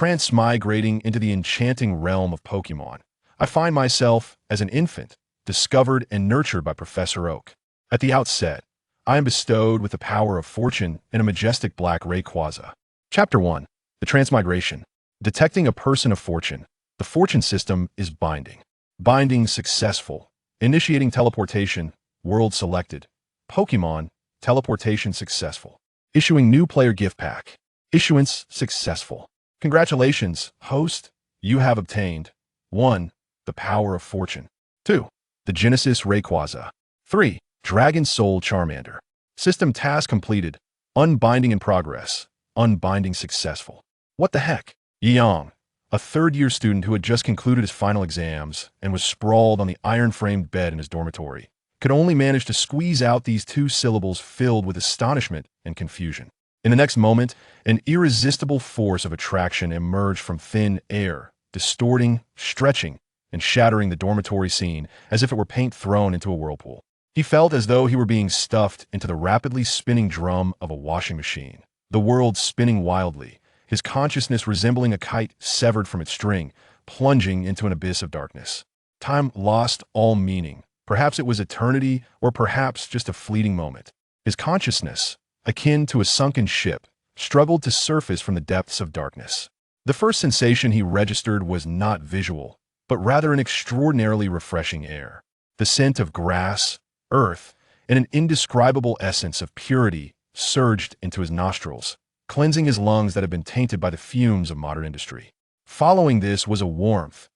transmigrating into the enchanting realm of Pokémon. I find myself, as an infant, discovered and nurtured by Professor Oak. At the outset, I am bestowed with the power of fortune and a majestic Black Rayquaza. Chapter 1. The Transmigration. Detecting a person of fortune. The fortune system is binding. Binding successful. Initiating teleportation. World selected. Pokémon. Teleportation successful. Issuing new player gift pack. Issuance successful. Congratulations, host. You have obtained 1. The power of fortune. 2. The Genesis Rayquaza. 3. Dragon Soul Charmander. System task completed. Unbinding in progress. Unbinding successful. What the heck? Yang, a third-year student who had just concluded his final exams and was sprawled on the iron-framed bed in his dormitory, could only manage to squeeze out these 2 syllables filled with astonishment and confusion. In the next moment, an irresistible force of attraction emerged from thin air, distorting, stretching, and shattering the dormitory scene as if it were paint thrown into a whirlpool. He felt as though he were being stuffed into the rapidly spinning drum of a washing machine, the world spinning wildly, his consciousness resembling a kite severed from its string, plunging into an abyss of darkness. Time lost all meaning. Perhaps it was eternity, or perhaps just a fleeting moment. His consciousness, akin to a sunken ship, struggled to surface from the depths of darkness. The first sensation he registered was not visual, but rather an extraordinarily refreshing air. The scent of grass, earth, and an indescribable essence of purity surged into his nostrils, cleansing his lungs that had been tainted by the fumes of modern industry. Following this was a warmth,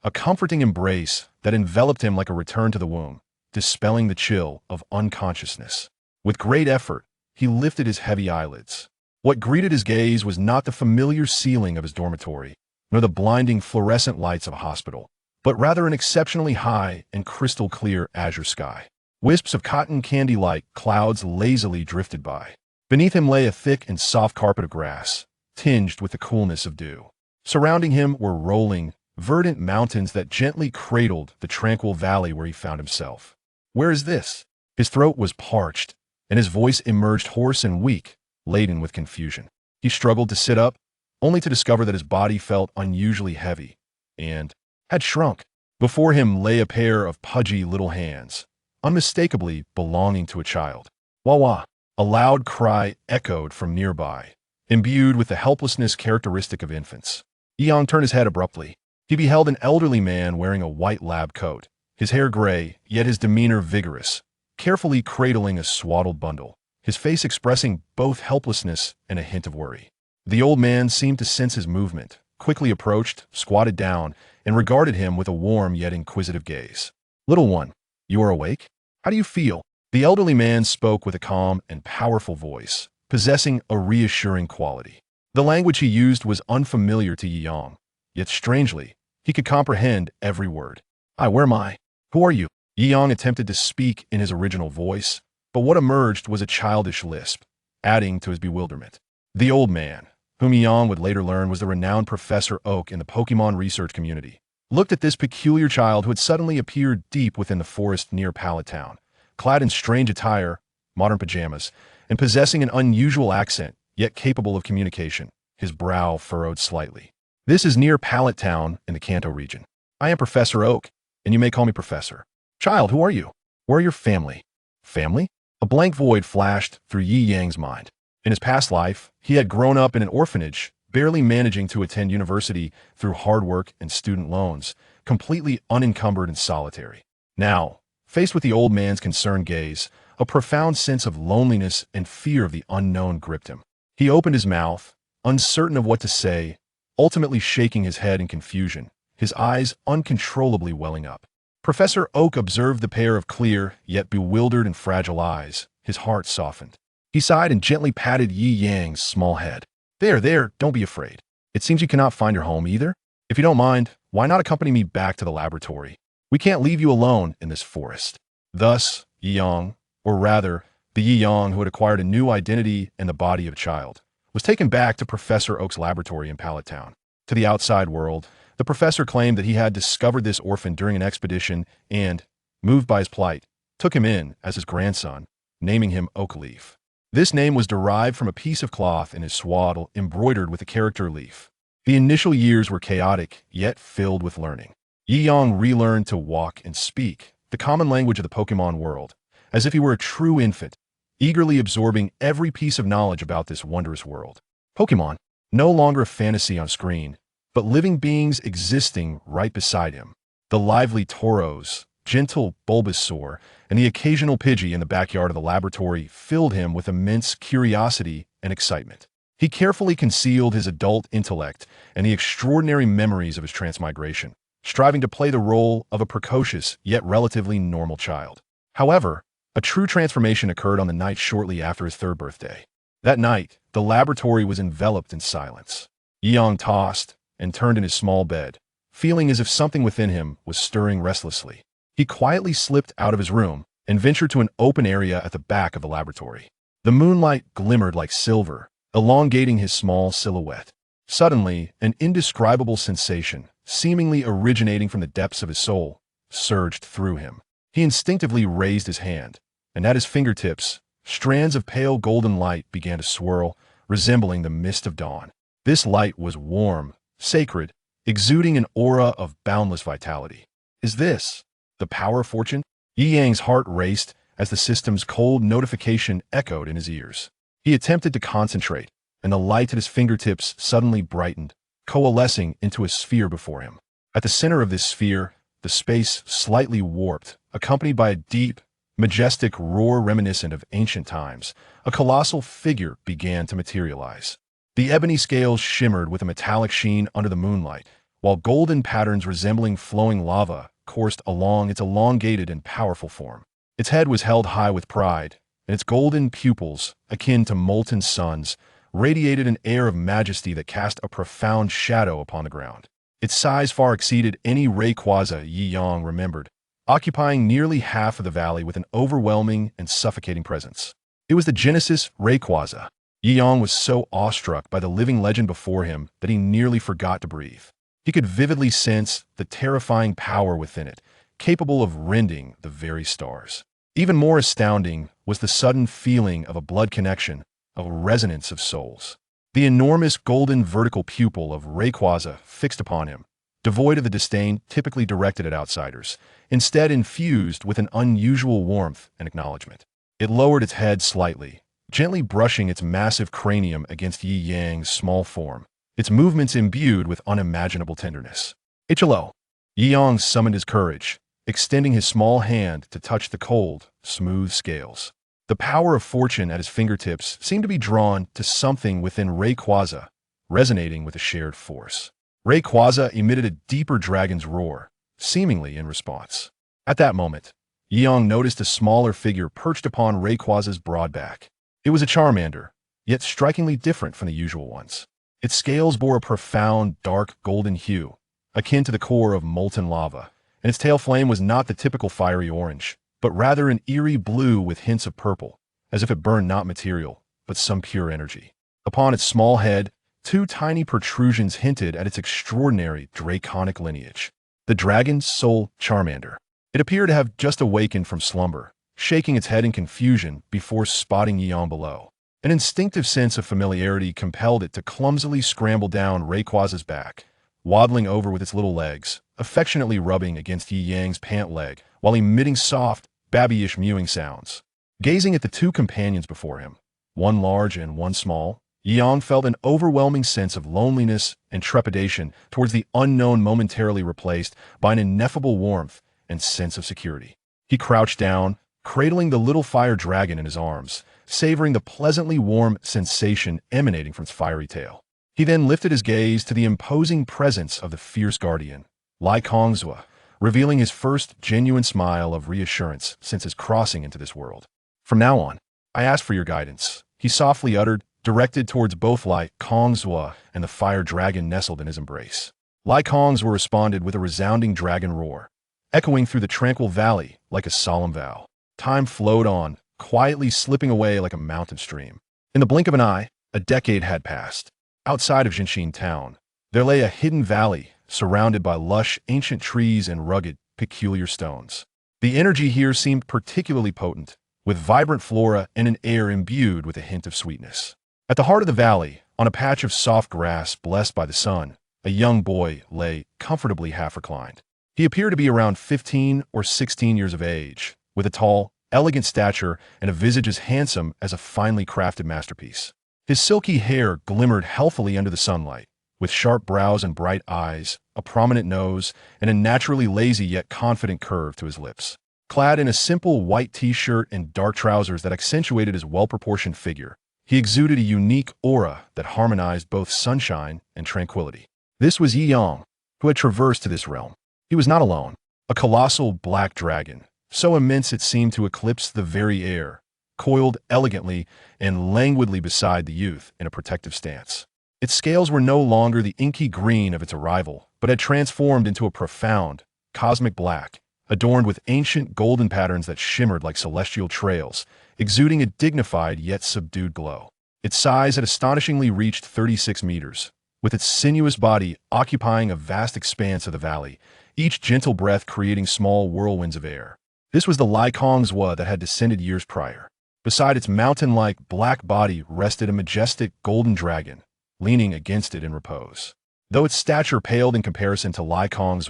a comforting embrace that enveloped him like a return to the womb, dispelling the chill of unconsciousness. With great effort, he lifted his heavy eyelids. What greeted his gaze was not the familiar ceiling of his dormitory, nor the blinding fluorescent lights of a hospital, but rather an exceptionally high and crystal-clear azure sky. Wisps of cotton candy-like clouds lazily drifted by. Beneath him lay a thick and soft carpet of grass, tinged with the coolness of dew. Surrounding him were rolling, verdant mountains that gently cradled the tranquil valley where he found himself. Where is this? His throat was parched, and his voice emerged hoarse and weak, laden with confusion. He struggled to sit up, only to discover that his body felt unusually heavy, and had shrunk. Before him lay a pair of pudgy little hands, unmistakably belonging to a child. Wah-wah! A loud cry echoed from nearby, imbued with the helplessness characteristic of infants. Yang turned his head abruptly. He beheld an elderly man wearing a white lab coat, his hair gray, yet his demeanor vigorous, carefully cradling a swaddled bundle, his face expressing both helplessness and a hint of worry. The old man seemed to sense his movement, quickly approached, squatted down, and regarded him with a warm yet inquisitive gaze. "Little one, you are awake? How do you feel?" The elderly man spoke with a calm and powerful voice, possessing a reassuring quality. The language he used was unfamiliar to Yang, yet strangely, he could comprehend every word. Where am I? Who are you?" Yang attempted to speak in his original voice, but what emerged was a childish lisp, adding to his bewilderment. The old man, whom Yang would later learn was the renowned Professor Oak in the Pokémon research community, looked at this peculiar child who had suddenly appeared deep within the forest near Pallet Town, clad in strange attire, modern pajamas, and possessing an unusual accent, yet capable of communication, his brow furrowed slightly. "This is near Pallet Town in the Kanto region. I am Professor Oak, and you may call me Professor." "Child, who are you? Where are your family?" "Family?" A blank void flashed through Yi Yang's mind. In his past life, he had grown up in an orphanage, barely managing to attend university through hard work and student loans, completely unencumbered and solitary. Now, faced with the old man's concerned gaze, a profound sense of loneliness and fear of the unknown gripped him. He opened his mouth, uncertain of what to say, ultimately shaking his head in confusion, his eyes uncontrollably welling up. Professor Oak observed the pair of clear, yet bewildered and fragile eyes. His heart softened. He sighed and gently patted Yi Yang's small head. There, don't be afraid. It seems you cannot find your home either. If you don't mind, why not accompany me back to the laboratory? We can't leave you alone in this forest." Thus, Yi Yang, or rather, the Yi Yang who had acquired a new identity in the body of a child, was taken back to Professor Oak's laboratory in Pallet Town. To the outside world, the professor claimed that he had discovered this orphan during an expedition and, moved by his plight, took him in as his grandson, naming him Oak Leaf. This name was derived from a piece of cloth in his swaddle embroidered with the character leaf. The initial years were chaotic, yet filled with learning. Yi Yang relearned to walk and speak, the common language of the Pokémon world, as if he were a true infant, eagerly absorbing every piece of knowledge about this wondrous world. Pokémon, no longer a fantasy on screen, but living beings existing right beside him. The lively Tauros, gentle Bulbasaur, and the occasional Pidgey in the backyard of the laboratory filled him with immense curiosity and excitement. He carefully concealed his adult intellect and the extraordinary memories of his transmigration, striving to play the role of a precocious yet relatively normal child. However, a true transformation occurred on the night shortly after his third birthday. That night, the laboratory was enveloped in silence. Yi Yang tossed and turned in his small bed, feeling as if something within him was stirring restlessly. He quietly slipped out of his room and ventured to an open area at the back of the laboratory. The moonlight glimmered like silver, elongating his small silhouette. Suddenly, an indescribable sensation, seemingly originating from the depths of his soul, surged through him. He instinctively raised his hand, and at his fingertips, strands of pale golden light began to swirl, resembling the mist of dawn. This light was warm, sacred, exuding an aura of boundless vitality. Is this the power of fortune? Yi Yang's heart raced as the system's cold notification echoed in his ears. He attempted to concentrate, and the light at his fingertips suddenly brightened, coalescing into a sphere before him. At the center of this sphere, the space slightly warped, accompanied by a deep, majestic roar reminiscent of ancient times. A colossal figure began to materialize. The ebony scales shimmered with a metallic sheen under the moonlight, while golden patterns resembling flowing lava coursed along its elongated and powerful form. Its head was held high with pride, and its golden pupils, akin to molten suns, radiated an air of majesty that cast a profound shadow upon the ground. Its size far exceeded any Rayquaza Yi Yang remembered, occupying nearly half of the valley with an overwhelming and suffocating presence. It was the Genesis Rayquaza. Yi Yang was so awestruck by the living legend before him that he nearly forgot to breathe. He could vividly sense the terrifying power within it, capable of rending the very stars. Even more astounding was the sudden feeling of a blood connection, of a resonance of souls. The enormous golden vertical pupil of Rayquaza fixed upon him, devoid of the disdain typically directed at outsiders, instead infused with an unusual warmth and acknowledgement. It lowered its head slightly, gently brushing its massive cranium against Yi Yang's small form, its movements imbued with unimaginable tenderness. "Hello." Yi Yang summoned his courage, extending his small hand to touch the cold, smooth scales. The power of fortune at his fingertips seemed to be drawn to something within Rayquaza, resonating with a shared force. Rayquaza emitted a deeper dragon's roar, seemingly in response. At that moment, Yi Yang noticed a smaller figure perched upon Rayquaza's broad back. It was a Charmander, yet strikingly different from the usual ones. Its scales bore a profound, dark golden hue, akin to the core of molten lava, and its tail flame was not the typical fiery orange, but rather an eerie blue with hints of purple, as if it burned not material, but some pure energy. Upon its small head, two tiny protrusions hinted at its extraordinary draconic lineage. The Dragon's Soul Charmander. It appeared to have just awakened from slumber, shaking its head in confusion before spotting Yi Yang below. An instinctive sense of familiarity compelled it to clumsily scramble down Rayquaza's back, waddling over with its little legs, affectionately rubbing against Yi Yang's pant leg while emitting soft, babyish mewing sounds. Gazing at the two companions before him, one large and one small, Yi Yang felt an overwhelming sense of loneliness and trepidation towards the unknown momentarily replaced by an ineffable warmth and sense of security. He crouched down, cradling the little fire dragon in his arms, savoring the pleasantly warm sensation emanating from its fiery tail. He then lifted his gaze to the imposing presence of the fierce guardian, Lycongzwa, revealing his first genuine smile of reassurance since his crossing into this world. "From now on, I ask for your guidance," he softly uttered, directed towards both Lycongzwa and the fire dragon nestled in his embrace. Lycongzwa responded with a resounding dragon roar, echoing through the tranquil valley like a solemn vow. Time flowed on, quietly slipping away like a mountain stream. In the blink of an eye, a decade had passed. Outside of Jinshin town, there lay a hidden valley surrounded by lush, ancient trees and rugged, peculiar stones. The energy here seemed particularly potent, with vibrant flora and an air imbued with a hint of sweetness. At the heart of the valley, on a patch of soft grass blessed by the sun, a young boy lay comfortably half-reclined. He appeared to be around 15 or 16 years of age, with a tall, elegant stature and a visage as handsome as a finely crafted masterpiece. His silky hair glimmered healthily under the sunlight, with sharp brows and bright eyes, a prominent nose, and a naturally lazy yet confident curve to his lips. Clad in a simple white t-shirt and dark trousers that accentuated his well-proportioned figure, he exuded a unique aura that harmonized both sunshine and tranquility. This was Yi Yang, who had traversed to this realm. He was not alone. A colossal black dragon, so immense it seemed to eclipse the very air, coiled elegantly and languidly beside the youth in a protective stance. Its scales were no longer the inky green of its arrival, but had transformed into a profound, cosmic black, adorned with ancient golden patterns that shimmered like celestial trails, exuding a dignified yet subdued glow. Its size had astonishingly reached 36 meters, with its sinuous body occupying a vast expanse of the valley, each gentle breath creating small whirlwinds of air. This was the awakens that had descended years prior. Beside its mountain-like black body rested a majestic golden dragon, leaning against it in repose. Though its stature paled in comparison to awakens,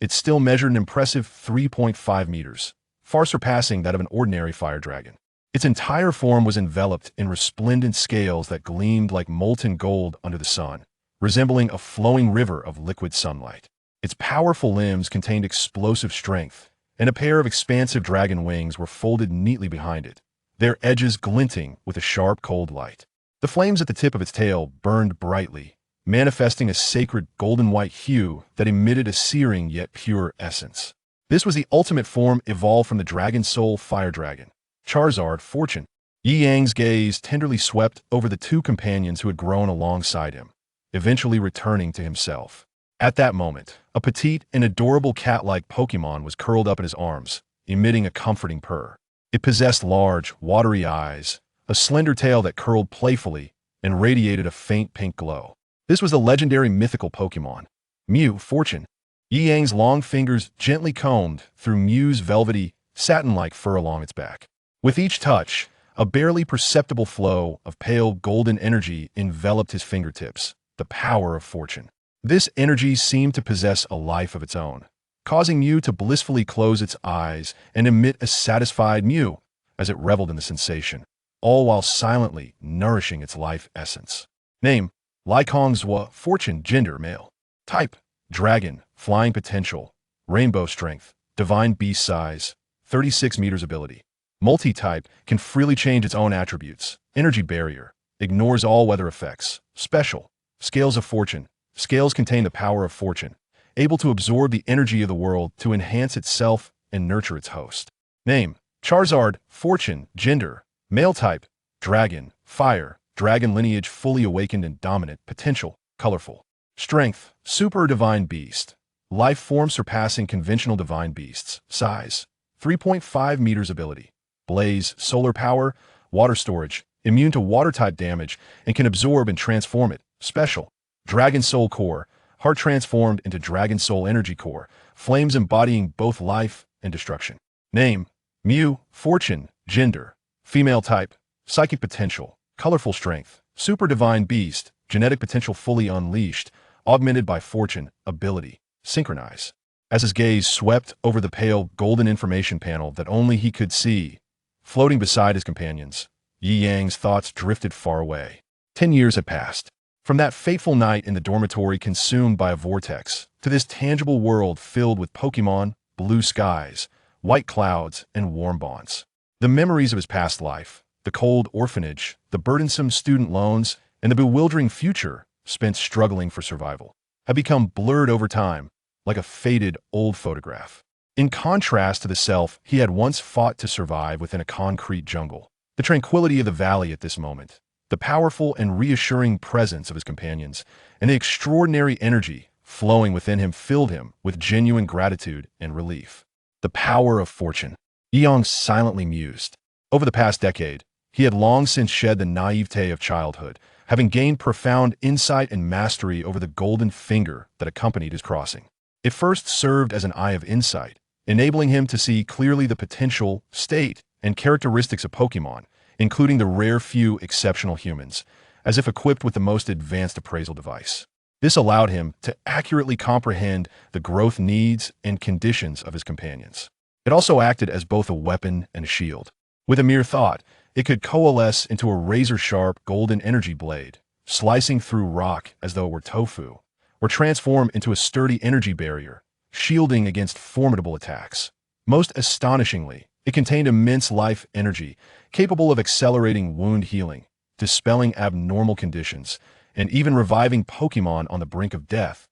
it still measured an impressive 3.5 meters, far surpassing that of an ordinary fire dragon. Its entire form was enveloped in resplendent scales that gleamed like molten gold under the sun, resembling a flowing river of liquid sunlight. Its powerful limbs contained explosive strength, and a pair of expansive dragon wings were folded neatly behind it, their edges glinting with a sharp, cold light. The flames at the tip of its tail burned brightly, manifesting a sacred golden-white hue that emitted a searing yet pure essence. This was the ultimate form evolved from the dragon soul fire dragon, Charizard Fortune. Yi Yang's gaze tenderly swept over the two companions who had grown alongside him, eventually returning to himself. At that moment, a petite and adorable cat-like Pokémon was curled up in his arms, emitting a comforting purr. It possessed large, watery eyes, a slender tail that curled playfully, and radiated a faint pink glow. This was the legendary mythical Pokémon, Mew Fortune. Yi Yang's long fingers gently combed through Mew's velvety, satin-like fur along its back. With each touch, a barely perceptible flow of pale golden energy enveloped his fingertips, the power of fortune. This energy seemed to possess a life of its own, causing Mew to blissfully close its eyes and emit a satisfied mew as it reveled in the sensation, all while silently nourishing its life essence. Name: awakens, Fortune, gender, male. Type: dragon, flying potential, rainbow strength, divine beast size, 36 meters ability. Multi-type, can freely change its own attributes. Energy barrier, ignores all weather effects. Special: scales of fortune. Scales contain the power of fortune, able to absorb the energy of the world to enhance itself and nurture its host. Name: Charizard Fortune, gender, male. Type: dragon, fire, dragon lineage, fully awakened and dominant. Potential: colorful. Strength: super divine beast. Life form surpassing conventional divine beasts. Size: 3.5 meters. Ability: blaze, solar power, water storage, immune to water-type damage, and can absorb and transform it. Special: Dragon Soul Core, heart transformed into Dragon Soul Energy Core, flames embodying both life and destruction. Name: Mew Fortune, gender, female. Type: psychic potential, colorful strength, super divine beast, genetic potential fully unleashed, augmented by fortune. Ability: synchronize. As his gaze swept over the pale golden information panel that only he could see, floating beside his companions, Yi Yang's thoughts drifted far away. 10 years had passed. From that fateful night in the dormitory consumed by a vortex, to this tangible world filled with Pokémon, blue skies, white clouds, and warm bonds. The memories of his past life, the cold orphanage, the burdensome student loans, and the bewildering future spent struggling for survival, have become blurred over time, like a faded old photograph. In contrast to the self he had once fought to survive within a concrete jungle, the tranquility of the valley at this moment, the powerful and reassuring presence of his companions, and the extraordinary energy flowing within him filled him with genuine gratitude and relief. The power of fortune. Yi Yang silently mused. Over the past decade, he had long since shed the naivete of childhood, having gained profound insight and mastery over the golden finger that accompanied his crossing. It first served as an eye of insight, enabling him to see clearly the potential, state, and characteristics of Pokémon, including the rare few exceptional humans, as if equipped with the most advanced appraisal device. This allowed him to accurately comprehend the growth needs and conditions of his companions. It also acted as both a weapon and a shield. With a mere thought, it could coalesce into a razor-sharp golden energy blade, slicing through rock as though it were tofu, or transform into a sturdy energy barrier, shielding against formidable attacks. Most astonishingly, it contained immense life energy, capable of accelerating wound healing, dispelling abnormal conditions, and even reviving Pokémon on the brink of death,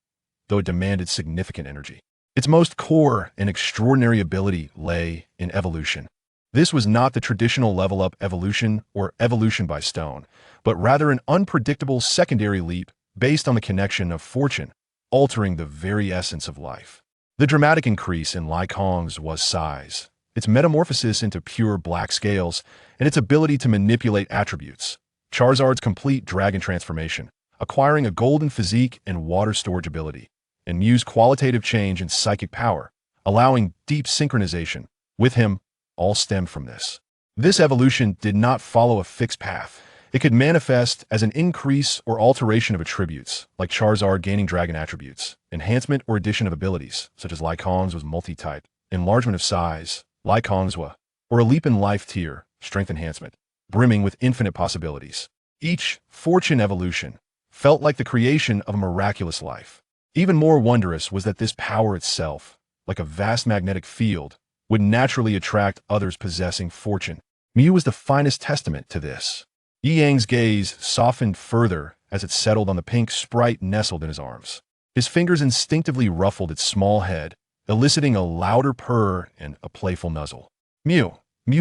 though it demanded significant energy. Its most core and extraordinary ability lay in evolution. This was not the traditional level-up evolution or evolution by stone, but rather an unpredictable secondary leap based on the connection of fortune, altering the very essence of life. The dramatic increase in Lycong's was size, its metamorphosis into pure black scales, and its ability to manipulate attributes. Charizard's complete dragon transformation, acquiring a golden physique and water storage ability, and Mew's qualitative change in psychic power, allowing deep synchronization with him, all stemmed from this. This evolution did not follow a fixed path. It could manifest as an increase or alteration of attributes, like Charizard gaining dragon attributes, enhancement or addition of abilities, such as Lycong's was multi-type, enlargement of size, Lycong's was, or a leap in life tier, strength enhancement, brimming with infinite possibilities. Each fortune evolution felt like the creation of a miraculous life. Even more wondrous was that this power itself, like a vast magnetic field, would naturally attract others possessing fortune. Mew was the finest testament to this. Yi Yang's gaze softened further as it settled on the pink sprite nestled in his arms. His fingers instinctively ruffled its small head, eliciting a louder purr and a playful nuzzle. Mew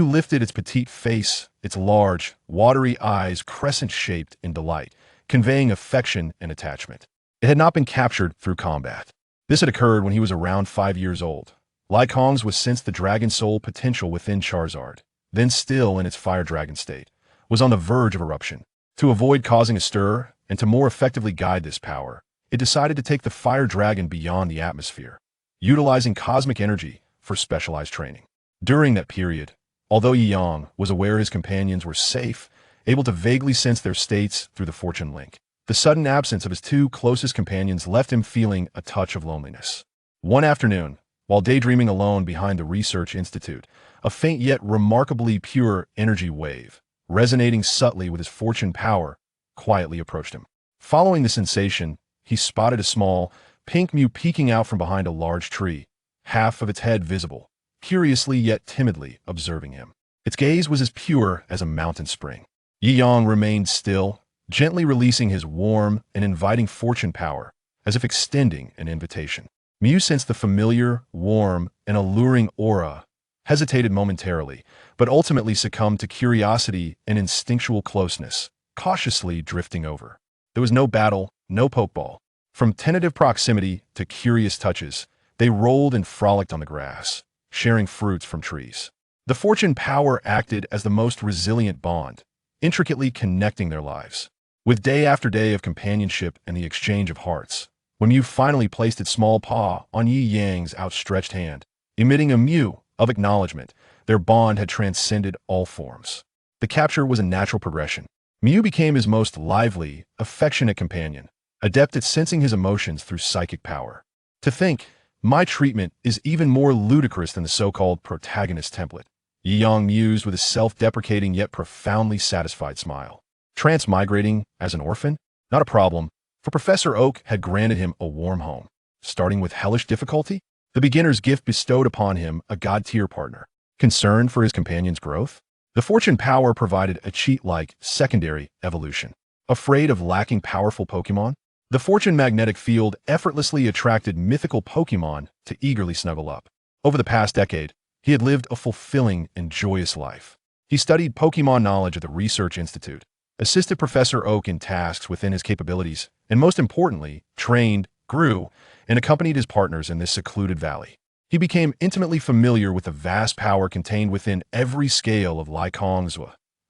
lifted its petite face, its large, watery eyes crescent-shaped in delight, conveying affection and attachment. It had not been captured through combat. This had occurred when he was around 5 years old. Lycong's was sensed the dragon soul potential within Charizard, then still in its fire dragon state, was on the verge of eruption. To avoid causing a stir, and to more effectively guide this power, it decided to take the fire dragon beyond the atmosphere, utilizing cosmic energy for specialized training. During that period, although Yi Yang was aware his companions were safe, able to vaguely sense their states through the fortune link, the sudden absence of his two closest companions left him feeling a touch of loneliness. One afternoon, while daydreaming alone behind the research institute, a faint yet remarkably pure energy wave, resonating subtly with his fortune power, quietly approached him. Following the sensation, he spotted a small, pink Mew peeking out from behind a large tree, half of its head visible, curiously yet timidly observing him. Its gaze was as pure as a mountain spring. Yi Yang remained still, gently releasing his warm and inviting fortune power, as if extending an invitation. Mew sensed the familiar, warm, and alluring aura, hesitated momentarily, but ultimately succumbed to curiosity and instinctual closeness, cautiously drifting over. There was no battle, no pokeball. From tentative proximity to curious touches, they rolled and frolicked on the grass, sharing fruits from trees. The fortune power acted as the most resilient bond, intricately connecting their lives. With day after day of companionship and the exchange of hearts, when Mew finally placed its small paw on Yi Yang's outstretched hand, emitting a mew of acknowledgement, their bond had transcended all forms. The capture was a natural progression. Mew became his most lively, affectionate companion, adept at sensing his emotions through psychic power. To think, my treatment is even more ludicrous than the so-called protagonist template. Yi Yang mused with a self-deprecating yet profoundly satisfied smile. Transmigrating as an orphan? Not a problem, for Professor Oak had granted him a warm home. Starting with hellish difficulty, the beginner's gift bestowed upon him a god-tier partner. Concerned for his companion's growth, the fortune power provided a cheat-like secondary evolution. Afraid of lacking powerful Pokémon, the fortune magnetic field effortlessly attracted mythical Pokémon to eagerly snuggle up. Over the past decade, he had lived a fulfilling and joyous life. He studied Pokémon knowledge at the Research Institute, assisted Professor Oak in tasks within his capabilities, and most importantly, trained, grew, and accompanied his partners in this secluded valley. He became intimately familiar with the vast power contained within every scale of Lycong's,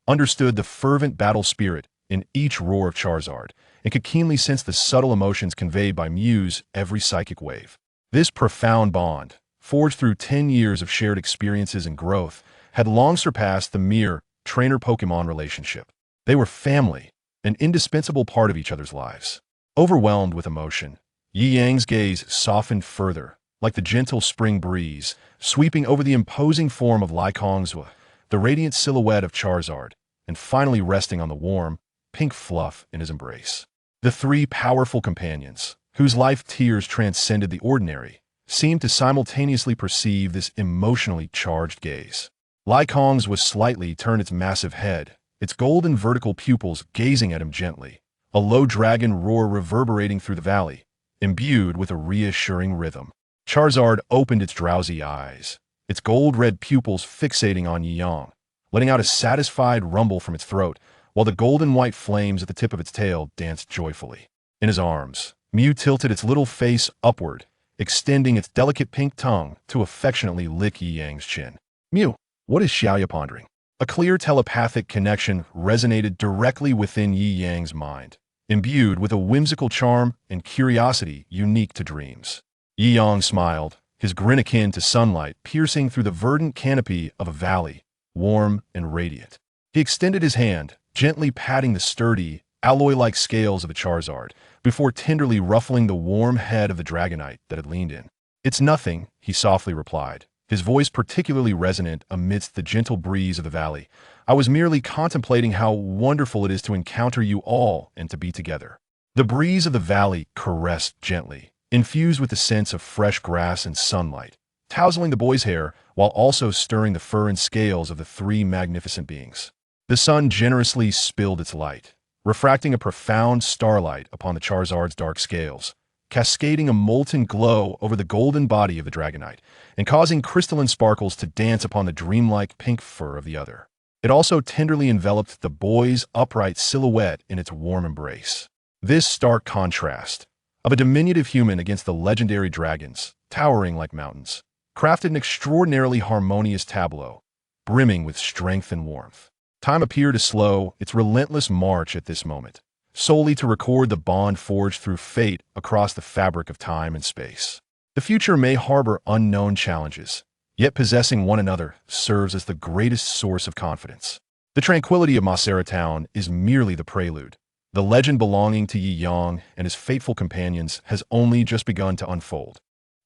understood the fervent battle spirit in each roar of Charizard, and could keenly sense the subtle emotions conveyed by Mew's every psychic wave. This profound bond, forged through 10 years of shared experiences and growth, had long surpassed the mere trainer-Pokémon relationship. They were family, an indispensable part of each other's lives. Overwhelmed with emotion, Yi Yang's gaze softened further, like the gentle spring breeze, sweeping over the imposing form of Lai Kongzua, the radiant silhouette of Charizard, and finally resting on the warm, pink fluff in his embrace. The three powerful companions, whose life tears transcended the ordinary, seemed to simultaneously perceive this emotionally charged gaze. Lai Kongzua slightly turned its massive head, its golden vertical pupils gazing at him gently, a low dragon roar reverberating through the valley, imbued with a reassuring rhythm. Charizard opened its drowsy eyes, its gold-red pupils fixating on Yi Yang, letting out a satisfied rumble from its throat, while the golden-white flames at the tip of its tail danced joyfully. In his arms, Mew tilted its little face upward, extending its delicate pink tongue to affectionately lick Yi Yang's chin. "Mew, what is Xiaoya pondering?" A clear telepathic connection resonated directly within Yi Yang's mind, imbued with a whimsical charm and curiosity unique to dreams. Yi Yang smiled, his grin akin to sunlight piercing through the verdant canopy of a valley, warm and radiant. He extended his hand, gently patting the sturdy, alloy-like scales of the Charizard, before tenderly ruffling the warm head of the Dragonite that had leaned in. "It's nothing," he softly replied, his voice particularly resonant amidst the gentle breeze of the valley. "I was merely contemplating how wonderful it is to encounter you all and to be together." The breeze of the valley caressed gently, infused with the sense of fresh grass and sunlight, tousling the boy's hair while also stirring the fur and scales of the three magnificent beings. The sun generously spilled its light, refracting a profound starlight upon the Charizard's dark scales, cascading a molten glow over the golden body of the Dragonite, and causing crystalline sparkles to dance upon the dreamlike pink fur of the other. It also tenderly enveloped the boy's upright silhouette in its warm embrace. This stark contrast, of a diminutive human against the legendary dragons, towering like mountains, crafted an extraordinarily harmonious tableau, brimming with strength and warmth. Time appeared to slow its relentless march at this moment, solely to record the bond forged through fate across the fabric of time and space. The future may harbor unknown challenges, yet possessing one another serves as the greatest source of confidence. The tranquility of Masera Town is merely the prelude. The legend belonging to Yi Yang and his faithful companions has only just begun to unfold.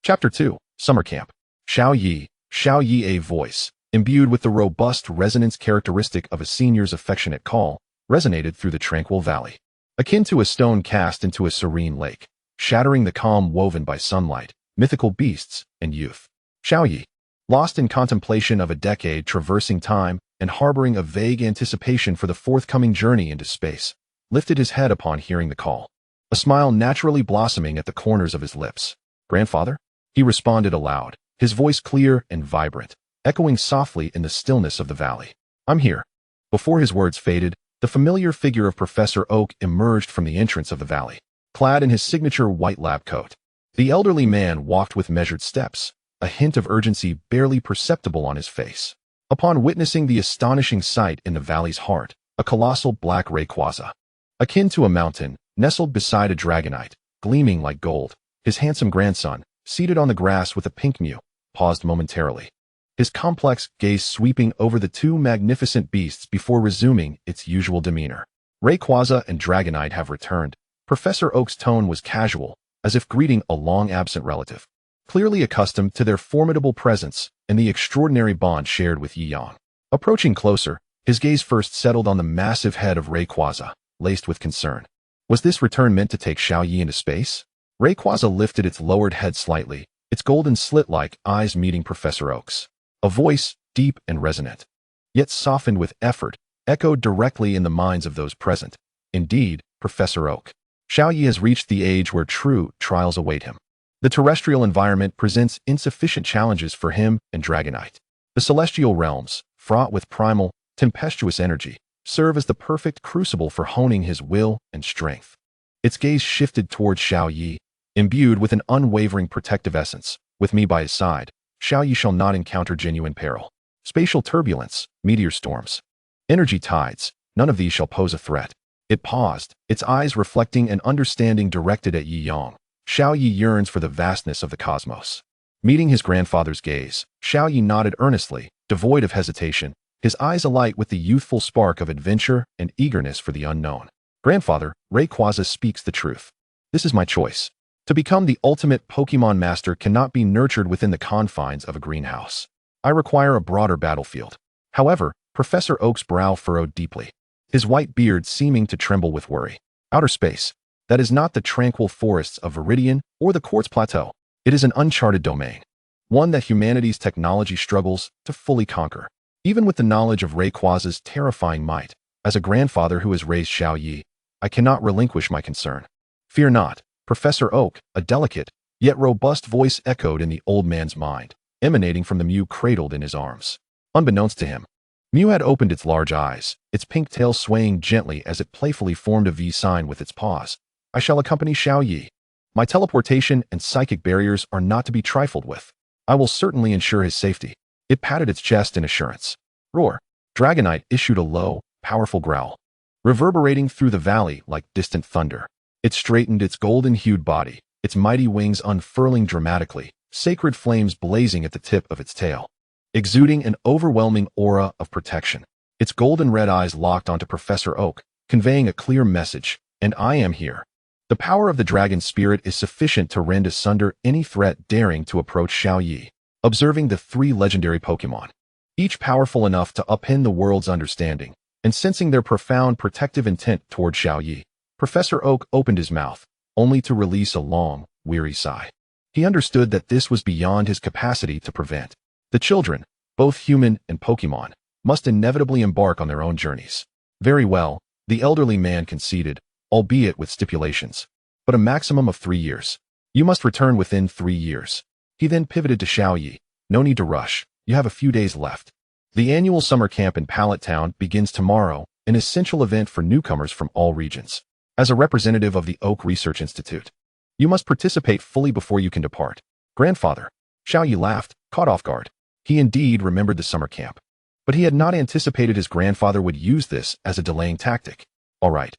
Chapter 2. Summer Camp. Xiao Yi, a voice, imbued with the robust resonance characteristic of a senior's affectionate call, resonated through the tranquil valley. Akin to a stone cast into a serene lake, shattering the calm woven by sunlight, mythical beasts, and youth. Xiao Yi, lost in contemplation of a decade traversing time and harboring a vague anticipation for the forthcoming journey into space, lifted his head upon hearing the call, a smile naturally blossoming at the corners of his lips. "Grandfather?" He responded aloud, his voice clear and vibrant, echoing softly in the stillness of the valley. "I'm here." Before his words faded, the familiar figure of Professor Oak emerged from the entrance of the valley, clad in his signature white lab coat. The elderly man walked with measured steps, a hint of urgency barely perceptible on his face. Upon witnessing the astonishing sight in the valley's heart, a colossal Black Rayquaza, akin to a mountain, nestled beside a Dragonite, gleaming like gold, his handsome grandson, seated on the grass with a pink Mew, paused momentarily, his complex gaze sweeping over the two magnificent beasts before resuming its usual demeanor. "Rayquaza and Dragonite have returned." Professor Oak's tone was casual, as if greeting a long-absent relative, clearly accustomed to their formidable presence and the extraordinary bond shared with Yi Yang. Approaching closer, his gaze first settled on the massive head of Rayquaza, laced with concern. Was this return meant to take Xiao Yi into space? Rayquaza lifted its lowered head slightly, its golden slit-like eyes meeting Professor Oak's. A voice, deep and resonant, yet softened with effort, echoed directly in the minds of those present. "Indeed, Professor Oak. Xiao Yi has reached the age where true trials await him. The terrestrial environment presents insufficient challenges for him and Dragonite. The celestial realms, fraught with primal, tempestuous energy, serve as the perfect crucible for honing his will and strength." Its gaze shifted towards Xiao Yi, imbued with an unwavering protective essence. "With me by his side, Xiao Yi shall not encounter genuine peril. Spatial turbulence, meteor storms, energy tides, none of these shall pose a threat." It paused, its eyes reflecting an understanding directed at Yi Yang. Xiao Yi yearns for the vastness of the cosmos. Meeting his grandfather's gaze, Xiao Yi nodded earnestly, devoid of hesitation, his eyes alight with the youthful spark of adventure and eagerness for the unknown. "Grandfather, Rayquaza speaks the truth. This is my choice. To become the ultimate Pokémon master cannot be nurtured within the confines of a greenhouse. I require a broader battlefield. However, Professor Oak's brow furrowed deeply, his white beard seeming to tremble with worry. Outer space. That is not the tranquil forests of Viridian or the Quartz Plateau. It is an uncharted domain, one that humanity's technology struggles to fully conquer. Even with the knowledge of Rayquaza's terrifying might, as a grandfather who has raised Xiaoyi, I cannot relinquish my concern. Fear not, Professor Oak, a delicate, yet robust voice echoed in the old man's mind, emanating from the Mew cradled in his arms. Unbeknownst to him, Mew had opened its large eyes, its pink tail swaying gently as it playfully formed a V sign with its paws. I shall accompany Xiaoyi. My teleportation and psychic barriers are not to be trifled with. I will certainly ensure his safety. It patted its chest in assurance. Roar. Dragonite issued a low, powerful growl, reverberating through the valley like distant thunder. It straightened its golden-hued body, its mighty wings unfurling dramatically, sacred flames blazing at the tip of its tail, exuding an overwhelming aura of protection. Its golden red eyes locked onto Professor Oak, conveying a clear message, and I am here. The power of the dragon spirit is sufficient to rend asunder any threat daring to approach Xiaoyi. Observing the 3 legendary Pokémon, each powerful enough to upend the world's understanding, and sensing their profound protective intent toward Xiaoyi, Professor Oak opened his mouth, only to release a long, weary sigh. He understood that this was beyond his capacity to prevent. The children, both human and Pokémon, must inevitably embark on their own journeys. Very well, the elderly man conceded, albeit with stipulations. But a maximum of 3 years. You must return within 3 years. He then pivoted to Xiaoyi. No need to rush. You have a few days left. The annual summer camp in Pallet Town begins tomorrow, an essential event for newcomers from all regions. As a representative of the Oak Research Institute, you must participate fully before you can depart. Grandfather. Xiaoyi laughed, caught off guard. He indeed remembered the summer camp, but he had not anticipated his grandfather would use this as a delaying tactic. All right.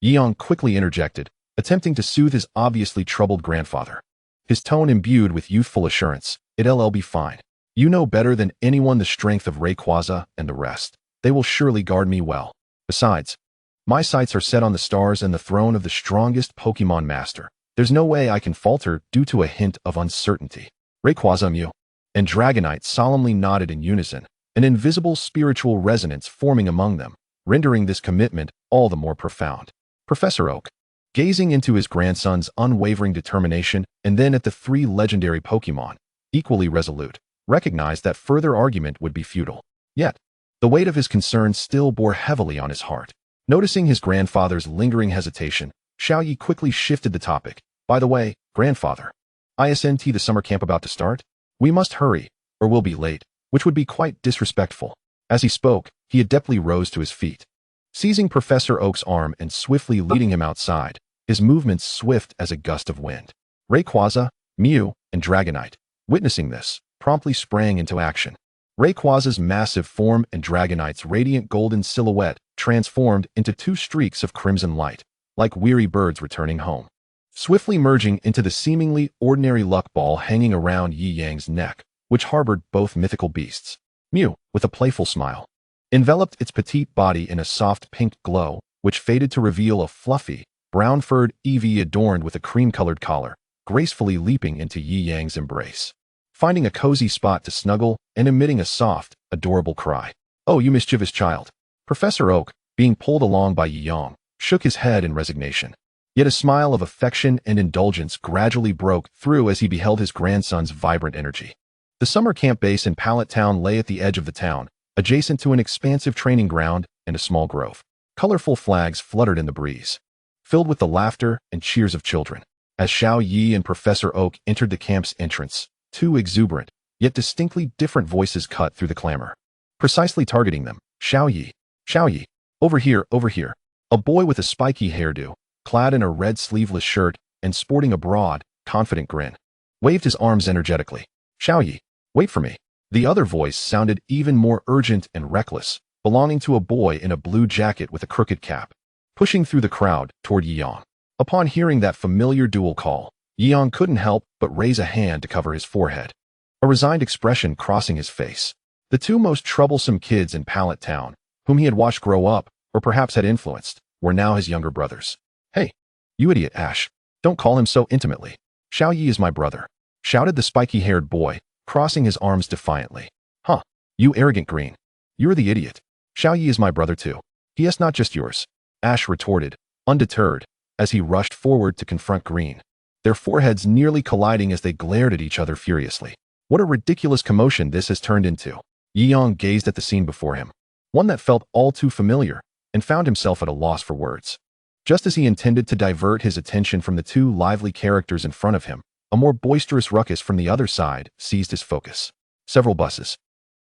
Yiyang quickly interjected, attempting to soothe his obviously troubled grandfather. His tone imbued with youthful assurance. It'll be fine. You know better than anyone the strength of Rayquaza and the rest. They will surely guard me well. Besides, my sights are set on the stars and the throne of the strongest Pokémon master. There's no way I can falter due to a hint of uncertainty. Rayquaza, Mew and Dragonite solemnly nodded in unison, an invisible spiritual resonance forming among them, rendering this commitment all the more profound. Professor Oak, gazing into his grandson's unwavering determination and then at the 3 legendary Pokémon, equally resolute, recognized that further argument would be futile. Yet, the weight of his concern still bore heavily on his heart. Noticing his grandfather's lingering hesitation, Xiaoyi quickly shifted the topic. By the way, grandfather, isn't the summer camp about to start? We must hurry, or we'll be late, which would be quite disrespectful. As he spoke, he adeptly rose to his feet, seizing Professor Oak's arm and swiftly leading him outside, his movements swift as a gust of wind. Rayquaza, Mew, and Dragonite, witnessing this, promptly sprang into action. Rayquaza's massive form and Dragonite's radiant golden silhouette transformed into 2 streaks of crimson light, like weary birds returning home, swiftly merging into the seemingly ordinary luck ball hanging around Yiyang's neck, which harbored both mythical beasts. Mew, with a playful smile, enveloped its petite body in a soft pink glow, which faded to reveal a fluffy, brown-furred Eevee adorned with a cream-colored collar, gracefully leaping into Yiyang's embrace, finding a cozy spot to snuggle and emitting a soft, adorable cry. Oh, you mischievous child. Professor Oak, being pulled along by Yiyang, shook his head in resignation. Yet a smile of affection and indulgence gradually broke through as he beheld his grandson's vibrant energy. The summer camp base in Pallet Town lay at the edge of the town, adjacent to an expansive training ground and a small grove. Colorful flags fluttered in the breeze, filled with the laughter and cheers of children. As Xiaoyi and Professor Oak entered the camp's entrance, 2 exuberant, yet distinctly different voices cut through the clamor, precisely targeting them. Xiaoyi, over here. A boy with a spiky hairdo, clad in a red sleeveless shirt and sporting a broad, confident grin, waved his arms energetically. Xiaoyi, wait for me. The other voice sounded even more urgent and reckless, belonging to a boy in a blue jacket with a crooked cap, pushing through the crowd toward Yiyang. Upon hearing that familiar dual call, Yiyang couldn't help but raise a hand to cover his forehead, a resigned expression crossing his face. The 2 most troublesome kids in Pallet Town, whom he had watched grow up, or perhaps had influenced, were now his younger brothers. Hey, You idiot, Ash. Don't call him so intimately. Xiao Yi is my brother, shouted the spiky-haired boy, crossing his arms defiantly. Huh, you arrogant green. You're the idiot. Xiao Yi is my brother too. He is not just yours, Ash retorted, undeterred, as he rushed forward to confront Green, their foreheads nearly colliding as they glared at each other furiously. What a ridiculous commotion this has turned into. Yi Yong gazed at the scene before him, one that felt all too familiar, and found himself at a loss for words. Just as he intended to divert his attention from the two lively characters in front of him, a more boisterous ruckus from the other side seized his focus. Several buses,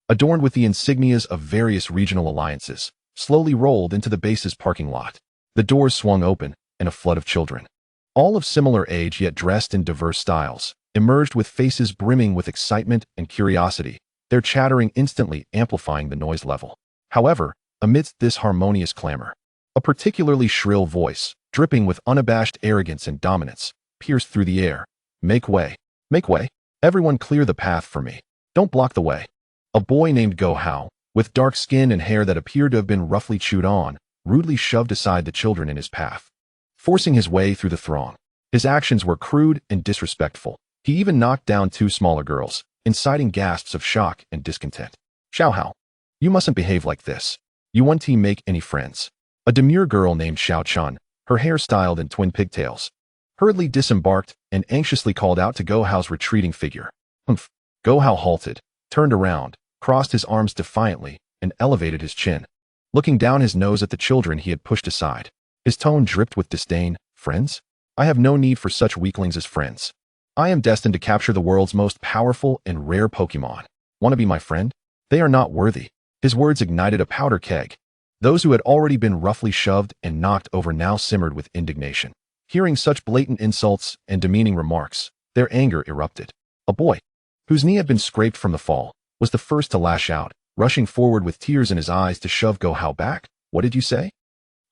adorned with the insignias of various regional alliances, slowly rolled into the base's parking lot. The doors swung open, and a flood of children, all of similar age yet dressed in diverse styles, emerged with faces brimming with excitement and curiosity, their chattering instantly amplifying the noise level. However, amidst this harmonious clamor, a particularly shrill voice, dripping with unabashed arrogance and dominance, pierced through the air. Make way. Make way. Everyone clear the path for me. Don't block the way. A boy named Go Hao, with dark skin and hair that appeared to have been roughly chewed on, rudely shoved aside the children in his path, forcing his way through the throng. His actions were crude and disrespectful. He even knocked down two smaller girls, inciting gasps of shock and discontent. Xiao Hao, you mustn't behave like this. You won't team make any friends. A demure girl named Xiao Chun, her hair styled in twin pigtails, hurriedly disembarked and anxiously called out to Go Hao's retreating figure. Humph. Go Hao halted, turned around, crossed his arms defiantly, and elevated his chin, looking down his nose at the children he had pushed aside. His tone dripped with disdain. Friends? I have no need for such weaklings as friends. I am destined to capture the world's most powerful and rare Pokémon. Want to be my friend? They are not worthy. His words ignited a powder keg. Those who had already been roughly shoved and knocked over now simmered with indignation. Hearing such blatant insults and demeaning remarks, their anger erupted. A boy, whose knee had been scraped from the fall, was the first to lash out, rushing forward with tears in his eyes to shove Go Hao back. What did you say?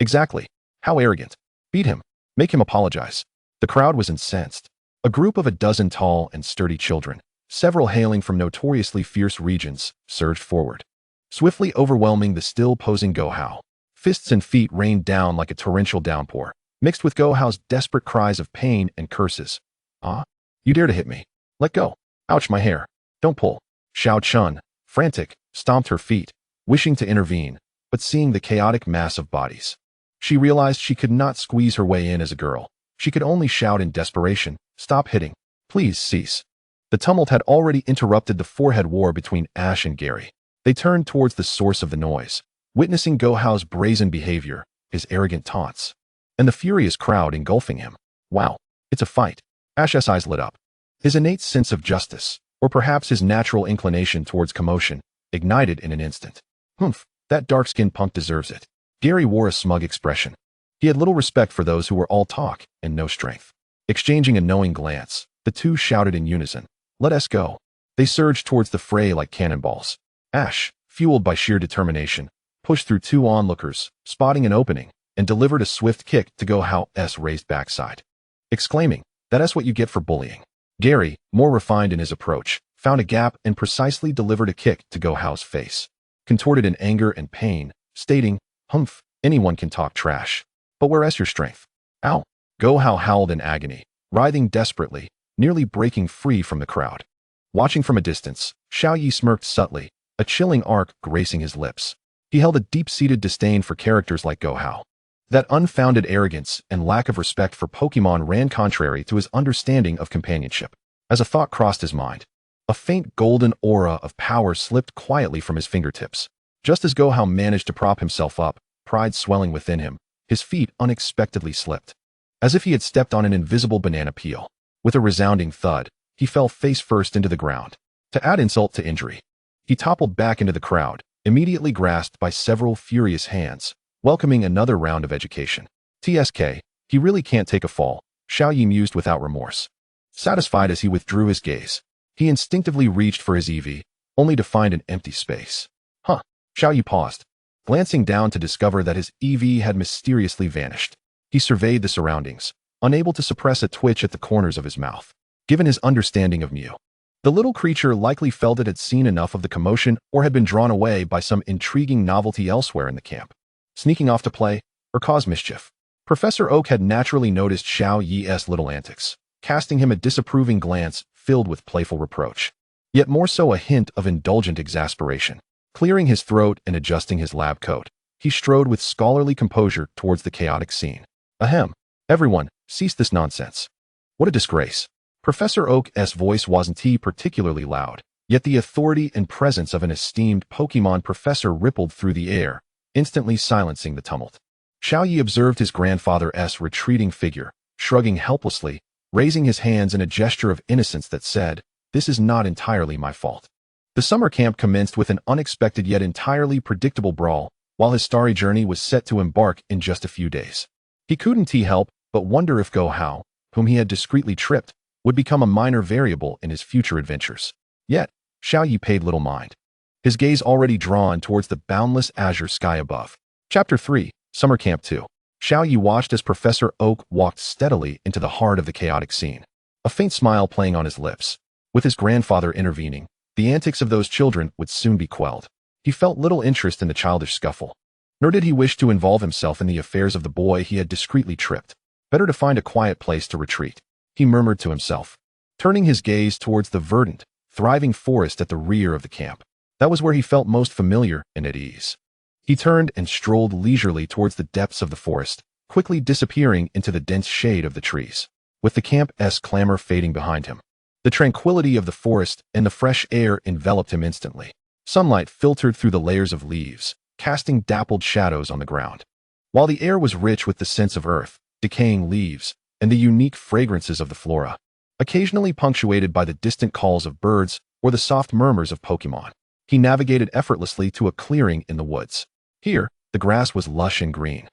Exactly. How arrogant. Beat him. Make him apologize. The crowd was incensed. A group of a dozen tall and sturdy children, several hailing from notoriously fierce regions, surged forward, swiftly overwhelming the still posing Go Hao. Fists and feet rained down like a torrential downpour, mixed with Go Hao's desperate cries of pain and curses. Ah, you dare to hit me. Let go. Ouch, my hair. Don't pull. Xiao Chun, frantic, stomped her feet, wishing to intervene, but seeing the chaotic mass of bodies, she realized she could not squeeze her way in as a girl. She could only shout in desperation, "Stop hitting. Please cease." The tumult had already interrupted the forehead war between Ash and Gary. They turned towards the source of the noise, witnessing Go Hao's brazen behavior, his arrogant taunts, and the furious crowd engulfing him. Wow, it's a fight. Ash's eyes lit up. His innate sense of justice, or perhaps his natural inclination towards commotion, ignited in an instant. Humph, that dark-skinned punk deserves it. Gary wore a smug expression. He had little respect for those who were all talk and no strength. Exchanging a knowing glance, the two shouted in unison, "Let us go." They surged towards the fray like cannonballs. Ash, fueled by sheer determination, pushed through two onlookers, spotting an opening, and delivered a swift kick to Go Hao's raised backside, exclaiming, "That's what you get for bullying." Gary, more refined in his approach, found a gap and precisely delivered a kick to Go Hao's face, contorted in anger and pain, stating, "Humph, anyone can talk trash. But where's your strength?" Ow! Go Hao howled in agony, writhing desperately, nearly breaking free from the crowd. Watching from a distance, Xiao Yi smirked subtly, a chilling arc gracing his lips. He held a deep-seated disdain for characters like Go Hao. That unfounded arrogance and lack of respect for Pokémon ran contrary to his understanding of companionship. As a thought crossed his mind, a faint golden aura of power slipped quietly from his fingertips. Just as Go Hao managed to prop himself up, pride swelling within him, his feet unexpectedly slipped, as if he had stepped on an invisible banana peel. With a resounding thud, he fell face first into the ground. To add insult to injury, he toppled back into the crowd, immediately grasped by several furious hands, welcoming another round of education. TSK, he really can't take a fall, Xiao Yi mused without remorse. Satisfied as he withdrew his gaze, he instinctively reached for his EV, only to find an empty space. Huh. Xiao Yi paused, glancing down to discover that his EV had mysteriously vanished. He surveyed the surroundings, unable to suppress a twitch at the corners of his mouth. Given his understanding of Mew, the little creature likely felt it had seen enough of the commotion or had been drawn away by some intriguing novelty elsewhere in the camp, sneaking off to play or cause mischief. Professor Oak had naturally noticed Xiao Yi's little antics, casting him a disapproving glance filled with playful reproach, yet more so a hint of indulgent exasperation. Clearing his throat and adjusting his lab coat, he strode with scholarly composure towards the chaotic scene. Ahem. Everyone, cease this nonsense. What a disgrace. Professor Oak's voice wasn't particularly loud, yet the authority and presence of an esteemed Pokémon professor rippled through the air, instantly silencing the tumult. Xiao Yi observed his grandfather's retreating figure, shrugging helplessly, raising his hands in a gesture of innocence that said, "This is not entirely my fault." The summer camp commenced with an unexpected yet entirely predictable brawl, while his starry journey was set to embark in just a few days. He couldn't help but wonder if Go Hao, whom he had discreetly tripped, would become a minor variable in his future adventures. Yet, Xiao Yi paid little mind, his gaze already drawn towards the boundless azure sky above. Chapter 3, Summer Camp 2. Xiao Yi watched as Professor Oak walked steadily into the heart of the chaotic scene, a faint smile playing on his lips. With his grandfather intervening, the antics of those children would soon be quelled. He felt little interest in the childish scuffle, nor did he wish to involve himself in the affairs of the boy he had discreetly tripped. Better to find a quiet place to retreat, he murmured to himself, turning his gaze towards the verdant, thriving forest at the rear of the camp. That was where he felt most familiar and at ease. He turned and strolled leisurely towards the depths of the forest, quickly disappearing into the dense shade of the trees, with the camp's clamor fading behind him. The tranquility of the forest and the fresh air enveloped him instantly. Sunlight filtered through the layers of leaves, casting dappled shadows on the ground, while the air was rich with the scents of earth, decaying leaves, and the unique fragrances of the flora, occasionally punctuated by the distant calls of birds or the soft murmurs of Pokémon. He navigated effortlessly to a clearing in the woods. Here, the grass was lush and green.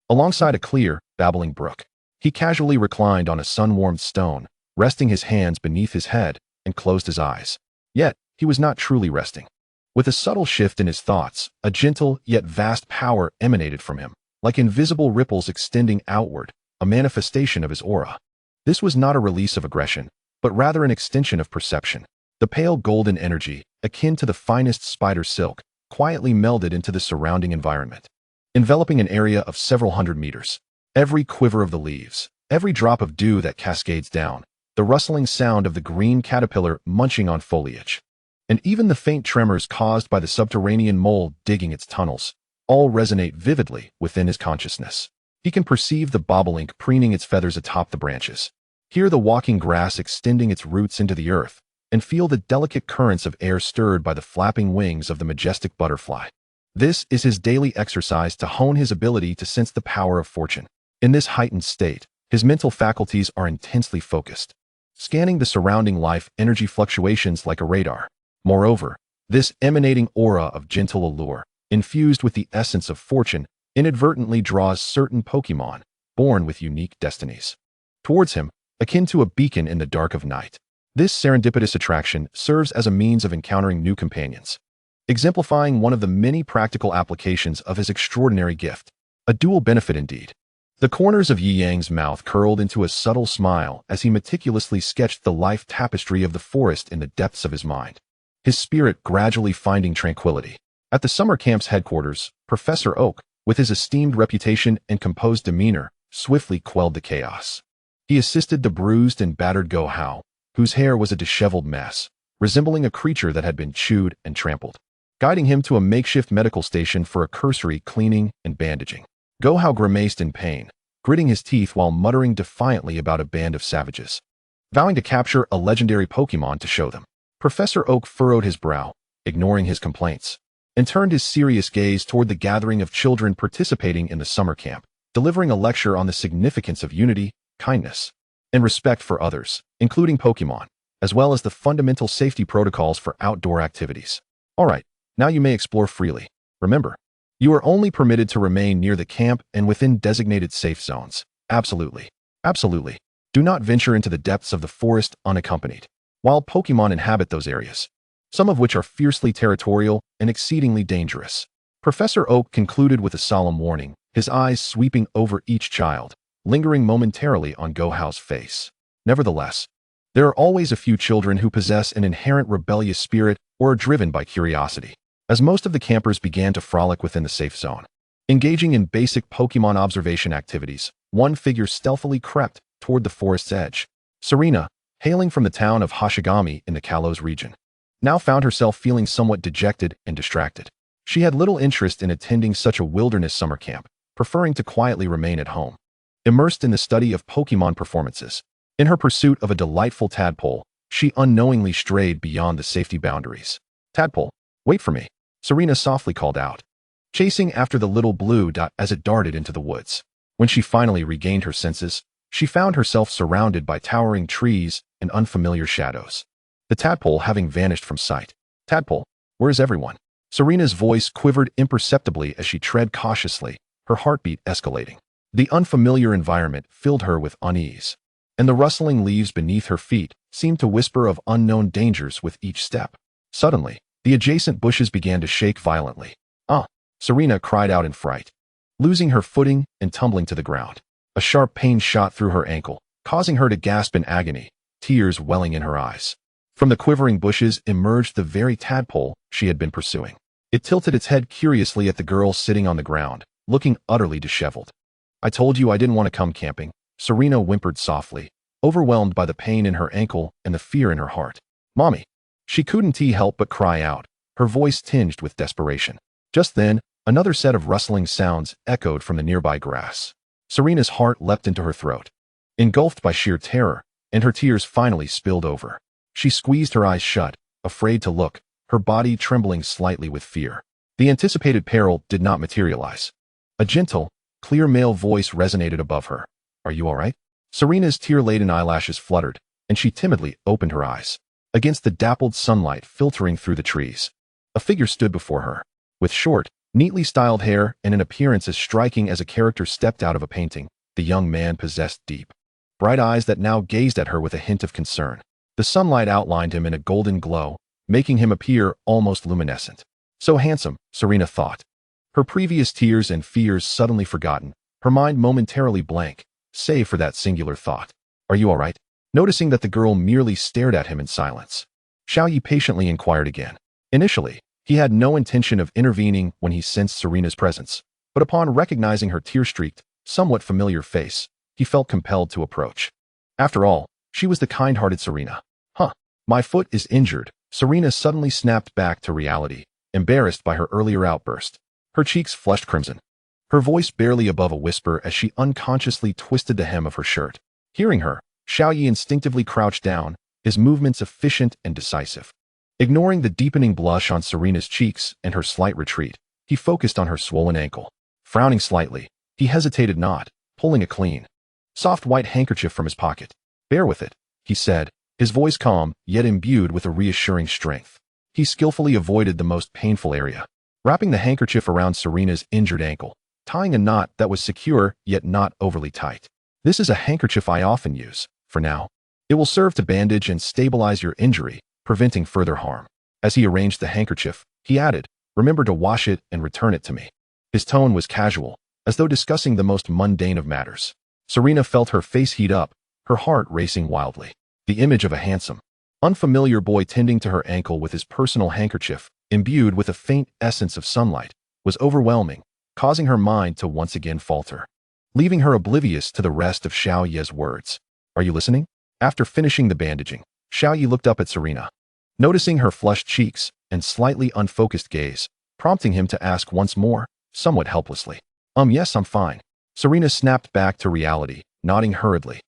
Alongside a clear, babbling brook, he casually reclined on a sun-warmed stone, resting his hands beneath his head, and closed his eyes. Yet, he was not truly resting. With a subtle shift in his thoughts, a gentle yet vast power emanated from him, like invisible ripples extending outward, a manifestation of his aura. This was not a release of aggression, but rather an extension of perception. The pale golden energy, akin to the finest spider silk, quietly melded into the surrounding environment, enveloping an area of several hundred meters. Every quiver of the leaves, every drop of dew that cascades down, the rustling sound of the green caterpillar munching on foliage, and even the faint tremors caused by the subterranean mole digging its tunnels, all resonate vividly within his consciousness. He can perceive the bobolink preening its feathers atop the branches, hear the walking grass extending its roots into the earth, and feel the delicate currents of air stirred by the flapping wings of the majestic butterfly. This is his daily exercise to hone his ability to sense the power of fortune. In this heightened state, his mental faculties are intensely focused, scanning the surrounding life energy fluctuations like a radar. Moreover, this emanating aura of gentle allure, infused with the essence of fortune, inadvertently draws certain Pokémon, born with unique destinies, towards him, akin to a beacon in the dark of night. This serendipitous attraction serves as a means of encountering new companions, exemplifying one of the many practical applications of his extraordinary gift. A dual benefit indeed. The corners of Yi Yang's mouth curled into a subtle smile as he meticulously sketched the life tapestry of the forest in the depths of his mind, his spirit gradually finding tranquility. At the summer camp's headquarters, Professor Oak, with his esteemed reputation and composed demeanor, swiftly quelled the chaos. He assisted the bruised and battered Go Hao, whose hair was a disheveled mess, resembling a creature that had been chewed and trampled, guiding him to a makeshift medical station for a cursory cleaning and bandaging. Go Hao grimaced in pain, gritting his teeth while muttering defiantly about a band of savages, vowing to capture a legendary Pokémon to show them. Professor Oak furrowed his brow, ignoring his complaints, and turned his serious gaze toward the gathering of children participating in the summer camp, delivering a lecture on the significance of unity, kindness, and respect for others, including Pokémon, as well as the fundamental safety protocols for outdoor activities. All right, now you may explore freely. Remember, you are only permitted to remain near the camp and within designated safe zones. Absolutely. Absolutely. Do not venture into the depths of the forest unaccompanied. Wild Pokémon inhabit those areas, some of which are fiercely territorial and exceedingly dangerous. Professor Oak concluded with a solemn warning, his eyes sweeping over each child, lingering momentarily on Go Hao's face. Nevertheless, there are always a few children who possess an inherent rebellious spirit or are driven by curiosity. As most of the campers began to frolic within the safe zone, Engaging in basic Pokémon observation activities, one figure stealthily crept toward the forest's edge. Serena, hailing from the town of Hoshigami in the Kalos region, now found herself feeling somewhat dejected and distracted. She had little interest in attending such a wilderness summer camp, preferring to quietly remain at home. Immersed in the study of Pokémon performances, in her pursuit of a delightful tadpole, she unknowingly strayed beyond the safety boundaries. "Tadpole, wait for me," Serena softly called out, chasing after the little blue dot as it darted into the woods. When she finally regained her senses, she found herself surrounded by towering trees and unfamiliar shadows, the tadpole having vanished from sight. "Tadpole, where is everyone?" Serena's voice quivered imperceptibly as she tread cautiously, her heartbeat escalating. The unfamiliar environment filled her with unease, and the rustling leaves beneath her feet seemed to whisper of unknown dangers with each step. Suddenly, the adjacent bushes began to shake violently. "Ah!" Serena cried out in fright, losing her footing and tumbling to the ground. A sharp pain shot through her ankle, causing her to gasp in agony, tears welling in her eyes. From the quivering bushes emerged the very tadpole she had been pursuing. It tilted its head curiously at the girl sitting on the ground, looking utterly disheveled. "I told you I didn't want to come camping," Serena whimpered softly, overwhelmed by the pain in her ankle and the fear in her heart. "Mommy!" She couldn't help but cry out, her voice tinged with desperation. Just then, another set of rustling sounds echoed from the nearby grass. Serena's heart leapt into her throat, engulfed by sheer terror, and her tears finally spilled over. She squeezed her eyes shut, afraid to look, her body trembling slightly with fear. The anticipated peril did not materialize. A gentle, clear male voice resonated above her. "Are you all right?" Serena's tear-laden eyelashes fluttered, and she timidly opened her eyes. Against the dappled sunlight filtering through the trees, a figure stood before her. With short, neatly styled hair and an appearance as striking as a character stepped out of a painting, the young man possessed deep, bright eyes that now gazed at her with a hint of concern. The sunlight outlined him in a golden glow, making him appear almost luminescent. So handsome, Serena thought. Her previous tears and fears suddenly forgotten, her mind momentarily blank, save for that singular thought. "Are you all right?" Noticing that the girl merely stared at him in silence, Xiaoyi patiently inquired again. Initially, he had no intention of intervening when he sensed Serena's presence, but upon recognizing her tear-streaked, somewhat familiar face, he felt compelled to approach. After all, she was the kind-hearted Serena. "Huh, my foot is injured." Serena suddenly snapped back to reality, embarrassed by her earlier outburst. Her cheeks flushed crimson, her voice barely above a whisper as she unconsciously twisted the hem of her shirt. Hearing her, Xiaoyi instinctively crouched down, his movements efficient and decisive. Ignoring the deepening blush on Serena's cheeks and her slight retreat, he focused on her swollen ankle. Frowning slightly, he hesitated not, pulling a clean, soft white handkerchief from his pocket. "Bear with it," he said, his voice calm, yet imbued with a reassuring strength. He skillfully avoided the most painful area, wrapping the handkerchief around Serena's injured ankle, tying a knot that was secure yet not overly tight. "This is a handkerchief I often use, for now. It will serve to bandage and stabilize your injury, preventing further harm." As he arranged the handkerchief, he added, "Remember to wash it and return it to me." His tone was casual, as though discussing the most mundane of matters. Serena felt her face heat up, her heart racing wildly. The image of a handsome, unfamiliar boy tending to her ankle with his personal handkerchief, imbued with a faint essence of sunlight, was overwhelming, causing her mind to once again falter, leaving her oblivious to the rest of Xiao Ye's words. "Are you listening?" After finishing the bandaging, Xiao Ye looked up at Serena, noticing her flushed cheeks and slightly unfocused gaze, prompting him to ask once more, somewhat helplessly. Yes, I'm fine." Serena snapped back to reality, nodding hurriedly,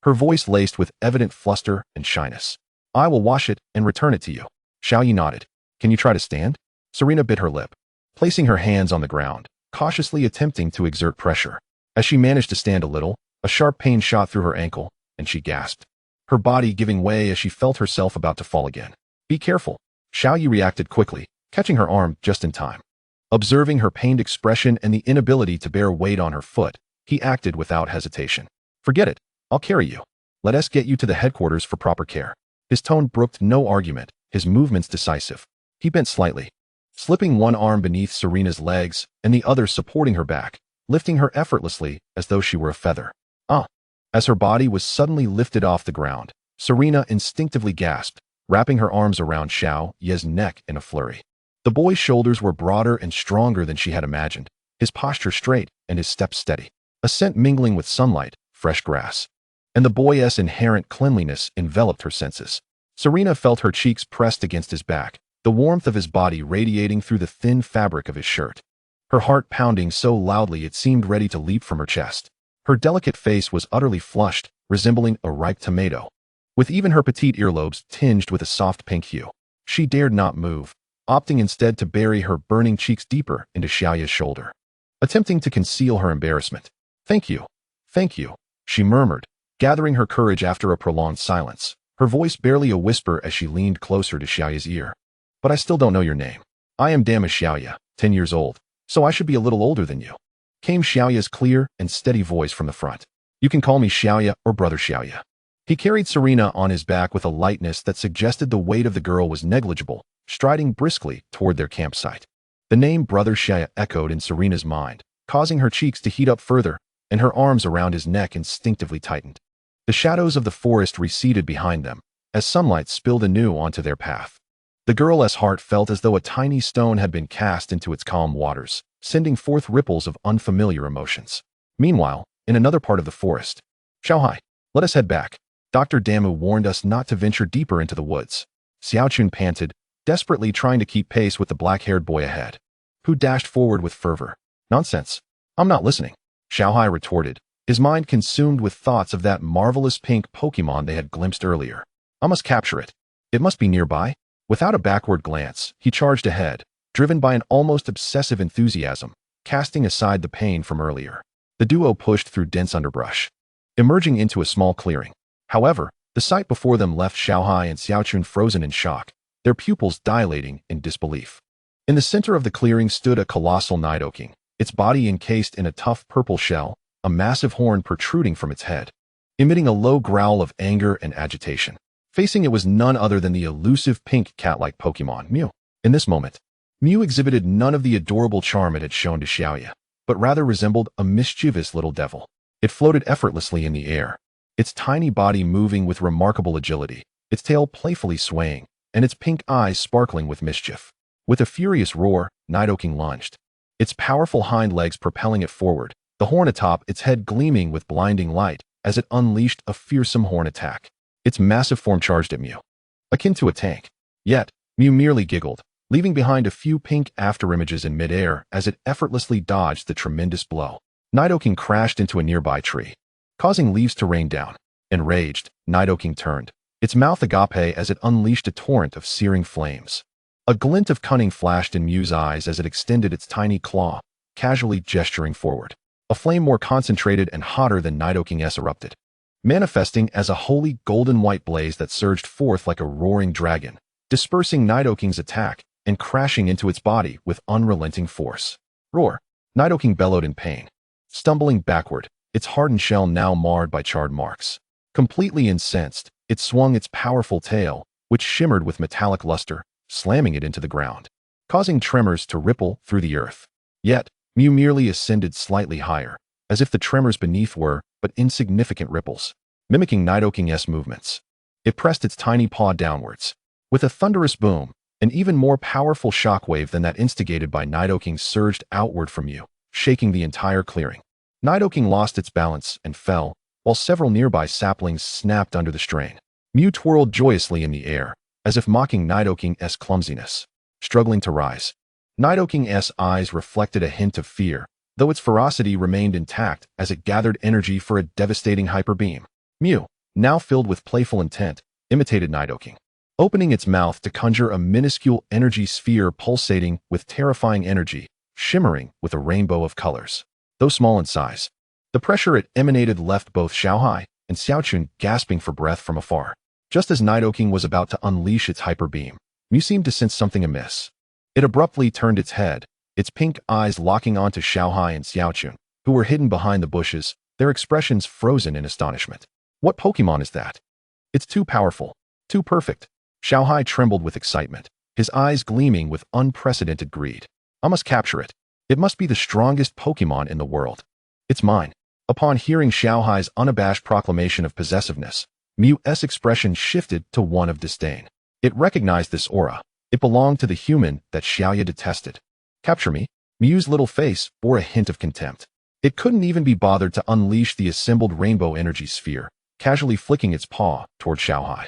her voice laced with evident fluster and shyness. "I will wash it and return it to you." Xiao Yi nodded. "Can you try to stand?" Serena bit her lip, placing her hands on the ground, cautiously attempting to exert pressure. As she managed to stand a little, a sharp pain shot through her ankle, and she gasped, her body giving way as she felt herself about to fall again. "Be careful." Xiao Yi reacted quickly, catching her arm just in time. Observing her pained expression and the inability to bear weight on her foot, he acted without hesitation. "Forget it. I'll carry you. Let us get you to the headquarters for proper care." His tone brooked no argument, his movements decisive. He bent slightly, slipping one arm beneath Serena's legs and the other supporting her back, lifting her effortlessly as though she were a feather. "Ah!" As her body was suddenly lifted off the ground, Serena instinctively gasped, wrapping her arms around Xiao Ye's neck in a flurry. The boy's shoulders were broader and stronger than she had imagined, his posture straight and his steps steady. A scent mingling with sunlight, fresh grass. And the boy's inherent cleanliness enveloped her senses. Serena felt her cheeks pressed against his back, the warmth of his body radiating through the thin fabric of his shirt. Her heart pounding so loudly it seemed ready to leap from her chest. Her delicate face was utterly flushed, resembling a ripe tomato, with even her petite earlobes tinged with a soft pink hue. She dared not move, opting instead to bury her burning cheeks deeper into Xiaoya's shoulder, attempting to conceal her embarrassment. Thank you, she murmured, gathering her courage after a prolonged silence, her voice barely a whisper as she leaned closer to Xiaoya's ear. But I still don't know your name. I am Dama Xiaoya, 10 years old, so I should be a little older than you, came Xiaoya's clear and steady voice from the front. You can call me Xiaoya or Brother Xiaoya. He carried Serena on his back with a lightness that suggested the weight of the girl was negligible, striding briskly toward their campsite. The name Brother Xiaoya echoed in Serena's mind, causing her cheeks to heat up further, and her arms around his neck instinctively tightened. The shadows of the forest receded behind them, as sunlight spilled anew onto their path. The girl's heart felt as though a tiny stone had been cast into its calm waters, sending forth ripples of unfamiliar emotions. Meanwhile, in another part of the forest, Xiaohai, let us head back. Dr. Damu warned us not to venture deeper into the woods. Xiaochun panted, desperately trying to keep pace with the black-haired boy ahead, who dashed forward with fervor. Nonsense. I'm not listening, Xiaohai retorted, his mind consumed with thoughts of that marvelous pink Pokémon they had glimpsed earlier. I must capture it. It must be nearby. Without a backward glance, he charged ahead, driven by an almost obsessive enthusiasm, casting aside the pain from earlier. The duo pushed through dense underbrush, emerging into a small clearing. However, the sight before them left Xiaohai and Xiaochun frozen in shock, their pupils dilating in disbelief. In the center of the clearing stood a colossal nidoking, its body encased in a tough purple shell, a massive horn protruding from its head, emitting a low growl of anger and agitation. Facing it was none other than the elusive pink cat-like Pokémon, Mew. In this moment, Mew exhibited none of the adorable charm it had shown to Xiaoya, but rather resembled a mischievous little devil. It floated effortlessly in the air, its tiny body moving with remarkable agility, its tail playfully swaying, and its pink eyes sparkling with mischief. With a furious roar, Nidoking lunged, its powerful hind legs propelling it forward, the horn atop its head gleaming with blinding light as it unleashed a fearsome horn attack. Its massive form charged at Mew, akin to a tank. Yet, Mew merely giggled, leaving behind a few pink afterimages in midair as it effortlessly dodged the tremendous blow. Nidoking crashed into a nearby tree, causing leaves to rain down. Enraged, Nidoking turned, its mouth agape as it unleashed a torrent of searing flames. A glint of cunning flashed in Mew's eyes as it extended its tiny claw, casually gesturing forward. A flame more concentrated and hotter than Nidoking's erupted, manifesting as a holy golden-white blaze that surged forth like a roaring dragon, dispersing Nidoking's attack and crashing into its body with unrelenting force. Roar! Nidoking bellowed in pain, stumbling backward, its hardened shell now marred by charred marks. Completely incensed, it swung its powerful tail, which shimmered with metallic luster, slamming it into the ground, causing tremors to ripple through the earth. Yet, Mew merely ascended slightly higher, as if the tremors beneath were but insignificant ripples, mimicking Nidoking's movements. It pressed its tiny paw downwards. With a thunderous boom, an even more powerful shockwave than that instigated by Nidoking surged outward from Mew, shaking the entire clearing. Nidoking lost its balance and fell, while several nearby saplings snapped under the strain. Mew twirled joyously in the air, as if mocking Nidoking's clumsiness. Struggling to rise, Nidoking's eyes reflected a hint of fear, though its ferocity remained intact as it gathered energy for a devastating hyper beam. Mew, now filled with playful intent, imitated Nidoking, opening its mouth to conjure a minuscule energy sphere pulsating with terrifying energy, shimmering with a rainbow of colors. Though small in size, the pressure it emanated left both Xiaohai and Xiaochun gasping for breath from afar. Just as Nidoking was about to unleash its hyper beam, Mew seemed to sense something amiss. It abruptly turned its head, its pink eyes locking onto Xiaohai and Xiaochun, who were hidden behind the bushes, their expressions frozen in astonishment. What Pokémon is that? It's too powerful, too perfect. Xiaohai trembled with excitement, his eyes gleaming with unprecedented greed. I must capture it. It must be the strongest Pokémon in the world. It's mine. Upon hearing Xiaohai's unabashed proclamation of possessiveness, Mew's expression shifted to one of disdain. It recognized this aura. It belonged to the human that Xiaoya detested. Capture me? Miu's little face bore a hint of contempt. It couldn't even be bothered to unleash the assembled rainbow energy sphere, casually flicking its paw toward Xiaohai.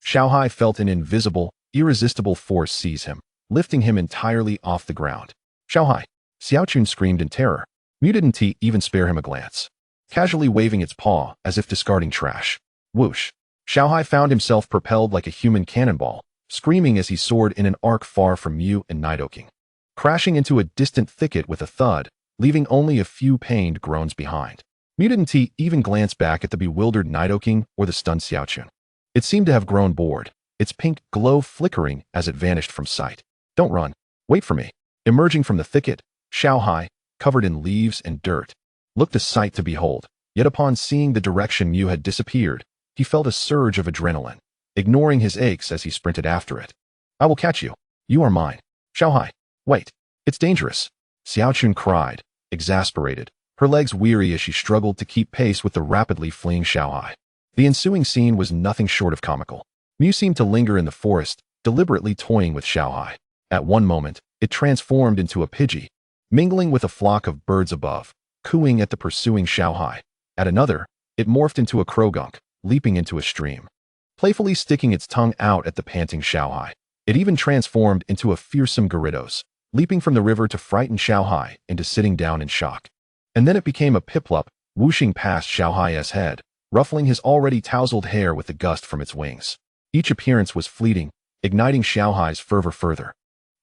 Xiaohai felt an invisible, irresistible force seize him, lifting him entirely off the ground. Xiaohai! Xiaochun screamed in terror. Miu didn't even spare him a glance, casually waving its paw as if discarding trash. Whoosh! Xiaohai found himself propelled like a human cannonball, screaming as he soared in an arc far from Miu and Nidoking, crashing into a distant thicket with a thud, leaving only a few pained groans behind. Miu didn't even glance back at the bewildered Nidoking or the stunned Xiaochun. It seemed to have grown bored, its pink glow flickering as it vanished from sight. Don't run. Wait for me. Emerging from the thicket, Xiaohai, covered in leaves and dirt, looked a sight to behold. Yet upon seeing the direction Miu had disappeared, he felt a surge of adrenaline, ignoring his aches as he sprinted after it. I will catch you. You are mine. Xiaohai, wait. It's dangerous. Xiaochun cried, exasperated, her legs weary as she struggled to keep pace with the rapidly fleeing Xiaohai. The ensuing scene was nothing short of comical. Miu seemed to linger in the forest, deliberately toying with Xiaohai. At one moment, it transformed into a Pidgey, mingling with a flock of birds above, cooing at the pursuing Xiaohai. At another, it morphed into a Krogunk, leaping into a stream, playfully sticking its tongue out at the panting Xiaohai. It even transformed into a fearsome Gyarados, leaping from the river to frighten Xiaohai into sitting down in shock. And then it became a Piplup, whooshing past Xiaohai's head, ruffling his already tousled hair with the gust from its wings. Each appearance was fleeting, igniting Xiaohai's fervor further,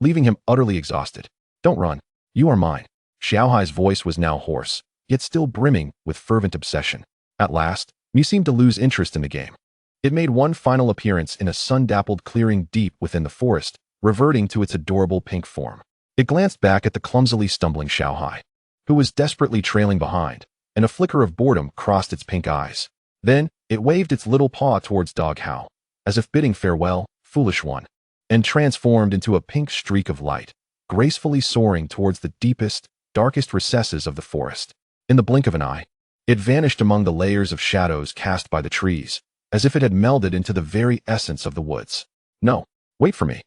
leaving him utterly exhausted. Don't run. You are mine. Xiaohai's voice was now hoarse, yet still brimming with fervent obsession. At last, Miu seemed to lose interest in the game. It made one final appearance in a sun-dappled clearing deep within the forest, reverting to its adorable pink form. It glanced back at the clumsily stumbling Xiaohai, who was desperately trailing behind, and a flicker of boredom crossed its pink eyes. Then, it waved its little paw towards Dog Hao, as if bidding farewell, foolish one, and transformed into a pink streak of light, gracefully soaring towards the deepest, darkest recesses of the forest. In the blink of an eye, it vanished among the layers of shadows cast by the trees, as if it had melded into the very essence of the woods. No, wait for me.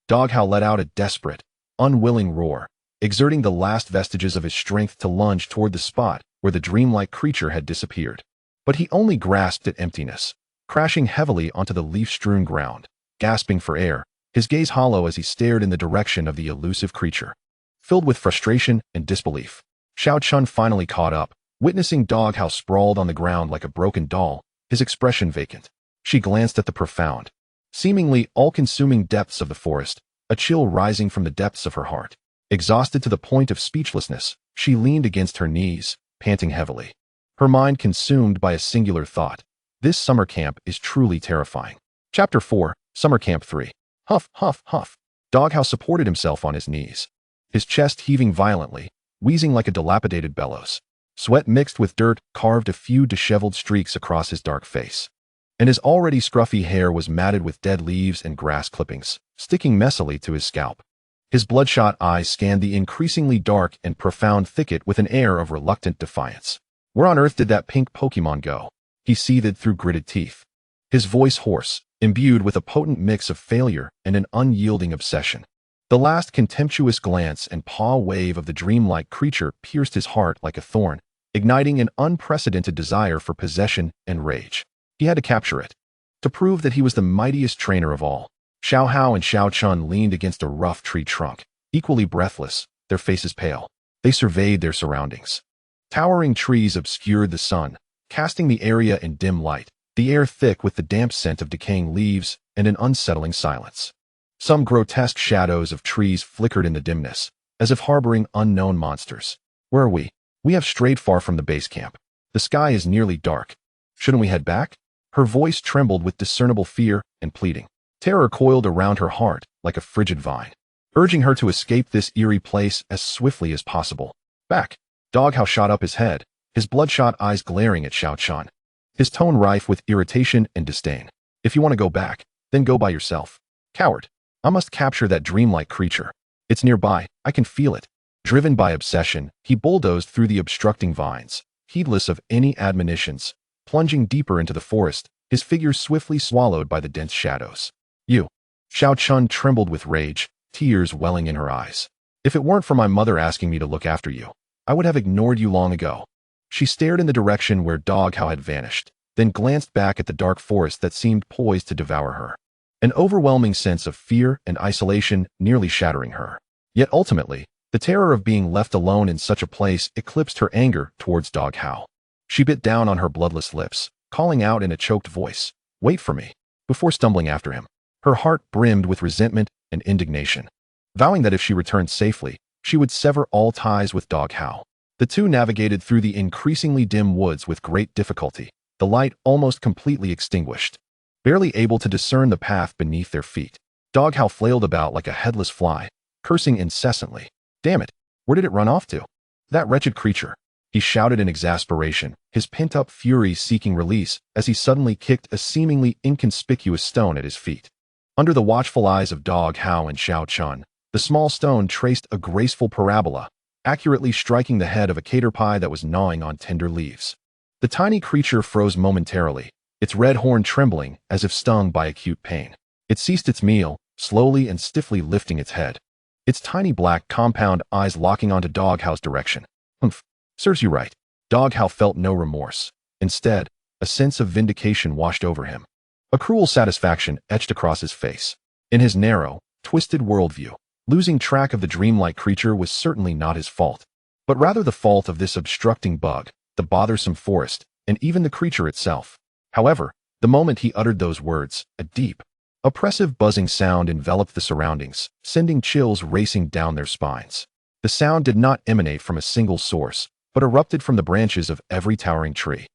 Dog Hao let out a desperate, unwilling roar, exerting the last vestiges of his strength to lunge toward the spot where the dreamlike creature had disappeared. But he only grasped at emptiness, crashing heavily onto the leaf-strewn ground, gasping for air, his gaze hollow as he stared in the direction of the elusive creature. Filled with frustration and disbelief, Xiaochun finally caught up, witnessing Dog Hao sprawled on the ground like a broken doll, his expression vacant. She glanced at the profound, seemingly all-consuming depths of the forest, a chill rising from the depths of her heart. Exhausted to the point of speechlessness, she leaned against her knees, panting heavily, her mind consumed by a singular thought. This summer camp is truly terrifying. Chapter 4, Summer Camp 3. Huff, huff, huff. Dog Hao supported himself on his knees, his chest heaving violently, wheezing like a dilapidated bellows. Sweat mixed with dirt carved a few disheveled streaks across his dark face, and his already scruffy hair was matted with dead leaves and grass clippings, sticking messily to his scalp. His bloodshot eyes scanned the increasingly dark and profound thicket with an air of reluctant defiance. Where on earth did that pink Pokémon go? He seethed through gritted teeth, his voice hoarse, imbued with a potent mix of failure and an unyielding obsession. The last contemptuous glance and paw wave of the dreamlike creature pierced his heart like a thorn, igniting an unprecedented desire for possession and rage. He had to capture it, to prove that he was the mightiest trainer of all. Xiao Hao and Xiaochun leaned against a rough tree trunk, equally breathless, their faces pale. They surveyed their surroundings. Towering trees obscured the sun, casting the area in dim light, the air thick with the damp scent of decaying leaves and an unsettling silence. Some grotesque shadows of trees flickered in the dimness, as if harboring unknown monsters. Where are we? We have strayed far from the base camp. The sky is nearly dark. Shouldn't we head back? Her voice trembled with discernible fear and pleading. Terror coiled around her heart like a frigid vine, urging her to escape this eerie place as swiftly as possible. Back! Dog Hao shot up his head, his bloodshot eyes glaring at Xiaochun, his tone rife with irritation and disdain. If you want to go back, then go by yourself. Coward! I must capture that dreamlike creature. It's nearby, I can feel it. Driven by obsession, he bulldozed through the obstructing vines, heedless of any admonitions, plunging deeper into the forest, his figure swiftly swallowed by the dense shadows. You! Xiaochun trembled with rage, tears welling in her eyes. If it weren't for my mother asking me to look after you, I would have ignored you long ago." She stared in the direction where Doghow had vanished, then glanced back at the dark forest that seemed poised to devour her. An overwhelming sense of fear and isolation nearly shattering her. Yet ultimately, the terror of being left alone in such a place eclipsed her anger towards Doghow. She bit down on her bloodless lips, calling out in a choked voice, "Wait for me," before stumbling after him. Her heart brimmed with resentment and indignation. Vowing that if she returned safely, she would sever all ties with Doghow. The two navigated through the increasingly dim woods with great difficulty, the light almost completely extinguished. Barely able to discern the path beneath their feet, Doghow flailed about like a headless fly, cursing incessantly. "Damn it, where did it run off to? That wretched creature," he shouted in exasperation, his pent-up fury seeking release as he suddenly kicked a seemingly inconspicuous stone at his feet. Under the watchful eyes of Doghow and Xiao Chun, the small stone traced a graceful parabola, accurately striking the head of a caterpie that was gnawing on tender leaves. The tiny creature froze momentarily, its red horn trembling as if stung by acute pain. It ceased its meal, slowly and stiffly lifting its head, its tiny black compound eyes locking onto Doghow's direction. "Humph, serves you right." Doghow felt no remorse. Instead, a sense of vindication washed over him. A cruel satisfaction etched across his face. In his narrow, twisted worldview, losing track of the dreamlike creature was certainly not his fault, but rather the fault of this obstructing bug, the bothersome forest, and even the creature itself. However, the moment he uttered those words, a deep, oppressive buzzing sound enveloped the surroundings, sending chills racing down their spines. The sound did not emanate from a single source, but erupted from the branches of every towering tree.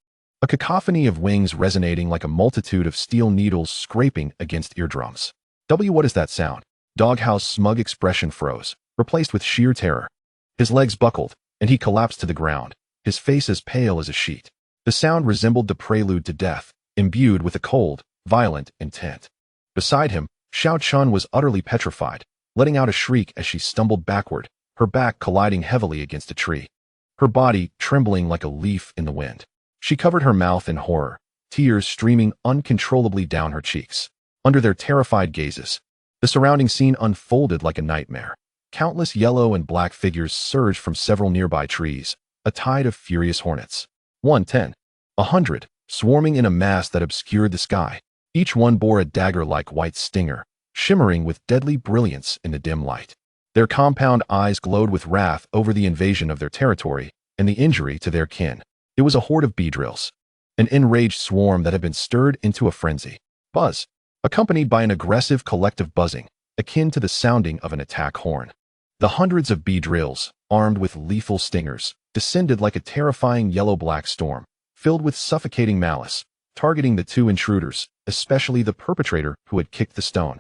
A cacophony of wings resonating like a multitude of steel needles scraping against eardrums. What is that sound? Doghow's smug expression froze, replaced with sheer terror. His legs buckled, and he collapsed to the ground, his face as pale as a sheet. The sound resembled the prelude to death, imbued with a cold, violent intent. Beside him, Xiao Chun was utterly petrified, letting out a shriek as she stumbled backward, her back colliding heavily against a tree, her body trembling like a leaf in the wind. She covered her mouth in horror, tears streaming uncontrollably down her cheeks. Under their terrified gazes, the surrounding scene unfolded like a nightmare. Countless yellow and black figures surged from several nearby trees, a tide of furious hornets. 110, 100, swarming in a mass that obscured the sky. Each one bore a dagger-like white stinger, shimmering with deadly brilliance in the dim light. Their compound eyes glowed with wrath over the invasion of their territory and the injury to their kin. It was a horde of beedrills, an enraged swarm that had been stirred into a frenzy. Buzz, accompanied by an aggressive collective buzzing, akin to the sounding of an attack horn. The hundreds of beedrills, armed with lethal stingers, descended like a terrifying yellow-black storm, filled with suffocating malice, targeting the two intruders, especially the perpetrator who had kicked the stone.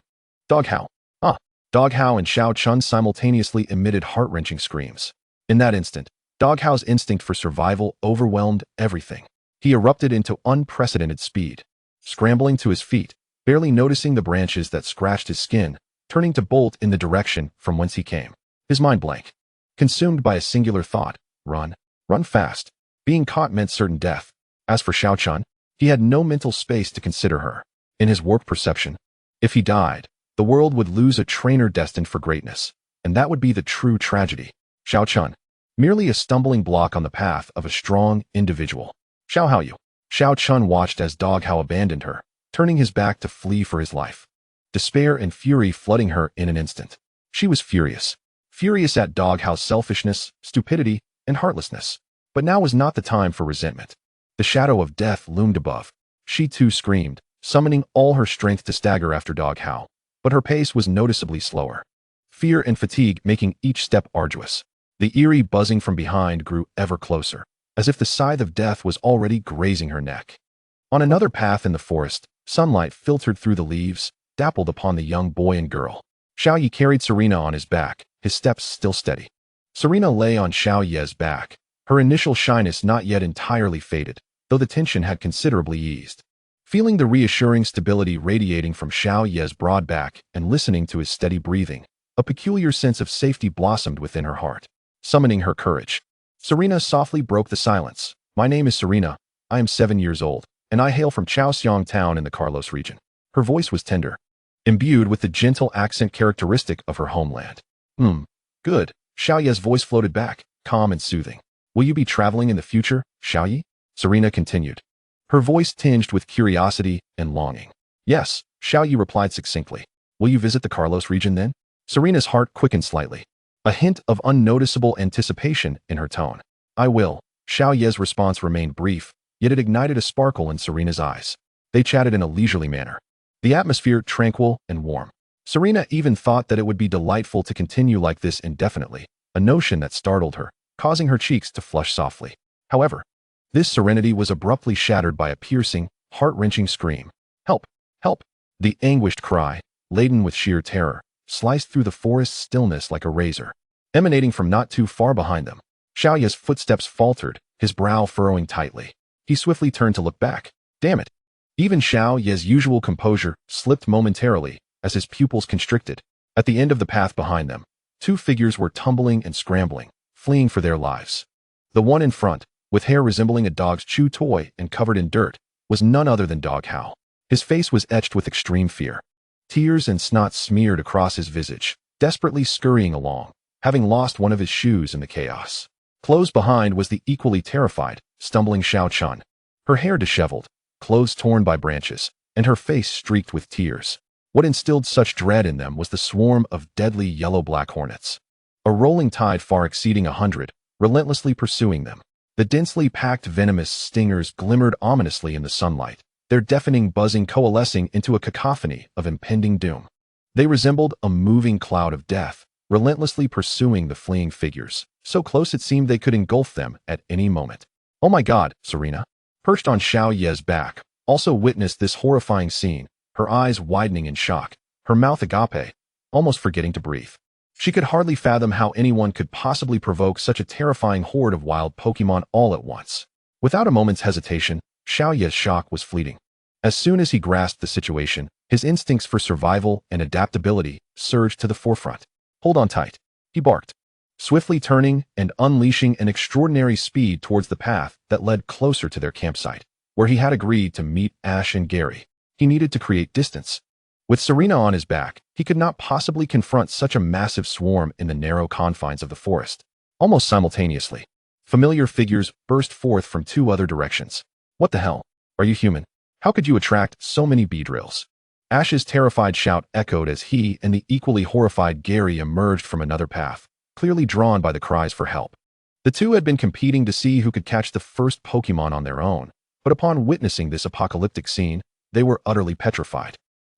Doghow. Doghow and Xiao Chun simultaneously emitted heart-wrenching screams. In that instant, Doghow's instinct for survival overwhelmed everything. He erupted into unprecedented speed, scrambling to his feet, barely noticing the branches that scratched his skin, turning to bolt in the direction from whence he came. His mind blank, consumed by a singular thought: run, run fast. Being caught meant certain death. As for Xiao Chun, he had no mental space to consider her. In his warped perception, if he died, the world would lose a trainer destined for greatness, and that would be the true tragedy. Xiao Chun, merely a stumbling block on the path of a strong individual. Xiao Chun watched as Doghow abandoned her, turning his back to flee for his life. Despair and fury flooding her in an instant. She was furious. Furious at Doghow's selfishness, stupidity, and heartlessness. But now was not the time for resentment. The shadow of death loomed above. She too screamed, summoning all her strength to stagger after Doghow. But her pace was noticeably slower, fear and fatigue making each step arduous. The eerie buzzing from behind grew ever closer, as if the scythe of death was already grazing her neck. On another path in the forest, sunlight filtered through the leaves, dappled upon the young boy and girl. Xiao Yi carried Serena on his back, his steps still steady. Serena lay on Xiao Ye's back, her initial shyness not yet entirely faded, though the tension had considerably eased. Feeling the reassuring stability radiating from Xiao Ye's broad back and listening to his steady breathing, a peculiar sense of safety blossomed within her heart, summoning her courage. Serena softly broke the silence. "My name is Serena, I am 7 years old, and I hail from Chaosiang town in the Carlos region." Her voice was tender, imbued with the gentle accent characteristic of her homeland. Good," Xiao Ye's voice floated back, calm and soothing. Will you be traveling in the future, Xiao Ye? Serena continued, her voice tinged with curiosity and longing. Yes, Xiao Ye replied succinctly. Will you visit the Carlos region then? Serena's heart quickened slightly, a hint of unnoticeable anticipation in her tone. I will. Xiao Ye's response remained brief, yet it ignited a sparkle in Serena's eyes. They chatted in a leisurely manner, the atmosphere tranquil and warm. Serena even thought that it would be delightful to continue like this indefinitely, a notion that startled her, causing her cheeks to flush softly. However, this serenity was abruptly shattered by a piercing, heart-wrenching scream. Help! Help! The anguished cry, laden with sheer terror, sliced through the forest's stillness like a razor, emanating from not too far behind them. Xiao Ye's footsteps faltered, his brow furrowing tightly. He swiftly turned to look back. Damn it! Even Xiao Ye's usual composure slipped momentarily as his pupils constricted. At the end of the path behind them, two figures were tumbling and scrambling, fleeing for their lives. The one in front, with hair resembling a dog's chew toy and covered in dirt, was none other than Dog Hao. His face was etched with extreme fear. Tears and snot smeared across his visage, desperately scurrying along, having lost one of his shoes in the chaos. Close behind was the equally terrified, stumbling Xiao Chun, her hair disheveled, clothes torn by branches, and her face streaked with tears. What instilled such dread in them was the swarm of deadly yellow-black hornets, a rolling tide far exceeding 100, relentlessly pursuing them. The densely packed venomous stingers glimmered ominously in the sunlight, their deafening buzzing coalescing into a cacophony of impending doom. They resembled a moving cloud of death, relentlessly pursuing the fleeing figures, so close it seemed they could engulf them at any moment. Oh my God, Serena, perched on Xiao Ye's back, also witnessed this horrifying scene, her eyes widening in shock, her mouth agape, almost forgetting to breathe. She could hardly fathom how anyone could possibly provoke such a terrifying horde of wild Pokémon all at once. Without a moment's hesitation, Xiao Ye's shock was fleeting. As soon as he grasped the situation, his instincts for survival and adaptability surged to the forefront. Hold on tight, he barked, swiftly turning and unleashing an extraordinary speed towards the path that led closer to their campsite, where he had agreed to meet Ash and Gary. He needed to create distance. With Serena on his back, he could not possibly confront such a massive swarm in the narrow confines of the forest. Almost simultaneously, familiar figures burst forth from two other directions. What the hell? Are you human? How could you attract so many beedrills? Ash's terrified shout echoed as he and the equally horrified Gary emerged from another path, clearly drawn by the cries for help. The two had been competing to see who could catch the first Pokémon on their own, but upon witnessing this apocalyptic scene, they were utterly petrified,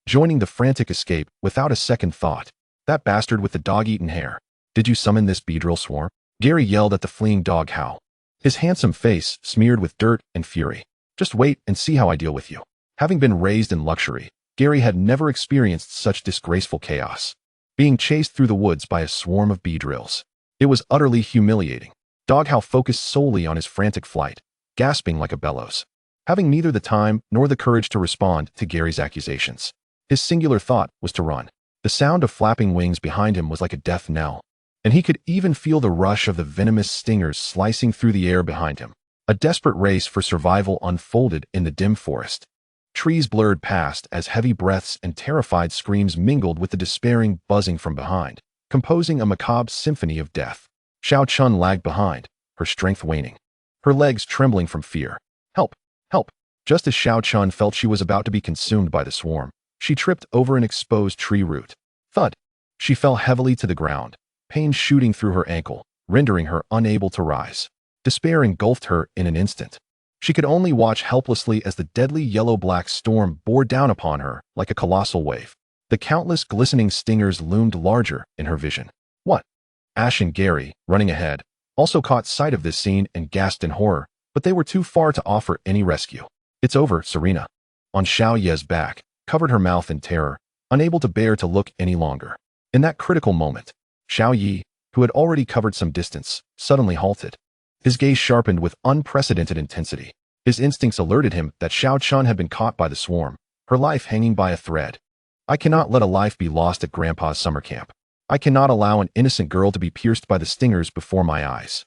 joining the frantic escape without a second thought. That bastard with the dog-eaten hair. Did you summon this beedrill swarm? Gary yelled at the fleeing Dog Hao, his handsome face smeared with dirt and fury. Just wait and see how I deal with you. Having been raised in luxury, Gary had never experienced such disgraceful chaos. Being chased through the woods by a swarm of beedrills. It was utterly humiliating. Dog Hao focused solely on his frantic flight, gasping like a bellows, having neither the time nor the courage to respond to Gary's accusations. His singular thought was to run. The sound of flapping wings behind him was like a death knell, and he could even feel the rush of the venomous stingers slicing through the air behind him. A desperate race for survival unfolded in the dim forest. Trees blurred past as heavy breaths and terrified screams mingled with the despairing buzzing from behind, composing a macabre symphony of death. Xiao Chun lagged behind, her strength waning, her legs trembling from fear. Help! Help! Just as Xiao Chun felt she was about to be consumed by the swarm, she tripped over an exposed tree root. Thud! She fell heavily to the ground, pain shooting through her ankle, rendering her unable to rise. Despair engulfed her in an instant. She could only watch helplessly as the deadly yellow-black storm bore down upon her like a colossal wave. The countless glistening stingers loomed larger in her vision. What? Ash and Gary, running ahead, also caught sight of this scene and gasped in horror, but they were too far to offer any rescue. It's over, Serena. On Xiao Ye's back, covered her mouth in terror, unable to bear to look any longer. In that critical moment, Xiao Ye, who had already covered some distance, suddenly halted. His gaze sharpened with unprecedented intensity. His instincts alerted him that Xiao Chun had been caught by the swarm, her life hanging by a thread. I cannot let a life be lost at Grandpa's summer camp. I cannot allow an innocent girl to be pierced by the stingers before my eyes.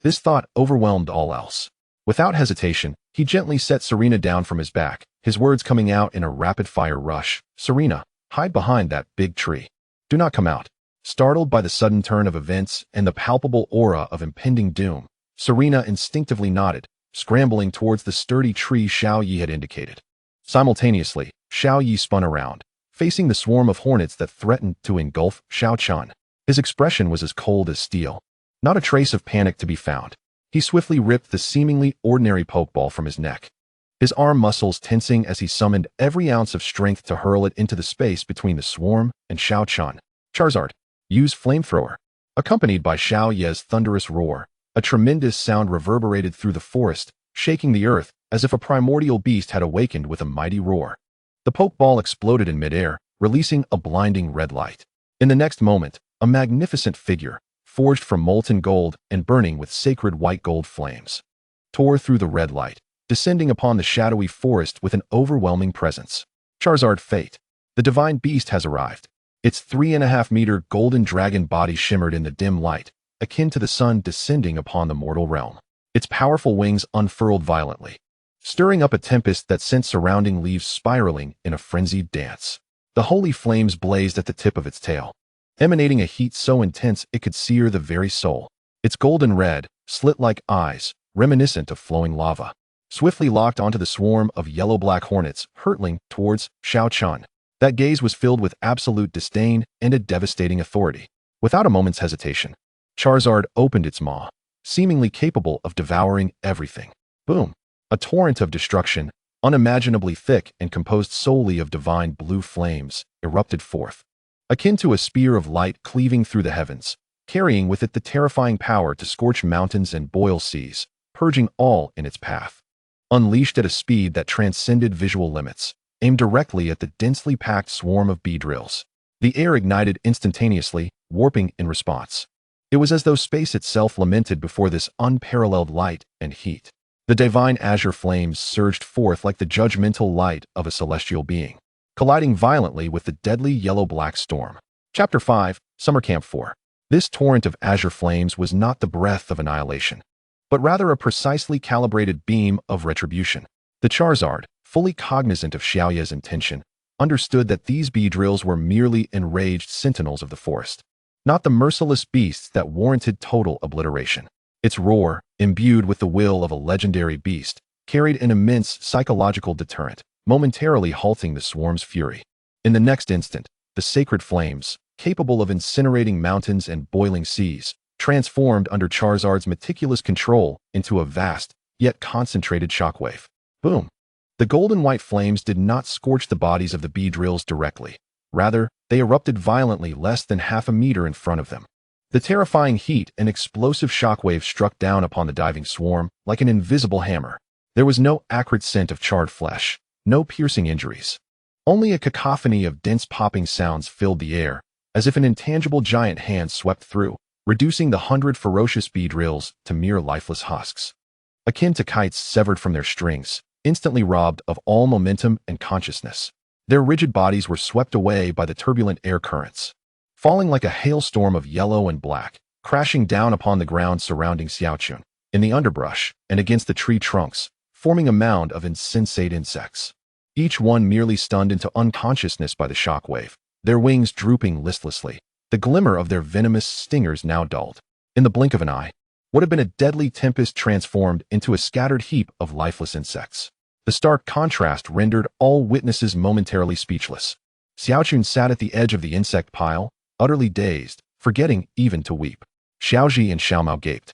This thought overwhelmed all else. Without hesitation, he gently set Serena down from his back, his words coming out in a rapid-fire rush. Serena, hide behind that big tree. Do not come out. Startled by the sudden turn of events and the palpable aura of impending doom, Serena instinctively nodded, scrambling towards the sturdy tree Xiao Yi had indicated. Simultaneously, Xiao Yi spun around, facing the swarm of hornets that threatened to engulf Xiao Chun. His expression was as cold as steel. Not a trace of panic to be found. He swiftly ripped the seemingly ordinary pokeball from his neck, his arm muscles tensing as he summoned every ounce of strength to hurl it into the space between the swarm and Xiao Chun. Charizard, use flamethrower. Accompanied by Xiao Ye's thunderous roar, a tremendous sound reverberated through the forest, shaking the earth as if a primordial beast had awakened with a mighty roar. The pokeball exploded in midair, releasing a blinding red light. In the next moment, a magnificent figure, forged from molten gold and burning with sacred white gold flames, tore through the red light, descending upon the shadowy forest with an overwhelming presence. Charizard Fate. The divine beast has arrived. Its 3.5-meter golden dragon body shimmered in the dim light, akin to the sun descending upon the mortal realm. Its powerful wings unfurled violently, stirring up a tempest that sent surrounding leaves spiraling in a frenzied dance. The holy flames blazed at the tip of its tail, emanating a heat so intense it could sear the very soul. Its golden red, slit-like eyes, reminiscent of flowing lava, swiftly locked onto the swarm of yellow-black hornets hurtling towards Xiao Chun. That gaze was filled with absolute disdain and a devastating authority. Without a moment's hesitation, Charizard opened its maw, seemingly capable of devouring everything. Boom! A torrent of destruction, unimaginably thick and composed solely of divine blue flames, erupted forth, akin to a spear of light cleaving through the heavens, carrying with it the terrifying power to scorch mountains and boil seas, purging all in its path. Unleashed at a speed that transcended visual limits, aimed directly at the densely packed swarm of Beedrills. The air ignited instantaneously, warping in response. It was as though space itself lamented before this unparalleled light and heat. The divine azure flames surged forth like the judgmental light of a celestial being, colliding violently with the deadly yellow-black storm. Chapter 5, Summer Camp 4. This torrent of azure flames was not the breath of annihilation, but rather a precisely calibrated beam of retribution. The Charizard, fully cognizant of Xiaoya's intention, understood that these Beedrills were merely enraged sentinels of the forest, not the merciless beasts that warranted total obliteration. Its roar, imbued with the will of a legendary beast, carried an immense psychological deterrent, momentarily halting the swarm's fury. In the next instant, the sacred flames, capable of incinerating mountains and boiling seas, transformed under Charizard's meticulous control into a vast, yet concentrated shockwave. Boom! The golden white flames did not scorch the bodies of the Beedrills directly. Rather, they erupted violently less than half a meter in front of them. The terrifying heat and explosive shockwave struck down upon the diving swarm like an invisible hammer. There was no acrid scent of charred flesh, no piercing injuries. Only a cacophony of dense popping sounds filled the air, as if an intangible giant hand swept through, reducing the 100 ferocious Beedrills to mere lifeless husks, akin to kites severed from their strings, instantly robbed of all momentum and consciousness. Their rigid bodies were swept away by the turbulent air currents, falling like a hailstorm of yellow and black, crashing down upon the ground surrounding Xiaochun, in the underbrush and against the tree trunks, forming a mound of insensate insects, each one merely stunned into unconsciousness by the shockwave, their wings drooping listlessly, the glimmer of their venomous stingers now dulled. In the blink of an eye, what had been a deadly tempest transformed into a scattered heap of lifeless insects. The stark contrast rendered all witnesses momentarily speechless. Xiaochun sat at the edge of the insect pile, utterly dazed, forgetting even to weep. Xiaoji and Xiaomao gaped,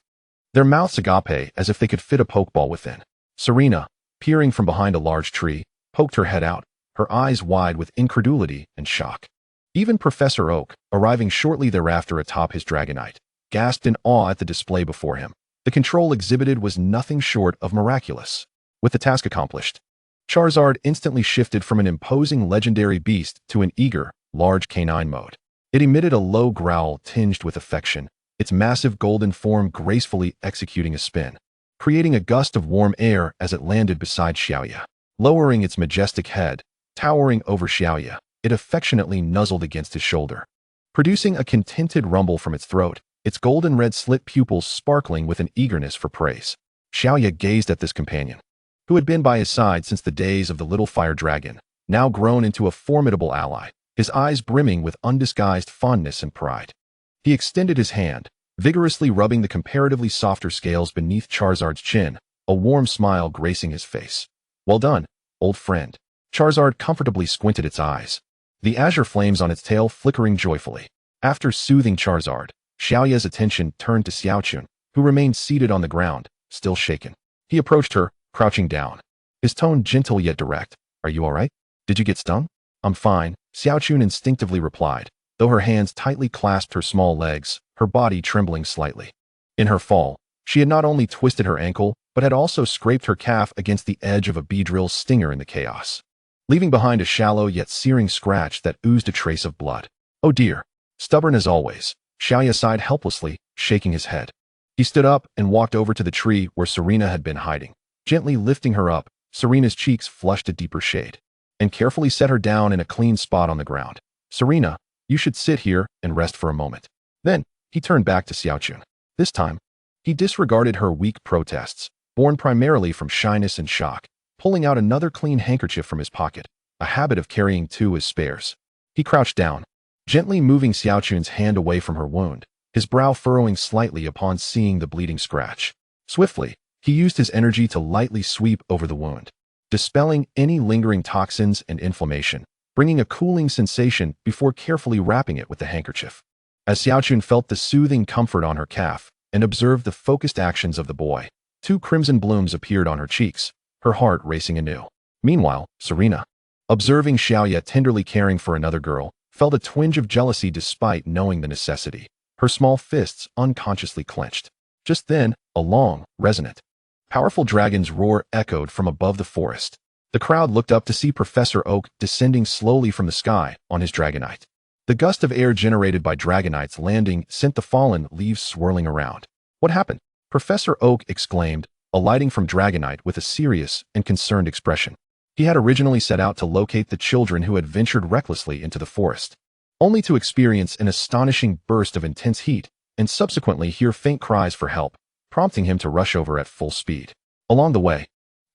their mouths agape as if they could fit a pokeball within. Serena, peering from behind a large tree, poked her head out, her eyes wide with incredulity and shock. Even Professor Oak, arriving shortly thereafter atop his Dragonite, gasped in awe at the display before him. The control exhibited was nothing short of miraculous. With the task accomplished, Charizard instantly shifted from an imposing legendary beast to an eager, large canine mode. It emitted a low growl tinged with affection, its massive golden form gracefully executing a spin, creating a gust of warm air as it landed beside Xiaoya. Lowering its majestic head, towering over Xiaoya, it affectionately nuzzled against his shoulder, producing a contented rumble from its throat, its golden red slit pupils sparkling with an eagerness for praise. Xiaoya gazed at this companion, who had been by his side since the days of the little fire dragon, now grown into a formidable ally, his eyes brimming with undisguised fondness and pride. He extended his hand, vigorously rubbing the comparatively softer scales beneath Charizard's chin, a warm smile gracing his face. Well done, old friend. Charizard comfortably squinted its eyes, the azure flames on its tail flickering joyfully. After soothing Charizard, Xiaoya's attention turned to Xiaochun, who remained seated on the ground, still shaken. He approached her, crouching down, his tone gentle yet direct. Are you all right? Did you get stung? I'm fine, Xiaochun instinctively replied, though her hands tightly clasped her small legs, her body trembling slightly. In her fall, she had not only twisted her ankle, but had also scraped her calf against the edge of a beedrill's stinger in the chaos, leaving behind a shallow yet searing scratch that oozed a trace of blood. Oh dear. Stubborn as always, Xiaoya sighed helplessly, shaking his head. He stood up and walked over to the tree where Serena had been hiding. Gently lifting her up, Serena's cheeks flushed a deeper shade, and carefully set her down in a clean spot on the ground. Serena, you should sit here and rest for a moment. Then, he turned back to Xiaochun. This time, he disregarded her weak protests, born primarily from shyness and shock, pulling out another clean handkerchief from his pocket, a habit of carrying two as spares. He crouched down, gently moving Xiaochun's hand away from her wound, his brow furrowing slightly upon seeing the bleeding scratch. Swiftly, he used his energy to lightly sweep over the wound, dispelling any lingering toxins and inflammation, bringing a cooling sensation before carefully wrapping it with the handkerchief. As Xiaochun felt the soothing comfort on her calf and observed the focused actions of the boy, two crimson blooms appeared on her cheeks, her heart racing anew. Meanwhile, Serena, observing Xiaoya tenderly caring for another girl, felt a twinge of jealousy despite knowing the necessity. Her small fists unconsciously clenched. Just then, a long, resonant, powerful dragon's roar echoed from above the forest. The crowd looked up to see Professor Oak descending slowly from the sky on his Dragonite. The gust of air generated by Dragonite's landing sent the fallen leaves swirling around. What happened? Professor Oak exclaimed, alighting from Dragonite with a serious and concerned expression. He had originally set out to locate the children who had ventured recklessly into the forest, only to experience an astonishing burst of intense heat and subsequently hear faint cries for help, prompting him to rush over at full speed. Along the way,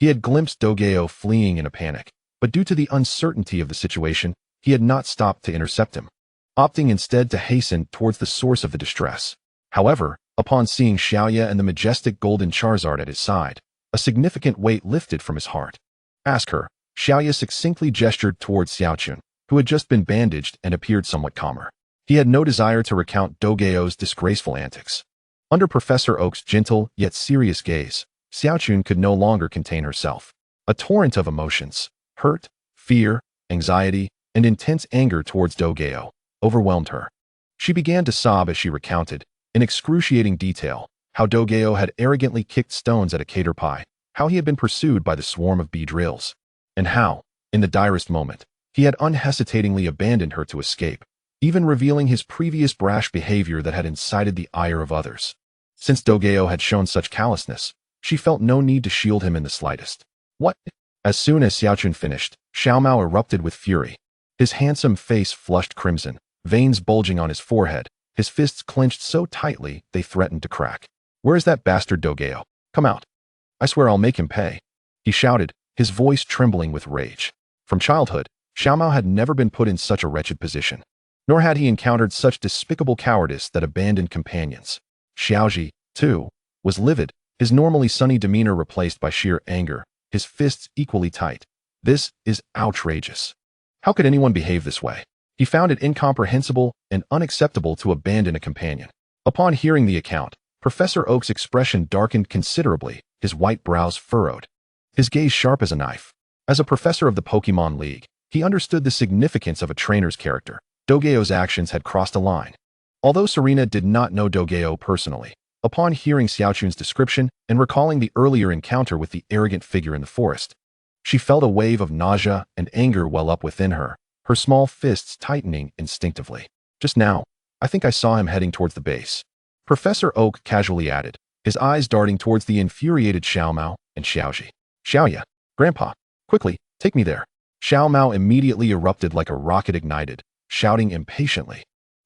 he had glimpsed Dogeo fleeing in a panic, but due to the uncertainty of the situation, he had not stopped to intercept him, opting instead to hasten towards the source of the distress. However, upon seeing Xiaoya and the majestic golden Charizard at his side, a significant weight lifted from his heart. Ask her, Xiaoya succinctly gestured towards Xiaochun, who had just been bandaged and appeared somewhat calmer. He had no desire to recount Dogeo's disgraceful antics. Under Professor Oak's gentle yet serious gaze, Xiaochun could no longer contain herself. A torrent of emotions, hurt, fear, anxiety, and intense anger towards Dogeo, overwhelmed her. She began to sob as she recounted, in excruciating detail, how Dogeo had arrogantly kicked stones at a cater pie, how he had been pursued by the swarm of beedrills, and how, in the direst moment, he had unhesitatingly abandoned her to escape, even revealing his previous brash behavior that had incited the ire of others. Since Dogeo had shown such callousness, she felt no need to shield him in the slightest. What? As soon as Xiaochun finished, Xiaomao erupted with fury. His handsome face flushed crimson, veins bulging on his forehead, his fists clenched so tightly they threatened to crack. Where is that bastard Dogeo? Come out. I swear I'll make him pay. He shouted, his voice trembling with rage. From childhood, Xiaomao had never been put in such a wretched position, nor had he encountered such despicable cowardice that abandoned companions. Xiaoji, too, was livid, his normally sunny demeanor replaced by sheer anger, his fists equally tight. This is outrageous. How could anyone behave this way? He found it incomprehensible and unacceptable to abandon a companion. Upon hearing the account, Professor Oak's expression darkened considerably, his white brows furrowed, his gaze sharp as a knife. As a professor of the Pokémon League, he understood the significance of a trainer's character. Dogeo's actions had crossed a line. Although Serena did not know Dogeo personally, upon hearing Xiaochun's description and recalling the earlier encounter with the arrogant figure in the forest, she felt a wave of nausea and anger well up within her, her small fists tightening instinctively. Just now, I think I saw him heading towards the base. Professor Oak casually added, his eyes darting towards the infuriated Xiaomao and Xiaoji. Xiaoya, Grandpa, quickly, take me there. Xiaomao immediately erupted like a rocket ignited, shouting impatiently,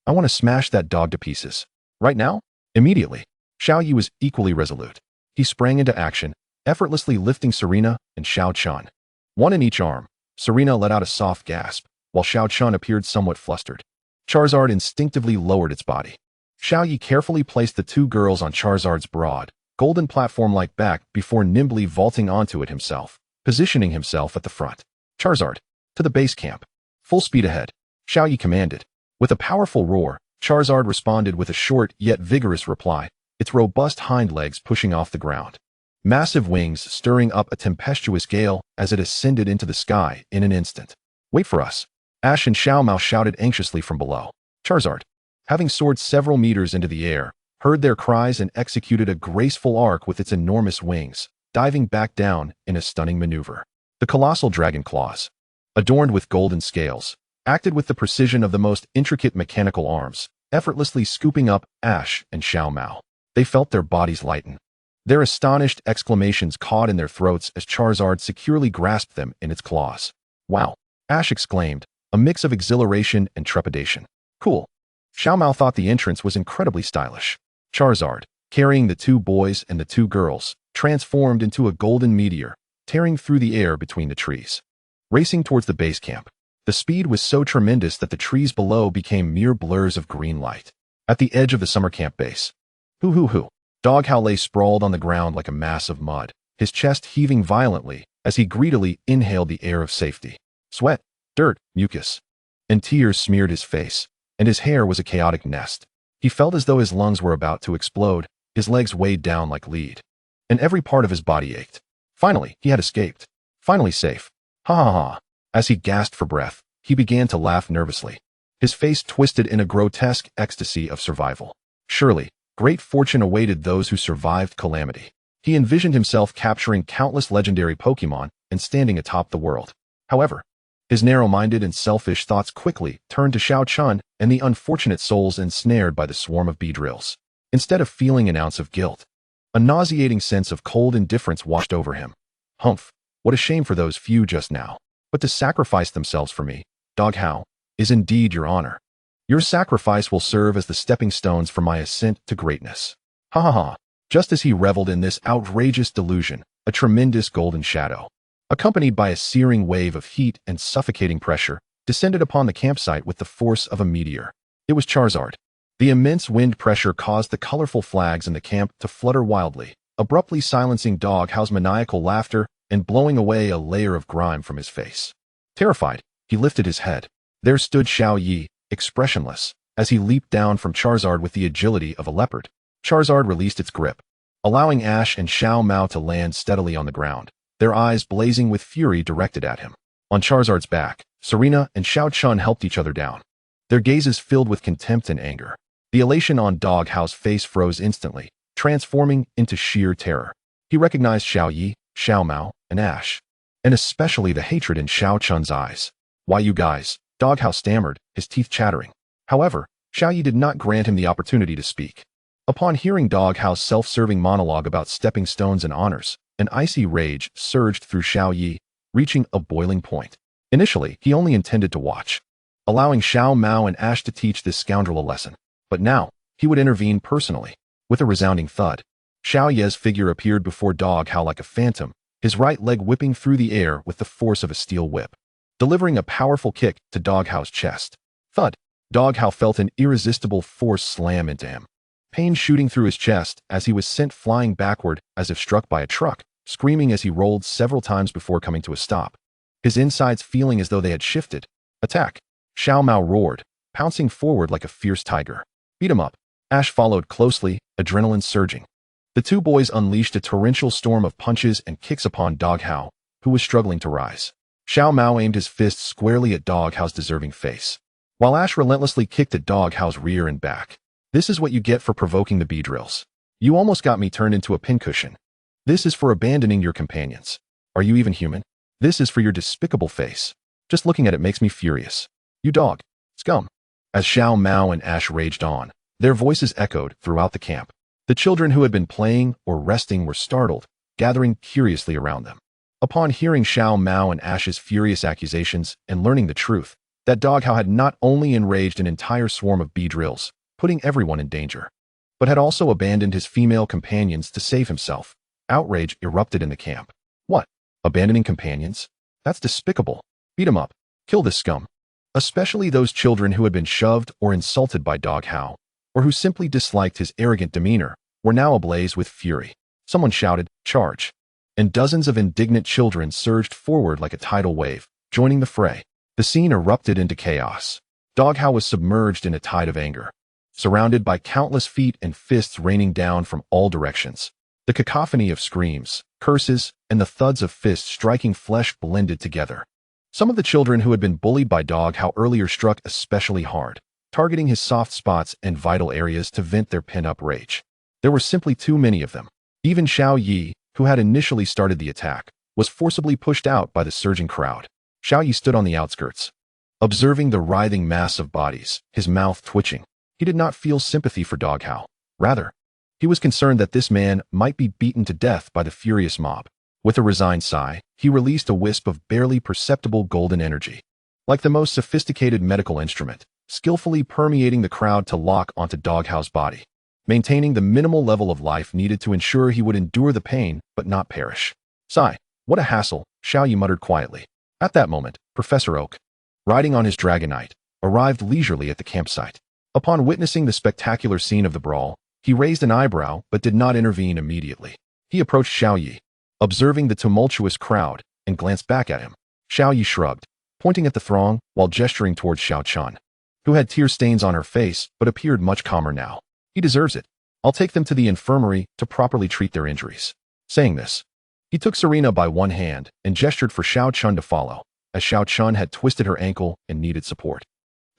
I want to smash that dog to pieces. Right now? Immediately. Xiaoyi was equally resolute. He sprang into action, effortlessly lifting Serena and Xiaochun. One in each arm, Serena let out a soft gasp, while Xiaochun appeared somewhat flustered. Charizard instinctively lowered its body. Xiao Yi carefully placed the two girls on Charizard's broad, golden platform-like back before nimbly vaulting onto it himself, positioning himself at the front. Charizard, to the base camp. Full speed ahead, Xiao Yi commanded. With a powerful roar, Charizard responded with a short yet vigorous reply, its robust hind legs pushing off the ground. Massive wings stirring up a tempestuous gale as it ascended into the sky in an instant. Wait for us. Ash and Xiao Mao shouted anxiously from below. Charizard, having soared several meters into the air, heard their cries and executed a graceful arc with its enormous wings, diving back down in a stunning maneuver. The colossal dragon claws, adorned with golden scales, acted with the precision of the most intricate mechanical arms, effortlessly scooping up Ash and Xiao Mao. They felt their bodies lighten. Their astonished exclamations caught in their throats as Charizard securely grasped them in its claws. Wow! Ash exclaimed, a mix of exhilaration and trepidation. Cool. Xiao Mao thought the entrance was incredibly stylish. Charizard, carrying the two boys and the two girls, transformed into a golden meteor, tearing through the air between the trees. Racing towards the base camp, the speed was so tremendous that the trees below became mere blurs of green light. At the edge of the summer camp base, hoo. Dog Hao lay sprawled on the ground like a mass of mud, his chest heaving violently as he greedily inhaled the air of safety. Sweat, dirt, mucus, and tears smeared his face, and his hair was a chaotic nest. He felt as though his lungs were about to explode, his legs weighed down like lead, and every part of his body ached. Finally, he had escaped. Finally safe. Ha ha ha. As he gasped for breath, he began to laugh nervously. His face twisted in a grotesque ecstasy of survival. Surely, great fortune awaited those who survived calamity. He envisioned himself capturing countless legendary Pokémon and standing atop the world. However, his narrow-minded and selfish thoughts quickly turned to Xiao Chun and the unfortunate souls ensnared by the swarm of Beedrills. Instead of feeling an ounce of guilt, a nauseating sense of cold indifference washed over him. Humph, what a shame for those few just now. But to sacrifice themselves for me, Dog Hao, is indeed your honor. Your sacrifice will serve as the stepping stones for my ascent to greatness. Ha ha ha. Just as he reveled in this outrageous delusion, a tremendous golden shadow, accompanied by a searing wave of heat and suffocating pressure, descended upon the campsite with the force of a meteor. It was Charizard. The immense wind pressure caused the colorful flags in the camp to flutter wildly, abruptly silencing Dog Hao's maniacal laughter and blowing away a layer of grime from his face. Terrified, he lifted his head. There stood Xiao Yi, expressionless, as he leaped down from Charizard with the agility of a leopard. Charizard released its grip, allowing Ash and Xiao Mao to land steadily on the ground, their eyes blazing with fury directed at him. On Charizard's back, Serena and Xiao Chun helped each other down, their gazes filled with contempt and anger. The elation on Dog Hao's face froze instantly, transforming into sheer terror. He recognized Xiao Yi, Xiao Mao, and Ash, and especially the hatred in Xiao Chun's eyes. Why you guys? Dog Hao stammered, his teeth chattering. However, Xiao Yi did not grant him the opportunity to speak. Upon hearing Dog Hao's self-serving monologue about stepping stones and honors, an icy rage surged through Xiao Yi, reaching a boiling point. Initially, he only intended to watch, allowing Xiao Mao and Ash to teach this scoundrel a lesson. But now, he would intervene personally. With a resounding thud, Xiao Ye's figure appeared before Dog Hao like a phantom, his right leg whipping through the air with the force of a steel whip, delivering a powerful kick to Dog Hao's chest. Thud! Dog Hao felt an irresistible force slam into him, pain shooting through his chest as he was sent flying backward as if struck by a truck, screaming as he rolled several times before coming to a stop, his insides feeling as though they had shifted. Attack! Xiao Mao roared, pouncing forward like a fierce tiger. Beat him up. Ash followed closely, adrenaline surging. The two boys unleashed a torrential storm of punches and kicks upon Dog Hao, who was struggling to rise. Xiao Mao aimed his fist squarely at Dog Hao's deserving face, while Ash relentlessly kicked at Dog Hao's rear and back. This is what you get for provoking the Beedrills. You almost got me turned into a pincushion. This is for abandoning your companions. Are you even human? This is for your despicable face. Just looking at it makes me furious. You dog. Scum. As Xiao Mao and Ash raged on, their voices echoed throughout the camp. The children who had been playing or resting were startled, gathering curiously around them. Upon hearing Xiao Mao and Ash's furious accusations and learning the truth, that Dog Hao had not only enraged an entire swarm of Beedrills, putting everyone in danger, but had also abandoned his female companions to save himself, outrage erupted in the camp. What? Abandoning companions? That's despicable. Beat him up. Kill this scum. Especially those children who had been shoved or insulted by Dog Hao, or who simply disliked his arrogant demeanor, were now ablaze with fury. Someone shouted, "Charge!" and dozens of indignant children surged forward like a tidal wave, joining the fray. The scene erupted into chaos. Doghow was submerged in a tide of anger, surrounded by countless feet and fists raining down from all directions. The cacophony of screams, curses, and the thuds of fists striking flesh blended together. Some of the children who had been bullied by Doghow earlier struck especially hard, targeting his soft spots and vital areas to vent their pent-up rage. There were simply too many of them. Even Xiao Yi, who had initially started the attack, was forcibly pushed out by the surging crowd. Xiao Yi stood on the outskirts, observing the writhing mass of bodies, his mouth twitching. He did not feel sympathy for Doghow. Rather, he was concerned that this man might be beaten to death by the furious mob. With a resigned sigh, he released a wisp of barely perceptible golden energy, like the most sophisticated medical instrument, skillfully permeating the crowd to lock onto Doghow's body, maintaining the minimal level of life needed to ensure he would endure the pain but not perish. Sigh, what a hassle, Xiao Yi muttered quietly. At that moment, Professor Oak, riding on his Dragonite, arrived leisurely at the campsite. Upon witnessing the spectacular scene of the brawl, he raised an eyebrow but did not intervene immediately. He approached Xiao Yi, observing the tumultuous crowd, and glanced back at him. Xiao Yi shrugged, pointing at the throng while gesturing towards Xiao Chun, who had tear stains on her face but appeared much calmer now. He deserves it. I'll take them to the infirmary to properly treat their injuries. Saying this, he took Serena by one hand and gestured for Xiao Chun to follow, as Xiao Chun had twisted her ankle and needed support,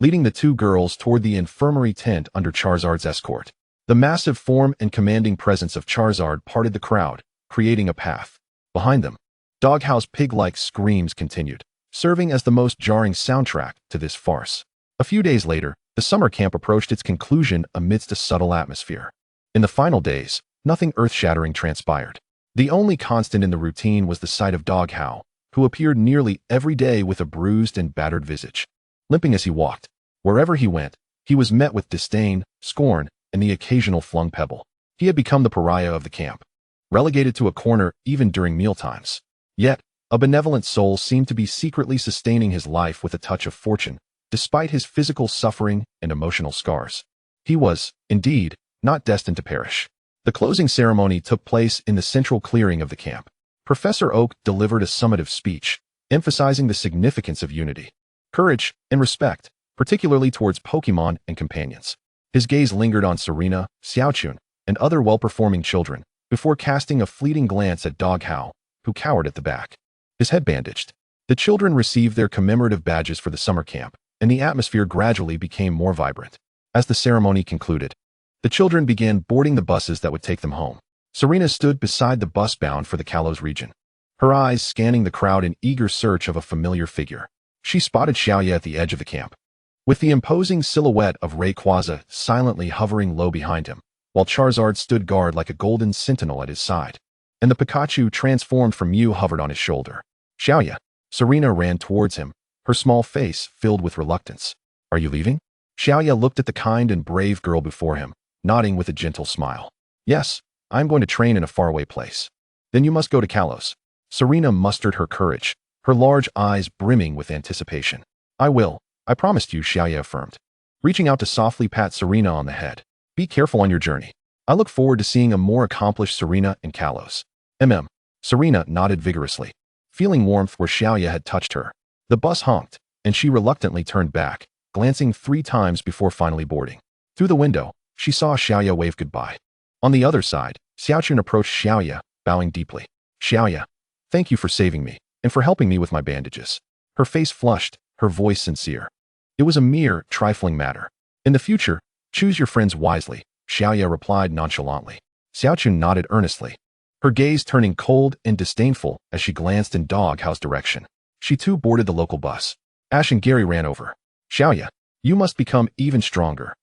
leading the two girls toward the infirmary tent under Charizard's escort. The massive form and commanding presence of Charizard parted the crowd, creating a path. Behind them, Doghow's pig-like screams continued, serving as the most jarring soundtrack to this farce. A few days later, the summer camp approached its conclusion amidst a subtle atmosphere. In the final days, nothing earth-shattering transpired. The only constant in the routine was the sight of Doghow, who appeared nearly every day with a bruised and battered visage. Limping as he walked, wherever he went, he was met with disdain, scorn, and the occasional flung pebble. He had become the pariah of the camp, relegated to a corner even during mealtimes. Yet, a benevolent soul seemed to be secretly sustaining his life with a touch of fortune, despite his physical suffering and emotional scars. He was, indeed, not destined to perish. The closing ceremony took place in the central clearing of the camp. Professor Oak delivered a summative speech, emphasizing the significance of unity, courage, and respect, particularly towards Pokémon and companions. His gaze lingered on Serena, Xiaochun, and other well-performing children, before casting a fleeting glance at Doghow, who cowered at the back, his head bandaged. The children received their commemorative badges for the summer camp, and the atmosphere gradually became more vibrant. As the ceremony concluded, the children began boarding the buses that would take them home. Serena stood beside the bus bound for the Kalos region, her eyes scanning the crowd in eager search of a familiar figure. She spotted Xiaoya at the edge of the camp, with the imposing silhouette of Rayquaza silently hovering low behind him, while Charizard stood guard like a golden sentinel at his side, and the Pikachu transformed from Mew hovered on his shoulder. Xiaoya. Serena ran towards him, her small face filled with reluctance. Are you leaving? Xiaoya looked at the kind and brave girl before him, nodding with a gentle smile. Yes, I'm going to train in a faraway place. Then you must go to Kalos. Serena mustered her courage, her large eyes brimming with anticipation. I will, I promised you, Xiaoya affirmed, reaching out to softly pat Serena on the head. Be careful on your journey. I look forward to seeing a more accomplished Serena in Kalos. Serena nodded vigorously, feeling warmth where Xiaoya had touched her. The bus honked, and she reluctantly turned back, glancing 3 times before finally boarding. Through the window, she saw Xiaoya wave goodbye. On the other side, Xiaochun approached Xiaoya, bowing deeply. Xiaoya, thank you for saving me, and for helping me with my bandages. Her face flushed, her voice sincere. It was a mere, trifling matter. In the future, choose your friends wisely, Xiaoya replied nonchalantly. Xiaochun nodded earnestly, her gaze turning cold and disdainful as she glanced in Doghow's direction. She too boarded the local bus. Ash and Gary ran over. Xiaoya, you must become even stronger.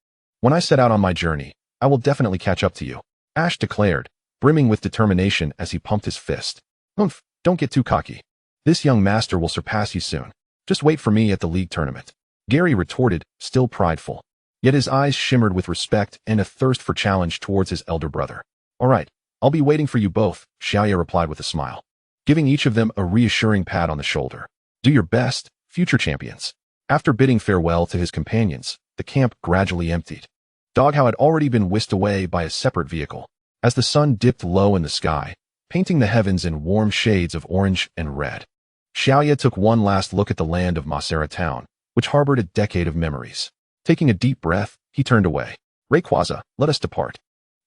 When I set out on my journey, I will definitely catch up to you, Ash declared, brimming with determination as he pumped his fist. Oomph, don't get too cocky. This young master will surpass you soon. Just wait for me at the league tournament. Gary retorted, still prideful. Yet his eyes shimmered with respect and a thirst for challenge towards his elder brother. All right, I'll be waiting for you both, Xiaoya replied with a smile, giving each of them a reassuring pat on the shoulder. Do your best, future champions. After bidding farewell to his companions, the camp gradually emptied. Doghow had already been whisked away by a separate vehicle. As the sun dipped low in the sky, painting the heavens in warm shades of orange and red, Xiaoya took one last look at the land of Masera town, which harbored a decade of memories. Taking a deep breath, he turned away. Rayquaza, let us depart.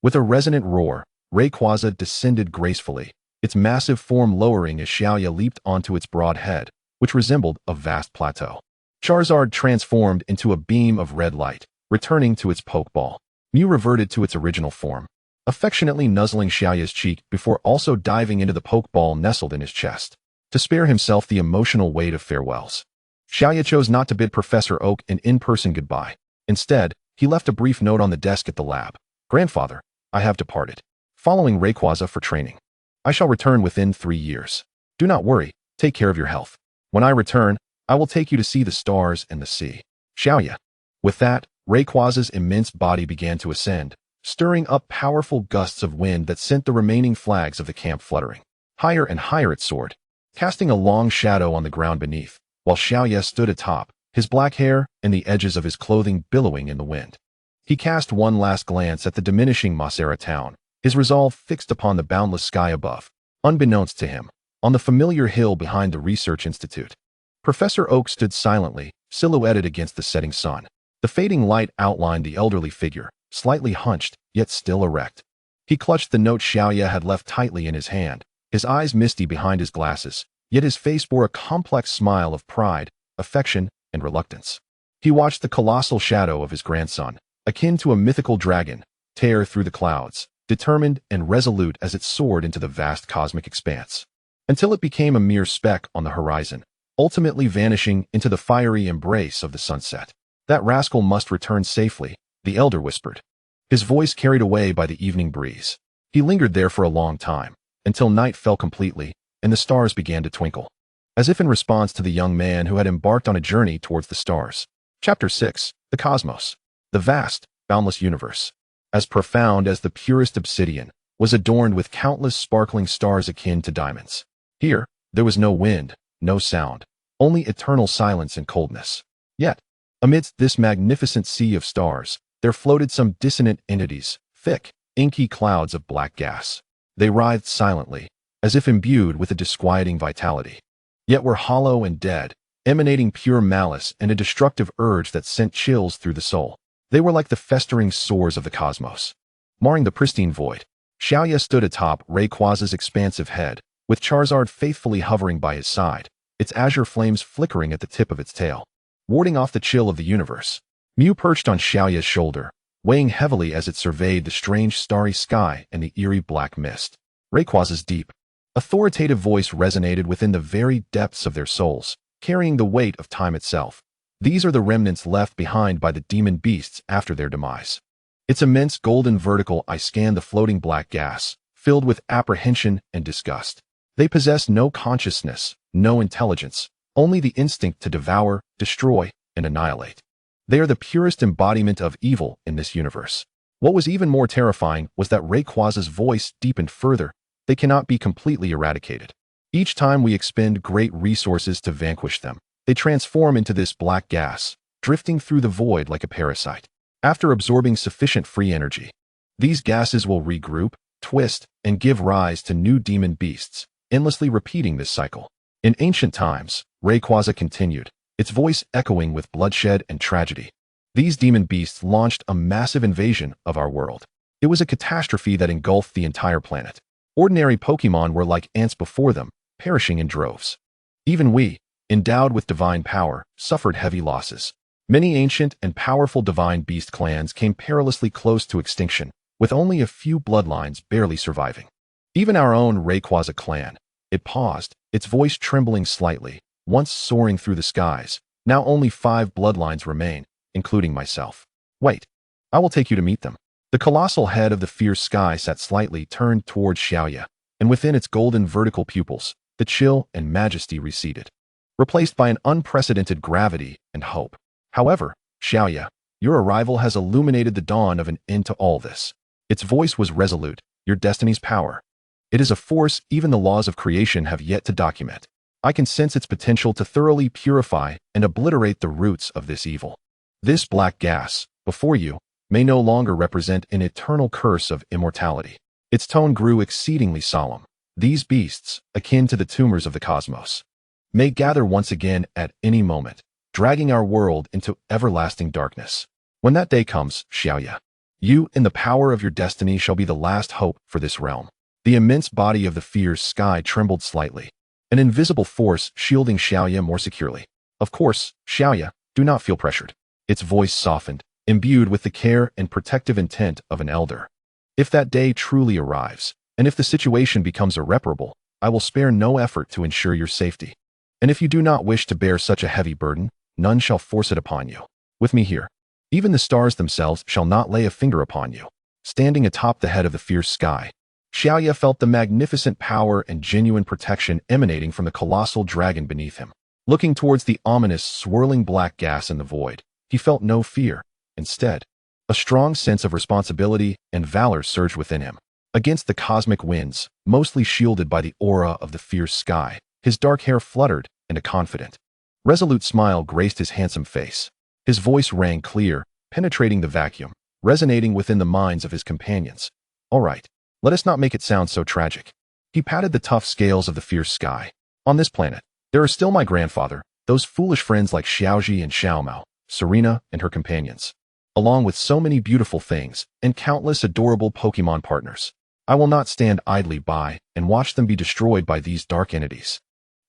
With a resonant roar, Rayquaza descended gracefully, its massive form lowering as Xiaoya leaped onto its broad head, which resembled a vast plateau. Charizard transformed into a beam of red light, returning to its Pokeball. Mew reverted to its original form, affectionately nuzzling Xiaoya's cheek before also diving into the Pokeball nestled in his chest. To spare himself the emotional weight of farewells, Xiaoya chose not to bid Professor Oak an in-person goodbye. Instead, he left a brief note on the desk at the lab. Grandfather, I have departed, following Rayquaza for training. I shall return within 3 years. Do not worry, take care of your health. When I return, I will take you to see the stars and the sea. Xiaoya. With that, Rayquaza's immense body began to ascend, stirring up powerful gusts of wind that sent the remaining flags of the camp fluttering. Higher and higher it soared, casting a long shadow on the ground beneath, while Xiaoya stood atop, his black hair and the edges of his clothing billowing in the wind. He cast one last glance at the diminishing Masera town, his resolve fixed upon the boundless sky above. Unbeknownst to him, on the familiar hill behind the research institute, Professor Oak stood silently, silhouetted against the setting sun. The fading light outlined the elderly figure, slightly hunched, yet still erect. He clutched the note Xiaoya had left tightly in his hand, his eyes misty behind his glasses, yet his face bore a complex smile of pride, affection, and reluctance. He watched the colossal shadow of his grandson, akin to a mythical dragon, tear through the clouds, determined and resolute as it soared into the vast cosmic expanse, until it became a mere speck on the horizon, ultimately vanishing into the fiery embrace of the sunset. That rascal must return safely, the elder whispered, his voice carried away by the evening breeze. He lingered there for a long time, until night fell completely, and the stars began to twinkle, as if in response to the young man who had embarked on a journey towards the stars. Chapter 6. The Cosmos. The vast, boundless universe, as profound as the purest obsidian, was adorned with countless sparkling stars akin to diamonds. Here, there was no wind, no sound, only eternal silence and coldness. Yet, amidst this magnificent sea of stars, there floated some dissonant entities, thick, inky clouds of black gas. They writhed silently, as if imbued with a disquieting vitality, yet were hollow and dead, emanating pure malice and a destructive urge that sent chills through the soul. They were like the festering sores of the cosmos, marring the pristine void. Xiaoya stood atop Rayquaza's expansive head, with Charizard faithfully hovering by his side, its azure flames flickering at the tip of its tail, warding off the chill of the universe. Mew perched on Xiaoya's shoulder, weighing heavily as it surveyed the strange starry sky and the eerie black mist. Rayquaza's deep, authoritative voice resonated within the very depths of their souls, carrying the weight of time itself. These are the remnants left behind by the demon beasts after their demise. Its immense golden vertical eye scanned the floating black gas, filled with apprehension and disgust. They possess no consciousness, no intelligence, only the instinct to devour, destroy, and annihilate. They are the purest embodiment of evil in this universe. What was even more terrifying was that Rayquaza's voice deepened further. They cannot be completely eradicated. Each time we expend great resources to vanquish them, they transform into this black gas, drifting through the void like a parasite. After absorbing sufficient free energy, these gases will regroup, twist, and give rise to new demon beasts, endlessly repeating this cycle. In ancient times, Rayquaza continued, its voice echoing with bloodshed and tragedy. These demon beasts launched a massive invasion of our world. It was a catastrophe that engulfed the entire planet. Ordinary Pokémon were like ants before them, perishing in droves. Even we, endowed with divine power, suffered heavy losses. Many ancient and powerful divine beast clans came perilously close to extinction, with only a few bloodlines barely surviving. Even our own Rayquaza clan. It paused, its voice trembling slightly, once soaring through the skies. Now only 5 bloodlines remain, including myself. Wait, I will take you to meet them. The colossal head of the fierce sky sat slightly turned towards Xiaoya, and within its golden vertical pupils, the chill and majesty receded, replaced by an unprecedented gravity and hope. However, Xiaoya, your arrival has illuminated the dawn of an end to all this. Its voice was resolute, your destiny's power. It is a force even the laws of creation have yet to document. I can sense its potential to thoroughly purify and obliterate the roots of this evil. This black gas, before you, may no longer represent an eternal curse of immortality. Its tone grew exceedingly solemn. These beasts, akin to the tumors of the cosmos, may gather once again at any moment, dragging our world into everlasting darkness. When that day comes, Xiaoya, you, in the power of your destiny, shall be the last hope for this realm. The immense body of the fierce sky trembled slightly, an invisible force shielding Xiaoya more securely. Of course, Xiaoya, do not feel pressured. Its voice softened, imbued with the care and protective intent of an elder. If that day truly arrives, and if the situation becomes irreparable, I will spare no effort to ensure your safety. And if you do not wish to bear such a heavy burden, none shall force it upon you. With me here, even the stars themselves shall not lay a finger upon you. Standing atop the head of the fierce sky, Xiaoya felt the magnificent power and genuine protection emanating from the colossal dragon beneath him. Looking towards the ominous, swirling black gas in the void, he felt no fear. Instead, a strong sense of responsibility and valor surged within him. Against the cosmic winds, mostly shielded by the aura of the fierce sky, his dark hair fluttered, and a confident, resolute smile graced his handsome face. His voice rang clear, penetrating the vacuum, resonating within the minds of his companions. All right, let us not make it sound so tragic. He patted the tough scales of the fierce sky. On this planet, there are still my grandfather, those foolish friends like Xiaoji and Xiaomao, Serena and her companions, along with so many beautiful things and countless adorable Pokémon partners. I will not stand idly by and watch them be destroyed by these dark entities.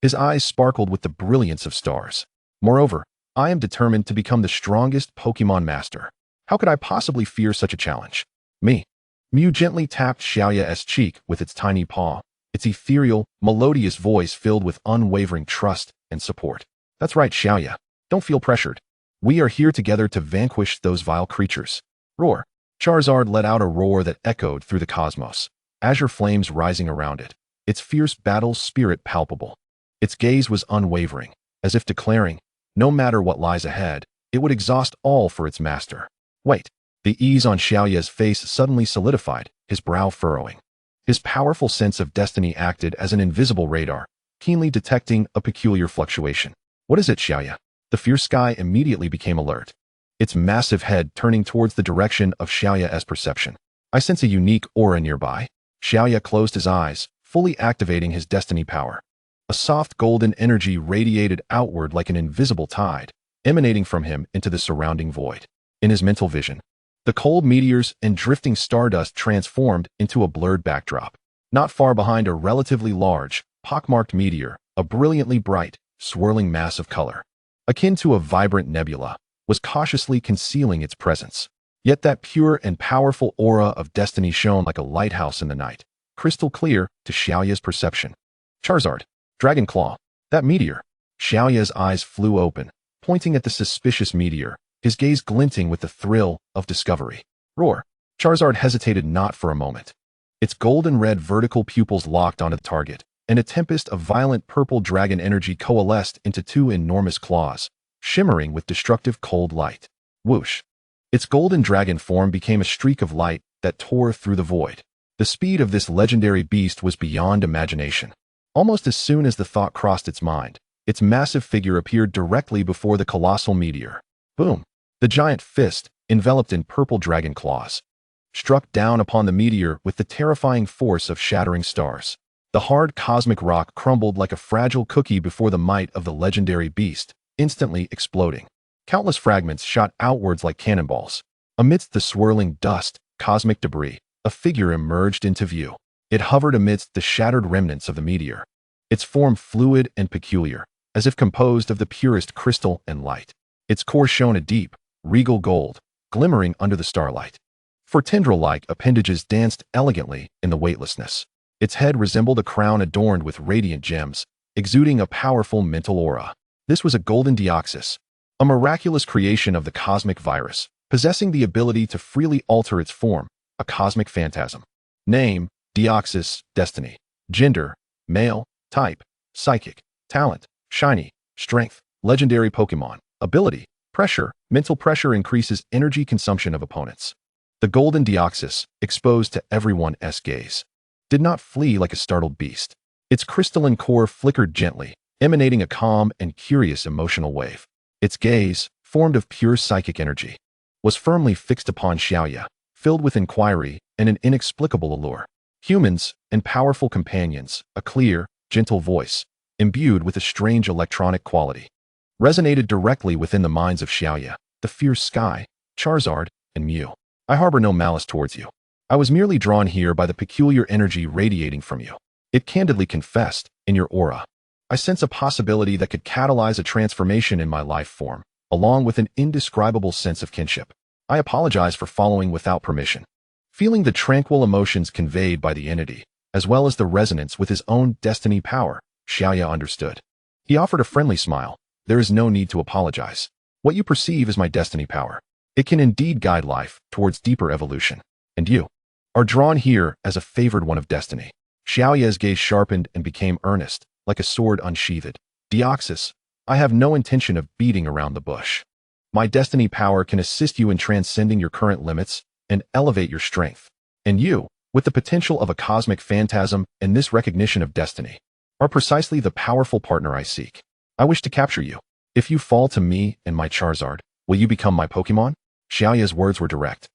His eyes sparkled with the brilliance of stars. Moreover, I am determined to become the strongest Pokémon master. How could I possibly fear such a challenge? Me. Mew gently tapped Xiaoya's cheek with its tiny paw, its ethereal, melodious voice filled with unwavering trust and support. That's right, Xiaoya. Don't feel pressured. We are here together to vanquish those vile creatures. Roar. Charizard let out a roar that echoed through the cosmos, azure flames rising around it, its fierce battle spirit palpable. Its gaze was unwavering, as if declaring, no matter what lies ahead, it would exhaust all for its master. Wait. The ease on Xiaoya's face suddenly solidified, his brow furrowing. His powerful sense of destiny acted as an invisible radar, keenly detecting a peculiar fluctuation. What is it, Xiaoya? The fierce sky immediately became alert, its massive head turning towards the direction of Xiaoya's perception. I sense a unique aura nearby. Xiaoya closed his eyes, fully activating his destiny power. A soft golden energy radiated outward like an invisible tide, emanating from him into the surrounding void. In his mental vision, the cold meteors and drifting stardust transformed into a blurred backdrop. Not far behind a relatively large, pockmarked meteor, a brilliantly bright, swirling mass of color, akin to a vibrant nebula, was cautiously concealing its presence. Yet that pure and powerful aura of destiny shone like a lighthouse in the night, crystal clear to Xiaoya's perception. Charizard, Dragon Claw, that meteor. Xiaoya's eyes flew open, pointing at the suspicious meteor, his gaze glinting with the thrill of discovery. Roar. Charizard hesitated not for a moment. Its golden-red vertical pupils locked onto the target, and a tempest of violent purple dragon energy coalesced into two enormous claws, shimmering with destructive cold light. Whoosh. Its golden dragon form became a streak of light that tore through the void. The speed of this legendary beast was beyond imagination. Almost as soon as the thought crossed its mind, its massive figure appeared directly before the colossal meteor. Boom! The giant fist, enveloped in purple dragon claws, struck down upon the meteor with the terrifying force of shattering stars. The hard cosmic rock crumbled like a fragile cookie before the might of the legendary beast, instantly exploding. Countless fragments shot outwards like cannonballs. Amidst the swirling dust, cosmic debris, a figure emerged into view. It hovered amidst the shattered remnants of the meteor, its form fluid and peculiar, as if composed of the purest crystal and light. Its core shone a deep, regal gold, glimmering under the starlight. For tendril-like appendages danced elegantly in the weightlessness. Its head resembled a crown adorned with radiant gems, exuding a powerful mental aura. This was a golden Deoxys, a miraculous creation of the cosmic virus, possessing the ability to freely alter its form, a cosmic phantasm. Name, Deoxys, Destiny. Gender, male. Type, psychic. Talent, shiny. Strength, legendary Pokémon. Ability, pressure. Mental pressure increases energy consumption of opponents. The golden Deoxys, exposed to everyone's gaze, did not flee like a startled beast. Its crystalline core flickered gently, emanating a calm and curious emotional wave. Its gaze, formed of pure psychic energy, was firmly fixed upon Xiaoya, filled with inquiry and an inexplicable allure. Humans and powerful companions, a clear, gentle voice, imbued with a strange electronic quality, resonated directly within the minds of Xiaoya, the fierce sky, Charizard, and Mew. I harbor no malice towards you. I was merely drawn here by the peculiar energy radiating from you. It candidly confessed, in your aura. I sense a possibility that could catalyze a transformation in my life form, along with an indescribable sense of kinship. I apologize for following without permission. Feeling the tranquil emotions conveyed by the entity, as well as the resonance with his own destiny power, Xiaoya understood. He offered a friendly smile. There is no need to apologize. What you perceive is my destiny power. It can indeed guide life towards deeper evolution. And you are drawn here as a favored one of destiny. Xiaoya's gaze sharpened and became earnest, like a sword unsheathed. Deoxys, I have no intention of beating around the bush. My destiny power can assist you in transcending your current limits and elevate your strength. And you, with the potential of a cosmic phantasm and this recognition of destiny, are precisely the powerful partner I seek. I wish to capture you. If you fall to me and my Charizard, will you become my Pokémon? Xiaoya's words were direct,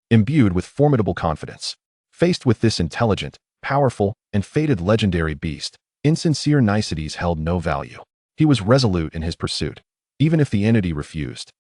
imbued with formidable confidence. Faced with this intelligent, powerful, and fated legendary beast, insincere niceties held no value. He was resolute in his pursuit, even if the entity refused.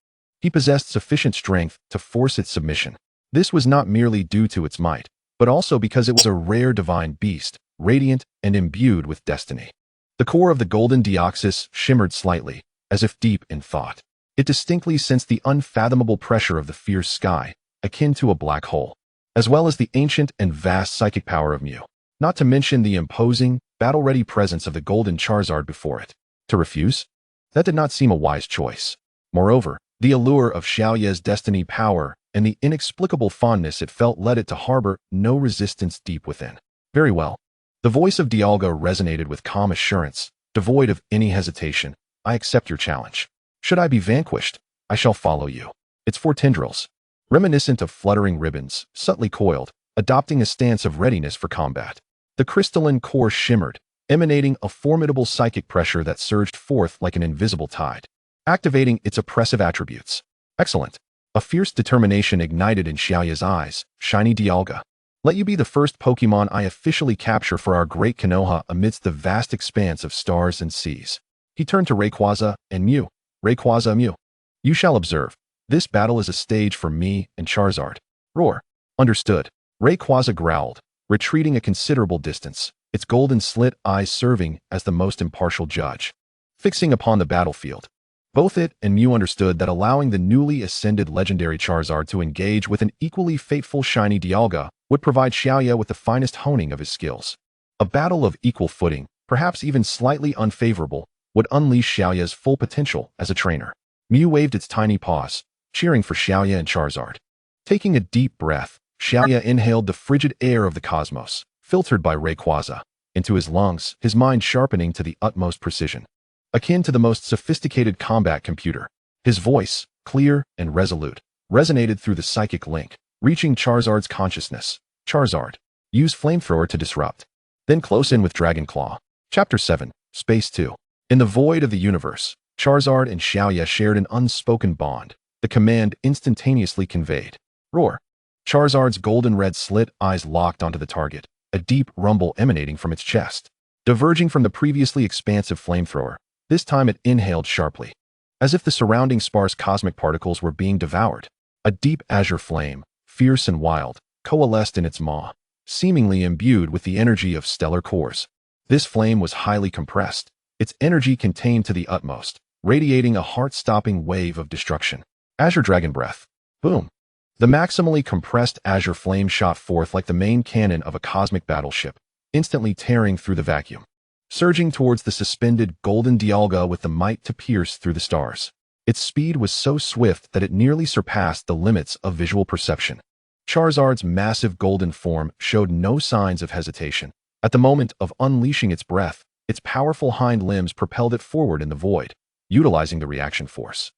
He possessed sufficient strength to force its submission. This was not merely due to its might, but also because it was a rare divine beast, radiant and imbued with destiny. The core of the golden Deoxys shimmered slightly, as if deep in thought. It distinctly sensed the unfathomable pressure of the fierce sky, akin to a black hole, as well as the ancient and vast psychic power of Mew, not to mention the imposing, battle-ready presence of the golden Charizard before it. To refuse? That did not seem a wise choice. Moreover, the allure of Xiaoya's destiny power and the inexplicable fondness it felt led it to harbor no resistance deep within. Very well. The voice of Dialga resonated with calm assurance, devoid of any hesitation. I accept your challenge. Should I be vanquished, I shall follow you. Its four tendrils, reminiscent of fluttering ribbons, subtly coiled, adopting a stance of readiness for combat. The crystalline core shimmered, emanating a formidable psychic pressure that surged forth like an invisible tide, activating its oppressive attributes. Excellent. A fierce determination ignited in Xiaoya's eyes. Shiny Dialga, let you be the first Pokémon I officially capture for our great Konoha amidst the vast expanse of stars and seas. He turned to Rayquaza and Mew. Rayquaza, Mew, you shall observe. This battle is a stage for me and Charizard. Roar. Understood. Rayquaza growled, retreating a considerable distance, its golden slit eyes serving as the most impartial judge. Fixing upon the battlefield, both it and Mew understood that allowing the newly ascended legendary Charizard to engage with an equally fateful shiny Dialga would provide Xiaoya with the finest honing of his skills. A battle of equal footing, perhaps even slightly unfavorable, would unleash Xiaoya's full potential as a trainer. Mew waved its tiny paws, cheering for Xiaoya and Charizard. Taking a deep breath, Xiaoya inhaled the frigid air of the cosmos, filtered by Rayquaza, into his lungs, his mind sharpening to the utmost precision. Akin to the most sophisticated combat computer, his voice, clear and resolute, resonated through the psychic link, reaching Charizard's consciousness. Charizard, use Flamethrower to disrupt. Then close in with Dragon Claw. Chapter 7, Space 2. In the void of the universe, Charizard and Xiaoya shared an unspoken bond, the command instantaneously conveyed. Roar. Charizard's golden red slit eyes locked onto the target, a deep rumble emanating from its chest. Diverging from the previously expansive Flamethrower, this time it inhaled sharply, as if the surrounding sparse cosmic particles were being devoured. A deep azure flame, fierce and wild, coalesced in its maw, seemingly imbued with the energy of stellar cores. This flame was highly compressed, its energy contained to the utmost, radiating a heart-stopping wave of destruction. Azure Dragon Breath. Boom. The maximally compressed azure flame shot forth like the main cannon of a cosmic battleship, instantly tearing through the vacuum, surging towards the suspended golden Dialga with the might to pierce through the stars. Its speed was so swift that it nearly surpassed the limits of visual perception. Charizard's massive golden form showed no signs of hesitation. At the moment of unleashing its breath, its powerful hind limbs propelled it forward in the void, utilizing the reaction force,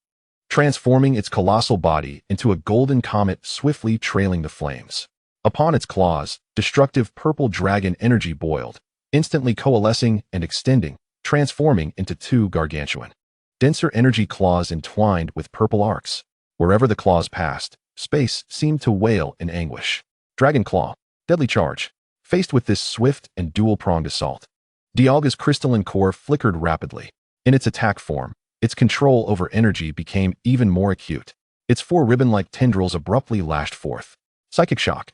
transforming its colossal body into a golden comet swiftly trailing the flames. Upon its claws, destructive purple dragon energy boiled, instantly coalescing and extending, transforming into two gargantuan, denser energy claws entwined with purple arcs. Wherever the claws passed, Space seemed to wail in anguish. Dragon Claw. Deadly charge. Faced with this swift and dual-pronged assault, Dialga's crystalline core flickered rapidly. In its attack form, its control over energy became even more acute. Its four ribbon-like tendrils abruptly lashed forth. Psychic shock.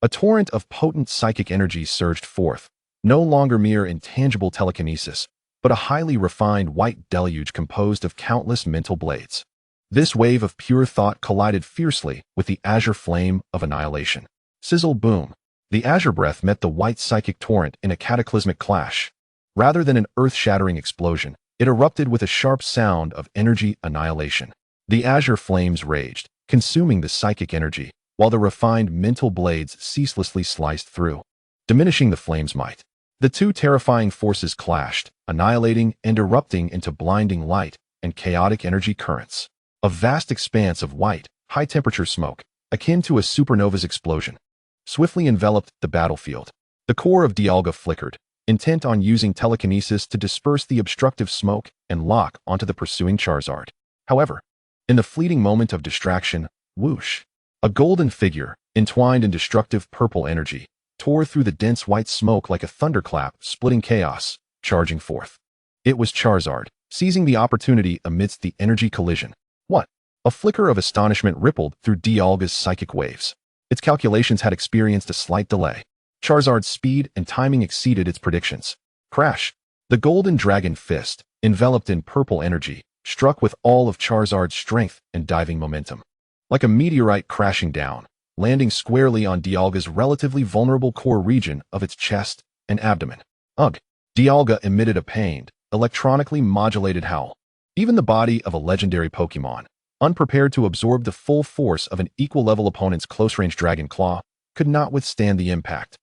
A torrent of potent psychic energy surged forth, no longer mere intangible telekinesis, but a highly refined white deluge composed of countless mental blades. This wave of pure thought collided fiercely with the azure flame of annihilation. Sizzle boom. The azure breath met the white psychic torrent in a cataclysmic clash. Rather than an earth-shattering explosion, it erupted with a sharp sound of energy annihilation. The azure flames raged, consuming the psychic energy, while the refined mental blades ceaselessly sliced through, diminishing the flame's might. The two terrifying forces clashed, annihilating and erupting into blinding light and chaotic energy currents. A vast expanse of white, high-temperature smoke, akin to a supernova's explosion, swiftly enveloped the battlefield. The core of Dialga flickered, intent on using telekinesis to disperse the obstructive smoke and lock onto the pursuing Charizard. However, in the fleeting moment of distraction, whoosh, a golden figure, entwined in destructive purple energy, tore through the dense white smoke like a thunderclap, splitting chaos, charging forth. It was Charizard, seizing the opportunity amidst the energy collision. What? A flicker of astonishment rippled through Dialga's psychic waves. Its calculations had experienced a slight delay. Charizard's speed and timing exceeded its predictions. Crash! The golden dragon fist, enveloped in purple energy, struck with all of Charizard's strength and diving momentum. Like a meteorite crashing down, landing squarely on Dialga's relatively vulnerable core region of its chest and abdomen. Ugh! Dialga emitted a pained, electronically modulated howl. Even the body of a legendary Pokémon, unprepared to absorb the full force of an equal-level opponent's close-range Dragon Claw, could not withstand the impact.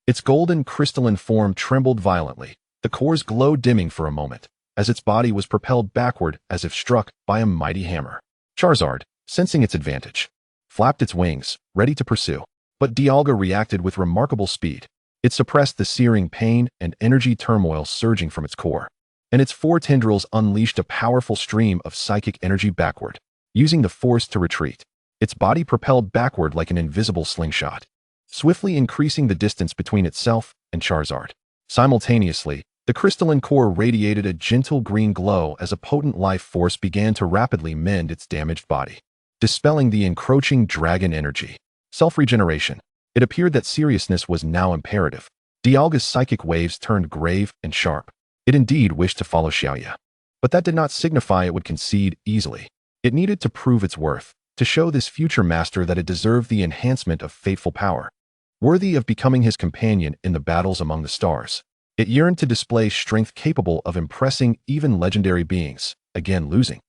Its golden crystalline form trembled violently, the core's glow dimming for a moment, as its body was propelled backward as if struck by a mighty hammer. Charizard, sensing its advantage, flapped its wings, ready to pursue. But Dialga reacted with remarkable speed. It suppressed the searing pain and energy turmoil surging from its core, and its four tendrils unleashed a powerful stream of psychic energy backward. Using the force to retreat, its body propelled backward like an invisible slingshot, swiftly increasing the distance between itself and Charizard. Simultaneously, the crystalline core radiated a gentle green glow as a potent life force began to rapidly mend its damaged body, dispelling the encroaching dragon energy. Self-regeneration. It appeared that seriousness was now imperative. Dialga's psychic waves turned grave and sharp. It indeed wished to follow Xiaoya, but that did not signify it would concede easily. It needed to prove its worth, to show this future master that it deserved the enhancement of fateful power, worthy of becoming his companion in the battles among the stars. It yearned to display strength capable of impressing even legendary beings, again losing.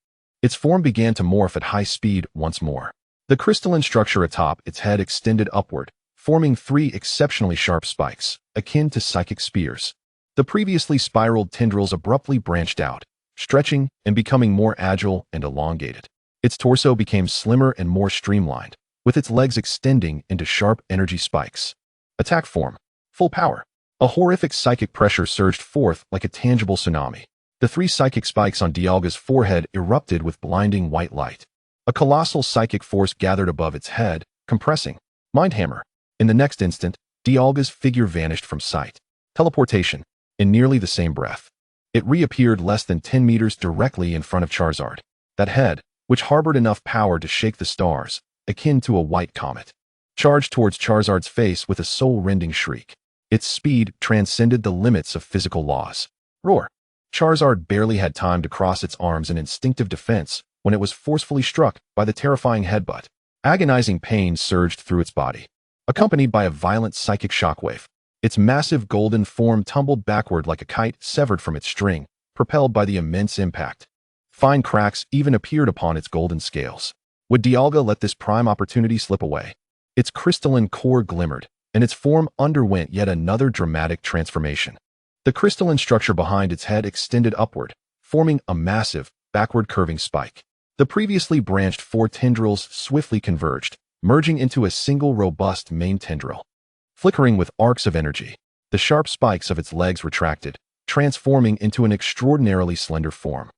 Its form began to morph at high speed once more. The crystalline structure atop its head extended upward, forming three exceptionally sharp spikes, akin to psychic spears. The previously spiraled tendrils abruptly branched out, stretching and becoming more agile and elongated. Its torso became slimmer and more streamlined, with its legs extending into sharp energy spikes. Attack form. Full power. A horrific psychic pressure surged forth like a tangible tsunami. The three psychic spikes on Dialga's forehead erupted with blinding white light. A colossal psychic force gathered above its head, compressing. Mind Hammer. In the next instant, Dialga's figure vanished from sight. Teleportation. In nearly the same breath, it reappeared less than 10 meters directly in front of Charizard. That head, which harbored enough power to shake the stars, akin to a white comet, charged towards Charizard's face with a soul-rending shriek. Its speed transcended the limits of physical laws. Roar! Charizard barely had time to cross its arms in instinctive defense when it was forcefully struck by the terrifying headbutt. Agonizing pain surged through its body, accompanied by a violent psychic shockwave. Its massive golden form tumbled backward like a kite severed from its string, propelled by the immense impact. Fine cracks even appeared upon its golden scales. Would Dialga let this prime opportunity slip away? Its crystalline core glimmered, and its form underwent yet another dramatic transformation. The crystalline structure behind its head extended upward, forming a massive, backward-curving spike. The previously branched four tendrils swiftly converged, merging into a single robust main tendril. Flickering with arcs of energy, the sharp spikes of its legs retracted, transforming into an extraordinarily slender form,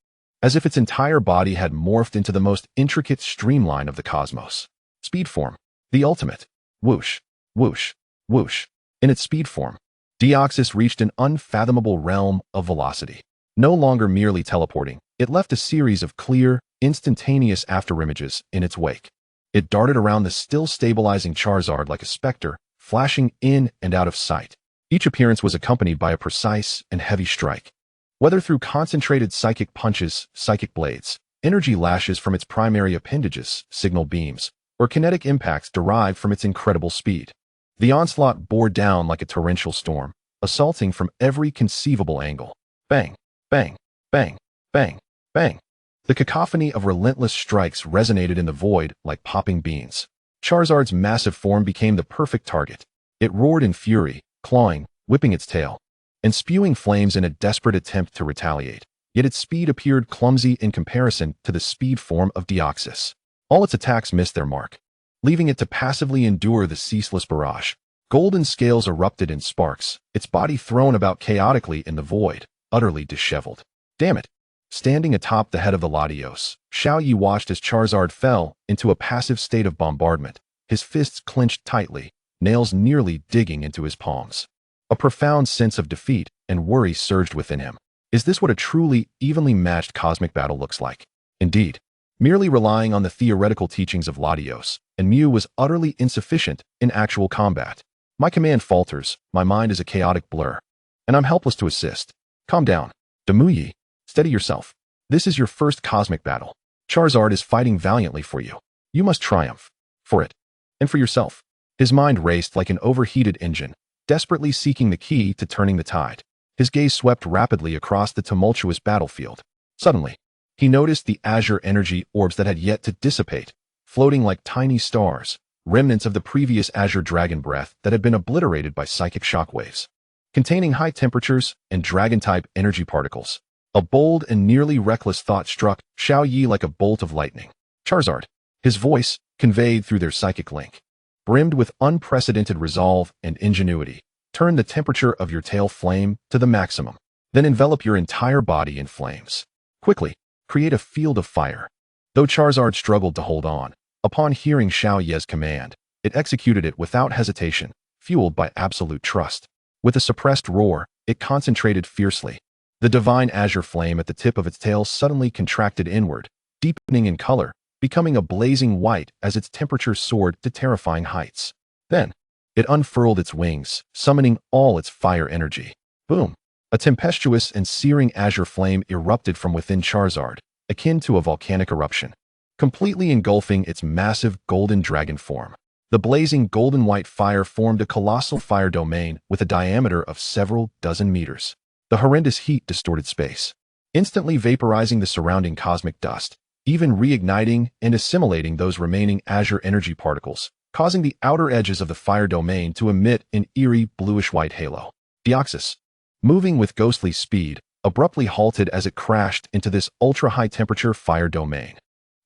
as if its entire body had morphed into the most intricate streamline of the cosmos. Speed form. The ultimate. Whoosh, whoosh, whoosh. In its speed form, Deoxys reached an unfathomable realm of velocity. No longer merely teleporting, it left a series of clear, instantaneous afterimages in its wake. It darted around the still stabilizing Charizard like a specter, flashing in and out of sight. Each appearance was accompanied by a precise and heavy strike. Whether through concentrated psychic punches, psychic blades, energy lashes from its primary appendages, signal beams, or kinetic impacts derived from its incredible speed, the onslaught bore down like a torrential storm, assaulting from every conceivable angle. Bang, bang, bang, bang, bang. The cacophony of relentless strikes resonated in the void like popping beans. Charizard's massive form became the perfect target. It roared in fury, clawing, whipping its tail, and spewing flames in a desperate attempt to retaliate. Yet its speed appeared clumsy in comparison to the speed form of Deoxys. All its attacks missed their mark, leaving it to passively endure the ceaseless barrage. Golden scales erupted in sparks, its body thrown about chaotically in the void, utterly disheveled. Damn it! Standing atop the head of the Latios, Xiaoyi watched as Charizard fell into a passive state of bombardment, his fists clenched tightly, nails nearly digging into his palms. A profound sense of defeat and worry surged within him. Is this what a truly evenly matched cosmic battle looks like? Indeed, merely relying on the theoretical teachings of Latios and Mew was utterly insufficient in actual combat. My command falters, my mind is a chaotic blur, and I'm helpless to assist. Calm down. Demuyi, steady yourself. This is your first cosmic battle. Charizard is fighting valiantly for you. You must triumph. For it. And for yourself. His mind raced like an overheated engine, desperately seeking the key to turning the tide. His gaze swept rapidly across the tumultuous battlefield. Suddenly, he noticed the azure energy orbs that had yet to dissipate, floating like tiny stars, remnants of the previous azure dragon breath that had been obliterated by psychic shockwaves. Containing high temperatures and dragon-type energy particles. A bold and nearly reckless thought struck Xiaoyi like a bolt of lightning. Charizard, his voice, conveyed through their psychic link, brimmed with unprecedented resolve and ingenuity. Turn the temperature of your tail flame to the maximum. Then envelop your entire body in flames. Quickly, create a field of fire. Though Charizard struggled to hold on, upon hearing Xiaoyi's command, it executed it without hesitation, fueled by absolute trust. With a suppressed roar, it concentrated fiercely. The divine azure flame at the tip of its tail suddenly contracted inward, deepening in color, becoming a blazing white as its temperature soared to terrifying heights. Then, it unfurled its wings, summoning all its fire energy. Boom! A tempestuous and searing azure flame erupted from within Charizard, akin to a volcanic eruption, completely engulfing its massive golden dragon form. The blazing golden-white fire formed a colossal fire domain with a diameter of several dozen meters. The horrendous heat distorted space, instantly vaporizing the surrounding cosmic dust, even reigniting and assimilating those remaining azure energy particles, causing the outer edges of the fire domain to emit an eerie bluish-white halo. Deoxys, moving with ghostly speed, abruptly halted as it crashed into this ultra-high-temperature fire domain.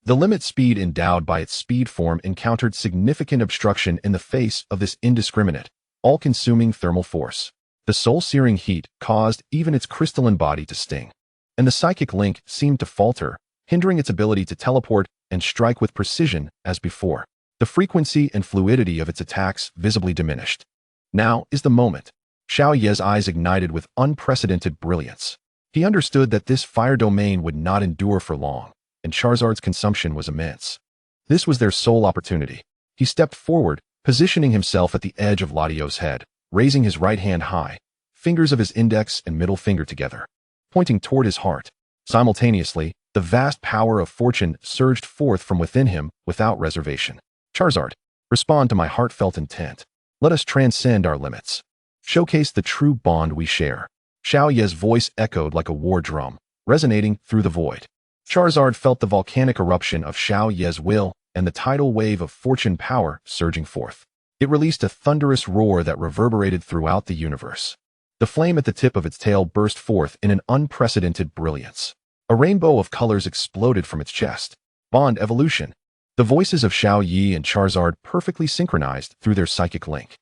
The limit speed endowed by its speed form encountered significant obstruction in the face of this indiscriminate, all-consuming thermal force. The soul-searing heat caused even its crystalline body to sting, and the psychic link seemed to falter, hindering its ability to teleport and strike with precision as before. The frequency and fluidity of its attacks visibly diminished. Now is the moment. Xiaoyi's eyes ignited with unprecedented brilliance. He understood that this fire domain would not endure for long, and Charizard's consumption was immense. This was their sole opportunity. He stepped forward, positioning himself at the edge of Latios' head, raising his right hand high, fingers of his index and middle finger together, pointing toward his heart. Simultaneously, the vast power of fortune surged forth from within him without reservation. Charizard, respond to my heartfelt intent. Let us transcend our limits. Showcase the true bond we share. Xiaoyi's voice echoed like a war drum, resonating through the void. Charizard felt the volcanic eruption of Xiaoyi's will and the tidal wave of fortune power surging forth. It released a thunderous roar that reverberated throughout the universe. The flame at the tip of its tail burst forth in an unprecedented brilliance. A rainbow of colors exploded from its chest. Bond evolution. The voices of Xiaoyi and Charizard perfectly synchronized through their psychic link.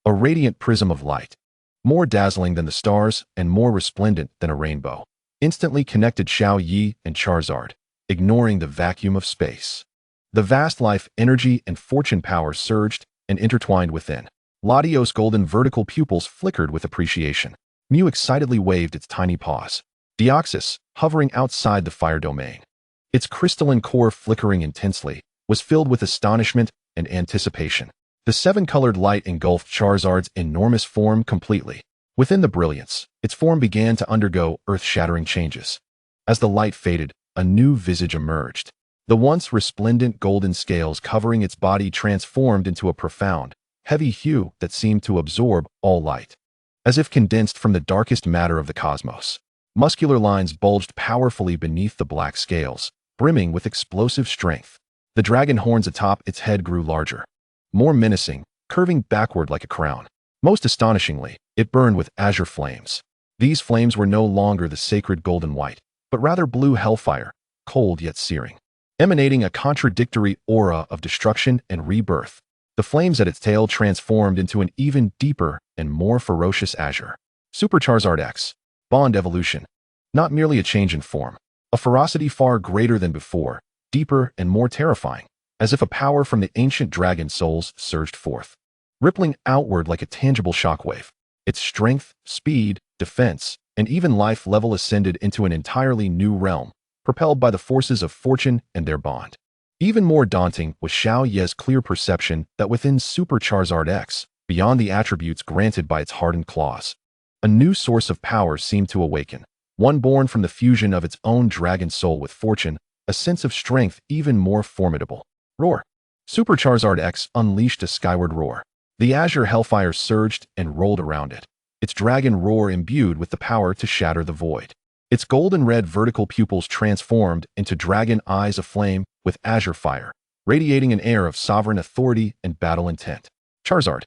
A radiant prism of light, more dazzling than the stars and more resplendent than a rainbow, instantly connected Xiaoyi and Charizard, ignoring the vacuum of space. The vast life, energy, and fortune power surged and intertwined within. Latios' golden vertical pupils flickered with appreciation. Mew excitedly waved its tiny paws. Deoxys, hovering outside the fire domain, its crystalline core flickering intensely, was filled with astonishment and anticipation. The seven-colored light engulfed Charizard's enormous form completely. Within the brilliance, its form began to undergo earth-shattering changes. As the light faded, a new visage emerged. The once resplendent golden scales covering its body transformed into a profound, heavy hue that seemed to absorb all light. As if condensed from the darkest matter of the cosmos, muscular lines bulged powerfully beneath the black scales, brimming with explosive strength. The dragon horns atop its head grew larger, more menacing, curving backward like a crown. Most astonishingly, it burned with azure flames. These flames were no longer the sacred golden white, but rather blue hellfire, cold yet searing, emanating a contradictory aura of destruction and rebirth. The flames at its tail transformed into an even deeper and more ferocious azure. Super Charizard X. Bond evolution. Not merely a change in form. A ferocity far greater than before, deeper and more terrifying, as if a power from the ancient dragon souls surged forth, rippling outward like a tangible shockwave. Its strength, speed, defense, and even life level ascended into an entirely new realm, propelled by the forces of fortune and their bond. Even more daunting was Xiao Ye's clear perception that within Super Charizard X, beyond the attributes granted by its hardened claws, a new source of power seemed to awaken, one born from the fusion of its own dragon soul with fortune, a sense of strength even more formidable. Roar! Super Charizard X unleashed a skyward roar. The azure hellfire surged and rolled around it, its dragon roar imbued with the power to shatter the void. Its golden red vertical pupils transformed into dragon eyes aflame with azure fire, radiating an air of sovereign authority and battle intent. Charizard.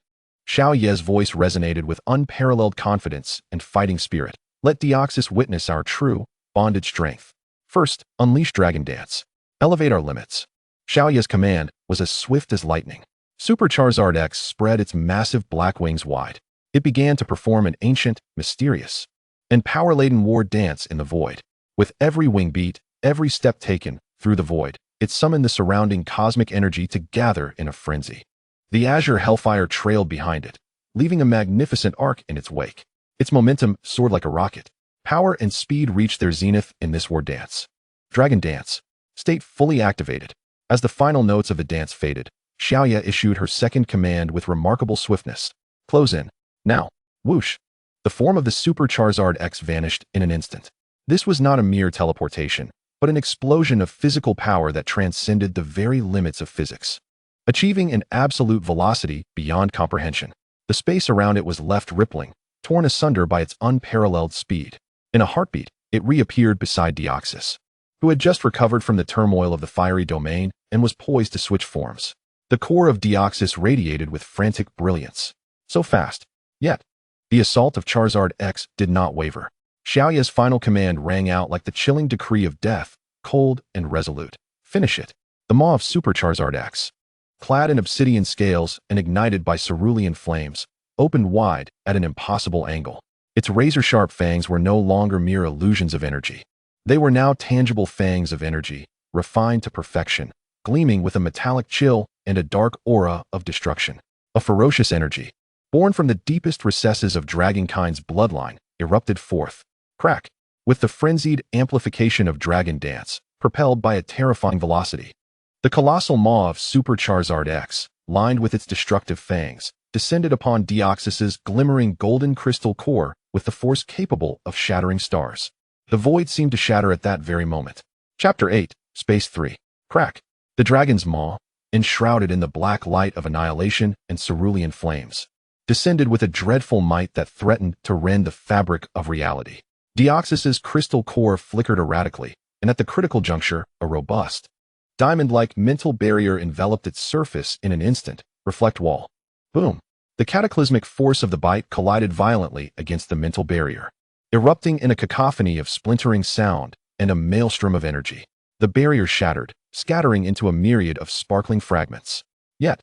Xiao Ye's voice resonated with unparalleled confidence and fighting spirit. Let Deoxys witness our true, bonded strength. First, unleash Dragon Dance. Elevate our limits. Xiao Ye's command was as swift as lightning. Super Charizard X spread its massive black wings wide. It began to perform an ancient, mysterious, and power-laden war dance in the void. With every wing beat, every step taken through the void, it summoned the surrounding cosmic energy to gather in a frenzy. The azure hellfire trailed behind it, leaving a magnificent arc in its wake. Its momentum soared like a rocket. Power and speed reached their zenith in this war dance. Dragon Dance. State fully activated. As the final notes of the dance faded, Xiaoya issued her second command with remarkable swiftness. Close in. Now. Whoosh. The form of the Super Charizard X vanished in an instant. This was not a mere teleportation, but an explosion of physical power that transcended the very limits of physics, achieving an absolute velocity beyond comprehension. The space around it was left rippling, torn asunder by its unparalleled speed. In a heartbeat, it reappeared beside Deoxys, who had just recovered from the turmoil of the fiery domain and was poised to switch forms. The core of Deoxys radiated with frantic brilliance. So fast, yet the assault of Charizard X did not waver. Xiaoya's final command rang out like the chilling decree of death, cold and resolute. Finish it. The maw of Super Charizard X, clad in obsidian scales and ignited by cerulean flames, opened wide at an impossible angle. Its razor-sharp fangs were no longer mere illusions of energy. They were now tangible fangs of energy, refined to perfection, gleaming with a metallic chill and a dark aura of destruction. A ferocious energy, born from the deepest recesses of dragonkind's bloodline, erupted forth. Crack! With the frenzied amplification of Dragon Dance, propelled by a terrifying velocity. The colossal maw of Super Charizard X, lined with its destructive fangs, descended upon Deoxys's glimmering golden crystal core with the force capable of shattering stars. The void seemed to shatter at that very moment. Chapter 8, Space 3. Crack! The dragon's maw, enshrouded in the black light of annihilation and cerulean flames, descended with a dreadful might that threatened to rend the fabric of reality. Deoxys's crystal core flickered erratically, and at the critical juncture, a robust, diamond-like mental barrier enveloped its surface in an instant. Reflect wall. Boom! The cataclysmic force of the bite collided violently against the mental barrier, erupting in a cacophony of splintering sound and a maelstrom of energy. The barrier shattered, scattering into a myriad of sparkling fragments. Yet,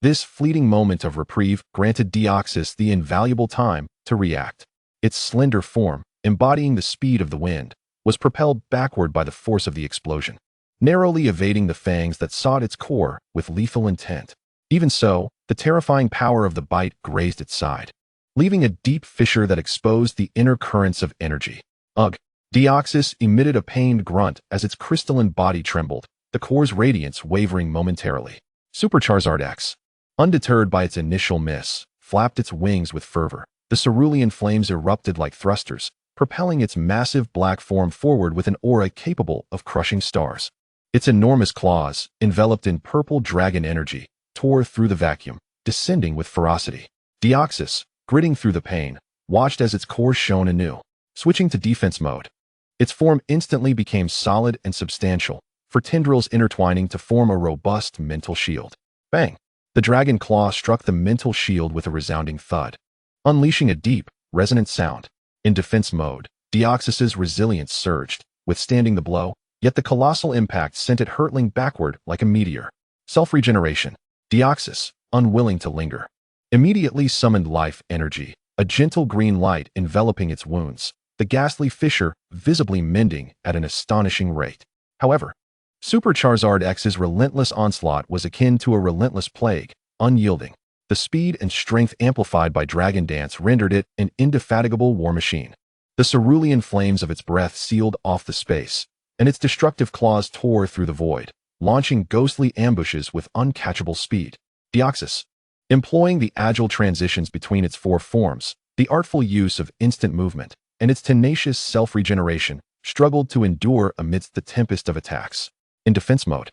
this fleeting moment of reprieve granted Deoxys the invaluable time to react. Its slender form, embodying the speed of the wind, was propelled backward by the force of the explosion. narrowly evading the fangs that sought its core with lethal intent. Even so, the terrifying power of the bite grazed its side, leaving a deep fissure that exposed the inner currents of energy. Ugh! Deoxys emitted a pained grunt as its crystalline body trembled, the core's radiance wavering momentarily. Super Charizard X, undeterred by its initial miss, flapped its wings with fervor. The cerulean flames erupted like thrusters, propelling its massive black form forward with an aura capable of crushing stars. Its enormous claws, enveloped in purple dragon energy, tore through the vacuum, descending with ferocity. Deoxys, gritting through the pain, watched as its core shone anew. Switching to defense mode, its form instantly became solid and substantial, for tendrils intertwining to form a robust mental shield. Bang! The dragon claw struck the mental shield with a resounding thud, unleashing a deep, resonant sound. In defense mode, Deoxys's resilience surged, withstanding the blow, yet the colossal impact sent it hurtling backward like a meteor. Self-regeneration. Deoxys, unwilling to linger, immediately summoned life energy, a gentle green light enveloping its wounds, the ghastly fissure visibly mending at an astonishing rate. However, Super Charizard X's relentless onslaught was akin to a relentless plague, unyielding. The speed and strength amplified by Dragon Dance rendered it an indefatigable war machine. The cerulean flames of its breath sealed off the space, and its destructive claws tore through the void, launching ghostly ambushes with uncatchable speed. Deoxys, employing the agile transitions between its four forms, the artful use of instant movement, and its tenacious self-regeneration, struggled to endure amidst the tempest of attacks. In defense mode,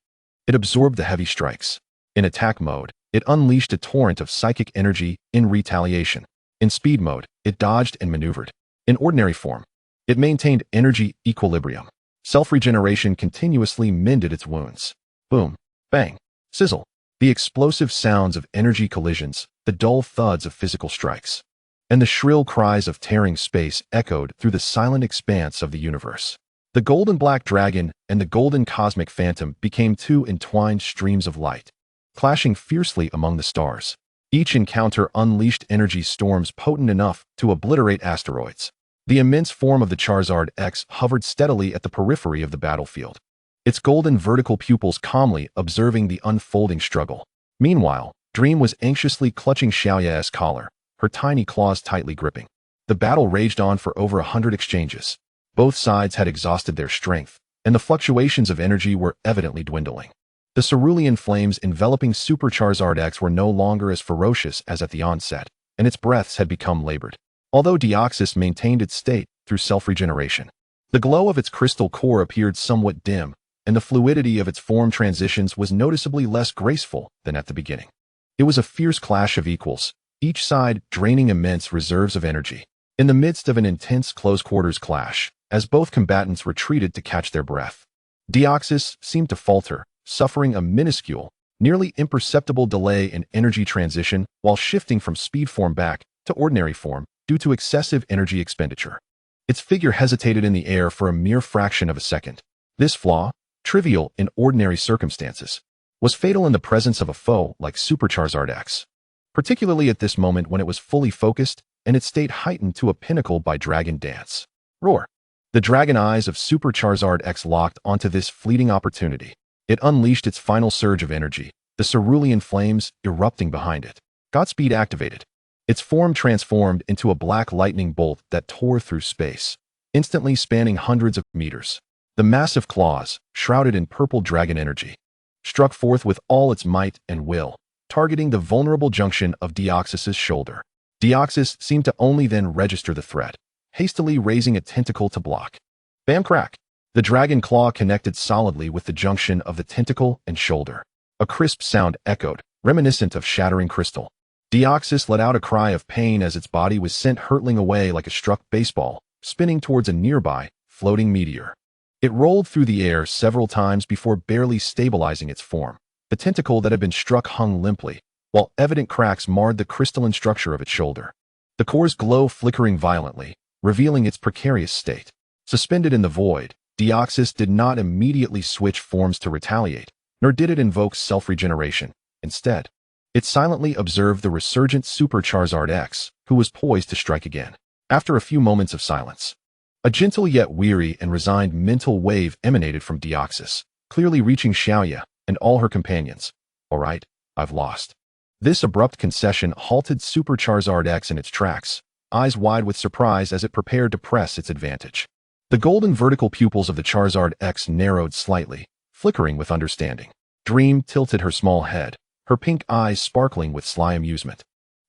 it absorbed the heavy strikes. In attack mode, it unleashed a torrent of psychic energy in retaliation. In speed mode, it dodged and maneuvered. In ordinary form, it maintained energy equilibrium. Self-regeneration continuously mended its wounds. Boom, bang, sizzle. The explosive sounds of energy collisions, the dull thuds of physical strikes, and the shrill cries of tearing space echoed through the silent expanse of the universe. The golden black dragon and the golden cosmic phantom became two entwined streams of light, clashing fiercely among the stars. Each encounter unleashed energy storms potent enough to obliterate asteroids. The immense form of the Charizard X hovered steadily at the periphery of the battlefield, its golden vertical pupils calmly observing the unfolding struggle. Meanwhile, Dream was anxiously clutching Xiaoya's collar, her tiny claws tightly gripping. The battle raged on for over 100 exchanges. Both sides had exhausted their strength, and the fluctuations of energy were evidently dwindling. The cerulean flames enveloping Super Charizard X were no longer as ferocious as at the onset, and its breaths had become labored. Although Deoxys maintained its state through self-regeneration, the glow of its crystal core appeared somewhat dim, and the fluidity of its form transitions was noticeably less graceful than at the beginning. It was a fierce clash of equals, each side draining immense reserves of energy. In the midst of an intense close-quarters clash, as both combatants retreated to catch their breath, Deoxys seemed to falter, suffering a minuscule, nearly imperceptible delay in energy transition while shifting from speed form back to ordinary form due to excessive energy expenditure. Its figure hesitated in the air for a mere fraction of a second. This flaw, trivial in ordinary circumstances, was fatal in the presence of a foe like Super Charizard X, particularly at this moment when it was fully focused and its state heightened to a pinnacle by Dragon Dance. Roar! The dragon eyes of Super Charizard X locked onto this fleeting opportunity. It unleashed its final surge of energy, the cerulean flames erupting behind it. Godspeed activated. Its form transformed into a black lightning bolt that tore through space, instantly spanning hundreds of meters. The massive claws, shrouded in purple dragon energy, struck forth with all its might and will, targeting the vulnerable junction of Deoxys's shoulder. Deoxys seemed to only then register the threat, hastily raising a tentacle to block. Bam crack! The dragon claw connected solidly with the junction of the tentacle and shoulder. A crisp sound echoed, reminiscent of shattering crystal. Deoxys let out a cry of pain as its body was sent hurtling away like a struck baseball, spinning towards a nearby, floating meteor. It rolled through the air several times before barely stabilizing its form. The tentacle that had been struck hung limply, while evident cracks marred the crystalline structure of its shoulder. The core's glow flickering violently, revealing its precarious state. Suspended in the void, Deoxys did not immediately switch forms to retaliate, nor did it invoke self-regeneration. Instead, it silently observed the resurgent Super Charizard X, who was poised to strike again. After a few moments of silence, a gentle yet weary and resigned mental wave emanated from Deoxys, clearly reaching Xiaoya and all her companions. All right, I've lost. This abrupt concession halted Super Charizard X in its tracks, eyes wide with surprise as it prepared to press its advantage. The golden vertical pupils of the Charizard X narrowed slightly, flickering with understanding. Dream tilted her small head, her pink eyes sparkling with sly amusement.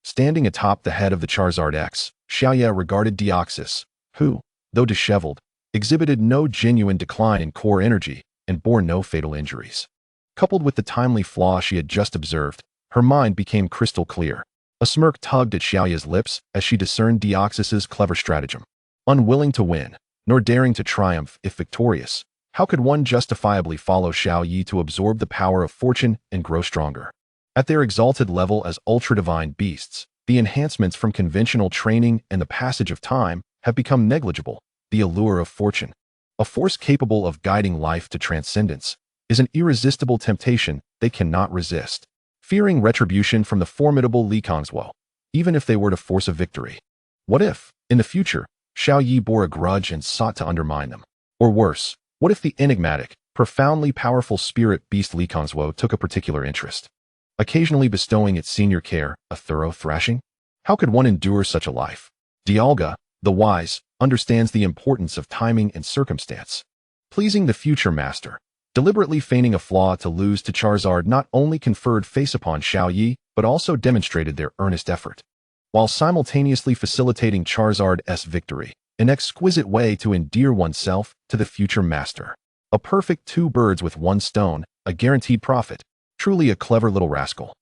Standing atop the head of the Charizard X, Xiaoya regarded Deoxys, who, though disheveled, exhibited no genuine decline in core energy and bore no fatal injuries. Coupled with the timely flaw she had just observed, her mind became crystal clear. A smirk tugged at Xiaoya's lips as she discerned Deoxys's clever stratagem. Unwilling to win, nor daring to triumph if victorious, how could one justifiably follow Xiao Yi to absorb the power of fortune and grow stronger? At their exalted level as ultra-divine beasts, the enhancements from conventional training and the passage of time have become negligible. The allure of fortune, a force capable of guiding life to transcendence, is an irresistible temptation they cannot resist. Fearing retribution from the formidable Li Kongzuo, even if they were to force a victory. What if, in the future, Xiao Yi bore a grudge and sought to undermine them? Or worse, what if the enigmatic, profoundly powerful spirit beast Li Kongzuo took a particular interest, occasionally bestowing its senior care a thorough thrashing? How could one endure such a life? Dialga, the wise, understands the importance of timing and circumstance. Pleasing the future master, deliberately feigning a flaw to lose to Charizard not only conferred face upon Xiao Yi, but also demonstrated their earnest effort, while simultaneously facilitating Charizard's victory, an exquisite way to endear oneself to the future master. A perfect two birds with one stone, a guaranteed profit. Truly a clever little rascal.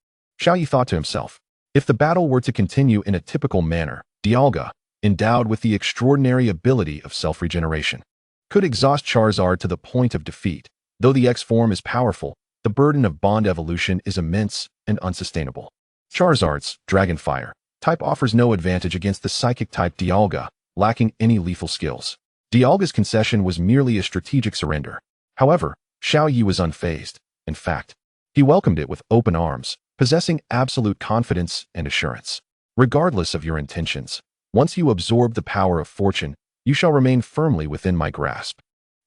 Xiao Yi thought to himself. If the battle were to continue in a typical manner, Dialga, endowed with the extraordinary ability of self-regeneration, could exhaust Charizard to the point of defeat. Though the X form is powerful, the burden of bond evolution is immense and unsustainable. Charizard's Dragonfire type offers no advantage against the psychic type Dialga, lacking any lethal skills. Dialga's concession was merely a strategic surrender. However, Xiao Yi was unfazed. In fact, he welcomed it with open arms, possessing absolute confidence and assurance. Regardless of your intentions, once you absorb the power of fortune, you shall remain firmly within my grasp.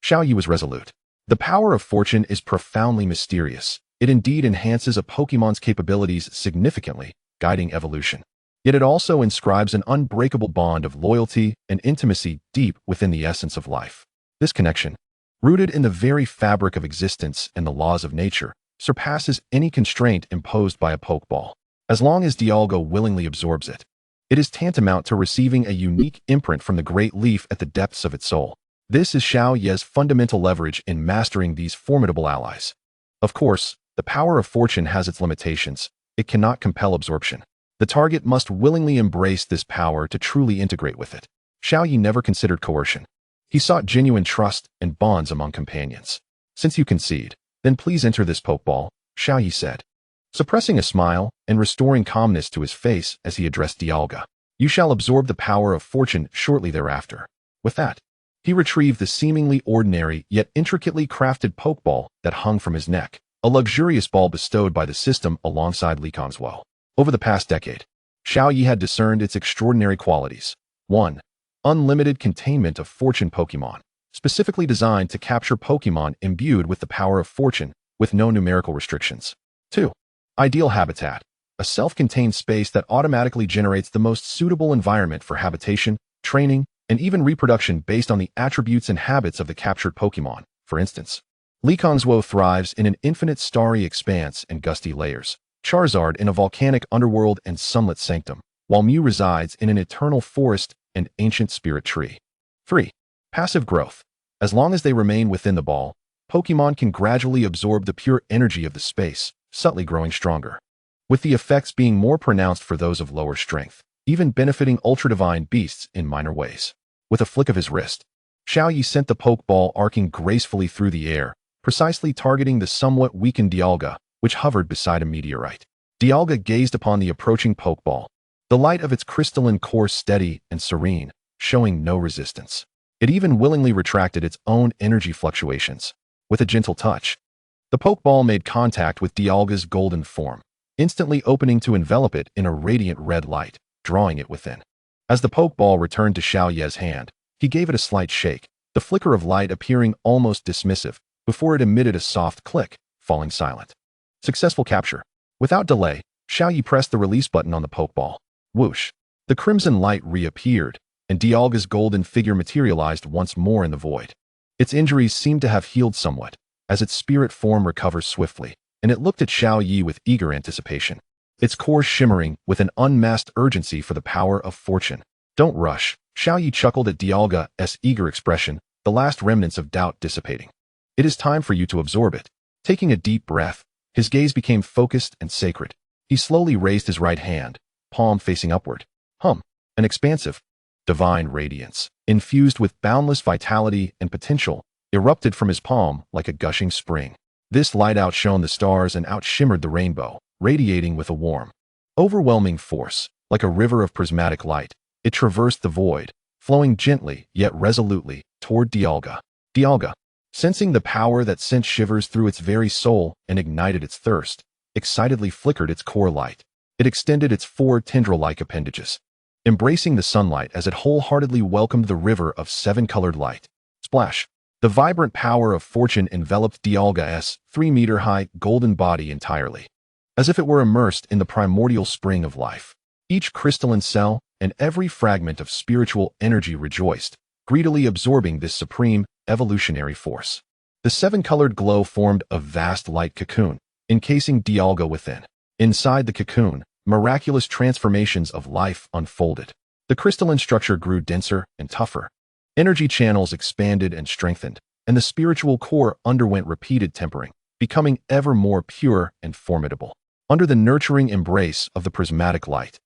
Xiao Yi was resolute. The power of fortune is profoundly mysterious. It indeed enhances a Pokémon's capabilities significantly, guiding evolution. Yet it also inscribes an unbreakable bond of loyalty and intimacy deep within the essence of life. This connection, rooted in the very fabric of existence and the laws of nature, surpasses any constraint imposed by a Pokeball. As long as Dialga willingly absorbs it, it is tantamount to receiving a unique imprint from the great leaf at the depths of its soul. This is Xiao Ye's fundamental leverage in mastering these formidable allies. Of course, the power of fortune has its limitations. It cannot compel absorption. The target must willingly embrace this power to truly integrate with it. Xiao Yi never considered coercion. He sought genuine trust and bonds among companions. Since you concede, then please enter this Pokeball, Xiao Yi said, suppressing a smile and restoring calmness to his face as he addressed Dialga. You shall absorb the power of fortune shortly thereafter. With that, he retrieved the seemingly ordinary yet intricately crafted Pokeball that hung from his neck, a luxurious ball bestowed by the system alongside Li Kongzuo. Over the past decade, Xiao Yi had discerned its extraordinary qualities. 1. Unlimited containment of fortune Pokémon, specifically designed to capture Pokémon imbued with the power of fortune, with no numerical restrictions. 2. Ideal habitat, a self-contained space that automatically generates the most suitable environment for habitation, training, and even reproduction based on the attributes and habits of the captured Pokémon. For instance, Li Kongzuo thrives in an infinite starry expanse and gusty layers, Charizard in a volcanic underworld and sunlit sanctum, while Mew resides in an eternal forest and ancient spirit tree. 3. Passive growth. As long as they remain within the ball, Pokémon can gradually absorb the pure energy of the space, subtly growing stronger, with the effects being more pronounced for those of lower strength, even benefiting ultra-divine beasts in minor ways. With a flick of his wrist, Xiao Yi sent the Pokeball arcing gracefully through the air, precisely targeting the somewhat weakened Dialga, which hovered beside a meteorite. Dialga gazed upon the approaching Pokeball, the light of its crystalline core steady and serene, showing no resistance. It even willingly retracted its own energy fluctuations. With a gentle touch, the Pokeball made contact with Dialga's golden form, instantly opening to envelop it in a radiant red light, drawing it within. As the Pokeball returned to Xiao Ye's hand, he gave it a slight shake, the flicker of light appearing almost dismissive, before it emitted a soft click, falling silent. Successful capture. Without delay, Xiao Yi pressed the release button on the Pokeball. Whoosh. The crimson light reappeared, and Dialga's golden figure materialized once more in the void. Its injuries seemed to have healed somewhat, as its spirit form recovers swiftly, and it looked at Xiao Yi with eager anticipation, its core shimmering with an unmasked urgency for the power of fortune. Don't rush. Xiao Yi chuckled at Dialga's eager expression, the last remnants of doubt dissipating. It is time for you to absorb it. Taking a deep breath, his gaze became focused and sacred. He slowly raised his right hand, palm facing upward. An expansive, divine radiance, infused with boundless vitality and potential, erupted from his palm like a gushing spring. This light outshone the stars and outshimmered the rainbow, radiating with a warm, overwhelming force. Like a river of prismatic light, it traversed the void, flowing gently yet resolutely toward Dialga. Dialga, sensing the power that sent shivers through its very soul and ignited its thirst, excitedly flickered its core light. It extended its 4 tendril-like appendages, embracing the sunlight as it wholeheartedly welcomed the river of 7-colored light. Splash! The vibrant power of fortune enveloped Dialga's 3-meter-high golden body entirely, as if it were immersed in the primordial spring of life. Each crystalline cell and every fragment of spiritual energy rejoiced, greedily absorbing this supreme, evolutionary force. The 7-colored glow formed a vast light cocoon, encasing Dialga within. Inside the cocoon, miraculous transformations of life unfolded. The crystalline structure grew denser and tougher. Energy channels expanded and strengthened, and the spiritual core underwent repeated tempering, becoming ever more pure and formidable. Under the nurturing embrace of the prismatic light,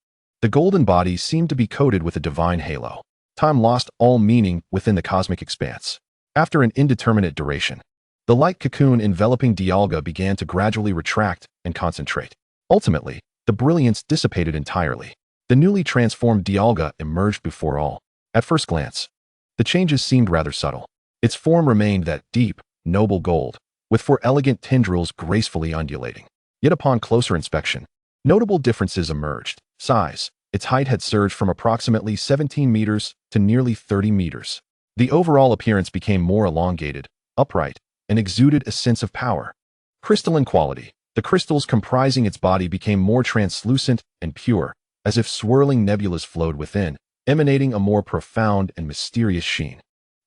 the golden body seemed to be coated with a divine halo. Time lost all meaning within the cosmic expanse. After an indeterminate duration, the light cocoon enveloping Dialga began to gradually retract and concentrate. Ultimately, the brilliance dissipated entirely. The newly transformed Dialga emerged before all. At first glance, the changes seemed rather subtle. Its form remained that deep, noble gold, with 4 elegant tendrils gracefully undulating. Yet upon closer inspection, notable differences emerged. Size. Its height had surged from approximately 17 meters to nearly 30 meters. The overall appearance became more elongated, upright, and exuded a sense of power. Crystalline quality. The crystals comprising its body became more translucent and pure, as if swirling nebulas flowed within, emanating a more profound and mysterious sheen.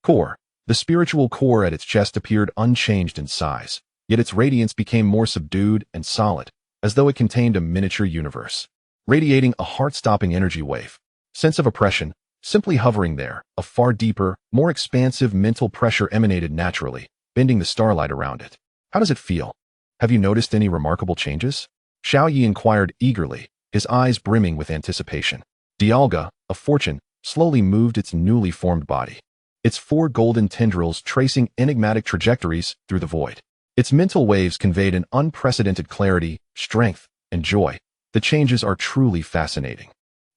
Core. The spiritual core at its chest appeared unchanged in size, yet its radiance became more subdued and solid, as though it contained a miniature universe, radiating a heart-stopping energy wave. Sense of oppression. Simply hovering there, a far deeper, more expansive mental pressure emanated naturally, bending the starlight around it. How does it feel? Have you noticed any remarkable changes? Xiao Yi inquired eagerly, his eyes brimming with anticipation. Dialga, a fortune, slowly moved its newly formed body, its 4 golden tendrils tracing enigmatic trajectories through the void. Its mental waves conveyed an unprecedented clarity, strength, and joy. The changes are truly fascinating.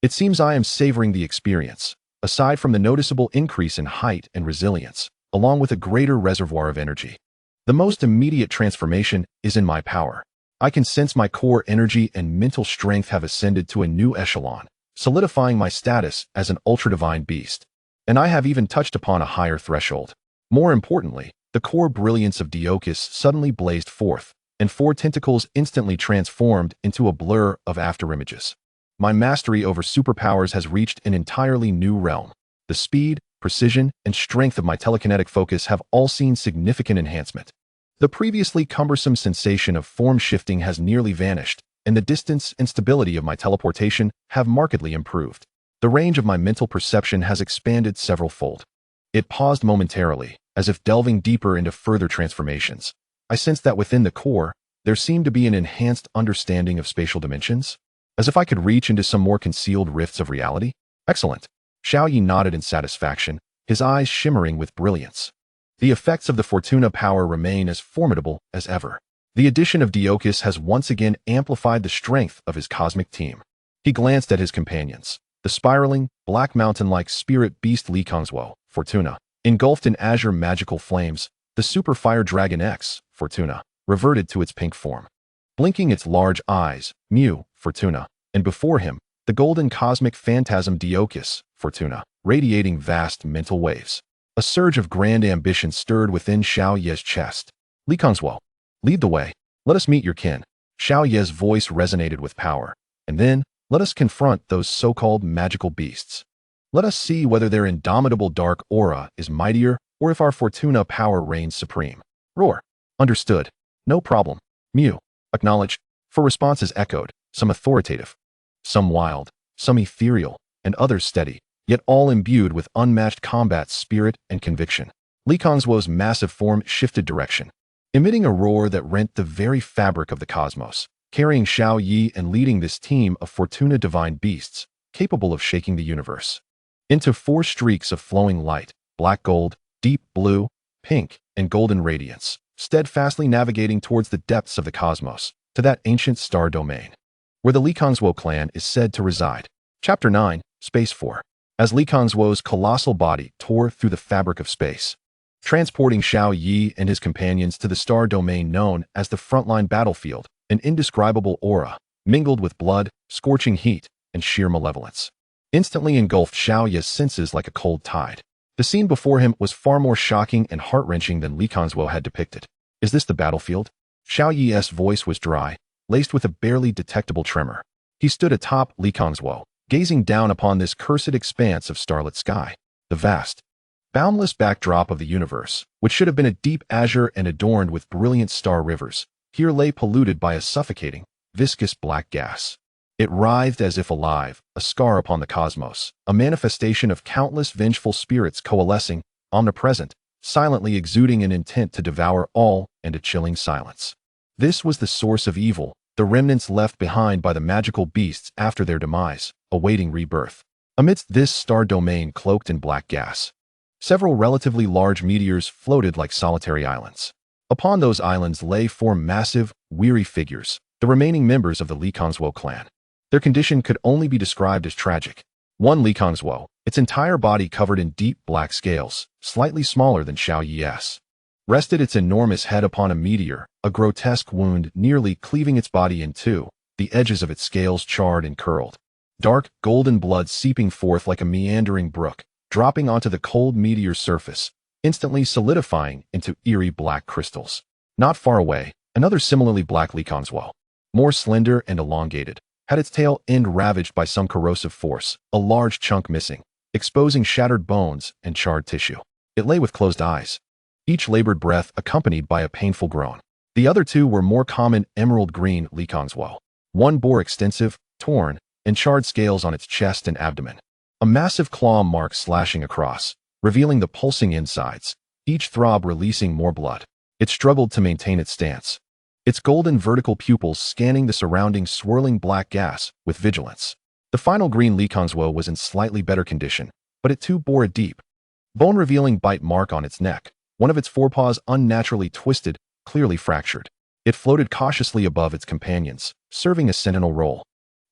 It seems I am savoring the experience, aside from the noticeable increase in height and resilience, along with a greater reservoir of energy. The most immediate transformation is in my power. I can sense my core energy and mental strength have ascended to a new echelon, solidifying my status as an ultra-divine beast. And I have even touched upon a higher threshold. More importantly, the core brilliance of Dialga suddenly blazed forth, and 4 tentacles instantly transformed into a blur of afterimages. My mastery over superpowers has reached an entirely new realm. The speed, precision, and strength of my telekinetic focus have all seen significant enhancement. The previously cumbersome sensation of form shifting has nearly vanished, and the distance and stability of my teleportation have markedly improved. The range of my mental perception has expanded several-fold. It paused momentarily, as if delving deeper into further transformations. I sensed that within the core, there seemed to be an enhanced understanding of spatial dimensions, as if I could reach into some more concealed rifts of reality. Excellent. Xiao Yi nodded in satisfaction, his eyes shimmering with brilliance. The effects of the Fortuna power remain as formidable as ever. The addition of Dialga has once again amplified the strength of his cosmic team. He glanced at his companions. The spiraling, black mountain-like spirit beast Li Kongzuo, Fortuna, engulfed in azure magical flames. The super fire dragon X, Fortuna, reverted to its pink form, blinking its large eyes, Mew, Fortuna, and before him, the golden cosmic phantasm Dialga, Fortuna, radiating vast mental waves. A surge of grand ambition stirred within Xiao Yi's chest. Li Kongzuo, lead the way. Let us meet your kin. Xiao Ye's voice resonated with power. And then, let us confront those so-called magical beasts. Let us see whether their indomitable dark aura is mightier or if our Fortuna power reigns supreme. Roar. Understood. No problem. Mew. Acknowledged. For responses echoed, some authoritative, some wild, some ethereal, and others steady, yet all imbued with unmatched combat spirit and conviction. Li Kongzuo's massive form shifted direction, emitting a roar that rent the very fabric of the cosmos, carrying Xiao Yi and leading this team of Fortuna divine beasts, capable of shaking the universe. Into 4 streaks of flowing light, black gold, deep blue, pink, and golden radiance, steadfastly navigating towards the depths of the cosmos, to that ancient star domain, where the Li Kongzuo clan is said to reside. Chapter 9, Space 4. As Li Kongzuo's colossal body tore through the fabric of space, transporting Xiao Yi and his companions to the star domain known as the frontline battlefield, an indescribable aura, mingled with blood, scorching heat, and sheer malevolence, instantly engulfed Xiao Yi's senses like a cold tide. The scene before him was far more shocking and heart-wrenching than Li Kongzuo had depicted. Is this the battlefield? Xiao Yi's voice was dry, laced with a barely detectable tremor. He stood atop Li Kongzuo, gazing down upon this cursed expanse of starlit sky, the vast, boundless backdrop of the universe, which should have been a deep azure and adorned with brilliant star rivers, here lay polluted by a suffocating, viscous black gas. It writhed as if alive, a scar upon the cosmos, a manifestation of countless vengeful spirits coalescing, omnipresent, silently exuding an intent to devour all, and a chilling silence. This was the source of evil, the remnants left behind by the magical beasts after their demise, awaiting rebirth. Amidst this star domain cloaked in black gas, several relatively large meteors floated like solitary islands. Upon those islands lay 4 massive, weary figures, the remaining members of the Li Kongzuo clan. Their condition could only be described as tragic. One Li Kongzuo, its entire body covered in deep black scales, slightly smaller than Xiao Yi's, rested its enormous head upon a meteor, a grotesque wound nearly cleaving its body in 2, the edges of its scales charred and curled. Dark, golden blood seeping forth like a meandering brook, dropping onto the cold meteor's surface, instantly solidifying into eerie black crystals. Not far away, another similarly black Li Kongzuo, more slender and elongated, had its tail end ravaged by some corrosive force, a large chunk missing, exposing shattered bones and charred tissue. It lay with closed eyes, each labored breath accompanied by a painful groan. The other 2 were more common emerald green Li Kongzuo. One bore extensive, torn, and charred scales on its chest and abdomen, a massive claw mark slashing across, revealing the pulsing insides, each throb releasing more blood. It struggled to maintain its stance, its golden vertical pupils scanning the surrounding swirling black gas with vigilance. The final green Li Kongzuo was in slightly better condition, but it too bore a deep, bone-revealing bite mark on its neck, one of its forepaws unnaturally twisted, clearly fractured. It floated cautiously above its companions, serving a sentinel role.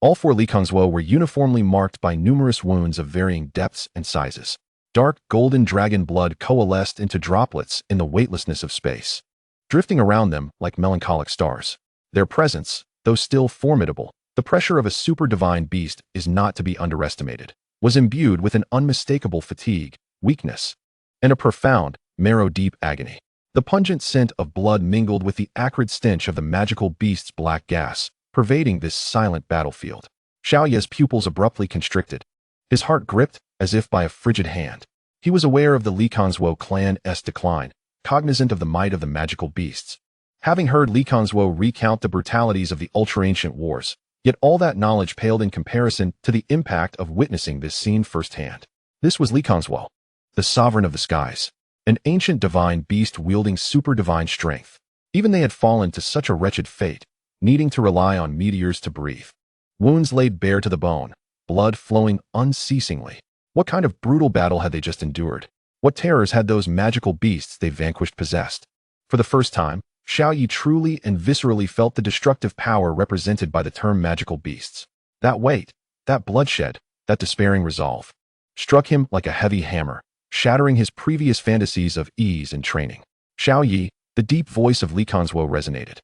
All 4 Li Kongzuo were uniformly marked by numerous wounds of varying depths and sizes. Dark, golden dragon blood coalesced into droplets in the weightlessness of space, drifting around them like melancholic stars. Their presence, though still formidable, the pressure of a super divine beast is not to be underestimated, was imbued with an unmistakable fatigue, weakness, and a profound, marrow-deep agony. The pungent scent of blood mingled with the acrid stench of the magical beast's black gas, pervading this silent battlefield. Xiao Ye's pupils abruptly constricted, his heart gripped as if by a frigid hand. He was aware of the Li Kongzuo clan's decline, cognizant of the might of the magical beasts. Having heard Li Kongzuo recount the brutalities of the ultra-ancient wars, yet all that knowledge paled in comparison to the impact of witnessing this scene firsthand. This was Li Kongzuo, the sovereign of the skies, an ancient divine beast wielding super-divine strength. Even they had fallen to such a wretched fate, needing to rely on meteors to breathe. Wounds laid bare to the bone, blood flowing unceasingly. What kind of brutal battle had they just endured? What terrors had those magical beasts they vanquished possessed? For the first time, Xiao Yi truly and viscerally felt the destructive power represented by the term magical beasts. That weight, that bloodshed, that despairing resolve, struck him like a heavy hammer, shattering his previous fantasies of ease and training. Xiao Yi, the deep voice of Li Kongzuo resonated.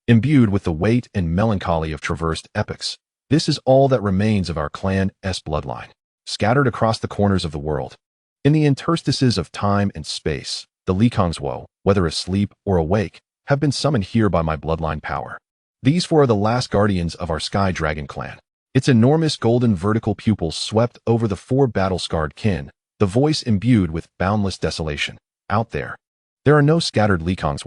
Imbued with the weight and melancholy of traversed epochs, this is all that remains of our clan's bloodline, scattered across the corners of the world. In the interstices of time and space, the Li Kongzuo, whether asleep or awake, have been summoned here by my bloodline power. These four are the last guardians of our Sky Dragon clan. Its enormous golden vertical pupils swept over the four battle-scarred kin, the voice imbued with boundless desolation. Out there. There are no scattered Likongs.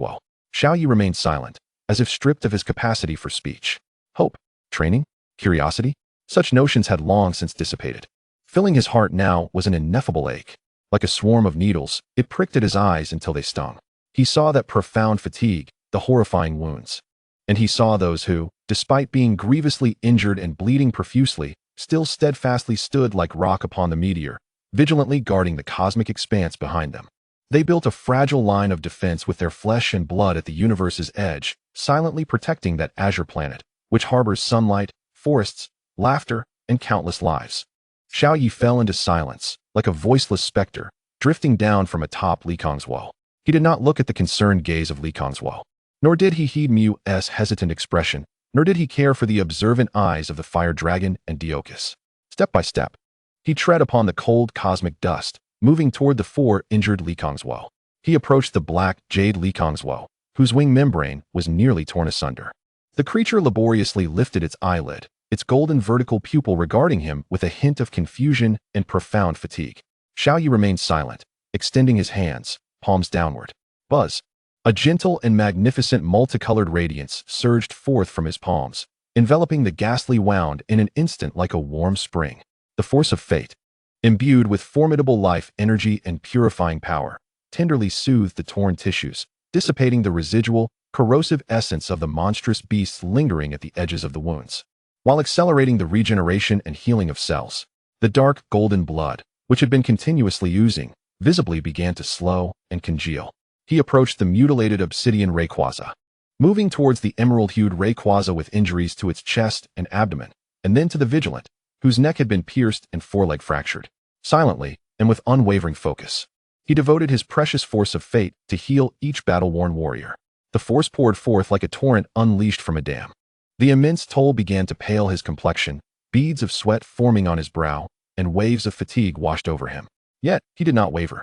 Xiao Yi remained silent, as if stripped of his capacity for speech. Hope, training, curiosity, such notions had long since dissipated. Filling his heart now was an ineffable ache. Like a swarm of needles, it pricked at his eyes until they stung. He saw that profound fatigue, the horrifying wounds. And he saw those who, despite being grievously injured and bleeding profusely, still steadfastly stood like rock upon the meteor, vigilantly guarding the cosmic expanse behind them. They built a fragile line of defense with their flesh and blood at the universe's edge, silently protecting that azure planet, which harbors sunlight, forests, laughter, and countless lives. Xiao Yi fell into silence, like a voiceless specter, drifting down from atop Li Kong's wall. He did not look at the concerned gaze of Li Kong's wall, nor did he heed Mu's hesitant expression, nor did he care for the observant eyes of the fire dragon and Deokus. Step by step, he tread upon the cold cosmic dust, moving toward the four injured Li Kong's wall. He approached the black jade Li Kong's wall, whose wing membrane was nearly torn asunder. The creature laboriously lifted its eyelid, its golden vertical pupil regarding him with a hint of confusion and profound fatigue. Xiao Yi remained silent, extending his hands, palms downward. Buzz. A gentle and magnificent multicolored radiance surged forth from his palms, enveloping the ghastly wound in an instant like a warm spring. The force of fate, imbued with formidable life energy and purifying power, tenderly soothed the torn tissues, dissipating the residual, corrosive essence of the monstrous beasts lingering at the edges of the wounds, while accelerating the regeneration and healing of cells. The dark golden blood, which had been continuously oozing, visibly began to slow and congeal. He approached the mutilated obsidian Rayquaza, moving towards the emerald-hued Rayquaza with injuries to its chest and abdomen, and then to the vigilant, whose neck had been pierced and foreleg fractured. Silently, and with unwavering focus, he devoted his precious force of fate to heal each battle-worn warrior. The force poured forth like a torrent unleashed from a dam. The immense toll began to pale his complexion, beads of sweat forming on his brow, and waves of fatigue washed over him. Yet, he did not waver.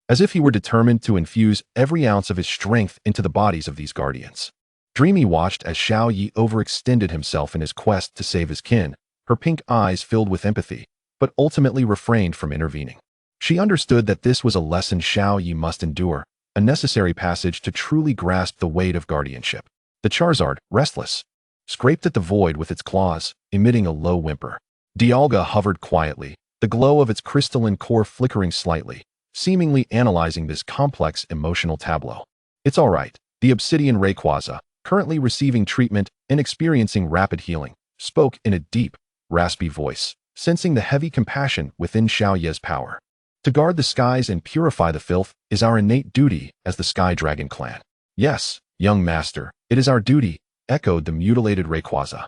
As if he were determined to infuse every ounce of his strength into the bodies of these guardians. Dreamy watched as Xiao Yi overextended himself in his quest to save his kin, her pink eyes filled with empathy, but ultimately refrained from intervening. She understood that this was a lesson Xiao Yi must endure, a necessary passage to truly grasp the weight of guardianship. The Charizard, restless, scraped at the void with its claws, emitting a low whimper. Dialga hovered quietly, the glow of its crystalline core flickering slightly, seemingly analyzing this complex emotional tableau. It's all right. The obsidian Rayquaza, currently receiving treatment and experiencing rapid healing, spoke in a deep, raspy voice, sensing the heavy compassion within Xiao Ye's power. To guard the skies and purify the filth is our innate duty as the Sky Dragon clan. Yes, young master, it is our duty, echoed the mutilated Rayquaza,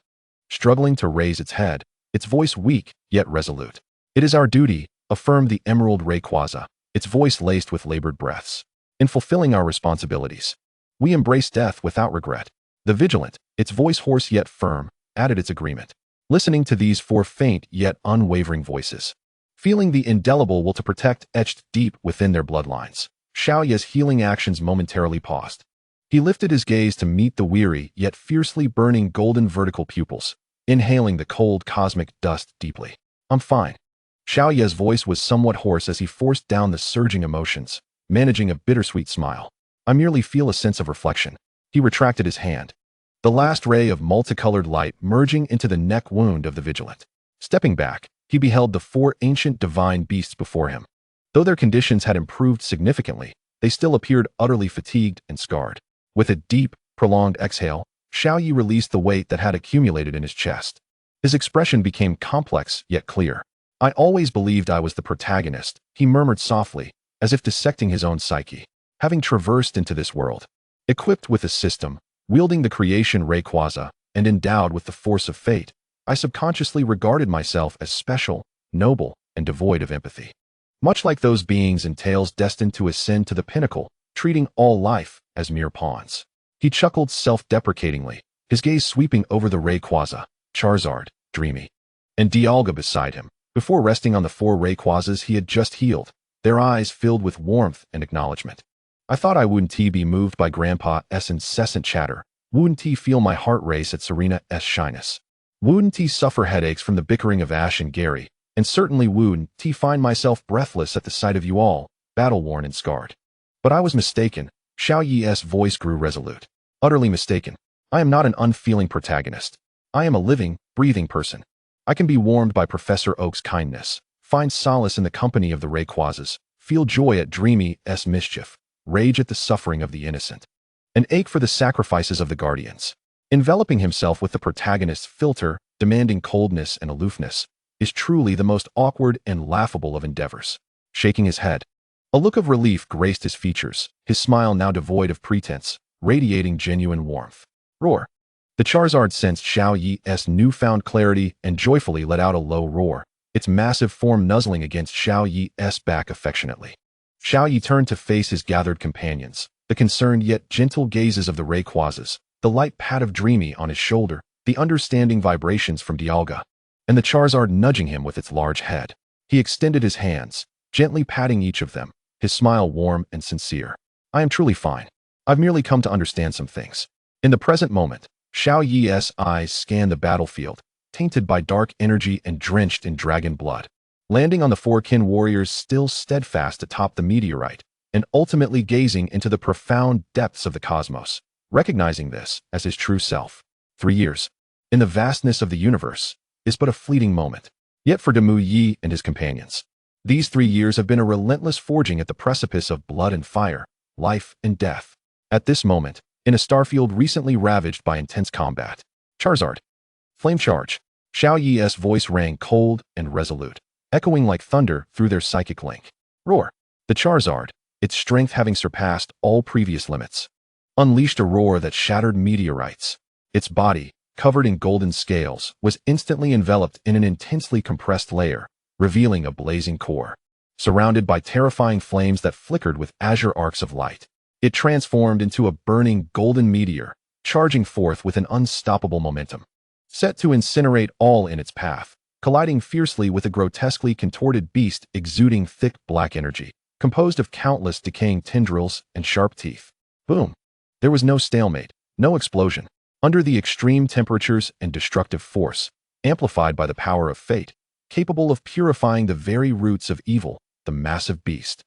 struggling to raise its head, its voice weak yet resolute. It is our duty, affirmed the emerald Rayquaza, its voice laced with labored breaths. In fulfilling our responsibilities, we embrace death without regret. The vigilant, its voice hoarse yet firm, added its agreement. Listening to these four faint yet unwavering voices, feeling the indelible will to protect etched deep within their bloodlines, Xiao Ye's healing actions momentarily paused. He lifted his gaze to meet the weary yet fiercely burning golden vertical pupils, inhaling the cold cosmic dust deeply. I'm fine. Xiao Ye's voice was somewhat hoarse as he forced down the surging emotions, managing a bittersweet smile. I merely feel a sense of reflection. He retracted his hand, the last ray of multicolored light merging into the neck wound of the vigilant. Stepping back, he beheld the four ancient divine beasts before him. Though their conditions had improved significantly, they still appeared utterly fatigued and scarred. With a deep, prolonged exhale, Xiao Yi released the weight that had accumulated in his chest. His expression became complex yet clear. I always believed I was the protagonist, he murmured softly, as if dissecting his own psyche. Having traversed into this world, equipped with a system, wielding the creation Rayquaza, and endowed with the force of fate, I subconsciously regarded myself as special, noble, and devoid of empathy. Much like those beings in tales destined to ascend to the pinnacle, treating all life as mere pawns. He chuckled self-deprecatingly, his gaze sweeping over the Rayquaza, Charizard, Dreamy, and Dialga beside him, before resting on the four Rayquazas he had just healed, their eyes filled with warmth and acknowledgement. I thought I wouldn't be moved by Grandpa's incessant chatter, wouldn't feel my heart race at Serena's shyness, wouldn't suffer headaches from the bickering of Ash and Gary, and certainly wouldn't find myself breathless at the sight of you all, battle-worn and scarred. But I was mistaken. Xiao Yi's voice grew resolute. Utterly mistaken. I am not an unfeeling protagonist. I am a living, breathing person. I can be warmed by Professor Oak's kindness, find solace in the company of the Rayquazas, feel joy at Dreamy's mischief, rage at the suffering of the innocent, and ache for the sacrifices of the guardians. Enveloping himself with the protagonist's filter, demanding coldness and aloofness, is truly the most awkward and laughable of endeavors. Shaking his head, a look of relief graced his features, his smile now devoid of pretense, radiating genuine warmth. Roar. The Charizard sensed Xiao Yi's newfound clarity and joyfully let out a low roar, its massive form nuzzling against Xiao Yi's back affectionately. Xiao Yi turned to face his gathered companions, the concerned yet gentle gazes of the Rayquazas, the light pat of Dreamy on his shoulder, the understanding vibrations from Dialga, and the Charizard nudging him with its large head. He extended his hands, gently patting each of them, his smile warm and sincere. I am truly fine. I've merely come to understand some things. In the present moment, Xiao Yi's eyes scanned the battlefield, tainted by dark energy and drenched in dragon blood, landing on the four kin warriors still steadfast atop the meteorite, and ultimately gazing into the profound depths of the cosmos, recognizing this as his true self. 3 years, in the vastness of the universe, is but a fleeting moment. Yet for Demu Yi and his companions, these 3 years have been a relentless forging at the precipice of blood and fire, life and death. At this moment, in a starfield recently ravaged by intense combat, Charizard. Flame charge. Xiao Yi's voice rang cold and resolute, echoing like thunder through their psychic link. Roar. The Charizard, its strength having surpassed all previous limits, unleashed a roar that shattered meteorites. Its body, covered in golden scales, was instantly enveloped in an intensely compressed layer, revealing a blazing core. Surrounded by terrifying flames that flickered with azure arcs of light, it transformed into a burning golden meteor, charging forth with an unstoppable momentum. Set to incinerate all in its path, colliding fiercely with a grotesquely contorted beast exuding thick black energy, composed of countless decaying tendrils and sharp teeth. Boom! There was no stalemate, no explosion. Under the extreme temperatures and destructive force, amplified by the power of fate, capable of purifying the very roots of evil, the massive beast,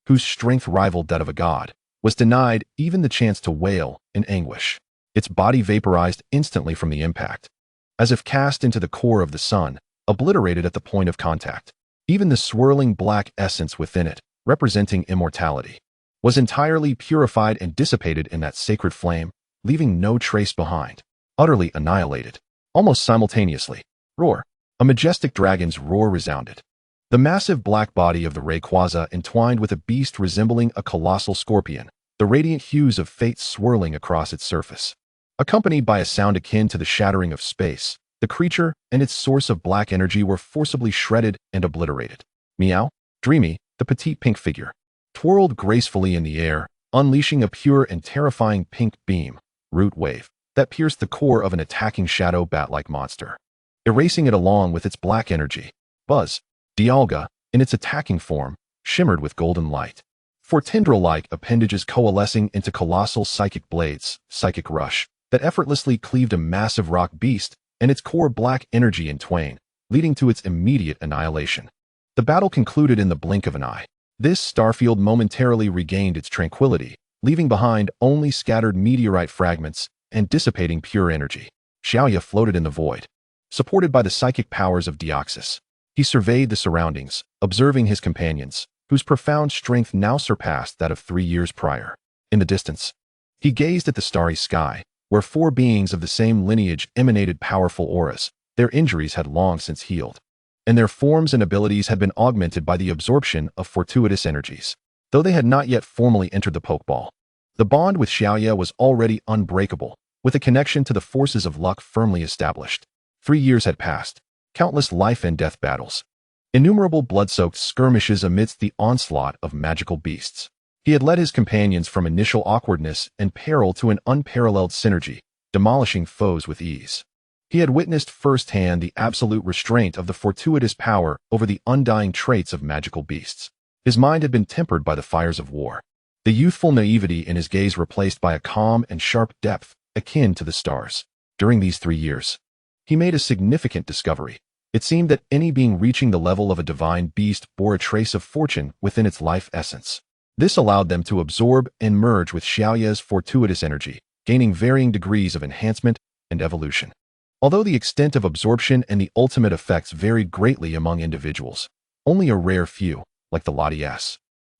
whose strength rivaled that of a god, was denied even the chance to wail in anguish. Its body vaporized instantly from the impact, as if cast into the core of the sun, obliterated at the point of contact. Even the swirling black essence within it, representing immortality, was entirely purified and dissipated in that sacred flame, leaving no trace behind, utterly annihilated. Almost simultaneously, roar. A majestic dragon's roar resounded. The massive black body of the Rayquaza entwined with a beast resembling a colossal scorpion, the radiant hues of fate swirling across its surface. Accompanied by a sound akin to the shattering of space, the creature and its source of black energy were forcibly shredded and obliterated. Meow. Dreamy, the petite pink figure, twirled gracefully in the air, unleashing a pure and terrifying pink beam, root wave, that pierced the core of an attacking shadow bat-like monster, erasing it along with its black energy. Buzz. Dialga, in its attacking form, shimmered with golden light, four tendril-like appendages coalescing into colossal psychic blades, psychic rush, that effortlessly cleaved a massive rock beast and its core black energy in twain, leading to its immediate annihilation. The battle concluded in the blink of an eye. This starfield momentarily regained its tranquility, leaving behind only scattered meteorite fragments and dissipating pure energy. Xiaoya floated in the void, supported by the psychic powers of Deoxys. He surveyed the surroundings, observing his companions, whose profound strength now surpassed that of 3 years prior. In the distance, he gazed at the starry sky, where 4 beings of the same lineage emanated powerful auras. Their injuries had long since healed, and their forms and abilities had been augmented by the absorption of fortuitous energies. Though they had not yet formally entered the Pokeball, the bond with Xiaoya was already unbreakable, with a connection to the forces of luck firmly established. 3 years had passed, countless life and death battles, innumerable blood-soaked skirmishes amidst the onslaught of magical beasts. He had led his companions from initial awkwardness and peril to an unparalleled synergy, demolishing foes with ease. He had witnessed firsthand the absolute restraint of the fortuitous power over the undying traits of magical beasts. His mind had been tempered by the fires of war, the youthful naivety in his gaze replaced by a calm and sharp depth akin to the stars. During these 3 years, he made a significant discovery. It seemed that any being reaching the level of a divine beast bore a trace of fortune within its life essence. This allowed them to absorb and merge with Xiaoya's fortuitous energy, gaining varying degrees of enhancement and evolution. Although the extent of absorption and the ultimate effects varied greatly among individuals, only a rare few, like the Latias,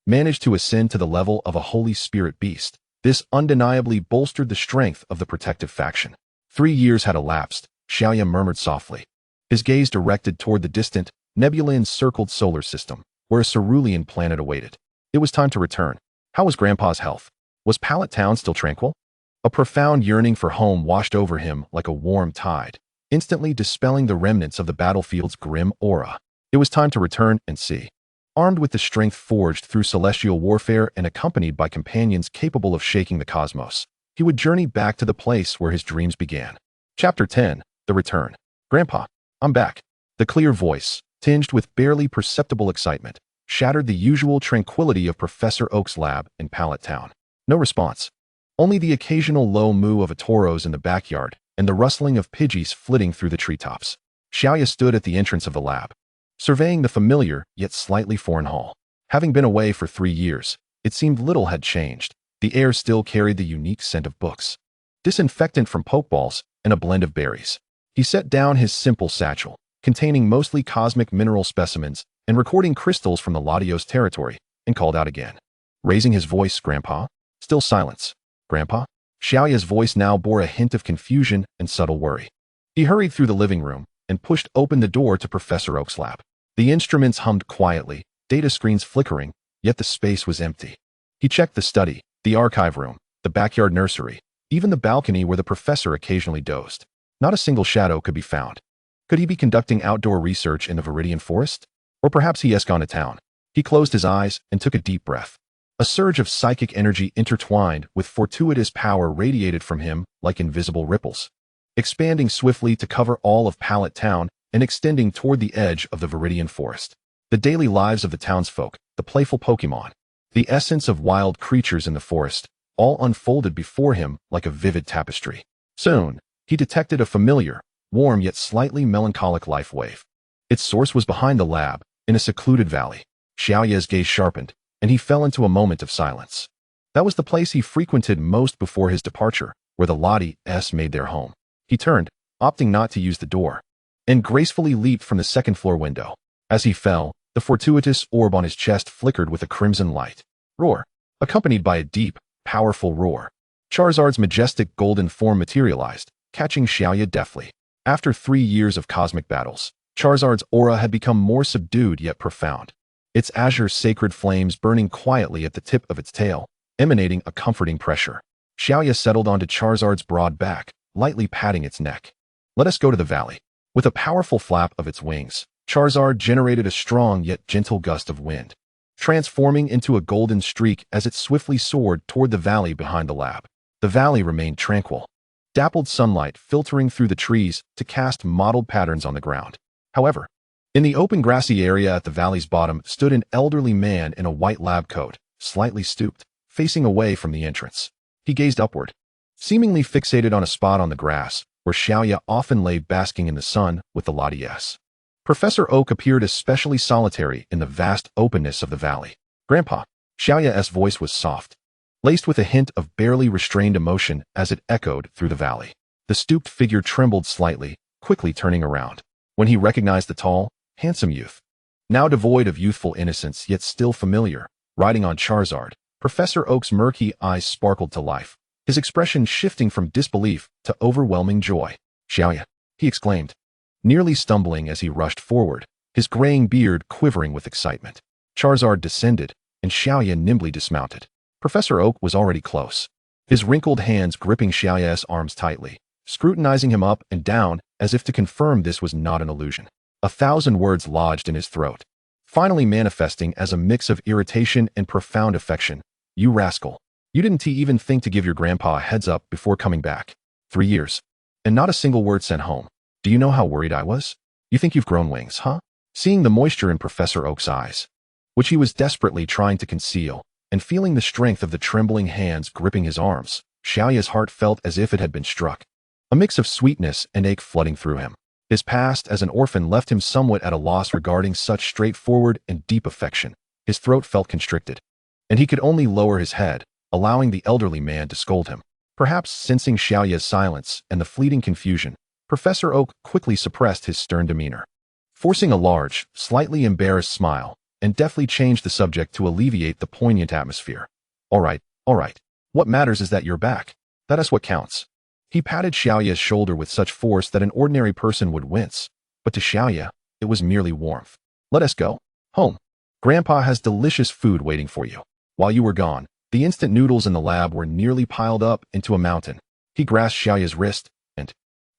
managed to ascend to the level of a Holy Spirit beast. This undeniably bolstered the strength of the protective faction. 3 years had elapsed, Xiaoya murmured softly, his gaze directed toward the distant, nebula-encircled solar system, where a cerulean planet awaited. It was time to return. How was Grandpa's health? Was Pallet Town still tranquil? A profound yearning for home washed over him like a warm tide, instantly dispelling the remnants of the battlefield's grim aura. It was time to return and see. Armed with the strength forged through celestial warfare and accompanied by companions capable of shaking the cosmos, he would journey back to the place where his dreams began. Chapter 10. The Return. Grandpa, I'm back. The clear voice, tinged with barely perceptible excitement, shattered the usual tranquility of Professor Oak's lab in Pallet Town. No response. Only the occasional low moo of a toros in the backyard and the rustling of pidgeys flitting through the treetops. Xiaoya stood at the entrance of the lab, surveying the familiar yet slightly foreign hall. Having been away for 3 years, it seemed little had changed. The air still carried the unique scent of books, disinfectant from pokeballs, and a blend of berries. He set down his simple satchel, containing mostly cosmic mineral specimens and recording crystals from the Latios territory, and called out again. Raising his voice, Grandpa? Still silence. Grandpa? Xiaoya's voice now bore a hint of confusion and subtle worry. He hurried through the living room and pushed open the door to Professor Oak's lab. The instruments hummed quietly, data screens flickering, yet the space was empty. He checked the study, the archive room, the backyard nursery, even the balcony where the professor occasionally dozed. Not a single shadow could be found. Could he be conducting outdoor research in the Viridian Forest? Or perhaps he has gone to town. He closed his eyes and took a deep breath. A surge of psychic energy intertwined with fortuitous power radiated from him like invisible ripples, expanding swiftly to cover all of Pallet Town and extending toward the edge of the Viridian Forest. The daily lives of the townsfolk, the playful Pokémon, the essence of wild creatures in the forest, all unfolded before him like a vivid tapestry. Soon, he detected a familiar, warm yet slightly melancholic life wave. Its source was behind the lab, in a secluded valley. Xiaoya's gaze sharpened, and he fell into a moment of silence. That was the place he frequented most before his departure, where the Latias made their home. He turned, opting not to use the door, and gracefully leaped from the second-floor window. As he fell, the fortuitous orb on his chest flickered with a crimson light. Roar, accompanied by a deep, powerful roar. Charizard's majestic golden form materialized, catching Xiaoya deftly. After 3 years of cosmic battles, Charizard's aura had become more subdued yet profound, its azure sacred flames burning quietly at the tip of its tail, emanating a comforting pressure. Xiaoya settled onto Charizard's broad back, lightly patting its neck. Let us go to the valley. With a powerful flap of its wings, Charizard generated a strong yet gentle gust of wind, transforming into a golden streak as it swiftly soared toward the valley behind the lab. The valley remained tranquil, dappled sunlight filtering through the trees to cast mottled patterns on the ground. However, in the open grassy area at the valley's bottom stood an elderly man in a white lab coat, slightly stooped, facing away from the entrance. He gazed upward, seemingly fixated on a spot on the grass, where Xiaoya often lay basking in the sun with the Latias. Professor Oak appeared especially solitary in the vast openness of the valley. Grandpa, Xiaoya's voice was soft, laced with a hint of barely restrained emotion as it echoed through the valley. The stooped figure trembled slightly, quickly turning around. When he recognized the tall, handsome youth, now devoid of youthful innocence yet still familiar, riding on Charizard, Professor Oak's murky eyes sparkled to life, his expression shifting from disbelief to overwhelming joy. Xiaoya, he exclaimed, nearly stumbling as he rushed forward, his graying beard quivering with excitement. Charizard descended, and Xiaoya nimbly dismounted. Professor Oak was already close, his wrinkled hands gripping Xiaoya's arms tightly, scrutinizing him up and down as if to confirm this was not an illusion. 1,000 words lodged in his throat, finally manifesting as a mix of irritation and profound affection. You rascal. You didn't even think to give your grandpa a heads up before coming back. 3 years. And not a single word sent home. Do you know how worried I was? You think you've grown wings, huh? Seeing the moisture in Professor Oak's eyes, which he was desperately trying to conceal, and feeling the strength of the trembling hands gripping his arms, Xiaoya's heart felt as if it had been struck. A mix of sweetness and ache flooding through him. His past as an orphan left him somewhat at a loss regarding such straightforward and deep affection. His throat felt constricted, and he could only lower his head, allowing the elderly man to scold him. Perhaps sensing Xiaoya's silence and the fleeting confusion, Professor Oak quickly suppressed his stern demeanor, forcing a large, slightly embarrassed smile, and deftly changed the subject to alleviate the poignant atmosphere. All right. What matters is that you're back. That is what counts. He patted Xiaoya's shoulder with such force that an ordinary person would wince, but to Xiaoya, it was merely warmth. Let us go home. Grandpa has delicious food waiting for you. While you were gone, the instant noodles in the lab were nearly piled up into a mountain. He grasped Xiaoya's wrist and,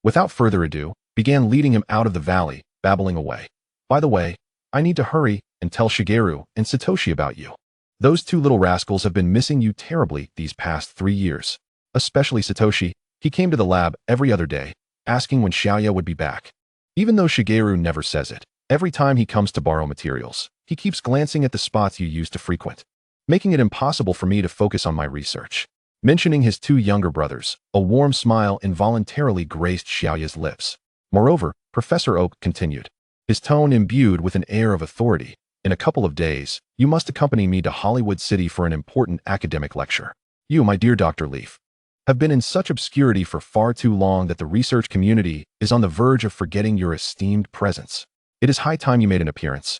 without further ado, began leading him out of the valley, babbling away. By the way, I need to hurry and tell Shigeru and Satoshi about you. Those two little rascals have been missing you terribly these past 3 years. Especially Satoshi. He came to the lab every other day, asking when Xiaoya would be back. Even though Shigeru never says it, every time he comes to borrow materials, he keeps glancing at the spots you used to frequent, making it impossible for me to focus on my research. Mentioning his 2 younger brothers, a warm smile involuntarily graced Xiaoya's lips. Moreover, Professor Oak continued, his tone imbued with an air of authority. In a couple of days, you must accompany me to Hollywood City for an important academic lecture. You, my dear Dr. Leaf, have been in such obscurity for far too long that the research community is on the verge of forgetting your esteemed presence. It is high time you made an appearance,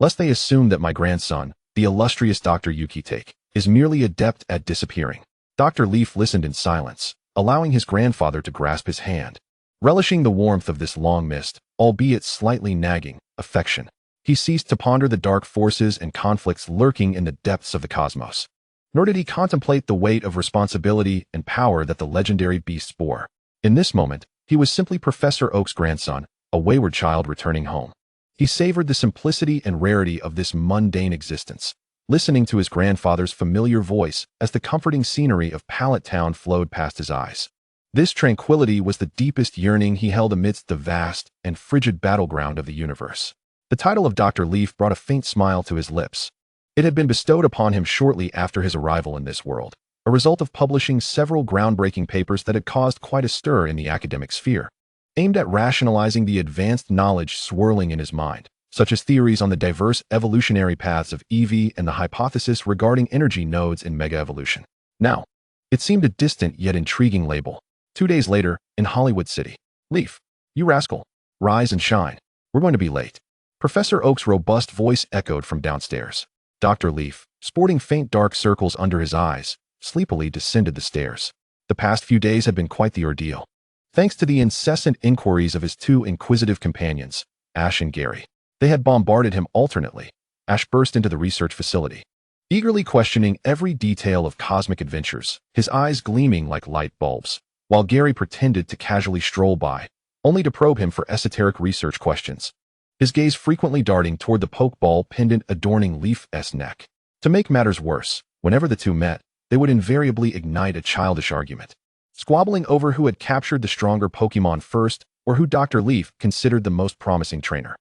lest they assume that my grandson, the illustrious Dr. Yukitake, is merely adept at disappearing. Dr. Leaf listened in silence, allowing his grandfather to grasp his hand, relishing the warmth of this long-missed, albeit slightly nagging, affection. He ceased to ponder the dark forces and conflicts lurking in the depths of the cosmos. Nor did he contemplate the weight of responsibility and power that the legendary beasts bore. In this moment, he was simply Professor Oak's grandson, a wayward child returning home. He savored the simplicity and rarity of this mundane existence, listening to his grandfather's familiar voice as the comforting scenery of Pallet Town flowed past his eyes. This tranquility was the deepest yearning he held amidst the vast and frigid battleground of the universe. The title of Dr. Leaf brought a faint smile to his lips. It had been bestowed upon him shortly after his arrival in this world, a result of publishing several groundbreaking papers that had caused quite a stir in the academic sphere, aimed at rationalizing the advanced knowledge swirling in his mind, such as theories on the diverse evolutionary paths of EV and the hypothesis regarding energy nodes in mega-evolution. Now, it seemed a distant yet intriguing label. 2 days later, in Hollywood City. Leaf, you rascal, rise and shine. We're going to be late. Professor Oak's robust voice echoed from downstairs. Dr. Leaf, sporting faint dark circles under his eyes, sleepily descended the stairs. The past few days had been quite the ordeal. Thanks to the incessant inquiries of his 2 inquisitive companions, Ash and Gary, they had bombarded him alternately. Ash burst into the research facility, eagerly questioning every detail of cosmic adventures, his eyes gleaming like light bulbs, while Gary pretended to casually stroll by, only to probe him for esoteric research questions, his gaze frequently darting toward the pokeball pendant adorning Leaf's neck. To make matters worse, whenever the two met, they would invariably ignite a childish argument, squabbling over who had captured the stronger Pokémon first or who Dr. Leaf considered the most promising trainer.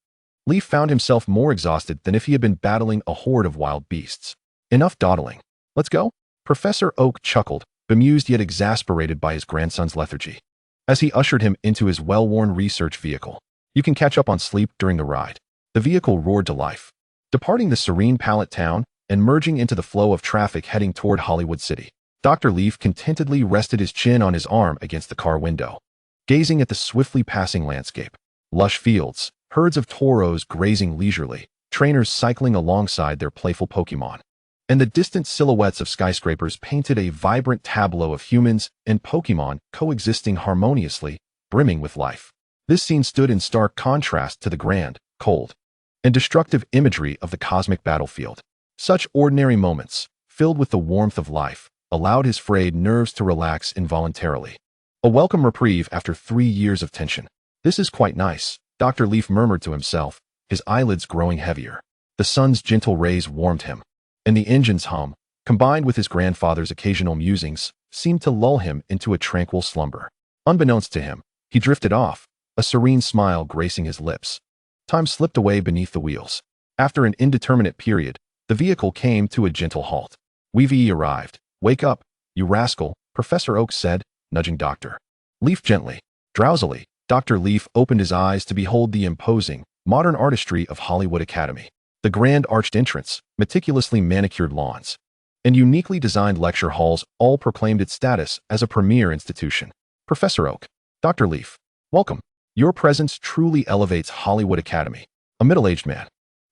Leaf found himself more exhausted than if he had been battling a horde of wild beasts. Enough dawdling. Let's go? Professor Oak chuckled, bemused yet exasperated by his grandson's lethargy, as he ushered him into his well-worn research vehicle. You can catch up on sleep during the ride. The vehicle roared to life, departing the serene Pallet Town and merging into the flow of traffic heading toward Hollywood City. Dr. Leaf contentedly rested his chin on his arm against the car window, gazing at the swiftly passing landscape. Lush fields, herds of toros grazing leisurely, trainers cycling alongside their playful Pokémon, and the distant silhouettes of skyscrapers painted a vibrant tableau of humans and Pokémon coexisting harmoniously, brimming with life. This scene stood in stark contrast to the grand, cold, and destructive imagery of the cosmic battlefield. Such ordinary moments, filled with the warmth of life, allowed his frayed nerves to relax involuntarily. A welcome reprieve after 3 years of tension. This is quite nice, Dr. Leaf murmured to himself, his eyelids growing heavier. The sun's gentle rays warmed him, and the engine's hum, combined with his grandfather's occasional musings, seemed to lull him into a tranquil slumber. Unbeknownst to him, he drifted off, a serene smile gracing his lips. Time slipped away beneath the wheels. After an indeterminate period, the vehicle came to a gentle halt. Weavy arrived. Wake up, you rascal, Professor Oak said, nudging Dr. Leaf gently. Drowsily, Dr. Leaf opened his eyes to behold the imposing, modern artistry of Hollywood Academy. The grand arched entrance, meticulously manicured lawns, and uniquely designed lecture halls all proclaimed its status as a premier institution. Professor Oak, Dr. Leaf, welcome. Your presence truly elevates Hollywood Academy. A middle-aged man,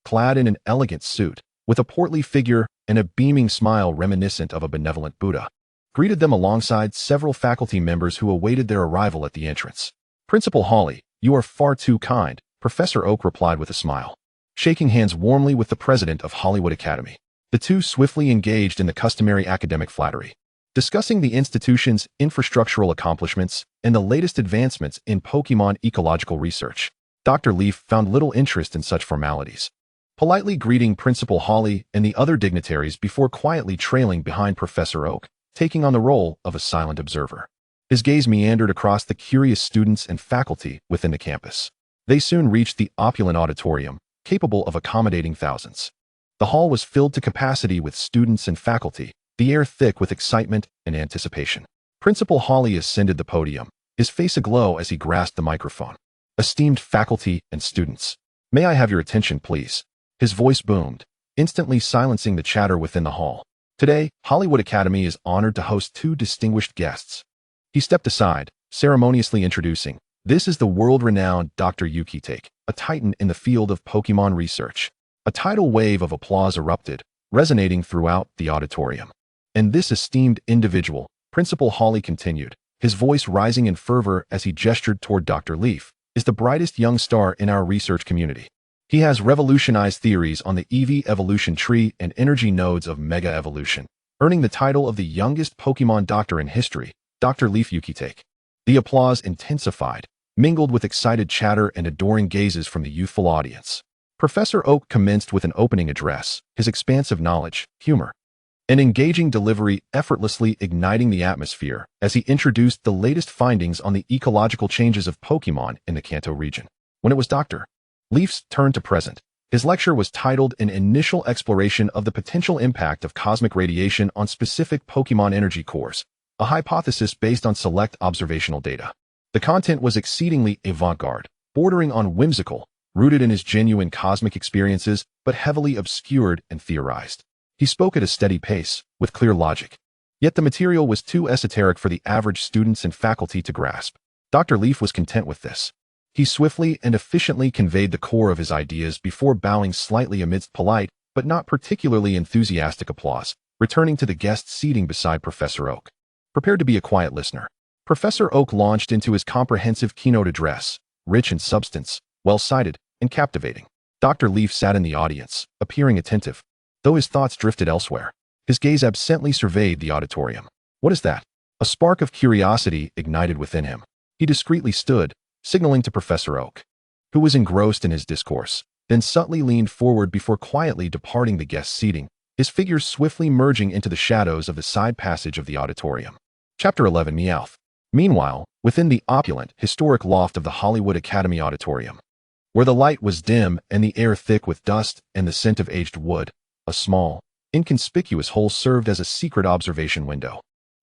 clad in an elegant suit, with a portly figure and a beaming smile reminiscent of a benevolent Buddha, greeted them alongside several faculty members who awaited their arrival at the entrance. Principal Hawley, you are far too kind, Professor Oak replied with a smile, shaking hands warmly with the president of Hollywood Academy. The two swiftly engaged in the customary academic flattery, discussing the institution's infrastructural accomplishments and the latest advancements in Pokémon ecological research. Dr. Leaf found little interest in such formalities, politely greeting Principal Hawley and the other dignitaries before quietly trailing behind Professor Oak, taking on the role of a silent observer. His gaze meandered across the curious students and faculty within the campus. They soon reached the opulent auditorium, capable of accommodating thousands. The hall was filled to capacity with students and faculty, the air thick with excitement and anticipation. Principal Hawley ascended the podium, his face aglow as he grasped the microphone. Esteemed faculty and students, may I have your attention, please? His voice boomed, instantly silencing the chatter within the hall. Today, Hollywood Academy is honored to host two distinguished guests. He stepped aside, ceremoniously introducing, this is the world-renowned Dr. Yukitake, a titan in the field of Pokémon research. A tidal wave of applause erupted, resonating throughout the auditorium. And this esteemed individual, Principal Hawley continued, his voice rising in fervor as he gestured toward Dr. Leaf, is the brightest young star in our research community. He has revolutionized theories on the EV evolution tree and energy nodes of mega evolution, earning the title of the youngest Pokémon doctor in history, Dr. Leaf Yukitake. The applause intensified, mingled with excited chatter and adoring gazes from the youthful audience. Professor Oak commenced with an opening address, his expansive knowledge, humor, and engaging delivery effortlessly igniting the atmosphere as he introduced the latest findings on the ecological changes of Pokémon in the Kanto region. When it was Dr. Leaf's turn to present, his lecture was titled An Initial Exploration of the Potential Impact of Cosmic Radiation on Specific Pokémon Energy Cores, a hypothesis based on select observational data. The content was exceedingly avant-garde, bordering on whimsical, rooted in his genuine cosmic experiences, but heavily obscured and theorized. He spoke at a steady pace, with clear logic. Yet the material was too esoteric for the average students and faculty to grasp. Dr. Leaf was content with this. He swiftly and efficiently conveyed the core of his ideas before bowing slightly amidst polite, but not particularly enthusiastic applause, returning to the guest seating beside Professor Oak. Prepared to be a quiet listener, Professor Oak launched into his comprehensive keynote address, rich in substance, well-cited, and captivating. Dr. Leaf sat in the audience, appearing attentive, though his thoughts drifted elsewhere. His gaze absently surveyed the auditorium. What is that? A spark of curiosity ignited within him. He discreetly stood, signaling to Professor Oak, who was engrossed in his discourse, then subtly leaned forward before quietly departing the guest seating, his figure swiftly merging into the shadows of the side passage of the auditorium. Chapter 11 Meowth. Meanwhile, within the opulent, historic loft of the Hollywood Academy Auditorium, where the light was dim and the air thick with dust and the scent of aged wood, a small, inconspicuous hole served as a secret observation window.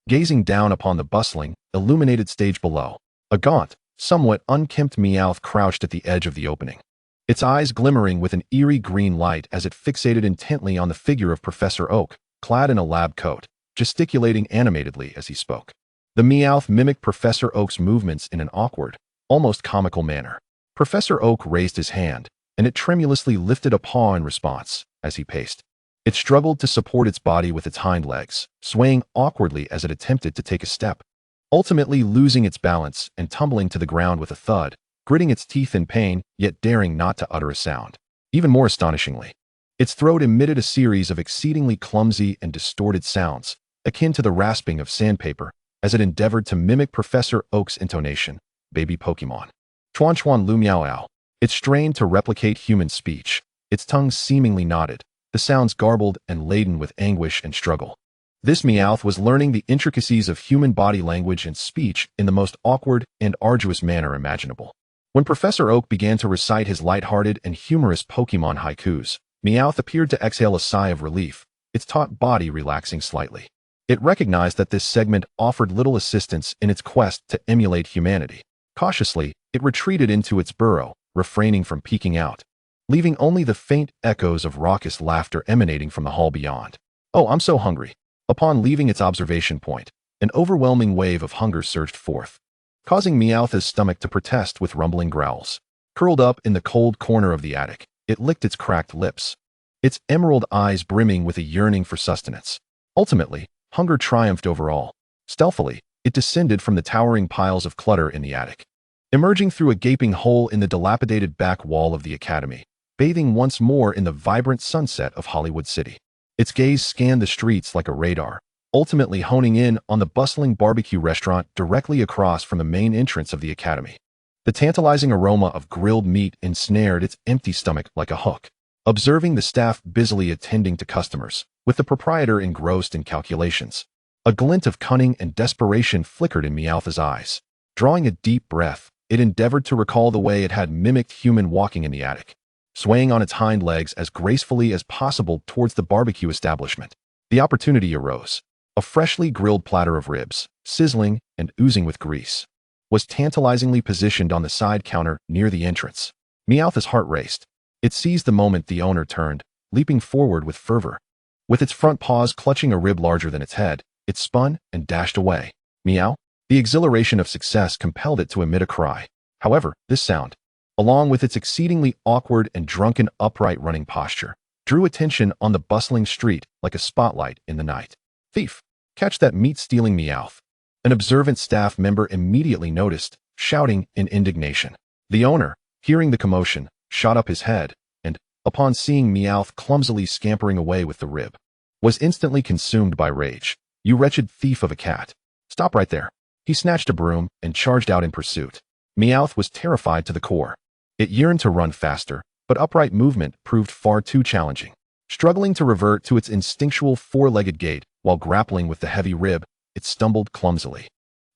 Gazing down upon the bustling, illuminated stage below, a gaunt, somewhat unkempt Meowth crouched at the edge of the opening, its eyes glimmering with an eerie green light as it fixated intently on the figure of Professor Oak, clad in a lab coat, gesticulating animatedly as he spoke. The Meowth mimicked Professor Oak's movements in an awkward, almost comical manner. Professor Oak raised his hand, and it tremulously lifted a paw in response as he paced. It struggled to support its body with its hind legs, swaying awkwardly as it attempted to take a step, ultimately losing its balance and tumbling to the ground with a thud, gritting its teeth in pain, yet daring not to utter a sound. Even more astonishingly, its throat emitted a series of exceedingly clumsy and distorted sounds, akin to the rasping of sandpaper, as it endeavored to mimic Professor Oak's intonation, baby Pokémon. Chuan Chuan Lu Miao Ao. It strained to replicate human speech, its tongue seemingly knotted, the sounds garbled and laden with anguish and struggle. This Meowth was learning the intricacies of human body language and speech in the most awkward and arduous manner imaginable. When Professor Oak began to recite his light-hearted and humorous Pokémon haikus, Meowth appeared to exhale a sigh of relief, its taut body relaxing slightly. It recognized that this segment offered little assistance in its quest to emulate humanity. Cautiously, it retreated into its burrow, refraining from peeking out, leaving only the faint echoes of raucous laughter emanating from the hall beyond. "Oh, I'm so hungry." Upon leaving its observation point, an overwhelming wave of hunger surged forth, causing Meowth's stomach to protest with rumbling growls. Curled up in the cold corner of the attic, it licked its cracked lips, its emerald eyes brimming with a yearning for sustenance. Ultimately, hunger triumphed over all. Stealthily, it descended from the towering piles of clutter in the attic, emerging through a gaping hole in the dilapidated back wall of the academy, bathing once more in the vibrant sunset of Hollywood City. Its gaze scanned the streets like a radar, ultimately honing in on the bustling barbecue restaurant directly across from the main entrance of the academy. The tantalizing aroma of grilled meat ensnared its empty stomach like a hook. Observing the staff busily attending to customers, with the proprietor engrossed in calculations, a glint of cunning and desperation flickered in Meowth's eyes. Drawing a deep breath, it endeavored to recall the way it had mimicked human walking in the attic, swaying on its hind legs as gracefully as possible towards the barbecue establishment. The opportunity arose. A freshly grilled platter of ribs, sizzling and oozing with grease, was tantalizingly positioned on the side counter near the entrance. Meowth's heart raced. It seized the moment the owner turned, leaping forward with fervor. With its front paws clutching a rib larger than its head, it spun and dashed away. Meow! The exhilaration of success compelled it to emit a cry. However, this sound, along with its exceedingly awkward and drunken upright running posture, drew attention on the bustling street like a spotlight in the night. "Thief! Catch that meat-stealing Meowth!" An observant staff member immediately noticed, shouting in indignation. The owner, hearing the commotion, shot up his head, and, upon seeing Meowth clumsily scampering away with the rib, was instantly consumed by rage. "You wretched thief of a cat! Stop right there!" He snatched a broom and charged out in pursuit. Meowth was terrified to the core. It yearned to run faster, but upright movement proved far too challenging. Struggling to revert to its instinctual four-legged gait while grappling with the heavy rib, it stumbled clumsily,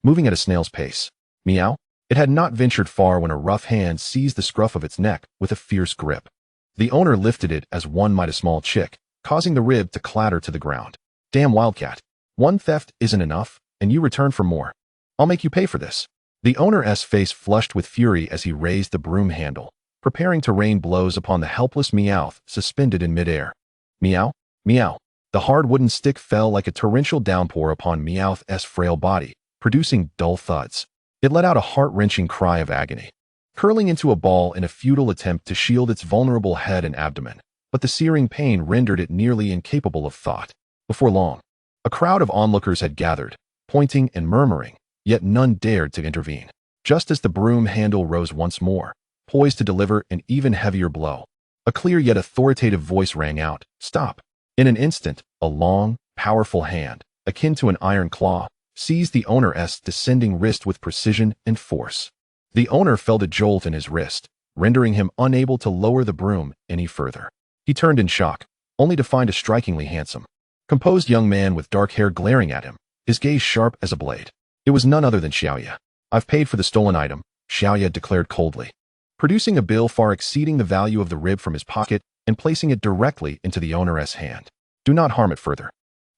moving at a snail's pace. Meow! It had not ventured far when a rough hand seized the scruff of its neck with a fierce grip. The owner lifted it as one might a small chick, causing the rib to clatter to the ground. "Damn wildcat! One theft isn't enough, and you return for more. I'll make you pay for this." The owner's face flushed with fury as he raised the broom handle, preparing to rain blows upon the helpless Meowth suspended in midair. Meow! Meow! The hard wooden stick fell like a torrential downpour upon Meowth's frail body, producing dull thuds. It let out a heart-wrenching cry of agony, curling into a ball in a futile attempt to shield its vulnerable head and abdomen, but the searing pain rendered it nearly incapable of thought. Before long, a crowd of onlookers had gathered, pointing and murmuring, yet none dared to intervene. Just as the broom handle rose once more, poised to deliver an even heavier blow, a clear yet authoritative voice rang out, "Stop!" In an instant, a long, powerful hand, akin to an iron claw, seized the owner's descending wrist with precision and force. The owner felt a jolt in his wrist, rendering him unable to lower the broom any further. He turned in shock, only to find a strikingly handsome, composed young man with dark hair glaring at him, his gaze sharp as a blade. It was none other than Xiaoya. "I've paid for the stolen item," Xiaoya declared coldly, producing a bill far exceeding the value of the rib from his pocket and placing it directly into the owner's hand. "Do not harm it further."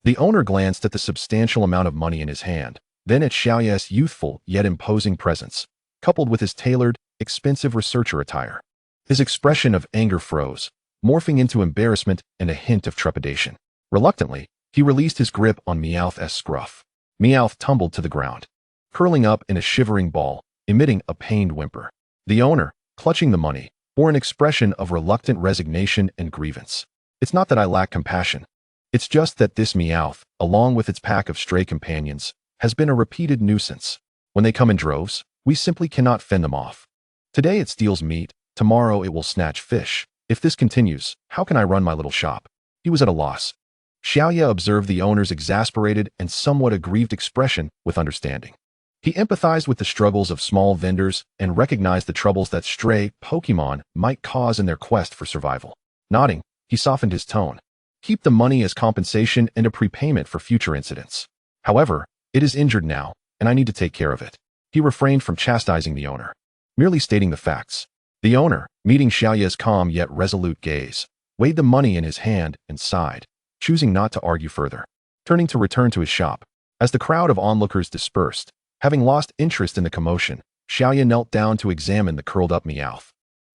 The owner glanced at the substantial amount of money in his hand, then at Xiaoya's youthful yet imposing presence, coupled with his tailored, expensive researcher attire. His expression of anger froze, morphing into embarrassment and a hint of trepidation. Reluctantly, he released his grip on Meowth's scruff. Meowth tumbled to the ground, curling up in a shivering ball, emitting a pained whimper. The owner, clutching the money, bore an expression of reluctant resignation and grievance. "It's not that I lack compassion. It's just that this Meowth, along with its pack of stray companions, has been a repeated nuisance. When they come in droves, we simply cannot fend them off. Today it steals meat, tomorrow it will snatch fish. If this continues, how can I run my little shop?" He was at a loss. Xiaoya observed the owner's exasperated and somewhat aggrieved expression with understanding. He empathized with the struggles of small vendors and recognized the troubles that stray Pokémon might cause in their quest for survival. Nodding, he softened his tone. "Keep the money as compensation and a prepayment for future incidents. However, it is injured now, and I need to take care of it." He refrained from chastising the owner, merely stating the facts. The owner, meeting Xiaoya's calm yet resolute gaze, weighed the money in his hand and sighed. choosing not to argue further. Turning to return to his shop, as the crowd of onlookers dispersed, having lost interest in the commotion, Xiaoya knelt down to examine the curled-up Meowth.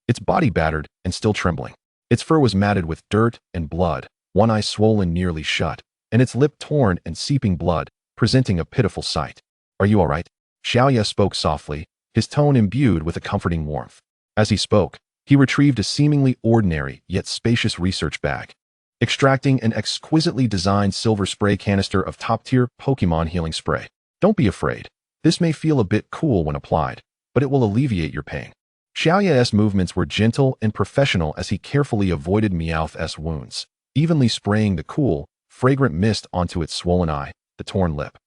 Its body battered and still trembling. Its fur was matted with dirt and blood, one eye swollen nearly shut, and its lip torn and seeping blood, presenting a pitiful sight. "Are you all right?" Xiaoya spoke softly, his tone imbued with a comforting warmth. As he spoke, he retrieved a seemingly ordinary yet spacious research bag. Extracting an exquisitely designed silver spray canister of top-tier Pokémon healing spray. "Don't be afraid. This may feel a bit cool when applied, but it will alleviate your pain." Xiaoya's movements were gentle and professional as he carefully avoided Meowth's wounds, evenly spraying the cool, fragrant mist onto its swollen eye, the torn lip,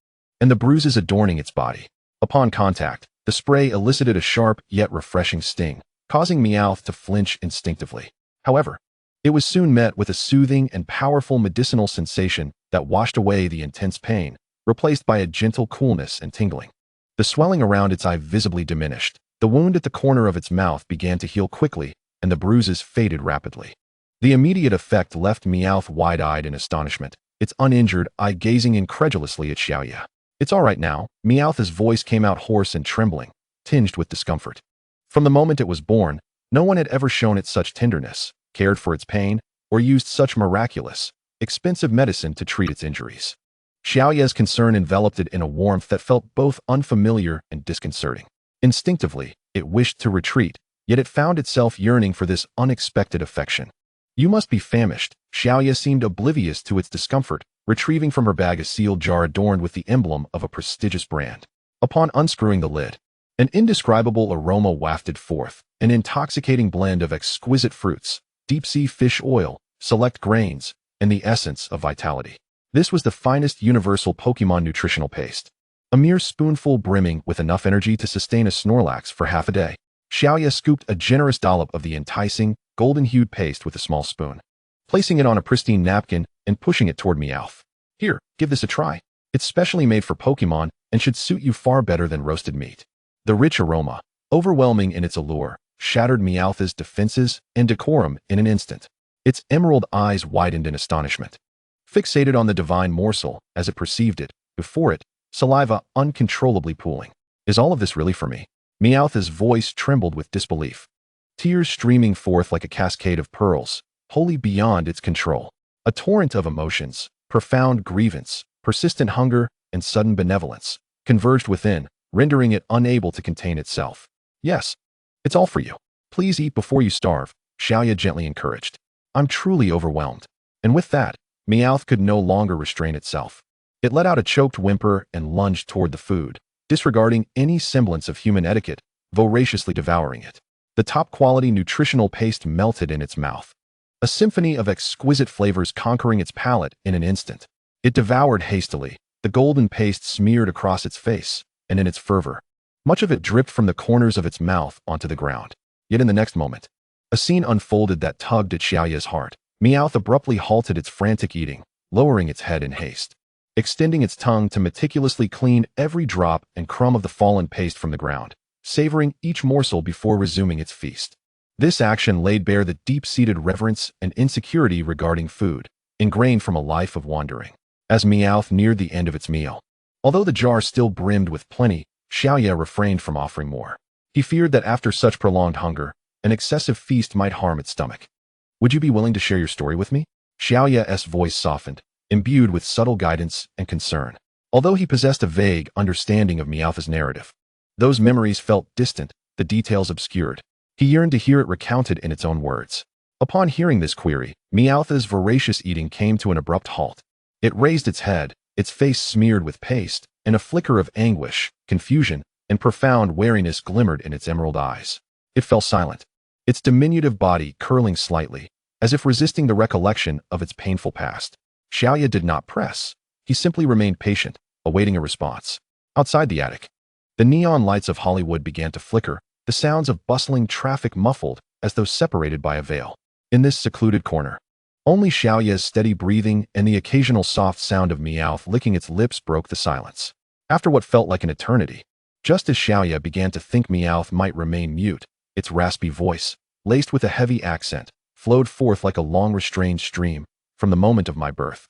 and the bruises adorning its body. Upon contact, the spray elicited a sharp yet refreshing sting, causing Meowth to flinch instinctively. However, it was soon met with a soothing and powerful medicinal sensation that washed away the intense pain, replaced by a gentle coolness and tingling. The swelling around its eye visibly diminished. The wound at the corner of its mouth began to heal quickly, and the bruises faded rapidly. The immediate effect left Meowth wide-eyed in astonishment, its uninjured eye gazing incredulously at Xiaoya. "It's all right now." Meowth's voice came out hoarse and trembling, tinged with discomfort. From the moment it was born, no one had ever shown it such tenderness, cared for its pain, or used such miraculous, expensive medicine to treat its injuries. Xiaoya's concern enveloped it in a warmth that felt both unfamiliar and disconcerting. Instinctively, it wished to retreat, yet it found itself yearning for this unexpected affection. "You must be famished." Xiaoya seemed oblivious to its discomfort, retrieving from her bag a sealed jar adorned with the emblem of a prestigious brand. Upon unscrewing the lid, an indescribable aroma wafted forth, an intoxicating blend of exquisite fruits, deep-sea fish oil, select grains, and the essence of vitality. This was the finest universal Pokémon nutritional paste. A mere spoonful brimming with enough energy to sustain a Snorlax for half a day. Xiaoya scooped a generous dollop of the enticing, golden-hued paste with a small spoon, placing it on a pristine napkin and pushing it toward Meowth. "Here, give this a try. It's specially made for Pokémon and should suit you far better than roasted meat." The rich aroma, overwhelming in its allure, shattered Meowth's defenses and decorum in an instant. Its emerald eyes widened in astonishment, fixated on the divine morsel as it perceived it, before it, saliva uncontrollably pooling. "Is all of this really for me?" Meowth's voice trembled with disbelief, tears streaming forth like a cascade of pearls, wholly beyond its control. A torrent of emotions, profound grievance, persistent hunger, and sudden benevolence, converged within, rendering it unable to contain itself. "Yes, it's all for you. Please eat before you starve," Xiaoya gently encouraged. "I'm truly overwhelmed." And with that, Meowth could no longer restrain itself. It let out a choked whimper and lunged toward the food, disregarding any semblance of human etiquette, voraciously devouring it. The top-quality nutritional paste melted in its mouth, a symphony of exquisite flavors conquering its palate in an instant. It devoured hastily, the golden paste smeared across its face, and in its fervor, much of it dripped from the corners of its mouth onto the ground. Yet in the next moment, a scene unfolded that tugged at Xiaoya's heart. Meowth abruptly halted its frantic eating, lowering its head in haste, extending its tongue to meticulously clean every drop and crumb of the fallen paste from the ground, savoring each morsel before resuming its feast. This action laid bare the deep-seated reverence and insecurity regarding food, ingrained from a life of wandering. As Meowth neared the end of its meal, although the jar still brimmed with plenty, Xiaoya refrained from offering more. He feared that after such prolonged hunger, an excessive feast might harm its stomach. "Would you be willing to share your story with me?" Xiaoya's voice softened, imbued with subtle guidance and concern. Although he possessed a vague understanding of Meowth's narrative, those memories felt distant, the details obscured. He yearned to hear it recounted in its own words. Upon hearing this query, Meowth's voracious eating came to an abrupt halt. It raised its head, its face smeared with paste, and a flicker of anguish, confusion, and profound wariness glimmered in its emerald eyes. It fell silent, its diminutive body curling slightly, as if resisting the recollection of its painful past. Xiaoya did not press. He simply remained patient, awaiting a response. Outside the attic, the neon lights of Hollywood began to flicker, the sounds of bustling traffic muffled as though separated by a veil. In this secluded corner, only Xiaoya's steady breathing and the occasional soft sound of Meowth licking its lips broke the silence. After what felt like an eternity, just as Xiaoya began to think Meowth might remain mute, its raspy voice, laced with a heavy accent, flowed forth like a long-restrained stream, from the moment of my birth.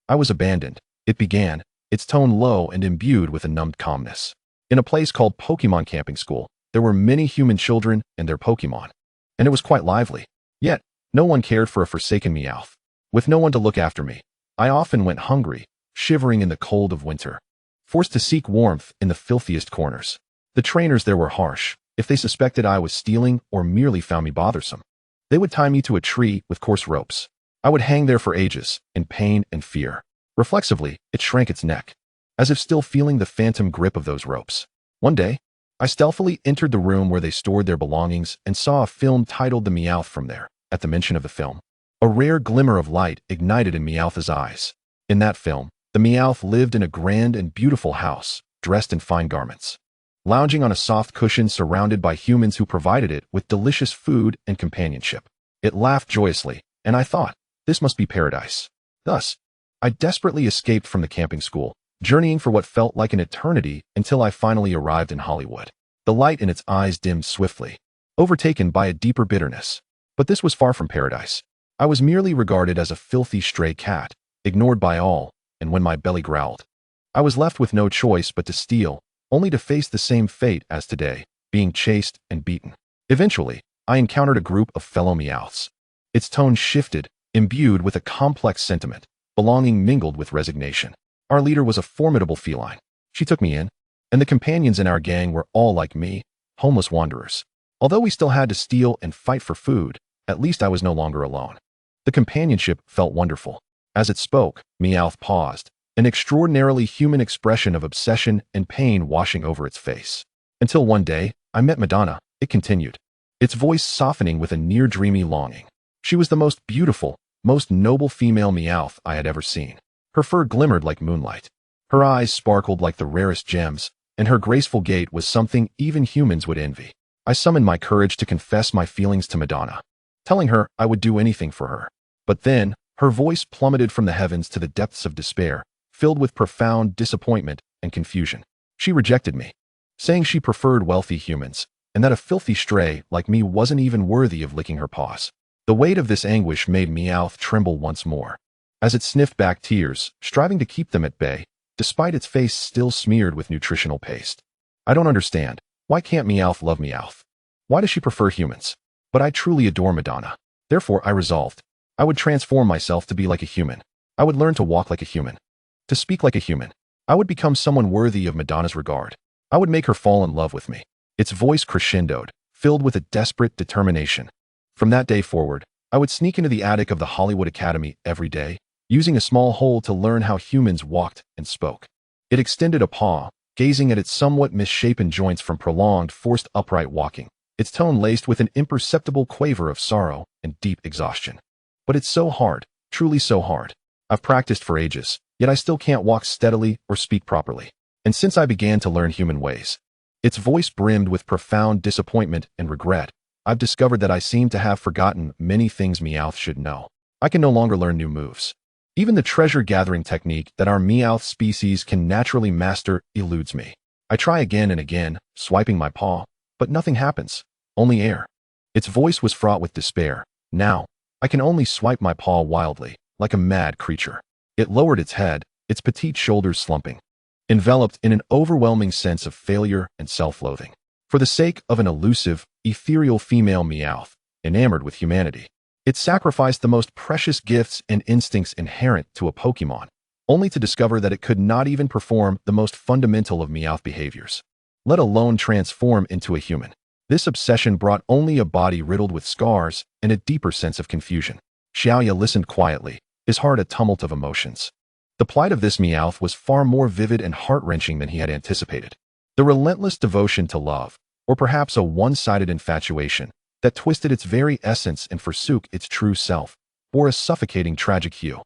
I was abandoned. It began, its tone low and imbued with a numbed calmness. In a place called Pokémon Camping School, there were many human children and their Pokémon, and it was quite lively. Yet, no one cared for a forsaken Meowth. With no one to look after me, I often went hungry, shivering in the cold of winter, forced to seek warmth in the filthiest corners. The trainers there were harsh. If they suspected I was stealing or merely found me bothersome, they would tie me to a tree with coarse ropes. I would hang there for ages, in pain and fear. Reflexively, it shrank its neck, as if still feeling the phantom grip of those ropes. One day, I stealthily entered the room where they stored their belongings and saw a film titled The Meowth from there. At the mention of the film, a rare glimmer of light ignited in Meowth's eyes. In that film, the Meowth lived in a grand and beautiful house, dressed in fine garments, lounging on a soft cushion surrounded by humans who provided it with delicious food and companionship. It laughed joyously, and I thought, this must be paradise. Thus, I desperately escaped from the camping school, journeying for what felt like an eternity until I finally arrived in Hollywood. The light in its eyes dimmed swiftly, overtaken by a deeper bitterness. But this was far from paradise. I was merely regarded as a filthy stray cat, ignored by all, and when my belly growled, I was left with no choice but to steal, only to face the same fate as today, being chased and beaten. Eventually, I encountered a group of fellow Meowths. Its tone shifted, imbued with a complex sentiment, belonging mingled with resignation. Our leader was a formidable feline. She took me in, and the companions in our gang were all like me, homeless wanderers. Although we still had to steal and fight for food, at least I was no longer alone. The companionship felt wonderful. As it spoke, Meowth paused, an extraordinarily human expression of obsession and pain washing over its face. Until one day, I met Madonna, it continued, its voice softening with a near-dreamy longing. She was the most beautiful, most noble female Meowth I had ever seen. Her fur glimmered like moonlight. Her eyes sparkled like the rarest gems, and her graceful gait was something even humans would envy. I summoned my courage to confess my feelings to Madonna, telling her I would do anything for her. But then, her voice plummeted from the heavens to the depths of despair, filled with profound disappointment and confusion. She rejected me, saying she preferred wealthy humans, and that a filthy stray like me wasn't even worthy of licking her paws. The weight of this anguish made Meowth tremble once more, as it sniffed back tears, striving to keep them at bay, despite its face still smeared with nutritional paste. I don't understand. Why can't Meowth love Meowth? Why does she prefer humans? But I truly adore Madonna. Therefore, I resolved, I would transform myself to be like a human. I would learn to walk like a human, to speak like a human. I would become someone worthy of Madonna's regard. I would make her fall in love with me. Its voice crescendoed, filled with a desperate determination. From that day forward, I would sneak into the attic of the Hollywood Academy every day, using a small hole to learn how humans walked and spoke. It extended a paw, gazing at its somewhat misshapen joints from prolonged, forced upright walking, its tone laced with an imperceptible quaver of sorrow and deep exhaustion. But it's so hard, truly so hard. I've practiced for ages, yet I still can't walk steadily or speak properly. And since I began to learn human ways, its voice brimmed with profound disappointment and regret, I've discovered that I seem to have forgotten many things Meowth should know. I can no longer learn new moves. Even the treasure-gathering technique that our Meowth species can naturally master eludes me. I try again and again, swiping my paw, but nothing happens, only air. Its voice was fraught with despair. Now, I can only swipe my paw wildly, like a mad creature. It lowered its head, its petite shoulders slumping, enveloped in an overwhelming sense of failure and self-loathing. For the sake of an elusive, ethereal female Meowth, enamored with humanity, it sacrificed the most precious gifts and instincts inherent to a Pokémon, only to discover that it could not even perform the most fundamental of Meowth behaviors, let alone transform into a human. This obsession brought only a body riddled with scars and a deeper sense of confusion. Xiaoya listened quietly, his heart a tumult of emotions. The plight of this Meowth was far more vivid and heart-wrenching than he had anticipated. The relentless devotion to love, or perhaps a one-sided infatuation, that twisted its very essence and forsook its true self, bore a suffocating tragic hue.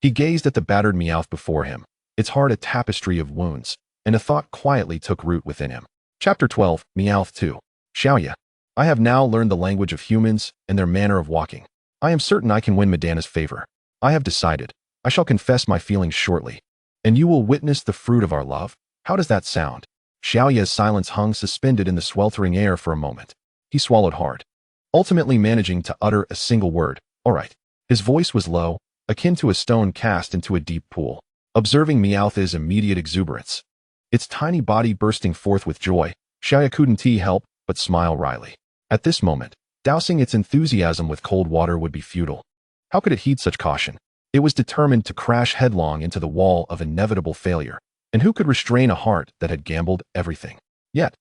He gazed at the battered Meowth before him, its heart a tapestry of wounds, and a thought quietly took root within him. Chapter 12, Meowth 2. Xiaoya, I have now learned the language of humans and their manner of walking. I am certain I can win Madonna's favor. I have decided. I shall confess my feelings shortly, and you will witness the fruit of our love. How does that sound? Xiaoya's silence hung suspended in the sweltering air for a moment. He swallowed hard, ultimately managing to utter a single word. All right. His voice was low, akin to a stone cast into a deep pool. Observing Meowth's immediate exuberance, its tiny body bursting forth with joy, Xiaoya couldn't help but smile wryly. At this moment, dousing its enthusiasm with cold water would be futile. How could it heed such caution? It was determined to crash headlong into the wall of inevitable failure, and who could restrain a heart that had gambled everything? Yet,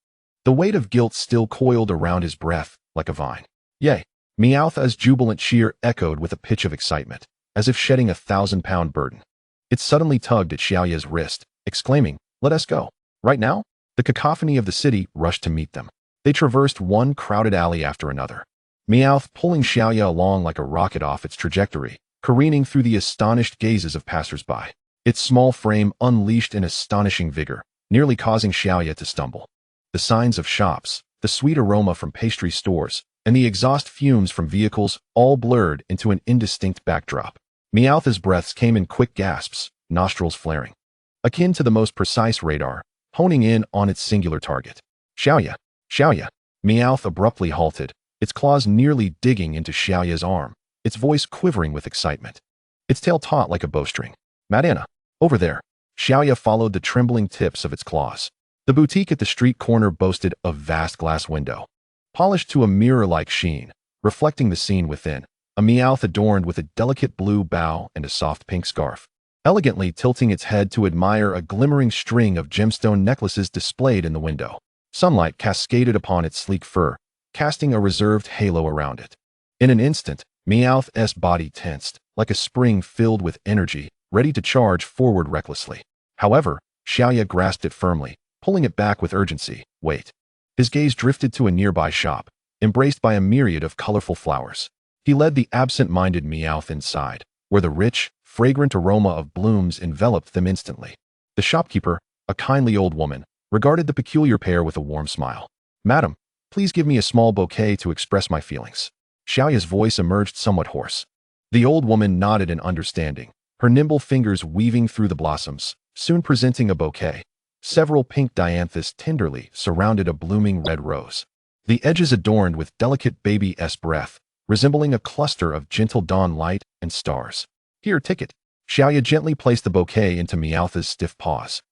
the weight of guilt still coiled around his breath like a vine. Yea, Meowth's jubilant cheer echoed with a pitch of excitement, as if shedding 1,000-pound burden. It suddenly tugged at Xiaoya's wrist, exclaiming, "Let us go. Right now?" The cacophony of the city rushed to meet them. They traversed one crowded alley after another, Meowth pulling Xiaoya along like a rocket off its trajectory, careening through the astonished gazes of passers-by. Its small frame unleashed an astonishing vigor, nearly causing Xiaoya to stumble. The signs of shops, the sweet aroma from pastry stores, and the exhaust fumes from vehicles all blurred into an indistinct backdrop. Meowth's breaths came in quick gasps, nostrils flaring, akin to the most precise radar, honing in on its singular target. Xiaoya! Xiaoya! Meowth abruptly halted, its claws nearly digging into Xiaoya's arm, its voice quivering with excitement. Its tail taut like a bowstring. "Madana! Over there!" Xiaoya followed the trembling tips of its claws. The boutique at the street corner boasted a vast glass window, polished to a mirror-like sheen, reflecting the scene within, a Meowth adorned with a delicate blue bow and a soft pink scarf, elegantly tilting its head to admire a glimmering string of gemstone necklaces displayed in the window. Sunlight cascaded upon its sleek fur, casting a reserved halo around it. In an instant, Meowth's body tensed, like a spring filled with energy, ready to charge forward recklessly. However, Xiaoya grasped it firmly, pulling it back with urgency. "Wait." His gaze drifted to a nearby shop, embraced by a myriad of colorful flowers. He led the absent-minded Meowth inside, where the rich, fragrant aroma of blooms enveloped them instantly. The shopkeeper, a kindly old woman, regarded the peculiar pair with a warm smile. "Madam, please give me a small bouquet to express my feelings." Xiaoya's voice emerged somewhat hoarse. The old woman nodded in understanding, her nimble fingers weaving through the blossoms, soon presenting a bouquet. Several pink dianthus tenderly surrounded a blooming red rose, the edges adorned with delicate baby-s breath, resembling a cluster of gentle dawn light and stars. "Here, take it." Xiaoya gently placed the bouquet into Meowth's stiff paws.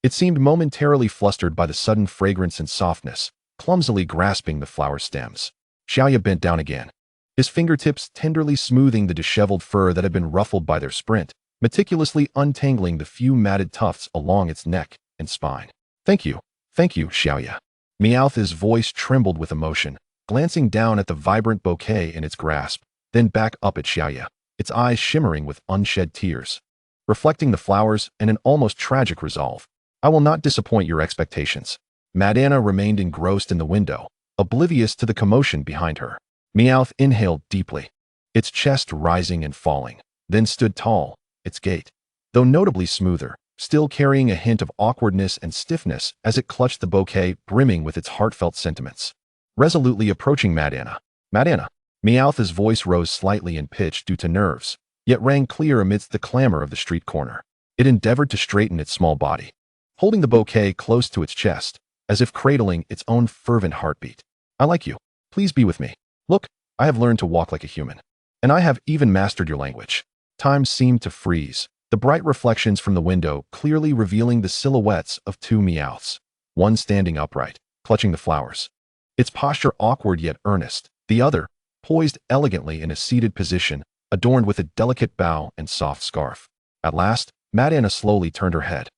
It seemed momentarily flustered by the sudden fragrance and softness, clumsily grasping the flower stems. Xiaoya bent down again, his fingertips tenderly smoothing the disheveled fur that had been ruffled by their sprint, meticulously untangling the few matted tufts along its neck and spine. Thank you, Xiaoya." Meowth's voice trembled with emotion, glancing down at the vibrant bouquet in its grasp, then back up at Xiaoya, its eyes shimmering with unshed tears, reflecting the flowers and an almost tragic resolve. "I will not disappoint your expectations." Madana remained engrossed in the window, oblivious to the commotion behind her. Meowth inhaled deeply, its chest rising and falling, then stood tall, its gait, though notably smoother, still carrying a hint of awkwardness and stiffness as it clutched the bouquet brimming with its heartfelt sentiments. Resolutely approaching Madana. "Madana." Meowth's voice rose slightly in pitch due to nerves, yet rang clear amidst the clamor of the street corner. It endeavored to straighten its small body, holding the bouquet close to its chest, as if cradling its own fervent heartbeat. "I like you. Please be with me. Look, I have learned to walk like a human. And I have even mastered your language." Time seemed to freeze, the bright reflections from the window clearly revealing the silhouettes of two Meowths, one standing upright, clutching the flowers, its posture awkward yet earnest, the other, poised elegantly in a seated position, adorned with a delicate bow and soft scarf. At last, Madana slowly turned her head.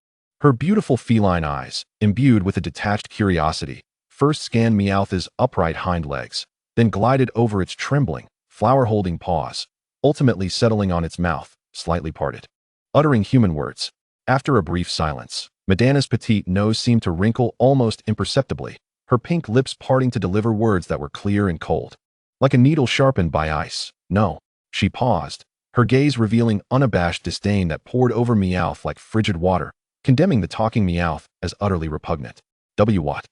Her beautiful feline eyes, imbued with a detached curiosity, first scanned Meowth's upright hind legs, then glided over its trembling, flower-holding paws, ultimately settling on its mouth, slightly parted, uttering human words. After a brief silence, Madana's petite nose seemed to wrinkle almost imperceptibly, her pink lips parting to deliver words that were clear and cold, like a needle sharpened by ice. "No." She paused, her gaze revealing unabashed disdain that poured over Meowth like frigid water, condemning the talking Meowth as utterly repugnant. What?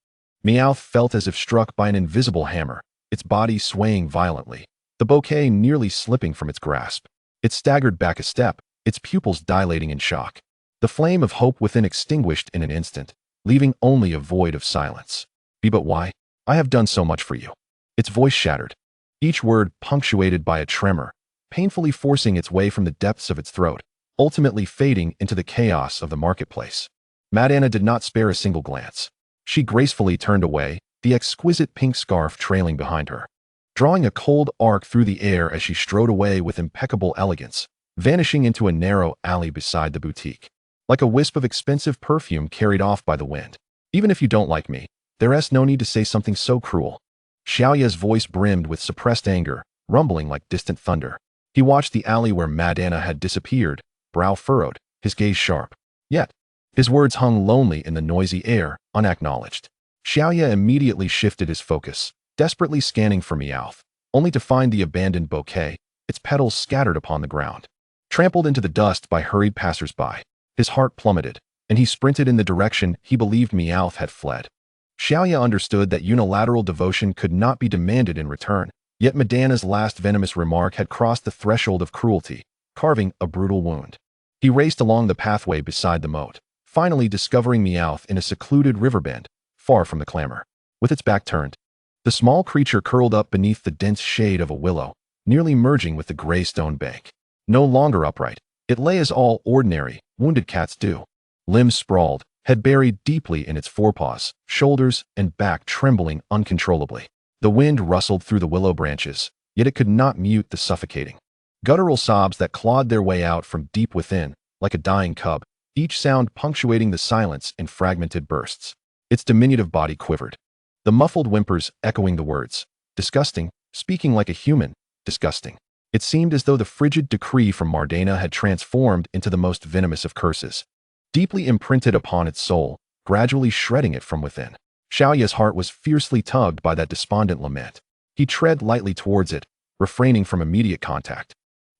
Meowth felt as if struck by an invisible hammer, its body swaying violently, the bouquet nearly slipping from its grasp. It staggered back a step, its pupils dilating in shock. The flame of hope within extinguished in an instant, leaving only a void of silence. "But why? I have done so much for you." Its voice shattered, each word punctuated by a tremor, painfully forcing its way from the depths of its throat, ultimately fading into the chaos of the marketplace. Madana did not spare a single glance. She gracefully turned away, the exquisite pink scarf trailing behind her, drawing a cold arc through the air as she strode away with impeccable elegance, vanishing into a narrow alley beside the boutique. Like a wisp of expensive perfume carried off by the wind. Even if you don't like me, there's no need to say something so cruel. Xiaoya's voice brimmed with suppressed anger, rumbling like distant thunder. He watched the alley where Madana had disappeared, brow furrowed, his gaze sharp. Yet, his words hung lonely in the noisy air, unacknowledged. Xiaoya immediately shifted his focus, desperately scanning for Meowth, only to find the abandoned bouquet, its petals scattered upon the ground. Trampled into the dust by hurried passers-by, his heart plummeted, and he sprinted in the direction he believed Meowth had fled. Xiaoya understood that unilateral devotion could not be demanded in return, yet Madana's last venomous remark had crossed the threshold of cruelty, carving a brutal wound. He raced along the pathway beside the moat, finally discovering Meowth in a secluded riverbend, far from the clamor. With its back turned, the small creature curled up beneath the dense shade of a willow, nearly merging with the gray stone bank. No longer upright, it lay as all ordinary, wounded cats do. Limbs sprawled, head buried deeply in its forepaws, shoulders and back trembling uncontrollably. The wind rustled through the willow branches, yet it could not mute the suffocating, guttural sobs that clawed their way out from deep within, like a dying cub, each sound punctuating the silence in fragmented bursts. Its diminutive body quivered, the muffled whimpers echoing the words, disgusting, speaking like a human, disgusting. It seemed as though the frigid decree from Madana had transformed into the most venomous of curses, deeply imprinted upon its soul, gradually shredding it from within. Xiaoya's heart was fiercely tugged by that despondent lament. He tread lightly towards it, refraining from immediate contact.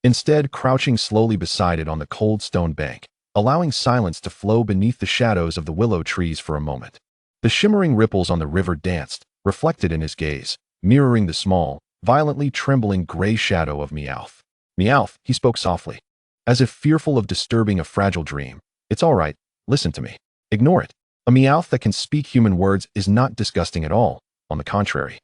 Instead, crouching slowly beside it on the cold stone bank, allowing silence to flow beneath the shadows of the willow trees for a moment. The shimmering ripples on the river danced, reflected in his gaze, mirroring the small, violently trembling gray shadow of Meowth. Meowth, he spoke softly, as if fearful of disturbing a fragile dream. It's all right, listen to me. Ignore it. A Meowth that can speak human words is not disgusting at all, on the contrary.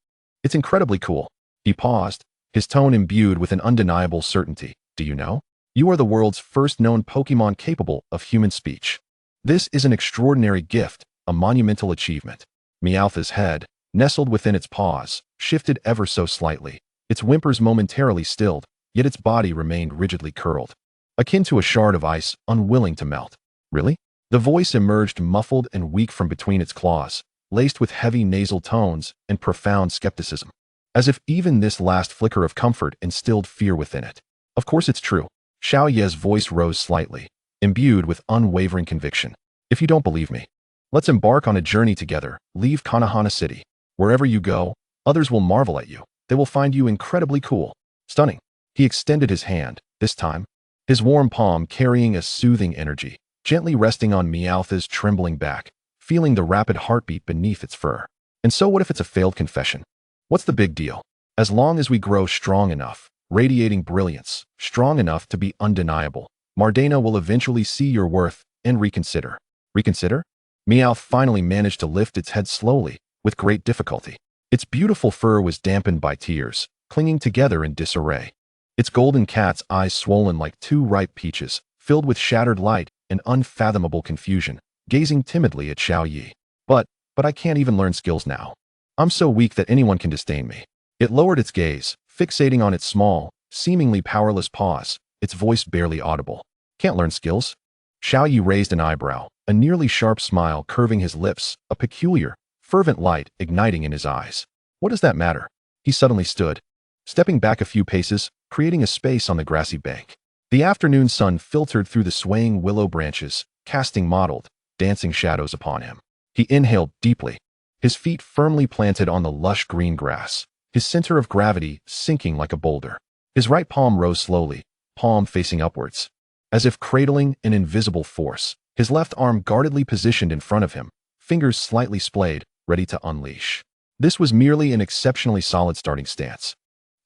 It's incredibly cool. He paused, his tone imbued with an undeniable certainty. Do you know? You are the world's first known Pokémon capable of human speech. This is an extraordinary gift, a monumental achievement. Meowth's head, nestled within its paws, shifted ever so slightly, its whimpers momentarily stilled, yet its body remained rigidly curled, akin to a shard of ice unwilling to melt. Really? The voice emerged muffled and weak from between its claws, laced with heavy nasal tones and profound skepticism, as if even this last flicker of comfort instilled fear within it. Of course it's true. Xiaoya's voice rose slightly, imbued with unwavering conviction. If you don't believe me, let's embark on a journey together. Leave Konohana City. Wherever you go, others will marvel at you. They will find you incredibly cool, stunning. He extended his hand, this time, his warm palm carrying a soothing energy, gently resting on Meowth's trembling back, feeling the rapid heartbeat beneath its fur. And so what if it's a failed confession? What's the big deal? As long as we grow strong enough, radiating brilliance, strong enough to be undeniable, Madana will eventually see your worth and reconsider. Reconsider? Meowth finally managed to lift its head slowly, with great difficulty. Its beautiful fur was dampened by tears, clinging together in disarray. Its golden cat's eyes swollen like two ripe peaches, filled with shattered light and unfathomable confusion, gazing timidly at Xiao Yi. But I can't even learn skills now. I'm so weak that anyone can disdain me. It lowered its gaze, fixating on its small, seemingly powerless paws, its voice barely audible. Can't learn skills? Xiao Yi raised an eyebrow, a nearly sharp smile curving his lips, a peculiar, fervent light igniting in his eyes. What does that matter? He suddenly stood, stepping back a few paces, creating a space on the grassy bank. The afternoon sun filtered through the swaying willow branches, casting mottled, dancing shadows upon him. He inhaled deeply, his feet firmly planted on the lush green grass, his center of gravity sinking like a boulder. His right palm rose slowly, palm facing upwards, as if cradling an invisible force, his left arm guardedly positioned in front of him, fingers slightly splayed, ready to unleash. This was merely an exceptionally solid starting stance,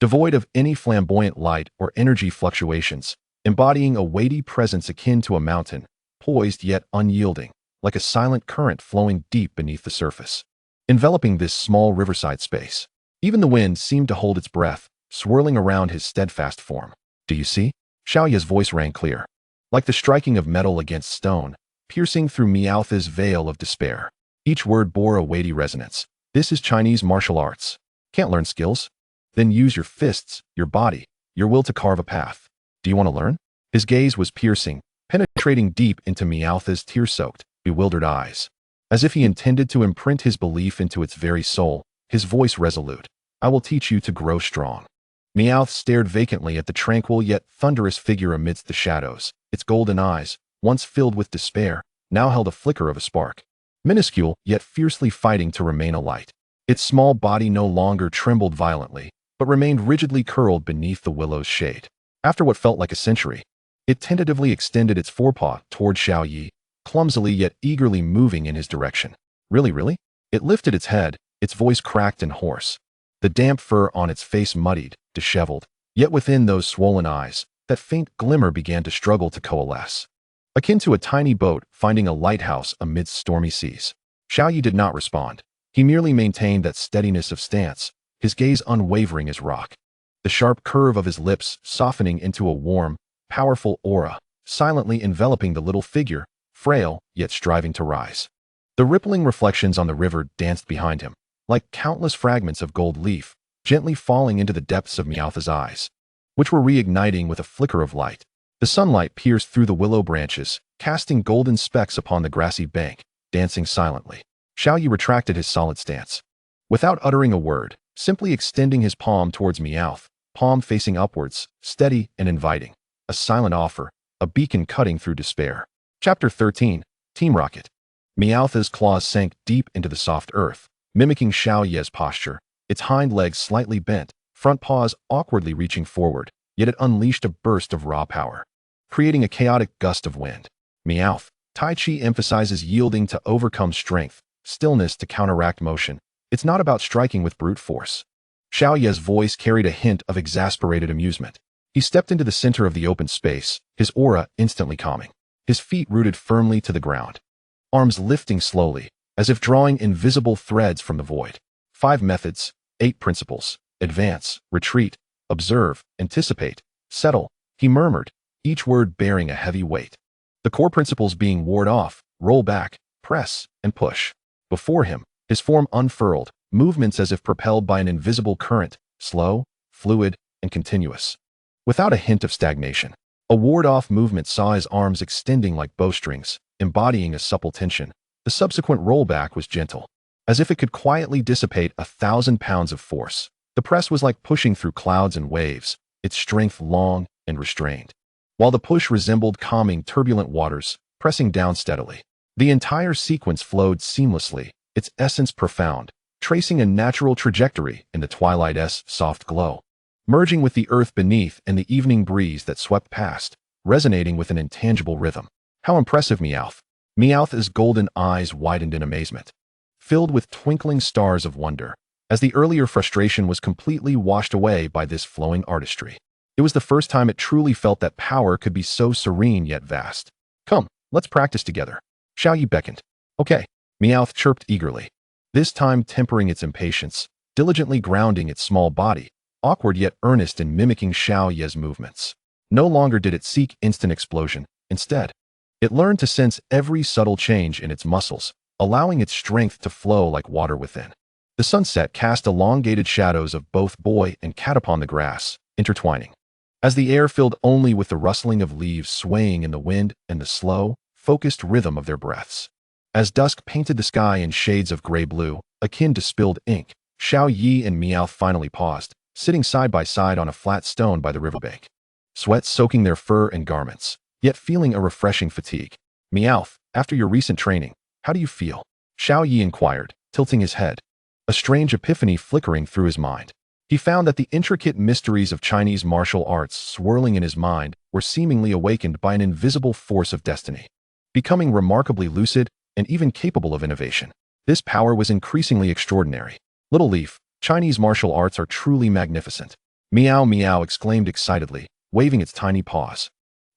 devoid of any flamboyant light or energy fluctuations, embodying a weighty presence akin to a mountain, poised yet unyielding, like a silent current flowing deep beneath the surface, enveloping this small riverside space. Even the wind seemed to hold its breath, swirling around his steadfast form. Do you see? Xiaoya's voice rang clear, like the striking of metal against stone, piercing through Meowth's veil of despair. Each word bore a weighty resonance. This is Chinese martial arts. Can't learn skills? Then use your fists, your body, your will to carve a path. Do you want to learn? His gaze was piercing, penetrating deep into Meowth's tear-soaked, bewildered eyes. As if he intended to imprint his belief into its very soul, his voice resolute. I will teach you to grow strong. Meowth stared vacantly at the tranquil yet thunderous figure amidst the shadows. Its golden eyes, once filled with despair, now held a flicker of a spark. Minuscule, yet fiercely fighting to remain alight. Its small body no longer trembled violently, but remained rigidly curled beneath the willow's shade. After what felt like a century, it tentatively extended its forepaw toward Xiaoyi, clumsily yet eagerly moving in his direction. Really? It lifted its head, its voice cracked and hoarse. The damp fur on its face muddied, disheveled, yet within those swollen eyes, that faint glimmer began to struggle to coalesce. Akin to a tiny boat finding a lighthouse amidst stormy seas. Xiaoyi did not respond. He merely maintained that steadiness of stance, his gaze unwavering as rock. The sharp curve of his lips softening into a warm, powerful aura, silently enveloping the little figure, frail, yet striving to rise. The rippling reflections on the river danced behind him, like countless fragments of gold leaf, gently falling into the depths of Meowth's eyes, which were reigniting with a flicker of light. The sunlight pierced through the willow branches, casting golden specks upon the grassy bank, dancing silently. Xiaoyi retracted his solid stance. Without uttering a word, simply extending his palm towards Meowth, palm facing upwards, steady and inviting. A silent offer, a beacon cutting through despair. Chapter 13, Team Rocket. Meowth's claws sank deep into the soft earth, mimicking Xiaoyi's posture, its hind legs slightly bent, front paws awkwardly reaching forward, yet it unleashed a burst of raw power, creating a chaotic gust of wind. Meowth, Tai Chi emphasizes yielding to overcome strength, stillness to counteract motion. It's not about striking with brute force. Xiaoyi's voice carried a hint of exasperated amusement. He stepped into the center of the open space, his aura instantly calming, his feet rooted firmly to the ground, arms lifting slowly, as if drawing invisible threads from the void. 5 methods, 8 principles: advance, retreat, observe, anticipate, settle, he murmured, each word bearing a heavy weight. The core principles being ward off, roll back, press, and push. Before him, his form unfurled, movements as if propelled by an invisible current, slow, fluid, and continuous, without a hint of stagnation. A ward-off movement saw his arms extending like bowstrings, embodying a supple tension. The subsequent rollback was gentle, as if it could quietly dissipate 1,000 pounds of force. The press was like pushing through clouds and waves, its strength long and restrained, while the push resembled calming turbulent waters, pressing down steadily. The entire sequence flowed seamlessly, its essence profound, tracing a natural trajectory in the twilight's soft glow, merging with the earth beneath and the evening breeze that swept past, resonating with an intangible rhythm. How impressive, Meowth! Meowth's golden eyes widened in amazement, filled with twinkling stars of wonder, as the earlier frustration was completely washed away by this flowing artistry. It was the first time it truly felt that power could be so serene yet vast. Come, let's practice together. Xiaoyi beckoned. Okay, Meowth chirped eagerly, this time tempering its impatience, diligently grounding its small body, awkward yet earnest in mimicking Xiaoyi's movements. No longer did it seek instant explosion. Instead, it learned to sense every subtle change in its muscles, allowing its strength to flow like water within. The sunset cast elongated shadows of both boy and cat upon the grass, intertwining, as the air filled only with the rustling of leaves swaying in the wind and the slow, focused rhythm of their breaths. As dusk painted the sky in shades of gray-blue, akin to spilled ink, Xiaoyi and Meowth finally paused, sitting side by side on a flat stone by the riverbank, sweat soaking their fur and garments, yet feeling a refreshing fatigue. Meowth, after your recent training, how do you feel? Xiaoyi inquired, tilting his head, a strange epiphany flickering through his mind. He found that the intricate mysteries of Chinese martial arts swirling in his mind were seemingly awakened by an invisible force of destiny, becoming remarkably lucid and even capable of innovation. This power was increasingly extraordinary. Little Leaf, Chinese martial arts are truly magnificent. Meow Meow exclaimed excitedly, waving its tiny paws,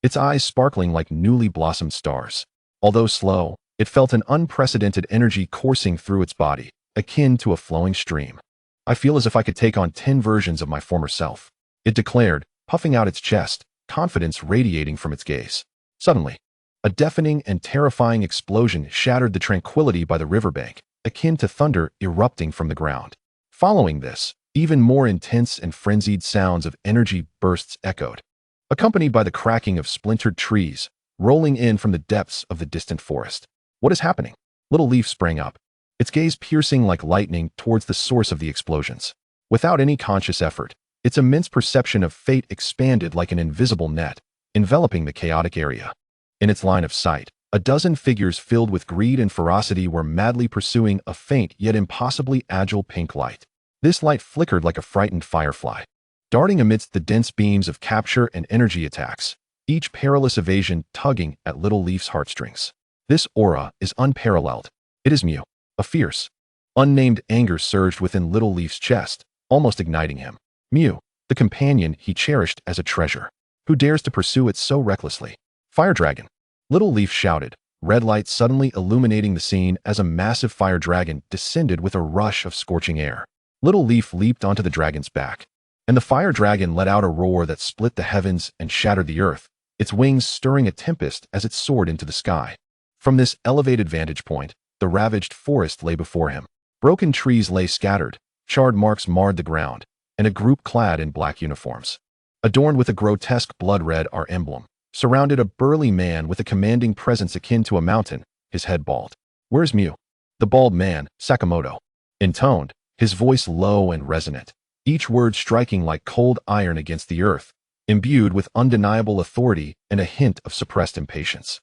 its eyes sparkling like newly blossomed stars. Although slow, it felt an unprecedented energy coursing through its body, akin to a flowing stream. I feel as if I could take on 10 versions of my former self, it declared, puffing out its chest, confidence radiating from its gaze. Suddenly, a deafening and terrifying explosion shattered the tranquility by the riverbank, akin to thunder erupting from the ground. Following this, even more intense and frenzied sounds of energy bursts echoed, accompanied by the cracking of splintered trees, rolling in from the depths of the distant forest. What is happening? Little Leaf sprang up, its gaze piercing like lightning towards the source of the explosions. Without any conscious effort, its immense perception of fate expanded like an invisible net, enveloping the chaotic area. In its line of sight, a dozen figures filled with greed and ferocity were madly pursuing a faint yet impossibly agile pink light. This light flickered like a frightened firefly, darting amidst the dense beams of capture and energy attacks, each perilous evasion tugging at Little Leaf's heartstrings. This aura is unparalleled. It is Mew. A fierce, unnamed anger surged within Little Leaf's chest, almost igniting him. Mew, the companion he cherished as a treasure. Who dares to pursue it so recklessly? Fire Dragon! Little Leaf shouted, red light suddenly illuminating the scene as a massive fire dragon descended with a rush of scorching air. Little Leaf leaped onto the dragon's back, and the fire dragon let out a roar that split the heavens and shattered the earth, its wings stirring a tempest as it soared into the sky. From this elevated vantage point, the ravaged forest lay before him. Broken trees lay scattered, charred marks marred the ground, and a group clad in black uniforms, adorned with a grotesque blood-red R emblem, surrounded a burly man with a commanding presence akin to a mountain, his head bald. Where's Mew? The bald man, Sakamoto, intoned, his voice low and resonant, each word striking like cold iron against the earth, imbued with undeniable authority and a hint of suppressed impatience.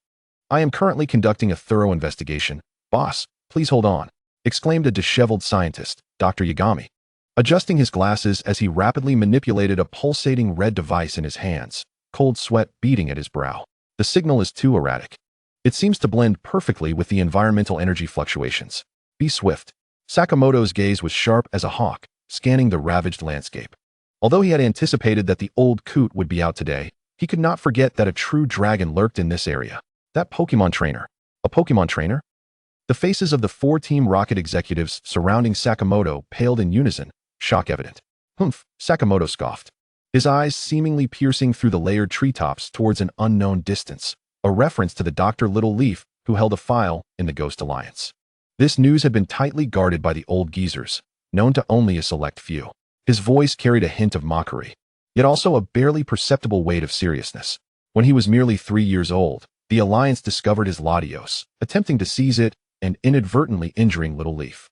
I am currently conducting a thorough investigation. Boss, please hold on, exclaimed a disheveled scientist, Dr. Yagami, adjusting his glasses as he rapidly manipulated a pulsating red device in his hands, cold sweat beading at his brow. The signal is too erratic. It seems to blend perfectly with the environmental energy fluctuations. Be swift. Sakamoto's gaze was sharp as a hawk, scanning the ravaged landscape. Although he had anticipated that the old coot would be out today, he could not forget that a true dragon lurked in this area. That Pokémon trainer. A Pokémon trainer? The faces of the 4 Team Rocket executives surrounding Sakamoto paled in unison, shock evident. Humph, Sakamoto scoffed, his eyes seemingly piercing through the layered treetops towards an unknown distance, a reference to the Dr. Little Leaf who held a file in the Ghost Alliance. This news had been tightly guarded by the old geezers, known to only a select few. His voice carried a hint of mockery, yet also a barely perceptible weight of seriousness. When he was merely 3 years old, the Alliance discovered his Latios, attempting to seize it and inadvertently injuring Little Leaf.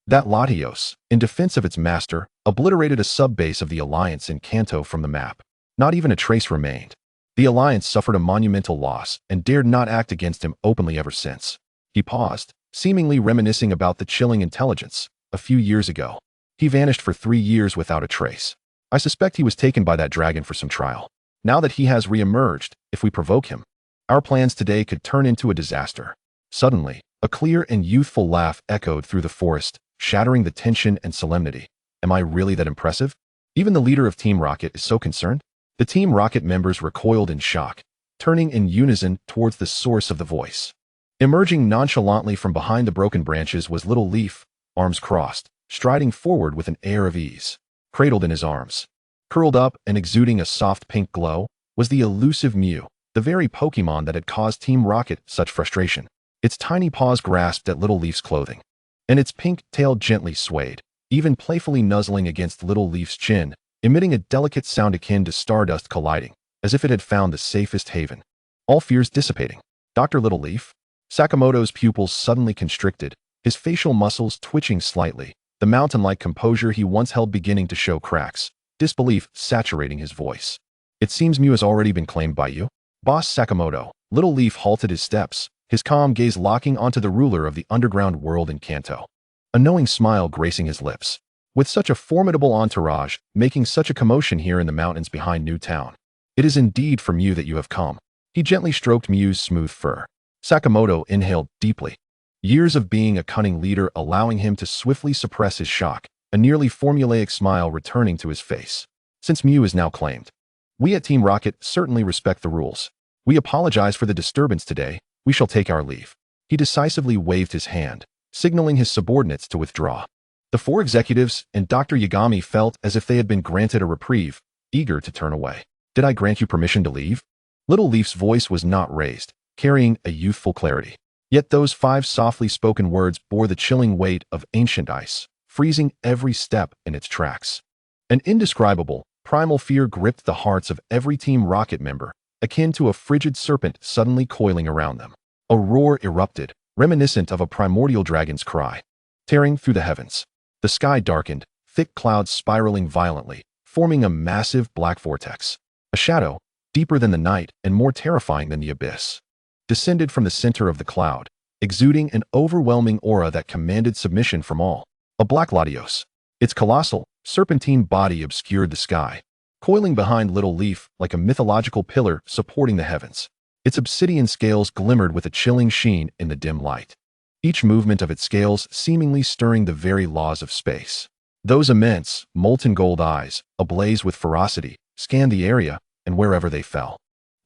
That Latios, in defense of its master, obliterated a sub-base of the Alliance in Kanto from the map. Not even a trace remained. The Alliance suffered a monumental loss and dared not act against him openly ever since. He paused, seemingly reminiscing about the chilling intelligence. A few years ago, he vanished for 3 years without a trace. I suspect he was taken by that dragon for some trial. Now that he has re-emerged, if we provoke him, our plans today could turn into a disaster. Suddenly, a clear and youthful laugh echoed through the forest, shattering the tension and solemnity. Am I really that impressive? Even the leader of Team Rocket is so concerned? The Team Rocket members recoiled in shock, turning in unison towards the source of the voice. Emerging nonchalantly from behind the broken branches was Little Leaf, arms crossed, striding forward with an air of ease. Cradled in his arms, curled up and exuding a soft pink glow, was the elusive Mew, the very Pokémon that had caused Team Rocket such frustration. Its tiny paws grasped at Little Leaf's clothing, and its pink tail gently swayed, even playfully nuzzling against Little Leaf's chin, emitting a delicate sound akin to stardust colliding, as if it had found the safest haven. All fears dissipating. Dr. Little Leaf? Sakamoto's pupils suddenly constricted, his facial muscles twitching slightly, the mountain-like composure he once held beginning to show cracks, disbelief saturating his voice. It seems Mew has already been claimed by you? Boss Sakamoto. Little Leaf halted his steps, his calm gaze locking onto the ruler of the underground world in Kanto. A knowing smile gracing his lips. With such a formidable entourage, making such a commotion here in the mountains behind New Town, it is indeed from you that you have come. He gently stroked Mew's smooth fur. Sakamoto inhaled deeply. Years of being a cunning leader allowing him to swiftly suppress his shock, a nearly formulaic smile returning to his face. Since Mew is now claimed, we at Team Rocket certainly respect the rules. We apologize for the disturbance today. We shall take our leave. He decisively waved his hand, signaling his subordinates to withdraw. The 4 executives and Dr. Yagami felt as if they had been granted a reprieve, eager to turn away. Did I grant you permission to leave? Little Leaf's voice was not raised, carrying a youthful clarity. Yet those 5 softly spoken words bore the chilling weight of ancient ice, freezing every step in its tracks. An indescribable, primal fear gripped the hearts of every Team Rocket member, akin to a frigid serpent suddenly coiling around them. A roar erupted, reminiscent of a primordial dragon's cry, tearing through the heavens. The sky darkened, thick clouds spiraling violently, forming a massive black vortex. A shadow, deeper than the night and more terrifying than the abyss, descended from the center of the cloud, exuding an overwhelming aura that commanded submission from all. A black Latios. Its colossal, serpentine body obscured the sky, coiling behind Little Leaf like a mythological pillar supporting the heavens. Its obsidian scales glimmered with a chilling sheen in the dim light, each movement of its scales seemingly stirring the very laws of space. Those immense, molten gold eyes, ablaze with ferocity, scanned the area and wherever they fell.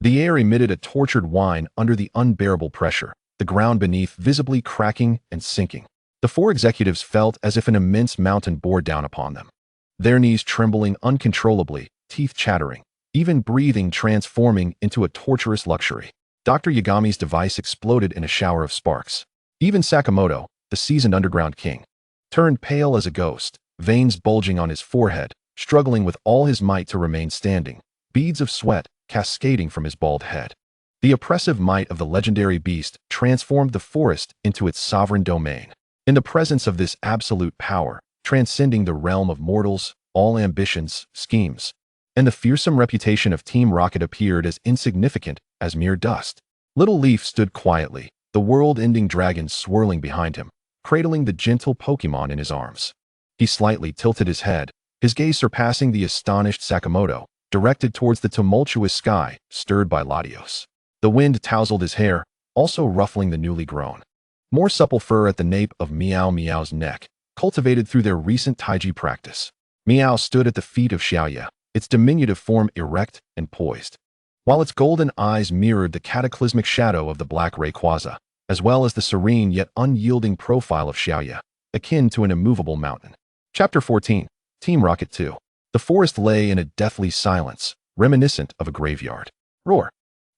The air emitted a tortured whine under the unbearable pressure, the ground beneath visibly cracking and sinking. The 4 executives felt as if an immense mountain bore down upon them, their knees trembling uncontrollably, teeth chattering, even breathing transforming into a torturous luxury. Dr. Yagami's device exploded in a shower of sparks. Even Sakamoto, the seasoned underground king, turned pale as a ghost, veins bulging on his forehead, struggling with all his might to remain standing, beads of sweat cascading from his bald head. The oppressive might of the legendary beast transformed the forest into its sovereign domain. In the presence of this absolute power, transcending the realm of mortals, all ambitions, schemes, and the fearsome reputation of Team Rocket appeared as insignificant as mere dust. Little Leaf stood quietly, the world-ending dragon swirling behind him, cradling the gentle Pokémon in his arms. He slightly tilted his head, his gaze surpassing the astonished Sakamoto, directed towards the tumultuous sky, stirred by Latios. The wind tousled his hair, also ruffling the newly grown, more supple fur at the nape of Meow Meow's neck, cultivated through their recent Taiji practice. Meow stood at the feet of Xiaoya, its diminutive form erect and poised, while its golden eyes mirrored the cataclysmic shadow of the Black Rayquaza, as well as the serene yet unyielding profile of Xiaoya, akin to an immovable mountain. Chapter 14. Team Rocket 2. The forest lay in a deathly silence, reminiscent of a graveyard. Roar.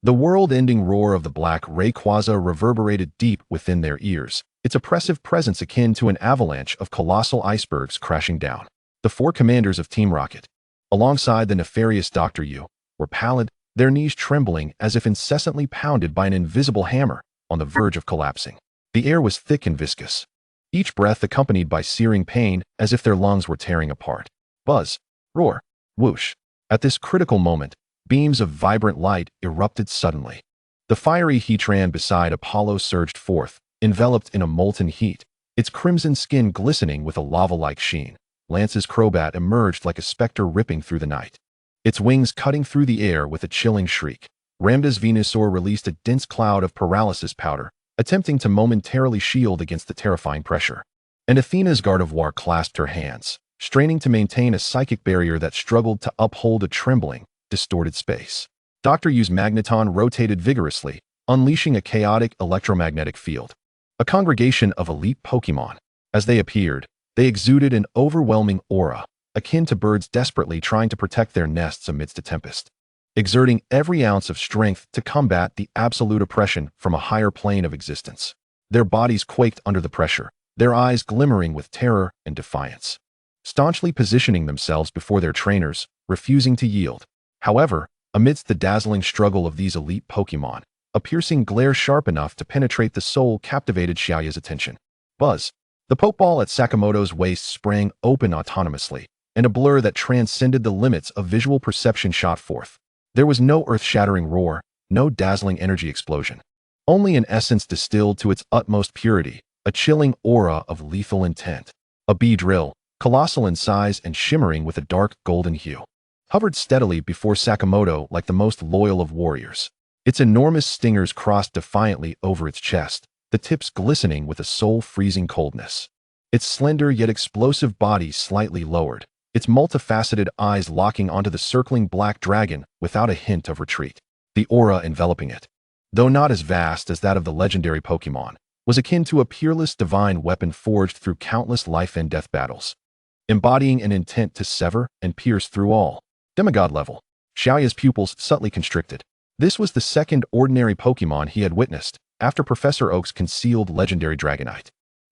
The world-ending roar of the Black Rayquaza reverberated deep within their ears, its oppressive presence akin to an avalanche of colossal icebergs crashing down. The 4 commanders of Team Rocket, alongside the nefarious Dr. Yu, were pallid, their knees trembling as if incessantly pounded by an invisible hammer, on the verge of collapsing. The air was thick and viscous, each breath accompanied by searing pain as if their lungs were tearing apart. Buzz. Roar. Whoosh. At this critical moment, beams of vibrant light erupted suddenly. The fiery Heatran beside Apollo surged forth, enveloped in a molten heat, its crimson skin glistening with a lava-like sheen. Lance's Crobat emerged like a specter ripping through the night, its wings cutting through the air with a chilling shriek. Ramda's Venusaur released a dense cloud of paralysis powder, attempting to momentarily shield against the terrifying pressure. And Athena's Gardevoir clasped her hands, straining to maintain a psychic barrier that struggled to uphold a trembling, distorted space. Dr. Yu's Magneton rotated vigorously, unleashing a chaotic electromagnetic field. A congregation of elite Pokémon. As they appeared, they exuded an overwhelming aura, akin to birds desperately trying to protect their nests amidst a tempest, exerting every ounce of strength to combat the absolute oppression from a higher plane of existence. Their bodies quaked under the pressure, their eyes glimmering with terror and defiance, staunchly positioning themselves before their trainers, refusing to yield. However, amidst the dazzling struggle of these elite Pokémon, a piercing glare sharp enough to penetrate the soul captivated Xiaoya's attention. Buzz. The Pokeball at Sakamoto's waist sprang open autonomously, and a blur that transcended the limits of visual perception shot forth. There was no earth-shattering roar, no dazzling energy explosion. Only an essence distilled to its utmost purity, a chilling aura of lethal intent. A bee drill, colossal in size and shimmering with a dark golden hue, hovered steadily before Sakamoto like the most loyal of warriors. Its enormous stingers crossed defiantly over its chest, the tips glistening with a soul-freezing coldness. Its slender yet explosive body slightly lowered, its multifaceted eyes locking onto the circling black dragon without a hint of retreat. The aura enveloping it, though not as vast as that of the legendary Pokémon, was akin to a peerless divine weapon forged through countless life and death battles, embodying an intent to sever and pierce through all. Demigod level. Xiaoya's pupils subtly constricted. This was the second ordinary Pokémon he had witnessed, after Professor Oak's concealed legendary Dragonite.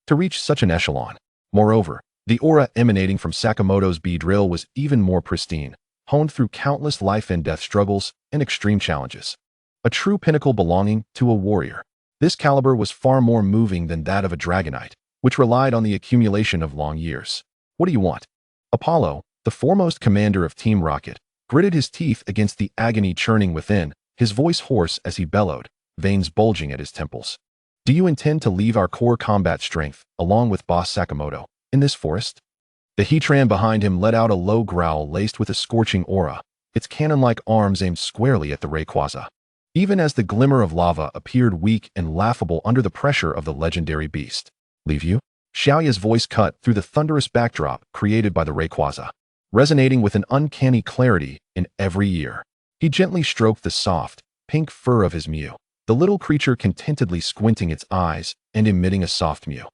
To reach such an echelon. Moreover, the aura emanating from Sakamoto's Beedrill was even more pristine, honed through countless life and death struggles and extreme challenges. A true pinnacle belonging to a warrior. This caliber was far more moving than that of a Dragonite, which relied on the accumulation of long years. What do you want? Apollo, the foremost commander of Team Rocket, gritted his teeth against the agony churning within, his voice hoarse as he bellowed, veins bulging at his temples. Do you intend to leave our core combat strength, along with Boss Sakamoto, in this forest? The Heatran behind him let out a low growl laced with a scorching aura, its cannon-like arms aimed squarely at the Rayquaza. Even as the glimmer of lava appeared weak and laughable under the pressure of the legendary beast. Leave you? Xiaoya's voice cut through the thunderous backdrop created by the Rayquaza, resonating with an uncanny clarity in every ear. He gently stroked the soft, pink fur of his Mew, the little creature contentedly squinting its eyes and emitting a soft mew,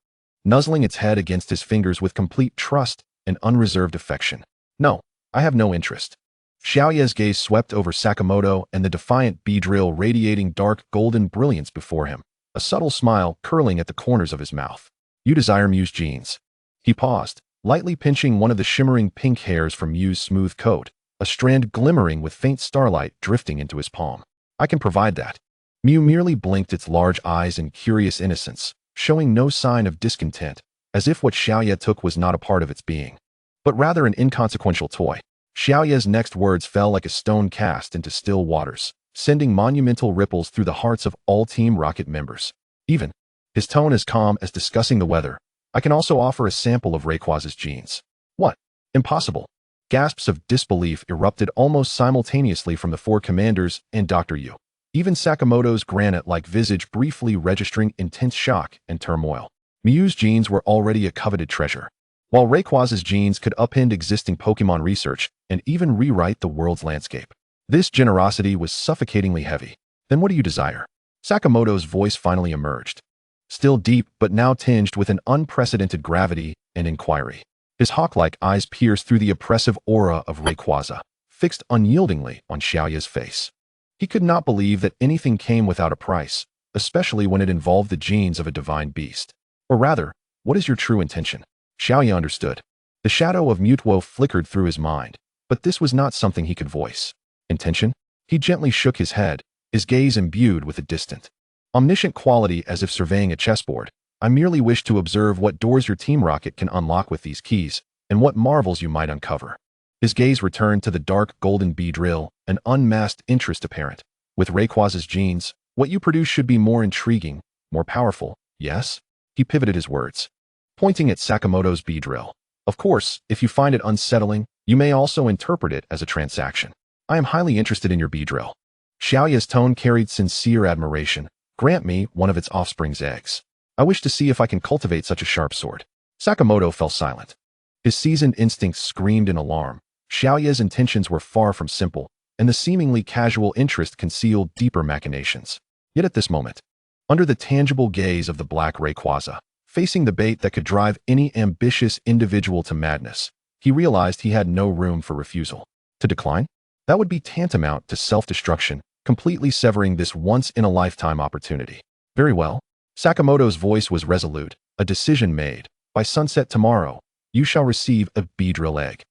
nuzzling its head against his fingers with complete trust and unreserved affection. No, I have no interest. Xiaoya's gaze swept over Sakamoto and the defiant Beedrill radiating dark golden brilliance before him, a subtle smile curling at the corners of his mouth. You desire Mew's genes. He paused, lightly pinching one of the shimmering pink hairs from Mew's smooth coat, a strand glimmering with faint starlight drifting into his palm. I can provide that. Mew merely blinked its large eyes in curious innocence, showing no sign of discontent, as if what Xiaoya took was not a part of its being, but rather an inconsequential toy. Xiaoya's next words fell like a stone cast into still waters, sending monumental ripples through the hearts of all Team Rocket members. Even, his tone as calm as discussing the weather, I can also offer a sample of Rayquaza's genes. What? Impossible. Gasps of disbelief erupted almost simultaneously from the four commanders and Dr. Yu. Even Sakamoto's granite-like visage briefly registering intense shock and turmoil. Mew's genes were already a coveted treasure, while Rayquaza's genes could upend existing Pokémon research and even rewrite the world's landscape. This generosity was suffocatingly heavy. Then what do you desire? Sakamoto's voice finally emerged, still deep but now tinged with an unprecedented gravity and inquiry. His hawk-like eyes pierced through the oppressive aura of Rayquaza, fixed unyieldingly on Xiaoya's face. He could not believe that anything came without a price, especially when it involved the genes of a divine beast. Or rather, what is your true intention? Xiaoya understood. The shadow of Mewtwo flickered through his mind, but this was not something he could voice. Intention? He gently shook his head, his gaze imbued with a distant, omniscient quality as if surveying a chessboard. I merely wish to observe what doors your Team Rocket can unlock with these keys, and what marvels you might uncover. His gaze returned to the dark golden Beedrill, an unmasked interest apparent. With Rayquaza's genes, what you produce should be more intriguing, more powerful, yes? He pivoted his words, pointing at Sakamoto's Beedrill. Of course, if you find it unsettling, you may also interpret it as a transaction. I am highly interested in your Beedrill. Xiaoya's tone carried sincere admiration. Grant me one of its offspring's eggs. I wish to see if I can cultivate such a sharp sword. Sakamoto fell silent. His seasoned instincts screamed in alarm. Xiaoya's intentions were far from simple, and the seemingly casual interest concealed deeper machinations. Yet at this moment, under the tangible gaze of the Black Rayquaza, facing the bait that could drive any ambitious individual to madness, he realized he had no room for refusal. To decline? That would be tantamount to self-destruction, completely severing this once-in-a-lifetime opportunity. Very well. Sakamoto's voice was resolute, a decision made. By sunset tomorrow, you shall receive a Beedrill egg.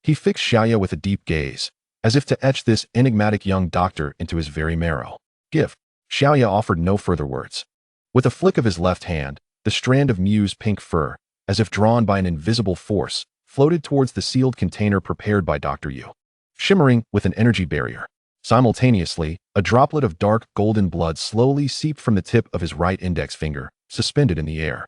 He fixed Xiaoya with a deep gaze, as if to etch this enigmatic young doctor into his very marrow. Give. Xiaoya offered no further words. With a flick of his left hand, the strand of Mew's pink fur, as if drawn by an invisible force, floated towards the sealed container prepared by Dr. Yu, shimmering with an energy barrier. Simultaneously, a droplet of dark golden blood slowly seeped from the tip of his right index finger, suspended in the air.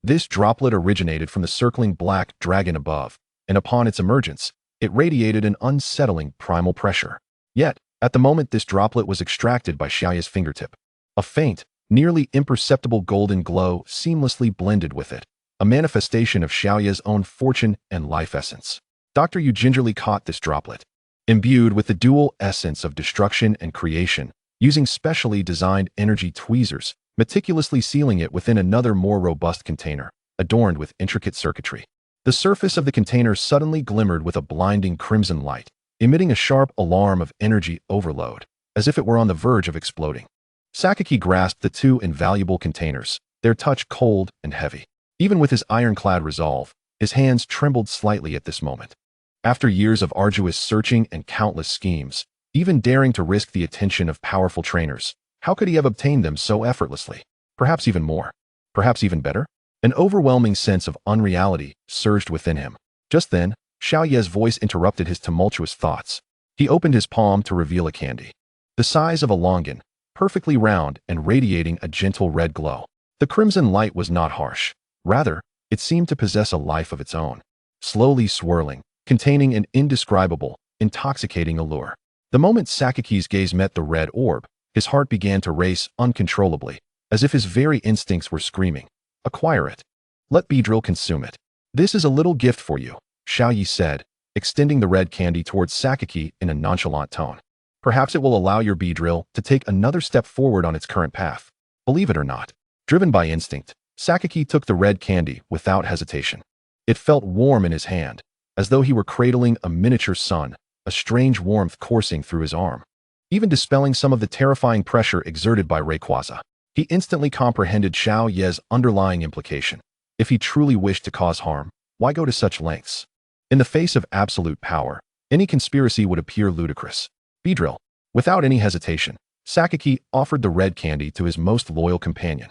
This droplet originated from the circling black dragon above, and upon its emergence, it radiated an unsettling primal pressure. Yet, at the moment this droplet was extracted by Xiaoya's fingertip, a faint, nearly imperceptible golden glow seamlessly blended with it, a manifestation of Xiaoya's own fortune and life essence. Dr. Yu gingerly caught this droplet, imbued with the dual essence of destruction and creation, using specially designed energy tweezers, meticulously sealing it within another more robust container, adorned with intricate circuitry. The surface of the container suddenly glimmered with a blinding crimson light, emitting a sharp alarm of energy overload, as if it were on the verge of exploding. Sakaki grasped the two invaluable containers, their touch cold and heavy. Even with his ironclad resolve, his hands trembled slightly at this moment. After years of arduous searching and countless schemes, even daring to risk the attention of powerful trainers, how could he have obtained them so effortlessly? Perhaps even more. Perhaps even better? An overwhelming sense of unreality surged within him. Just then, Xiao Ye's voice interrupted his tumultuous thoughts. He opened his palm to reveal a candy. The size of a longan, perfectly round and radiating a gentle red glow. The crimson light was not harsh. Rather, it seemed to possess a life of its own, slowly swirling, containing an indescribable, intoxicating allure. The moment Sakaki's gaze met the red orb, his heart began to race uncontrollably, as if his very instincts were screaming, "Acquire it. Let Beedrill consume it. This is a little gift for you," Xiao Yi said, extending the red candy towards Sakaki in a nonchalant tone. "Perhaps it will allow your Beedrill to take another step forward on its current path. Believe it or not." Driven by instinct, Sakaki took the red candy without hesitation. It felt warm in his hand, as though he were cradling a miniature sun, a strange warmth coursing through his arm, even dispelling some of the terrifying pressure exerted by Rayquaza. He instantly comprehended Xiao Ye's underlying implication. If he truly wished to cause harm, why go to such lengths? In the face of absolute power, any conspiracy would appear ludicrous. Beedrill. Without any hesitation, Sakaki offered the red candy to his most loyal companion.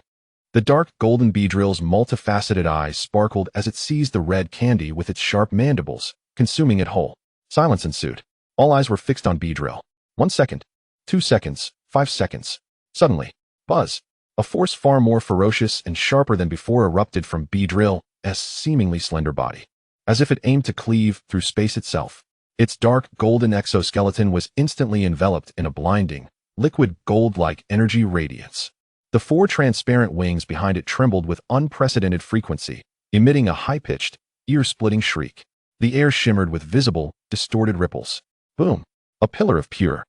The dark golden Beedrill's multifaceted eyes sparkled as it seized the red candy with its sharp mandibles, consuming it whole. Silence ensued. All eyes were fixed on Beedrill. 1 second, 2 seconds, 5 seconds. Suddenly, buzz. A force far more ferocious and sharper than before erupted from Beedrill's seemingly slender body, as if it aimed to cleave through space itself. Its dark golden exoskeleton was instantly enveloped in a blinding, liquid gold-like energy radiance. The 4 transparent wings behind it trembled with unprecedented frequency, emitting a high-pitched, ear-splitting shriek. The air shimmered with visible, distorted ripples. Boom! A pillar of pure,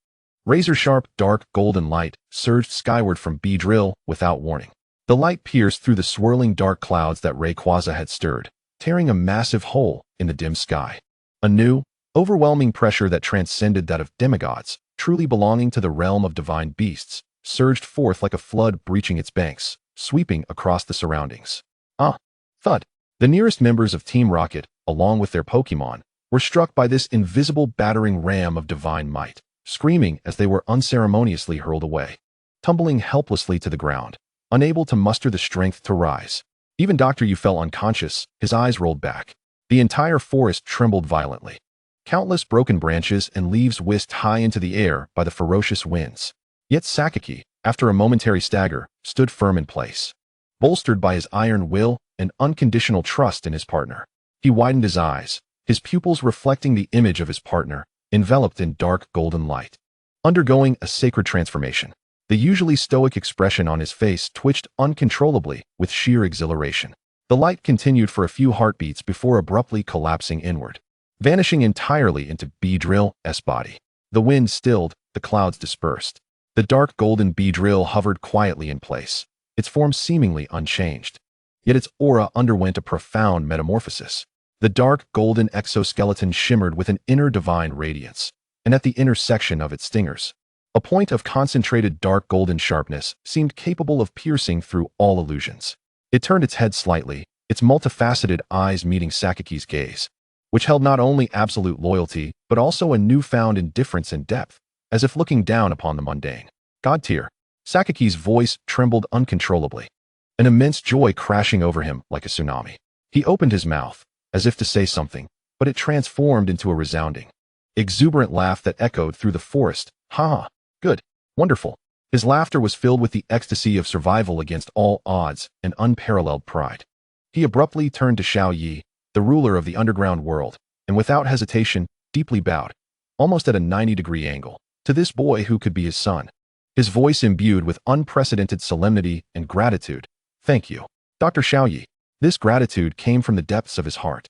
razor-sharp, dark golden light surged skyward from Beedrill without warning. The light pierced through the swirling dark clouds that Rayquaza had stirred, tearing a massive hole in the dim sky. A new, overwhelming pressure that transcended that of demigods, truly belonging to the realm of divine beasts, surged forth like a flood breaching its banks, sweeping across the surroundings. Thud. The nearest members of Team Rocket, along with their Pokémon, were struck by this invisible battering ram of divine might, screaming as they were unceremoniously hurled away, tumbling helplessly to the ground, unable to muster the strength to rise. Even Dr. Yu fell unconscious, his eyes rolled back. The entire forest trembled violently. Countless broken branches and leaves whisked high into the air by the ferocious winds. Yet Sakaki, after a momentary stagger, stood firm in place, bolstered by his iron will and unconditional trust in his partner. He widened his eyes, his pupils reflecting the image of his partner, enveloped in dark golden light, undergoing a sacred transformation. The usually stoic expression on his face twitched uncontrollably with sheer exhilaration. The light continued for a few heartbeats before abruptly collapsing inward, vanishing entirely into Beedrill's body. The wind stilled, the clouds dispersed. The dark golden Beedrill hovered quietly in place, its form seemingly unchanged. Yet its aura underwent a profound metamorphosis. The dark golden exoskeleton shimmered with an inner divine radiance, and at the intersection of its stingers, a point of concentrated dark golden sharpness seemed capable of piercing through all illusions. It turned its head slightly, its multifaceted eyes meeting Sakaki's gaze, which held not only absolute loyalty, but also a newfound indifference and depth, as if looking down upon the mundane. God tier. Sakaki's voice trembled uncontrollably, an immense joy crashing over him like a tsunami. He opened his mouth, as if to say something, but it transformed into a resounding, exuberant laugh that echoed through the forest. Ha! Good. Wonderful. His laughter was filled with the ecstasy of survival against all odds and unparalleled pride. He abruptly turned to Xiao Yi, the ruler of the underground world, and without hesitation, deeply bowed, almost at a 90-degree angle, to this boy who could be his son. His voice imbued with unprecedented solemnity and gratitude. Thank you, Dr. Xiao Yi. This gratitude came from the depths of his heart.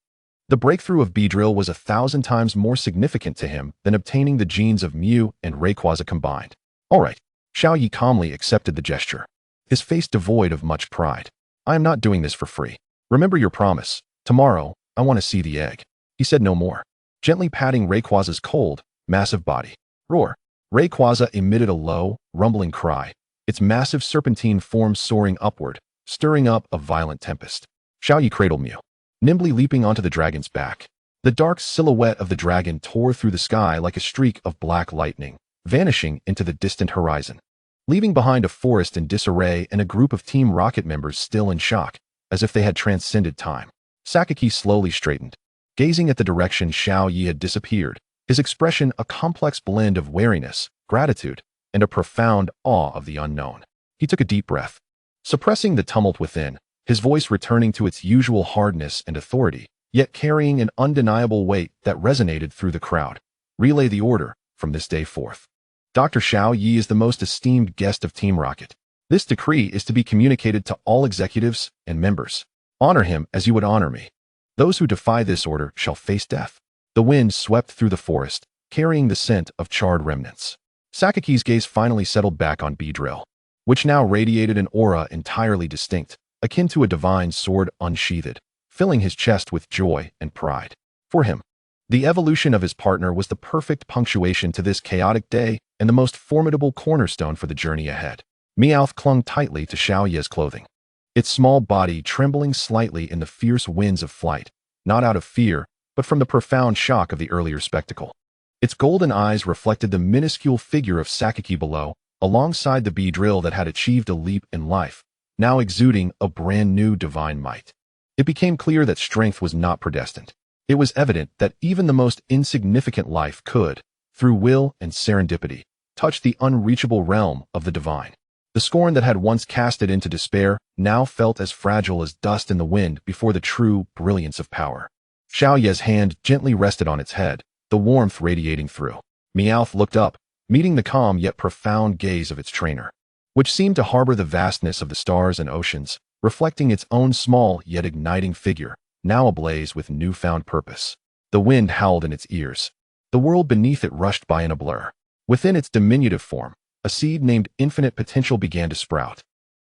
The breakthrough of Beedrill was 1,000 times more significant to him than obtaining the genes of Mew and Rayquaza combined. All right. Xiao Yi calmly accepted the gesture, his face devoid of much pride. I am not doing this for free. Remember your promise. Tomorrow, I want to see the egg. He said no more, gently patting Rayquaza's cold, massive body. Roar. Rayquaza emitted a low, rumbling cry, its massive serpentine form soaring upward, stirring up a violent tempest. Xiaoyi cradled Mew, nimbly leaping onto the dragon's back. The dark silhouette of the dragon tore through the sky like a streak of black lightning, vanishing into the distant horizon, leaving behind a forest in disarray and a group of Team Rocket members still in shock, as if they had transcended time. Sakaki slowly straightened, gazing at the direction Xiao Yi had disappeared, his expression a complex blend of wariness, gratitude, and a profound awe of the unknown. He took a deep breath, suppressing the tumult within, his voice returning to its usual hardness and authority, yet carrying an undeniable weight that resonated through the crowd. Relay the order from this day forth. Dr. Xiao Yi is the most esteemed guest of Team Rocket. This decree is to be communicated to all executives and members. Honor him as you would honor me. Those who defy this order shall face death. The wind swept through the forest, carrying the scent of charred remnants. Sakaki's gaze finally settled back on Beedrill, which now radiated an aura entirely distinct, akin to a divine sword unsheathed, filling his chest with joy and pride. For him, the evolution of his partner was the perfect punctuation to this chaotic day and the most formidable cornerstone for the journey ahead. Meowth clung tightly to Xiaoya's clothing, its small body trembling slightly in the fierce winds of flight, not out of fear, but from the profound shock of the earlier spectacle. Its golden eyes reflected the minuscule figure of Sakaki below, alongside the Beedrill that had achieved a leap in life, now exuding a brand new divine might. It became clear that strength was not predestined. It was evident that even the most insignificant life could, through will and serendipity, touch the unreachable realm of the divine. The scorn that had once cast it into despair now felt as fragile as dust in the wind before the true brilliance of power. Xiaoya's hand gently rested on its head, the warmth radiating through. Meowth looked up, meeting the calm yet profound gaze of its trainer, which seemed to harbor the vastness of the stars and oceans, reflecting its own small yet igniting figure, now ablaze with newfound purpose. The wind howled in its ears. The world beneath it rushed by in a blur. Within its diminutive form, a seed named infinite potential began to sprout.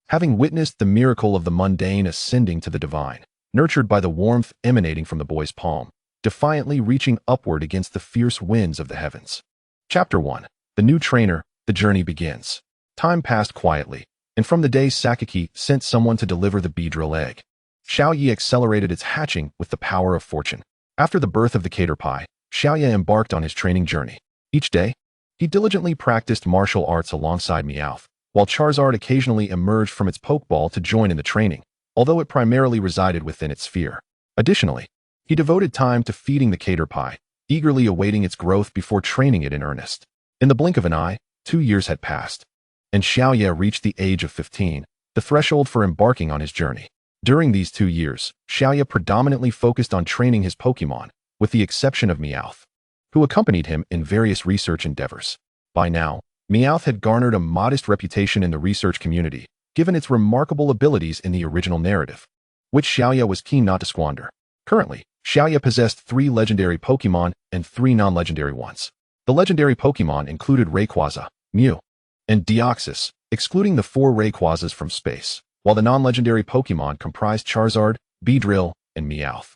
Having witnessed the miracle of the mundane ascending to the divine, nurtured by the warmth emanating from the boy's palm, defiantly reaching upward against the fierce winds of the heavens. Chapter 1. The New Trainer, the Journey Begins. Time passed quietly, and from the day Sakaki sent someone to deliver the Beedrill egg, Xiaoyi accelerated its hatching with the power of fortune. After the birth of the Caterpie, Xiaoyi embarked on his training journey. Each day, he diligently practiced martial arts alongside Meowth, while Charizard occasionally emerged from its Pokeball to join in the training, although it primarily resided within its sphere. Additionally, he devoted time to feeding the Caterpie, eagerly awaiting its growth before training it in earnest. In the blink of an eye, 2 years had passed, and Xiaoyi reached the age of 15, the threshold for embarking on his journey. During these 2 years, Xiaoyi predominantly focused on training his Pokémon, with the exception of Meowth, who accompanied him in various research endeavors. By now, Meowth had garnered a modest reputation in the research community, given its remarkable abilities in the original narrative, which Xiaoyi was keen not to squander. Currently, Xiaoyi possessed 3 legendary Pokémon and 3 non-legendary ones. The legendary Pokémon included Rayquaza, Mew, and Deoxys, excluding the 4 Rayquazas from space, while the non-legendary Pokémon comprised Charizard, Beedrill, and Meowth.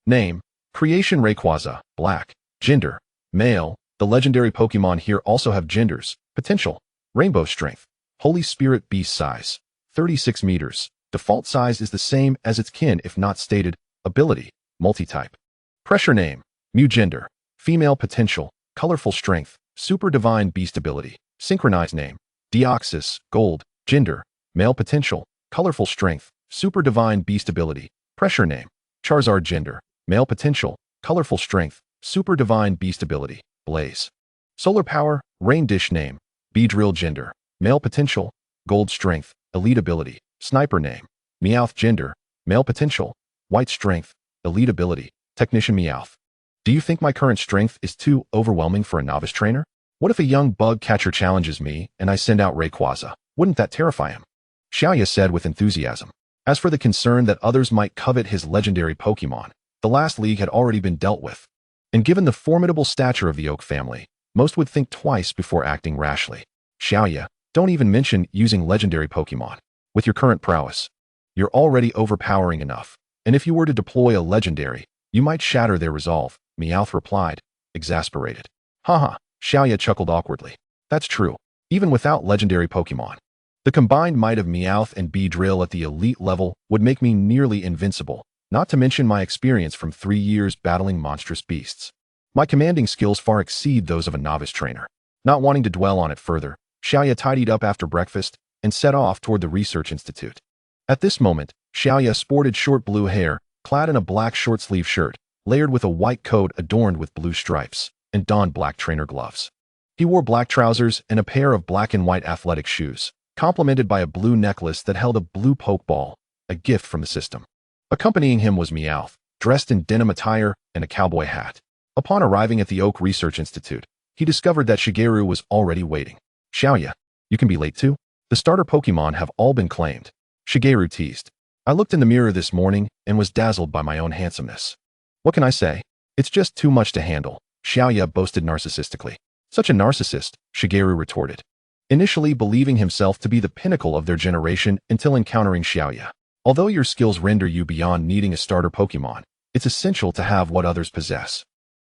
Name: Creation Rayquaza, Black. Gender: Male. The legendary Pokémon here also have genders. Potential: Rainbow Strength. Holy Spirit Beast Size: 36 meters. Default size is the same as its kin if not stated. Ability: Multi-type. Pressure Name: Mew. Gender: Female. Potential: Colorful Strength. Super Divine Beast Ability. Synchronized Name: Deoxys, Gold. Gender: Male. Potential: Colorful Strength. Super Divine Beast Ability. Pressure Name: Charizard. Gender: Male. Potential: Colorful Strength. Super Divine Beast Ability. Blaze. Solar Power: Rain Dish. Name: Beedrill. Gender: Male. Potential: Gold Strength. Elite Ability. Sniper. Name: Meowth. Gender: Male. Potential: White Strength. Elite Ability. Technician. Meowth. Do you think my current strength is too overwhelming for a novice trainer? What if a young bug catcher challenges me and I send out Rayquaza? Wouldn't that terrify him? Xiaoyi said with enthusiasm. As for the concern that others might covet his legendary Pokémon, the last league had already been dealt with. And given the formidable stature of the Oak family, most would think twice before acting rashly. Xiaoyi, don't even mention using legendary Pokémon. With your current prowess, you're already overpowering enough, and if you were to deploy a legendary, you might shatter their resolve, Meowth replied, exasperated. Haha, Xiaoya chuckled awkwardly. That's true, even without legendary Pokémon. The combined might of Meowth and Beedrill at the elite level would make me nearly invincible, not to mention my experience from 3 years battling monstrous beasts. My commanding skills far exceed those of a novice trainer. Not wanting to dwell on it further, Xiaoya tidied up after breakfast and set off toward the research institute. At this moment, Xiaoya sported short blue hair, clad in a black short-sleeve shirt, layered with a white coat adorned with blue stripes, and donned black trainer gloves. He wore black trousers and a pair of black and white athletic shoes, complemented by a blue necklace that held a blue Pokeball, a gift from the system. Accompanying him was Meowth, dressed in denim attire and a cowboy hat. Upon arriving at the Oak Research Institute, he discovered that Shigeru was already waiting. Xiaoya, you can be late too? The starter Pokemon have all been claimed. Shigeru teased. I looked in the mirror this morning and was dazzled by my own handsomeness. What can I say? It's just too much to handle, Xiaoya boasted narcissistically. Such a narcissist, Shigeru retorted, initially believing himself to be the pinnacle of their generation until encountering Xiaoya. Although your skills render you beyond needing a starter Pokemon, it's essential to have what others possess.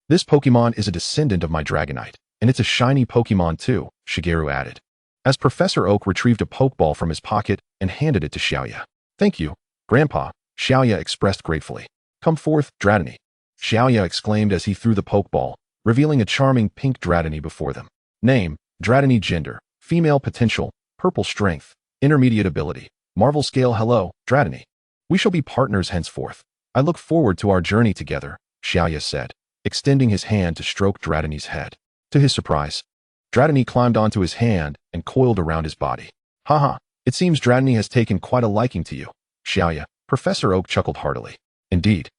This Pokemon is a descendant of my Dragonite, and it's a shiny Pokemon too, Shigeru added, as Professor Oak retrieved a Pokeball from his pocket and handed it to Xiaoya. Thank you, Grandpa, Xiaoya expressed gratefully. Come forth, Dratini, Xiaoya exclaimed as he threw the Pokeball, revealing a charming pink Dratini before them. Name, Dratini. Gender, female. Potential, purple. Strength, intermediate. Ability, Marvel scale. Hello, Dratini. We shall be partners henceforth. I look forward to our journey together, Xiaoya said, extending his hand to stroke Dratini's head. To his surprise, Dratini climbed onto his hand and coiled around his body. Haha, it seems Dratini has taken quite a liking to you, Xiaoya. Professor Oak chuckled heartily. Indeed.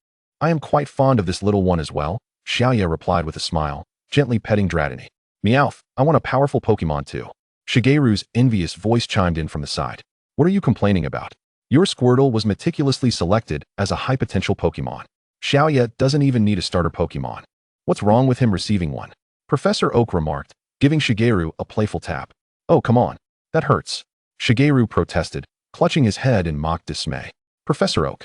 I am quite fond of this little one as well, Xiaoya replied with a smile, gently petting Dratini. Meowth, I want a powerful Pokemon too. Shigeru's envious voice chimed in from the side. What are you complaining about? Your Squirtle was meticulously selected as a high-potential Pokemon. Xiaoya doesn't even need a starter Pokemon. What's wrong with him receiving one? Professor Oak remarked, giving Shigeru a playful tap. Oh, come on. That hurts. Shigeru protested, clutching his head in mock dismay. Professor Oak.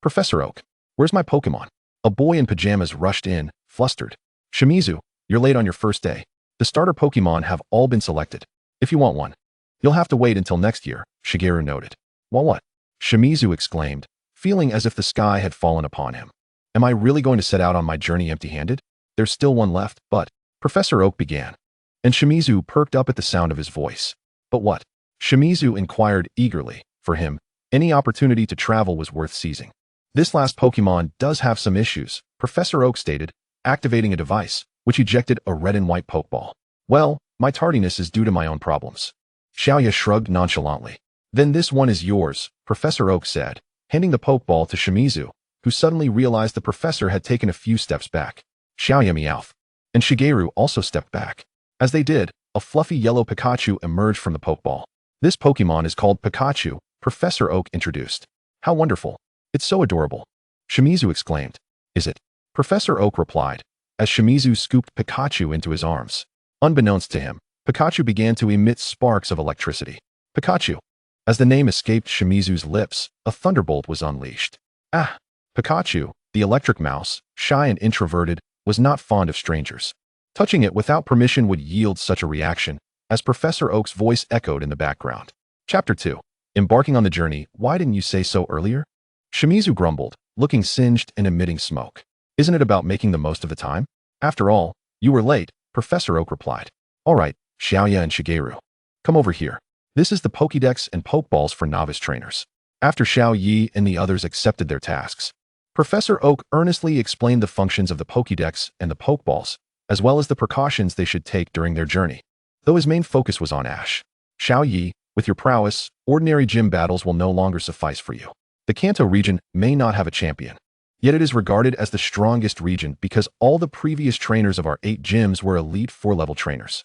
Professor Oak. Where's my Pokemon? A boy in pajamas rushed in, flustered. Shimizu, you're late on your first day. The starter Pokemon have all been selected. If you want one, you'll have to wait until next year, Shigeru noted. Well, what? Shimizu exclaimed, feeling as if the sky had fallen upon him. Am I really going to set out on my journey empty-handed? There's still one left, but Professor Oak began. And Shimizu perked up at the sound of his voice. But what? Shimizu inquired eagerly. For him, any opportunity to travel was worth seizing. This last Pokemon does have some issues, Professor Oak stated, activating a device, which ejected a red and white Pokeball. Well, my tardiness is due to my own problems. Xiaoya shrugged nonchalantly. Then this one is yours, Professor Oak said, handing the Pokeball to Shimizu, who suddenly realized the professor had taken a few steps back. Xiaoya Meowth. And Shigeru also stepped back. As they did, a fluffy yellow Pikachu emerged from the Pokeball. This Pokemon is called Pikachu, Professor Oak introduced. How wonderful. It's so adorable. Shimizu exclaimed. Is it? Professor Oak replied, as Shimizu scooped Pikachu into his arms. Unbeknownst to him, Pikachu began to emit sparks of electricity. Pikachu. As the name escaped Shimizu's lips, a thunderbolt was unleashed. Ah! Pikachu, the electric mouse, shy and introverted, was not fond of strangers. Touching it without permission would yield such a reaction, as Professor Oak's voice echoed in the background. Chapter 2. Embarking on the journey, why didn't you say so earlier? Shimizu grumbled, looking singed and emitting smoke. Isn't it about making the most of the time? After all, you were late, Professor Oak replied. All right, Xiaoya and Shigeru. Come over here. This is the Pokédex and Pokeballs for novice trainers. After Xiao Yi and the others accepted their tasks, Professor Oak earnestly explained the functions of the Pokédex and the Pokeballs, as well as the precautions they should take during their journey. Though his main focus was on Ash. Xiao Yi, with your prowess, ordinary gym battles will no longer suffice for you. The Kanto region may not have a champion, yet it is regarded as the strongest region because all the previous trainers of our 8 gyms were elite 4-level trainers.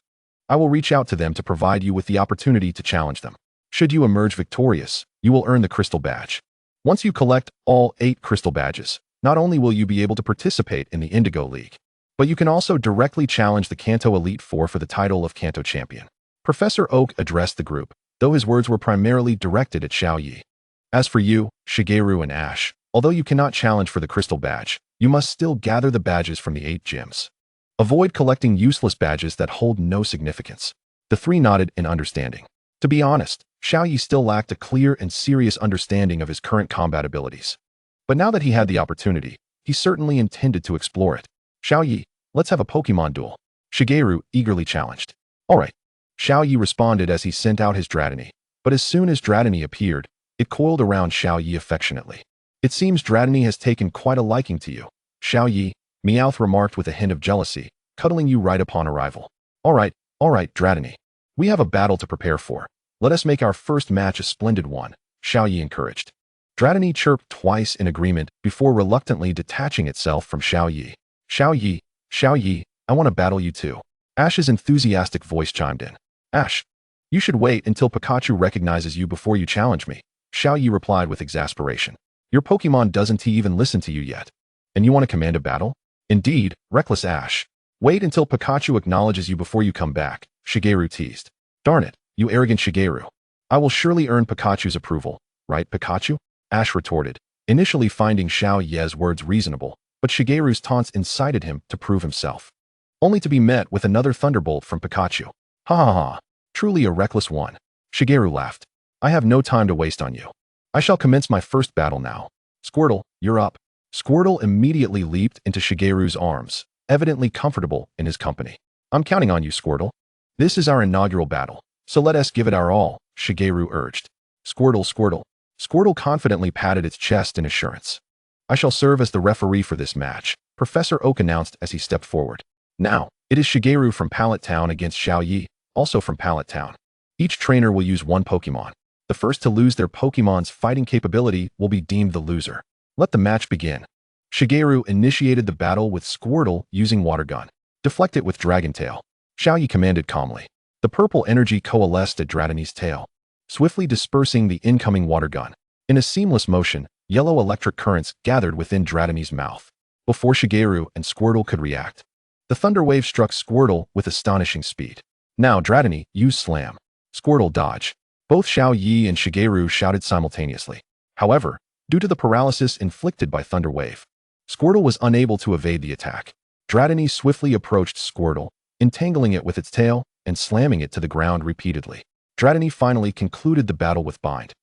I will reach out to them to provide you with the opportunity to challenge them. Should you emerge victorious, you will earn the Crystal Badge. Once you collect all 8 Crystal Badges, not only will you be able to participate in the Indigo League, but you can also directly challenge the Kanto Elite Four for the title of Kanto Champion. Professor Oak addressed the group, though his words were primarily directed at Xiao Yi. As for you, Shigeru and Ash, although you cannot challenge for the Crystal Badge, you must still gather the badges from the 8 gyms. Avoid collecting useless badges that hold no significance. The three nodded in understanding. To be honest, Xiaoyi still lacked a clear and serious understanding of his current combat abilities. But now that he had the opportunity, he certainly intended to explore it. Xiaoyi, let's have a Pokemon duel, Shigeru eagerly challenged. All right. Xiaoyi responded as he sent out his Dratini. But as soon as Dratini appeared, it coiled around Xiaoyi affectionately. It seems Dratini has taken quite a liking to you, Xiaoyi, Meowth remarked with a hint of jealousy, cuddling you right upon arrival. All right, Dratini. We have a battle to prepare for. Let us make our first match a splendid one, Xiaoyi encouraged. Dratini chirped twice in agreement before reluctantly detaching itself from Xiaoyi. Xiaoyi, I want to battle you too. Ash's enthusiastic voice chimed in. Ash, you should wait until Pikachu recognizes you before you challenge me, Xiaoyi replied with exasperation. Your Pokemon doesn't even listen to you yet. And you want to command a battle? Indeed, reckless Ash. Wait until Pikachu acknowledges you before you come back, Shigeru teased. Darn it, you arrogant Shigeru. I will surely earn Pikachu's approval, right Pikachu? Ash retorted, initially finding Xiaoyi's words reasonable, but Shigeru's taunts incited him to prove himself. Only to be met with another thunderbolt from Pikachu. Ha ha ha, truly a reckless one. Shigeru laughed. I have no time to waste on you. I shall commence my first battle now. Squirtle, you're up. Squirtle immediately leaped into Shigeru's arms, evidently comfortable in his company. I'm counting on you, Squirtle. This is our inaugural battle, so let us give it our all, Shigeru urged. Squirtle. Squirtle confidently patted its chest in assurance. I shall serve as the referee for this match, Professor Oak announced as he stepped forward. Now, it is Shigeru from Pallet Town against Xiaoyi, also from Pallet Town. Each trainer will use one Pokemon. The first to lose their Pokemon's fighting capability will be deemed the loser. Let the match begin. Shigeru initiated the battle with Squirtle using Water Gun. Deflect it with Dragon Tail. Xiaoyi commanded calmly. The purple energy coalesced at Dratini's tail, swiftly dispersing the incoming water gun. In a seamless motion, yellow electric currents gathered within Dratini's mouth. Before Shigeru and Squirtle could react, the thunder wave struck Squirtle with astonishing speed. Now Dratini, use Slam. Squirtle dodge. Both Xiaoyi and Shigeru shouted simultaneously. However, due to the paralysis inflicted by thunder wave, Squirtle was unable to evade the attack. Dratini swiftly approached Squirtle, entangling it with its tail and slamming it to the ground repeatedly. Dratini finally concluded the battle with Bind,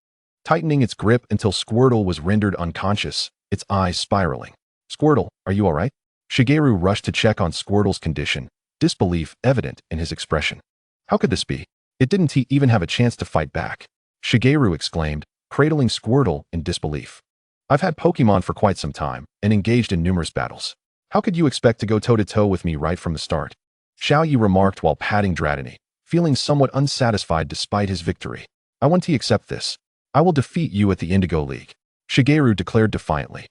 tightening its grip until Squirtle was rendered unconscious, its eyes spiraling. Squirtle, are you alright? Shigeru rushed to check on Squirtle's condition, disbelief evident in his expression. How could this be? It didn't even have a chance to fight back. Shigeru exclaimed, cradling Squirtle in disbelief. I've had Pokemon for quite some time and engaged in numerous battles. How could you expect to go toe-to-toe with me right from the start? Xiaoyi remarked while patting Dratini, feeling somewhat unsatisfied despite his victory. I want to accept this. I will defeat you at the Indigo League, Shigeru declared defiantly.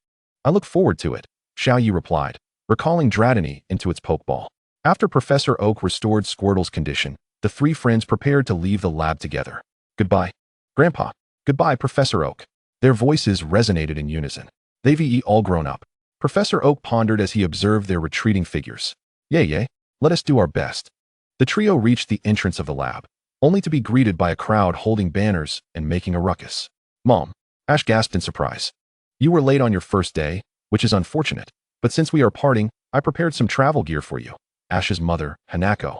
I look forward to it, Xiaoyi replied, recalling Dratini into its Pokeball. After Professor Oak restored Squirtle's condition, the three friends prepared to leave the lab together. Goodbye, Grandpa. Goodbye, Professor Oak. Their voices resonated in unison. They've all grown up. Professor Oak pondered as he observed their retreating figures. Yay, let us do our best. The trio reached the entrance of the lab, only to be greeted by a crowd holding banners and making a ruckus. Mom, Ash gasped in surprise. You were late on your first day, which is unfortunate, but since we are parting, I prepared some travel gear for you, Ash's mother, Hanako,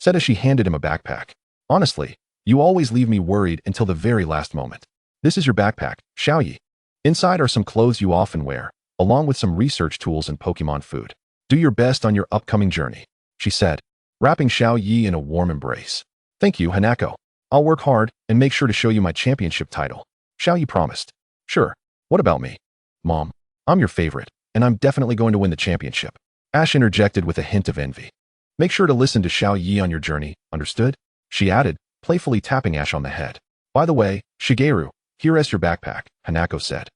said as she handed him a backpack. Honestly, you always leave me worried until the very last moment. This is your backpack, Xiaoyi. Inside are some clothes you often wear, along with some research tools and Pokemon food. Do your best on your upcoming journey, she said, wrapping Xiaoyi in a warm embrace. Thank you, Hanako. I'll work hard and make sure to show you my championship title, Xiaoyi promised. Sure, what about me? Mom, I'm your favorite, and I'm definitely going to win the championship, Ash interjected with a hint of envy. Make sure to listen to Xiaoyi on your journey, understood? She added, playfully tapping Ash on the head. By the way, Shigeru, here is your backpack, Hanako said,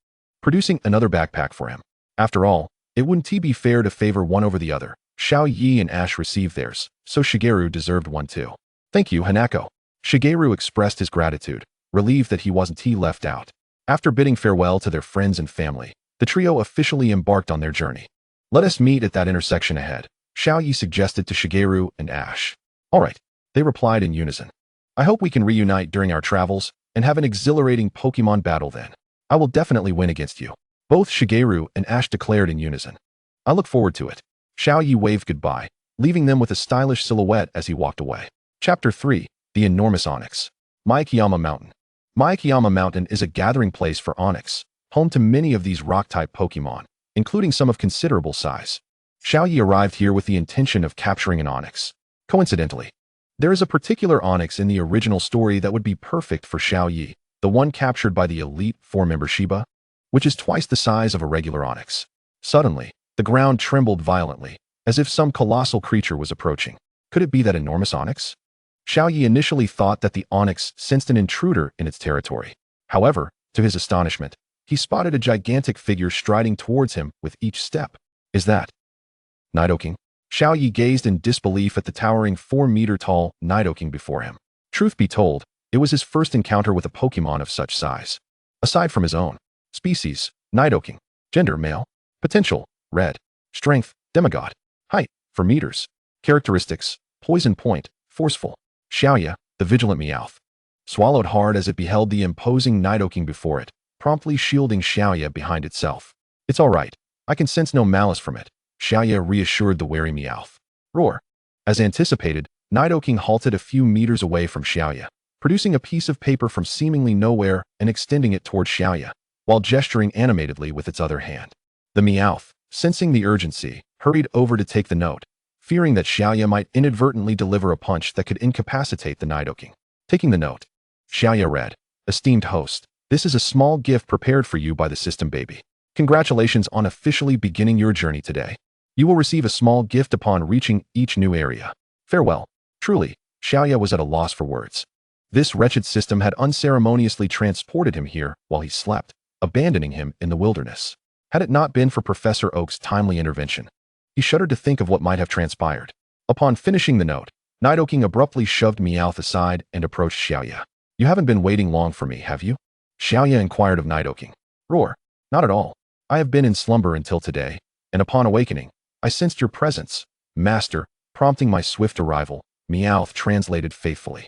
producing another backpack for him. After all, it wouldn't be fair to favor one over the other. Xiaoyi and Ash received theirs, so Shigeru deserved one too. Thank you, Hanako. Shigeru expressed his gratitude, relieved that he wasn't left out. After bidding farewell to their friends and family, the trio officially embarked on their journey. Let us meet at that intersection ahead, Xiaoyi suggested to Shigeru and Ash. All right, they replied in unison. I hope we can reunite during our travels and have an exhilarating Pokemon battle then. I will definitely win against you, both Shigeru and Ash declared in unison. I look forward to it. Xiaoyi waved goodbye, leaving them with a stylish silhouette as he walked away. Chapter 3. The Enormous Onyx. Maikiyama Mountain. Maikiyama Mountain is a gathering place for onyx, home to many of these rock-type Pokémon, including some of considerable size. Xiaoyi arrived here with the intention of capturing an onyx. Coincidentally, there is a particular onyx in the original story that would be perfect for Xiaoyi, the one captured by the elite 4-member Shiba, which is twice the size of a regular onyx. Suddenly, the ground trembled violently, as if some colossal creature was approaching. Could it be that enormous onyx? Xiaoyi initially thought that the onyx sensed an intruder in its territory. However, to his astonishment, he spotted a gigantic figure striding towards him with each step. Is that Nidoking? Xiaoyi gazed in disbelief at the towering 4-meter-tall Nidoking before him. Truth be told, it was his first encounter with a Pokémon of such size. Aside from his own species, Nidoking. Gender, male. Potential, red. Strength, demigod. Height, 4 meters. Characteristics, poison point, forceful. Xiaoya, the vigilant Meowth, swallowed hard as it beheld the imposing Nidoking before it, promptly shielding Xiaoya behind itself. It's all right. I can sense no malice from it, Xiaoya reassured the wary Meowth. Roar. As anticipated, Nidoking halted a few meters away from Xiaoya, producing a piece of paper from seemingly nowhere and extending it toward Xiaoya, while gesturing animatedly with its other hand. The Meowth, sensing the urgency, hurried over to take the note, fearing that Xiaoya might inadvertently deliver a punch that could incapacitate the Nidoking. Taking the note, Xiaoya read, "Esteemed host, this is a small gift prepared for you by the system baby. Congratulations on officially beginning your journey today. You will receive a small gift upon reaching each new area. Farewell." Truly, Xiaoya was at a loss for words. This wretched system had unceremoniously transported him here while he slept, abandoning him in the wilderness. Had it not been for Professor Oak's timely intervention, he shuddered to think of what might have transpired. Upon finishing the note, Nidoking abruptly shoved Meowth aside and approached Xiaoya. "You haven't been waiting long for me, have you?" Xiaoya inquired of Nidoking. Roar. "Not at all. I have been in slumber until today, and upon awakening, I sensed your presence, master, prompting my swift arrival," Meowth translated faithfully.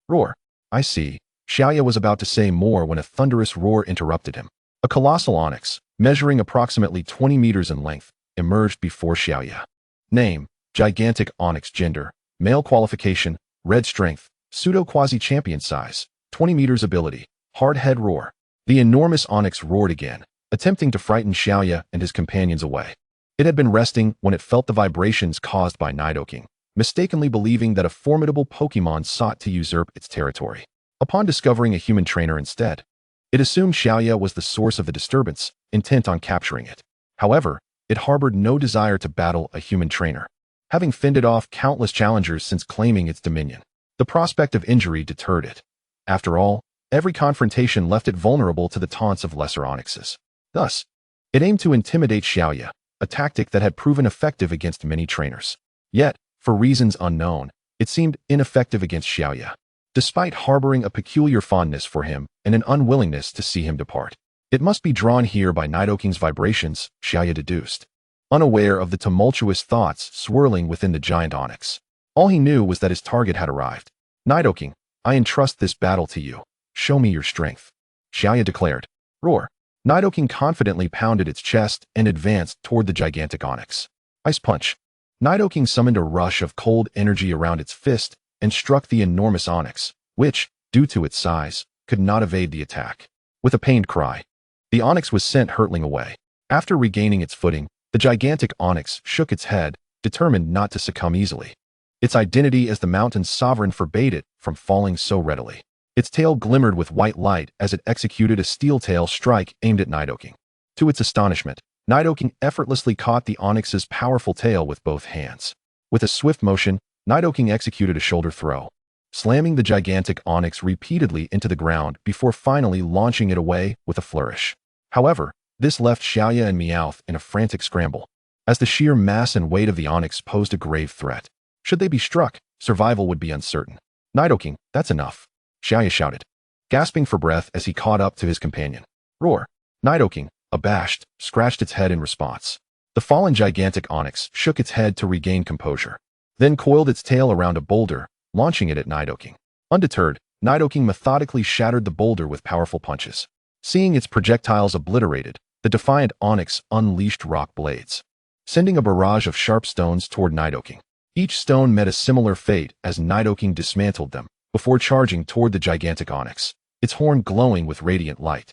Roar. "I see." Xiaoya was about to say more when a thunderous roar interrupted him. A colossal onyx, measuring approximately 20 meters in length, emerged before Xiaoya. Name, gigantic onyx. Gender, male. Qualification, red. Strength, pseudo-quasi-champion size, 20 meters. Ability, hard head roar. The enormous onyx roared again, attempting to frighten Xiaoya and his companions away. It had been resting when it felt the vibrations caused by Nidoking, mistakenly believing that a formidable Pokémon sought to usurp its territory. Upon discovering a human trainer instead, it assumed Xiaoya was the source of the disturbance, intent on capturing it. However, it harbored no desire to battle a human trainer, having fended off countless challengers since claiming its dominion. The prospect of injury deterred it. After all, every confrontation left it vulnerable to the taunts of lesser onyxes. Thus, it aimed to intimidate Xiaoya, a tactic that had proven effective against many trainers. Yet, for reasons unknown, it seemed ineffective against Xiaoya, despite harboring a peculiar fondness for him and an unwillingness to see him depart. It must be drawn here by Nidoking's vibrations, Xiaoya deduced, unaware of the tumultuous thoughts swirling within the giant onyx. All he knew was that his target had arrived. "Nidoking, I entrust this battle to you. Show me your strength," Xiaoya declared. Roar. Nidoking confidently pounded its chest and advanced toward the gigantic onyx. Ice punch. Nidoking summoned a rush of cold energy around its fist and struck the enormous onyx, which, due to its size, could not evade the attack. With a pained cry, the onyx was sent hurtling away. After regaining its footing, the gigantic onyx shook its head, determined not to succumb easily. Its identity as the mountain's sovereign forbade it from falling so readily. Its tail glimmered with white light as it executed a steel tail strike aimed at Nidoking. To its astonishment, Nidoking effortlessly caught the onyx's powerful tail with both hands. With a swift motion, Nidoking executed a shoulder throw, slamming the gigantic onyx repeatedly into the ground before finally launching it away with a flourish. However, this left Xiaoya and Meowth in a frantic scramble, as the sheer mass and weight of the onyx posed a grave threat. Should they be struck, survival would be uncertain. "Nidoking, that's enough," Xiaoya shouted, gasping for breath as he caught up to his companion. Roar. Nidoking, abashed, scratched its head in response. The fallen gigantic onyx shook its head to regain composure, then coiled its tail around a boulder, launching it at Nidoking. Undeterred, Nidoking methodically shattered the boulder with powerful punches. Seeing its projectiles obliterated, the defiant onyx unleashed rock blades, sending a barrage of sharp stones toward Nidoking. Each stone met a similar fate as Nidoking dismantled them, before charging toward the gigantic onyx, its horn glowing with radiant light.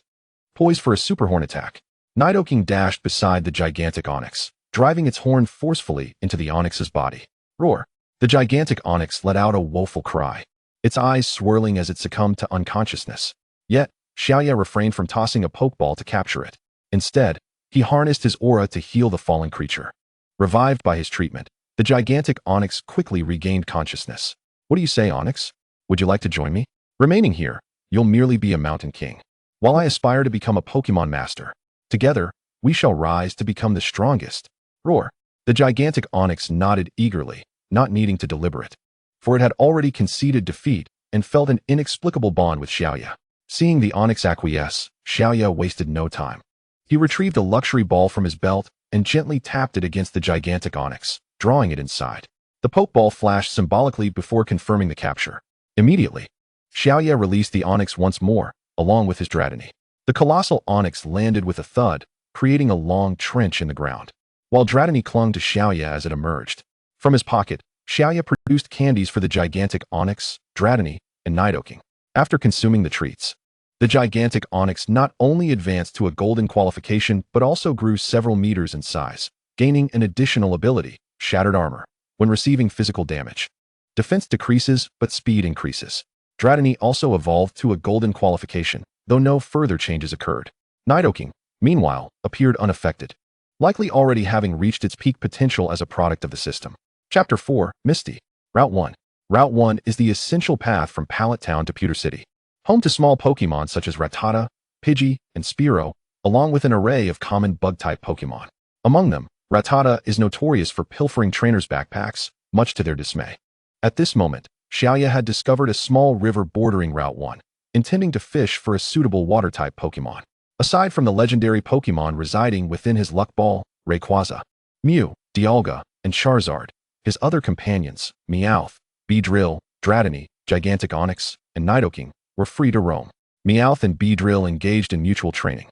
Poised for a super horn attack, Nidoking dashed beside the gigantic onyx, driving its horn forcefully into the onyx's body. Roar! The gigantic onyx let out a woeful cry, its eyes swirling as it succumbed to unconsciousness. Yet, Xiaoya refrained from tossing a pokeball to capture it. Instead, he harnessed his aura to heal the fallen creature. Revived by his treatment, the gigantic onyx quickly regained consciousness. What do you say, Onyx? Would you like to join me? Remaining here, you'll merely be a mountain king, while I aspire to become a Pokémon master. Together, we shall rise to become the strongest. Roar! The gigantic onyx nodded eagerly, not needing to deliberate, for it had already conceded defeat and felt an inexplicable bond with Xiaoya. Seeing the onyx acquiesce, Xiaoya wasted no time. He retrieved a luxury ball from his belt and gently tapped it against the gigantic onyx, drawing it inside. The pokeball flashed symbolically before confirming the capture. Immediately, Xiaoya released the onyx once more, along with his Dratini. The colossal onyx landed with a thud, creating a long trench in the ground, while Dratini clung to Xiaoya as it emerged. From his pocket, Xiaoya produced candies for the gigantic onyx, Dratini, and Nidoking. After consuming the treats, the gigantic onyx not only advanced to a golden qualification but also grew several meters in size, gaining an additional ability, Shattered Armor. When receiving physical damage, defense decreases but speed increases. Dratini also evolved to a golden qualification, though no further changes occurred. Nidoking, meanwhile, appeared unaffected, likely already having reached its peak potential as a product of the system. Chapter 4, Misty. Route 1. Route 1 is the essential path from Pallet Town to Pewter City, home to small Pokémon such as Rattata, Pidgey, and Spearow, along with an array of common bug-type Pokémon. Among them, Rattata is notorious for pilfering trainers' backpacks, much to their dismay. At this moment, Xiaoya had discovered a small river bordering Route 1, intending to fish for a suitable water-type Pokémon. Aside from the legendary Pokémon residing within his luck ball, Rayquaza, Mew, Dialga, and Charizard, his other companions, Meowth, Beedrill, Dratini, Gigantic Onyx, and Nidoking, were free to roam. Meowth and Beedrill engaged in mutual training.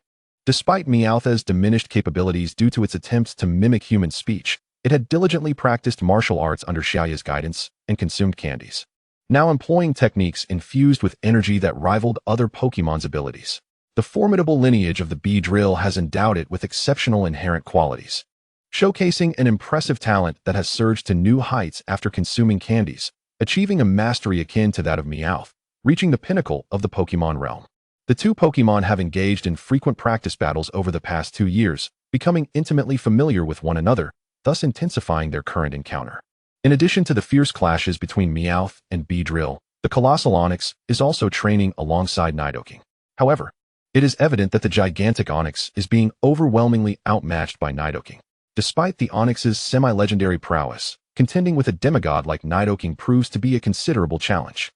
Despite Meowth's diminished capabilities due to its attempts to mimic human speech, it had diligently practiced martial arts under Xiaoya's guidance and consumed candies, now employing techniques infused with energy that rivaled other Pokémon's abilities. The formidable lineage of the Beedrill has endowed it with exceptional inherent qualities, showcasing an impressive talent that has surged to new heights after consuming candies, achieving a mastery akin to that of Meowth, reaching the pinnacle of the Pokémon realm. The two Pokémon have engaged in frequent practice battles over the past 2 years, becoming intimately familiar with one another, thus intensifying their current encounter. In addition to the fierce clashes between Meowth and Beedrill, the colossal Onyx is also training alongside Nidoking. However, it is evident that the gigantic Onyx is being overwhelmingly outmatched by Nidoking. Despite the Onyx's semi-legendary prowess, contending with a demigod like Nidoking proves to be a considerable challenge.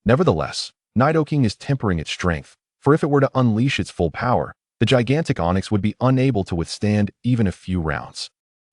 Nevertheless, Nidoking is tempering its strength, for if it were to unleash its full power, the gigantic Onyx would be unable to withstand even a few rounds.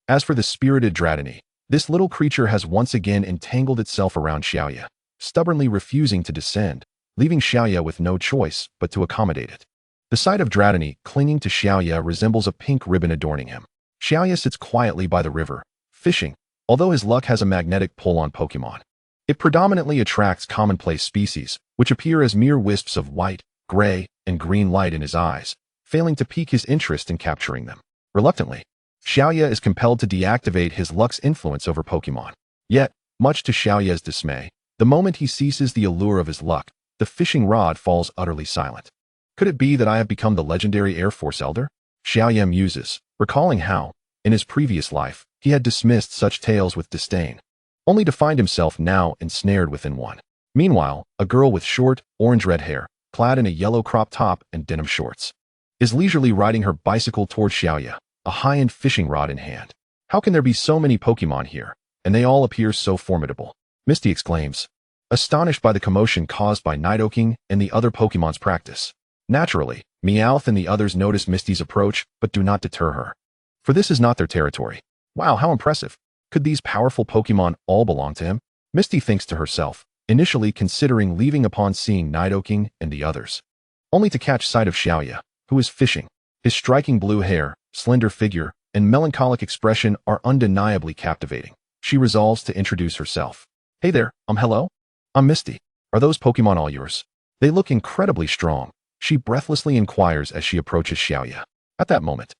As for the spirited Dratini, this little creature has once again entangled itself around Xiaoya, stubbornly refusing to descend, leaving Xiaoya with no choice but to accommodate it. The sight of Dratini clinging to Xiaoya resembles a pink ribbon adorning him. Xiaoya sits quietly by the river, fishing, although his luck has a magnetic pull on Pokémon. It predominantly attracts commonplace species, which appear as mere wisps of white, gray, and green light in his eyes, failing to pique his interest in capturing them. Reluctantly, Xiaoya is compelled to deactivate his luck's influence over Pokémon. Yet, much to Xiaoya's dismay, the moment he ceases the allure of his luck, the fishing rod falls utterly silent. Could it be that I have become the legendary Air Force Elder? Xiaoya muses, recalling how, in his previous life, he had dismissed such tales with disdain, only to find himself now ensnared within one. Meanwhile, a girl with short, orange-red hair, clad in a yellow crop top and denim shorts, is leisurely riding her bicycle toward Xiaoya, a high-end fishing rod in hand. How can there be so many Pokémon here, and they all appear so formidable? Misty exclaims, astonished by the commotion caused by Nidoking and the other Pokémon's practice. Naturally, Meowth and the others notice Misty's approach, but do not deter her, for this is not their territory. Wow, how impressive. Could these powerful Pokémon all belong to him? Misty thinks to herself, initially considering leaving upon seeing Nidoking and the others, only to catch sight of Xiaoya, who is fishing. His striking blue hair, slender figure, and melancholic expression are undeniably captivating. she resolves to introduce herself. Hey there, hello? I'm Misty. Are those Pokemon all yours? They look incredibly strong, she breathlessly inquires as she approaches Xiaoya. At that moment,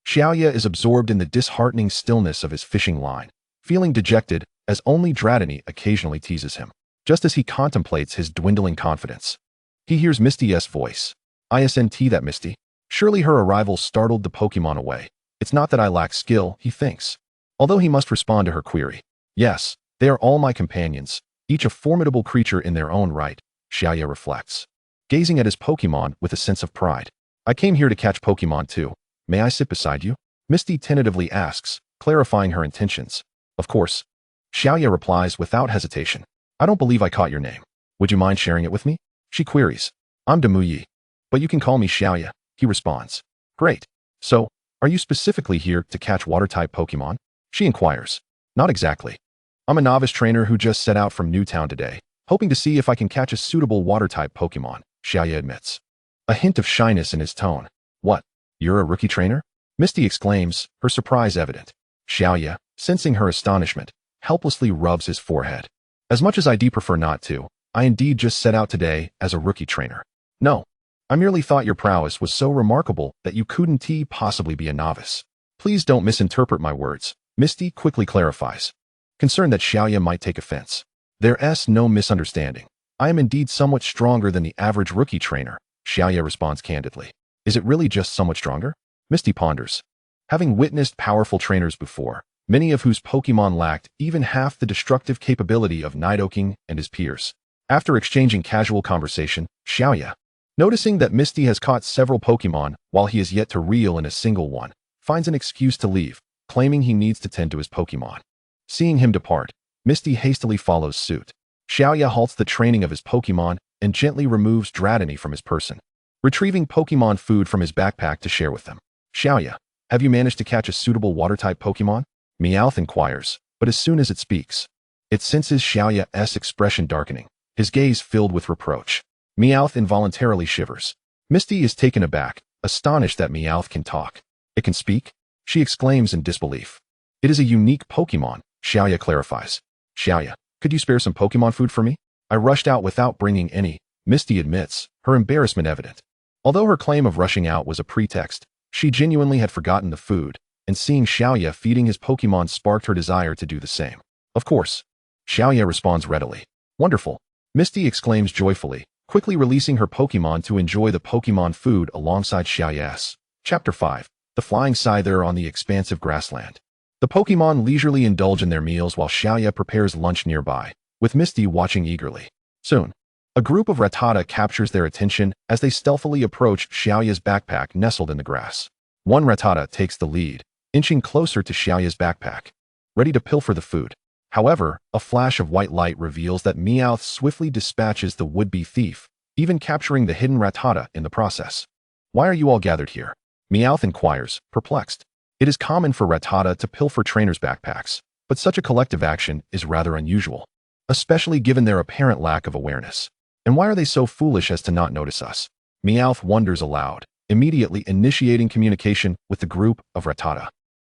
Xiaoya is absorbed in the disheartening stillness of his fishing line, feeling dejected as only Dratini occasionally teases him. Just as he contemplates his dwindling confidence, he hears Misty's voice. Isn't that Misty? Surely her arrival startled the Pokemon away. It's not that I lack skill, he thinks. Although he must respond to her query. Yes, they are all my companions, each a formidable creature in their own right, Xiaoya reflects, gazing at his Pokemon with a sense of pride. I came here to catch Pokemon too. May I sit beside you? Misty tentatively asks, clarifying her intentions. Of course. Xiaoya replies without hesitation. I don't believe I caught your name. Would you mind sharing it with me? She queries. I'm Demuyi. But you can call me Xiaoya, he responds. Great. So, are you specifically here to catch water-type Pokemon? She inquires. Not exactly. I'm a novice trainer who just set out from Newtown today, hoping to see if I can catch a suitable water-type Pokemon, Xiaoya admits. A hint of shyness in his tone. What? You're a rookie trainer? Misty exclaims, her surprise evident. Xiaoya, sensing her astonishment, helplessly rubs his forehead. As much as I'd prefer not to, I indeed just set out today as a rookie trainer. No. I merely thought your prowess was so remarkable that you couldn't possibly be a novice. Please don't misinterpret my words, Misty quickly clarifies, concerned that Xiaoya might take offense. There's no misunderstanding. I am indeed somewhat stronger than the average rookie trainer, Xiaoya responds candidly. Is it really just somewhat stronger? Misty ponders. Having witnessed powerful trainers before, many of whose Pokemon lacked even half the destructive capability of Nidoking and his peers. After exchanging casual conversation, Xiaoya, noticing that Misty has caught several Pokemon while he is yet to reel in a single one, finds an excuse to leave, claiming he needs to tend to his Pokemon. Seeing him depart, Misty hastily follows suit. Xiaoya halts the training of his Pokemon and gently removes Dratini from his person, retrieving Pokemon food from his backpack to share with them. Xiaoya, have you managed to catch a suitable water-type Pokemon? Meowth inquires, but as soon as it speaks, it senses Xiaoya's expression darkening, his gaze filled with reproach. Meowth involuntarily shivers. Misty is taken aback, astonished that Meowth can talk. It can speak? She exclaims in disbelief. It is a unique Pokemon, Xiaoya clarifies. Xiaoya, could you spare some Pokemon food for me? I rushed out without bringing any, Misty admits, her embarrassment evident. Although her claim of rushing out was a pretext, she genuinely had forgotten the food, and seeing Xiaoya feeding his Pokemon sparked her desire to do the same. Of course. Xiaoya responds readily. Wonderful. Misty exclaims joyfully, quickly releasing her Pokemon to enjoy the Pokemon food alongside Xiaoya's. Chapter 5. The Flying Scyther on the Expansive Grassland. The Pokemon leisurely indulge in their meals while Xiaoya prepares lunch nearby, with Misty watching eagerly. Soon, a group of Rattata captures their attention as they stealthily approach Xiaoya's backpack nestled in the grass. One Rattata takes the lead, inching closer to Xiaoya's backpack, ready to pilfer the food. However, a flash of white light reveals that Meowth swiftly dispatches the would-be thief, even capturing the hidden Rattata in the process. Why are you all gathered here? Meowth inquires, perplexed. It is common for Rattata to pilfer trainers' backpacks, but such a collective action is rather unusual, especially given their apparent lack of awareness. And why are they so foolish as to not notice us? Meowth wonders aloud, immediately initiating communication with the group of Rattata.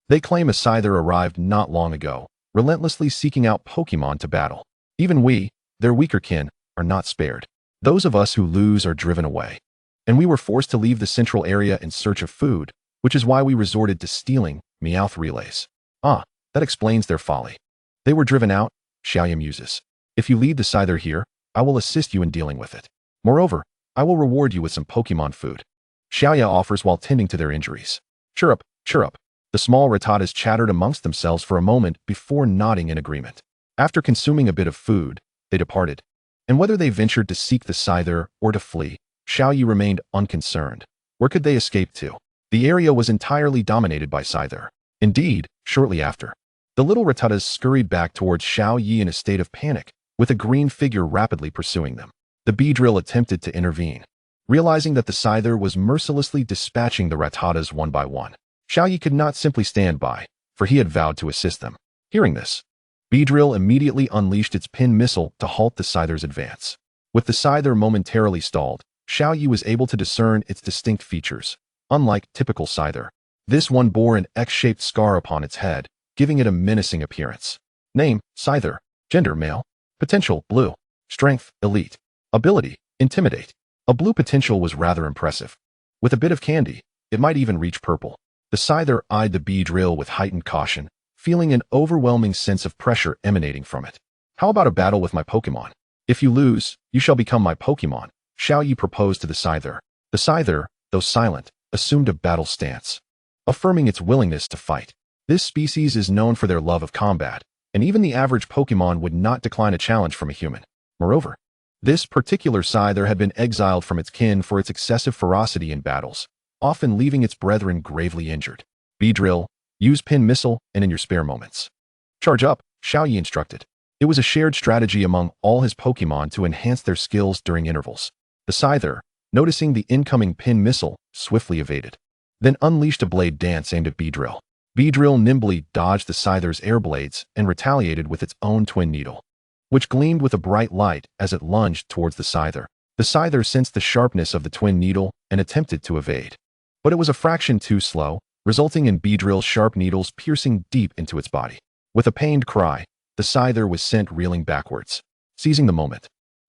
They claim a Scyther arrived not long ago, relentlessly seeking out Pokemon to battle. Even we, their weaker kin, are not spared. Those of us who lose are driven away. And we were forced to leave the central area in search of food, which is why we resorted to stealing, Meowth relays. Ah, that explains their folly. They were driven out, Xiaoya muses. If you leave the Scyther here, I will assist you in dealing with it. Moreover, I will reward you with some Pokemon food. Xiaoya offers while tending to their injuries. Chirrup, chirrup. The small Rattatas chattered amongst themselves for a moment before nodding in agreement. After consuming a bit of food, they departed. And whether they ventured to seek the Scyther or to flee, Xiaoya remained unconcerned. Where could they escape to? The area was entirely dominated by Scyther. Indeed, shortly after, the little Rattatas scurried back towards Xiaoya in a state of panic, with a green figure rapidly pursuing them. The Beedrill attempted to intervene, realizing that the Scyther was mercilessly dispatching the Rattatas one by one. Xiaoya could not simply stand by, for he had vowed to assist them. Hearing this, Beedrill immediately unleashed its pin missile to halt the Scyther's advance. With the Scyther momentarily stalled, Xiaoya was able to discern its distinct features. Unlike typical Scyther, this one bore an X-shaped scar upon its head, giving it a menacing appearance. Name, Scyther. Gender, male. Potential, blue. Strength, elite. Ability, intimidate. A blue potential was rather impressive. With a bit of candy, it might even reach purple. The Scyther eyed the Beedrill with heightened caution, feeling an overwhelming sense of pressure emanating from it. How about a battle with my Pokémon? If you lose, you shall become my Pokémon, Xiaoyi proposed to the Scyther. The Scyther, though silent, assumed a battle stance, affirming its willingness to fight. This species is known for their love of combat, and even the average Pokémon would not decline a challenge from a human. Moreover, this particular Scyther had been exiled from its kin for its excessive ferocity in battles, often leaving its brethren gravely injured. Beedrill, use Pin Missile and in your spare moments. Charge up, Xiaoyi instructed. It was a shared strategy among all his Pokémon to enhance their skills during intervals. The Scyther, noticing the incoming Pin Missile, swiftly evaded, then unleashed a blade dance aimed at Beedrill. Beedrill nimbly dodged the Scyther's air blades and retaliated with its own twin needle, which gleamed with a bright light as it lunged towards the Scyther. The Scyther sensed the sharpness of the twin needle and attempted to evade, but it was a fraction too slow, resulting in Beedrill's sharp needles piercing deep into its body. With a pained cry, the Scyther was sent reeling backwards. Seizing the moment,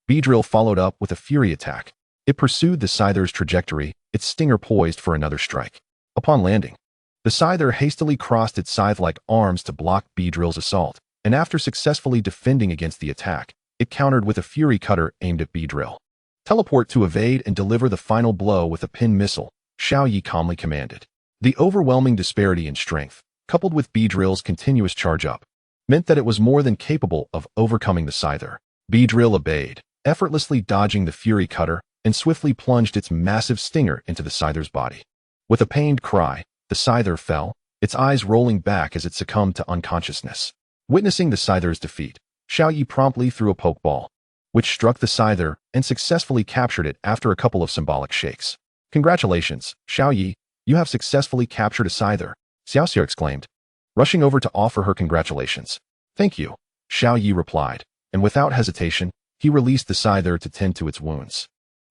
Beedrill followed up with a fury attack. It pursued the Scyther's trajectory, its stinger poised for another strike. Upon landing, the Scyther hastily crossed its scythe-like arms to block Beedrill's assault, and after successfully defending against the attack, it countered with a fury cutter aimed at Beedrill. Teleport to evade and deliver the final blow with a Pin Missile, Xiaoyi calmly commanded. The overwhelming disparity in strength, coupled with Beedrill's continuous charge-up, meant that it was more than capable of overcoming the Scyther. Beedrill obeyed, effortlessly dodging the fury cutter, and swiftly plunged its massive stinger into the Scyther's body. With a pained cry, the Scyther fell, its eyes rolling back as it succumbed to unconsciousness. Witnessing the Scyther's defeat, Xiaoyi promptly threw a Pokeball, which struck the Scyther and successfully captured it after a couple of symbolic shakes. Congratulations, Xiaoyi, you have successfully captured a Scyther, Xiaoxia exclaimed, rushing over to offer her congratulations. Thank you, Xiaoyi replied, and without hesitation, he released the Scyther to tend to its wounds.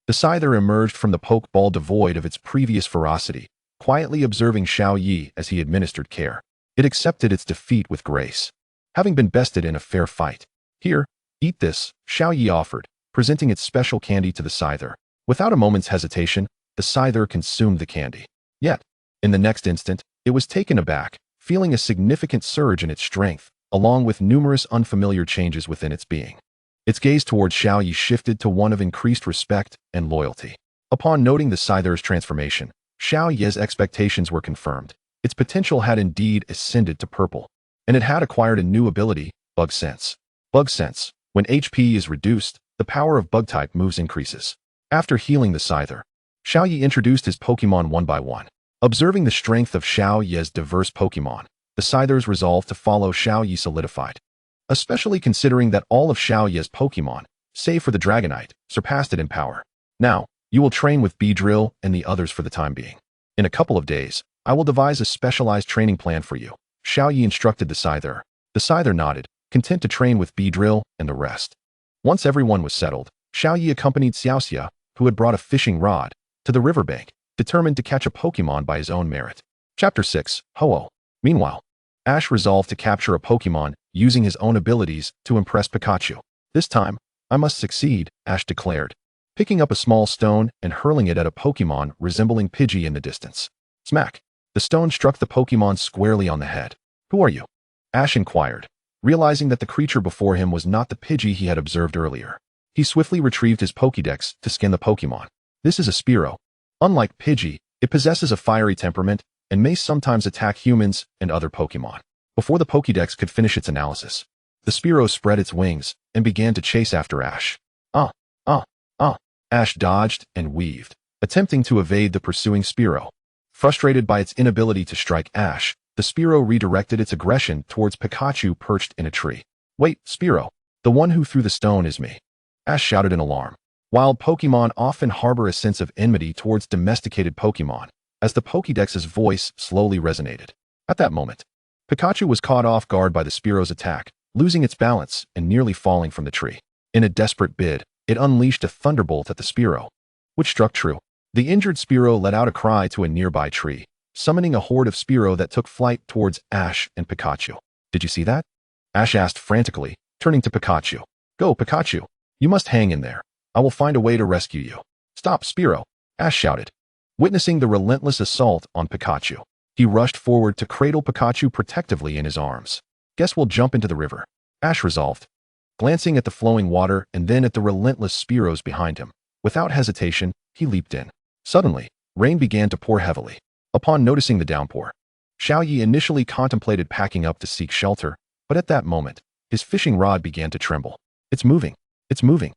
The Scyther emerged from the Pokeball devoid of its previous ferocity, quietly observing Xiaoyi as he administered care. It accepted its defeat with grace, having been bested in a fair fight. Here, eat this, Xiaoyi offered, presenting its special candy to the Scyther. Without a moment's hesitation, the Scyther consumed the candy. Yet, in the next instant, it was taken aback, feeling a significant surge in its strength, along with numerous unfamiliar changes within its being. Its gaze towards Xiaoyi shifted to one of increased respect and loyalty. Upon noting the Scyther's transformation, Xiaoyi's expectations were confirmed. Its potential had indeed ascended to purple, and it had acquired a new ability, Bug Sense. Bug Sense. When HP is reduced, the power of Bug-type moves increases. After healing the Scyther, Xiaoyi introduced his Pokémon one by one. Observing the strength of Xiaoyi's diverse Pokémon, the Scyther's resolve to follow Xiaoyi solidified, especially considering that all of Xiaoyi's Pokémon, save for the Dragonite, surpassed it in power. Now, you will train with Beedrill and the others for the time being. In a couple of days, I will devise a specialized training plan for you, Xiaoyi instructed the Scyther. The Scyther nodded, content to train with Beedrill and the rest. Once everyone was settled, Xiaoyi accompanied Xiaoxia, who had brought a fishing rod, to the riverbank, determined to catch a Pokémon by his own merit. Chapter 6, Ho-Oh. Meanwhile, Ash resolved to capture a Pokémon using his own abilities to impress Pikachu. This time, I must succeed, Ash declared, picking up a small stone and hurling it at a Pokémon resembling Pidgey in the distance. Smack! The stone struck the Pokémon squarely on the head. Who are you? Ash inquired, realizing that the creature before him was not the Pidgey he had observed earlier. He swiftly retrieved his Pokédex to scan the Pokémon. This is a Spearow. Unlike Pidgey, it possesses a fiery temperament and may sometimes attack humans and other Pokémon. Before the Pokédex could finish its analysis, the Spearow spread its wings and began to chase after Ash. Ash dodged and weaved, attempting to evade the pursuing Spearow. Frustrated by its inability to strike Ash, the Spearow redirected its aggression towards Pikachu perched in a tree. Wait, Spearow, the one who threw the stone is me, Ash shouted in alarm. Wild Pokémon often harbor a sense of enmity towards domesticated Pokémon, as the Pokédex's voice slowly resonated. At that moment, Pikachu was caught off guard by the Spearow's attack, losing its balance and nearly falling from the tree. In a desperate bid, it unleashed a thunderbolt at the Spearow, which struck true. The injured Spearow let out a cry to a nearby tree, summoning a horde of Spearow that took flight towards Ash and Pikachu. Did you see that? Ash asked frantically, turning to Pikachu. Go, Pikachu. You must hang in there. I will find a way to rescue you. Stop, Spearow, Ash shouted. Witnessing the relentless assault on Pikachu, he rushed forward to cradle Pikachu protectively in his arms. Guess we'll jump into the river, Ash resolved. Glancing at the flowing water and then at the relentless Spearows behind him, without hesitation, he leaped in. Suddenly, rain began to pour heavily. Upon noticing the downpour, Xiaoyi initially contemplated packing up to seek shelter, but at that moment, his fishing rod began to tremble. It's moving! It's moving!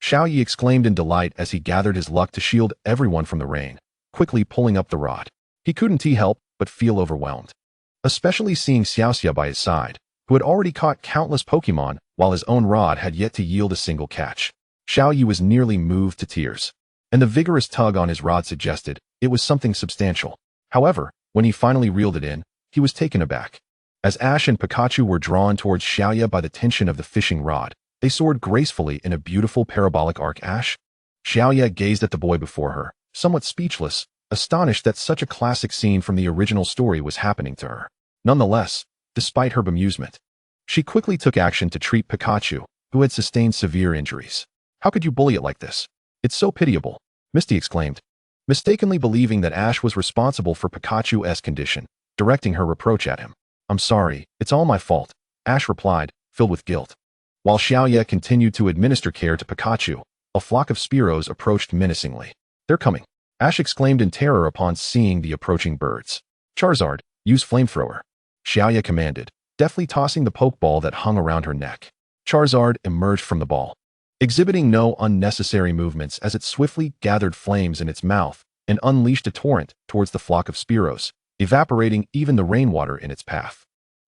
Xiaoyi exclaimed in delight as he gathered his luck to shield everyone from the rain, quickly pulling up the rod. He couldn't help but feel overwhelmed, especially seeing Xiaoxia by his side, who had already caught countless Pokémon while his own rod had yet to yield a single catch. Xiaoyi was nearly moved to tears, and the vigorous tug on his rod suggested it was something substantial. However, when he finally reeled it in, he was taken aback. As Ash and Pikachu were drawn towards Xiaoya by the tension of the fishing rod, they soared gracefully in a beautiful parabolic arc. Xiaoya gazed at the boy before her, somewhat speechless, astonished that such a classic scene from the original story was happening to her. Nonetheless, despite her bemusement, she quickly took action to treat Pikachu, who had sustained severe injuries. How could you bully it like this? It's so pitiable, Misty exclaimed, mistakenly believing that Ash was responsible for Pikachu's condition, directing her reproach at him. I'm sorry, it's all my fault, Ash replied, filled with guilt. While Xiaoya continued to administer care to Pikachu, a flock of Spearows approached menacingly. They're coming, Ash exclaimed in terror upon seeing the approaching birds. Charizard, use flamethrower, Xiaoya commanded, deftly tossing the Pokeball that hung around her neck. Charizard emerged from the ball, exhibiting no unnecessary movements as it swiftly gathered flames in its mouth and unleashed a torrent towards the flock of Spearows, evaporating even the rainwater in its path.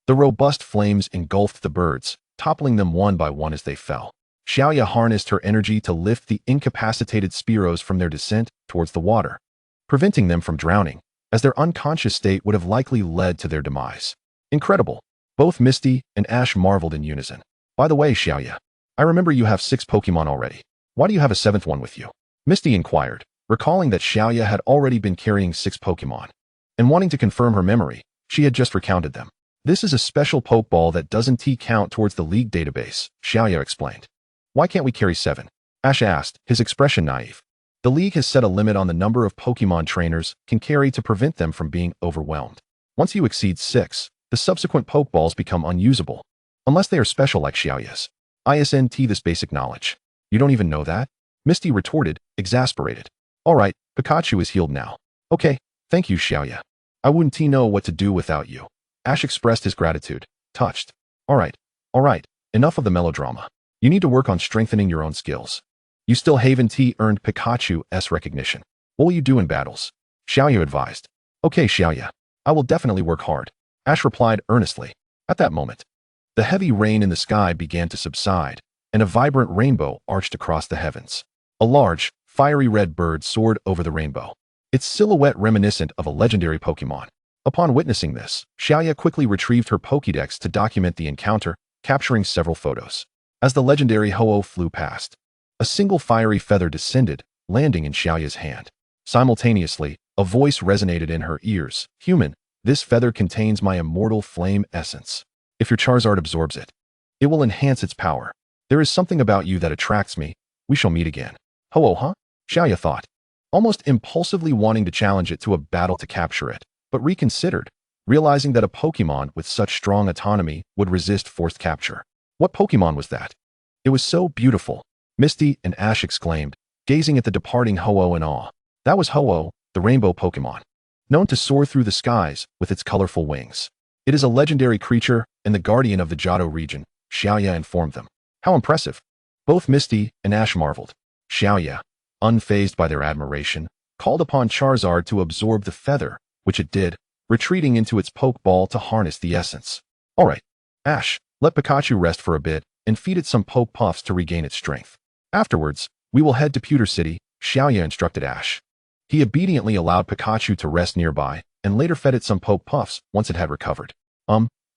The robust flames engulfed the birds, toppling them one by one as they fell. Xiaoya harnessed her energy to lift the incapacitated Spearows from their descent towards the water, preventing them from drowning, as their unconscious state would have likely led to their demise. Incredible! Both Misty and Ash marveled in unison. By the way, Xiaoya, I remember you have 6 Pokémon already. Why do you have a 7th one with you? Misty inquired, recalling that Xiaoya had already been carrying 6 Pokémon. And wanting to confirm her memory, she had just recounted them. This is a special Pokeball that doesn't count towards the League database, Xiaoya explained. Why can't we carry 7? Ash asked, his expression naive. The League has set a limit on the number of Pokémon trainers can carry to prevent them from being overwhelmed. Once you exceed 6, the subsequent Pokeballs become unusable, unless they are special like Xiaoya's. Isn't this basic knowledge? You don't even know that? Misty retorted, exasperated. Alright, Pikachu is healed now. Okay, thank you, Xiaoya. I wouldn't know what to do without you. Ash expressed his gratitude, touched. Alright, enough of the melodrama. You need to work on strengthening your own skills. You still haven't earned Pikachu's recognition. What will you do in battles? Xiaoya advised. Okay, Xiaoya. I will definitely work hard, Ash replied earnestly. At that moment, the heavy rain in the sky began to subside, and a vibrant rainbow arched across the heavens. A large, fiery red bird soared over the rainbow, its silhouette reminiscent of a legendary Pokémon. Upon witnessing this, Xiaoya quickly retrieved her Pokédex to document the encounter, capturing several photos. As the legendary Ho-Oh flew past, a single fiery feather descended, landing in Xiaoya's hand. Simultaneously, a voice resonated in her ears. Human, this feather contains my immortal flame essence. If your Charizard absorbs it, it will enhance its power. There is something about you that attracts me. We shall meet again. Ho-Oh, huh? Xiaoya thought, almost impulsively wanting to challenge it to a battle to capture it, but reconsidered, realizing that a Pokémon with such strong autonomy would resist forced capture. What Pokémon was that? It was so beautiful, Misty and Ash exclaimed, gazing at the departing Ho-Oh in awe. That was Ho-Oh, the rainbow Pokémon, known to soar through the skies with its colorful wings. It is a legendary creature and the guardian of the Johto region, Xiaoya informed them. How impressive! Both Misty and Ash marveled. Xiaoya, unfazed by their admiration, called upon Charizard to absorb the feather, which it did, retreating into its Pokeball to harness the essence. Alright, Ash, let Pikachu rest for a bit and feed it some Poke Puffs to regain its strength. Afterwards, we will head to Pewter City, Xiaoya instructed Ash. He obediently allowed Pikachu to rest nearby and later fed it some Poke Puffs once it had recovered.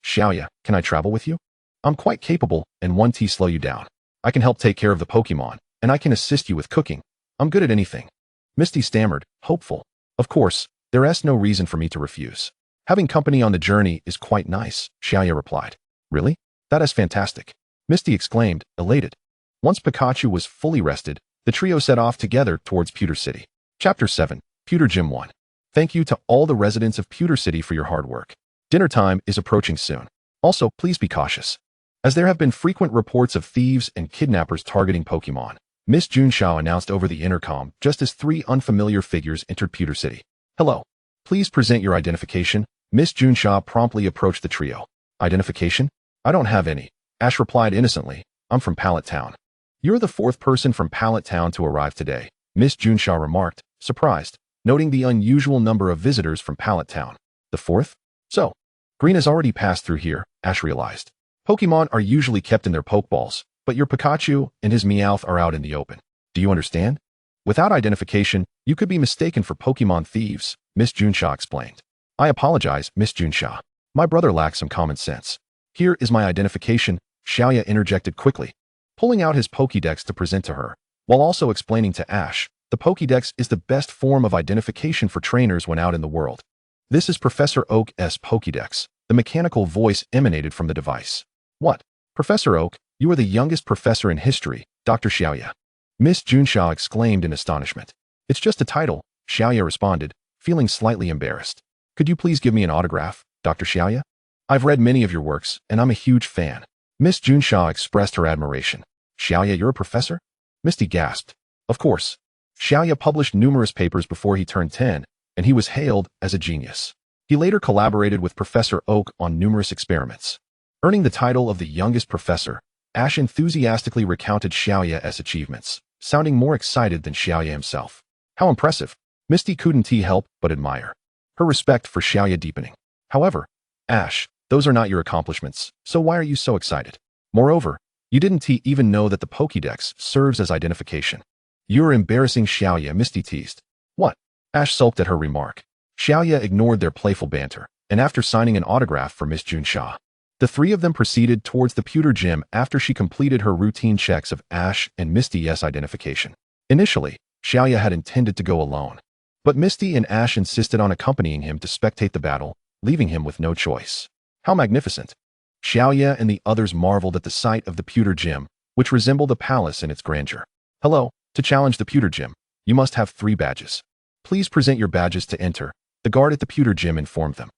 Xiaoya, can I travel with you? I'm quite capable and won't slow you down. I can help take care of the Pokemon, and I can assist you with cooking. I'm good at anything. Misty stammered, hopeful. Of course, there's no reason for me to refuse. Having company on the journey is quite nice, Xiaoya replied. Really? That is fantastic, Misty exclaimed, elated. Once Pikachu was fully rested, the trio set off together towards Pewter City. Chapter 7, Pewter Gym 1. Thank you to all the residents of Pewter City for your hard work. Dinner time is approaching soon. Also, please be cautious, as there have been frequent reports of thieves and kidnappers targeting Pokémon. Miss Junsha announced over the intercom just as 3 unfamiliar figures entered Pewter City. Hello. Please present your identification. Miss Junsha promptly approached the trio. Identification? I don't have any. Ash replied innocently. I'm from Pallet Town. You're the 4th person from Pallet Town to arrive today, Miss Junsha remarked, surprised, noting the unusual number of visitors from Pallet Town. The 4th? So, Green has already passed through here, Ash realized. Pokémon are usually kept in their Pokeballs, but your Pikachu and his Meowth are out in the open. Do you understand? Without identification, you could be mistaken for Pokémon thieves, Miss Junsha explained. I apologize, Miss Junsha. My brother lacks some common sense. Here is my identification, Xiaoya interjected quickly, pulling out his Pokédex to present to her, while also explaining to Ash, the Pokédex is the best form of identification for trainers when out in the world. This is Professor Oak's Pokédex. The mechanical voice emanated from the device. What? Professor Oak, you are the youngest professor in history, Dr. Xiaoya. Miss Junsha exclaimed in astonishment. It's just a title, Xiaoya responded, feeling slightly embarrassed. Could you please give me an autograph, Dr. Xiaoya? I've read many of your works, and I'm a huge fan. Miss Junsha expressed her admiration. Xiaoya, you're a professor? Misty gasped. Of course. Xiaoya published numerous papers before he turned 10, and he was hailed as a genius. He later collaborated with Professor Oak on numerous experiments. Earning the title of the youngest professor, Ash enthusiastically recounted Xiaoya's achievements, sounding more excited than Xiaoya himself. How impressive. Misty couldn't help but admire. Her respect for Xiaoya deepening. However, Ash, those are not your accomplishments, so why are you so excited? Moreover, you didn't even know that the Pokédex serves as identification. You're embarrassing, Xiaoya, Misty teased. What? Ash sulked at her remark. Xiaoya ignored their playful banter, and after signing an autograph for Miss Junsha, the 3 of them proceeded towards the Pewter Gym after she completed her routine checks of Ash and Misty's identification. Initially, Xiaoya had intended to go alone, but Misty and Ash insisted on accompanying him to spectate the battle, leaving him with no choice. How magnificent! Xiaoya and the others marveled at the sight of the Pewter Gym, which resembled a palace in its grandeur. Hello, to challenge the Pewter Gym, you must have 3 badges. Please present your badges to enter, the guard at the Pewter Gym informed them.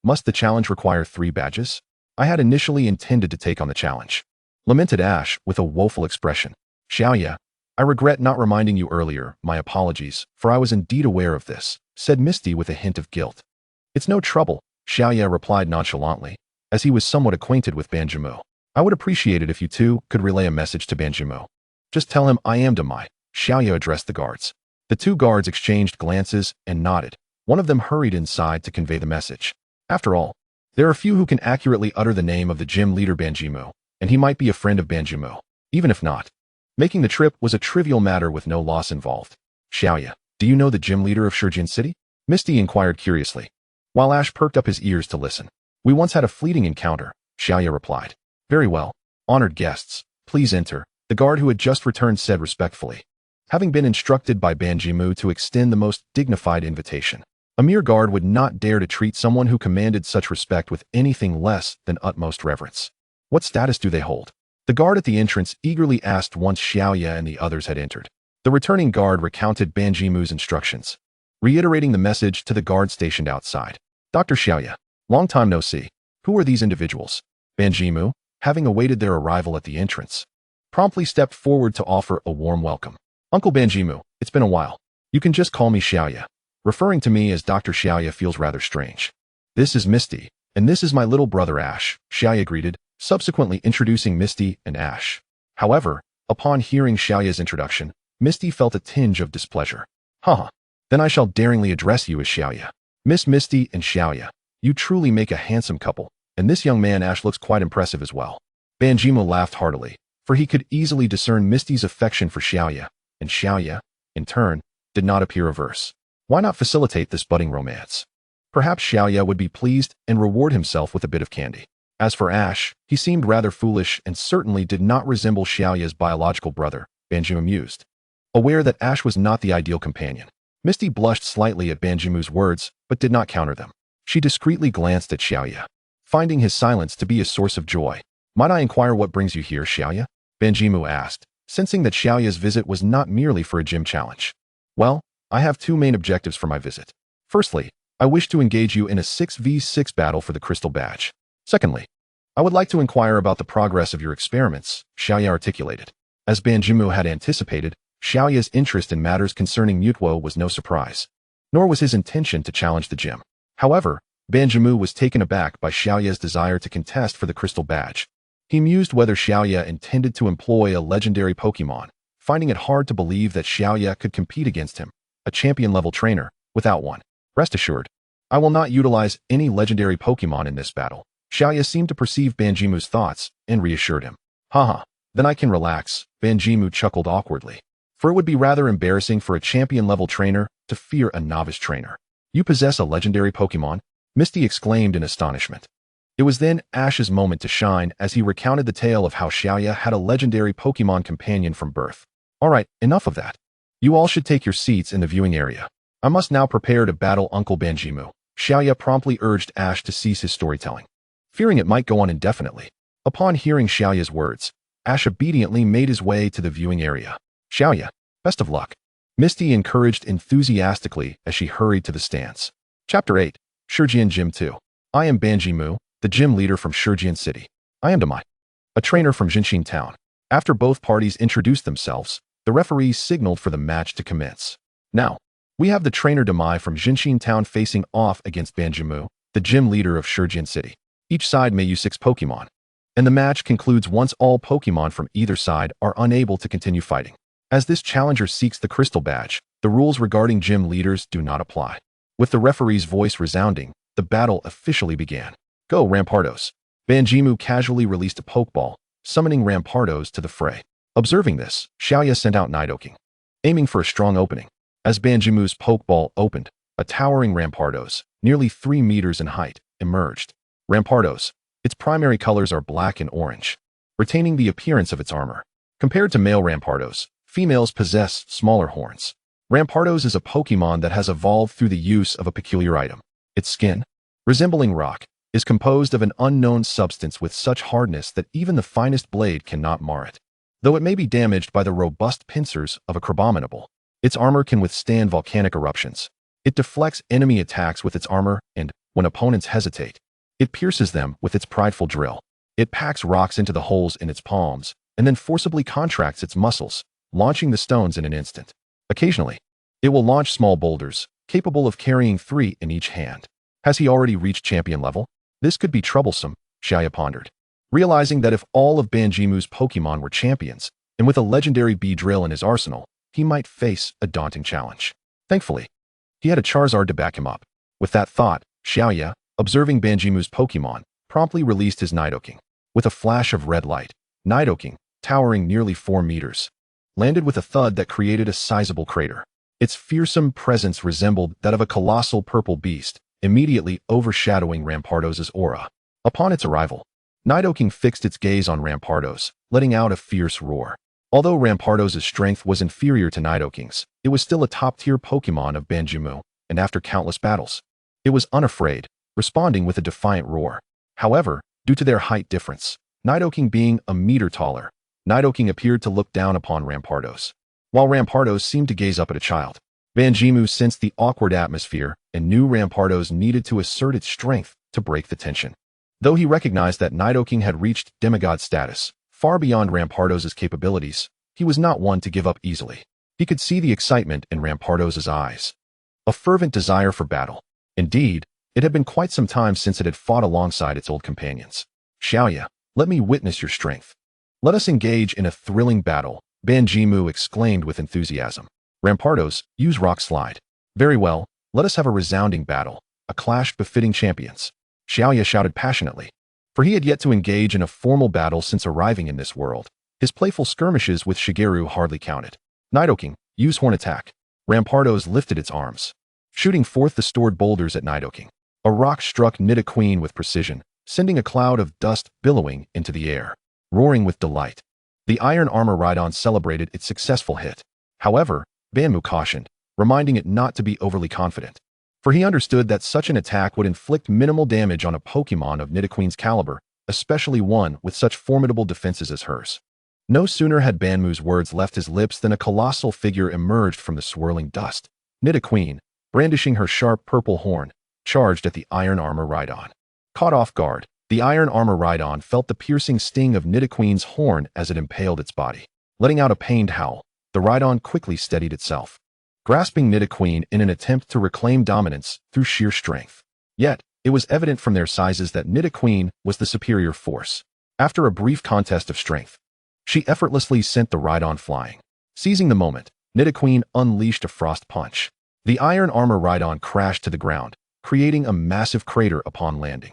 Must the challenge require 3 badges? I had initially intended to take on the challenge, lamented Ash with a woeful expression. Xiaoya, I regret not reminding you earlier, my apologies, for I was indeed aware of this, said Misty with a hint of guilt. It's no trouble, Xiaoya replied nonchalantly, as he was somewhat acquainted with Banjimu. I would appreciate it if you 2 could relay a message to Banjimu. Just tell him I am Demai, Xiaoya addressed the guards. The 2 guards exchanged glances and nodded. One of them hurried inside to convey the message. After all, there are few who can accurately utter the name of the gym leader Banjimu, and he might be a friend of Banjimu. Even if not, making the trip was a trivial matter with no loss involved. Xiaoya, do you know the gym leader of Shurjin City? Misty inquired curiously, while Ash perked up his ears to listen. We once had a fleeting encounter, Xiaoya replied. Very well. Honored guests, please enter, the guard who had just returned said respectfully, having been instructed by Banjimu to extend the most dignified invitation. A mere guard would not dare to treat someone who commanded such respect with anything less than utmost reverence. What status do they hold? The guard at the entrance eagerly asked once Xiaoya and the others had entered. The returning guard recounted Banjimu's instructions, reiterating the message to the guard stationed outside. Dr. Xiaoya, long time no see. Who are these individuals? Banjimu, having awaited their arrival at the entrance, promptly stepped forward to offer a warm welcome. Uncle Banjimu, it's been a while. You can just call me Xiaoya. Referring to me as Dr. Xiaoya feels rather strange. This is Misty, and this is my little brother Ash, Xiaoya greeted, subsequently introducing Misty and Ash. However, upon hearing Xiaoya's introduction, Misty felt a tinge of displeasure. Then I shall daringly address you as Xiaoya. Miss Misty and Xiaoya, you truly make a handsome couple, and this young man Ash looks quite impressive as well. Banjimu laughed heartily, for he could easily discern Misty's affection for Xiaoya, and Xiaoya, in turn, did not appear averse. Why not facilitate this budding romance? Perhaps Xiaoya would be pleased and reward himself with a bit of candy. As for Ash, he seemed rather foolish and certainly did not resemble Xiaoya's biological brother, Banjimu mused, aware that Ash was not the ideal companion. Misty blushed slightly at Banjimu's words, but did not counter them. She discreetly glanced at Xiaoya, finding his silence to be a source of joy. Might I inquire what brings you here, Xiaoya? Banjimu asked, sensing that Xiaoya's visit was not merely for a gym challenge. Well, I have two main objectives for my visit. Firstly, I wish to engage you in a 6v6 battle for the crystal badge. Secondly, I would like to inquire about the progress of your experiments, Xiaoya articulated. As Banjimu had anticipated, Xiaoya's interest in matters concerning Mutwo was no surprise. Nor was his intention to challenge the gym. However, Banjimu was taken aback by Xiaoya's desire to contest for the crystal badge. He mused whether Xiaoya intended to employ a legendary Pokémon, finding it hard to believe that Xiaoya could compete against him, a champion-level trainer, without one. Rest assured, I will not utilize any legendary Pokémon in this battle. Xiaoya seemed to perceive Banjimu's thoughts and reassured him. Haha, then I can relax, Banjimu chuckled awkwardly. For it would be rather embarrassing for a champion-level trainer to fear a novice trainer. You possess a legendary Pokémon? Misty exclaimed in astonishment. It was then Ash's moment to shine as he recounted the tale of how Xiaoya had a legendary Pokémon companion from birth. Alright, enough of that. You all should take your seats in the viewing area. I must now prepare to battle Uncle Banjimu. Xiaoya promptly urged Ash to cease his storytelling, fearing it might go on indefinitely. Upon hearing Xiaoya's words, Ash obediently made his way to the viewing area. Xiaoya, best of luck. Misty encouraged enthusiastically as she hurried to the stands. Chapter 8, Shijian Gym 2. I am Banjimu, the gym leader from Shijian City. I am Demai, a trainer from Jinshin Town. After both parties introduced themselves, the referees signaled for the match to commence. Now, we have the trainer Demai from Jinshin Town facing off against Banjimu, the gym leader of Shijian City. Each side may use 6 Pokémon, and the match concludes once all Pokémon from either side are unable to continue fighting. As this challenger seeks the crystal badge, the rules regarding gym leaders do not apply. With the referee's voice resounding, the battle officially began. Go, Rampardos. Banjimu casually released a Pokeball, summoning Rampardos to the fray. Observing this, Xiaoya sent out Nidoking, aiming for a strong opening. As Banjimu's Pokeball opened, a towering Rampardos, nearly 3 meters in height, emerged. Rampardos, its primary colors are black and orange, retaining the appearance of its armor. Compared to male Rampardos, females possess smaller horns. Rampardos is a Pokémon that has evolved through the use of a peculiar item. Its skin, resembling rock, is composed of an unknown substance with such hardness that even the finest blade cannot mar it. Though it may be damaged by the robust pincers of a Crabominable, its armor can withstand volcanic eruptions. It deflects enemy attacks with its armor and, when opponents hesitate, it pierces them with its prideful drill. It packs rocks into the holes in its palms and then forcibly contracts its muscles, launching the stones in an instant. Occasionally, it will launch small boulders, capable of carrying 3 in each hand. Has he already reached champion level? This could be troublesome, Xiaoya pondered, realizing that if all of Banjimu's Pokémon were champions, and with a legendary B-drill in his arsenal, he might face a daunting challenge. Thankfully, he had a Charizard to back him up. With that thought, Xiaoya, observing Banjimu's Pokémon, promptly released his Nidoking. With a flash of red light, Nidoking, towering nearly 4 meters, landed with a thud that created a sizable crater. Its fearsome presence resembled that of a colossal purple beast, immediately overshadowing Rampardos' aura. Upon its arrival, Nidoking fixed its gaze on Rampardos, letting out a fierce roar. Although Rampardos' strength was inferior to Nidoking's, it was still a top-tier Pokémon of Banjimu, and after countless battles, it was unafraid, responding with a defiant roar. However, due to their height difference, Nidoking being a meter taller, Nidoking appeared to look down upon Rampardos, while Rampardos seemed to gaze up at a child. Banjimu sensed the awkward atmosphere and knew Rampardos needed to assert its strength to break the tension. Though he recognized that Nidoking had reached demigod status, far beyond Rampardos' capabilities, he was not one to give up easily. He could see the excitement in Rampardos' eyes, a fervent desire for battle. Indeed, it had been quite some time since it had fought alongside its old companions. Xiaoya, let me witness your strength. Let us engage in a thrilling battle, Banjimu exclaimed with enthusiasm. Rampardos, use Rock Slide. Very well, let us have a resounding battle, a clash befitting champions. Xiaoya shouted passionately, for he had yet to engage in a formal battle since arriving in this world. His playful skirmishes with Shigeru hardly counted. Nidoking, use Horn Attack. Rampardos lifted its arms, shooting forth the stored boulders at Nidoking. A rock struck Nidoqueen with precision, sending a cloud of dust billowing into the air. Roaring with delight, the Iron Armor Rhydon celebrated its successful hit. However, Banmu cautioned, reminding it not to be overly confident, for he understood that such an attack would inflict minimal damage on a Pokémon of Nidoqueen's caliber especially one with such formidable defenses as hers. No sooner had Banmu's words left his lips than a colossal figure emerged from the swirling dust. Nidoqueen, brandishing her sharp purple horn, charged at the Iron Armor Rhydon. Caught off guard, the Iron Armor Rhydon felt the piercing sting of Nidoqueen's horn as it impaled its body. Letting out a pained howl, the Rhydon quickly steadied itself, grasping Nidoqueen in an attempt to reclaim dominance through sheer strength. Yet, it was evident from their sizes that Nidoqueen was the superior force. After a brief contest of strength, she effortlessly sent the Rhydon flying. Seizing the moment, Nidoqueen unleashed a frost punch. The Iron Armor Rhydon crashed to the ground, creating a massive crater upon landing,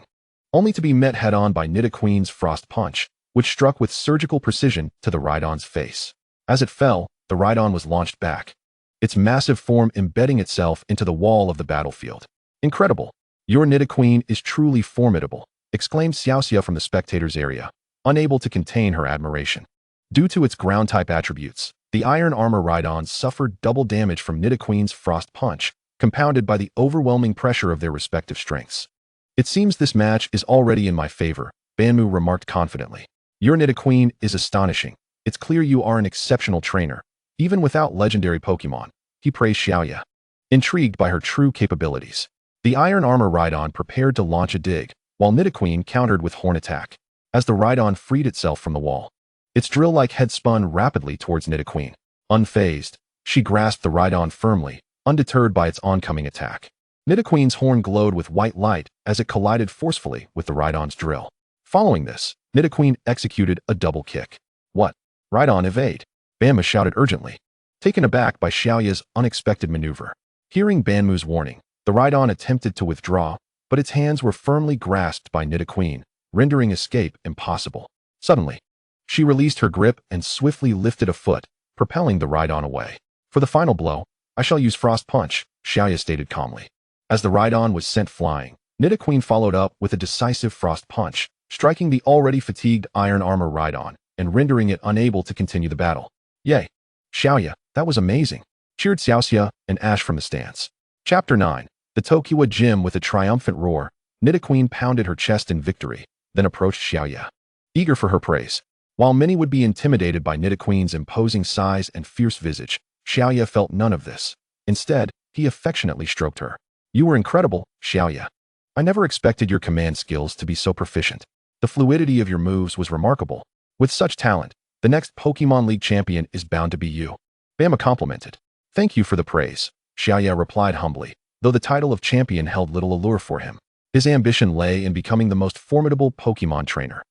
only to be met head-on by Nidoqueen's frost punch, which struck with surgical precision to the Rhydon's face. As it fell, the Rhydon was launched back, its massive form embedding itself into the wall of the battlefield. Incredible! Your Nidoqueen is truly formidable, exclaimed Xiaoxia from the spectators' area, unable to contain her admiration. Due to its ground-type attributes, the Iron Armor Rhydon suffered double damage from Nidoqueen's frost punch, compounded by the overwhelming pressure of their respective strengths. It seems this match is already in my favor, Banmu remarked confidently. Your Nidoqueen is astonishing. It's clear you are an exceptional trainer, even without legendary Pokémon, he praised Xiaoya. Intrigued by her true capabilities, the Iron Armor Rhydon prepared to launch a dig, while Nidoqueen countered with horn attack. As the Rhydon freed itself from the wall, its drill-like head spun rapidly towards Nidoqueen. Unfazed, she grasped the Rhydon firmly, undeterred by its oncoming attack. Nidoqueen's horn glowed with white light as it collided forcefully with the Rhydon's drill. Following this, Nidoqueen executed a double kick. What? Rhydon evade! Banmu shouted urgently, taken aback by Xiaoya's unexpected maneuver. Hearing Banmu's warning, the Rhydon attempted to withdraw, but its hands were firmly grasped by Nidoqueen, rendering escape impossible. Suddenly, she released her grip and swiftly lifted a foot, propelling the Rhydon away. For the final blow, I shall use Frost Punch, Xiaoya stated calmly. As the Rhydon was sent flying, Nidoqueen followed up with a decisive Frost Punch, striking the already fatigued Iron Armor Rhydon and rendering it unable to continue the battle. Yay! Xiaoya, that was amazing! Cheered Xiaoxia and Ash from the stands. Chapter 9. The Tokiwa Gym. With a triumphant roar, Nidoqueen pounded her chest in victory, then approached Xiaoya, eager for her praise. While many would be intimidated by Nidoqueen's imposing size and fierce visage, Xiaoya felt none of this. Instead, he affectionately stroked her. You were incredible, Xiaoya. I never expected your command skills to be so proficient. The fluidity of your moves was remarkable. With such talent, the next Pokémon League champion is bound to be you. Bama complimented. Thank you for the praise, Xiaoya replied humbly, though the title of champion held little allure for him. His ambition lay in becoming the most formidable Pokémon trainer,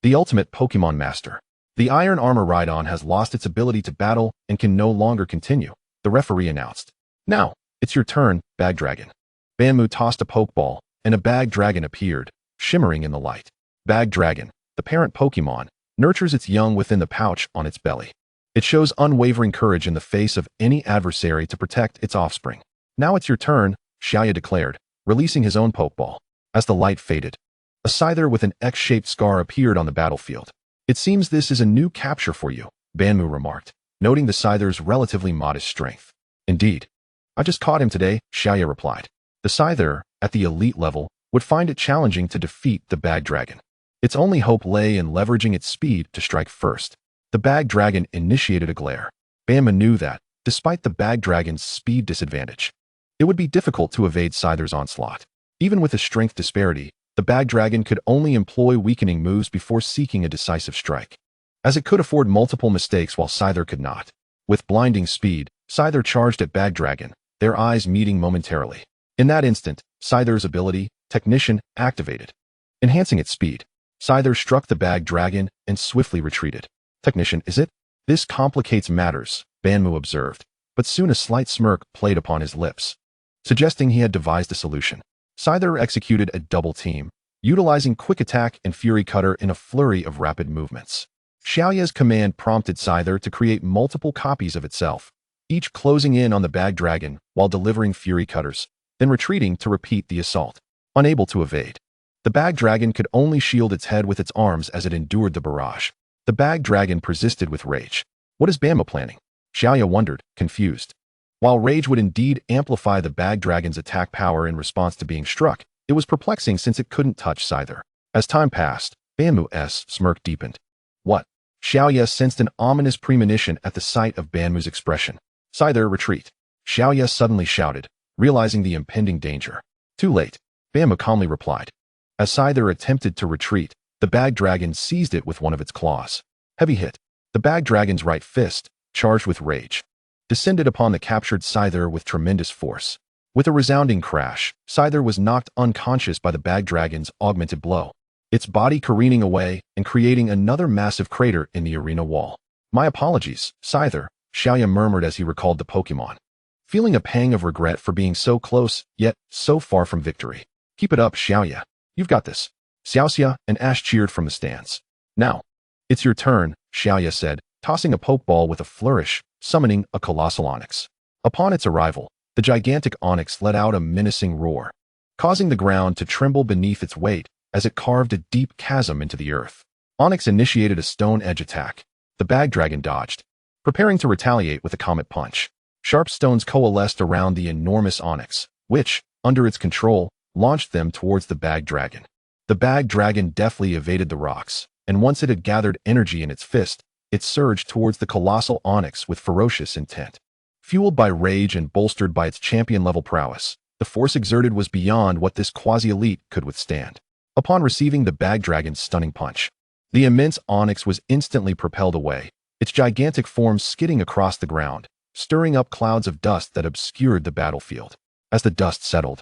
the ultimate Pokémon master. The Iron Armor Rhydon has lost its ability to battle and can no longer continue, the referee announced. Now, it's your turn, Bag Dragon. Banmu tossed a Pokeball, and a Bag Dragon appeared, shimmering in the light. Bag Dragon, the parent Pokémon, nurtures its young within the pouch on its belly. It shows unwavering courage in the face of any adversary to protect its offspring. Now it's your turn, Xiaoya declared, releasing his own Pokeball. As the light faded, a Scyther with an X-shaped scar appeared on the battlefield. It seems this is a new capture for you, Banmu remarked, noting the Scyther's relatively modest strength. Indeed. I just caught him today, Xiaoya replied. The Scyther, at the elite level, would find it challenging to defeat the Bag Dragon. Its only hope lay in leveraging its speed to strike first. The Bag Dragon initiated a glare. Banmu knew that, despite the Bag Dragon's speed disadvantage, it would be difficult to evade Scyther's onslaught. Even with a strength disparity, the Bag Dragon could only employ weakening moves before seeking a decisive strike, as it could afford multiple mistakes while Scyther could not. With blinding speed, Scyther charged at Bag Dragon, their eyes meeting momentarily. In that instant, Scyther's ability, Technician, activated. Enhancing its speed, Scyther struck the Bag Dragon and swiftly retreated. Technician, is it? This complicates matters, Banmu observed, but soon a slight smirk played upon his lips, suggesting he had devised a solution. Scyther executed a double team, utilizing Quick Attack and Fury Cutter in a flurry of rapid movements. Xiaoya's command prompted Scyther to create multiple copies of itself, each closing in on the Bag Dragon while delivering Fury Cutters, then retreating to repeat the assault. Unable to evade, the Bag Dragon could only shield its head with its arms as it endured the barrage. The Bag Dragon persisted with rage. What is Bama planning? Xiaoya wondered, confused. While rage would indeed amplify the Bag Dragon's attack power in response to being struck, it was perplexing since it couldn't touch Scyther. As time passed, Banmu's smirk deepened. What? Xiaoye sensed an ominous premonition at the sight of Banmu's expression. Scyther, retreat. Xiaoye suddenly shouted, realizing the impending danger. Too late, Banmu calmly replied. As Scyther attempted to retreat, the bag dragon seized it with one of its claws. Heavy hit. The bag dragon's right fist, charged with rage, descended upon the captured Scyther with tremendous force. With a resounding crash, Scyther was knocked unconscious by the bag dragon's augmented blow, its body careening away and creating another massive crater in the arena wall. My apologies, Scyther, Xiaoye murmured as he recalled the Pokémon, feeling a pang of regret for being so close, yet so far from victory. Keep it up, Xiaoye. You've got this. Xiaoxia and Ash cheered from the stands. Now, it's your turn, Xiaoye said, tossing a Pokeball with a flourish, summoning a colossal onyx. Upon its arrival, the gigantic onyx let out a menacing roar, causing the ground to tremble beneath its weight as it carved a deep chasm into the earth. Onyx initiated a stone edge attack. The bag dragon dodged, preparing to retaliate with a comet punch. Sharp stones coalesced around the enormous onyx, which, under its control, launched them towards the bag dragon. The bag dragon deftly evaded the rocks, and once it had gathered energy in its fist, it surged towards the colossal onyx with ferocious intent. Fueled by rage and bolstered by its champion-level prowess, the force exerted was beyond what this quasi-elite could withstand. Upon receiving the bag dragon's stunning punch, the immense onyx was instantly propelled away, its gigantic form skidding across the ground, stirring up clouds of dust that obscured the battlefield. As the dust settled,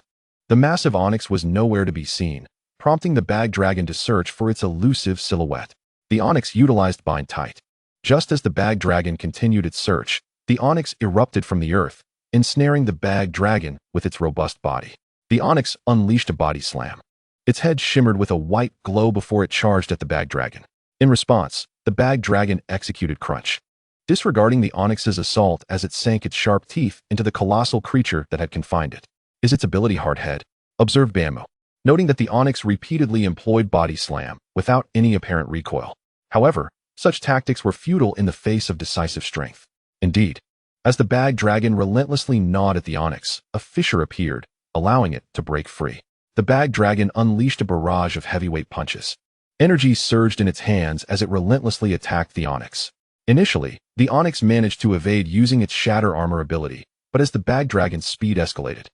the massive onyx was nowhere to be seen, prompting the bag dragon to search for its elusive silhouette. The onyx utilized Bind Tight. Just as the bag dragon continued its search, the onyx erupted from the earth, ensnaring the bag dragon with its robust body. The onyx unleashed a body slam. Its head shimmered with a white glow before it charged at the bag dragon. In response, the bag dragon executed Crunch, disregarding the onyx's assault as it sank its sharp teeth into the colossal creature that had confined it. Is its ability Hardhead? Observed Banmu, noting that the onyx repeatedly employed Body Slam without any apparent recoil. However, such tactics were futile in the face of decisive strength. Indeed, as the bag dragon relentlessly gnawed at the onyx, a fissure appeared, allowing it to break free. The bag dragon unleashed a barrage of heavyweight punches. Energy surged in its hands as it relentlessly attacked the onyx. Initially, the onyx managed to evade using its Shatter Armor ability, but as the bag dragon's speed escalated,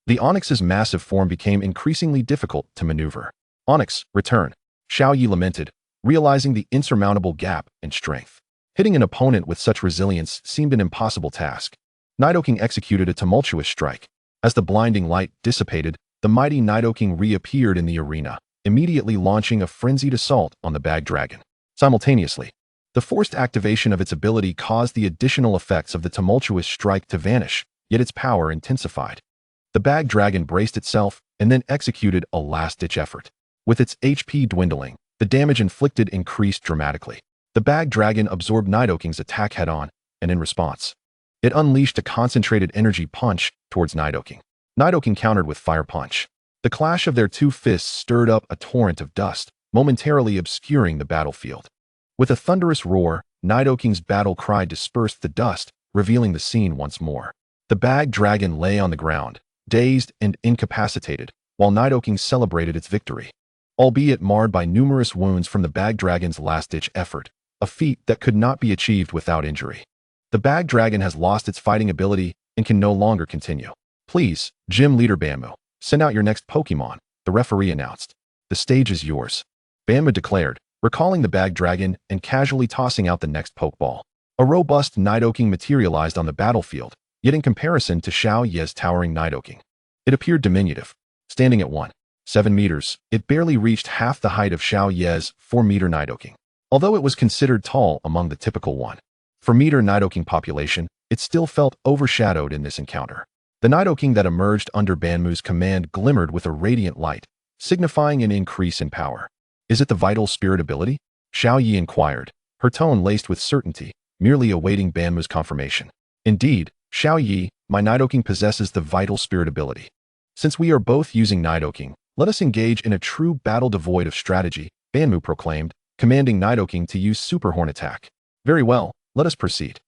the onyx's massive form became increasingly difficult to maneuver. Onyx, return, Xiaoye lamented, realizing the insurmountable gap in strength. Hitting an opponent with such resilience seemed an impossible task. Nidoking executed a tumultuous strike. As the blinding light dissipated, the mighty Nidoking reappeared in the arena, immediately launching a frenzied assault on the bag dragon. Simultaneously, the forced activation of its ability caused the additional effects of the tumultuous strike to vanish, yet its power intensified. The bag dragon braced itself and then executed a last-ditch effort. With its HP dwindling, the damage inflicted increased dramatically. The bag dragon absorbed Nidoking's attack head-on, and in response, it unleashed a concentrated energy punch towards Nidoking. Nidoking countered with Fire Punch. The clash of their two fists stirred up a torrent of dust, momentarily obscuring the battlefield. With a thunderous roar, Nidoking's battle cry dispersed the dust, revealing the scene once more. The bag dragon lay on the ground, dazed and incapacitated, while Nidoking celebrated its victory, albeit marred by numerous wounds from the bag dragon's last-ditch effort, a feat that could not be achieved without injury. The bag dragon has lost its fighting ability and can no longer continue. Please, Gym Leader Banmu, send out your next Pokémon, the referee announced. The stage is yours, Banmu declared, recalling the bag dragon and casually tossing out the next Pokeball. A robust Nidoking materialized on the battlefield, yet in comparison to Xiaoye's towering Nidoking, it appeared diminutive. Standing at 1.7 meters, it barely reached half the height of Xiaoye's 4-meter Nidoking. Although it was considered tall among the typical 1-4-meter Nidoking population, it still felt overshadowed in this encounter. The Nidoking that emerged under Banmu's command glimmered with a radiant light, signifying an increase in power. Is it the Vital Spirit ability? Xiaoye inquired, her tone laced with certainty, merely awaiting Banmu's confirmation. Indeed, Xiaoye, my Nidoking possesses the Vital Spirit ability. Since we are both using Nidoking, let us engage in a true battle devoid of strategy, Banmu proclaimed, commanding Nidoking to use Super Horn attack. Very well, let us proceed.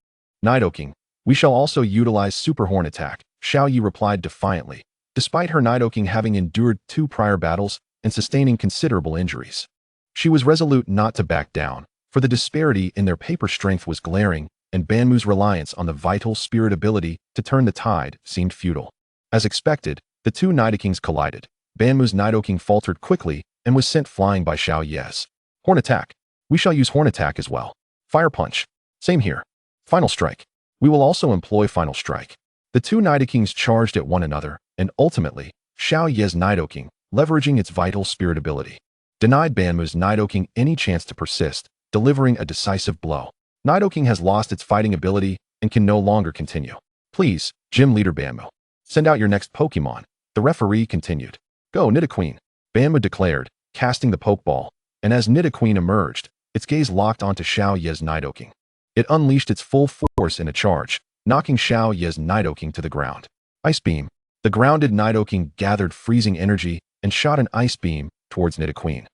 Nidoking, we shall also utilize Super Horn attack, Xiaoye replied defiantly, despite her Nidoking having endured 2 prior battles and sustaining considerable injuries. She was resolute not to back down, for the disparity in their paper strength was glaring, and Banmu's reliance on the vital spirit ability to turn the tide seemed futile. As expected, the two Nidokings collided. Banmu's Nidoking faltered quickly and was sent flying by Xiao Ye's. Horn attack. We shall use horn attack as well. Fire punch. Same here. Final strike. We will also employ final strike. The two Nidokings charged at one another, and ultimately, Xiao Ye's Nidoking, leveraging its vital spirit ability, denied Banmu's Nidoking any chance to persist, delivering a decisive blow. Nidoking has lost its fighting ability and can no longer continue. Please, Gym Leader Banmu, send out your next Pokemon. The referee continued. Go, Nidoqueen, Banmu declared, casting the Pokeball, and as Nidoqueen emerged, its gaze locked onto Xiao Ye's Nidoking. It unleashed its full force in a charge, knocking Xiao Ye's Nidoking to the ground. Ice Beam. The grounded Nidoking gathered freezing energy and shot an Ice Beam towards Nidoqueen.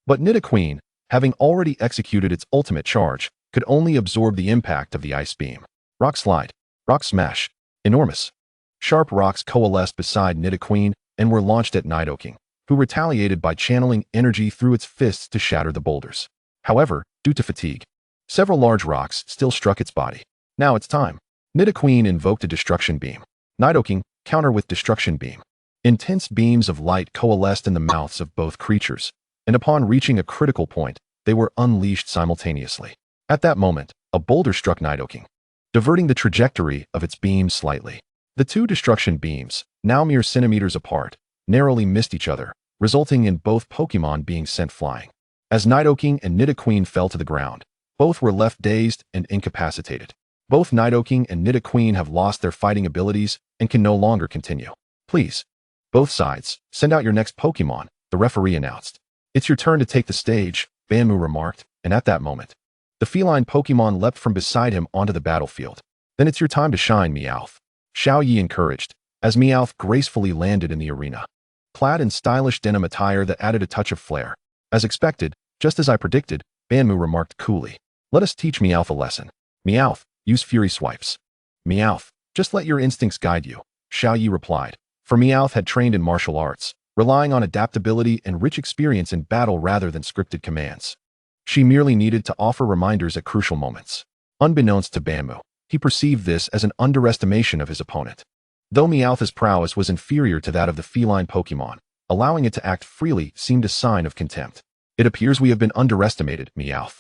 But Nidoqueen, having already executed its ultimate charge, could only absorb the impact of the Ice Beam. Rock Slide. Rock Smash. Enormous. Sharp rocks coalesced beside Nidoqueen and were launched at Nidoking, who retaliated by channeling energy through its fists to shatter the boulders. However, due to fatigue, several large rocks still struck its body. Now it's time. Nidoqueen invoked a Destruction Beam. Nidoking, counter with Destruction Beam. Intense beams of light coalesced in the mouths of both creatures, and upon reaching a critical point, they were unleashed simultaneously. At that moment, a boulder struck Nidoking, diverting the trajectory of its beams slightly. The two destruction beams, now mere centimeters apart, narrowly missed each other, resulting in both Pokemon being sent flying. As Nidoking and Nidoqueen fell to the ground, both were left dazed and incapacitated. Both Nidoking and Nidoqueen have lost their fighting abilities and can no longer continue. Please, both sides, send out your next Pokemon, the referee announced. It's your turn to take the stage, Banmu remarked, and at that moment, the feline Pokemon leapt from beside him onto the battlefield. Then it's your time to shine, Meowth. Xiao Yi encouraged, as Meowth gracefully landed in the arena, clad in stylish denim attire that added a touch of flair. As expected, just as I predicted, Banmu remarked coolly. Let us teach Meowth a lesson. Meowth, use Fury Swipes. Meowth, just let your instincts guide you, Xiao Yi replied, for Meowth had trained in martial arts, relying on adaptability and rich experience in battle rather than scripted commands. She merely needed to offer reminders at crucial moments. Unbeknownst to Banmu, he perceived this as an underestimation of his opponent. Though Meowth's prowess was inferior to that of the feline Pokemon, allowing it to act freely seemed a sign of contempt. It appears we have been underestimated, Meowth.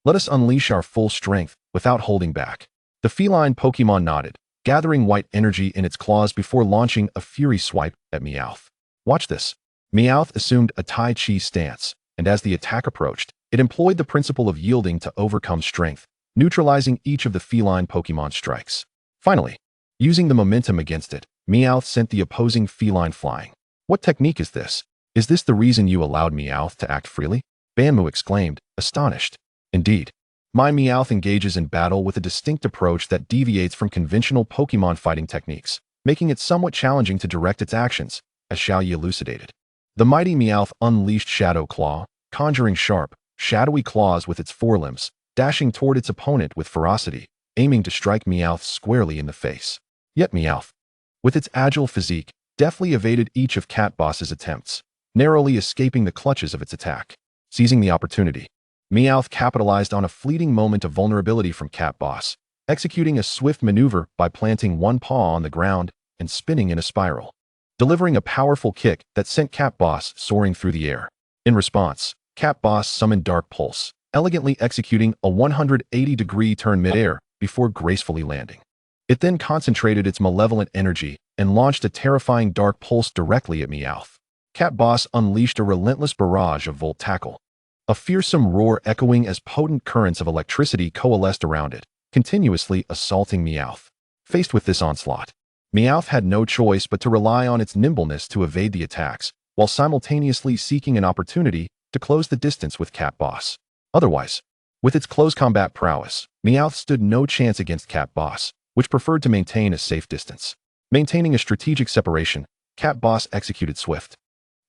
Let us unleash our full strength without holding back. The feline Pokemon nodded, gathering white energy in its claws before launching a Fury Swipe at Meowth. Watch this. Meowth assumed a Tai Chi stance, and as the attack approached, it employed the principle of yielding to overcome strength, neutralizing each of the feline Pokemon strikes. Finally, using the momentum against it, Meowth sent the opposing feline flying. What technique is this? Is this the reason you allowed Meowth to act freely? Banmu exclaimed, astonished. Indeed. My Meowth engages in battle with a distinct approach that deviates from conventional Pokemon fighting techniques, making it somewhat challenging to direct its actions, as Xiao Yi elucidated. The mighty Meowth unleashed Shadow Claw, conjuring sharp, shadowy claws with its forelimbs, dashing toward its opponent with ferocity, aiming to strike Meowth squarely in the face. Yet Meowth, with its agile physique, deftly evaded each of Cat Boss's attempts, narrowly escaping the clutches of its attack. Seizing the opportunity, Meowth capitalized on a fleeting moment of vulnerability from Cat Boss, executing a swift maneuver by planting one paw on the ground and spinning in a spiral, delivering a powerful kick that sent Cat Boss soaring through the air. In response, Cat Boss summoned Dark Pulse, elegantly executing a 180-degree turn midair before gracefully landing. It then concentrated its malevolent energy and launched a terrifying Dark Pulse directly at Meowth. Cat Boss unleashed a relentless barrage of Volt Tackle, a fearsome roar echoing as potent currents of electricity coalesced around it, continuously assaulting Meowth. Faced with this onslaught, Meowth had no choice but to rely on its nimbleness to evade the attacks, while simultaneously seeking an opportunity to close the distance with Cat Boss. Otherwise, with its close combat prowess, Meowth stood no chance against Cat Boss, which preferred to maintain a safe distance. Maintaining a strategic separation, Cat Boss executed swift,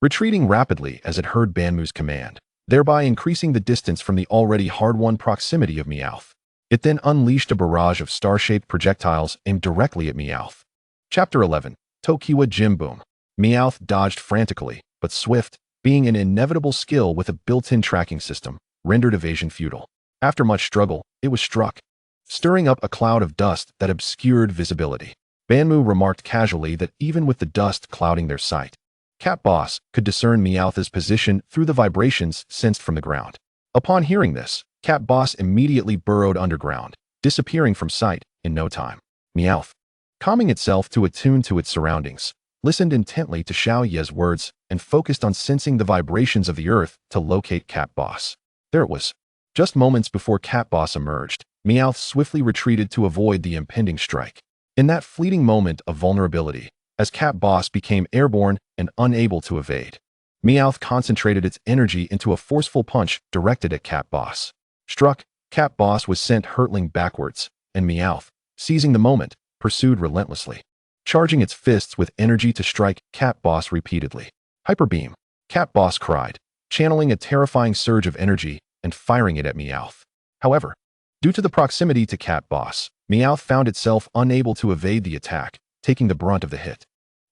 retreating rapidly as it heard Banmu's command, thereby increasing the distance from the already hard-won proximity of Meowth. It then unleashed a barrage of star-shaped projectiles aimed directly at Meowth. Chapter 11. Tokiwa Gym Boom. Meowth dodged frantically, but swift, being an inevitable skill with a built-in tracking system, rendered evasion futile. After much struggle, it was struck, stirring up a cloud of dust that obscured visibility. Banmu remarked casually that even with the dust clouding their sight, Cat Boss could discern Meowth's position through the vibrations sensed from the ground. Upon hearing this, Cat Boss immediately burrowed underground, disappearing from sight in no time. Meowth, calming itself to attune to its surroundings, listened intently to Xiao Ye's words and focused on sensing the vibrations of the earth to locate Cat Boss. There it was. Just moments before Cat Boss emerged, Meowth swiftly retreated to avoid the impending strike. In that fleeting moment of vulnerability, as Cat Boss became airborne and unable to evade, Meowth concentrated its energy into a forceful punch directed at Cat Boss. Struck, Cat Boss was sent hurtling backwards, and Meowth, seizing the moment, pursued relentlessly, charging its fists with energy to strike Cat Boss repeatedly. Hyper Beam, Cat Boss cried, channeling a terrifying surge of energy and firing it at Meowth. However, due to the proximity to Cat Boss, Meowth found itself unable to evade the attack, taking the brunt of the hit.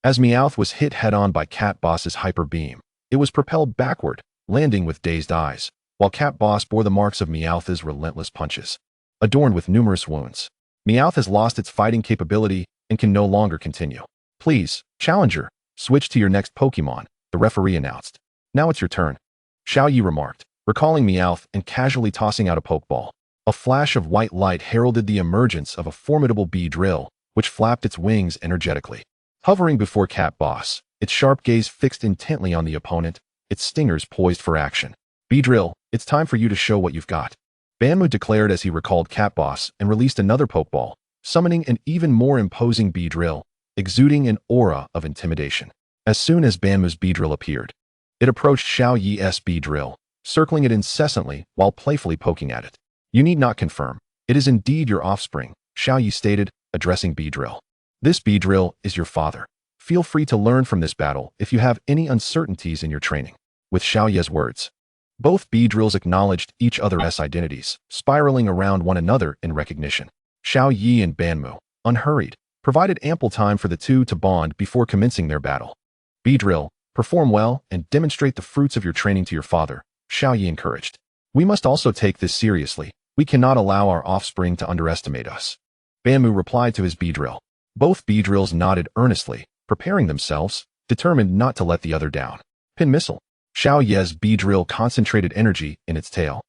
As Meowth was hit head-on by Cat Boss's Hyper Beam, it was propelled backward, landing with dazed eyes, while Cat Boss bore the marks of Meowth's relentless punches. Adorned with numerous wounds, Meowth has lost its fighting capability and can no longer continue. Please, Challenger, switch to your next Pokémon, the referee announced. Now it's your turn, Xiao Yi remarked, recalling Meowth and casually tossing out a Pokeball. A flash of white light heralded the emergence of a formidable Beedrill, which flapped its wings energetically. Hovering before Cat Boss, its sharp gaze fixed intently on the opponent, its stingers poised for action. Beedrill, it's time for you to show what you've got, Banmu declared as he recalled Cat Boss and released another Pokeball, summoning an even more imposing Beedrill, exuding an aura of intimidation. As soon as Banmu's Beedrill appeared, it approached Xiao Yi's Beedrill, circling it incessantly while playfully poking at it. You need not confirm. It is indeed your offspring, Xiao Yi stated, addressing Beedrill. This Beedrill is your father. Feel free to learn from this battle if you have any uncertainties in your training. With Xiao Ye's words, both Beedrills acknowledged each other's identities, spiraling around one another in recognition. Xiao Yi and Banmu, unhurried, provided ample time for the two to bond before commencing their battle. Beedrill, perform well and demonstrate the fruits of your training to your father, Xiao Yi encouraged. We must also take this seriously. We cannot allow our offspring to underestimate us. Banmu replied to his Beedrill. Both Beedrills nodded earnestly, preparing themselves, determined not to let the other down. Pin Missile. Xiao Ye's Beedrill concentrated energy in its tail,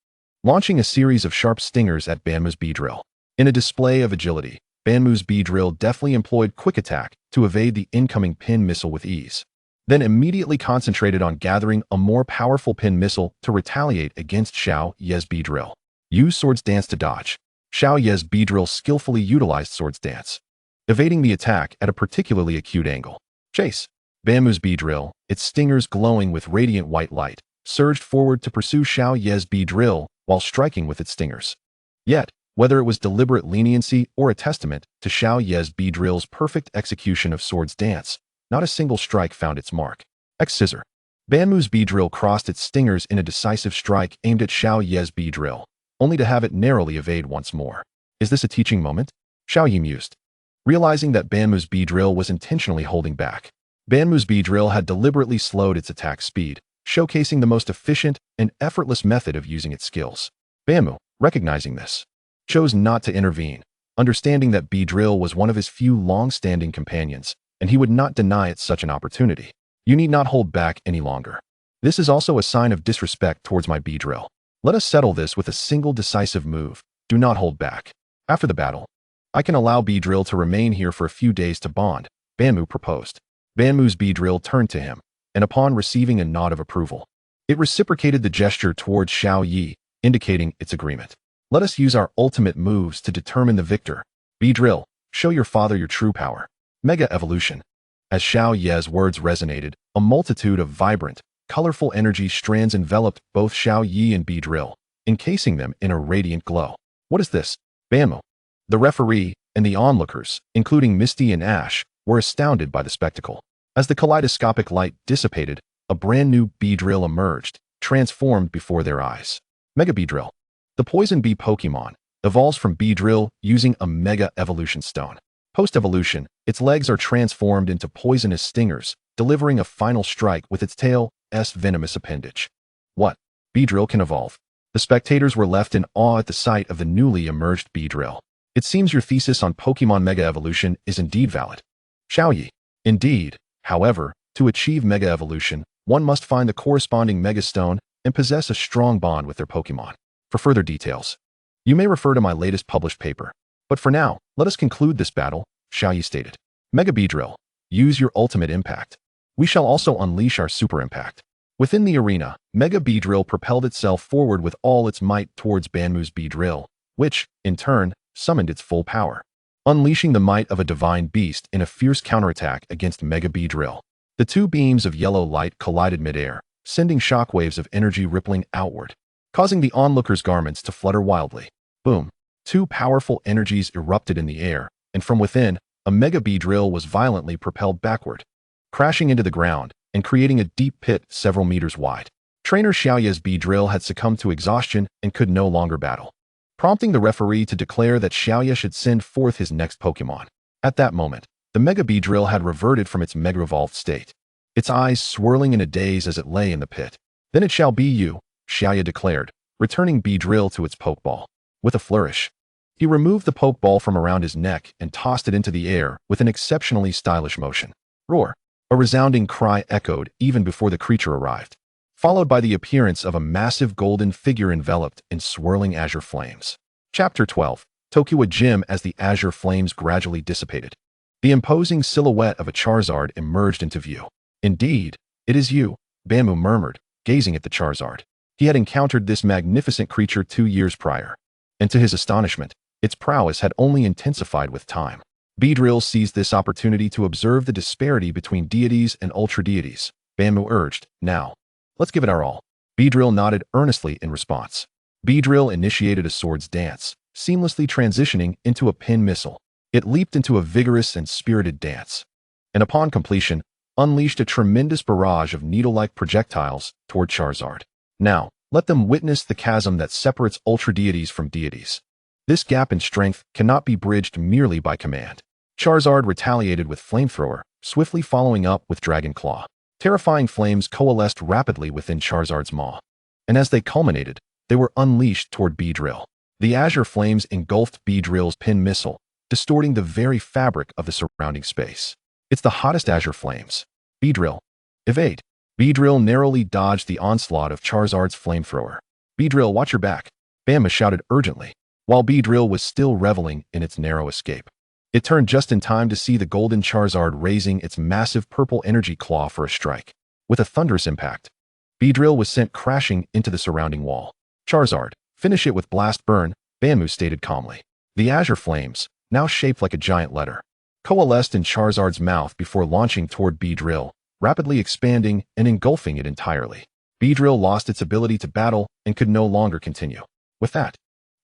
launching a series of sharp stingers at Banmu's Beedrill. In a display of agility, Banmu's Beedrill deftly employed Quick Attack to evade the incoming Pin Missile with ease, then immediately concentrated on gathering a more powerful Pin Missile to retaliate against Xiao Ye's Beedrill. Use Swords Dance to dodge. Xiao Ye's Beedrill skillfully utilized Swords Dance, evading the attack at a particularly acute angle. Chase. Banmu's Beedrill, its stingers glowing with radiant white light, surged forward to pursue Xiao Ye's Beedrill while striking with its stingers. Yet, whether it was deliberate leniency or a testament to Xiao Ye's Beedrill's perfect execution of Swords Dance, not a single strike found its mark. X-Scissor. Banmu's Beedrill crossed its stingers in a decisive strike aimed at Xiao Ye's Beedrill, only to have it narrowly evade once more. Is this a teaching moment? Xiao Yi mused, realizing that Banmu's Beedrill was intentionally holding back. Banmu's Beedrill had deliberately slowed its attack speed, showcasing the most efficient and effortless method of using its skills. Banmu, recognizing this, chose not to intervene, understanding that Beedrill was one of his few long-standing companions, and he would not deny it such an opportunity. You need not hold back any longer. This is also a sign of disrespect towards my Beedrill. Let us settle this with a single decisive move. Do not hold back. After the battle, I can allow Beedrill to remain here for a few days to bond, Banmu proposed. Banmu's Beedrill turned to him, and upon receiving a nod of approval, it reciprocated the gesture towards Xiao Yi, indicating its agreement. Let us use our ultimate moves to determine the victor. Beedrill, show your father your true power. Mega Evolution. As Xiao Ye's words resonated, a multitude of vibrant, colorful energy strands enveloped both Xiao Yi and Beedrill, encasing them in a radiant glow. What is this? Banmu. The referee and the onlookers, including Misty and Ash, were astounded by the spectacle. As the kaleidoscopic light dissipated, a brand new Beedrill emerged, transformed before their eyes. Mega Beedrill. The Poison Bee Pokémon evolves from Beedrill using a Mega Evolution Stone. Post-evolution, its legs are transformed into poisonous stingers, delivering a final strike with its tail S venomous appendage. What? Beedrill can evolve. The spectators were left in awe at the sight of the newly emerged Beedrill. It seems your thesis on Pokemon Mega Evolution is indeed valid. Xiaoyi. Indeed. However, to achieve Mega Evolution, one must find the corresponding Mega Stone and possess a strong bond with their Pokemon. For further details, you may refer to my latest published paper. But for now, let us conclude this battle, Xiaoyi stated. Mega Beedrill, use your ultimate impact. We shall also unleash our super impact. Within the arena, Mega Beedrill propelled itself forward with all its might towards Banmu's Beedrill, which, in turn, summoned its full power, unleashing the might of a divine beast in a fierce counterattack against Mega Beedrill. The two beams of yellow light collided midair, sending shockwaves of energy rippling outward, causing the onlookers' garments to flutter wildly. Boom! Two powerful energies erupted in the air, and from within, a Mega Beedrill was violently propelled backward, crashing into the ground and creating a deep pit several meters wide. Trainer Xiaoya's Beedrill had succumbed to exhaustion and could no longer battle, prompting the referee to declare that Xiaoya should send forth his next Pokemon. At that moment, the Mega Beedrill had reverted from its Mega Evolved state, its eyes swirling in a daze as it lay in the pit. Then it shall be you, Xiaoya declared, returning Beedrill to its Pokeball. With a flourish, he removed the Pokeball from around his neck and tossed it into the air with an exceptionally stylish motion. Roar! A resounding cry echoed even before the creature arrived, followed by the appearance of a massive golden figure enveloped in swirling azure flames. Chapter 12. Tokiwa Gym. As the azure flames gradually dissipated, the imposing silhouette of a Charizard emerged into view. Indeed, it is you, Banmu murmured, gazing at the Charizard. He had encountered this magnificent creature 2 years prior, and to his astonishment, its prowess had only intensified with time. Beedrill seized this opportunity to observe the disparity between deities and ultra-deities. Banmu urged, now, let's give it our all. Beedrill nodded earnestly in response. Beedrill initiated a sword's dance, seamlessly transitioning into a pin missile. It leaped into a vigorous and spirited dance, and upon completion, unleashed a tremendous barrage of needle-like projectiles toward Charizard. Now, let them witness the chasm that separates ultra-deities from deities. This gap in strength cannot be bridged merely by command. Charizard retaliated with Flamethrower, swiftly following up with Dragon Claw. Terrifying flames coalesced rapidly within Charizard's maw, and as they culminated, they were unleashed toward Beedrill. The azure flames engulfed Beedrill's pin missile, distorting the very fabric of the surrounding space. It's the hottest azure flames. Beedrill, evade. Beedrill narrowly dodged the onslaught of Charizard's Flamethrower. Beedrill, watch your back, Bama shouted urgently, while Beedrill was still reveling in its narrow escape. It turned just in time to see the golden Charizard raising its massive purple energy claw for a strike. With a thunderous impact, Beedrill was sent crashing into the surrounding wall. Charizard, finish it with Blast Burn, Banmu stated calmly. The azure flames, now shaped like a giant letter, coalesced in Charizard's mouth before launching toward Beedrill, rapidly expanding and engulfing it entirely. Beedrill lost its ability to battle and could no longer continue. With that,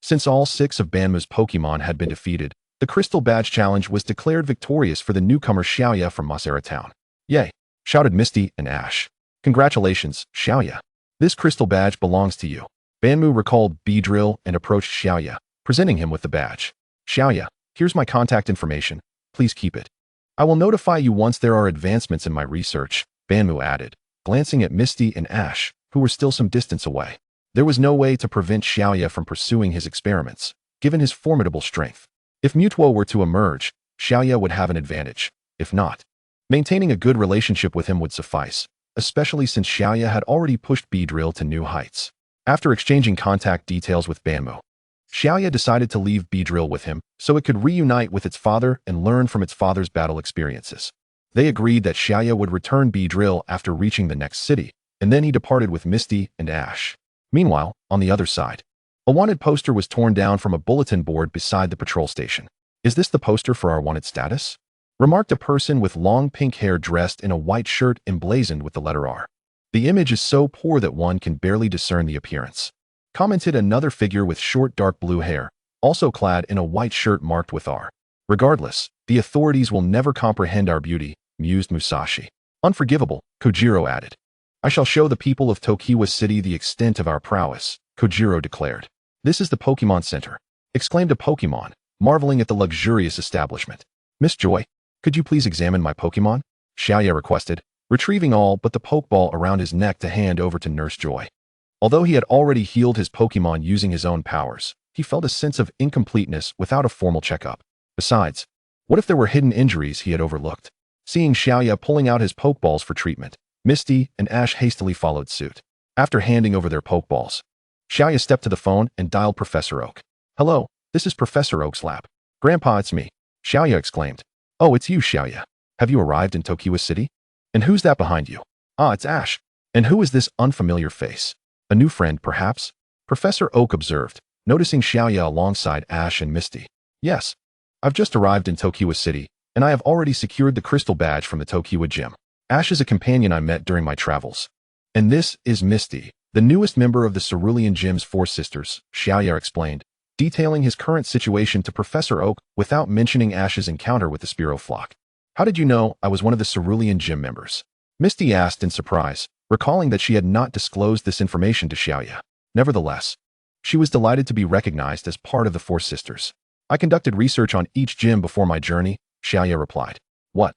since all 6 of Banmu's Pokemon had been defeated, the Crystal Badge Challenge was declared victorious for the newcomer Xiaoya from Masera Town. Yay! Shouted Misty and Ash. Congratulations, Xiaoya. This Crystal Badge belongs to you. Banmu recalled Beedrill and approached Xiaoya, presenting him with the badge. Xiaoya, here's my contact information. Please keep it. I will notify you once there are advancements in my research, Banmu added, glancing at Misty and Ash, who were still some distance away. There was no way to prevent Xiaoya from pursuing his experiments, given his formidable strength. If Mutuo were to emerge, Xiaoya would have an advantage. If not, maintaining a good relationship with him would suffice, especially since Xiaoya had already pushed Beedrill to new heights. After exchanging contact details with Banmu, Xiaoya decided to leave Beedrill with him so it could reunite with its father and learn from its father's battle experiences. They agreed that Xiaoya would return Beedrill after reaching the next city, and then he departed with Misty and Ash. Meanwhile, on the other side, a wanted poster was torn down from a bulletin board beside the patrol station. Is this the poster for our wanted status? Remarked a person with long pink hair dressed in a white shirt emblazoned with the letter R. The image is so poor that one can barely discern the appearance. Commented another figure with short dark blue hair, also clad in a white shirt marked with R. Regardless, the authorities will never comprehend our beauty, mused Musashi. Unforgivable, Kojiro added. I shall show the people of Tokiwa City the extent of our prowess, Kojiro declared. This is the Pokemon Center, exclaimed a Pokemon, marveling at the luxurious establishment. Miss Joy, could you please examine my Pokemon? Xiaoya requested, retrieving all but the Pokeball around his neck to hand over to Nurse Joy. Although he had already healed his Pokemon using his own powers, he felt a sense of incompleteness without a formal checkup. Besides, what if there were hidden injuries he had overlooked? Seeing Xiaoya pulling out his Pokeballs for treatment, Misty and Ash hastily followed suit. After handing over their Pokeballs, Xiaoya stepped to the phone and dialed Professor Oak. "Hello, this is Professor Oak's lab." "Grandpa, it's me," Xiaoya exclaimed. "Oh, it's you, Xiaoya. Have you arrived in Tokiwa City? And who's that behind you?" "Ah, it's Ash. And who is this unfamiliar face? A new friend, perhaps?" Professor Oak observed, noticing Xiaoya alongside Ash and Misty. "Yes. I've just arrived in Tokiwa City, and I have already secured the crystal badge from the Tokiwa gym. Ash is a companion I met during my travels. And this is Misty, the newest member of the Cerulean Gym's 4 sisters," Xiaoya explained, detailing his current situation to Professor Oak without mentioning Ash's encounter with the Spearow flock. "How did you know I was one of the Cerulean Gym members?" Misty asked in surprise, recalling that she had not disclosed this information to Xiaoya. Nevertheless, she was delighted to be recognized as part of the 4 sisters. "I conducted research on each gym before my journey," Xiaoya replied. "What?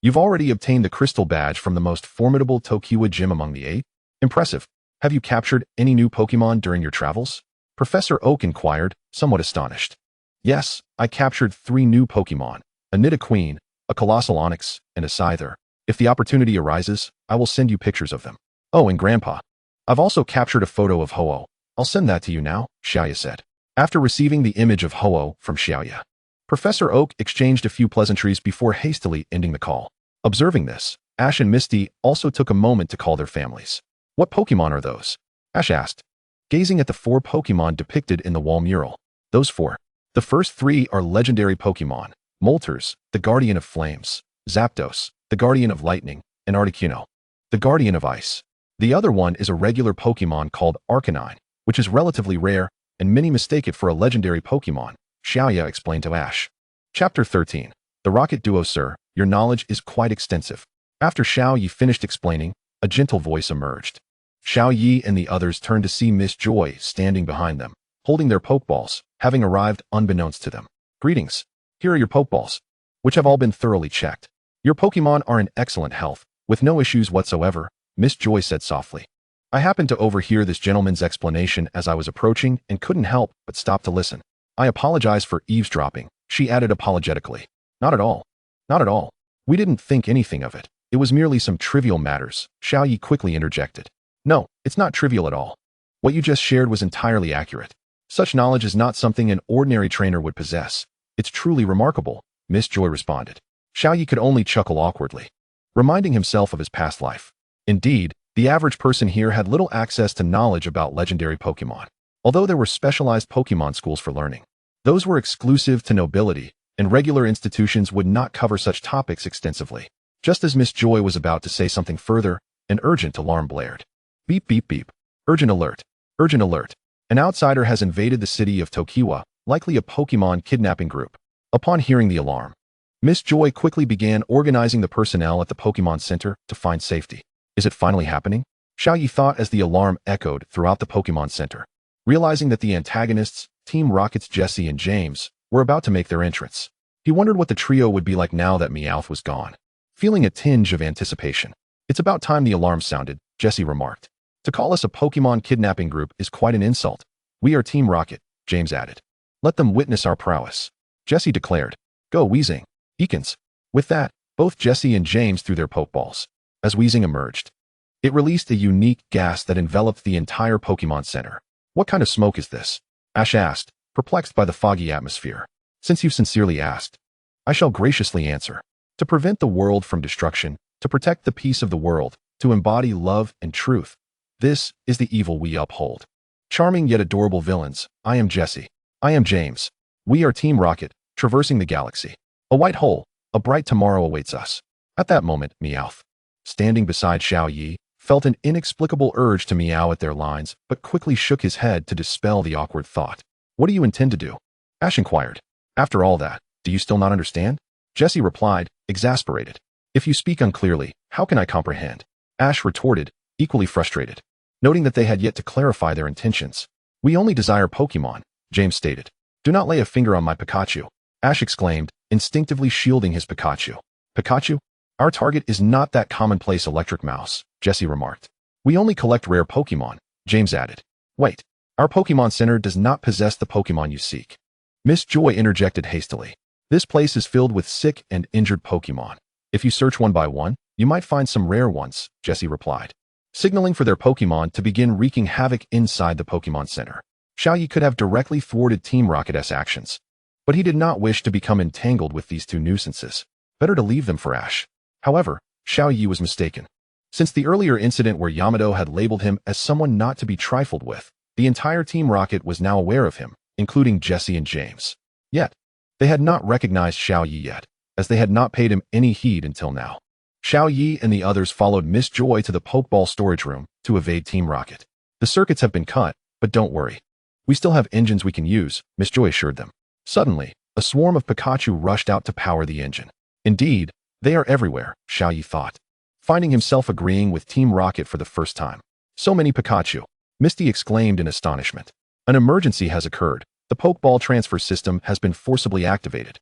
You've already obtained the crystal badge from the most formidable Tokiwa gym among the 8? Impressive. Have you captured any new Pokemon during your travels?" Professor Oak inquired, somewhat astonished. "Yes, I captured 3 new Pokemon, a Nidoqueen, a Colossal Onix, and a Scyther. If the opportunity arises, I will send you pictures of them." "Oh, and Grandpa, I've also captured a photo of Ho-Oh. I'll send that to you now," Xiaoya said. After receiving the image of Ho-Oh from Xiaoya, Professor Oak exchanged a few pleasantries before hastily ending the call. Observing this, Ash and Misty also took a moment to call their families. "What Pokemon are those?" Ash asked, gazing at the 4 Pokemon depicted in the wall mural. "Those 4. The first 3 are legendary Pokemon: Moltres, the Guardian of Flames; Zapdos, the Guardian of Lightning; and Articuno, the Guardian of Ice. The other one is a regular Pokemon called Arcanine, which is relatively rare, and many mistake it for a legendary Pokemon," Xiaoya explained to Ash. Chapter 13. The Rocket Duo. "Sir, your knowledge is quite extensive." After Xiao Yi finished explaining, a gentle voice emerged. Xiao Yi and the others turned to see Miss Joy standing behind them, holding their Pokeballs, having arrived unbeknownst to them. "Greetings. Here are your Pokeballs, which have all been thoroughly checked. Your Pokemon are in excellent health, with no issues whatsoever," Miss Joy said softly. "I happened to overhear this gentleman's explanation as I was approaching and couldn't help but stop to listen. I apologize for eavesdropping," she added apologetically. "Not at all. Not at all. We didn't think anything of it. It was merely some trivial matters," Xiao Yi quickly interjected. "No, it's not trivial at all. What you just shared was entirely accurate. Such knowledge is not something an ordinary trainer would possess. It's truly remarkable," Miss Joy responded. Xiao Yi could only chuckle awkwardly, reminding himself of his past life. Indeed, the average person here had little access to knowledge about legendary Pokemon. Although there were specialized Pokemon schools for learning, those were exclusive to nobility, and regular institutions would not cover such topics extensively. Just as Miss Joy was about to say something further, an urgent alarm blared. "Beep beep beep. Urgent alert. Urgent alert. An outsider has invaded the city of Tokiwa, likely a Pokemon kidnapping group." Upon hearing the alarm, Miss Joy quickly began organizing the personnel at the Pokemon Center to find safety. "Is it finally happening?" Xiao Yi thought as the alarm echoed throughout the Pokemon Center, realizing that the antagonists, Team Rocket's Jesse and James, were about to make their entrance. He wondered what the trio would be like now that Meowth was gone. Feeling a tinge of anticipation, "It's about time the alarm sounded," Jesse remarked. "To call us a Pokemon kidnapping group is quite an insult." "We are Team Rocket," James added. "Let them witness our prowess," Jesse declared. "Go, Weezing. Ekans." With that, both Jesse and James threw their Pokeballs. As Weezing emerged, it released a unique gas that enveloped the entire Pokemon Center. "What kind of smoke is this?" Ash asked, perplexed by the foggy atmosphere. "Since you've sincerely asked, I shall graciously answer. To prevent the world from destruction, to protect the peace of the world, to embody love and truth. This is the evil we uphold. Charming yet adorable villains, I am Jesse. I am James. We are Team Rocket, traversing the galaxy. A white hole, a bright tomorrow awaits us." At that moment, Meowth, standing beside Xiao Yi, felt an inexplicable urge to meow at their lines, but quickly shook his head to dispel the awkward thought. "What do you intend to do?" Ash inquired. "After all that, do you still not understand?" Jesse replied, exasperated. "If you speak unclearly, how can I comprehend?" Ash retorted, equally frustrated, noting that they had yet to clarify their intentions. "We only desire Pokemon," James stated. "Do not lay a finger on my Pikachu," Ash exclaimed, instinctively shielding his Pikachu. "Pikachu? Our target is not that commonplace electric mouse, Jesse remarked. We only collect rare Pokémon, James added. Wait, our Pokémon Center does not possess the Pokémon you seek. Miss Joy interjected hastily. This place is filled with sick and injured Pokémon. If you search one by one, you might find some rare ones, Jesse replied, signaling for their Pokémon to begin wreaking havoc inside the Pokémon Center. Xiaoyi could have directly thwarted Team Rocket's actions, but he did not wish to become entangled with these two nuisances. Better to leave them for Ash. However, Xiaoyi was mistaken. Since the earlier incident where Yamato had labeled him as someone not to be trifled with, the entire Team Rocket was now aware of him, including Jesse and James. Yet, they had not recognized Xiaoyi yet, as they had not paid him any heed until now. Xiaoyi and the others followed Miss Joy to the Pokeball storage room to evade Team Rocket. The circuits have been cut, but don't worry. We still have engines we can use, Miss Joy assured them. Suddenly, a swarm of Pikachu rushed out to power the engine. Indeed, they are everywhere, Xiaoyi thought, finding himself agreeing with Team Rocket for the first time. So many Pikachu, Misty exclaimed in astonishment. An emergency has occurred. The Pokeball transfer system has been forcibly activated.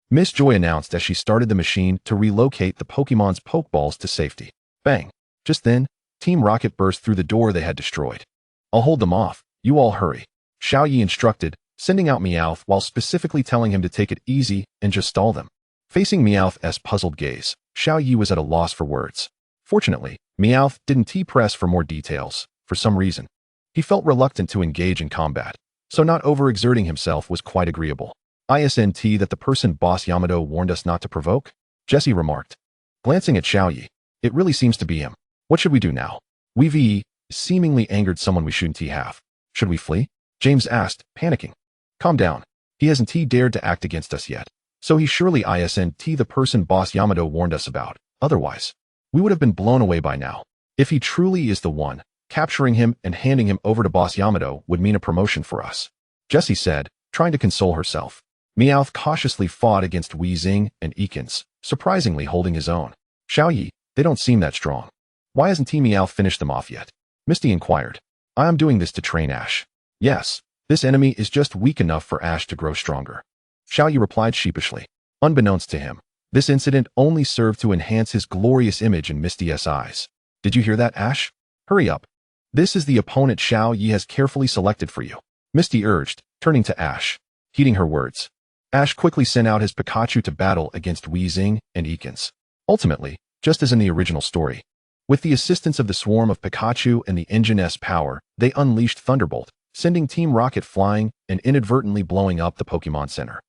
Miss Joy announced as she started the machine to relocate the Pokemon's Pokeballs to safety. Bang! Just then, Team Rocket burst through the door they had destroyed. I'll hold them off. You all hurry, Xiaoyi instructed, sending out Meowth while specifically telling him to take it easy and just stall them. Facing Meowth's puzzled gaze, Xiaoyi was at a loss for words. Fortunately, Meowth didn't press for more details. For some reason, he felt reluctant to engage in combat, so not overexerting himself was quite agreeable. Isn't that the person Boss Yamato warned us not to provoke? Jesse remarked, glancing at Xiaoyi. It really seems to be him. What should we do now? We've seemingly angered someone we shouldn't have. Should we flee? James asked, panicking. Calm down. He hasn't dared to act against us yet, so he surely isn't the person Boss Yamato warned us about. Otherwise, we would have been blown away by now. If he truly is the one, capturing him and handing him over to Boss Yamato would mean a promotion for us, Jessie said, trying to console herself. Meowth cautiously fought against Weezing and Ekans, surprisingly holding his own. Xiaoyi, they don't seem that strong. Why hasn't Meowth finished them off yet? Misty inquired. I am doing this to train Ash. Yes, this enemy is just weak enough for Ash to grow stronger. Xiaoyi replied sheepishly. Unbeknownst to him, this incident only served to enhance his glorious image in Misty's eyes. Did you hear that, Ash? Hurry up. This is the opponent Xiaoyi has carefully selected for you, Misty urged, turning to Ash. Heeding her words, Ash quickly sent out his Pikachu to battle against Weezing and Ekans. Ultimately, just as in the original story, with the assistance of the swarm of Pikachu and the engine's power, they unleashed Thunderbolt, sending Team Rocket flying and inadvertently blowing up the Pokémon Center.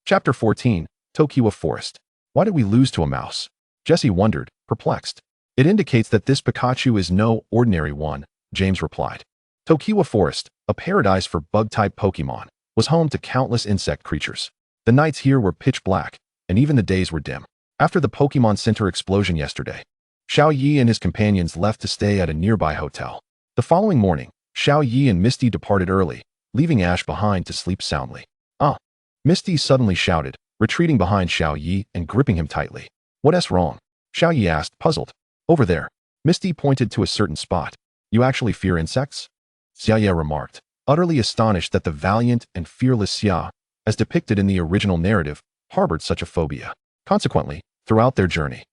Chapter 14, Tokiwa Forest. Why did we lose to a mouse? Jessie wondered, perplexed. It indicates that this Pikachu is no ordinary one, James replied. Tokiwa Forest, a paradise for bug-type Pokémon, was home to countless insect creatures. The nights here were pitch black, and even the days were dim. After the Pokémon Center explosion yesterday, Xiaoyi and his companions left to stay at a nearby hotel. The following morning, Xiaoyi and Misty departed early, leaving Ash behind to sleep soundly. Ah! Misty suddenly shouted, retreating behind Xiaoyi and gripping him tightly. What's wrong? Xiaoyi asked, puzzled. Over there. Misty pointed to a certain spot. You actually fear insects? Xiaoyi remarked, utterly astonished that the valiant and fearless Xia, as depicted in the original narrative, harbored such a phobia. Consequently, throughout their journey,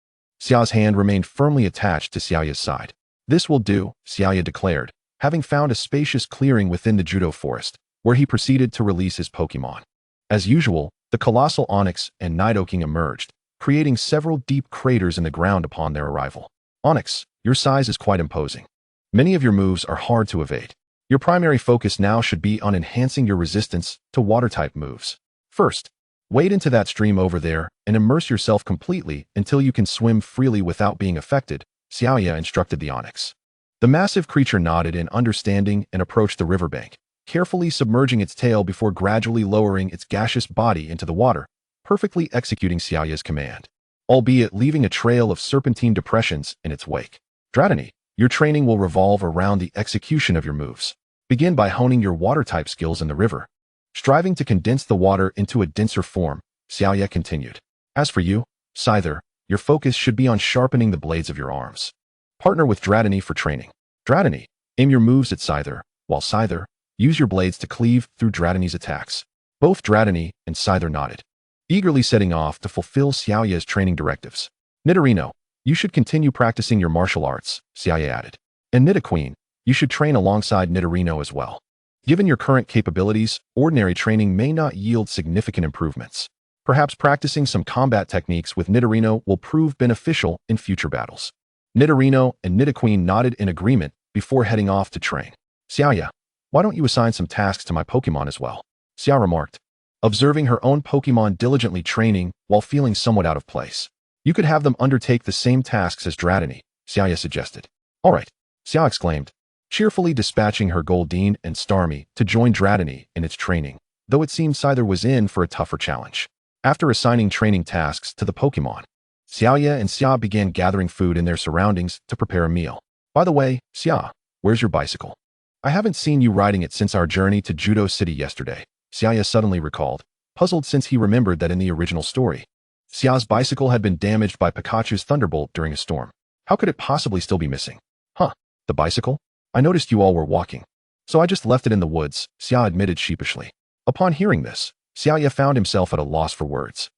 Xiao's hand remained firmly attached to Xiaoya's side. This will do, Xiaoya declared, having found a spacious clearing within the Judo Forest, where he proceeded to release his Pokémon. As usual, the colossal Onyx and Nidoking emerged, creating several deep craters in the ground upon their arrival. Onyx, your size is quite imposing. Many of your moves are hard to evade. Your primary focus now should be on enhancing your resistance to water-type moves. First, wade into that stream over there and immerse yourself completely until you can swim freely without being affected, Xiaoya instructed the Onyx. The massive creature nodded in understanding and approached the riverbank, carefully submerging its tail before gradually lowering its gaseous body into the water, perfectly executing Xiaoya's command, albeit leaving a trail of serpentine depressions in its wake. Dratini, your training will revolve around the execution of your moves. Begin by honing your water-type skills in the river, striving to condense the water into a denser form, Xiaoya continued. As for you, Scyther, your focus should be on sharpening the blades of your arms. Partner with Dratini for training. Dratini, aim your moves at Scyther, while Scyther, use your blades to cleave through Dratini's attacks. Both Dratini and Scyther nodded, eagerly setting off to fulfill Xiaoya's training directives. Nidorino, You should continue practicing your martial arts, Xiaoya added. And Nidoqueen, you should train alongside Nidorino as well. Given your current capabilities, ordinary training may not yield significant improvements. Perhaps practicing some combat techniques with Nidorino will prove beneficial in future battles. Nidorino and Nidoqueen nodded in agreement before heading off to train. Xiaoya, why don't you assign some tasks to my Pokémon as well? Xiao remarked, observing her own Pokémon diligently training while feeling somewhat out of place. You could have them undertake the same tasks as Dratini, Xiaoya suggested. All right, Xiao exclaimed, cheerfully dispatching her Goldeen and Starmie to join Dratini in its training, though it seemed Scyther was in for a tougher challenge. After assigning training tasks to the Pokémon, Xiaoya and Xia began gathering food in their surroundings to prepare a meal. By the way, Xia, where's your bicycle? I haven't seen you riding it since our journey to Judo City yesterday, Xiaoya suddenly recalled, puzzled since he remembered that in the original story, Xia's bicycle had been damaged by Pikachu's thunderbolt during a storm. How could it possibly still be missing? Huh, the bicycle? I noticed you all were walking, so I just left it in the woods, Xia admitted sheepishly. Upon hearing this, Xiaoya found himself at a loss for words.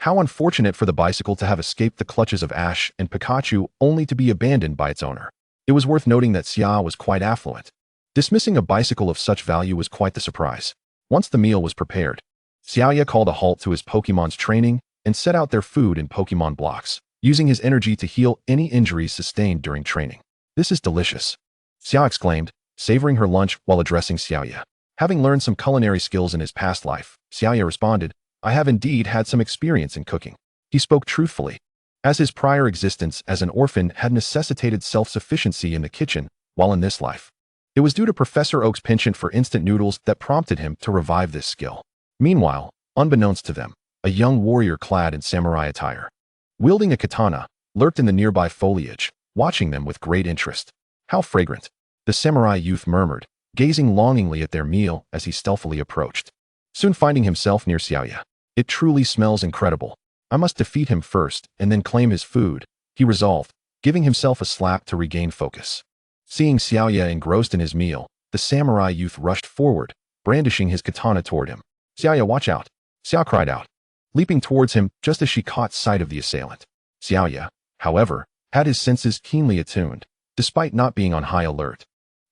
How unfortunate for the bicycle to have escaped the clutches of Ash and Pikachu only to be abandoned by its owner. It was worth noting that Xia was quite affluent. Dismissing a bicycle of such value was quite the surprise. Once the meal was prepared, Xiaoya called a halt to his Pokemon's training and set out their food in Pokemon blocks, using his energy to heal any injuries sustained during training. This is delicious, Xiao exclaimed, savoring her lunch while addressing Xiaoya. Having learned some culinary skills in his past life, Xiaoya responded, I have indeed had some experience in cooking. He spoke truthfully, as his prior existence as an orphan had necessitated self-sufficiency in the kitchen, while in this life, it was due to Professor Oak's penchant for instant noodles that prompted him to revive this skill. Meanwhile, unbeknownst to them, a young warrior clad in samurai attire, wielding a katana, lurked in the nearby foliage, watching them with great interest. How fragrant, the samurai youth murmured, gazing longingly at their meal as he stealthily approached. Soon finding himself near Xiaoya, it truly smells incredible. I must defeat him first and then claim his food, he resolved, giving himself a slap to regain focus. Seeing Xiaoya engrossed in his meal, the samurai youth rushed forward, brandishing his katana toward him. Xiaoya, watch out, Xiao cried out, leaping towards him just as she caught sight of the assailant. Xiaoya, however, had his senses keenly attuned, despite not being on high alert.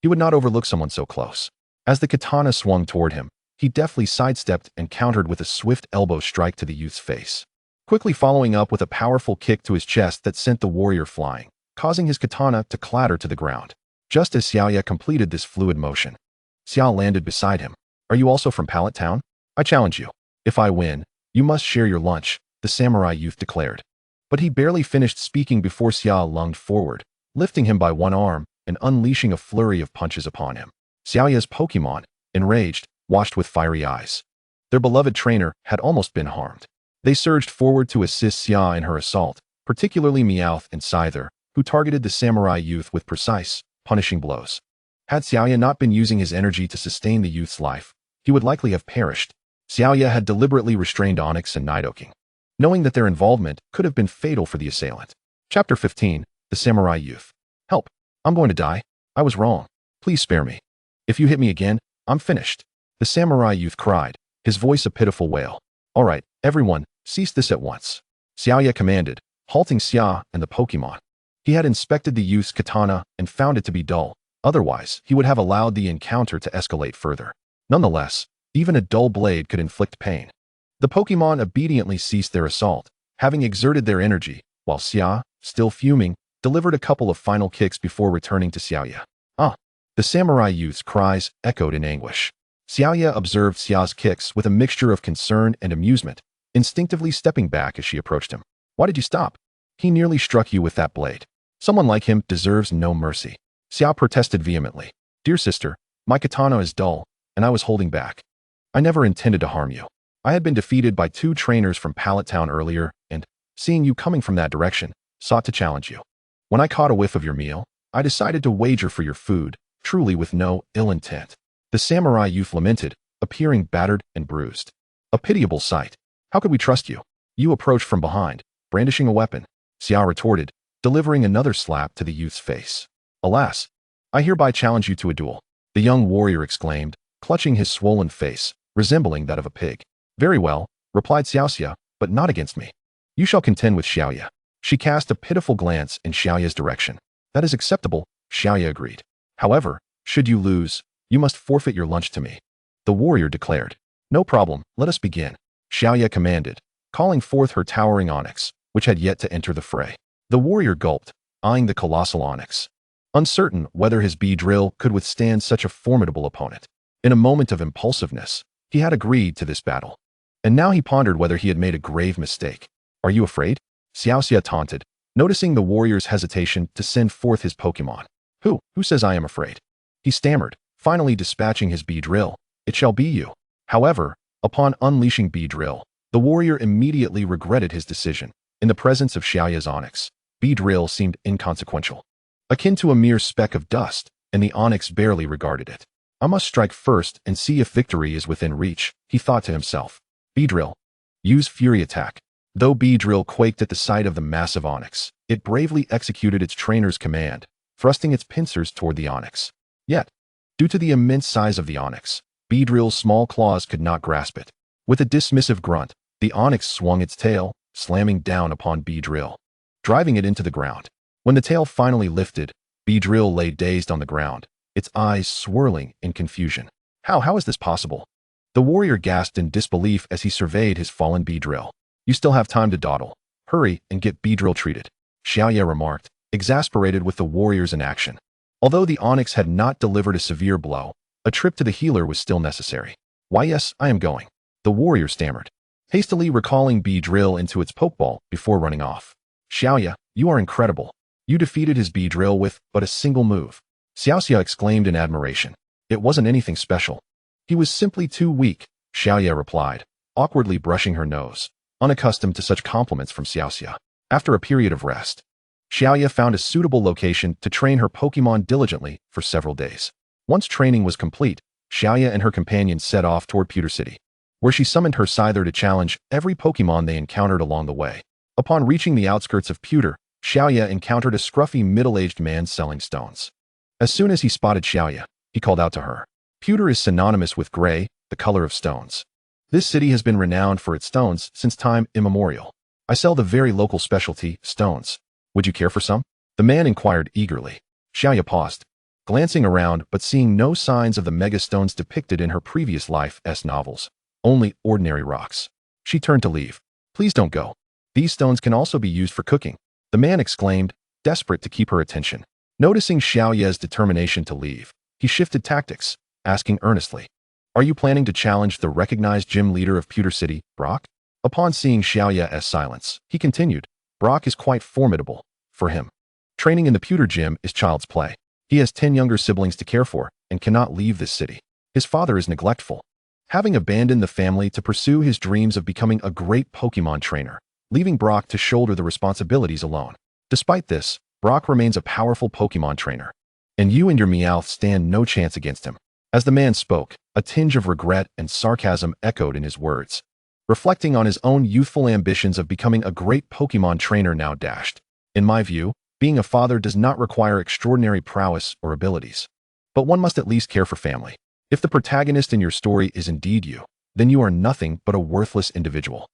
He would not overlook someone so close. As the katana swung toward him, he deftly sidestepped and countered with a swift elbow strike to the youth's face, quickly following up with a powerful kick to his chest that sent the warrior flying, causing his katana to clatter to the ground. Just as Xiaoya completed this fluid motion, Xiao landed beside him. Are you also from Pallet Town? I challenge you. If I win, you must share your lunch, the samurai youth declared. But he barely finished speaking before Xiao lunged forward, lifting him by one arm and unleashing a flurry of punches upon him. Xiaoya's Pokémon, enraged, watched with fiery eyes. Their beloved trainer had almost been harmed. They surged forward to assist Xia in her assault, particularly Meowth and Scyther, who targeted the samurai youth with precise, punishing blows. Had Xiaoya not been using his energy to sustain the youth's life, he would likely have perished. Xiaoya had deliberately restrained Onyx and Nidoking, knowing that their involvement could have been fatal for the assailant. Chapter 15, The Samurai Youth. Help! I'm going to die. I was wrong. Please spare me. If you hit me again, I'm finished. The samurai youth cried, his voice a pitiful wail. All right, everyone, cease this at once, Xiaoya commanded, halting Xia and the Pokémon. He had inspected the youth's katana and found it to be dull. Otherwise, he would have allowed the encounter to escalate further. Nonetheless, even a dull blade could inflict pain. The Pokémon obediently ceased their assault, having exerted their energy, while Xia, still fuming, delivered a couple of final kicks before returning to Xiaoya. Ah! The samurai youth's cries echoed in anguish. Xiaoya observed Xia's kicks with a mixture of concern and amusement, instinctively stepping back as she approached him. Why did you stop? He nearly struck you with that blade. Someone like him deserves no mercy. Xia protested vehemently. Dear sister, my katana is dull, and I was holding back. I never intended to harm you. I had been defeated by 2 trainers from Pallet Town earlier, and, seeing you coming from that direction, sought to challenge you. When I caught a whiff of your meal, I decided to wager for your food, truly with no ill intent. The samurai youth lamented, appearing battered and bruised. A pitiable sight. How could we trust you? You approached from behind, brandishing a weapon. Xia retorted, delivering another slap to the youth's face. Alas, I hereby challenge you to a duel, the young warrior exclaimed, clutching his swollen face, resembling that of a pig. Very well, replied Xiaoxia, but not against me. You shall contend with Xiaoya. She cast a pitiful glance in Xiaoya's direction. That is acceptable, Xiaoya agreed. However, should you lose, you must forfeit your lunch to me. The warrior declared. No problem, let us begin. Xiaoya commanded, calling forth her towering onyx, which had yet to enter the fray. The warrior gulped, eyeing the colossal onyx, uncertain whether his Beedrill could withstand such a formidable opponent. In a moment of impulsiveness, he had agreed to this battle. And now he pondered whether he had made a grave mistake. Are you afraid? Xiaoxia taunted, noticing the warrior's hesitation to send forth his Pokémon. Who says I am afraid? He stammered, finally dispatching his Beedrill. It shall be you. However, upon unleashing Beedrill, the warrior immediately regretted his decision. In the presence of Xiaoya's onyx, Beedrill seemed inconsequential, akin to a mere speck of dust, and the onyx barely regarded it. I must strike first and see if victory is within reach, he thought to himself. Beedrill. Use Fury Attack. Though Beedrill quaked at the sight of the massive onyx, it bravely executed its trainer's command, thrusting its pincers toward the onyx. Yet, due to the immense size of the onyx, Beedrill's small claws could not grasp it. With a dismissive grunt, the onyx swung its tail, slamming down upon Beedrill, driving it into the ground. When the tail finally lifted, Beedrill lay dazed on the ground, its eyes swirling in confusion. How is this possible? The warrior gasped in disbelief as he surveyed his fallen Beedrill. You still have time to dawdle. Hurry and get Beedrill treated, Xiaoya remarked, exasperated with the warrior's inaction. Although the onyx had not delivered a severe blow, a trip to the healer was still necessary. Why yes, I am going, the warrior stammered, hastily recalling Beedrill into its Pokeball before running off. Xiaoya, you are incredible. You defeated his Beedrill with but a single move. Xiaoxia exclaimed in admiration. It wasn't anything special. He was simply too weak, Xiaoya replied, awkwardly brushing her nose, unaccustomed to such compliments from Xiaoxia. After a period of rest, Xiaoya found a suitable location to train her Pokémon diligently for several days. Once training was complete, Xiaoya and her companions set off toward Pewter City, where she summoned her Scyther to challenge every Pokémon they encountered along the way. Upon reaching the outskirts of Pewter, Xiaoya encountered a scruffy middle-aged man selling stones. As soon as he spotted Xiaoya, he called out to her. Pewter is synonymous with gray, the color of stones. This city has been renowned for its stones since time immemorial. I sell the very local specialty, stones. Would you care for some? The man inquired eagerly. Xiaoya paused, glancing around but seeing no signs of the mega stones depicted in her previous life's novels. Only ordinary rocks. She turned to leave. Please don't go. These stones can also be used for cooking, the man exclaimed, desperate to keep her attention. Noticing Xiaoya's determination to leave, he shifted tactics, asking earnestly, Are you planning to challenge the recognized gym leader of Pewter City, Brock? Upon seeing Xiaoya's silence, he continued, Brock is quite formidable. For him, training in the Pewter Gym is child's play. He has 10 younger siblings to care for and cannot leave this city. His father is neglectful, having abandoned the family to pursue his dreams of becoming a great Pokémon trainer, leaving Brock to shoulder the responsibilities alone. Despite this, Brock remains a powerful Pokémon trainer, and you and your Meowth stand no chance against him. As the man spoke, a tinge of regret and sarcasm echoed in his words, reflecting on his own youthful ambitions of becoming a great Pokémon trainer now dashed. In my view, being a father does not require extraordinary prowess or abilities, but one must at least care for family. If the protagonist in your story is indeed you, then you are nothing but a worthless individual,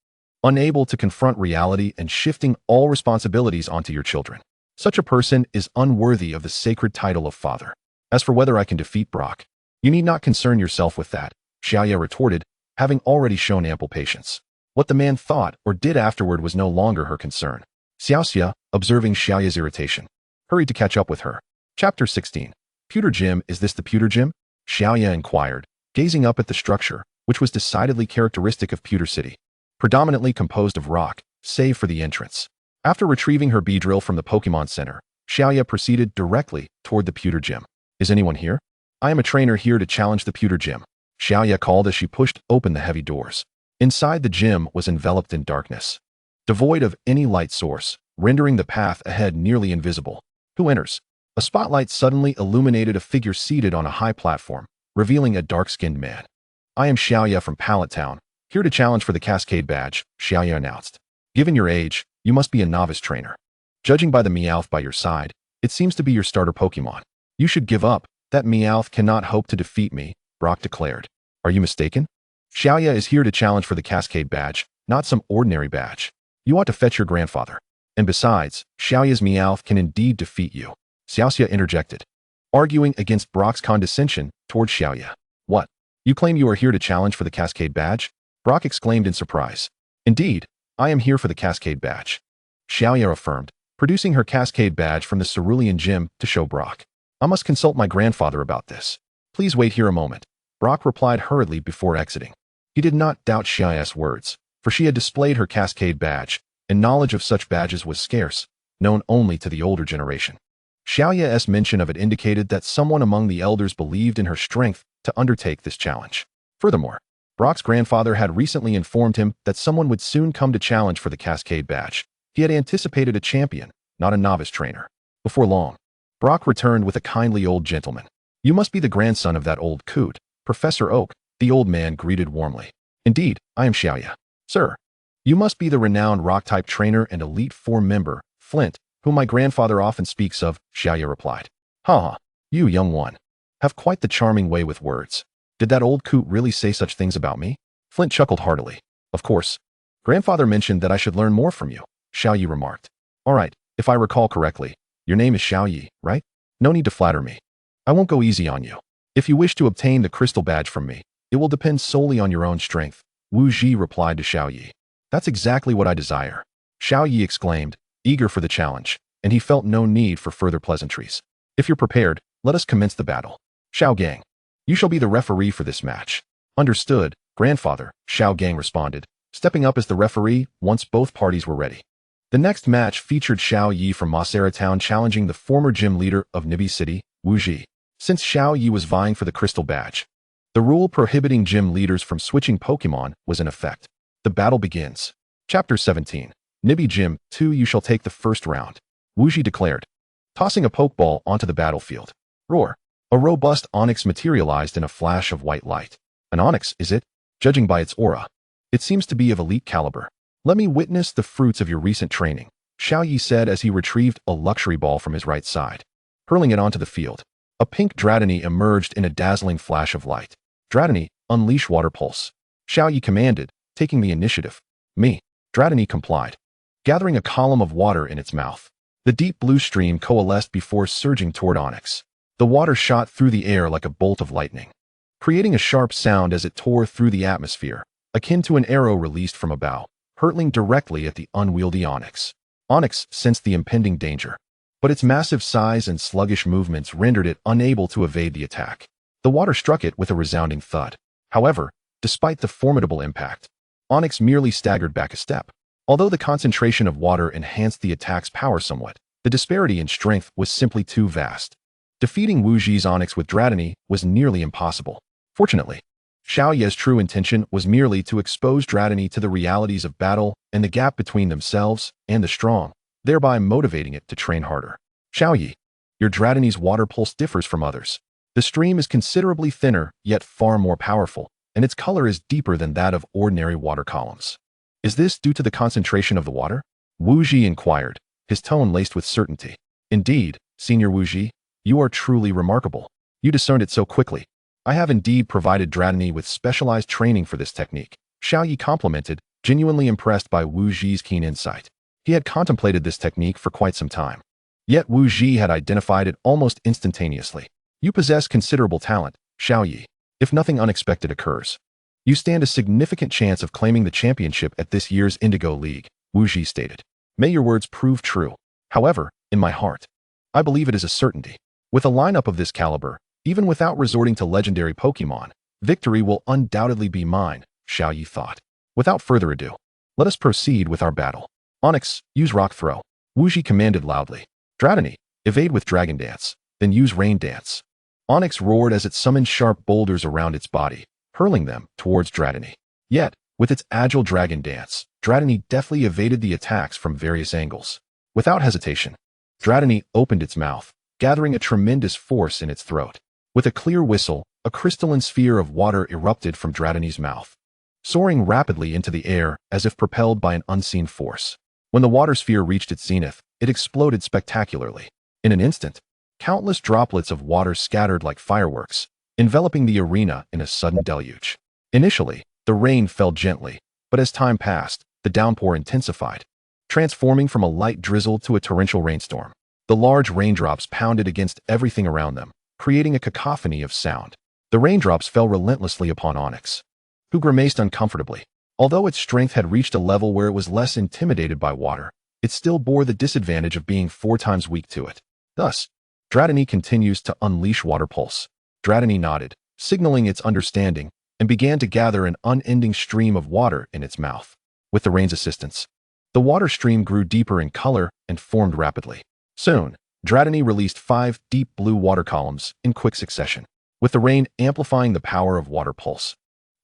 unable to confront reality and shifting all responsibilities onto your children. Such a person is unworthy of the sacred title of father. As for whether I can defeat Brock, you need not concern yourself with that, Xiaoya retorted, having already shown ample patience. What the man thought or did afterward was no longer her concern. Xiaoxia, observing Xiaoya's irritation, hurried to catch up with her. Chapter 16. Pewter Gym. Is this the Pewter Gym? Xiaoya inquired, gazing up at the structure, which was decidedly characteristic of Pewter City, predominantly composed of rock, save for the entrance. After retrieving her Beedrill from the Pokémon Center, Xiaoya proceeded directly toward the Pewter Gym. Is anyone here? I am a trainer here to challenge the Pewter Gym, Xiaoya called as she pushed open the heavy doors. Inside the gym was enveloped in darkness, devoid of any light source, rendering the path ahead nearly invisible. Who enters? A spotlight suddenly illuminated a figure seated on a high platform, revealing a dark-skinned man. I am Xiaoya from Pallet Town, here to challenge for the Cascade Badge, Xiaoya announced. Given your age, you must be a novice trainer. Judging by the Meowth by your side, it seems to be your starter Pokémon. You should give up. That Meowth cannot hope to defeat me, Brock declared. Are you mistaken? Xiaoya is here to challenge for the Cascade Badge, not some ordinary badge. You ought to fetch your grandfather. And besides, Xiaoya's Meowth can indeed defeat you. Xiaoxia interjected, arguing against Brock's condescension toward Xiaoya. What? You claim you are here to challenge for the Cascade Badge? Brock exclaimed in surprise. Indeed, I am here for the Cascade Badge. Xiaoya affirmed, producing her Cascade Badge from the Cerulean Gym to show Brock. I must consult my grandfather about this. Please wait here a moment. Brock replied hurriedly before exiting. He did not doubt Xiaoya's words, for she had displayed her Cascade Badge, and knowledge of such badges was scarce, known only to the older generation. Xiaoya's mention of it indicated that someone among the elders believed in her strength to undertake this challenge. Furthermore, Brock's grandfather had recently informed him that someone would soon come to challenge for the Cascade Badge. He had anticipated a champion, not a novice trainer. Before long, Brock returned with a kindly old gentleman. You must be the grandson of that old coot, Professor Oak, the old man greeted warmly. Indeed, I am Xiaoya. Sir, you must be the renowned rock-type trainer and Elite Four member, Flint, whom my grandfather often speaks of, Xiaoya replied. Ha, you young one, have quite the charming way with words. Did that old coot really say such things about me? Flint chuckled heartily. Of course. Grandfather mentioned that I should learn more from you, Xiaoyi remarked. All right, if I recall correctly, your name is Xiaoyi, right? No need to flatter me. I won't go easy on you. If you wish to obtain the crystal badge from me, it will depend solely on your own strength, Wu Ji replied to Xiaoyi. That's exactly what I desire, Xiaoyi exclaimed, eager for the challenge, and he felt no need for further pleasantries. If you're prepared, let us commence the battle. Xiao Gang, you shall be the referee for this match. Understood, grandfather, Xiao Gang responded, stepping up as the referee once both parties were ready. The next match featured Xiao Yi from Masera Town challenging the former gym leader of Nibi City, Wu Ji. Since Xiao Yi was vying for the crystal badge, the rule prohibiting gym leaders from switching Pokémon was in effect. The battle begins. Chapter 17. Nibi Gym 2. You shall take the first round, Wu Ji declared, tossing a Pokeball onto the battlefield. Roar. A robust onyx materialized in a flash of white light. An onyx, is it? Judging by its aura, it seems to be of elite caliber. Let me witness the fruits of your recent training, Xiao Yi said as he retrieved a luxury ball from his right side. Hurling it onto the field, a pink Dratini emerged in a dazzling flash of light. Dratini, unleash Water Pulse, Xiao Yi commanded, taking the initiative. Me. Dratini complied, gathering a column of water in its mouth. The deep blue stream coalesced before surging toward Onyx. The water shot through the air like a bolt of lightning, creating a sharp sound as it tore through the atmosphere, akin to an arrow released from a bow, hurtling directly at the unwieldy Onyx. Onyx sensed the impending danger, but its massive size and sluggish movements rendered it unable to evade the attack. The water struck it with a resounding thud. However, despite the formidable impact, Onyx merely staggered back a step. Although the concentration of water enhanced the attack's power somewhat, the disparity in strength was simply too vast. Defeating Wu Ji's Onyx with Dratini was nearly impossible. Fortunately, Xiao Ye's true intention was merely to expose Dratini to the realities of battle and the gap between themselves and the strong, thereby motivating it to train harder. Xiao Yi, your Dratini's water pulse differs from others. The stream is considerably thinner, yet far more powerful, and its color is deeper than that of ordinary water columns. Is this due to the concentration of the water? Wu Ji inquired, his tone laced with certainty. Indeed, Senior Wu Ji, you are truly remarkable. You discerned it so quickly. I have indeed provided Dratini with specialized training for this technique, Xiao Yi complimented, genuinely impressed by Wu Ji's keen insight. He had contemplated this technique for quite some time. Yet Wu Ji had identified it almost instantaneously. You possess considerable talent, Xiao Yi. If nothing unexpected occurs, you stand a significant chance of claiming the championship at this year's Indigo League, Wu Ji stated. May your words prove true. However, in my heart, I believe it is a certainty. With a lineup of this caliber, even without resorting to legendary Pokémon, victory will undoubtedly be mine, Xiao Yi thought. Without further ado, let us proceed with our battle. Onyx, use Rock Throw, Wu Ji commanded loudly. Dratini, evade with Dragon Dance, then use Rain Dance. Onyx roared as it summoned sharp boulders around its body, hurling them towards Dratini. Yet, with its agile Dragon Dance, Dratini deftly evaded the attacks from various angles. Without hesitation, Dratini opened its mouth, gathering a tremendous force in its throat. With a clear whistle, a crystalline sphere of water erupted from Dratini's mouth, soaring rapidly into the air as if propelled by an unseen force. When the water sphere reached its zenith, it exploded spectacularly. In an instant, countless droplets of water scattered like fireworks, enveloping the arena in a sudden deluge. Initially, the rain fell gently, but as time passed, the downpour intensified. transforming from a light drizzle to a torrential rainstorm. The large raindrops pounded against everything around them, creating a cacophony of sound. The raindrops fell relentlessly upon Onyx, who grimaced uncomfortably. Although its strength had reached a level where it was less intimidated by water, it still bore the disadvantage of being 4 times weak to it. Thus, Dratini continues to unleash water pulse. Dratini nodded, signaling its understanding, and began to gather an unending stream of water in its mouth. With the rain's assistance, the water stream grew deeper in color and formed rapidly. Soon, Dratini released 5 deep blue water columns in quick succession, with the rain amplifying the power of water pulse.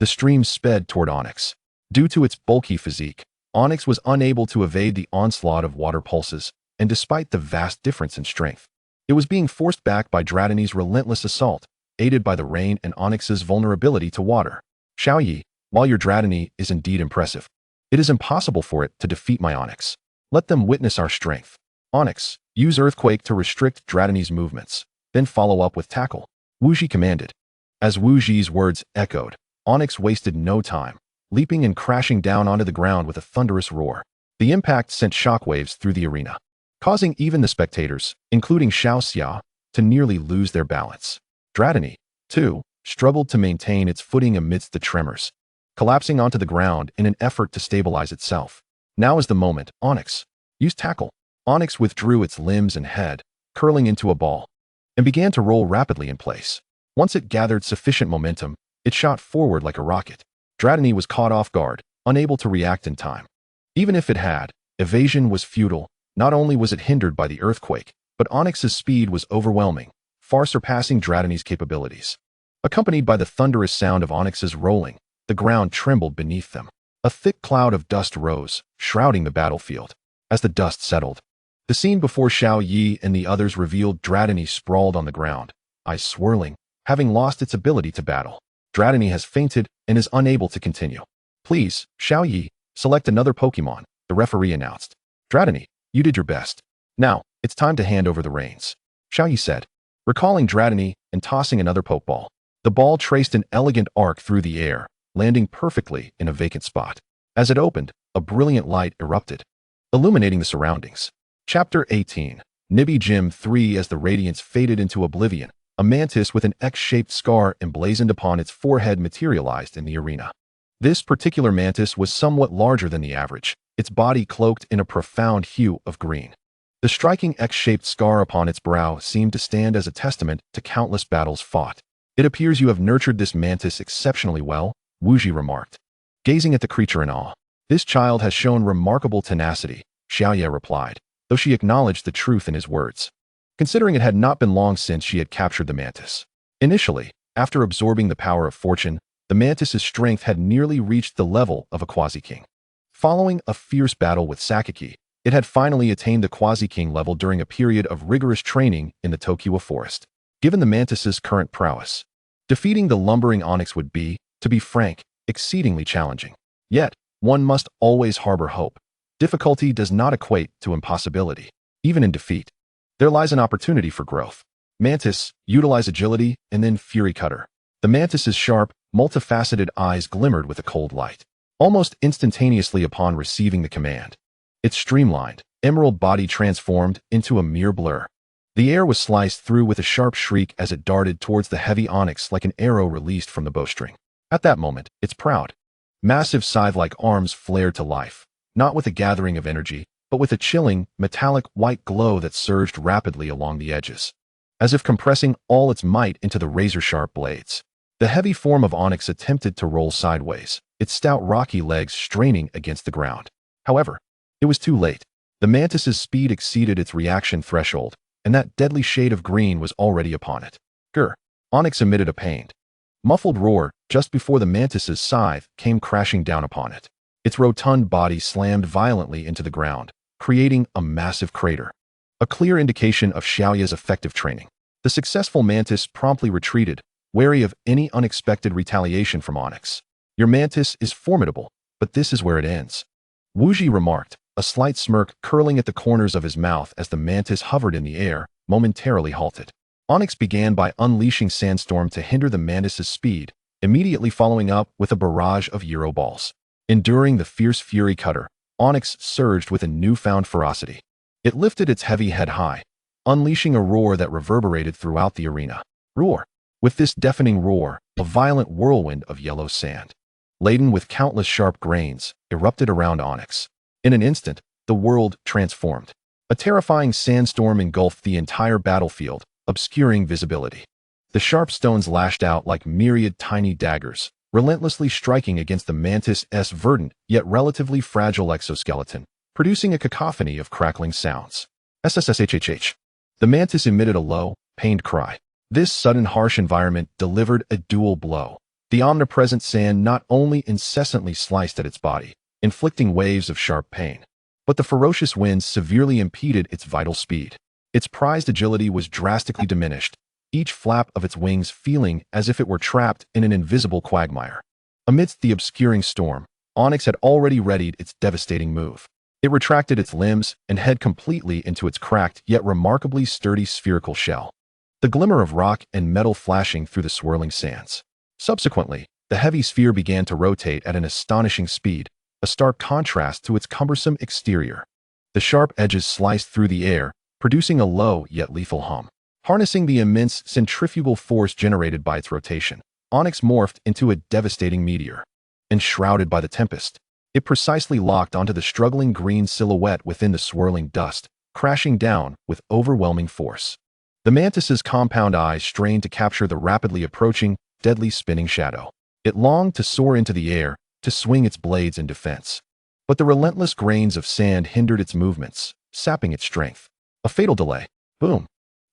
The stream sped toward Onyx. Due to its bulky physique, Onyx was unable to evade the onslaught of water pulses, and despite the vast difference in strength, it was being forced back by Dratini's relentless assault, aided by the rain and Onyx's vulnerability to water. Xiaoyi, while your Dratini is indeed impressive, it is impossible for it to defeat my Onyx. Let them witness our strength. Onyx, use Earthquake to restrict Dratini's movements, then follow up with Tackle, Wu Ji commanded. As Wu Ji's words echoed, Onyx wasted no time, leaping and crashing down onto the ground with a thunderous roar. The impact sent shockwaves through the arena, causing even the spectators, including Xiao Xia, to nearly lose their balance. Dratini, too, struggled to maintain its footing amidst the tremors, collapsing onto the ground in an effort to stabilize itself. Now is the moment. Onyx, use Tackle. Onyx withdrew its limbs and head, curling into a ball, and began to roll rapidly in place. Once it gathered sufficient momentum, it shot forward like a rocket. Dratini was caught off guard, unable to react in time. Even if it had, evasion was futile. Not only was it hindered by the earthquake, but Onyx's speed was overwhelming, far surpassing Dratini's capabilities. Accompanied by the thunderous sound of Onyx's rolling, the ground trembled beneath them. A thick cloud of dust rose, shrouding the battlefield. As the dust settled, the scene before Xiao Yi and the others revealed Dratini sprawled on the ground, eyes swirling, having lost its ability to battle. Dratini has fainted and is unable to continue. Please, Xiao Yi, select another Pokémon, the referee announced. Dratini, you did your best. Now, it's time to hand over the reins, Xiao Yi said, recalling Dratini and tossing another Pokeball. The ball traced an elegant arc through the air, landing perfectly in a vacant spot. As it opened, a brilliant light erupted, illuminating the surroundings. Chapter 18, Nibby Gym 3. As the radiance faded into oblivion, a mantis with an X-shaped scar emblazoned upon its forehead materialized in the arena. This particular mantis was somewhat larger than the average, its body cloaked in a profound hue of green. The striking X-shaped scar upon its brow seemed to stand as a testament to countless battles fought. It appears you have nurtured this mantis exceptionally well, Wu Ji remarked, gazing at the creature in awe. This child has shown remarkable tenacity, Xiaoye replied, though she acknowledged the truth in his words, considering it had not been long since she had captured the mantis. Initially, after absorbing the power of fortune, the mantis's strength had nearly reached the level of a quasi-king. Following a fierce battle with Sakaki, it had finally attained the quasi-king level during a period of rigorous training in the Tokiwa forest. Given the mantis's current prowess, defeating the lumbering Onyx would be, to be frank, exceedingly challenging. Yet, one must always harbor hope. Difficulty does not equate to impossibility. Even in defeat, there lies an opportunity for growth. Mantis, utilize agility, and then Fury Cutter. The mantis's sharp, multifaceted eyes glimmered with a cold light, almost instantaneously upon receiving the command. Its streamlined, emerald body transformed into a mere blur. The air was sliced through with a sharp shriek as it darted towards the heavy Onyx like an arrow released from the bowstring. At that moment, its proud, massive scythe-like arms flared to life, not with a gathering of energy, but with a chilling, metallic white glow that surged rapidly along the edges, as if compressing all its might into the razor-sharp blades. The heavy form of Onyx attempted to roll sideways, its stout rocky legs straining against the ground. However, it was too late. The mantis's speed exceeded its reaction threshold, and that deadly shade of green was already upon it. Grr! Onyx emitted a pained, muffled roar just before the mantis's scythe came crashing down upon it. Its rotund body slammed violently into the ground, creating a massive crater, a clear indication of Xiaoya's effective training. The successful mantis promptly retreated, wary of any unexpected retaliation from Onyx. Your mantis is formidable, but this is where it ends, Wu Ji remarked, a slight smirk curling at the corners of his mouth as the mantis hovered in the air, momentarily halted. Onyx began by unleashing Sandstorm to hinder the mantis's speed, immediately following up with a barrage of Euro balls. Enduring the fierce Fury Cutter, Onyx surged with a newfound ferocity. It lifted its heavy head high, unleashing a roar that reverberated throughout the arena. Roar! With this deafening roar, a violent whirlwind of yellow sand, laden with countless sharp grains, erupted around Onyx. In an instant, the world transformed. A terrifying sandstorm engulfed the entire battlefield, obscuring visibility. The sharp stones lashed out like myriad tiny daggers, relentlessly striking against the mantis's verdant yet relatively fragile exoskeleton, producing a cacophony of crackling sounds. SSSHHH. The mantis emitted a low, pained cry. This sudden harsh environment delivered a dual blow. The omnipresent sand not only incessantly sliced at its body, inflicting waves of sharp pain, but the ferocious winds severely impeded its vital speed. Its prized agility was drastically diminished, each flap of its wings feeling as if it were trapped in an invisible quagmire. Amidst the obscuring storm, Onyx had already readied its devastating move. It retracted its limbs and head completely into its cracked yet remarkably sturdy spherical shell, the glimmer of rock and metal flashing through the swirling sands. Subsequently, the heavy sphere began to rotate at an astonishing speed, a stark contrast to its cumbersome exterior. The sharp edges sliced through the air, producing a low yet lethal hum. Harnessing the immense centrifugal force generated by its rotation, Onyx morphed into a devastating meteor. Enshrouded by the tempest, it precisely locked onto the struggling green silhouette within the swirling dust, crashing down with overwhelming force. The mantis's compound eyes strained to capture the rapidly approaching, deadly spinning shadow. It longed to soar into the air, to swing its blades in defense. But the relentless grains of sand hindered its movements, sapping its strength. A fatal delay. Boom!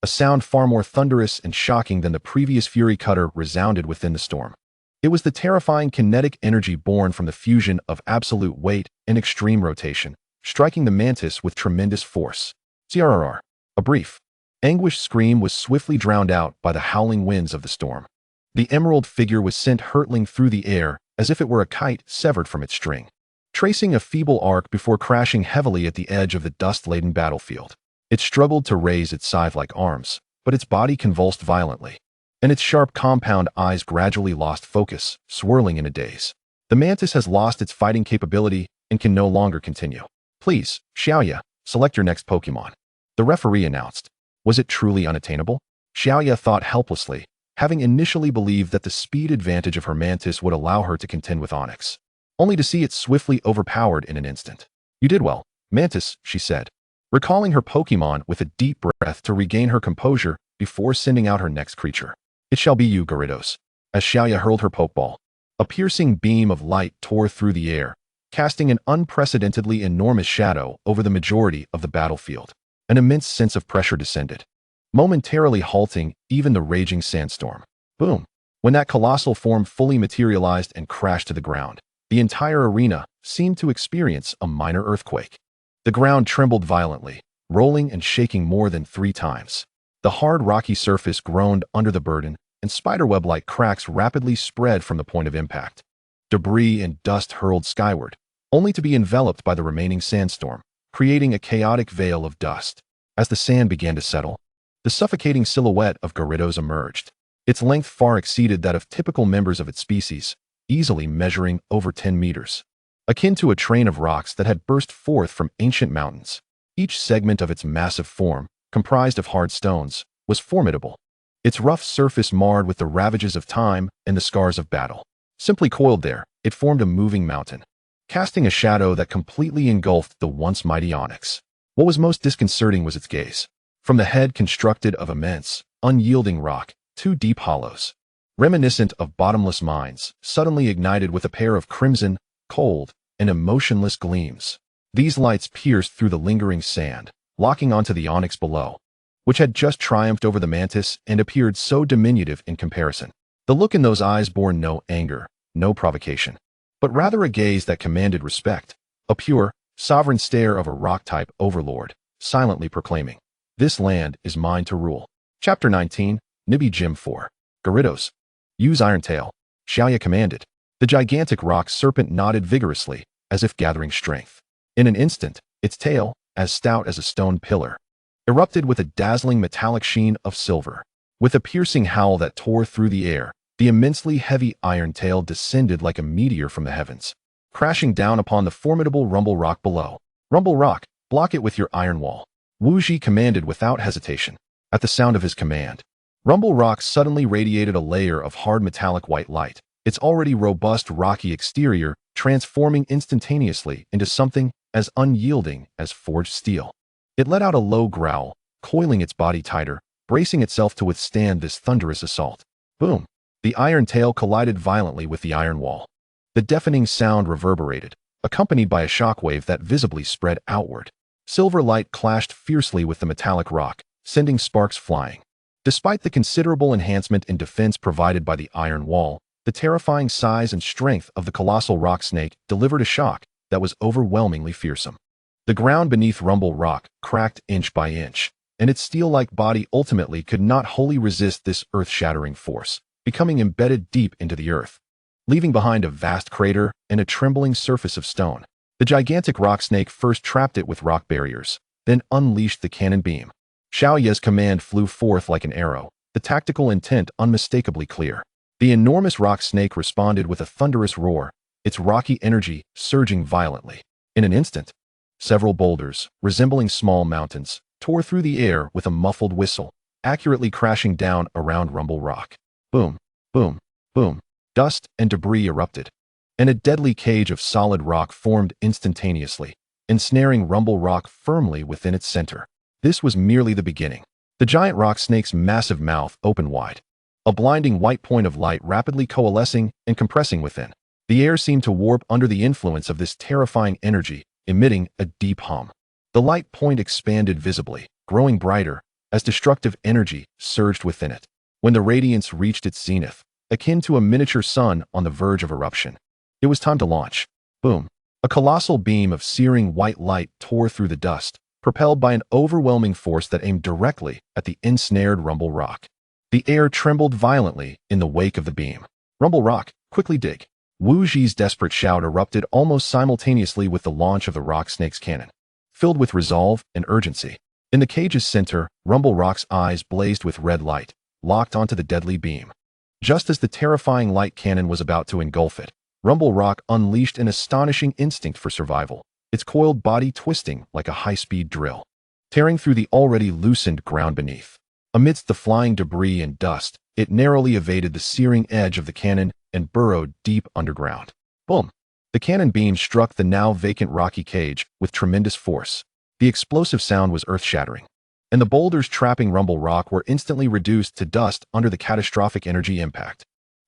A sound far more thunderous and shocking than the previous Fury Cutter resounded within the storm. It was the terrifying kinetic energy born from the fusion of absolute weight and extreme rotation, striking the mantis with tremendous force. CRRR. A brief, anguished scream was swiftly drowned out by the howling winds of the storm. The emerald figure was sent hurtling through the air as if it were a kite severed from its string, tracing a feeble arc before crashing heavily at the edge of the dust-laden battlefield. It struggled to raise its scythe-like arms, but its body convulsed violently, and its sharp compound eyes gradually lost focus, swirling in a daze. The mantis has lost its fighting capability and can no longer continue. Please, Xiaoya, select your next Pokémon. The referee announced. Was it truly unattainable? Xiaoya thought helplessly, having initially believed that the speed advantage of her mantis would allow her to contend with Onyx, only to see it swiftly overpowered in an instant. You did well, Mantis, she said, recalling her Pokémon with a deep breath to regain her composure before sending out her next creature. It shall be you, Gyarados. As Xiaoya hurled her Pokeball, a piercing beam of light tore through the air, casting an unprecedentedly enormous shadow over the majority of the battlefield. An immense sense of pressure descended, momentarily halting even the raging sandstorm. Boom! When that colossal form fully materialized and crashed to the ground, the entire arena seemed to experience a minor earthquake. The ground trembled violently, rolling and shaking more than 3 times. The hard rocky surface groaned under the burden, and spiderweb-like cracks rapidly spread from the point of impact. Debris and dust hurled skyward, only to be enveloped by the remaining sandstorm, creating a chaotic veil of dust. As the sand began to settle, the suffocating silhouette of Gyarados emerged. Its length far exceeded that of typical members of its species, easily measuring over 10 meters. Akin to a train of rocks that had burst forth from ancient mountains, each segment of its massive form, comprised of hard stones, was formidable, its rough surface marred with the ravages of time and the scars of battle. Simply coiled there, it formed a moving mountain, casting a shadow that completely engulfed the once mighty Onyx. What was most disconcerting was its gaze. From the head constructed of immense, unyielding rock, 2 deep hollows, reminiscent of bottomless mines, suddenly ignited with a pair of crimson, cold, and emotionless gleams. These lights pierced through the lingering sand, locking onto the Onyx below, which had just triumphed over the mantis and appeared so diminutive in comparison. The look in those eyes bore no anger, no provocation, but rather a gaze that commanded respect, a pure, sovereign stare of a rock-type overlord, silently proclaiming, "This land is mine to rule." Chapter 19, Nibi Gym 4. Gyarados. Use Iron Tail, Xiaoya commanded. The gigantic rock serpent nodded vigorously, as if gathering strength. In an instant, its tail, as stout as a stone pillar, erupted with a dazzling metallic sheen of silver. With a piercing howl that tore through the air, the immensely heavy iron tail descended like a meteor from the heavens, crashing down upon the formidable Rumble Rock below. "Rumble Rock, block it with your iron wall," Wu Ji commanded without hesitation. At the sound of his command, Rumble Rock suddenly radiated a layer of hard metallic white light, its already robust rocky exterior transforming instantaneously into something as unyielding as forged steel. It let out a low growl, coiling its body tighter, bracing itself to withstand this thunderous assault. Boom! The iron tail collided violently with the iron wall. The deafening sound reverberated, accompanied by a shockwave that visibly spread outward. Silver light clashed fiercely with the metallic rock, sending sparks flying. Despite the considerable enhancement in defense provided by the iron wall, the terrifying size and strength of the colossal rock snake delivered a shock that was overwhelmingly fearsome. The ground beneath Rumble Rock cracked inch by inch, and its steel-like body ultimately could not wholly resist this earth-shattering force, becoming embedded deep into the earth, leaving behind a vast crater and a trembling surface of stone. The gigantic rock snake first trapped it with rock barriers, then unleashed the cannon beam. Xiao Ye's command flew forth like an arrow, the tactical intent unmistakably clear. The enormous rock snake responded with a thunderous roar, its rocky energy surging violently. In an instant, several boulders, resembling small mountains, tore through the air with a muffled whistle, accurately crashing down around Rumble Rock. Boom, boom, boom. Dust and debris erupted, and a deadly cage of solid rock formed instantaneously, ensnaring Rumble Rock firmly within its center. This was merely the beginning. The giant rock snake's massive mouth opened wide, a blinding white point of light rapidly coalescing and compressing within. The air seemed to warp under the influence of this terrifying energy, emitting a deep hum. The light point expanded visibly, growing brighter, as destructive energy surged within it. When the radiance reached its zenith, akin to a miniature sun on the verge of eruption, it was time to launch. Boom! A colossal beam of searing white light tore through the dust, propelled by an overwhelming force that aimed directly at the ensnared Rumble Rock. The air trembled violently in the wake of the beam. "Rumble Rock, quickly dig!" Wu Ji's desperate shout erupted almost simultaneously with the launch of the rock snake's cannon, filled with resolve and urgency. In the cage's center, Rumble Rock's eyes blazed with red light, locked onto the deadly beam. Just as the terrifying light cannon was about to engulf it, Rumble Rock unleashed an astonishing instinct for survival, its coiled body twisting like a high-speed drill, tearing through the already loosened ground beneath. Amidst the flying debris and dust, it narrowly evaded the searing edge of the cannon and burrowed deep underground. Boom! The cannon beam struck the now vacant rocky cage with tremendous force. The explosive sound was earth-shattering, and the boulders trapping Rumble Rock were instantly reduced to dust under the catastrophic energy impact,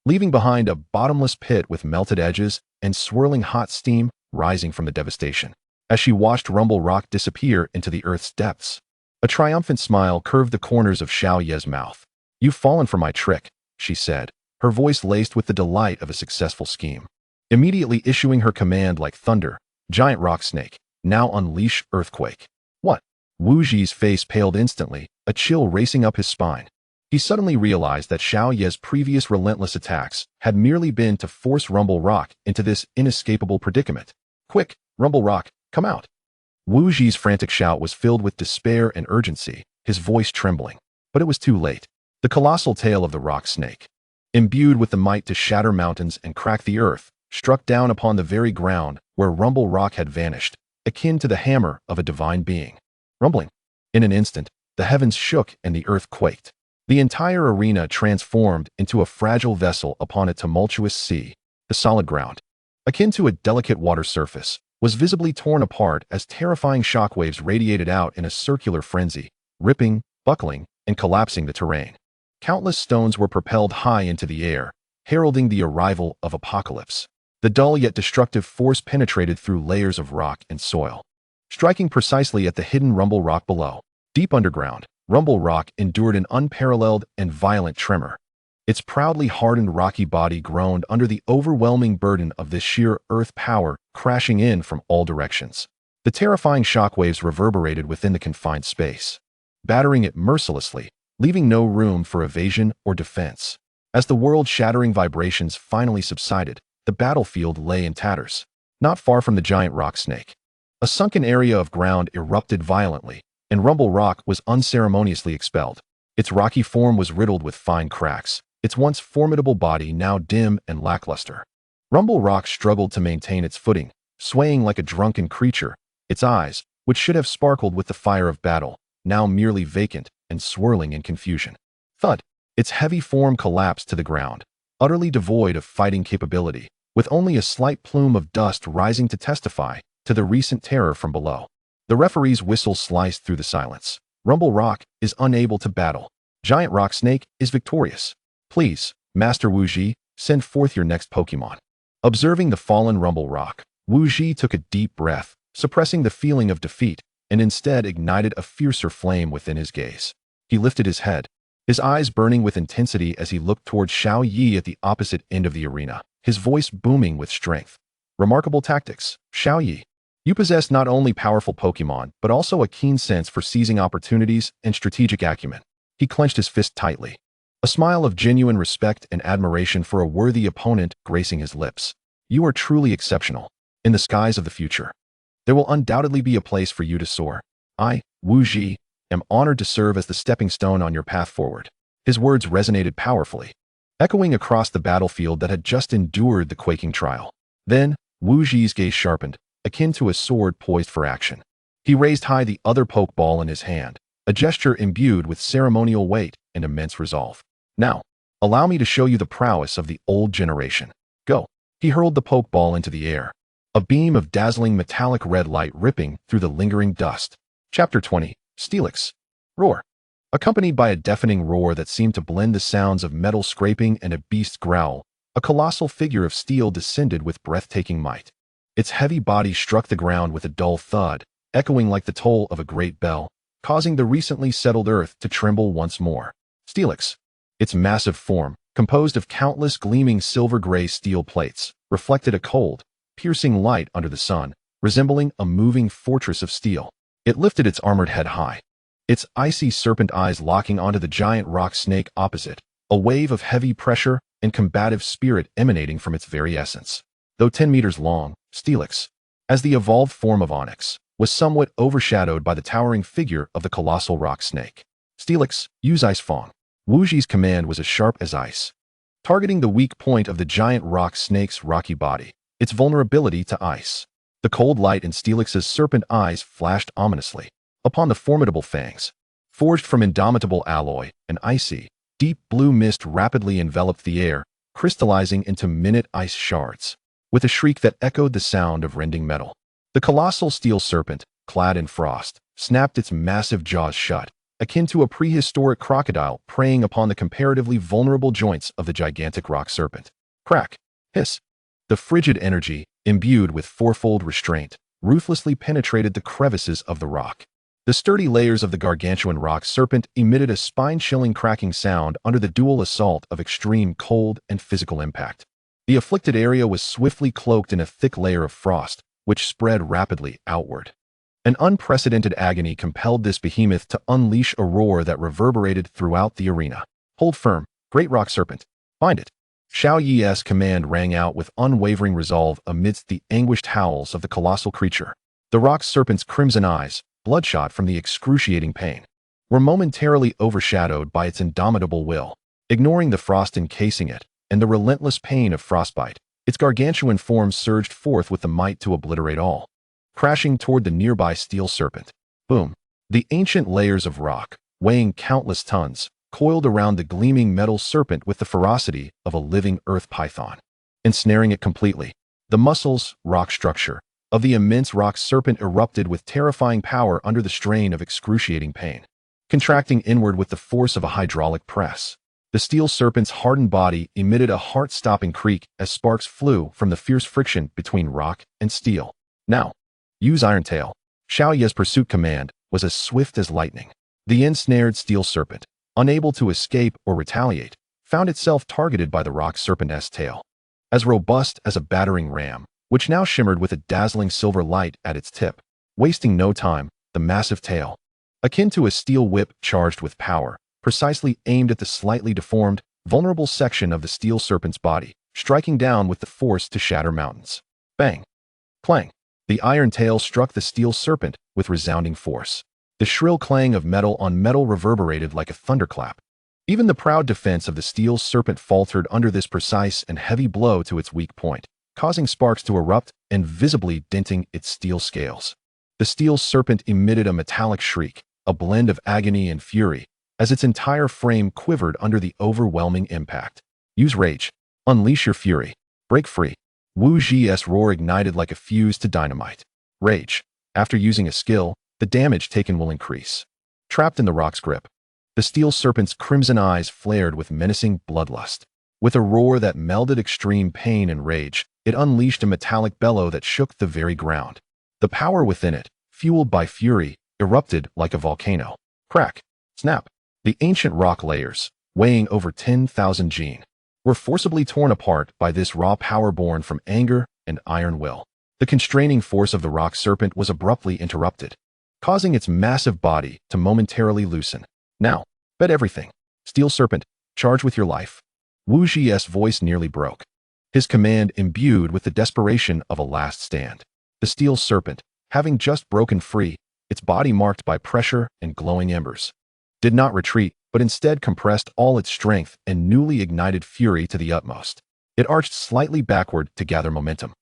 leaving behind a bottomless pit with melted edges and swirling hot steam rising from the devastation. As she watched Rumble Rock disappear into the earth's depths, a triumphant smile curved the corners of Xiao Ye's mouth. "You've fallen for my trick," she said, her voice laced with the delight of a successful scheme. Immediately issuing her command like thunder, "Giant rock snake, now unleash earthquake." "What?" Wu Ji's face paled instantly, a chill racing up his spine. He suddenly realized that Xiao Ye's previous relentless attacks had merely been to force Rumble Rock into this inescapable predicament. "Quick, Rumble Rock, come out!" Wu Ji's frantic shout was filled with despair and urgency, his voice trembling. But it was too late. The colossal tail of the rock snake, imbued with the might to shatter mountains and crack the earth, struck down upon the very ground where Rumble Rock had vanished, akin to the hammer of a divine being. Rumbling. In an instant, the heavens shook and the earth quaked. The entire arena transformed into a fragile vessel upon a tumultuous sea. The solid ground, akin to a delicate water surface, was visibly torn apart as terrifying shockwaves radiated out in a circular frenzy, ripping, buckling, and collapsing the terrain. Countless stones were propelled high into the air, heralding the arrival of apocalypse. The dull yet destructive force penetrated through layers of rock and soil, striking precisely at the hidden Rumble Rock below. Deep underground, Rumble Rock endured an unparalleled and violent tremor. Its proudly hardened rocky body groaned under the overwhelming burden of this sheer earth power crashing in from all directions. The terrifying shockwaves reverberated within the confined space, battering it mercilessly, leaving no room for evasion or defense. As the world-shattering vibrations finally subsided, the battlefield lay in tatters. Not far from the giant rock snake, a sunken area of ground erupted violently, and Rumble Rock was unceremoniously expelled. Its rocky form was riddled with fine cracks, its once formidable body now dim and lackluster. Rumble Rock struggled to maintain its footing, swaying like a drunken creature, its eyes, which should have sparkled with the fire of battle, now merely vacant and swirling in confusion. Thud! Its heavy form collapsed to the ground, utterly devoid of fighting capability, with only a slight plume of dust rising to testify to the recent terror from below. The referee's whistle sliced through the silence. Rumble Rock is unable to battle. Giant Rock Snake is victorious. Please, Master Wu Ji, send forth your next Pokémon. Observing the fallen Rumble Rock, Wu Ji took a deep breath, suppressing the feeling of defeat, and instead ignited a fiercer flame within his gaze. He lifted his head, his eyes burning with intensity as he looked toward Xiao Yi at the opposite end of the arena, his voice booming with strength. Remarkable tactics, Xiao Yi. You possess not only powerful Pokémon, but also a keen sense for seizing opportunities and strategic acumen. He clenched his fist tightly, a smile of genuine respect and admiration for a worthy opponent gracing his lips. You are truly exceptional. In the skies of the future, there will undoubtedly be a place for you to soar. I, Wu Ji, am honored to serve as the stepping stone on your path forward. His words resonated powerfully, echoing across the battlefield that had just endured the quaking trial. Then, Wu Ji's gaze sharpened, akin to a sword poised for action. He raised high the other Pokeball in his hand, a gesture imbued with ceremonial weight and immense resolve. Now, allow me to show you the prowess of the old generation. Go. He hurled the Pokeball into the air, a beam of dazzling metallic red light ripping through the lingering dust. Chapter 20. Steelix. Roar. Accompanied by a deafening roar that seemed to blend the sounds of metal scraping and a beast's growl, a colossal figure of steel descended with breathtaking might. Its heavy body struck the ground with a dull thud, echoing like the toll of a great bell, causing the recently settled earth to tremble once more. Steelix. Its massive form, composed of countless gleaming silver-gray steel plates, reflected a cold, piercing light under the sun, resembling a moving fortress of steel. It lifted its armored head high, its icy serpent eyes locking onto the giant rock snake opposite, a wave of heavy pressure and combative spirit emanating from its very essence. Though 10 meters long, Steelix, as the evolved form of Onyx, was somewhat overshadowed by the towering figure of the colossal rock snake. Steelix, use Ice Fang. Wu Ji's command was as sharp as ice, targeting the weak point of the giant rock snake's rocky body, its vulnerability to ice. The cold light in Steelix's serpent eyes flashed ominously. Upon the formidable fangs, forged from indomitable alloy, an icy, deep blue mist rapidly enveloped the air, crystallizing into minute ice shards. With a shriek that echoed the sound of rending metal, the colossal steel serpent, clad in frost, snapped its massive jaws shut, akin to a prehistoric crocodile preying upon the comparatively vulnerable joints of the gigantic rock serpent. Crack! Hiss! The frigid energy, imbued with fourfold restraint, ruthlessly penetrated the crevices of the rock. The sturdy layers of the gargantuan rock serpent emitted a spine-chilling cracking sound under the dual assault of extreme cold and physical impact. The afflicted area was swiftly cloaked in a thick layer of frost, which spread rapidly outward. An unprecedented agony compelled this behemoth to unleash a roar that reverberated throughout the arena. Hold firm, great rock serpent. Find it. Xiao Yi's command rang out with unwavering resolve amidst the anguished howls of the colossal creature. The rock serpent's crimson eyes, bloodshot from the excruciating pain, were momentarily overshadowed by its indomitable will. Ignoring the frost encasing it and the relentless pain of frostbite, its gargantuan form surged forth with the might to obliterate all. Crashing toward the nearby steel serpent. Boom! The ancient layers of rock, weighing countless tons, coiled around the gleaming metal serpent with the ferocity of a living earth python. Ensnaring it completely, the muscles, rock structure, of the immense rock serpent erupted with terrifying power under the strain of excruciating pain. Contracting inward with the force of a hydraulic press, the steel serpent's hardened body emitted a heart-stopping creak as sparks flew from the fierce friction between rock and steel. Now, use Iron Tail. Xiao Ye's pursuit command was as swift as lightning. The ensnared steel serpent, unable to escape or retaliate, found itself targeted by the rock serpent's tail. As robust as a battering ram, which now shimmered with a dazzling silver light at its tip. Wasting no time, the massive tail, akin to a steel whip charged with power, precisely aimed at the slightly deformed, vulnerable section of the steel serpent's body, striking down with the force to shatter mountains. Bang! Clang! The iron tail struck the steel serpent with resounding force. The shrill clang of metal on metal reverberated like a thunderclap. Even the proud defense of the steel serpent faltered under this precise and heavy blow to its weak point. causing sparks to erupt and visibly denting its steel scales. The steel serpent emitted a metallic shriek, a blend of agony and fury, as its entire frame quivered under the overwhelming impact. Use rage. Unleash your fury. Break free. Wu Ji's roar ignited like a fuse to dynamite. Rage. After using a skill, the damage taken will increase. Trapped in the rock's grip, the steel serpent's crimson eyes flared with menacing bloodlust. With a roar that melded extreme pain and rage, it unleashed a metallic bellow that shook the very ground. The power within it, fueled by fury, erupted like a volcano. Crack. Snap. The ancient rock layers, weighing over 10,000 gene, were forcibly torn apart by this raw power born from anger and iron will. The constraining force of the rock serpent was abruptly interrupted, causing its massive body to momentarily loosen. Now, bet everything. Steel serpent, charge with your life. Wu Ji's voice nearly broke, his command imbued with the desperation of a last stand. The steel serpent, having just broken free, its body marked by pressure and glowing embers, did not retreat, but instead compressed all its strength and newly ignited fury to the utmost. It arched slightly backward to gather momentum,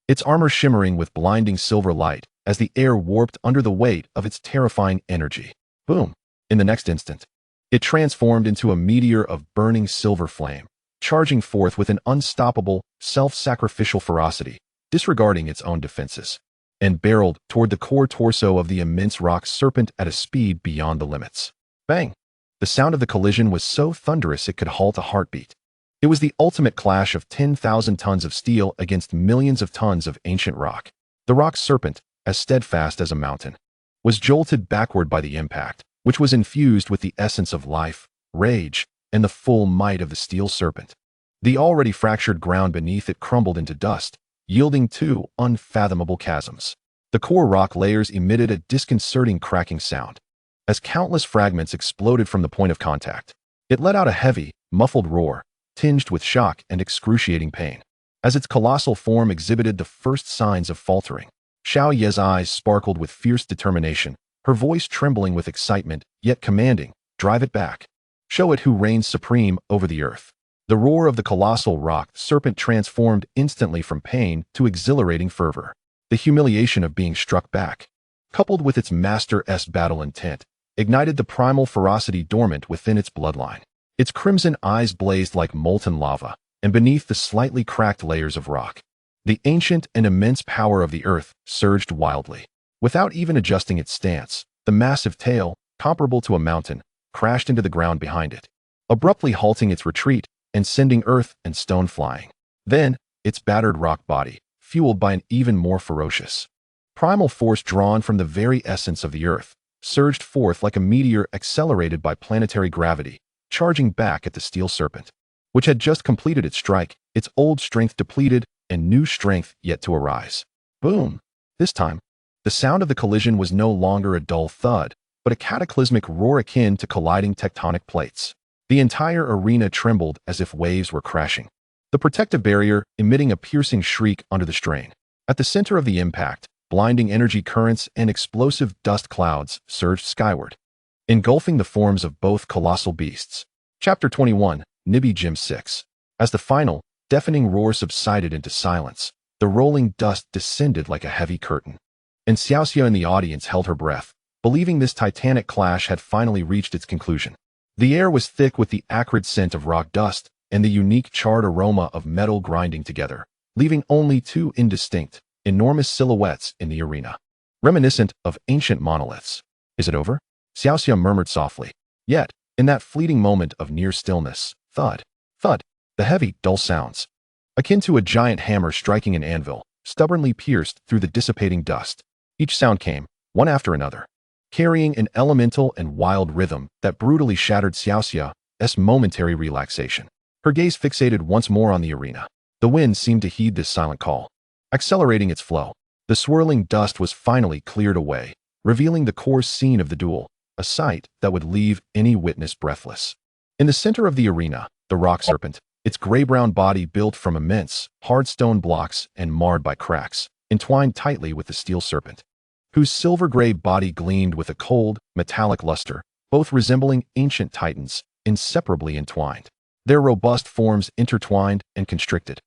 its armor shimmering with blinding silver light as the air warped under the weight of its terrifying energy. Boom! In the next instant, it transformed into a meteor of burning silver flame, charging forth with an unstoppable, self-sacrificial ferocity, disregarding its own defenses, and barreled toward the core torso of the immense rock serpent at a speed beyond the limits. Bang! The sound of the collision was so thunderous it could halt a heartbeat. It was the ultimate clash of 10,000 tons of steel against millions of tons of ancient rock. The rock serpent, as steadfast as a mountain, was jolted backward by the impact, which was infused with the essence of life, rage, and the full might of the steel serpent. The already fractured ground beneath it crumbled into dust, yielding two unfathomable chasms. The core rock layers emitted a disconcerting cracking sound. As countless fragments exploded from the point of contact, it let out a heavy, muffled roar, tinged with shock and excruciating pain. As its colossal form exhibited the first signs of faltering, Xiao Ye's eyes sparkled with fierce determination, her voice trembling with excitement, yet commanding, "Drive it back. Show it who reigns supreme over the earth." The roar of the colossal rock serpent transformed instantly from pain to exhilarating fervor. The humiliation of being struck back, coupled with its master's battle intent, ignited the primal ferocity dormant within its bloodline. Its crimson eyes blazed like molten lava, and beneath the slightly cracked layers of rock, the ancient and immense power of the earth surged wildly. Without even adjusting its stance, the massive tail, comparable to a mountain, crashed into the ground behind it, abruptly halting its retreat and sending earth and stone flying. Then, its battered rock body, fueled by an even more ferocious primal force drawn from the very essence of the earth, surged forth like a meteor accelerated by planetary gravity, charging back at the steel serpent, which had just completed its strike, its old strength depleted and new strength yet to arise. Boom! This time, the sound of the collision was no longer a dull thud, but a cataclysmic roar akin to colliding tectonic plates. The entire arena trembled as if waves were crashing, the protective barrier emitting a piercing shriek under the strain. At the center of the impact, blinding energy currents and explosive dust clouds surged skyward, engulfing the forms of both colossal beasts. Chapter 21, Nibby Gym 6. As the final, deafening roar subsided into silence, the rolling dust descended like a heavy curtain, and Xiaoxia in the audience held her breath, believing this titanic clash had finally reached its conclusion. The air was thick with the acrid scent of rock dust and the unique charred aroma of metal grinding together, leaving only two indistinct, enormous silhouettes in the arena, reminiscent of ancient monoliths. Is it over? Xiaoxia murmured softly. Yet, in that fleeting moment of near stillness, thud, thud, the heavy, dull sounds, akin to a giant hammer striking an anvil, stubbornly pierced through the dissipating dust. Each sound came, one after another, carrying an elemental and wild rhythm that brutally shattered Xiaoxia's momentary relaxation. Her gaze fixated once more on the arena. The wind seemed to heed this silent call, accelerating its flow. The swirling dust was finally cleared away, revealing the core scene of the duel, a sight that would leave any witness breathless. In the center of the arena, the rock serpent, its gray-brown body built from immense, hard stone blocks and marred by cracks, entwined tightly with the steel serpent, whose silver-gray body gleamed with a cold, metallic luster, both resembling ancient titans, inseparably entwined, their robust forms intertwined and constricted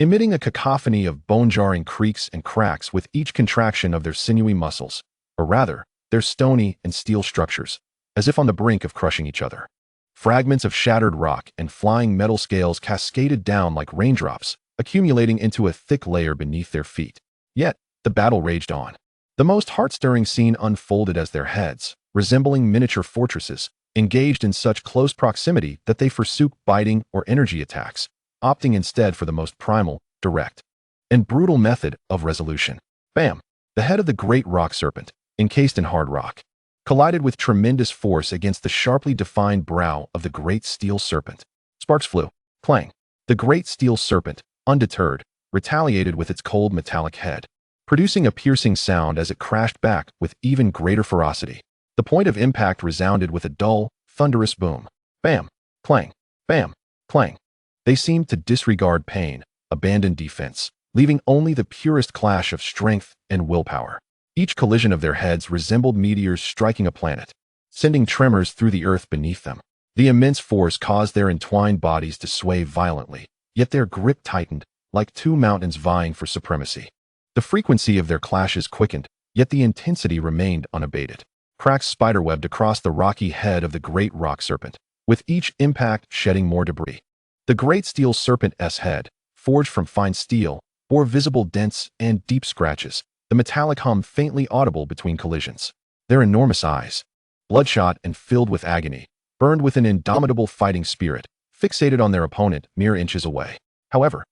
emitting a cacophony of bone-jarring creaks and cracks with each contraction of their sinewy muscles, or rather, their stony and steel structures, as if on the brink of crushing each other. Fragments of shattered rock and flying metal scales cascaded down like raindrops, accumulating into a thick layer beneath their feet. Yet, the battle raged on. The most heart-stirring scene unfolded as their heads, resembling miniature fortresses, engaged in such close proximity that they forsook biting or energy attacks, opting instead for the most primal, direct, and brutal method of resolution. Bam! The head of the great rock serpent, encased in hard rock, collided with tremendous force against the sharply defined brow of the great steel serpent. Sparks flew. Clang! The great steel serpent, undeterred, retaliated with its cold metallic head, producing a piercing sound as it crashed back with even greater ferocity. The point of impact resounded with a dull, thunderous boom. Bam! Clang! Bam! Clang! They seemed to disregard pain, abandon defense, leaving only the purest clash of strength and willpower. Each collision of their heads resembled meteors striking a planet, sending tremors through the earth beneath them. The immense force caused their entwined bodies to sway violently, yet their grip tightened, like two mountains vying for supremacy. The frequency of their clashes quickened, yet the intensity remained unabated. Cracks spiderwebbed across the rocky head of the great rock serpent, with each impact shedding more debris. The great steel serpent's head, forged from fine steel, bore visible dents and deep scratches, the metallic hum faintly audible between collisions. Their enormous eyes, bloodshot and filled with agony, burned with an indomitable fighting spirit, fixated on their opponent mere inches away. However,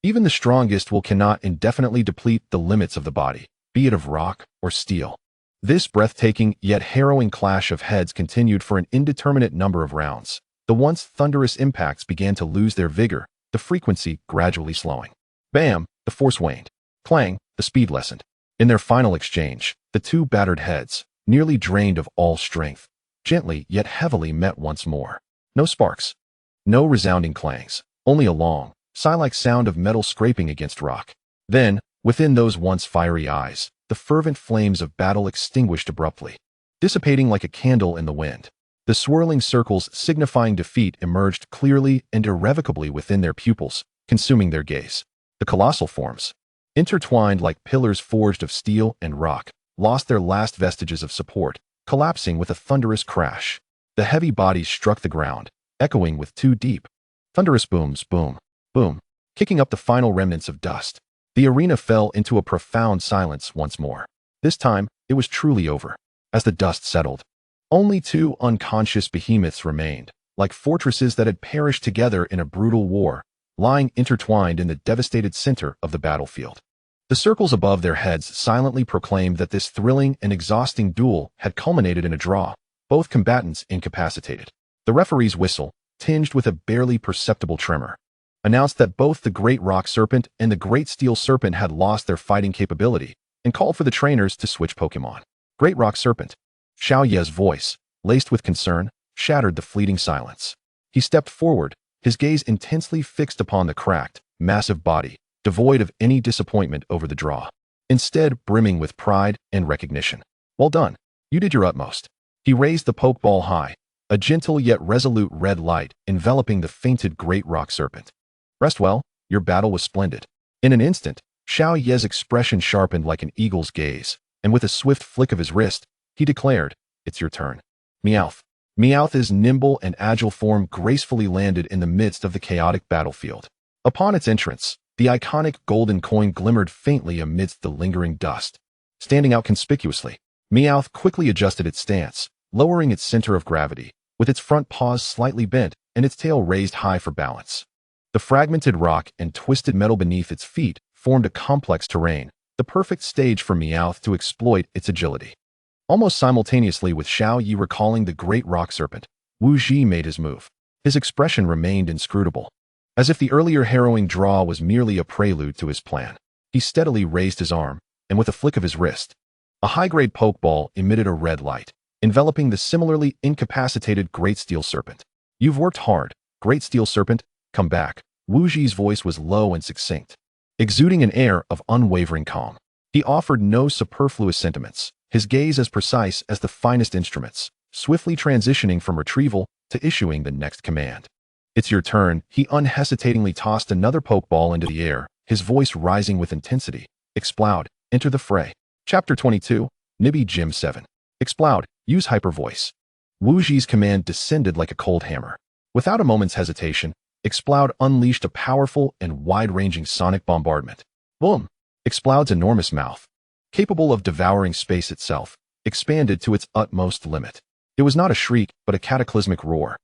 even the strongest will cannot indefinitely deplete the limits of the body, be it of rock or steel. This breathtaking yet harrowing clash of heads continued for an indeterminate number of rounds. The once thunderous impacts began to lose their vigor, the frequency gradually slowing. Bam! The force waned. Clang! The speed lessened. In their final exchange, the two battered heads, nearly drained of all strength, gently yet heavily met once more. No sparks. No resounding clangs. Only a long, sigh-like sound of metal scraping against rock. Then, within those once fiery eyes, the fervent flames of battle extinguished abruptly, dissipating like a candle in the wind. The swirling circles signifying defeat emerged clearly and irrevocably within their pupils, consuming their gaze. The colossal forms, intertwined like pillars forged of steel and rock, lost their last vestiges of support, collapsing with a thunderous crash. The heavy bodies struck the ground, echoing with two deep, thunderous booms, boom, boom, kicking up the final remnants of dust. The arena fell into a profound silence once more. This time, it was truly over. As the dust settled, only two unconscious behemoths remained, like fortresses that had perished together in a brutal war, lying intertwined in the devastated center of the battlefield. The circles above their heads silently proclaimed that this thrilling and exhausting duel had culminated in a draw, both combatants incapacitated. The referee's whistle, tinged with a barely perceptible tremor, announced that both the great rock serpent and the great steel serpent had lost their fighting capability, and called for the trainers to switch Pokémon. Great rock serpent. Xiao Ye's voice, laced with concern, shattered the fleeting silence. He stepped forward, his gaze intensely fixed upon the cracked, massive body, devoid of any disappointment over the draw, instead brimming with pride and recognition. Well done. You did your utmost. He raised the Pokeball high, a gentle yet resolute red light enveloping the fainted great rock serpent. Rest well, your battle was splendid. In an instant, Xiao Ye's expression sharpened like an eagle's gaze, and with a swift flick of his wrist, he declared, "It's your turn." Meowth. Meowth's nimble and agile form gracefully landed in the midst of the chaotic battlefield. Upon its entrance, the iconic golden coin glimmered faintly amidst the lingering dust. Standing out conspicuously, Meowth quickly adjusted its stance, lowering its center of gravity, with its front paws slightly bent and its tail raised high for balance. The fragmented rock and twisted metal beneath its feet formed a complex terrain, the perfect stage for Meowth to exploit its agility. Almost simultaneously with Xiao Yi recalling the great rock serpent, Wu Ji made his move. His expression remained inscrutable, as if the earlier harrowing draw was merely a prelude to his plan. He steadily raised his arm, and with a flick of his wrist, a high-grade Pokeball emitted a red light, enveloping the similarly incapacitated Great Steel Serpent. "You've worked hard, Great Steel Serpent, come back." Wu Ji's voice was low and succinct, exuding an air of unwavering calm. He offered no superfluous sentiments, his gaze as precise as the finest instruments, swiftly transitioning from retrieval to issuing the next command. "It's your turn." He unhesitatingly tossed another Pokeball into the air, his voice rising with intensity. Explode, enter the fray. Chapter 22, Nibby Gym 7. Explode, use hyper voice. Wu Ji's command descended like a cold hammer. Without a moment's hesitation, Explode unleashed a powerful and wide-ranging sonic bombardment. Boom! Explode's enormous mouth, capable of devouring space itself, expanded to its utmost limit. It was not a shriek, but a cataclysmic roar,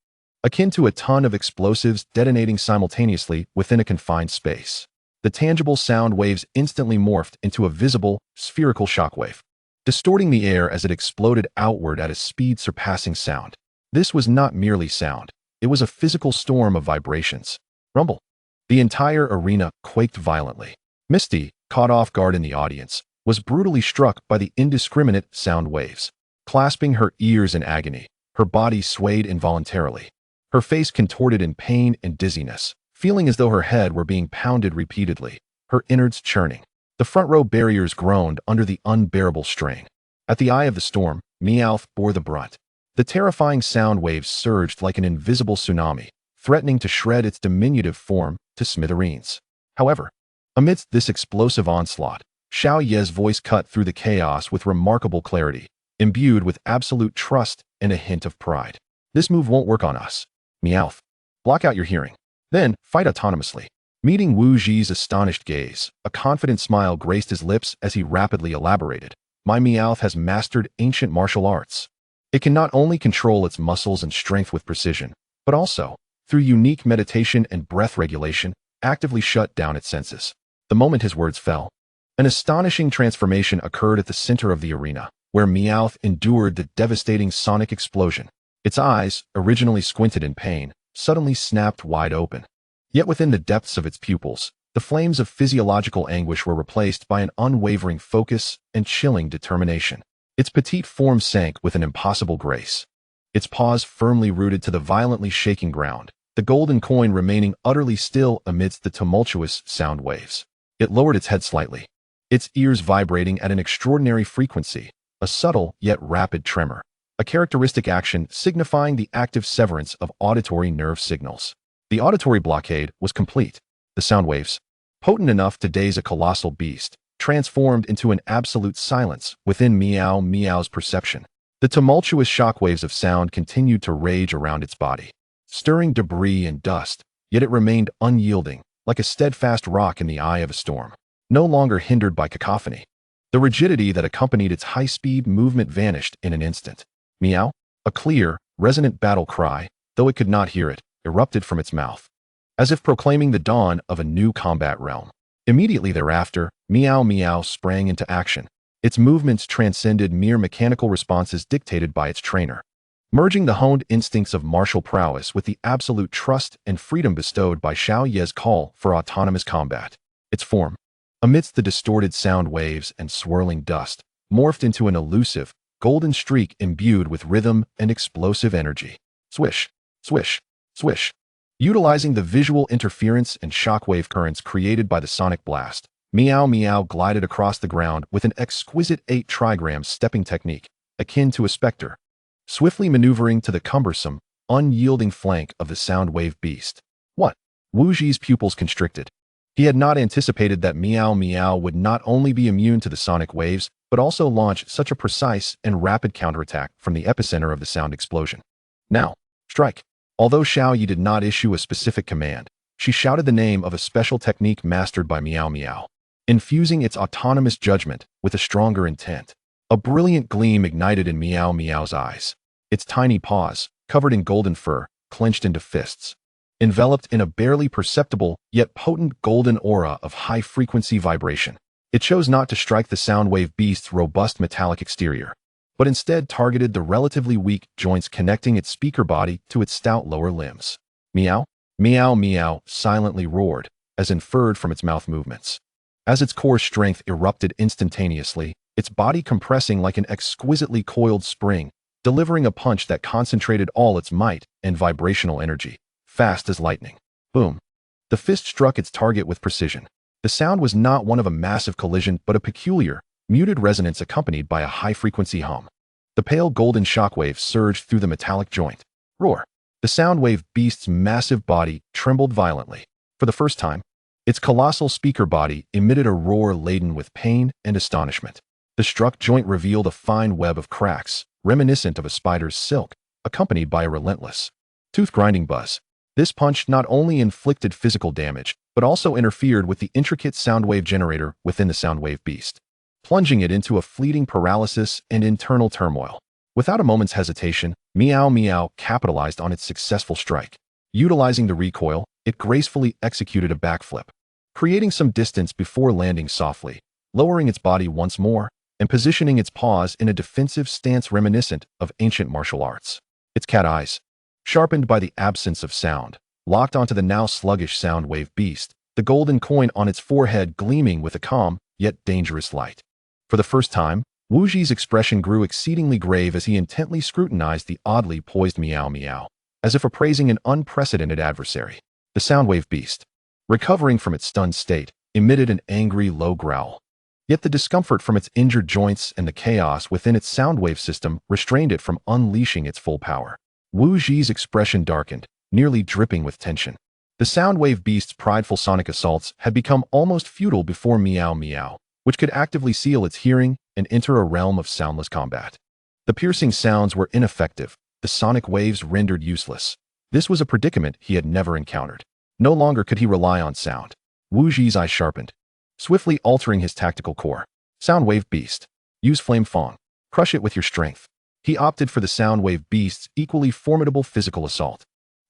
akin to a ton of explosives detonating simultaneously within a confined space. The tangible sound waves instantly morphed into a visible, spherical shockwave, distorting the air as it exploded outward at a speed surpassing sound. This was not merely sound. It was a physical storm of vibrations. Rumble. The entire arena quaked violently. Misty, caught off guard in the audience, was brutally struck by the indiscriminate sound waves. Clasping her ears in agony, her body swayed involuntarily. Her face contorted in pain and dizziness, feeling as though her head were being pounded repeatedly, her innards churning. The front row barriers groaned under the unbearable strain. At the eye of the storm, Meowth bore the brunt. The terrifying sound waves surged like an invisible tsunami, threatening to shred its diminutive form to smithereens. However, amidst this explosive onslaught, Xiao Ye's voice cut through the chaos with remarkable clarity, imbued with absolute trust and a hint of pride. This move won't work on us. Meowth. Block out your hearing. Then, fight autonomously. Meeting Wu Ji's astonished gaze, a confident smile graced his lips as he rapidly elaborated. My Meowth has mastered ancient martial arts. It can not only control its muscles and strength with precision, but also, through unique meditation and breath regulation, actively shut down its senses. The moment his words fell, an astonishing transformation occurred at the center of the arena, where Meowth endured the devastating sonic explosion. Its eyes, originally squinted in pain, suddenly snapped wide open. Yet within the depths of its pupils, the flames of physiological anguish were replaced by an unwavering focus and chilling determination. Its petite form sank with an impossible grace, its paws firmly rooted to the violently shaking ground, the golden coin remaining utterly still amidst the tumultuous sound waves. It lowered its head slightly, its ears vibrating at an extraordinary frequency, a subtle yet rapid tremor, a characteristic action signifying the active severance of auditory nerve signals. The auditory blockade was complete. The sound waves, potent enough to daze a colossal beast, transformed into an absolute silence within Meow Meow's perception. The tumultuous shockwaves of sound continued to rage around its body, stirring debris and dust, yet it remained unyielding, like a steadfast rock in the eye of a storm, no longer hindered by cacophony. The rigidity that accompanied its high-speed movement vanished in an instant. Meow, a clear, resonant battle cry, though it could not hear it, erupted from its mouth, as if proclaiming the dawn of a new combat realm. Immediately thereafter, Meow Meow sprang into action. Its movements transcended mere mechanical responses dictated by its trainer, merging the honed instincts of martial prowess with the absolute trust and freedom bestowed by Xiao Ye's call for autonomous combat. Its form, amidst the distorted sound waves and swirling dust, morphed into an elusive, golden streak imbued with rhythm and explosive energy. Swish, swish, swish. Utilizing the visual interference and shockwave currents created by the sonic blast, Meow Meow glided across the ground with an exquisite 8-trigram stepping technique, akin to a specter, swiftly maneuvering to the cumbersome, unyielding flank of the sound wave beast. What? Wu Ji's pupils constricted. He had not anticipated that Meow Meow would not only be immune to the sonic waves, but also launch such a precise and rapid counterattack from the epicenter of the sound explosion. Now, strike. Although Xiao Yi did not issue a specific command, she shouted the name of a special technique mastered by Meow Meow, infusing its autonomous judgment with a stronger intent. A brilliant gleam ignited in Meow Meow's eyes. Its tiny paws, covered in golden fur, clenched into fists, enveloped in a barely perceptible yet potent golden aura of high-frequency vibration. It chose not to strike the soundwave beast's robust metallic exterior, but instead targeted the relatively weak joints connecting its speaker body to its stout lower limbs. Meow, Meow Meow silently roared, as inferred from its mouth movements. As its core strength erupted instantaneously, its body compressing like an exquisitely coiled spring, delivering a punch that concentrated all its might and vibrational energy, fast as lightning. Boom. The fist struck its target with precision. The sound was not one of a massive collision, but a peculiar, muted resonance accompanied by a high-frequency hum. The pale golden shockwave surged through the metallic joint. Roar. The soundwave beast's massive body trembled violently. For the first time, Its colossal speaker body emitted a roar laden with pain and astonishment. The struck joint revealed a fine web of cracks, reminiscent of a spider's silk, accompanied by a relentless, tooth-grinding buzz. This punch not only inflicted physical damage, but also interfered with the intricate soundwave generator within the soundwave beast, plunging it into a fleeting paralysis and internal turmoil. Without a moment's hesitation, Meow Meow capitalized on its successful strike. Utilizing the recoil, it gracefully executed a backflip, creating some distance before landing softly, lowering its body once more, and positioning its paws in a defensive stance reminiscent of ancient martial arts. Its cat eyes, sharpened by the absence of sound, locked onto the now sluggish soundwave beast, the golden coin on its forehead gleaming with a calm, yet dangerous light. For the first time, Wuji's expression grew exceedingly grave as he intently scrutinized the oddly poised Meow Meow, as if appraising an unprecedented adversary. The soundwave beast, recovering from its stunned state, emitted an angry low growl. Yet the discomfort from its injured joints and the chaos within its soundwave system restrained it from unleashing its full power. Wuji's expression darkened, nearly dripping with tension. The soundwave beast's prideful sonic assaults had become almost futile before Meow Meow, which could actively seal its hearing and enter a realm of soundless combat. The piercing sounds were ineffective, the sonic waves rendered useless. This was a predicament he had never encountered. No longer could he rely on sound. Wuji's eyes sharpened, swiftly altering his tactical core. Soundwave beast. Use Flame Fang. Crush it with your strength. He opted for the soundwave beast's equally formidable physical assault.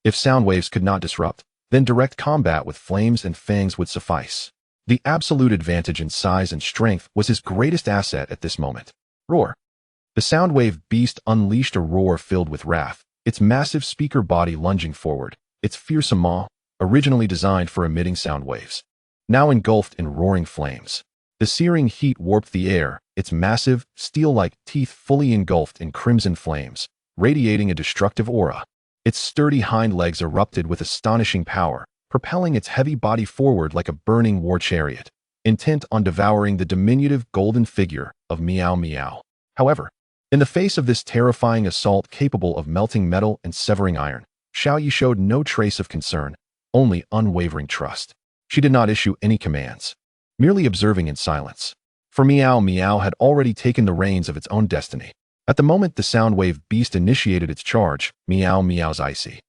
If sound waves could not disrupt, then direct combat with flames and fangs would suffice. The absolute advantage in size and strength was his greatest asset at this moment. Roar. The soundwave beast unleashed a roar filled with wrath, its massive speaker body lunging forward, its fearsome maw, originally designed for emitting sound waves, now engulfed in roaring flames. The searing heat warped the air, its massive, steel-like teeth fully engulfed in crimson flames, radiating a destructive aura. Its sturdy hind legs erupted with astonishing power, propelling its heavy body forward like a burning war chariot, intent on devouring the diminutive golden figure of Meow Meow. However, in the face of this terrifying assault capable of melting metal and severing iron, Xiaoyi showed no trace of concern, only unwavering trust. She did not issue any commands, merely observing in silence. For Meow Meow had already taken the reins of its own destiny. At the moment the soundwave beast initiated its charge, Meow Meow's icy,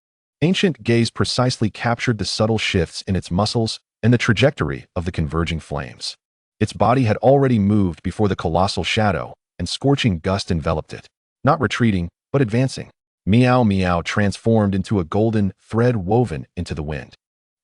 ancient gaze precisely captured the subtle shifts in its muscles and the trajectory of the converging flames. Its body had already moved before the colossal shadow, and scorching gust enveloped it, not retreating, but advancing. Meow Meow transformed into a golden thread woven into the wind,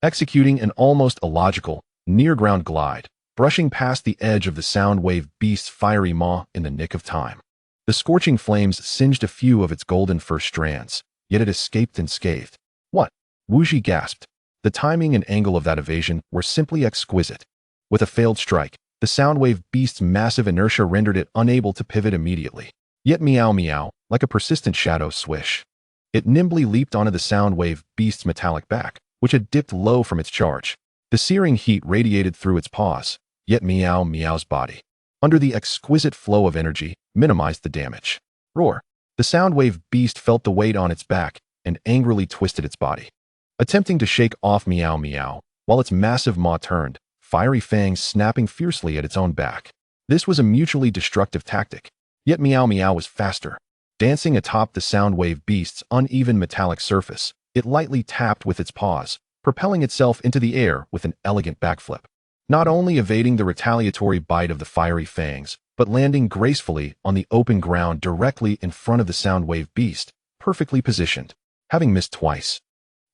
executing an almost illogical, near-ground glide, brushing past the edge of the soundwave beast's fiery maw in the nick of time. The scorching flames singed a few of its golden fur strands, yet it escaped unscathed. What? Wuji gasped. The timing and angle of that evasion were simply exquisite. With a failed strike, the soundwave beast's massive inertia rendered it unable to pivot immediately. Yet Meow Meow, like a persistent shadow swish, it nimbly leaped onto the soundwave beast's metallic back, which had dipped low from its charge. The searing heat radiated through its paws, yet Meow Meow's body, under the exquisite flow of energy, minimized the damage. Roar. The soundwave beast felt the weight on its back and angrily twisted its body, attempting to shake off Meow Meow, while its massive maw turned, fiery fangs snapping fiercely at its own back. This was a mutually destructive tactic, yet Meow Meow was faster. Dancing atop the soundwave beast's uneven metallic surface, it lightly tapped with its paws, propelling itself into the air with an elegant backflip, not only evading the retaliatory bite of the fiery fangs, but landing gracefully on the open ground directly in front of the soundwave beast, perfectly positioned. Having missed twice,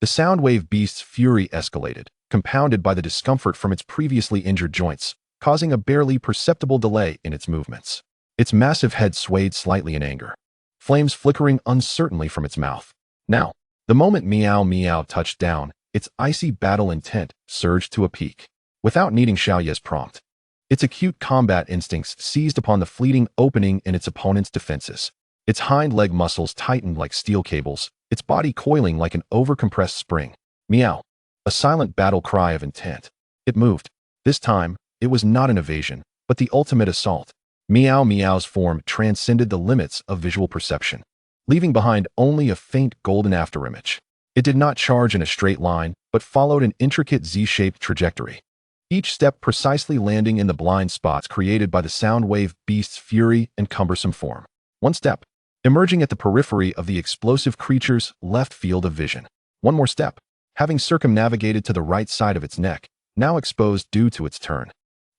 the soundwave beast's fury escalated, compounded by the discomfort from its previously injured joints, causing a barely perceptible delay in its movements. Its massive head swayed slightly in anger, flames flickering uncertainly from its mouth. Now, the moment Meow Meow touched down, its icy battle intent surged to a peak. Without needing Xiaoye's prompt, its acute combat instincts seized upon the fleeting opening in its opponent's defenses. Its hind leg muscles tightened like steel cables, its body coiling like an overcompressed spring. Meow. A silent battle cry of intent. It moved. This time, it was not an evasion, but the ultimate assault. Meow Meow's form transcended the limits of visual perception, leaving behind only a faint golden afterimage. It did not charge in a straight line, but followed an intricate Z-shaped trajectory, each step precisely landing in the blind spots created by the sound wave beast's fury and cumbersome form. One step, emerging at the periphery of the explosive creature's left field of vision. One more step, having circumnavigated to the right side of its neck, now exposed due to its turn.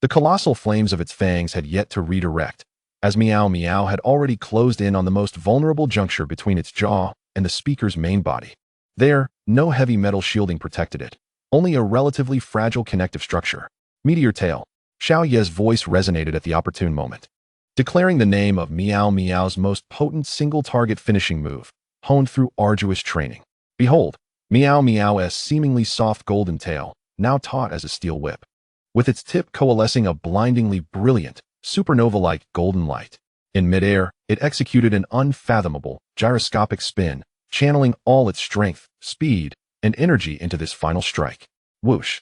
The colossal flames of its fangs had yet to redirect, as Meow Meow had already closed in on the most vulnerable juncture between its jaw and the speaker's main body. There, no heavy metal shielding protected it, only a relatively fragile connective structure. Meteor Tail. Xiao Ye's voice resonated at the opportune moment, declaring the name of Meow Meow's most potent single-target finishing move, honed through arduous training. Behold, Meow Meow's seemingly soft golden tail, now taut as a steel whip, with its tip coalescing a blindingly brilliant, supernova-like golden light. In midair, it executed an unfathomable, gyroscopic spin, channeling all its strength, speed, and energy into this final strike. Whoosh!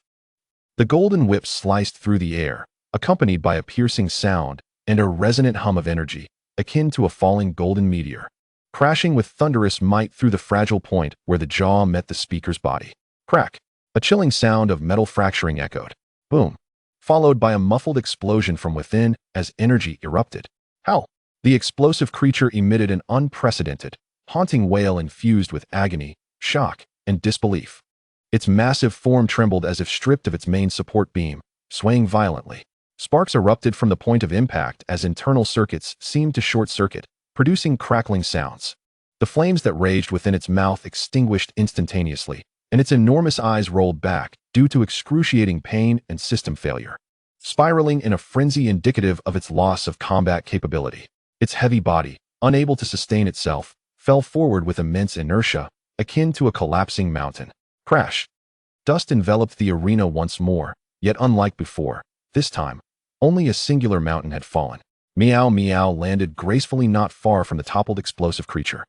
The golden whip sliced through the air, accompanied by a piercing sound and a resonant hum of energy, akin to a falling golden meteor, crashing with thunderous might through the fragile point where the jaw met the speaker's body. Crack! A chilling sound of metal fracturing echoed. Boom! Followed by a muffled explosion from within as energy erupted. Howl! The explosive creature emitted an unprecedented, haunting wail infused with agony, shock, and disbelief. Its massive form trembled as if stripped of its main support beam, swaying violently. Sparks erupted from the point of impact as internal circuits seemed to short-circuit, producing crackling sounds. The flames that raged within its mouth extinguished instantaneously, and its enormous eyes rolled back due to excruciating pain and system failure, spiraling in a frenzy indicative of its loss of combat capability. Its heavy body, unable to sustain itself, fell forward with immense inertia, akin to a collapsing mountain. Crash! Dust enveloped the arena once more, yet unlike before, this time, only a singular mountain had fallen. Meow Meow landed gracefully not far from the toppled explosive creature,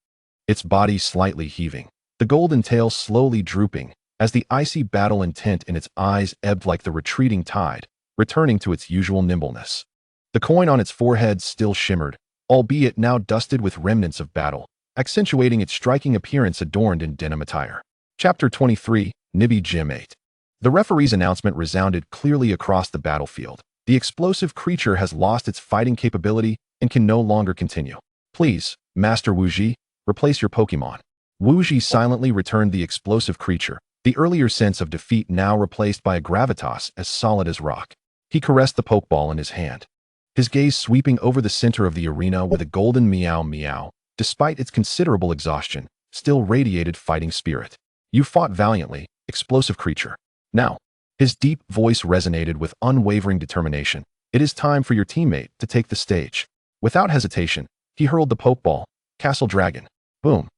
its body slightly heaving, the golden tail slowly drooping, as the icy battle intent in its eyes ebbed like the retreating tide, returning to its usual nimbleness. The coin on its forehead still shimmered, albeit now dusted with remnants of battle, accentuating its striking appearance adorned in denim attire. Chapter 23, Nibby Gym 8. The referee's announcement resounded clearly across the battlefield. The explosive creature has lost its fighting capability and can no longer continue. Please, Master Wuji, replace your Pokémon. Wuji silently returned the explosive creature, the earlier sense of defeat now replaced by a gravitas as solid as rock. He caressed the Pokeball in his hand, his gaze sweeping over the center of the arena where the golden Meow Meow, despite its considerable exhaustion, still radiated fighting spirit. You fought valiantly, explosive creature. Now, his deep voice resonated with unwavering determination. It is time for your teammate to take the stage. Without hesitation, he hurled the Pokeball. Castle Dragon. Boom.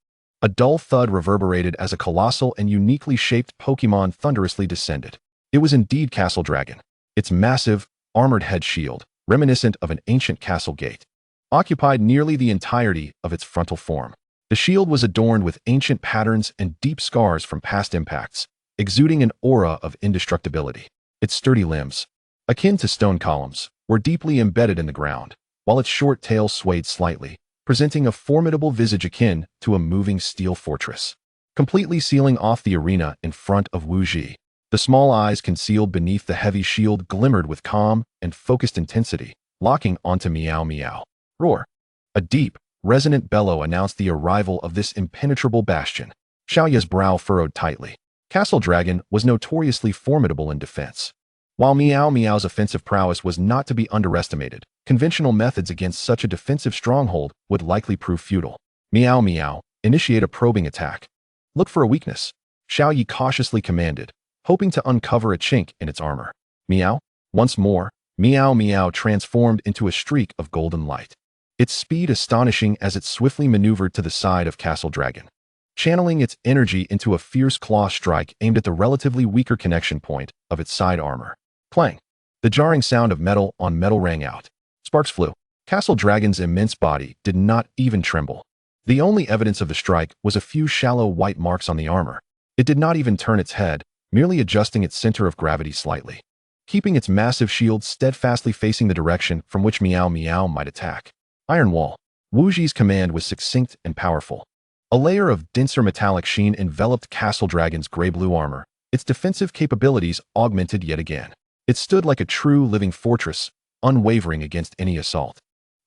A dull thud reverberated as a colossal and uniquely shaped Pokémon thunderously descended. It was indeed Castle Dragon. Its massive, armored head shield, reminiscent of an ancient castle gate, occupied nearly the entirety of its frontal form. The shield was adorned with ancient patterns and deep scars from past impacts, exuding an aura of indestructibility. Its sturdy limbs, akin to stone columns, were deeply embedded in the ground, while its short tail swayed slightly, presenting a formidable visage akin to a moving steel fortress, completely sealing off the arena in front of Wuji. The small eyes concealed beneath the heavy shield glimmered with calm and focused intensity, locking onto Meow Meow. Roar! A deep, resonant bellow announced the arrival of this impenetrable bastion. Xiaoya's brow furrowed tightly. Castle Dragon was notoriously formidable in defense. While Meow Meow's offensive prowess was not to be underestimated, conventional methods against such a defensive stronghold would likely prove futile. Meow Meow, initiate a probing attack. Look for a weakness, Xiaoyi cautiously commanded, hoping to uncover a chink in its armor. Meow. Once more, Meow Meow transformed into a streak of golden light, its speed astonishing as it swiftly maneuvered to the side of Castle Dragon, channeling its energy into a fierce claw strike aimed at the relatively weaker connection point of its side armor. Clang! The jarring sound of metal on metal rang out. Sparks flew. Castle Dragon's immense body did not even tremble. The only evidence of the strike was a few shallow white marks on the armor. It did not even turn its head, merely adjusting its center of gravity slightly, keeping its massive shield steadfastly facing the direction from which Meow Meow might attack. Iron Wall. Wuji's command was succinct and powerful. A layer of denser metallic sheen enveloped Castle Dragon's gray-blue armor, its defensive capabilities augmented yet again. It stood like a true living fortress, unwavering against any assault.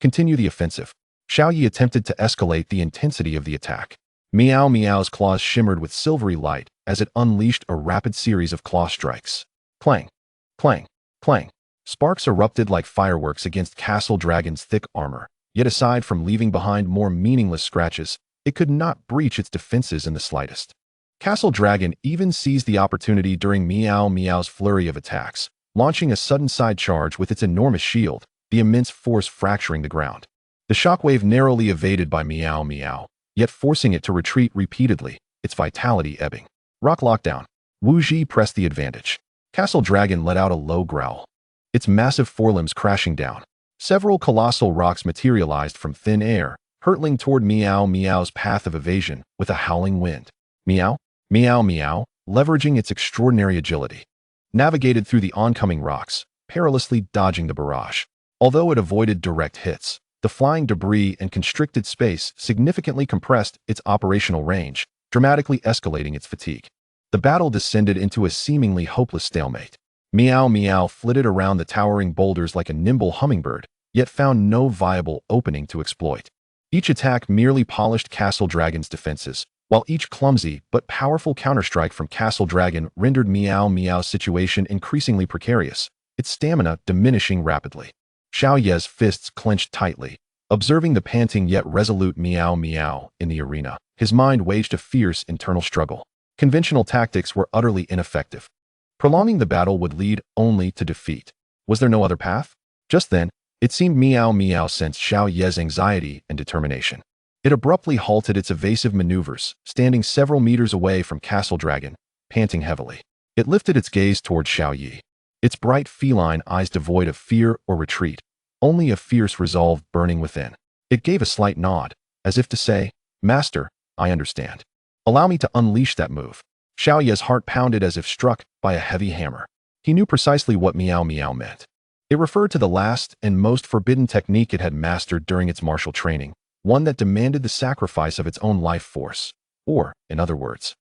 Continue the offensive. Xiao Yi attempted to escalate the intensity of the attack. Meow Meow's claws shimmered with silvery light as it unleashed a rapid series of claw strikes. Clang, clang, clang. Sparks erupted like fireworks against Castle Dragon's thick armor, yet aside from leaving behind more meaningless scratches, it could not breach its defenses in the slightest. Castle Dragon even seized the opportunity during Meow Meow's flurry of attacks, launching a sudden side charge with its enormous shield, the immense force fracturing the ground. The shockwave narrowly evaded by Meow Meow, yet forcing it to retreat repeatedly, its vitality ebbing. Rock Lockdown. Wu Ji pressed the advantage. Castle Dragon let out a low growl, its massive forelimbs crashing down. Several colossal rocks materialized from thin air, hurtling toward Meow Meow's path of evasion with a howling wind. Meow, Meow Meow, leveraging its extraordinary agility, navigated through the oncoming rocks, perilously dodging the barrage. Although it avoided direct hits, the flying debris and constricted space significantly compressed its operational range, dramatically escalating its fatigue. The battle descended into a seemingly hopeless stalemate. Meow Meow flitted around the towering boulders like a nimble hummingbird, yet found no viable opening to exploit. Each attack merely polished Castle Dragon's defenses, while each clumsy but powerful counterstrike from Castle Dragon rendered Meow Meow's situation increasingly precarious, its stamina diminishing rapidly. Xiao Ye's fists clenched tightly, observing the panting yet resolute Meow Meow in the arena. His mind waged a fierce internal struggle. Conventional tactics were utterly ineffective. Prolonging the battle would lead only to defeat. Was there no other path? Just then, it seemed Meow Meow sensed Xiao Ye's anxiety and determination. It abruptly halted its evasive maneuvers, standing several meters away from Castle Dragon, panting heavily. It lifted its gaze toward Xiao Yi, its bright feline eyes devoid of fear or retreat, only a fierce resolve burning within. It gave a slight nod, as if to say, "Master, I understand. Allow me to unleash that move." Xiao Ye's heart pounded as if struck by a heavy hammer. He knew precisely what Meow Meow meant. It referred to the last and most forbidden technique it had mastered during its martial training, one that demanded the sacrifice of its own life force, or, in other words,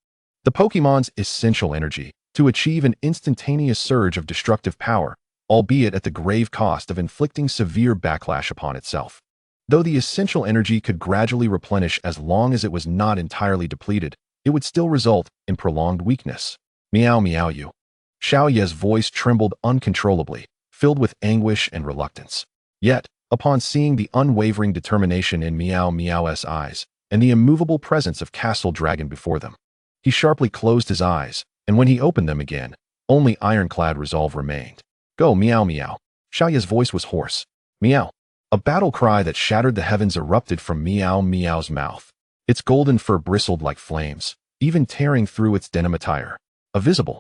the Pokémon's essential energy, to achieve an instantaneous surge of destructive power, albeit at the grave cost of inflicting severe backlash upon itself. Though the essential energy could gradually replenish as long as it was not entirely depleted, it would still result in prolonged weakness. Meow Meow you. Xiao Ye's voice trembled uncontrollably, filled with anguish and reluctance. Yet, upon seeing the unwavering determination in Meow Meow's eyes and the immovable presence of Castle Dragon before them, he sharply closed his eyes, and when he opened them again, only ironclad resolve remained. Go, Meow Meow. Xiao Ye's voice was hoarse. Meow. A battle cry that shattered the heavens erupted from Meow Meow's mouth. Its golden fur bristled like flames, even tearing through its denim attire. A visible,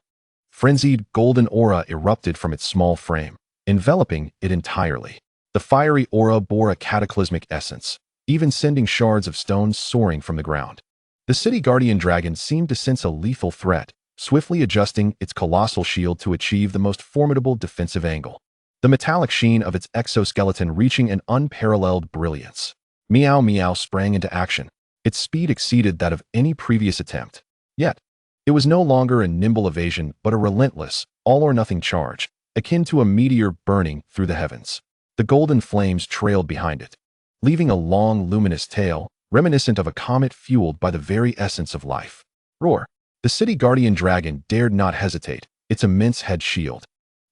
frenzied golden aura erupted from its small frame, enveloping it entirely. The fiery aura bore a cataclysmic essence, even sending shards of stone soaring from the ground. The city guardian dragon seemed to sense a lethal threat, swiftly adjusting its colossal shield to achieve the most formidable defensive angle, the metallic sheen of its exoskeleton reaching an unparalleled brilliance. Meow Meow sprang into action. Its speed exceeded that of any previous attempt. Yet, it was no longer a nimble evasion but a relentless, all-or-nothing charge, akin to a meteor burning through the heavens. The golden flames trailed behind it, leaving a long, luminous tail, reminiscent of a comet fueled by the very essence of life. Roar! The city guardian dragon dared not hesitate, its immense head shield,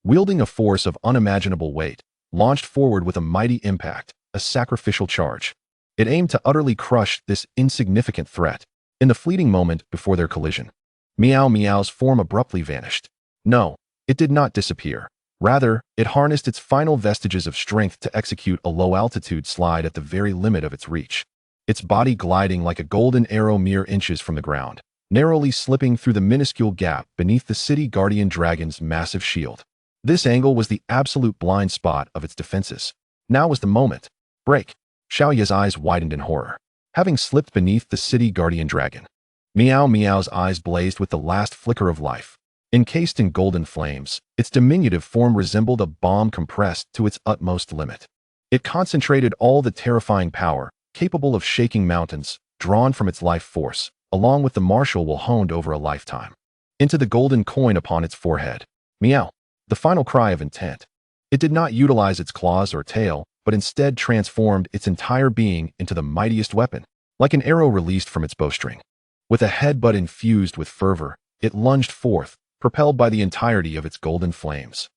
wielding a force of unimaginable weight, launched forward with a mighty impact, a sacrificial charge. It aimed to utterly crush this insignificant threat. In the fleeting moment before their collision, Meow Meow's form abruptly vanished. No, it did not disappear. Rather, it harnessed its final vestiges of strength to execute a low-altitude slide at the very limit of its reach, its body gliding like a golden arrow mere inches from the ground, narrowly slipping through the minuscule gap beneath the city guardian dragon's massive shield. This angle was the absolute blind spot of its defenses. Now was the moment. Break! Xiao Ye's eyes widened in horror. Having slipped beneath the city guardian dragon, Meow Meow's eyes blazed with the last flicker of life. Encased in golden flames, its diminutive form resembled a bomb compressed to its utmost limit. It concentrated all the terrifying power, capable of shaking mountains, drawn from its life force, along with the martial will honed over a lifetime, into the golden coin upon its forehead. Meow! the final cry of intent. It did not utilize its claws or tail, but instead transformed its entire being into the mightiest weapon, like an arrow released from its bowstring. With a headbutt infused with fervor, it lunged forth, propelled by the entirety of its golden flames,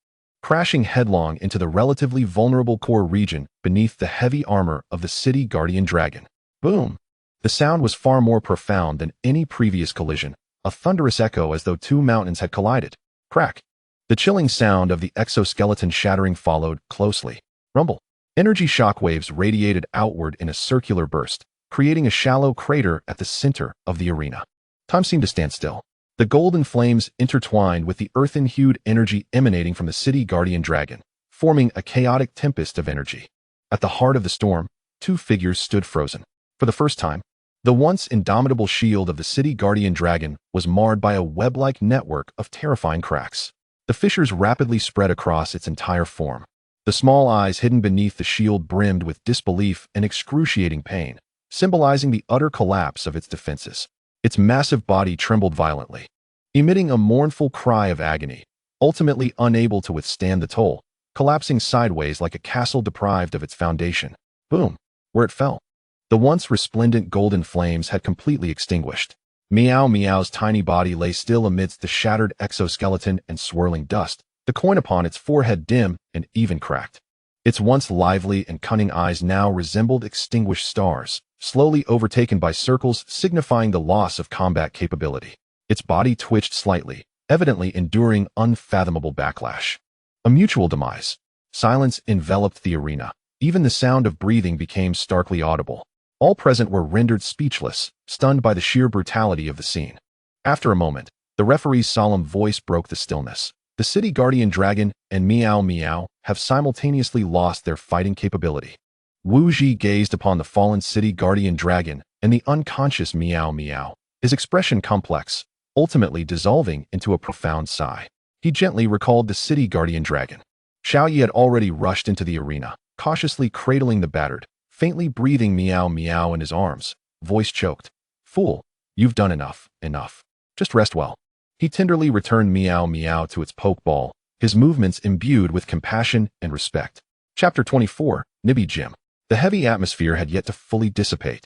crashing headlong into the relatively vulnerable core region beneath the heavy armor of the city guardian dragon. Boom! The sound was far more profound than any previous collision, a thunderous echo as though two mountains had collided. Crack! The chilling sound of the exoskeleton shattering followed closely. Rumble! Energy shockwaves radiated outward in a circular burst, creating a shallow crater at the center of the arena. Time seemed to stand still. The golden flames intertwined with the earthen-hued energy emanating from the city guardian dragon, forming a chaotic tempest of energy. At the heart of the storm, two figures stood frozen. For the first time, the once indomitable shield of the city guardian dragon was marred by a web-like network of terrifying cracks. The fissures rapidly spread across its entire form. The small eyes hidden beneath the shield brimmed with disbelief and excruciating pain, symbolizing the utter collapse of its defenses. Its massive body trembled violently, emitting a mournful cry of agony, ultimately unable to withstand the toll, collapsing sideways like a castle deprived of its foundation. Boom! Where it fell, the once resplendent golden flames had completely extinguished. Meow Meow's tiny body lay still amidst the shattered exoskeleton and swirling dust, the coin upon its forehead dim and even cracked. Its once lively and cunning eyes now resembled extinguished stars, slowly overtaken by circles signifying the loss of combat capability. Its body twitched slightly, evidently enduring unfathomable backlash. A mutual demise. Silence enveloped the arena. Even the sound of breathing became starkly audible. All present were rendered speechless, stunned by the sheer brutality of the scene. After a moment, the referee's solemn voice broke the stillness. The city guardian dragon and Meow Meow have simultaneously lost their fighting capability. Wu Ji gazed upon the fallen city guardian dragon and the unconscious Meow Meow, his expression complex, ultimately dissolving into a profound sigh. He gently recalled the city guardian dragon. Xiaoyi had already rushed into the arena, cautiously cradling the battered, faintly breathing Meow Meow in his arms, voice choked. "Fool, you've done enough, enough. Just rest well." He tenderly returned Meow Meow to its pokeball, his movements imbued with compassion and respect. Chapter 24, Nibby Gym. The heavy atmosphere had yet to fully dissipate.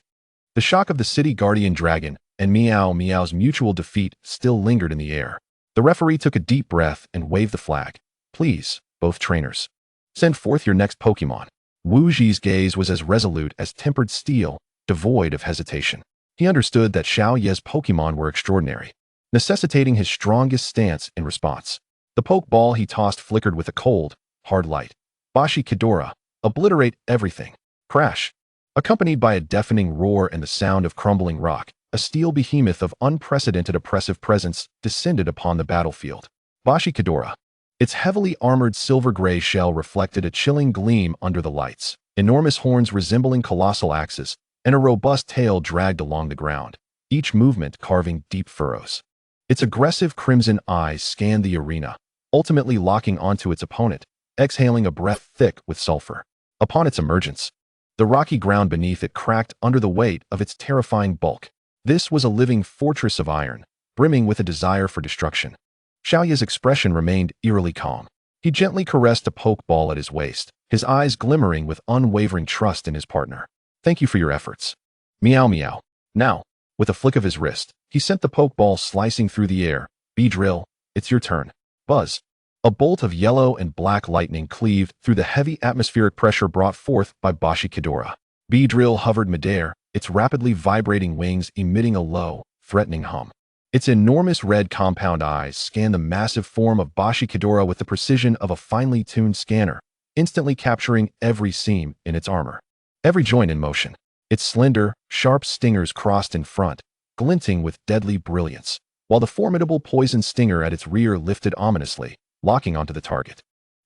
The shock of the city guardian dragon and Meow Meow's mutual defeat still lingered in the air. The referee took a deep breath and waved the flag. "Please, both trainers, send forth your next Pokémon." Wu Ji's gaze was as resolute as tempered steel, devoid of hesitation. He understood that Xiao Ye's Pokémon were extraordinary, necessitating his strongest stance in response. The Pokeball he tossed flickered with a cold, hard light. Bashi Kidora, obliterate everything. Crash. Accompanied by a deafening roar and the sound of crumbling rock, a steel behemoth of unprecedented oppressive presence descended upon the battlefield. Bashi Kidora. Its heavily armored silver-gray shell reflected a chilling gleam under the lights. Enormous horns resembling colossal axes, and a robust tail dragged along the ground, each movement carving deep furrows. Its aggressive crimson eyes scanned the arena, ultimately locking onto its opponent, exhaling a breath thick with sulfur. Upon its emergence, the rocky ground beneath it cracked under the weight of its terrifying bulk. This was a living fortress of iron, brimming with a desire for destruction. Xiaoye's expression remained eerily calm. He gently caressed a pokeball at his waist, his eyes glimmering with unwavering trust in his partner. "Thank you for your efforts." Meow Meow. Now, with a flick of his wrist, he sent the pokeball slicing through the air. "Beedrill, it's your turn." Buzz. A bolt of yellow and black lightning cleaved through the heavy atmospheric pressure brought forth by Bashi Kidora. Beedrill hovered midair, its rapidly vibrating wings emitting a low, threatening hum. Its enormous red compound eyes scanned the massive form of Bashi Kidora with the precision of a finely tuned scanner, instantly capturing every seam in its armor, every joint in motion. Its slender, sharp stingers crossed in front, glinting with deadly brilliance, while the formidable poison stinger at its rear lifted ominously, locking onto the target.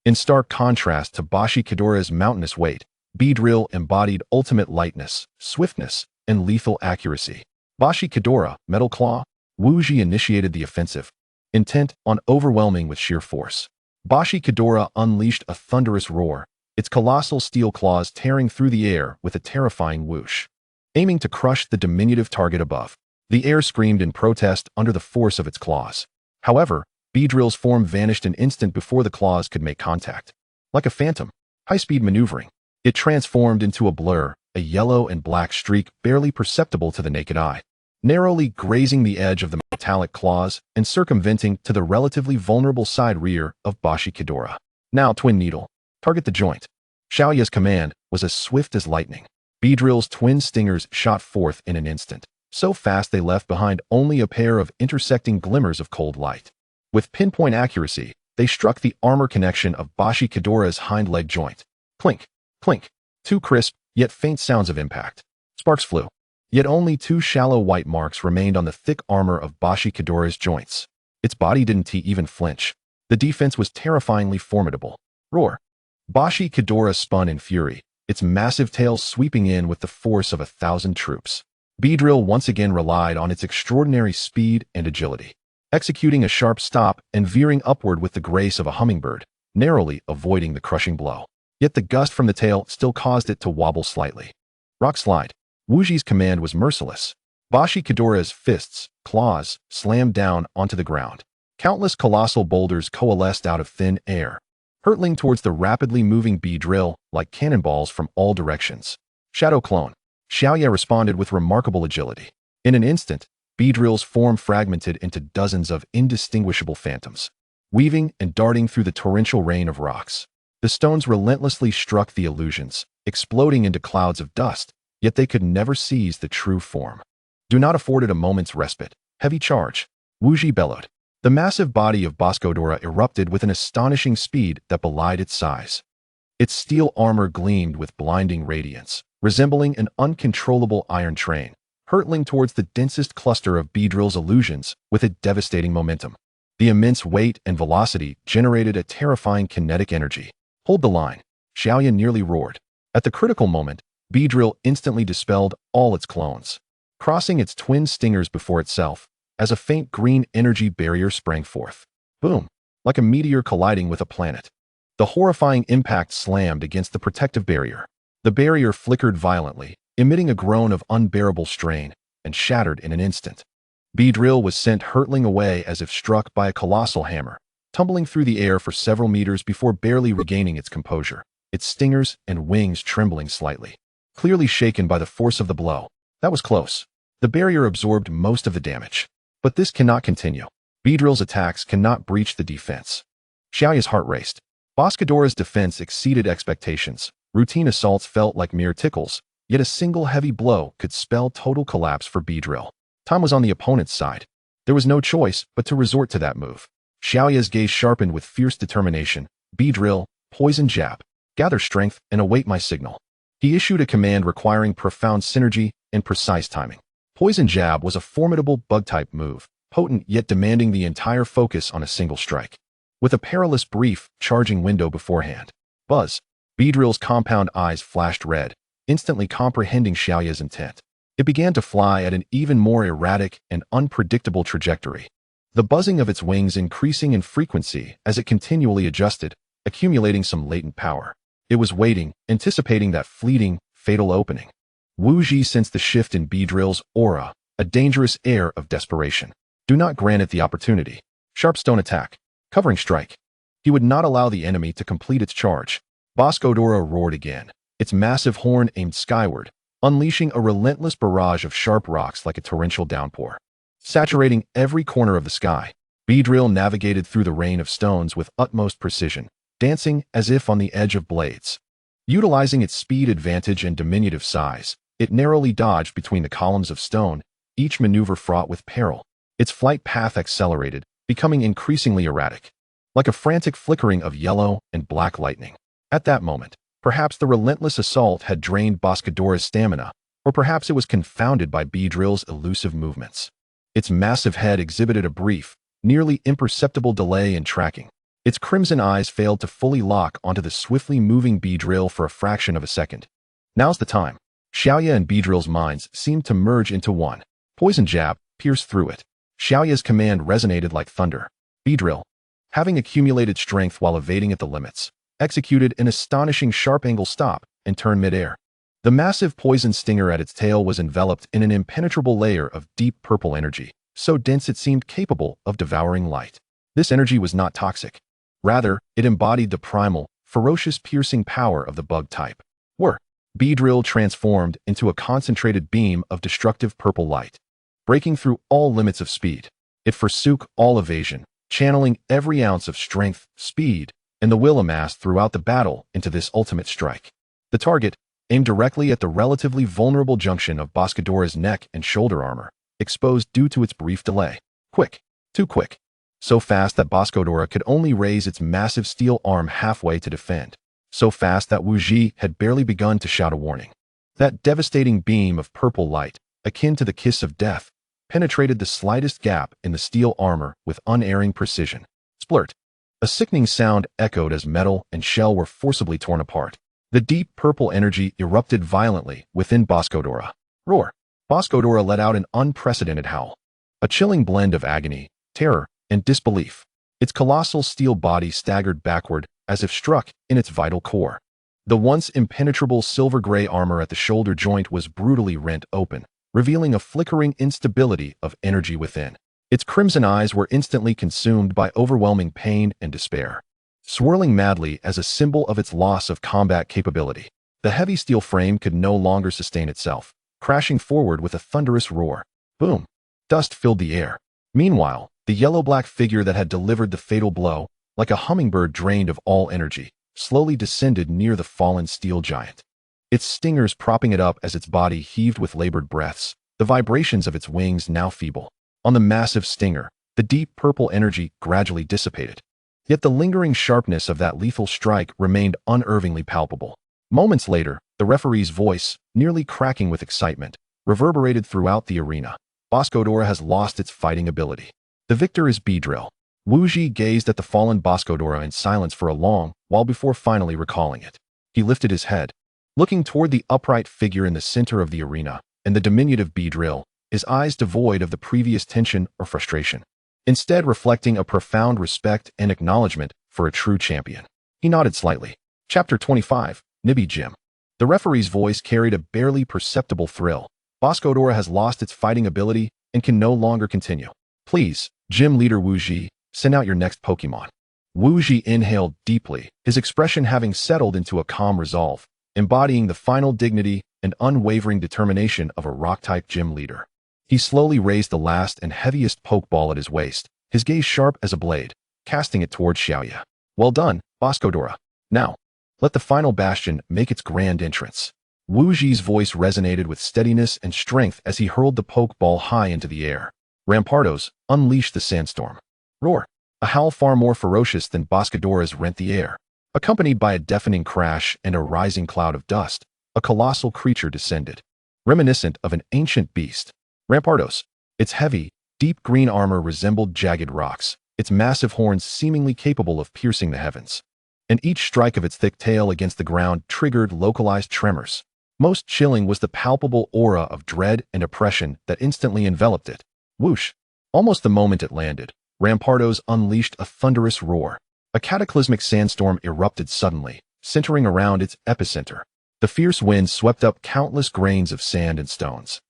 In stark contrast to Bashi Kidora's mountainous weight, Beedrill embodied ultimate lightness, swiftness, and lethal accuracy. Bashi Kidora, Metal Claw. Wu Ji initiated the offensive, intent on overwhelming with sheer force. Bashi Kidora unleashed a thunderous roar, its colossal steel claws tearing through the air with a terrifying whoosh, aiming to crush the diminutive target above. The air screamed in protest under the force of its claws. However, Beedrill's form vanished an instant before the claws could make contact. Like a phantom, high-speed maneuvering, it transformed into a blur, a yellow and black streak barely perceptible to the naked eye, narrowly grazing the edge of the metallic claws and circumventing to the relatively vulnerable side rear of Bashikidora. Now, Twin Needle, target the joint. Xiaoya's command was as swift as lightning. Beedrill's twin stingers shot forth in an instant, so fast they left behind only a pair of intersecting glimmers of cold light. With pinpoint accuracy, they struck the armor connection of Bashikidora's hind leg joint. Clink, clink, two crisp, yet faint sounds of impact. Sparks flew. Yet only two shallow white marks remained on the thick armor of Bashikidora's joints. Its body didn't even flinch. The defense was terrifyingly formidable. Roar. Bashikidora spun in fury, its massive tail sweeping in with the force of 1,000 troops. Beedrill once again relied on its extraordinary speed and agility, executing a sharp stop and veering upward with the grace of a hummingbird, narrowly avoiding the crushing blow. Yet the gust from the tail still caused it to wobble slightly. Rock slide. Wuji's command was merciless. Bashikidora's fists, claws, slammed down onto the ground. Countless colossal boulders coalesced out of thin air, hurtling towards the rapidly moving Beedrill like cannonballs from all directions. Shadow Clone. Xiaoya responded with remarkable agility. In an instant, Beedrill's form fragmented into dozens of indistinguishable phantoms, weaving and darting through the torrential rain of rocks. The stones relentlessly struck the illusions, exploding into clouds of dust, yet they could never seize the true form. Do not afford it a moment's respite. Heavy charge. Wuji bellowed. The massive body of Boskodora erupted with an astonishing speed that belied its size. Its steel armor gleamed with blinding radiance, resembling an uncontrollable iron train, hurtling towards the densest cluster of Beedrill's illusions with a devastating momentum. The immense weight and velocity generated a terrifying kinetic energy. Hold the line. Xiaoya nearly roared. At the critical moment, Beedrill instantly dispelled all its clones, crossing its twin stingers before itself, as a faint green energy barrier sprang forth. Boom! Like a meteor colliding with a planet. The horrifying impact slammed against the protective barrier. The barrier flickered violently, emitting a groan of unbearable strain, and shattered in an instant. Beedrill was sent hurtling away as if struck by a colossal hammer, tumbling through the air for several meters before barely regaining its composure, its stingers and wings trembling slightly. Clearly shaken by the force of the blow. That was close. The barrier absorbed most of the damage. But this cannot continue. Beedrill's attacks cannot breach the defense. Xiaoya's heart raced. Boscodora's defense exceeded expectations. Routine assaults felt like mere tickles, yet a single heavy blow could spell total collapse for Beedrill. Time was on the opponent's side. There was no choice but to resort to that move. Xiaoya's gaze sharpened with fierce determination. Beedrill, poison jab. Gather strength and await my signal. He issued a command requiring profound synergy and precise timing. Poison Jab was a formidable bug-type move, potent yet demanding the entire focus on a single strike. With a perilous brief, charging window beforehand. Buzz. Beedrill's compound eyes flashed red, instantly comprehending Xiaoya's intent. It began to fly at an even more erratic and unpredictable trajectory. The buzzing of its wings increasing in frequency as it continually adjusted, accumulating some latent power. It was waiting, anticipating that fleeting, fatal opening. Wuji sensed the shift in Beedrill's aura, a dangerous air of desperation. Do not grant it the opportunity. Sharp stone attack. Covering strike. He would not allow the enemy to complete its charge. Boskodora roared again, its massive horn aimed skyward, unleashing a relentless barrage of sharp rocks like a torrential downpour. Saturating every corner of the sky, Beedrill navigated through the rain of stones with utmost precision, dancing as if on the edge of blades. Utilizing its speed advantage and diminutive size, it narrowly dodged between the columns of stone, each maneuver fraught with peril. Its flight path accelerated, becoming increasingly erratic, like a frantic flickering of yellow and black lightning. At that moment, perhaps the relentless assault had drained Boscodora's stamina, or perhaps it was confounded by Beedrill's elusive movements. Its massive head exhibited a brief, nearly imperceptible delay in tracking. Its crimson eyes failed to fully lock onto the swiftly moving Beedrill for a fraction of a second. Now's the time. Xiaoya and Beedrill's minds seemed to merge into one. Poison Jab pierced through it. Xiaoya's command resonated like thunder. Beedrill, having accumulated strength while evading at the limits, executed an astonishing sharp-angle stop and turned mid-air. The massive poison stinger at its tail was enveloped in an impenetrable layer of deep purple energy, so dense it seemed capable of devouring light. This energy was not toxic. Rather, it embodied the primal, ferocious piercing power of the bug type. Whir! Beedrill transformed into a concentrated beam of destructive purple light. Breaking through all limits of speed, it forsook all evasion, channeling every ounce of strength, speed, and the will amassed throughout the battle into this ultimate strike. The target, aimed directly at the relatively vulnerable junction of Boscadora's neck and shoulder armor, exposed due to its brief delay. Quick. Too quick. So fast that Boscadora could only raise its massive steel arm halfway to defend. So fast that Wu Ji had barely begun to shout a warning. That devastating beam of purple light, akin to the kiss of death, penetrated the slightest gap in the steel armor with unerring precision. Splurt. A sickening sound echoed as metal and shell were forcibly torn apart. The deep purple energy erupted violently within Boscadora. Roar. Boscadora let out an unprecedented howl. A chilling blend of agony, terror, and disbelief. Its colossal steel body staggered backward as if struck in its vital core. The once impenetrable silver-gray armor at the shoulder joint was brutally rent open, revealing a flickering instability of energy within. Its crimson eyes were instantly consumed by overwhelming pain and despair, swirling madly as a symbol of its loss of combat capability. The heavy steel frame could no longer sustain itself, crashing forward with a thunderous roar. Boom! Dust filled the air. Meanwhile, the yellow-black figure that had delivered the fatal blow, like a hummingbird drained of all energy, slowly descended near the fallen steel giant. Its stingers propping it up as its body heaved with labored breaths, the vibrations of its wings now feeble. On the massive stinger, the deep purple energy gradually dissipated. Yet the lingering sharpness of that lethal strike remained unervingly palpable. Moments later, the referee's voice, nearly cracking with excitement, reverberated throughout the arena. Boscadora has lost its fighting ability. The victor is Beedrill. Wu Ji gazed at the fallen Boscadora in silence for a long while before finally recalling it. He lifted his head, looking toward the upright figure in the center of the arena, and the diminutive Beedrill, his eyes devoid of the previous tension or frustration, instead reflecting a profound respect and acknowledgement for a true champion. He nodded slightly. Chapter 25, Nibby Gym. The referee's voice carried a barely perceptible thrill. Boscadora has lost its fighting ability and can no longer continue. Please, Gym Leader Wu Ji, send out your next Pokémon. Wu Ji inhaled deeply, his expression having settled into a calm resolve, embodying the final dignity and unwavering determination of a rock-type gym leader. He slowly raised the last and heaviest Pokeball at his waist, his gaze sharp as a blade, casting it towards Xiaoya. Well done, Boscadora. Now, let the final bastion make its grand entrance. Wu Ji's voice resonated with steadiness and strength as he hurled the Pokeball high into the air. Rampardos, unleash the sandstorm. Roar. A howl far more ferocious than Boscadora's rent the air. Accompanied by a deafening crash and a rising cloud of dust, a colossal creature descended, reminiscent of an ancient beast. Rampardos. Its heavy, deep green armor resembled jagged rocks, its massive horns seemingly capable of piercing the heavens. And each strike of its thick tail against the ground triggered localized tremors. Most chilling was the palpable aura of dread and oppression that instantly enveloped it. Whoosh! Almost the moment it landed, Rampardos unleashed a thunderous roar. A cataclysmic sandstorm erupted suddenly, centering around its epicenter. The fierce wind swept up countless grains of sand and stones,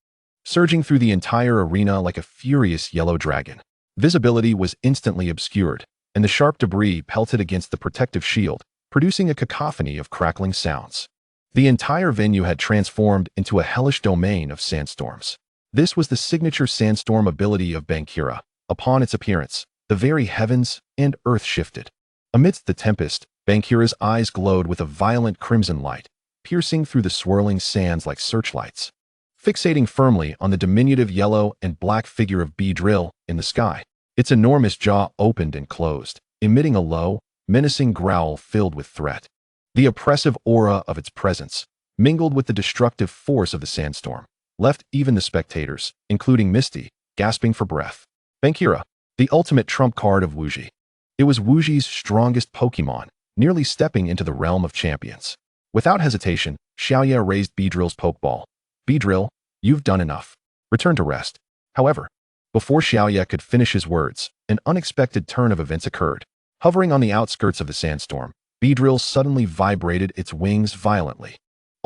surging through the entire arena like a furious yellow dragon. Visibility was instantly obscured, and the sharp debris pelted against the protective shield, producing a cacophony of crackling sounds. The entire venue had transformed into a hellish domain of sandstorms. This was the signature sandstorm ability of Bankira. Upon its appearance, the very heavens and earth shifted. Amidst the tempest, Bankira's eyes glowed with a violent crimson light, piercing through the swirling sands like searchlights. Fixating firmly on the diminutive yellow and black figure of Beedrill in the sky, its enormous jaw opened and closed, emitting a low, menacing growl filled with threat. The oppressive aura of its presence, mingled with the destructive force of the sandstorm, left even the spectators, including Misty, gasping for breath. Bankira, the ultimate trump card of Wu Ji. It was Wu Ji's strongest Pokémon, nearly stepping into the realm of champions. Without hesitation, Xiaoya raised Beedrill's Pokeball. Beedrill, you've done enough. Return to rest. However, before Xiaoya could finish his words, an unexpected turn of events occurred. Hovering on the outskirts of the sandstorm, Beedrill suddenly vibrated its wings violently.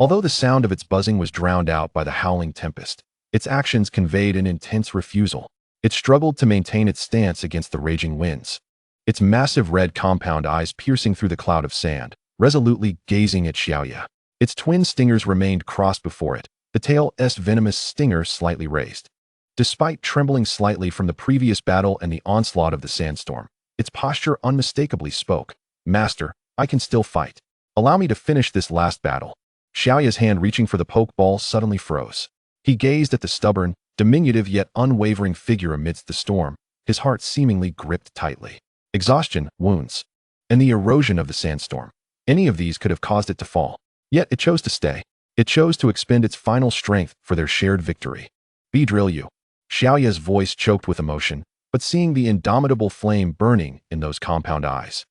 Although the sound of its buzzing was drowned out by the howling tempest, its actions conveyed an intense refusal. It struggled to maintain its stance against the raging winds. its massive red compound eyes piercing through the cloud of sand, resolutely gazing at Xiaoya. Its twin stingers remained crossed before it, the tail's venomous stinger slightly raised. Despite trembling slightly from the previous battle and the onslaught of the sandstorm, its posture unmistakably spoke. Master, I can still fight. Allow me to finish this last battle. Xiaoya's hand reaching for the pokeball suddenly froze. He gazed at the stubborn, diminutive yet unwavering figure amidst the storm, his heart seemingly gripped tightly. Exhaustion, wounds, and the erosion of the sandstorm. Any of these could have caused it to fall. Yet it chose to stay. It chose to expend its final strength for their shared victory. Drill you. Xiaoya's voice choked with emotion, but seeing the indomitable flame burning in those compound eyes,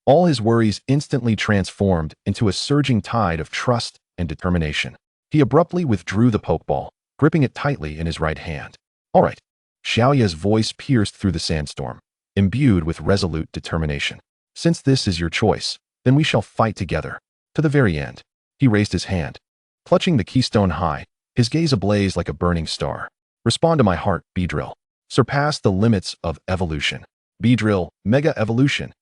all his worries instantly transformed into a surging tide of trust and determination. He abruptly withdrew the pokeball, gripping it tightly in his right hand. All right. Xiaoya's voice pierced through the sandstorm, imbued with resolute determination. Since this is your choice, then we shall fight together. To the very end. He raised his hand, clutching the keystone high, his gaze ablaze like a burning star. Respond to my heart, Drill. Surpass the limits of evolution. Drill, Mega Evolution.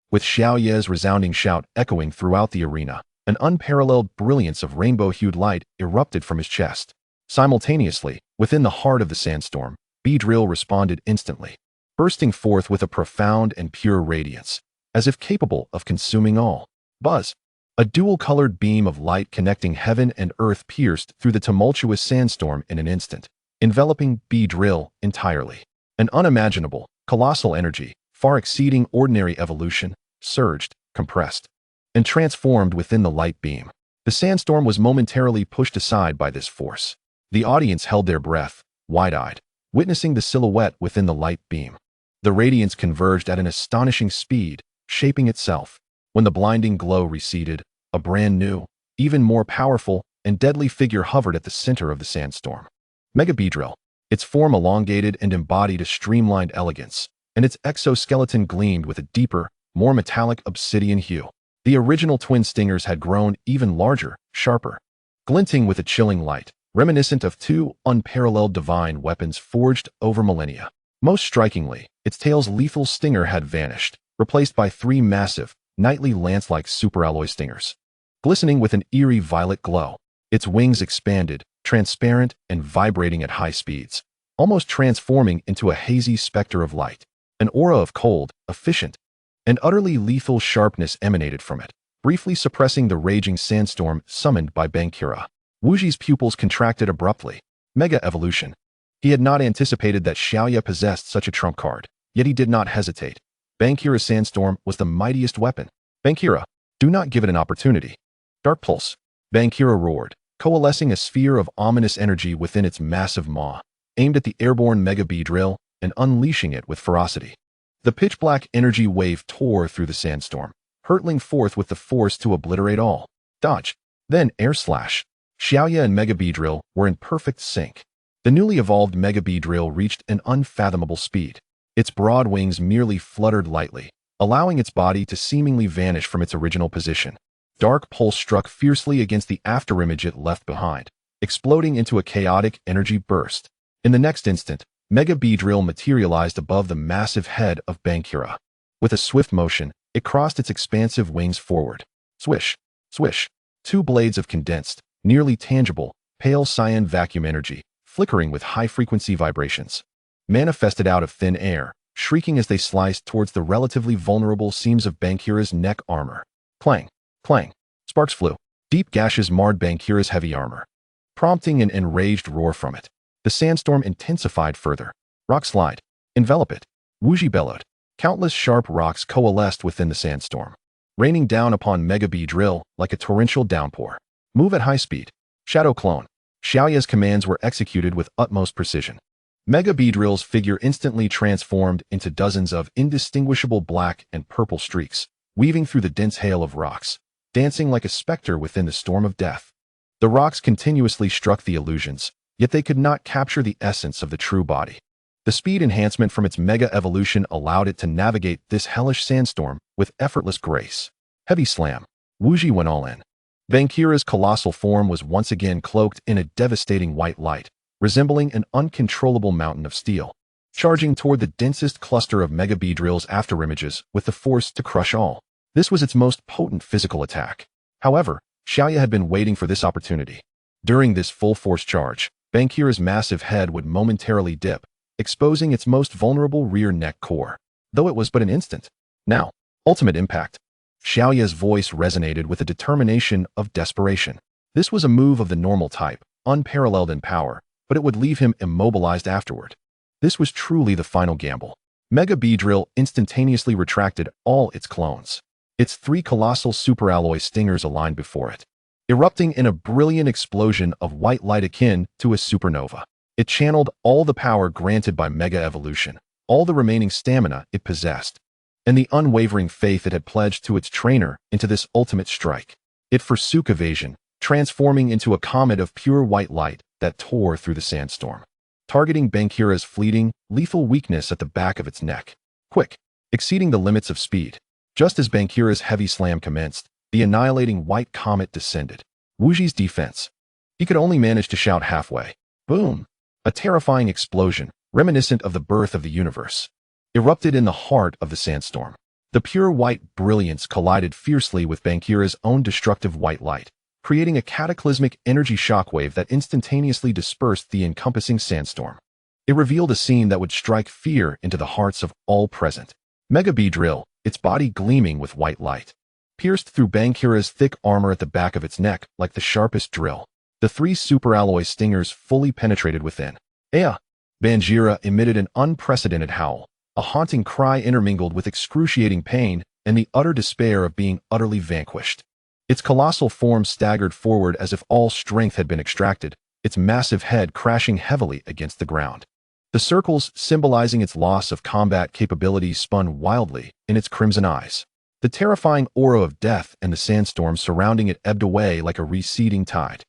With Xiaoya's resounding shout echoing throughout the arena, an unparalleled brilliance of rainbow-hued light erupted from his chest. Simultaneously, within the heart of the sandstorm, Drill responded instantly, bursting forth with a profound and pure radiance, as if capable of consuming all. Buzz. A dual-colored beam of light connecting heaven and earth pierced through the tumultuous sandstorm in an instant, enveloping Drill entirely. An unimaginable, colossal energy, far exceeding ordinary evolution, surged, compressed, and transformed within the light beam. The sandstorm was momentarily pushed aside by this force. The audience held their breath, wide-eyed, witnessing the silhouette within the light beam. The radiance converged at an astonishing speed, shaping itself. When the blinding glow receded, a brand new, even more powerful and deadly figure hovered at the center of the sandstorm. Mega Drill. Its form elongated and embodied a streamlined elegance, and its exoskeleton gleamed with a deeper, more metallic obsidian hue. The original twin stingers had grown even larger, sharper, glinting with a chilling light, reminiscent of two unparalleled divine weapons forged over millennia. Most strikingly, its tail's lethal stinger had vanished, replaced by three massive, nightly lance-like superalloy stingers. Glistening with an eerie violet glow, its wings expanded, transparent and vibrating at high speeds, almost transforming into a hazy specter of light. An aura of cold, efficient, and utterly lethal sharpness emanated from it, briefly suppressing the raging sandstorm summoned by Bankura. Wuji's pupils contracted abruptly. Mega Evolution. He had not anticipated that Xiaoya possessed such a trump card, yet he did not hesitate. Bankura's sandstorm was the mightiest weapon. Bankura, do not give it an opportunity. Dark Pulse. Bankura roared, coalescing a sphere of ominous energy within its massive maw, aimed at the airborne Mega Drill and unleashing it with ferocity. The pitch-black energy wave tore through the sandstorm, hurtling forth with the force to obliterate all. Dodge. Then Air Slash. Xiaoya and Mega Drill were in perfect sync. The newly evolved Mega Drill reached an unfathomable speed. Its broad wings merely fluttered lightly, allowing its body to seemingly vanish from its original position. Dark Pulse struck fiercely against the afterimage it left behind, exploding into a chaotic energy burst. In the next instant, Mega Drill materialized above the massive head of Bankura. With a swift motion, it crossed its expansive wings forward. Swish, swish. Two blades of condensed, nearly tangible, pale cyan vacuum energy, flickering with high-frequency vibrations, manifested out of thin air, shrieking as they sliced towards the relatively vulnerable seams of Bankura's neck armor. Clang, clang. Sparks flew. Deep gashes marred Bankura's heavy armor, prompting an enraged roar from it. The sandstorm intensified further. Rock slide. Envelop it. Wuji bellowed. Countless sharp rocks coalesced within the sandstorm, raining down upon Mega Drill like a torrential downpour. Move at high speed. Shadow Clone. Xiaoya's commands were executed with utmost precision. Mega Drill's figure instantly transformed into dozens of indistinguishable black and purple streaks, weaving through the dense hail of rocks, dancing like a specter within the storm of death. The rocks continuously struck the illusions, yet they could not capture the essence of the true body. The speed enhancement from its Mega Evolution allowed it to navigate this hellish sandstorm with effortless grace. Heavy slam. Wuji went all in. Bankura's colossal form was once again cloaked in a devastating white light, resembling an uncontrollable mountain of steel. charging toward the densest cluster of Mega Beedrill's afterimages with the force to crush all. This was its most potent physical attack. However, Xiaoya had been waiting for this opportunity. During this full-force charge, Bankira's massive head would momentarily dip, exposing its most vulnerable rear neck core. Though it was but an instant. Now, ultimate impact. Xiaoya's voice resonated with a determination of desperation. This was a move of the normal type, unparalleled in power, but it would leave him immobilized afterward. This was truly the final gamble. Mega Beedrill instantaneously retracted all its clones. Its 3 colossal superalloy stingers aligned before it, erupting in a brilliant explosion of white light akin to a supernova. It channeled all the power granted by Mega Evolution, all the remaining stamina it possessed, and the unwavering faith it had pledged to its trainer into this ultimate strike. It forsook evasion, transforming into a comet of pure white light that tore through the sandstorm, targeting Bankira's fleeting, lethal weakness at the back of its neck. Quick, exceeding the limits of speed. Just as Bankira's heavy slam commenced, the annihilating white comet descended. Wuji's defense. He could only manage to shout halfway. Boom! A terrifying explosion, reminiscent of the birth of the universe, erupted in the heart of the sandstorm. The pure white brilliance collided fiercely with Bankira's own destructive white light, creating a cataclysmic energy shockwave that instantaneously dispersed the encompassing sandstorm. It revealed a scene that would strike fear into the hearts of all present. Mega Beedrill, its body gleaming with white light, pierced through Bankira's thick armor at the back of its neck like the sharpest drill. The 3 superalloy stingers fully penetrated within. Ea! Banjira emitted an unprecedented howl, a haunting cry intermingled with excruciating pain and the utter despair of being utterly vanquished. Its colossal form staggered forward as if all strength had been extracted, its massive head crashing heavily against the ground. The circles symbolizing its loss of combat capabilities spun wildly in its crimson eyes. The terrifying aura of death and the sandstorm surrounding it ebbed away like a receding tide.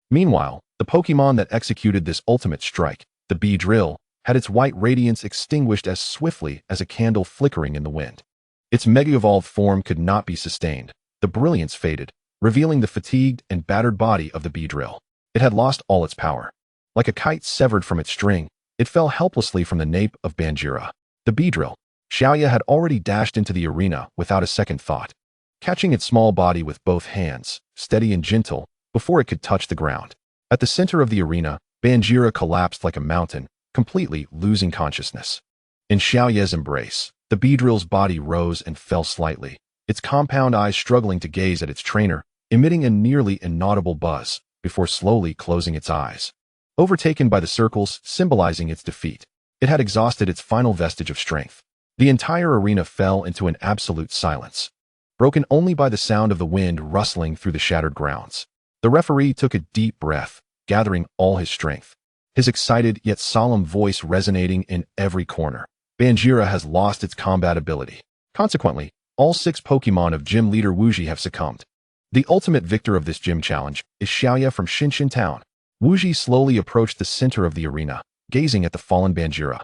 Meanwhile, the Pokémon that executed this ultimate strike, the Beedrill, had its white radiance extinguished as swiftly as a candle flickering in the wind. Its mega-evolved form could not be sustained. The brilliance faded, revealing the fatigued and battered body of the Beedrill. It had lost all its power. Like a kite severed from its string, it fell helplessly from the nape of Banjira. The Beedrill, Xiaoya had already dashed into the arena without a second thought, catching its small body with both hands, steady and gentle, before it could touch the ground. At the center of the arena, Banjira collapsed like a mountain, completely losing consciousness. In Xiaoya's embrace, the Beedrill's body rose and fell slightly, its compound eyes struggling to gaze at its trainer, emitting a nearly inaudible buzz, before slowly closing its eyes. Overtaken by the circles symbolizing its defeat, it had exhausted its final vestige of strength. The entire arena fell into an absolute silence, broken only by the sound of the wind rustling through the shattered grounds. The referee took a deep breath, gathering all his strength, his excited yet solemn voice resonating in every corner. Banjira has lost its combat ability. Consequently, all 6 Pokémon of Gym Leader Wuji have succumbed. The ultimate victor of this gym challenge is Xiaoya from Shinshin Town. Wuji slowly approached the center of the arena, gazing at the fallen Banjira,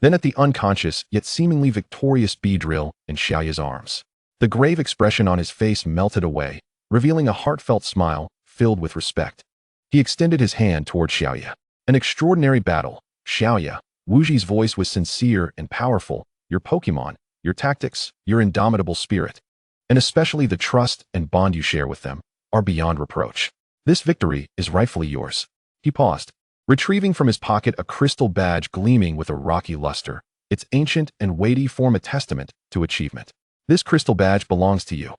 then at the unconscious yet seemingly victorious Beedrill in Xiaoya's arms. The grave expression on his face melted away, revealing a heartfelt smile filled with respect. He extended his hand toward Xiaoya. An extraordinary battle, Xiaoya. Wuji's voice was sincere and powerful. Your Pokémon, your tactics, your indomitable spirit, and especially the trust and bond you share with them, are beyond reproach. This victory is rightfully yours. He paused, retrieving from his pocket a crystal badge gleaming with a rocky luster. Its ancient and weighty form a testament to achievement. This crystal badge belongs to you.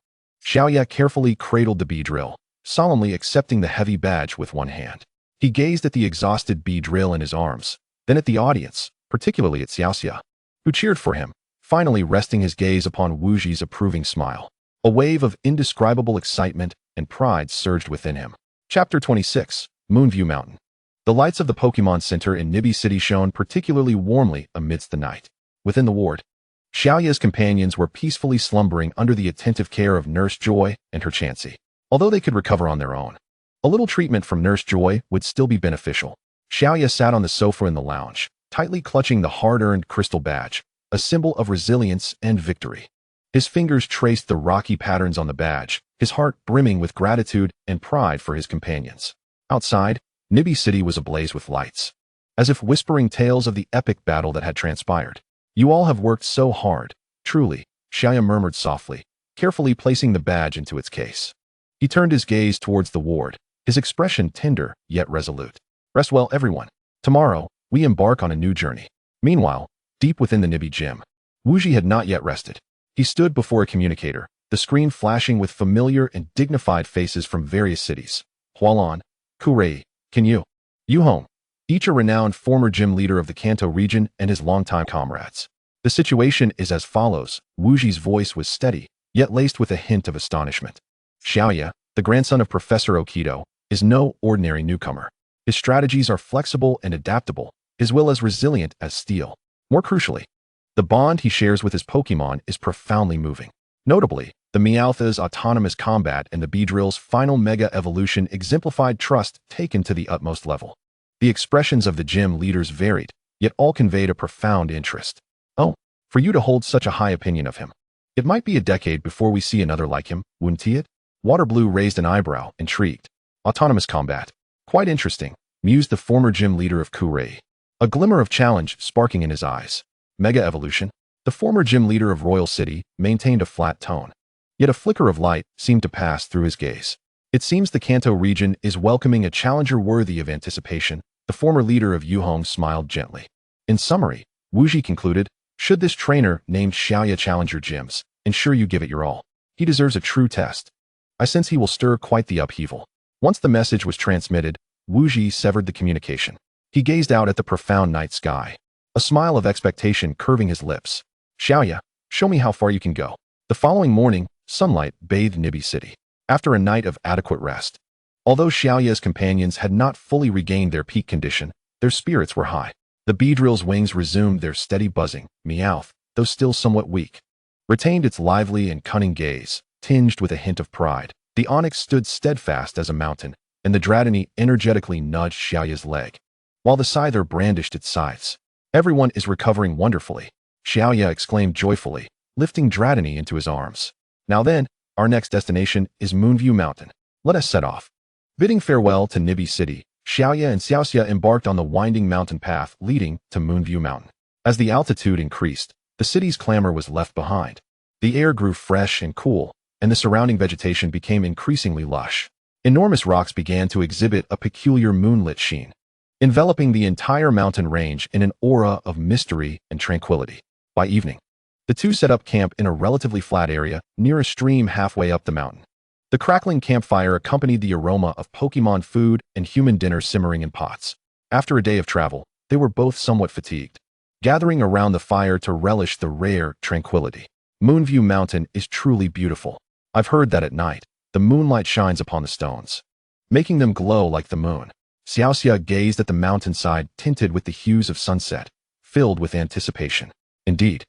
Xiaoya carefully cradled the Beedrill, solemnly accepting the heavy badge with one hand. He gazed at the exhausted Beedrill in his arms, then at the audience, particularly at Xiaoxia, who cheered for him, finally resting his gaze upon Wuji's approving smile. A wave of indescribable excitement and pride surged within him. Chapter 26, Moonview Mountain. The lights of the Pokémon Center in Nibi City shone particularly warmly amidst the night. Within the ward, Xiaoya's companions were peacefully slumbering under the attentive care of Nurse Joy and her Chansey. Although they could recover on their own, a little treatment from Nurse Joy would still be beneficial. Xiaoya sat on the sofa in the lounge, tightly clutching the hard-earned crystal badge, a symbol of resilience and victory. His fingers traced the rocky patterns on the badge, his heart brimming with gratitude and pride for his companions. Outside, Nibi City was ablaze with lights. as if whispering tales of the epic battle that had transpired. You all have worked so hard, truly, Xiaoya murmured softly, carefully placing the badge into its case. He turned his gaze towards the ward, his expression tender yet resolute. Rest well, everyone. Tomorrow, we embark on a new journey. Meanwhile, deep within the Nibi gym, Wuji had not yet rested. He stood before a communicator, the screen flashing with familiar and dignified faces from various cities. Hualan, Kurei, Kinyu, Yuhong, each a renowned former gym leader of the Kanto region and his longtime comrades. The situation is as follows. Wuji's voice was steady, yet laced with a hint of astonishment. Xiaoya, the grandson of Professor Okido, is no ordinary newcomer. His strategies are flexible and adaptable, as well as resilient as steel. More crucially, the bond he shares with his Pokémon is profoundly moving. Notably, the Meowth's autonomous combat and the Beedrill's final mega evolution exemplified trust taken to the utmost level. The expressions of the gym leaders varied, yet all conveyed a profound interest. Oh, for you to hold such a high opinion of him. It might be a decade before we see another like him, wouldn't it? Waterblue raised an eyebrow, intrigued. Autonomous combat. Quite interesting, mused the former gym leader of Kurei. A glimmer of challenge sparking in his eyes. Mega evolution. The former gym leader of Royal City maintained a flat tone. Yet a flicker of light seemed to pass through his gaze. It seems the Kanto region is welcoming a challenger worthy of anticipation. The former leader of Yuhong smiled gently. In summary, Wuji concluded, should this trainer named Xiaoya challenge your gyms, ensure you give it your all. He deserves a true test. I sense he will stir quite the upheaval. Once the message was transmitted, Wuji severed the communication. He gazed out at the profound night sky, a smile of expectation curving his lips. Xiaoya, show me how far you can go. The following morning, sunlight bathed Nibi City. After a night of adequate rest, although Xiaoya's companions had not fully regained their peak condition, their spirits were high. The Beedrill's wings resumed their steady buzzing. Meowth, though still somewhat weak, retained its lively and cunning gaze, tinged with a hint of pride. The Onyx stood steadfast as a mountain, and the Dratini energetically nudged Xiaoya's leg, while the Scyther brandished its scythes. Everyone is recovering wonderfully, Xiaoya exclaimed joyfully, lifting Dratini into his arms. Now then, our next destination is Moonview Mountain. Let us set off. Bidding farewell to Nibi City, Xiaoya and Xiaoxia embarked on the winding mountain path leading to Moonview Mountain. As the altitude increased, the city's clamor was left behind. The air grew fresh and cool, and the surrounding vegetation became increasingly lush. Enormous rocks began to exhibit a peculiar moonlit sheen, enveloping the entire mountain range in an aura of mystery and tranquility. By evening, the two set up camp in a relatively flat area near a stream halfway up the mountain. The crackling campfire accompanied the aroma of Pokémon food and human dinner simmering in pots. After a day of travel, they were both somewhat fatigued, gathering around the fire to relish the rare tranquility. Moonview Mountain is truly beautiful. I've heard that at night, the moonlight shines upon the stones, making them glow like the moon. Xiaoxia gazed at the mountainside tinted with the hues of sunset, filled with anticipation. Indeed,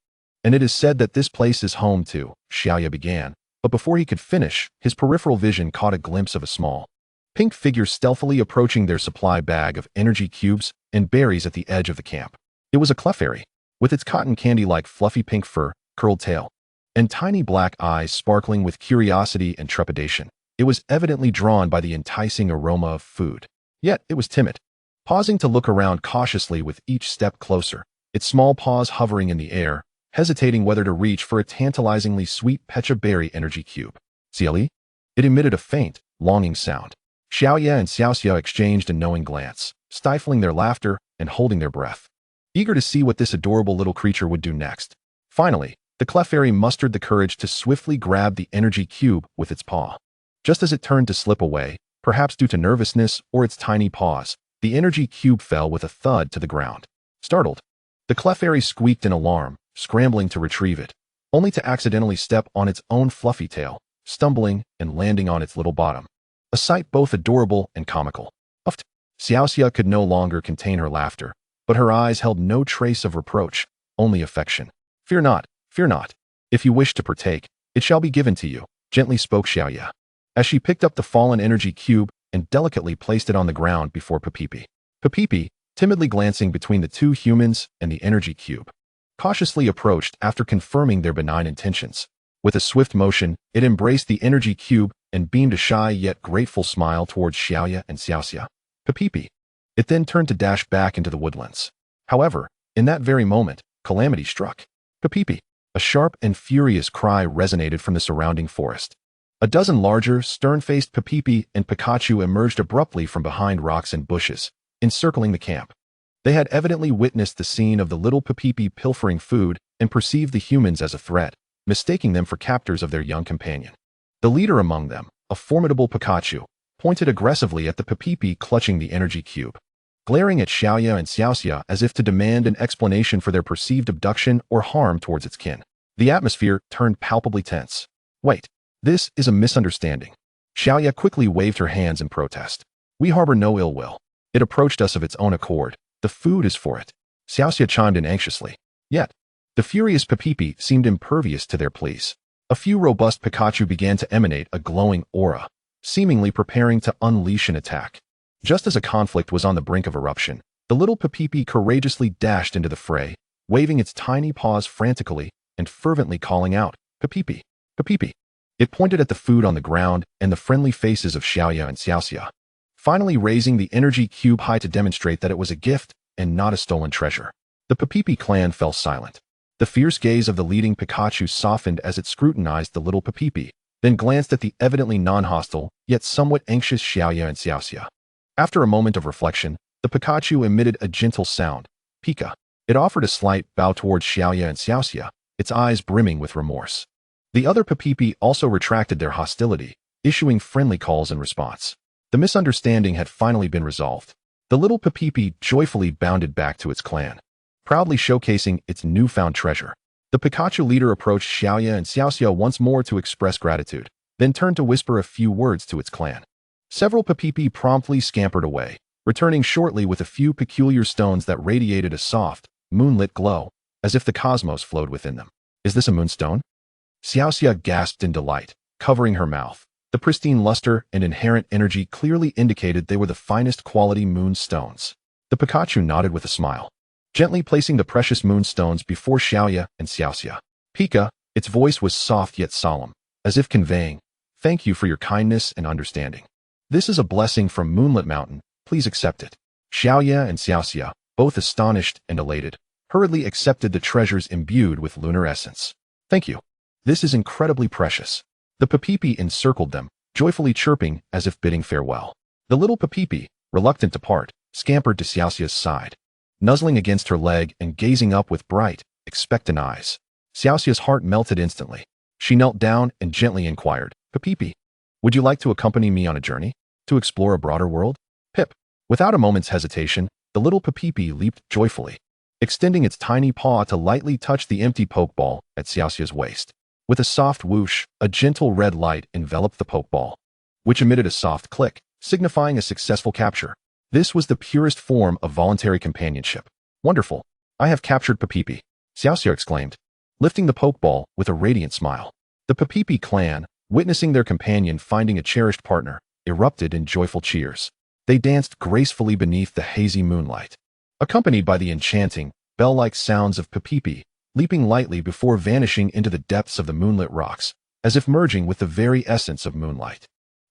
and it is said that this place is home to, Xiaoya began, but before he could finish, his peripheral vision caught a glimpse of a small, pink figure stealthily approaching their supply bag of energy cubes and berries at the edge of the camp. It was a Clefairy, with its cotton candy-like fluffy pink fur, curled tail, and tiny black eyes sparkling with curiosity and trepidation. It was evidently drawn by the enticing aroma of food. Yet it was timid, pausing to look around cautiously with each step closer, its small paws hovering in the air, hesitating whether to reach for a tantalizingly sweet Pecha Berry energy cube. Cieli? It emitted a faint, longing sound. Xiaoya and Xiaoxia exchanged a knowing glance, stifling their laughter and holding their breath, eager to see what this adorable little creature would do next. Finally, the Clefairy mustered the courage to swiftly grab the energy cube with its paw. Just as it turned to slip away, perhaps due to nervousness or its tiny paws, the energy cube fell with a thud to the ground. Startled, the Clefairy squeaked in alarm, scrambling to retrieve it, only to accidentally step on its own fluffy tail, stumbling and landing on its little bottom. A sight both adorable and comical. Uffed. Xiaoxia could no longer contain her laughter, but her eyes held no trace of reproach, only affection. Fear not, fear not. If you wish to partake, it shall be given to you, gently spoke Xiaoya, as she picked up the fallen energy cube and delicately placed it on the ground before Papipi. Papipi, timidly glancing between the two humans and the energy cube, cautiously approached after confirming their benign intentions. With a swift motion, it embraced the energy cube and beamed a shy yet grateful smile towards Xiaoya and Xiaoxia. Papipi, It then turned to dash back into the woodlands. However, in that very moment, calamity struck. Papipi! A sharp and furious cry resonated from the surrounding forest. A dozen larger, stern-faced Papipi and Pikachu emerged abruptly from behind rocks and bushes, encircling the camp. They had evidently witnessed the scene of the little Papipi pilfering food and perceived the humans as a threat, mistaking them for captors of their young companion. The leader among them, a formidable Pikachu, pointed aggressively at the Papipi clutching the energy cube, glaring at Xiaoya and Xiaoxia as if to demand an explanation for their perceived abduction or harm towards its kin. The atmosphere turned palpably tense. Wait, this is a misunderstanding. Xiaoya quickly waved her hands in protest. We harbor no ill will. It approached us of its own accord. The food is for it. Xiaoxia chimed in anxiously. Yet, the furious Papipi seemed impervious to their pleas. A few robust Pikachu began to emanate a glowing aura, seemingly preparing to unleash an attack. Just as a conflict was on the brink of eruption, the little Papipi courageously dashed into the fray, waving its tiny paws frantically and fervently calling out, Papipi, Papipi. It pointed at the food on the ground and the friendly faces of Xiaoya and Xiaoxia, finally raising the energy cube high to demonstrate that it was a gift and not a stolen treasure. The Papipi clan fell silent. The fierce gaze of the leading Pikachu softened as it scrutinized the little Papipi, then glanced at the evidently non-hostile, yet somewhat anxious Xiaoya and Xiaoxia. After a moment of reflection, the Pikachu emitted a gentle sound, Pika. It offered a slight bow towards Xiaoya and Xiaoxia, its eyes brimming with remorse. The other Papipi also retracted their hostility, issuing friendly calls in response. The misunderstanding had finally been resolved. The little Papipi joyfully bounded back to its clan, proudly showcasing its newfound treasure. The Pikachu leader approached Xiaoya and Xiaoxia once more to express gratitude, then turned to whisper a few words to its clan. Several Papipi promptly scampered away, returning shortly with a few peculiar stones that radiated a soft, moonlit glow, as if the cosmos flowed within them. Is this a moonstone? Xiaoxia gasped in delight, covering her mouth. The pristine luster and inherent energy clearly indicated they were the finest quality moonstones. The Pikachu nodded with a smile, gently placing the precious moonstones before Xiaoya and Xiaoxia. Pika, its voice was soft yet solemn, as if conveying, thank you for your kindness and understanding. This is a blessing from Moonlit Mountain, please accept it. Xiaoya and Xiaoxia, both astonished and elated, hurriedly accepted the treasures imbued with lunar essence. Thank you. This is incredibly precious. The Papipi encircled them, joyfully chirping as if bidding farewell. The little Papipi, reluctant to part, scampered to Xiaoxia's side, nuzzling against her leg and gazing up with bright, expectant eyes. Xiaoxia's heart melted instantly. She knelt down and gently inquired, Papipi, would you like to accompany me on a journey? To explore a broader world? Pip. Without a moment's hesitation, the little Papipi leaped joyfully, extending its tiny paw to lightly touch the empty pokeball at Xiaoxia's waist. With a soft whoosh, a gentle red light enveloped the pokeball, which emitted a soft click, signifying a successful capture. This was the purest form of voluntary companionship. Wonderful. I have captured Papipi, Xiaoxia exclaimed, lifting the pokeball with a radiant smile. The Papipi clan, witnessing their companion finding a cherished partner, erupted in joyful cheers. They danced gracefully beneath the hazy moonlight, accompanied by the enchanting, bell-like sounds of Papipi, leaping lightly before vanishing into the depths of the moonlit rocks, as if merging with the very essence of moonlight.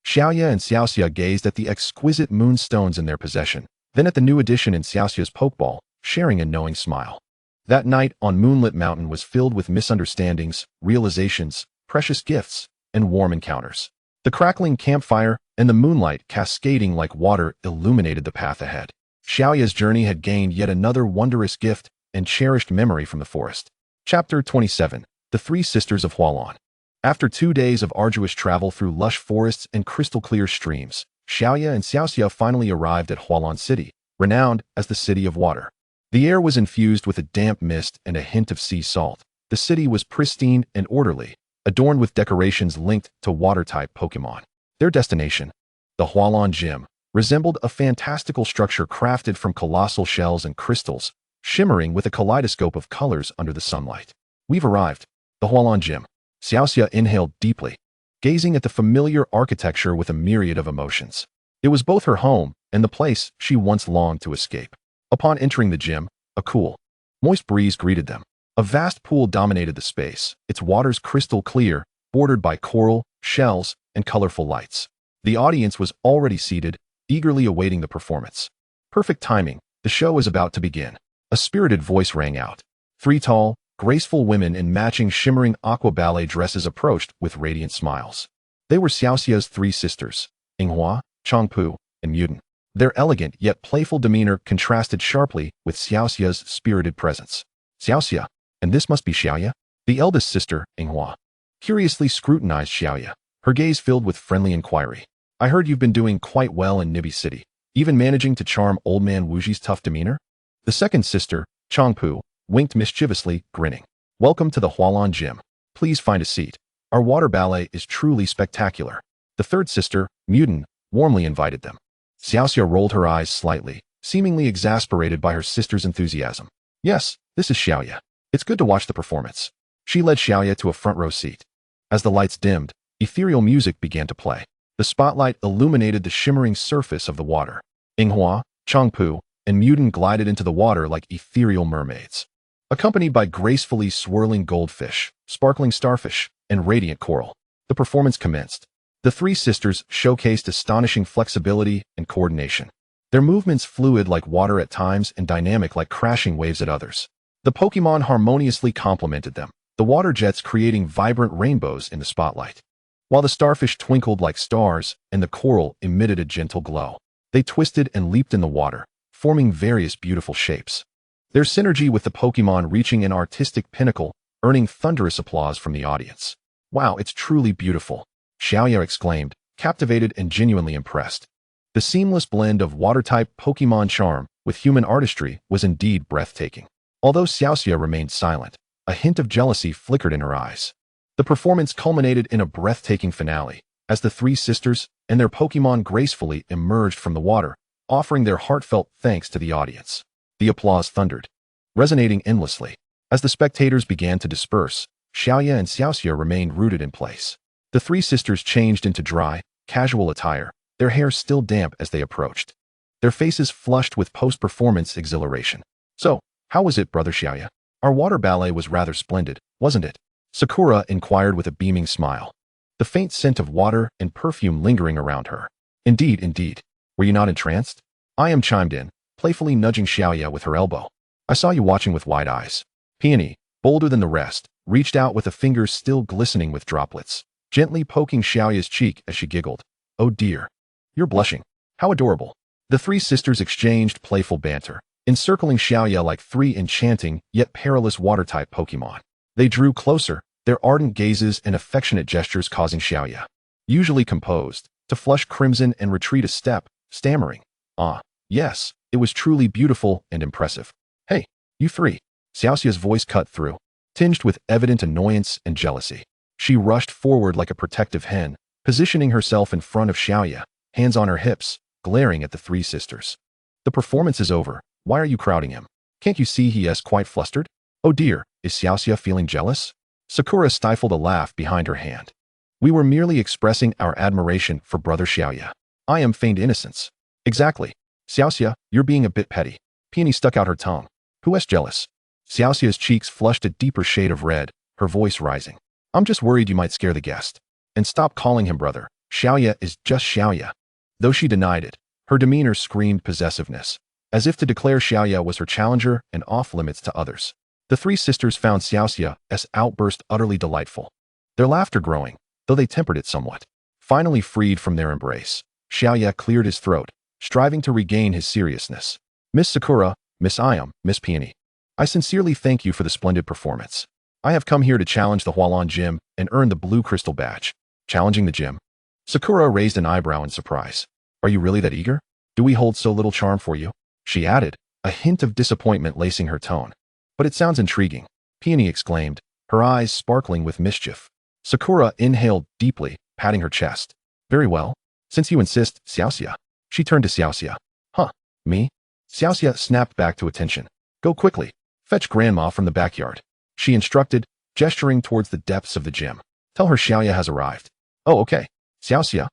Xiaoya and Xiaoxia gazed at the exquisite moonstones in their possession, then at the new addition in Xiaoxia's pokeball, sharing a knowing smile. That night on Moonlit Mountain was filled with misunderstandings, realizations, precious gifts, and warm encounters. The crackling campfire and the moonlight cascading like water illuminated the path ahead. Xiaoya's journey had gained yet another wondrous gift and cherished memory from the forest. Chapter 27. The Three Sisters of Hualon. After 2 days of arduous travel through lush forests and crystal-clear streams, Xiaoya and Xiaoxia finally arrived at Hualon City, renowned as the City of Water. The air was infused with a damp mist and a hint of sea salt. The city was pristine and orderly, adorned with decorations linked to water-type Pokémon. Their destination, the Hualon Gym, resembled a fantastical structure crafted from colossal shells and crystals, shimmering with a kaleidoscope of colors under the sunlight. We've arrived. The Hualon Gym. Xiaoxia inhaled deeply, gazing at the familiar architecture with a myriad of emotions. It was both her home and the place she once longed to escape. Upon entering the gym, a cool, moist breeze greeted them. A vast pool dominated the space, its waters crystal clear, bordered by coral, shells, and colorful lights. The audience was already seated, eagerly awaiting the performance. Perfect timing. The show is about to begin. A spirited voice rang out. 3 tall, graceful women in matching shimmering aqua ballet dresses approached with radiant smiles. They were Xiaoxia's 3 sisters, Yinghua, Changpu, and Yuden. Their elegant yet playful demeanor contrasted sharply with Xiaoxia's spirited presence. Xiaoxia, and this must be Xiaoya? The eldest sister, Yinghua, curiously scrutinized Xiaoya, her gaze filled with friendly inquiry. I heard you've been doing quite well in Nibi City, even managing to charm old man Wuji's tough demeanor? The second sister, Changpu, winked mischievously, grinning. Welcome to the Hualan Gym. Please find a seat. Our water ballet is truly spectacular. The third sister, Yuden, warmly invited them. Xiaoxia rolled her eyes slightly, seemingly exasperated by her sister's enthusiasm. Yes, this is Xiaoya. It's good to watch the performance. She led Xiaoya to a front row seat. As the lights dimmed, ethereal music began to play. The spotlight illuminated the shimmering surface of the water. Yinghua, Changpu, and Yuden glided into the water like ethereal mermaids. Accompanied by gracefully swirling goldfish, sparkling starfish, and radiant coral, the performance commenced. The 3 sisters showcased astonishing flexibility and coordination. Their movements fluid like water at times and dynamic like crashing waves at others. The Pokémon harmoniously complemented them, the water jets creating vibrant rainbows in the spotlight, while the starfish twinkled like stars and the coral emitted a gentle glow. They twisted and leaped in the water, forming various beautiful shapes. Their synergy with the Pokémon reaching an artistic pinnacle, earning thunderous applause from the audience. Wow, it's truly beautiful, Xiaoya exclaimed, captivated and genuinely impressed. The seamless blend of water-type Pokémon charm with human artistry was indeed breathtaking. Although Xiaoxia remained silent, a hint of jealousy flickered in her eyes. The performance culminated in a breathtaking finale, as the 3 sisters and their Pokémon gracefully emerged from the water, offering their heartfelt thanks to the audience. The applause thundered, resonating endlessly. As the spectators began to disperse, Xiaoya and Xiaoxia remained rooted in place. The 3 sisters changed into dry, casual attire, their hair still damp as they approached. Their faces flushed with post-performance exhilaration. So, how was it, Brother Xiaoya? Our water ballet was rather splendid, wasn't it? Sakura inquired with a beaming smile, the faint scent of water and perfume lingering around her. Indeed, indeed. Were you not entranced? I chimed in, playfully nudging Xiaoya with her elbow. I saw you watching with wide eyes. Peony, bolder than the rest, reached out with a finger still glistening with droplets, gently poking Xiaoya's cheek as she giggled. Oh dear. You're blushing. How adorable. The 3 sisters exchanged playful banter, encircling Xiaoya like 3 enchanting yet perilous water-type Pokémon. They drew closer, their ardent gazes and affectionate gestures causing Xiaoya, usually composed, to flush crimson and retreat a step, stammering. Ah, yes, it was truly beautiful and impressive. Hey, you 3. Xiaoxia's voice cut through, tinged with evident annoyance and jealousy. She rushed forward like a protective hen, positioning herself in front of Xiaoya, hands on her hips, glaring at the 3 sisters. The performance is over. Why are you crowding him? Can't you see he is quite flustered? Oh dear, is Xiaoxia feeling jealous? Sakura stifled a laugh behind her hand. We were merely expressing our admiration for Brother Xiaoya. I am feigned innocence. Exactly. Xiaoxia, you're being a bit petty. Peony stuck out her tongue. Who is jealous? Xiaoxia's cheeks flushed a deeper shade of red, her voice rising. I'm just worried you might scare the guest. And stop calling him brother. Xiaoya is just Xiaoya. Though she denied it, her demeanor screamed possessiveness, as if to declare Xiaoya was her challenger and off-limits to others. The 3 sisters found Xiaoxia's outburst utterly delightful, their laughter growing, though they tempered it somewhat. Finally freed from their embrace, Xiaoya cleared his throat, striving to regain his seriousness. Miss Sakura, Miss Ayam, Miss Peony, I sincerely thank you for the splendid performance. I have come here to challenge the Hualan Gym and earn the blue crystal badge. Challenging the gym? Sakura raised an eyebrow in surprise. Are you really that eager? Do we hold so little charm for you? She added, a hint of disappointment lacing her tone. But it sounds intriguing, Peony exclaimed, her eyes sparkling with mischief. Sakura inhaled deeply, patting her chest. Very well. Since you insist, Xiaoxia. She turned to Xiaoxia. Huh, me? Xiaoxia snapped back to attention. Go quickly. Fetch Grandma from the backyard. She instructed, gesturing towards the depths of the gym. Tell her Xiaoya has arrived. Oh, okay. Xiaoxia,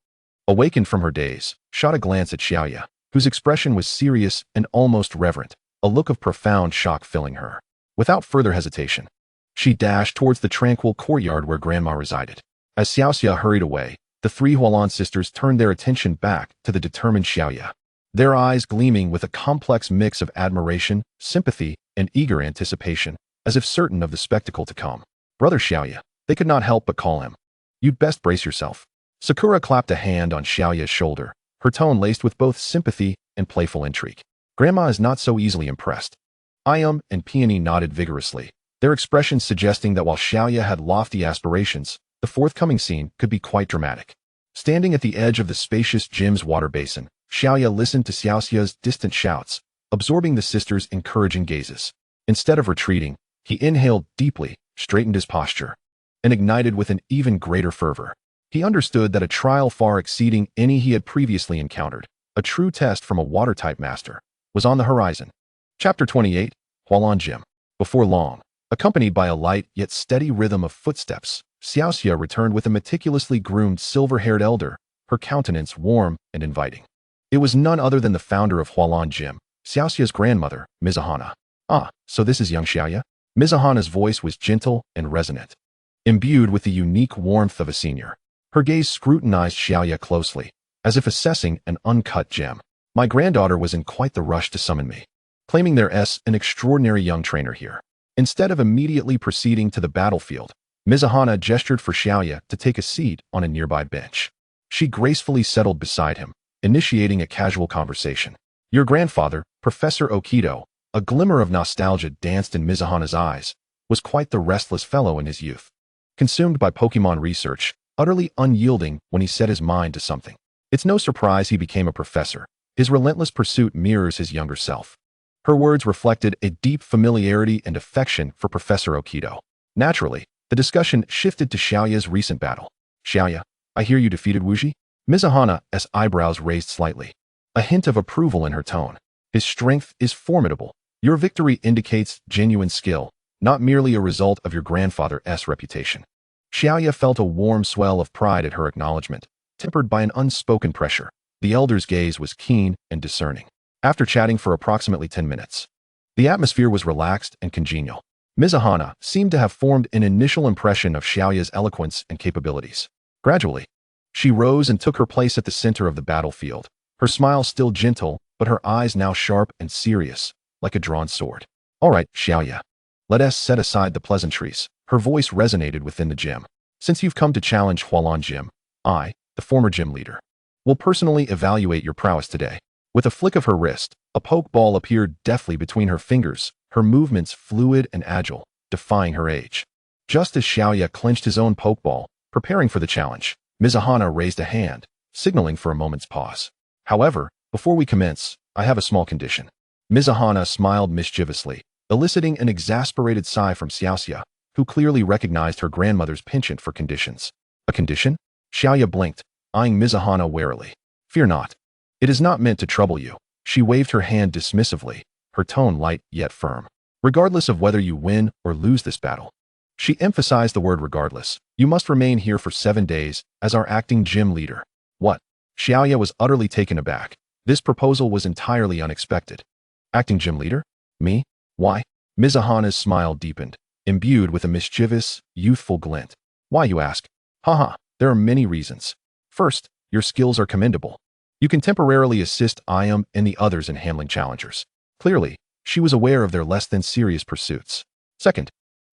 awakened from her daze, shot a glance at Xiaoya, whose expression was serious and almost reverent, a look of profound shock filling her. Without further hesitation, she dashed towards the tranquil courtyard where Grandma resided. As Xiaoxia hurried away, the 3 Hualan sisters turned their attention back to the determined Xiaoya. their eyes gleaming with a complex mix of admiration, sympathy, and eager anticipation, as if certain of the spectacle to come. Brother Xiaoya, they could not help but call him. You'd best brace yourself. Sakura clapped a hand on Xiaoya's shoulder, her tone laced with both sympathy and playful intrigue. Grandma is not so easily impressed. Ayum and Peony nodded vigorously, their expressions suggesting that while Xiaoya had lofty aspirations, the forthcoming scene could be quite dramatic. Standing at the edge of the spacious gym's water basin, Xiaoya listened to Xiaoxia's distant shouts, absorbing the sister's encouraging gazes. Instead of retreating, he inhaled deeply, straightened his posture, and ignited with an even greater fervor. He understood that a trial far exceeding any he had previously encountered, a true test from a water-type master, was on the horizon. Chapter 28, Hualan Gym. Before long, accompanied by a light yet steady rhythm of footsteps, Xiaoxia returned with a meticulously groomed silver-haired elder, her countenance warm and inviting. It was none other than the founder of Hualan Gym, Xiaoxia's grandmother, Mizahana. Ah, so this is young Xiaoya? Mizahana's voice was gentle and resonant, imbued with the unique warmth of a senior. Her gaze scrutinized Xiaoya closely, as if assessing an uncut gem. My granddaughter was in quite the rush to summon me, claiming there's an extraordinary young trainer here. Instead of immediately proceeding to the battlefield, Mizahana gestured for Xiaoya to take a seat on a nearby bench. She gracefully settled beside him, initiating a casual conversation. Your grandfather, Professor Okido, a glimmer of nostalgia danced in Mizahana's eyes, was quite the restless fellow in his youth. Consumed by Pokémon research, utterly unyielding when he set his mind to something. It's no surprise he became a professor. His relentless pursuit mirrors his younger self. Her words reflected a deep familiarity and affection for Professor Okido. Naturally, the discussion shifted to Xiaoya's recent battle. Xiaoya, I hear you defeated Wuji? Mizahana's eyebrows raised slightly, a hint of approval in her tone. His strength is formidable. Your victory indicates genuine skill, not merely a result of your grandfather's reputation. Xiaoya felt a warm swell of pride at her acknowledgement, tempered by an unspoken pressure. The elder's gaze was keen and discerning. After chatting for approximately 10 minutes, the atmosphere was relaxed and congenial. Mizahana seemed to have formed an initial impression of Xiaoya's eloquence and capabilities. Gradually, she rose and took her place at the center of the battlefield, her smile still gentle, but her eyes now sharp and serious, like a drawn sword. All right, Xiaoya. Let us set aside the pleasantries. Her voice resonated within the gym. Since you've come to challenge Hualan Gym, I, the former gym leader, will personally evaluate your prowess today. With a flick of her wrist, a pokeball appeared deftly between her fingers, her movements fluid and agile, defying her age. Just as Xiaoya clenched his own pokeball, preparing for the challenge, Mizahana raised a hand, signaling for a moment's pause. However, before we commence, I have a small condition. Mizahana smiled mischievously, eliciting an exasperated sigh from Xiaoxia, who clearly recognized her grandmother's penchant for conditions. A condition? Xiaoya blinked, eyeing Mizahana warily. Fear not. It is not meant to trouble you. She waved her hand dismissively, her tone light yet firm. Regardless of whether you win or lose this battle. She emphasized the word regardless. You must remain here for 7 days as our acting gym leader. What? Xiaoya was utterly taken aback. This proposal was entirely unexpected. Acting gym leader? Me? Why? Mizahana's smile deepened, imbued with a mischievous, youthful glint. Why, you ask? Haha, there are many reasons. First, your skills are commendable. You can temporarily assist Ayum and the others in handling challengers. Clearly, she was aware of their less than serious pursuits. Second,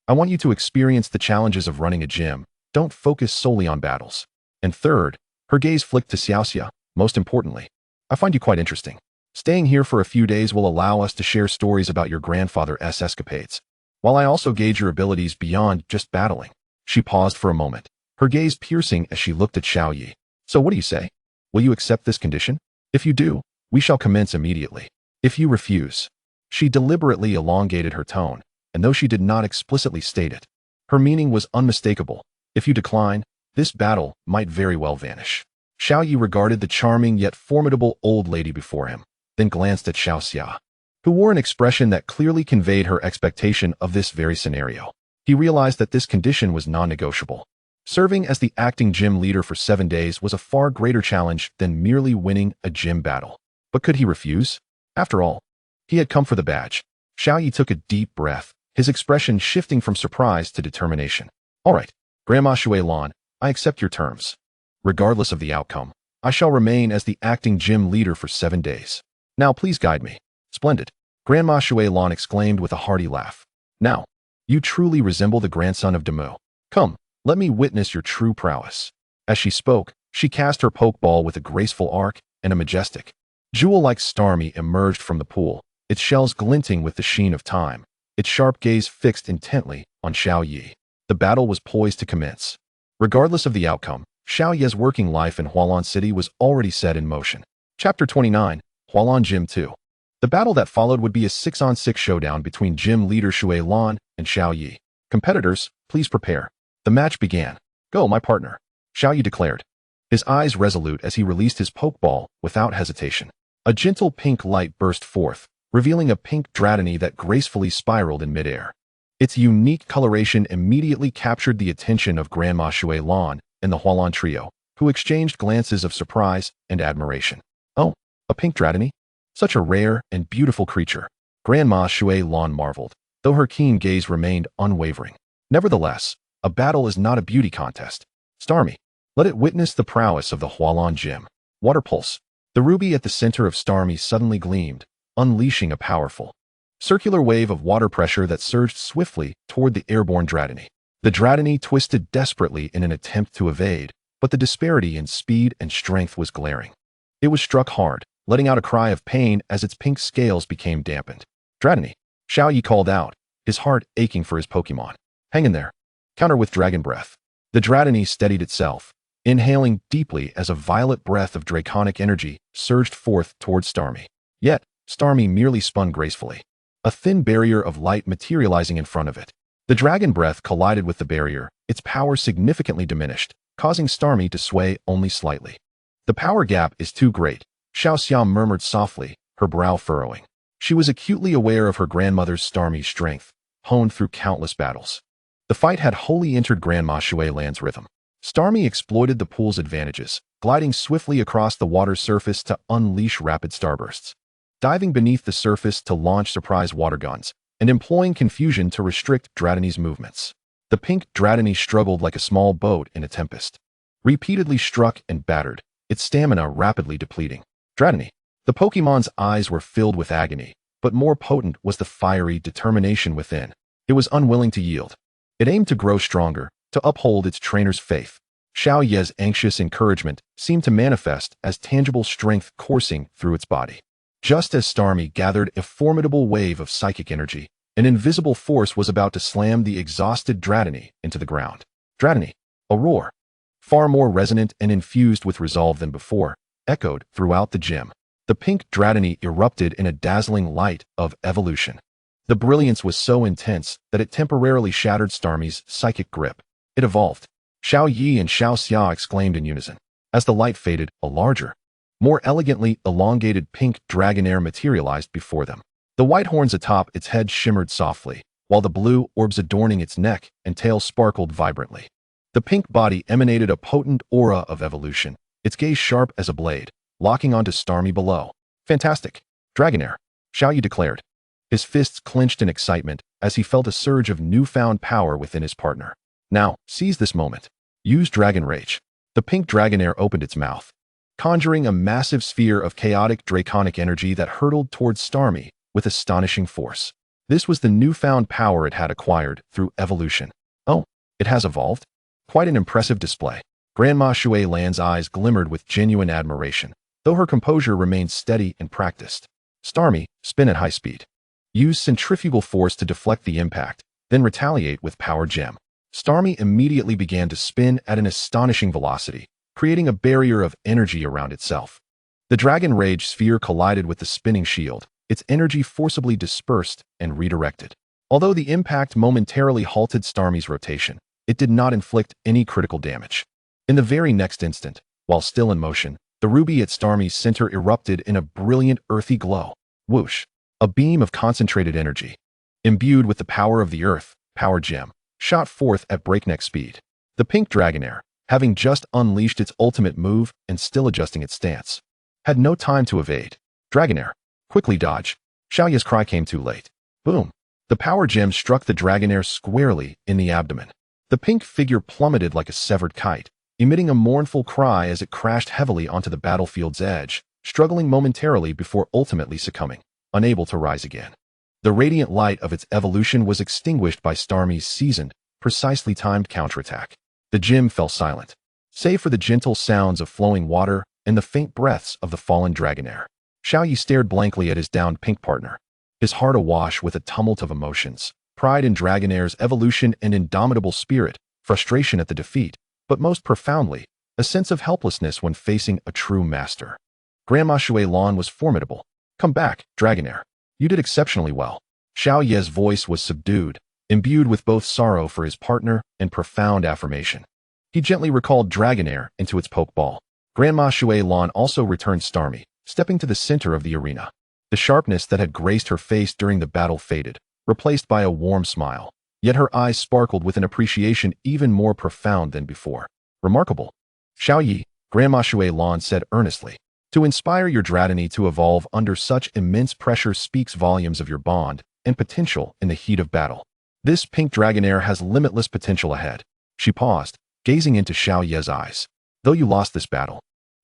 I want you to experience the challenges of running a gym. Don't focus solely on battles. And third, her gaze flicked to Xiaoxia. Most importantly, I find you quite interesting. Staying here for a few days will allow us to share stories about your grandfather's escapades, while I also gauge your abilities beyond just battling. She paused for a moment, her gaze piercing as she looked at Xiaoyi. So what do you say? Will you accept this condition? If you do, we shall commence immediately. If you refuse. She deliberately elongated her tone, and though she did not explicitly state it, her meaning was unmistakable. If you decline, this battle might very well vanish. Xiaoyi regarded the charming yet formidable old lady before him, then glanced at Xiaoxia, who wore an expression that clearly conveyed her expectation of this very scenario. He realized that this condition was non-negotiable. Serving as the acting gym leader for 7 days was a far greater challenge than merely winning a gym battle. But could he refuse? After all, he had come for the badge. Xiaoyi took a deep breath, his expression shifting from surprise to determination. All right, Grandma Shuelan, I accept your terms. Regardless of the outcome, I shall remain as the acting gym leader for 7 days. Now please guide me. Splendid. Grandma Shui Lan exclaimed with a hearty laugh. Now, you truly resemble the grandson of Demu. Come, let me witness your true prowess. As she spoke, she cast her pokeball with a graceful arc and a majestic, jewel-like Starmie emerged from the pool, its shells glinting with the sheen of time, its sharp gaze fixed intently on Xiao Yi. The battle was poised to commence. Regardless of the outcome, Xiao Yi's working life in Hualan City was already set in motion. Chapter 29, Hualan Gym 2. The battle that followed would be a 6-on-6 showdown between gym leader Shui Lan and Xiao Yi. Competitors, please prepare. The match began. Go, my partner, Xiao Yi declared, his eyes resolute as he released his pokeball without hesitation. A gentle pink light burst forth, revealing a pink Dratini that gracefully spiraled in midair. Its unique coloration immediately captured the attention of Grandma Shui Lan and the Hualan trio, who exchanged glances of surprise and admiration. Oh, a pink Dratini? Such a rare and beautiful creature. Grandma Shui Lan marveled, though her keen gaze remained unwavering. Nevertheless, a battle is not a beauty contest. Starmie, let it witness the prowess of the Hualan Gym. Water Pulse. The ruby at the center of Starmie suddenly gleamed, unleashing a powerful, circular wave of water pressure that surged swiftly toward the airborne Dratini. The Dratini twisted desperately in an attempt to evade, but the disparity in speed and strength was glaring. It was struck hard, letting out a cry of pain as its pink scales became dampened. Dratini, Xiao Yi called out, his heart aching for his Pokémon. Hang in there. Counter with Dragon Breath. The Dratini steadied itself, inhaling deeply as a violet breath of draconic energy surged forth towards Starmie. Yet, Starmie merely spun gracefully, a thin barrier of light materializing in front of it. The Dragon Breath collided with the barrier, its power significantly diminished, causing Starmie to sway only slightly. The power gap is too great, Xiao Xiao murmured softly, her brow furrowing. She was acutely aware of her grandmother's Starmie's strength, honed through countless battles. The fight had wholly entered Grandma Shui Lan's rhythm. Starmie exploited the pool's advantages, gliding swiftly across the water's surface to unleash rapid starbursts, diving beneath the surface to launch surprise water guns, and employing confusion to restrict Dratini's movements. The pink Dratini struggled like a small boat in a tempest, repeatedly struck and battered, its stamina rapidly depleting. Dratini. The Pokémon's eyes were filled with agony, but more potent was the fiery determination within. It was unwilling to yield. It aimed to grow stronger, to uphold its trainer's faith. Xiao Ye's anxious encouragement seemed to manifest as tangible strength coursing through its body. Just as Starmie gathered a formidable wave of psychic energy, an invisible force was about to slam the exhausted Dratini into the ground. Dratini, a roar, far more resonant and infused with resolve than before, echoed throughout the gym. The pink Dratini erupted in a dazzling light of evolution. The brilliance was so intense that it temporarily shattered Starmie's psychic grip. It evolved. Xiao Yi and Xiao Xia exclaimed in unison. As the light faded, a larger, more elegantly elongated pink Dragonair materialized before them. The white horns atop its head shimmered softly, while the blue orbs adorning its neck and tail sparkled vibrantly. The pink body emanated a potent aura of evolution, its gaze sharp as a blade, locking onto Starmie below. Fantastic. Dragonair, Xiao Yi declared. His fists clenched in excitement as he felt a surge of newfound power within his partner. Now, seize this moment. Use Dragon Rage. The pink Dragonair opened its mouth, conjuring a massive sphere of chaotic draconic energy that hurtled towards Starmie with astonishing force. This was the newfound power it had acquired through evolution. Oh, it has evolved? Quite an impressive display. Grandma Shui Lan's eyes glimmered with genuine admiration, though her composure remained steady and practiced. Starmie, spin at high speed. Use centrifugal force to deflect the impact, then retaliate with Power Gem. Starmie immediately began to spin at an astonishing velocity, creating a barrier of energy around itself. The Dragon Rage sphere collided with the spinning shield, its energy forcibly dispersed and redirected. Although the impact momentarily halted Starmie's rotation, it did not inflict any critical damage. In the very next instant, while still in motion, the ruby at Starmie's center erupted in a brilliant earthy glow. Whoosh! A beam of concentrated energy, imbued with the power of the earth, Power Gem, shot forth at breakneck speed. The pink Dragonair, having just unleashed its ultimate move and still adjusting its stance, had no time to evade. Dragonair, quickly dodge. Xiao Ye's cry came too late. Boom! The Power Gem struck the Dragonair squarely in the abdomen. The pink figure plummeted like a severed kite, emitting a mournful cry as it crashed heavily onto the battlefield's edge, struggling momentarily before ultimately succumbing, unable to rise again. The radiant light of its evolution was extinguished by Starmie's seasoned, precisely timed counterattack. The gym fell silent, save for the gentle sounds of flowing water and the faint breaths of the fallen Dragonair. Xiaoyi stared blankly at his downed pink partner, his heart awash with a tumult of emotions, pride in Dragonair's evolution and indomitable spirit, frustration at the defeat, but most profoundly, a sense of helplessness when facing a true master. Grandma Shui Lan was formidable. Come back, Dragonair. You did exceptionally well. Xiao Ye's voice was subdued, imbued with both sorrow for his partner and profound affirmation. He gently recalled Dragonair into its pokeball. Grandma Shui Lan also returned Starmie, stepping to the center of the arena. The sharpness that had graced her face during the battle faded, replaced by a warm smile. Yet her eyes sparkled with an appreciation even more profound than before. Remarkable. Xiao Yi, Grandma Shui Lan said earnestly. To inspire your Dratini to evolve under such immense pressure speaks volumes of your bond and potential in the heat of battle. This pink Dragonair has limitless potential ahead. She paused, gazing into Xiao Ye's eyes. Though you lost this battle,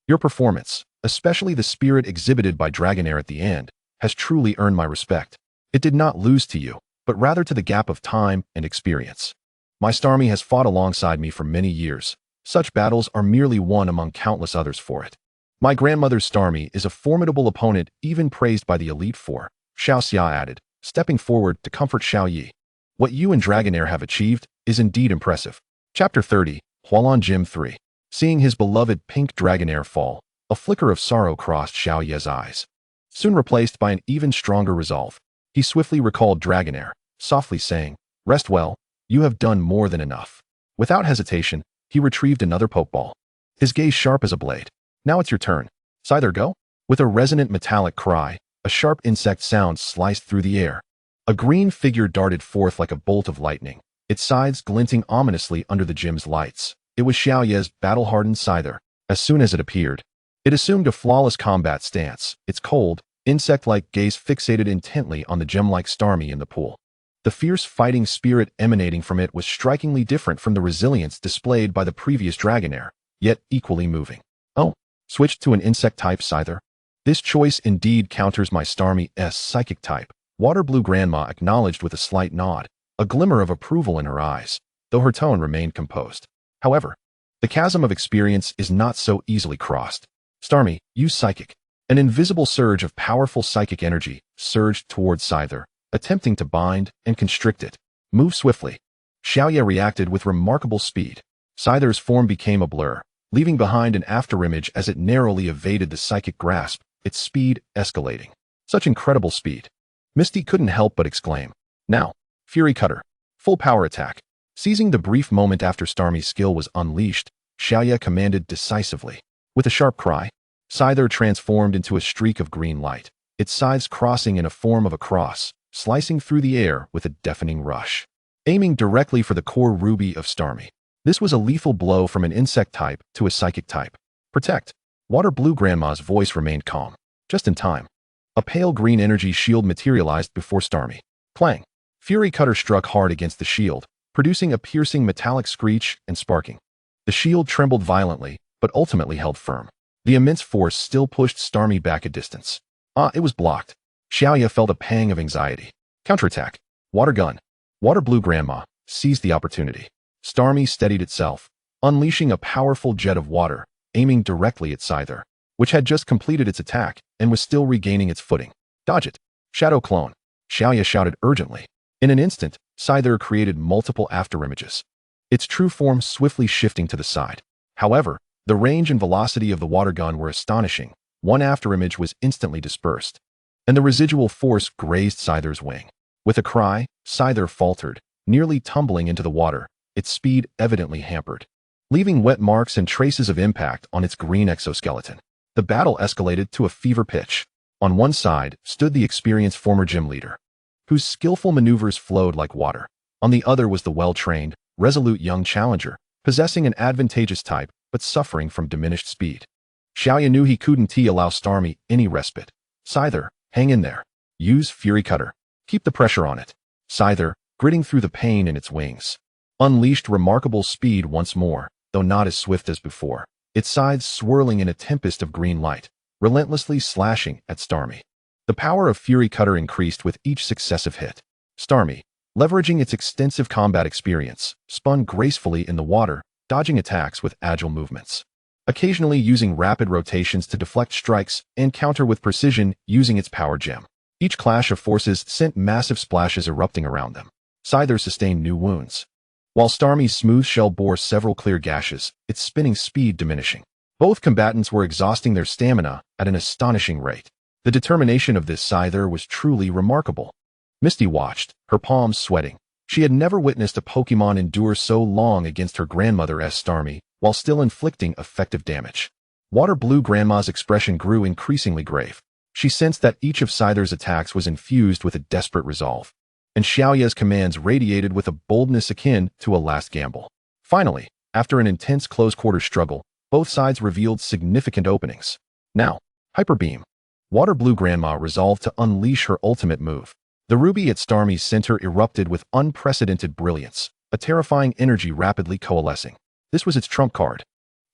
your performance, especially the spirit exhibited by Dragonair at the end, has truly earned my respect. It did not lose to you, but rather to the gap of time and experience. My Starmie has fought alongside me for many years. Such battles are merely one among countless others for it. My grandmother's Starmie is a formidable opponent, even praised by the Elite Four, Xiao Xia added, stepping forward to comfort Xiao Yi. What you and Dragonair have achieved is indeed impressive. Chapter 30, Hualan Gym 3. Seeing his beloved pink Dragonair fall, a flicker of sorrow crossed Xiao Ye's eyes. Soon replaced by an even stronger resolve, he swiftly recalled Dragonair, softly saying, Rest well, you have done more than enough. Without hesitation, he retrieved another pokeball, his gaze sharp as a blade. Now it's your turn. Scyther, go. With a resonant metallic cry, a sharp insect sound sliced through the air. A green figure darted forth like a bolt of lightning, its sides glinting ominously under the gym's lights. It was Xiao Ye's battle-hardened Scyther. As soon as it appeared, it assumed a flawless combat stance, its cold, insect-like gaze fixated intently on the gem-like Starmie in the pool. The fierce fighting spirit emanating from it was strikingly different from the resilience displayed by the previous Dragonair, yet equally moving. Oh, switched to an insect-type Scyther? This choice indeed counters my Starmie's psychic type, Water Blue Grandma acknowledged with a slight nod, a glimmer of approval in her eyes, though her tone remained composed. However, the chasm of experience is not so easily crossed. Starmie, use Psychic. An invisible surge of powerful psychic energy surged towards Scyther, attempting to bind and constrict it. Move swiftly. Xiaoye reacted with remarkable speed. Scyther's form became a blur, leaving behind an afterimage as it narrowly evaded the psychic grasp, its speed escalating. Such incredible speed. Misty couldn't help but exclaim. Now, Fury Cutter. Full power attack. Seizing the brief moment after Starmie's skill was unleashed, Xiaoye commanded decisively. With a sharp cry, Scyther transformed into a streak of green light, its sides crossing in a form of a cross, slicing through the air with a deafening rush. Aiming directly for the core ruby of Starmie. This was a lethal blow from an insect type to a psychic type. Protect. Water Blue Grandma's voice remained calm. Just in time. A pale green energy shield materialized before Starmie. Clang. Fury Cutter struck hard against the shield, producing a piercing metallic screech and sparking. The shield trembled violently, but ultimately held firm. The immense force still pushed Starmie back a distance. It was blocked. Xiaoye felt a pang of anxiety. Counterattack. Water Gun. Water Blue Grandma seized the opportunity. Starmie steadied itself, unleashing a powerful jet of water, aiming directly at Scyther, which had just completed its attack and was still regaining its footing. Dodge it. Shadow Clone. Xiaoye shouted urgently. In an instant, Scyther created multiple afterimages, its true form swiftly shifting to the side. However, the range and velocity of the water gun were astonishing. One afterimage was instantly dispersed, and the residual force grazed Scyther's wing. With a cry, Scyther faltered, nearly tumbling into the water, its speed evidently hampered, leaving wet marks and traces of impact on its green exoskeleton. The battle escalated to a fever pitch. On one side stood the experienced former gym leader, whose skillful maneuvers flowed like water. On the other was the well-trained, resolute young challenger, possessing an advantageous type but suffering from diminished speed. Xiaoye knew he couldn't allow Starmie any respite. Scyther, hang in there. Use Fury Cutter. Keep the pressure on it. Scyther, gritting through the pain in its wings, unleashed remarkable speed once more, though not as swift as before, its sides swirling in a tempest of green light, relentlessly slashing at Starmie. The power of Fury Cutter increased with each successive hit. Starmie, leveraging its extensive combat experience, spun gracefully in the water, dodging attacks with agile movements. Occasionally using rapid rotations to deflect strikes and counter with precision using its power gem. Each clash of forces sent massive splashes erupting around them. Scyther sustained new wounds, while Starmie's smooth shell bore several clear gashes, its spinning speed diminishing. Both combatants were exhausting their stamina at an astonishing rate. The determination of this Scyther was truly remarkable. Misty watched, her palms sweating. She had never witnessed a Pokémon endure so long against her grandmother-esque Starmie, while still inflicting effective damage. Water Blue Grandma's expression grew increasingly grave. She sensed that each of Scyther's attacks was infused with a desperate resolve, and Xiaoya's commands radiated with a boldness akin to a last gamble. Finally, after an intense close-quarter struggle, both sides revealed significant openings. Now, Hyper Beam. Water Blue Grandma resolved to unleash her ultimate move. The ruby at Starmie's center erupted with unprecedented brilliance, a terrifying energy rapidly coalescing. This was its trump card.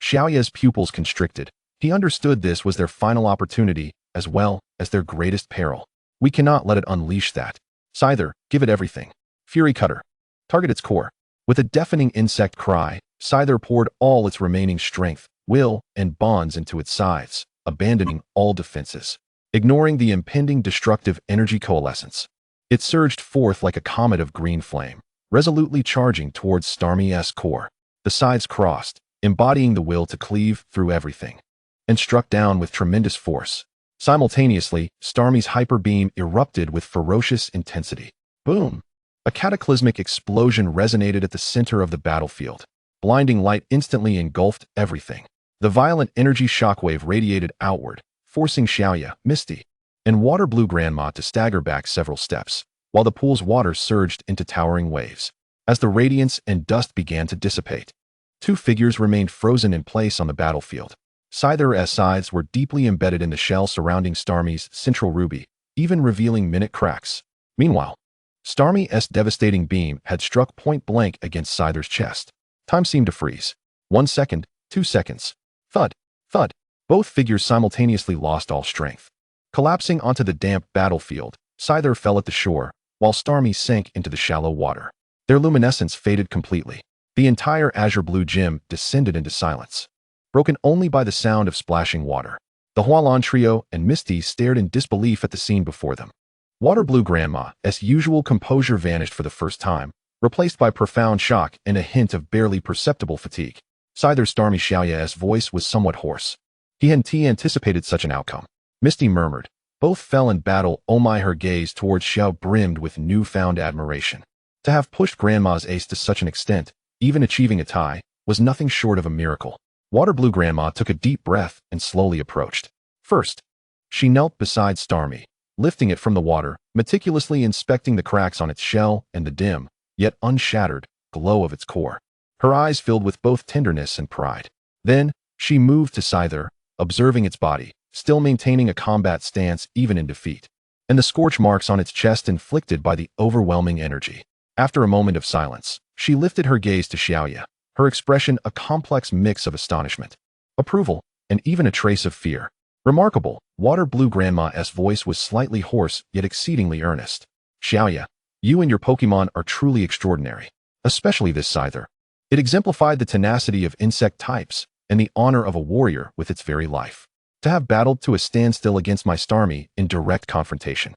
Xiaoya's pupils constricted. He understood this was their final opportunity, as well as their greatest peril. We cannot let it unleash that. Scyther, give it everything. Fury Cutter. Target its core. With a deafening insect cry, Scyther poured all its remaining strength, will, and bonds into its sides, abandoning all defenses. Ignoring the impending destructive energy coalescence, it surged forth like a comet of green flame, resolutely charging towards Starmie's core. The sides crossed, embodying the will to cleave through everything, and struck down with tremendous force. Simultaneously, Starmie's hyper beam erupted with ferocious intensity. Boom! A cataclysmic explosion resonated at the center of the battlefield. Blinding light instantly engulfed everything. The violent energy shockwave radiated outward, forcing Xiaoya, Misty, and Water Blue Grandma to stagger back several steps, while the pool's water surged into towering waves. As the radiance and dust began to dissipate, two figures remained frozen in place on the battlefield. Scyther's sides were deeply embedded in the shell surrounding Starmie's central ruby, even revealing minute cracks. Meanwhile, Starmie's devastating beam had struck point blank against Scyther's chest. Time seemed to freeze. 1 second, 2 seconds. Thud, thud. Both figures simultaneously lost all strength. Collapsing onto the damp battlefield, Scyther fell at the shore, while Starmie sank into the shallow water. Their luminescence faded completely. The entire azure blue gem descended into silence, broken only by the sound of splashing water. The Hualan trio and Misty stared in disbelief at the scene before them. Water Blue Grandma's usual composure vanished for the first time, replaced by profound shock and a hint of barely perceptible fatigue. Scyther Starmie Xiaoya's voice was somewhat hoarse. He hadn't anticipated such an outcome. Misty murmured. Both fell in battle. Oh my, her gaze towards Xiao brimmed with newfound admiration. To have pushed Grandma's ace to such an extent, even achieving a tie, was nothing short of a miracle. Water Blue Grandma took a deep breath and slowly approached. First, she knelt beside Starmie, lifting it from the water, meticulously inspecting the cracks on its shell and the dim, yet unshattered, glow of its core. Her eyes filled with both tenderness and pride. Then, she moved to Scyther, observing its body, still maintaining a combat stance even in defeat, and the scorch marks on its chest inflicted by the overwhelming energy. After a moment of silence, she lifted her gaze to Xiaoya, her expression a complex mix of astonishment, approval, and even a trace of fear. Remarkable, Water Blue Grandma's voice was slightly hoarse yet exceedingly earnest. Xiaoya, you and your Pokémon are truly extraordinary, especially this Scyther. It exemplified the tenacity of insect types and the honor of a warrior with its very life. To have battled to a standstill against my Starmie in direct confrontation.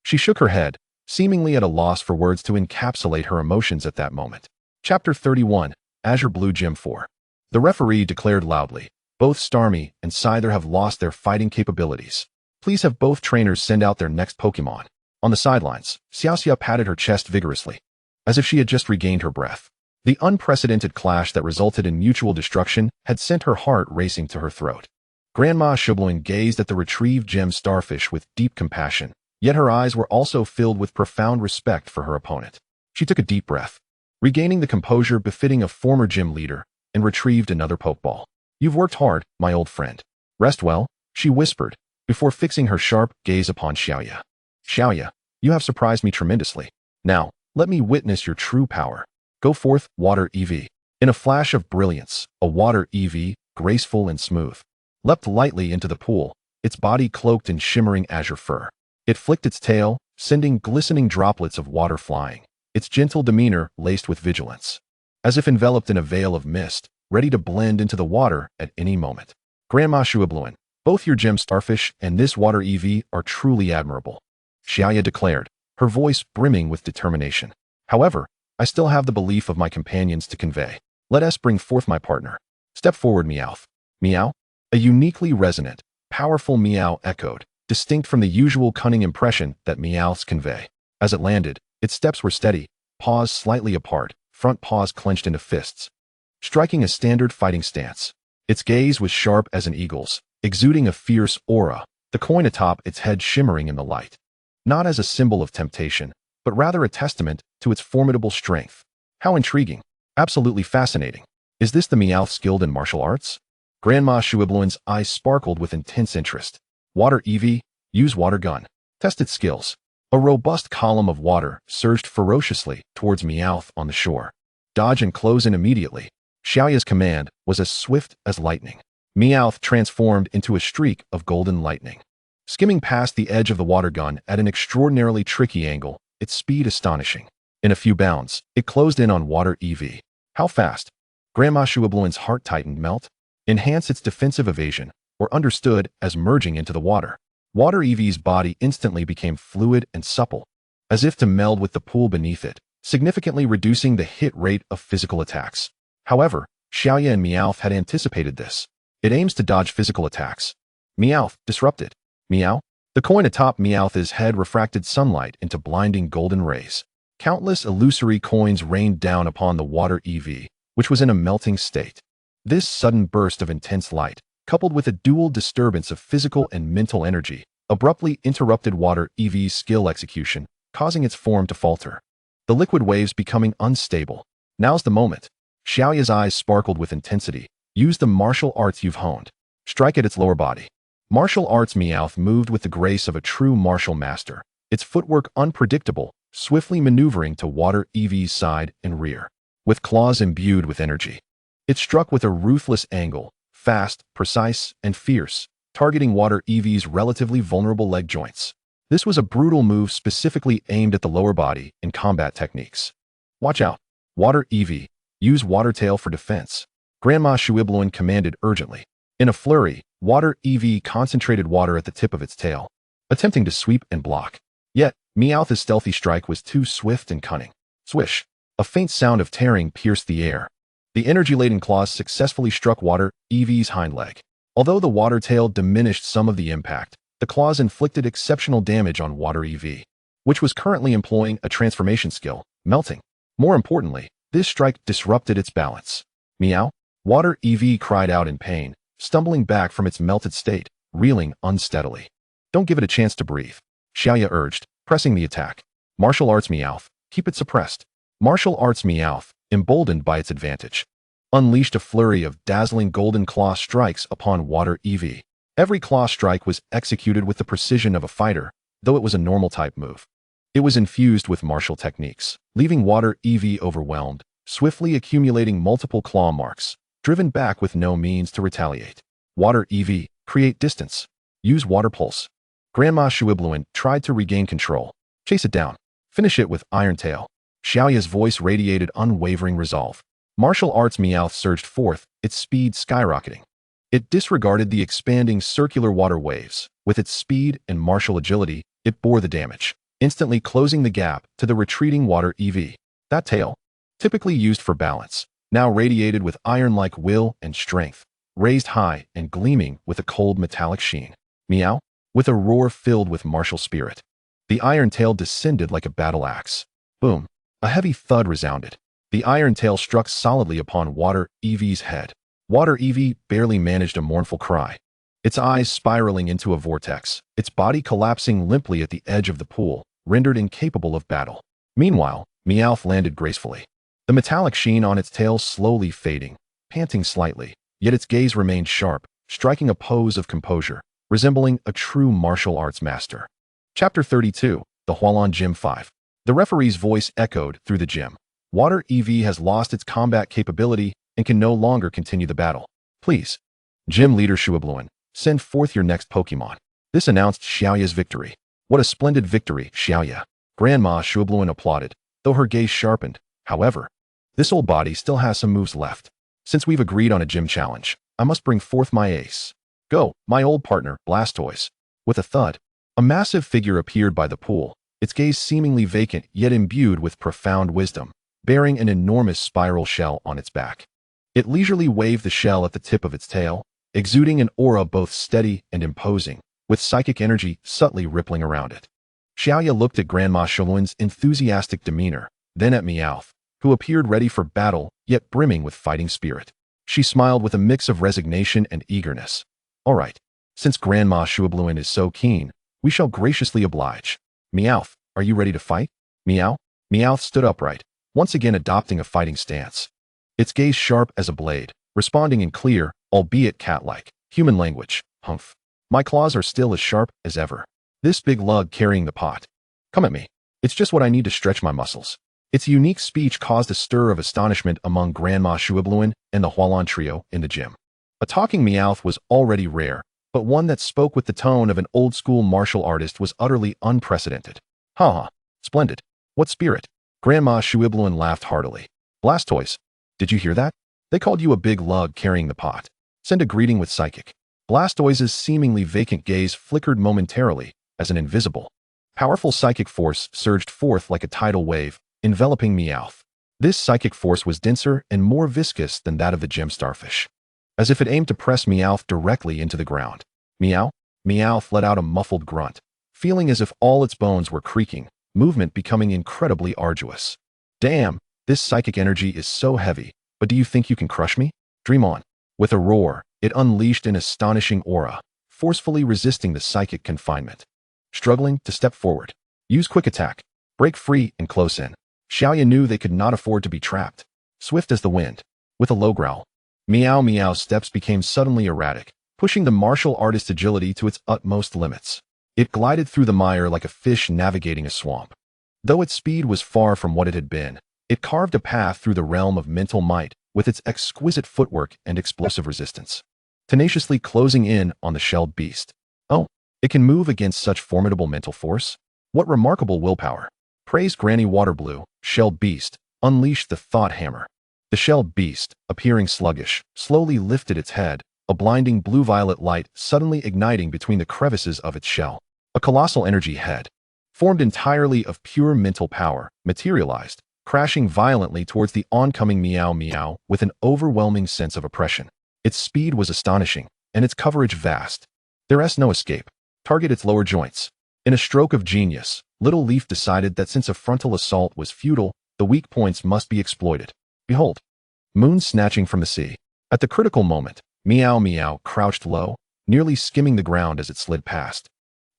She shook her head, seemingly at a loss for words to encapsulate her emotions at that moment. Chapter 31, Azure Blue Gem 4. The referee declared loudly, both Starmie and Scyther have lost their fighting capabilities. Please have both trainers send out their next Pokémon. On the sidelines, Xiaoxia patted her chest vigorously, as if she had just regained her breath. The unprecedented clash that resulted in mutual destruction had sent her heart racing to her throat. Grandma Shubloin gazed at the retrieved gem starfish with deep compassion, yet her eyes were also filled with profound respect for her opponent. She took a deep breath, regaining the composure befitting a former gym leader, and retrieved another Pokeball. You've worked hard, my old friend. Rest well, she whispered, before fixing her sharp gaze upon Xiaoya. Xiaoya, you have surprised me tremendously. Now, let me witness your true power. Go forth, Water EV. In In a flash of brilliance, a water EV, graceful and smooth, leapt lightly into the pool, its body cloaked in shimmering azure fur. It flicked its tail, sending glistening droplets of water flying, its gentle demeanor laced with vigilance, as if enveloped in a veil of mist, ready to blend into the water at any moment. Grandma Shuabluin, both your gem starfish and this water EV are truly admirable, Xiaoya declared, her voice brimming with determination. However, I still have the belief of my companions to convey. Let us bring forth my partner. Step forward, Meowth. Meow? A uniquely resonant, powerful meow echoed, distinct from the usual cunning impression that Meowths convey. As it landed, its steps were steady, paws slightly apart, front paws clenched into fists, striking a standard fighting stance. Its gaze was sharp as an eagle's, exuding a fierce aura, the coin atop its head shimmering in the light. Not as a symbol of temptation, but rather a testament to its formidable strength. How intriguing. Absolutely fascinating. Is this the Meowth skilled in martial arts? Grandma Shuabluin's eyes sparkled with intense interest. Water EV, use water gun. Test its skills. A robust column of water surged ferociously towards Meowth on the shore. Dodge and close in immediately. Xiaoya's command was as swift as lightning. Meowth transformed into a streak of golden lightning, skimming past the edge of the water gun at an extraordinarily tricky angle, its speed astonishing. In a few bounds, it closed in on water EV. How fast? Grandma Shuabluin's heart tightened. Melt? Enhance its defensive evasion, or understood as merging into the water. Water EV's body instantly became fluid and supple, as if to meld with the pool beneath it, significantly reducing the hit rate of physical attacks. However, Xiaoya and Meowth had anticipated this. It aims to dodge physical attacks. Meowth, disrupted. Meow? The coin atop Meowth's head refracted sunlight into blinding golden rays. Countless illusory coins rained down upon the water EV, which was in a melting state. This sudden burst of intense light, coupled with a dual disturbance of physical and mental energy, abruptly interrupted water EV's skill execution, causing its form to falter. The liquid waves becoming unstable. Now's the moment. Xiaoya's eyes sparkled with intensity. Use the martial arts you've honed. Strike at its lower body. Martial arts. Meowth moved with the grace of a true martial master, its footwork unpredictable, swiftly maneuvering to water EV's side and rear. With claws imbued with energy, it struck with a ruthless angle, fast, precise, and fierce, targeting water EV's relatively vulnerable leg joints. This was a brutal move specifically aimed at the lower body in combat techniques. Watch out. Water EV, use water tail for defense. Grandma Shuabluin commanded urgently. In a flurry, water EV concentrated water at the tip of its tail, attempting to sweep and block. Yet, Meowth's stealthy strike was too swift and cunning. Swish! A faint sound of tearing pierced the air. The energy-laden claws successfully struck water EV's hind leg. Although the water tail diminished some of the impact, the claws inflicted exceptional damage on water EV, which was currently employing a transformation skill, melting. More importantly, this strike disrupted its balance. Meow! Water EV cried out in pain, stumbling back from its melted state, reeling unsteadily. Don't give it a chance to breathe, Xiaoya urged, pressing the attack. Martial arts. Meowth, keep it suppressed. Martial arts. Meowth, emboldened by its advantage, unleashed a flurry of dazzling golden claw strikes upon water EV. Every claw strike was executed with the precision of a fighter, though it was a normal type move. It was infused with martial techniques, leaving water EV overwhelmed, swiftly accumulating multiple claw marks, driven back with no means to retaliate. Water EV, create distance. Use water pulse. Grandma Shuabluin tried to regain control. Chase it down. Finish it with iron tail. Xiaoya's voice radiated unwavering resolve. Martial arts. Meowth surged forth, its speed skyrocketing. It disregarded the expanding circular water waves. With its speed and martial agility, it bore the damage, instantly closing the gap to the retreating water EV. That tail, typically used for balance, now radiated with iron-like will and strength, raised high and gleaming with a cold metallic sheen. Meow! With a roar filled with martial spirit, the iron tail descended like a battle axe. Boom! A heavy thud resounded. The iron tail struck solidly upon water EV's head. Water EV barely managed a mournful cry, its eyes spiraling into a vortex, its body collapsing limply at the edge of the pool, rendered incapable of battle. Meanwhile, Meowth landed gracefully, the metallic sheen on its tail slowly fading, panting slightly, yet its gaze remained sharp, striking a pose of composure, resembling a true martial arts master. Chapter 32, The Hualan Gym 5. The referee's voice echoed through the gym. Water EV has lost its combat capability and can no longer continue the battle. Please, Gym Leader Shuabluan, send forth your next Pokémon. This announced Xiaoya's victory. What a splendid victory, Xiaoya. Grandma Shuabluan applauded, though her gaze sharpened. However, this old body still has some moves left. Since we've agreed on a gym challenge, I must bring forth my ace. Go, my old partner, Blastoise. With a thud, a massive figure appeared by the pool, its gaze seemingly vacant yet imbued with profound wisdom, bearing an enormous spiral shell on its back. It leisurely waved the shell at the tip of its tail, exuding an aura both steady and imposing, with psychic energy subtly rippling around it. Xiaoya looked at Grandma Shuabluan's enthusiastic demeanor, then at Meowth, who appeared ready for battle yet brimming with fighting spirit. She smiled with a mix of resignation and eagerness. All right, since Grandma Shuabluan is so keen, we shall graciously oblige. Meowth, are you ready to fight? Meow? Meowth stood upright, once again adopting a fighting stance. Its gaze sharp as a blade, responding in clear, albeit cat-like, human language. Humph. My claws are still as sharp as ever. This big lug carrying the pot. Come at me. It's just what I need to stretch my muscles. Its unique speech caused a stir of astonishment among Grandma Shuabluan and the Hualan trio in the gym. A talking Meowth was already rare, but one that spoke with the tone of an old-school martial artist was utterly unprecedented. Ha! Splendid. What spirit? Grandma Shuabluan laughed heartily. Blastoise, did you hear that? They called you a big lug carrying the pot. Send a greeting with psychic. Blastoise's seemingly vacant gaze flickered momentarily as an invisible, powerful psychic force surged forth like a tidal wave, enveloping Meowth. This psychic force was denser and more viscous than that of the gem starfish, as if it aimed to press Meowth directly into the ground. Meow? Meowth let out a muffled grunt, feeling as if all its bones were creaking, movement becoming incredibly arduous. Damn, this psychic energy is so heavy, but do you think you can crush me? Dream on. With a roar, it unleashed an astonishing aura, forcefully resisting the psychic confinement. Struggling to step forward. Use quick attack. Break free and close in. Xiaoya knew they could not afford to be trapped. Swift as the wind. With a low growl, Meow Meow's steps became suddenly erratic, pushing the martial artist's agility to its utmost limits. It glided through the mire like a fish navigating a swamp. Though its speed was far from what it had been, it carved a path through the realm of mental might with its exquisite footwork and explosive resistance, tenaciously closing in on the shelled beast. Oh, it can move against such formidable mental force? What remarkable willpower! Praised Granny Waterblue, shelled beast, unleashed the thought hammer. The shelled beast, appearing sluggish, slowly lifted its head, a blinding blue-violet light suddenly igniting between the crevices of its shell. A colossal energy head, formed entirely of pure mental power, materialized, crashing violently towards the oncoming Meow Meow with an overwhelming sense of oppression. Its speed was astonishing, and its coverage vast. There's no escape. Target its lower joints. In a stroke of genius, Little Leaf decided that since a frontal assault was futile, the weak points must be exploited. Behold, moon snatching from the sea. At the critical moment, Meow Meow crouched low, nearly skimming the ground as it slid past,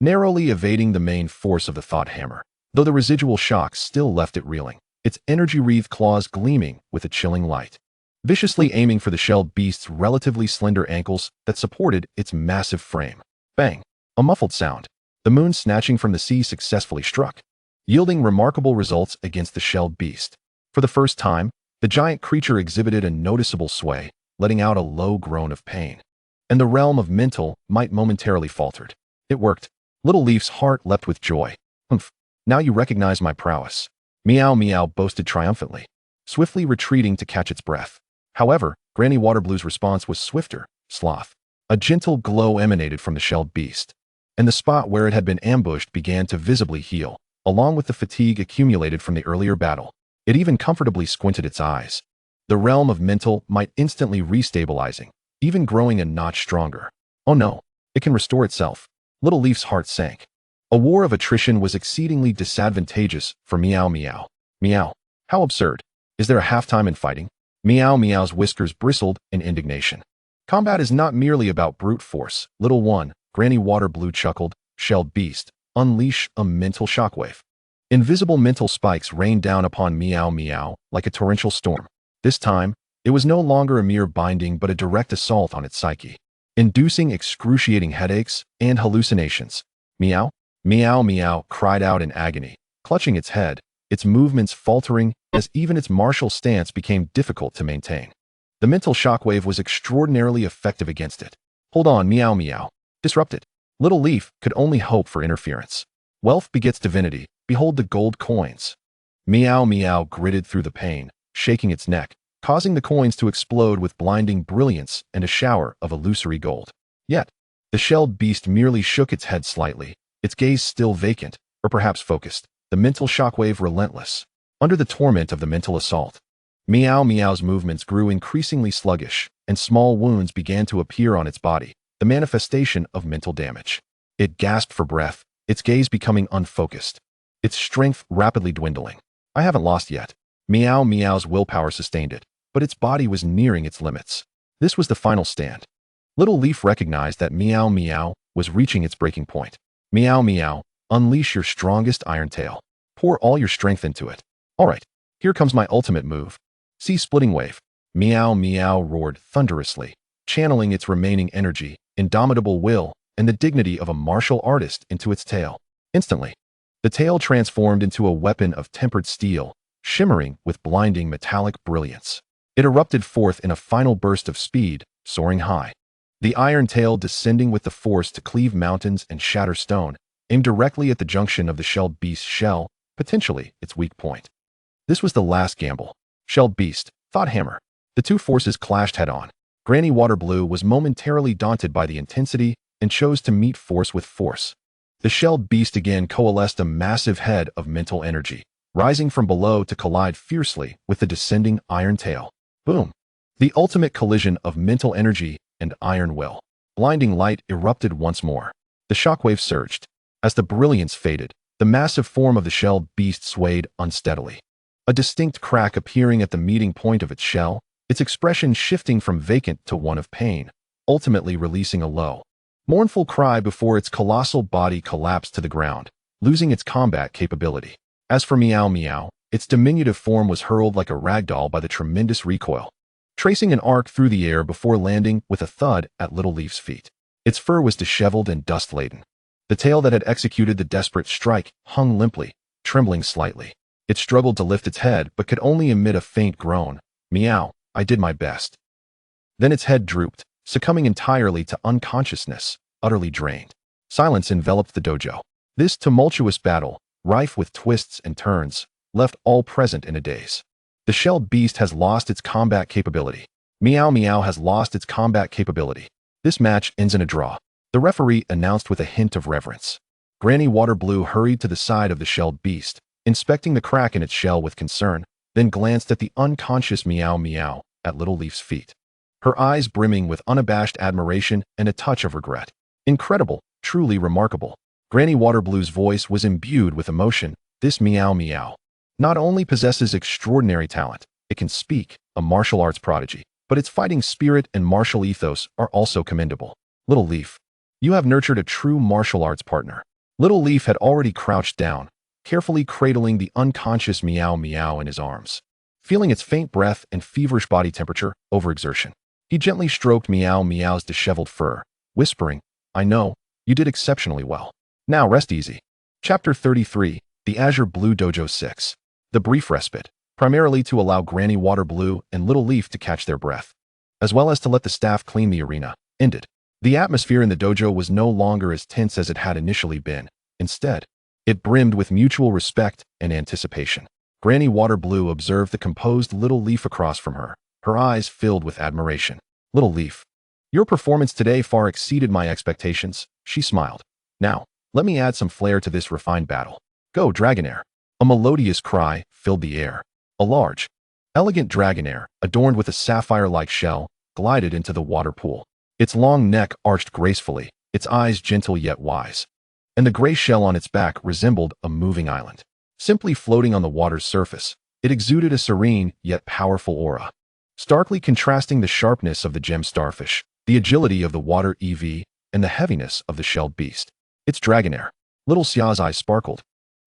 narrowly evading the main force of the thought hammer, though the residual shocks still left it reeling, its energy-wreathed claws gleaming with a chilling light, viciously aiming for the shelled beast's relatively slender ankles that supported its massive frame. Bang! A muffled sound. The moon snatching from the sea successfully struck, yielding remarkable results against the shelled beast. For the first time, the giant creature exhibited a noticeable sway, letting out a low groan of pain. And the realm of mental might momentarily faltered. It worked. Little Leaf's heart leapt with joy. Humph! Now you recognize my prowess. Meow Meow boasted triumphantly, swiftly retreating to catch its breath. However, Granny Waterblue's response was swifter. Sloth. A gentle glow emanated from the shelled beast, and the spot where it had been ambushed began to visibly heal, along with the fatigue accumulated from the earlier battle. It even comfortably squinted its eyes. The realm of mental might instantly restabilizing, even growing a notch stronger. Oh no, it can restore itself. Little Leaf's heart sank. A war of attrition was exceedingly disadvantageous for Meow Meow. Meow. How absurd. Is there a halftime in fighting? Meow Meow's whiskers bristled in indignation. Combat is not merely about brute force. Little one, Granny Waterblue chuckled. Shelled beast, unleash a mental shockwave. Invisible mental spikes rained down upon Meow Meow like a torrential storm. This time, it was no longer a mere binding but a direct assault on its psyche, inducing excruciating headaches and hallucinations. Meow? Meow Meow cried out in agony, clutching its head, its movements faltering as even its martial stance became difficult to maintain. The mental shockwave was extraordinarily effective against it. Hold on, meow meow. Disrupt it. Little Leaf could only hope for interference. Wealth begets divinity. Behold the gold coins. Meow meow gritted through the pain, shaking its neck, causing the coins to explode with blinding brilliance and a shower of illusory gold. Yet, the shelled beast merely shook its head slightly, its gaze still vacant, or perhaps focused, the mental shockwave relentless. Under the torment of the mental assault, Meow Meow's movements grew increasingly sluggish, and small wounds began to appear on its body, the manifestation of mental damage. It gasped for breath, its gaze becoming unfocused, its strength rapidly dwindling. I haven't lost yet. Meow Meow's willpower sustained it, but its body was nearing its limits. This was the final stand. Little Leaf recognized that Meow Meow was reaching its breaking point. Meow Meow, unleash your strongest iron tail. Pour all your strength into it. All right, here comes my ultimate move. See Splitting Wave. Meow Meow roared thunderously, channeling its remaining energy, indomitable will, and the dignity of a martial artist into its tail. Instantly, the tail transformed into a weapon of tempered steel, shimmering with blinding metallic brilliance. It erupted forth in a final burst of speed, soaring high. The iron tail descending with the force to cleave mountains and shatter stone, aimed directly at the junction of the shelled beast's shell, potentially its weak point. This was the last gamble. Shelled beast, thought Hammer. The two forces clashed head-on. Granny Waterblue was momentarily daunted by the intensity and chose to meet force with force. The shelled beast again coalesced a massive head of mental energy, rising from below to collide fiercely with the descending iron tail. Boom! The ultimate collision of mental energy and iron will. Blinding light erupted once more. The shockwave surged. As the brilliance faded, the massive form of the shelled beast swayed unsteadily. A distinct crack appearing at the meeting point of its shell, its expression shifting from vacant to one of pain, ultimately releasing a low, mournful cry before its colossal body collapsed to the ground, losing its combat capability. As for Meow Meow, its diminutive form was hurled like a ragdoll by the tremendous recoil, tracing an arc through the air before landing with a thud at Little Leaf's feet. Its fur was disheveled and dust-laden. The tail that had executed the desperate strike hung limply, trembling slightly. It struggled to lift its head but could only emit a faint groan. Meow, I did my best. Then its head drooped, succumbing entirely to unconsciousness, utterly drained. Silence enveloped the dojo. This tumultuous battle, rife with twists and turns, left all present in a daze. The shelled beast has lost its combat capability. Meow Meow has lost its combat capability. This match ends in a draw. The referee announced with a hint of reverence. Granny Waterblue hurried to the side of the shelled beast, inspecting the crack in its shell with concern, then glanced at the unconscious Meow Meow at Little Leaf's feet. Her eyes brimming with unabashed admiration and a touch of regret. Incredible, truly remarkable. Granny Waterblue's voice was imbued with emotion. This Meow Meow not only possesses extraordinary talent, it can speak, a martial arts prodigy, but its fighting spirit and martial ethos are also commendable. Little Leaf, you have nurtured a true martial arts partner. Little Leaf had already crouched down, carefully cradling the unconscious Meow Meow in his arms. Feeling its faint breath and feverish body temperature, overexertion, he gently stroked Meow Meow's disheveled fur, whispering, I know, you did exceptionally well. Now rest easy. Chapter 33, The Azure Blue Dojo 6. The brief respite, primarily to allow Granny Waterblue and Little Leaf to catch their breath, as well as to let the staff clean the arena, ended. The atmosphere in the dojo was no longer as tense as it had initially been. Instead, it brimmed with mutual respect and anticipation. Granny Waterblue observed the composed Little Leaf across from her, her eyes filled with admiration. Little Leaf, your performance today far exceeded my expectations, she smiled. Now, let me add some flair to this refined battle. Go, Dragonair. A melodious cry filled the air. A large, elegant Dragonair, adorned with a sapphire-like shell, glided into the water pool. Its long neck arched gracefully, its eyes gentle yet wise, and the gray shell on its back resembled a moving island. Simply floating on the water's surface, it exuded a serene yet powerful aura, starkly contrasting the sharpness of the gem starfish, the agility of the water EV, and the heaviness of the shelled beast. It's Dragonair. Little Xia's eyes sparkled,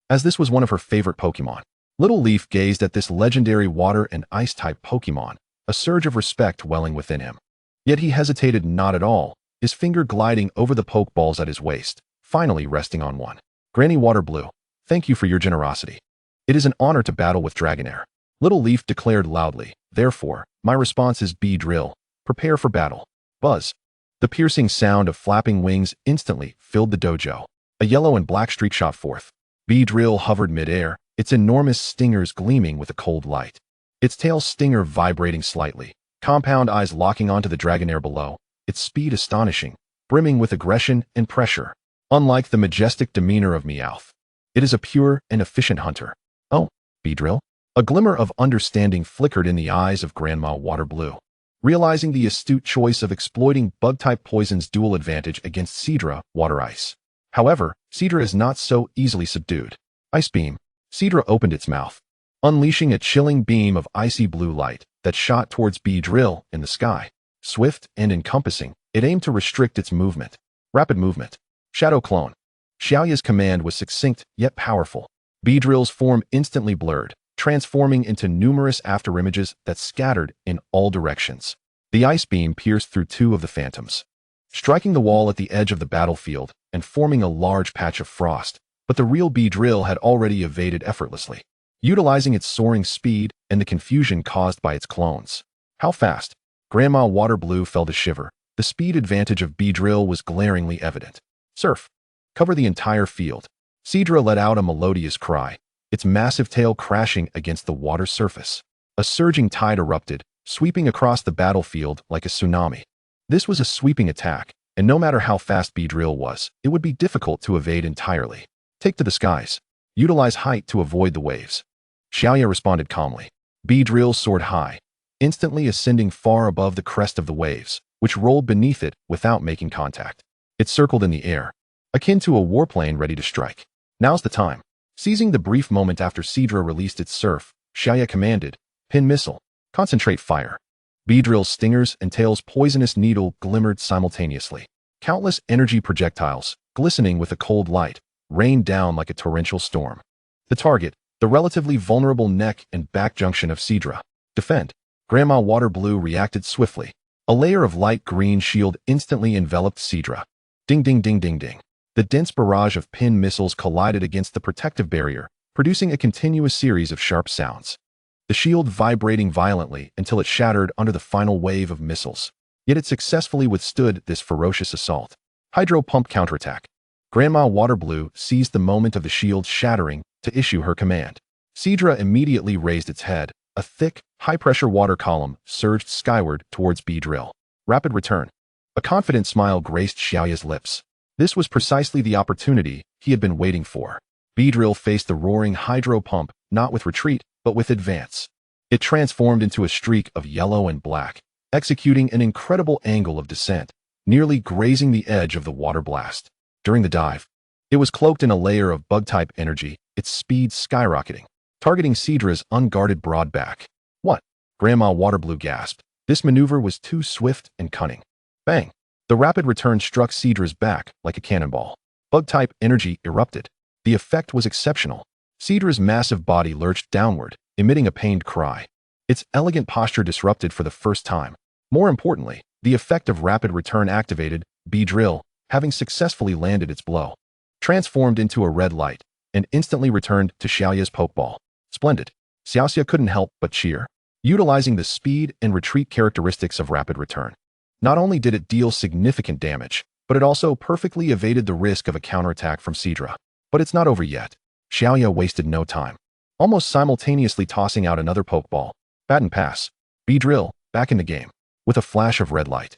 as this was one of her favorite Pokémon. Little Leaf gazed at this legendary water and ice-type Pokémon, a surge of respect welling within him. Yet he hesitated not at all, his finger gliding over the Pokeballs at his waist, finally resting on one. Granny Waterblue, thank you for your generosity. It is an honor to battle with Dragonair. Little Leaf declared loudly. Therefore, my response is Beedrill. Prepare for battle. Buzz. The piercing sound of flapping wings instantly filled the dojo. A yellow and black streak shot forth. Beedrill hovered midair, its enormous stingers gleaming with a cold light. Its tail stinger vibrating slightly, compound eyes locking onto the dragonair below, its speed astonishing, brimming with aggression and pressure. Unlike the majestic demeanor of Meowth, it is a pure and efficient hunter. Oh, Beedrill? A glimmer of understanding flickered in the eyes of Grandma Waterblue. Realizing the astute choice of exploiting bug-type poison's dual advantage against Seadra, Water Ice. However, Seadra is not so easily subdued. Ice Beam. Seadra opened its mouth, unleashing a chilling beam of icy blue light that shot towards Beedrill in the sky. Swift and encompassing, it aimed to restrict its movement. Rapid movement. Shadow Clone. Xiaoya's command was succinct yet powerful. Beedrill's form instantly blurred, transforming into numerous afterimages that scattered in all directions. The ice beam pierced through two of the phantoms, striking the wall at the edge of the battlefield and forming a large patch of frost, but the real Beedrill had already evaded effortlessly, utilizing its soaring speed and the confusion caused by its clones. How fast? Grandma Waterblue felt a shiver. The speed advantage of Beedrill was glaringly evident. Surf. Cover the entire field. Seadra let out a melodious cry, its massive tail crashing against the water surface. A surging tide erupted, sweeping across the battlefield like a tsunami. This was a sweeping attack, and no matter how fast Beedrill was, it would be difficult to evade entirely. Take to the skies. Utilize height to avoid the waves. Xiaoya responded calmly. Beedrill soared high, instantly ascending far above the crest of the waves, which rolled beneath it without making contact. It circled in the air, akin to a warplane ready to strike. Now's the time. Seizing the brief moment after Seadra released its surf, Xiaoya commanded, Pin Missile. Concentrate fire. Beedrill's stingers and tail's poisonous needle glimmered simultaneously. Countless energy projectiles, glistening with a cold light, rained down like a torrential storm. The target, the relatively vulnerable neck and back junction of Seadra. Defend. Grandma Waterblue reacted swiftly. A layer of light green shield instantly enveloped Seadra. Ding ding ding ding ding. The dense barrage of pin missiles collided against the protective barrier, producing a continuous series of sharp sounds. The shield vibrating violently until it shattered under the final wave of missiles. Yet it successfully withstood this ferocious assault. Hydro Pump Counterattack. Grandma Waterblue seized the moment of the shield shattering to issue her command. Seadra immediately raised its head. A thick, high-pressure water column surged skyward towards Beedrill. Rapid Return. A confident smile graced Xiaoya's lips. This was precisely the opportunity he had been waiting for. Beedrill faced the roaring hydro pump, not with retreat, but with advance. It transformed into a streak of yellow and black, executing an incredible angle of descent, nearly grazing the edge of the water blast. During the dive, it was cloaked in a layer of bug-type energy, its speed skyrocketing, targeting Seadra's unguarded broad back. What? Grandma Waterblue gasped. This maneuver was too swift and cunning. Bang! The rapid return struck Seadra's back like a cannonball. Bug-type energy erupted. The effect was exceptional. Seadra's massive body lurched downward, emitting a pained cry. Its elegant posture disrupted for the first time. More importantly, the effect of rapid return activated. Beedrill, having successfully landed its blow, transformed into a red light and instantly returned to Xiaoya's pokeball. Splendid. Xiaoxia couldn't help but cheer. Utilizing the speed and retreat characteristics of rapid return, not only did it deal significant damage, but it also perfectly evaded the risk of a counterattack from Seadra. But it's not over yet. Xiaoya wasted no time, almost simultaneously tossing out another pokeball. Baton pass. Beedrill, back in the game. With a flash of red light,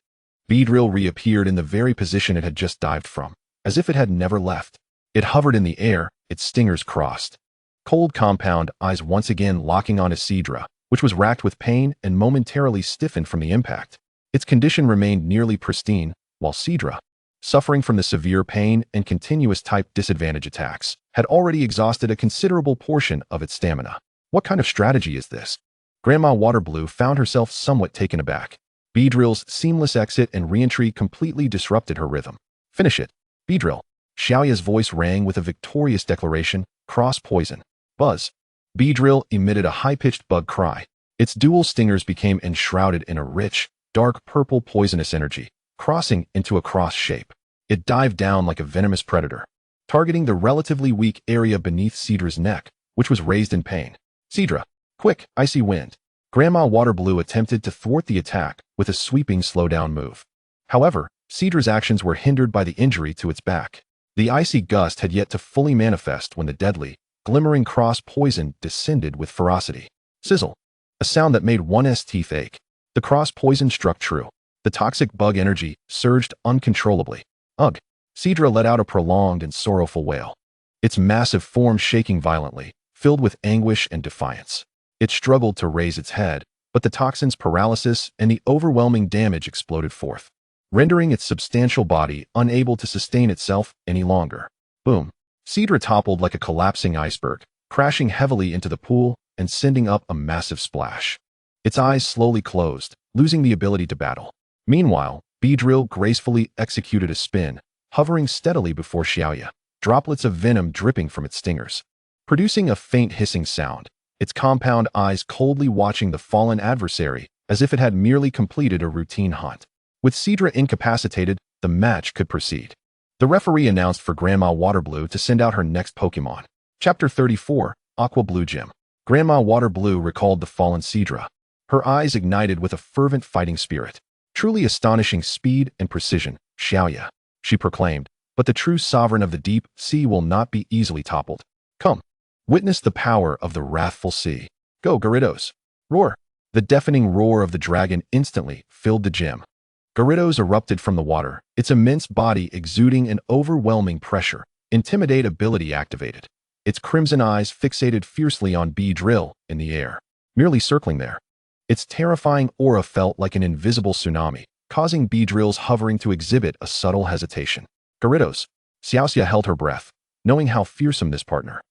Beedrill reappeared in the very position it had just dived from, as if it had never left. It hovered in the air, its stingers crossed. Cold compound eyes once again locking on Seadra, which was racked with pain and momentarily stiffened from the impact. Its condition remained nearly pristine, while Seadra, suffering from the severe pain and continuous type disadvantage attacks, had already exhausted a considerable portion of its stamina. What kind of strategy is this? Grandma Waterblue found herself somewhat taken aback. Beedrill's seamless exit and reentry completely disrupted her rhythm. Finish it, Beedrill. Xiaoya's voice rang with a victorious declaration. Cross poison. Buzz. Beedrill emitted a high-pitched bug cry. Its dual stingers became enshrouded in a rich, dark purple poisonous energy, crossing into a cross shape. It dived down like a venomous predator, targeting the relatively weak area beneath Seadra's neck, which was raised in pain. Seadra, Quick, icy wind. Grandma Waterblue attempted to thwart the attack with a sweeping slowdown move. However, Cedra's actions were hindered by the injury to its back. The icy gust had yet to fully manifest when the deadly, glimmering cross poison descended with ferocity. Sizzle. A sound that made one's teeth ache. The cross poison struck true. The toxic bug energy surged uncontrollably. Ugh. Cedra let out a prolonged and sorrowful wail. Its massive form shaking violently, filled with anguish and defiance. It struggled to raise its head, but the toxin's paralysis and the overwhelming damage exploded forth, rendering its substantial body unable to sustain itself any longer. Boom. Cedra toppled like a collapsing iceberg, crashing heavily into the pool and sending up a massive splash. Its eyes slowly closed, losing the ability to battle. Meanwhile, Beedrill gracefully executed a spin, hovering steadily before Xiaoya, droplets of venom dripping from its stingers. Producing a faint hissing sound, its compound eyes coldly watching the fallen adversary as if it had merely completed a routine hunt. With Cedra incapacitated, the match could proceed. The referee announced for Grandma Waterblue to send out her next Pokémon. Chapter 34, Aqua Blue Gym. Grandma Waterblue recalled the fallen Cedra. Her eyes ignited with a fervent fighting spirit. Truly astonishing speed and precision, Xiaoya, she proclaimed, but the true sovereign of the deep sea will not be easily toppled. Come. Witness the power of the wrathful sea. Go, Gyarados. Roar. The deafening roar of the dragon instantly filled the gym. Gyarados erupted from the water, its immense body exuding an overwhelming pressure. Intimidate ability activated. Its crimson eyes fixated fiercely on Beedrill in the air, merely circling there. Its terrifying aura felt like an invisible tsunami, causing Beedrill's hovering to exhibit a subtle hesitation. Gyarados. Xiaoxia held her breath, knowing how fearsome this partner,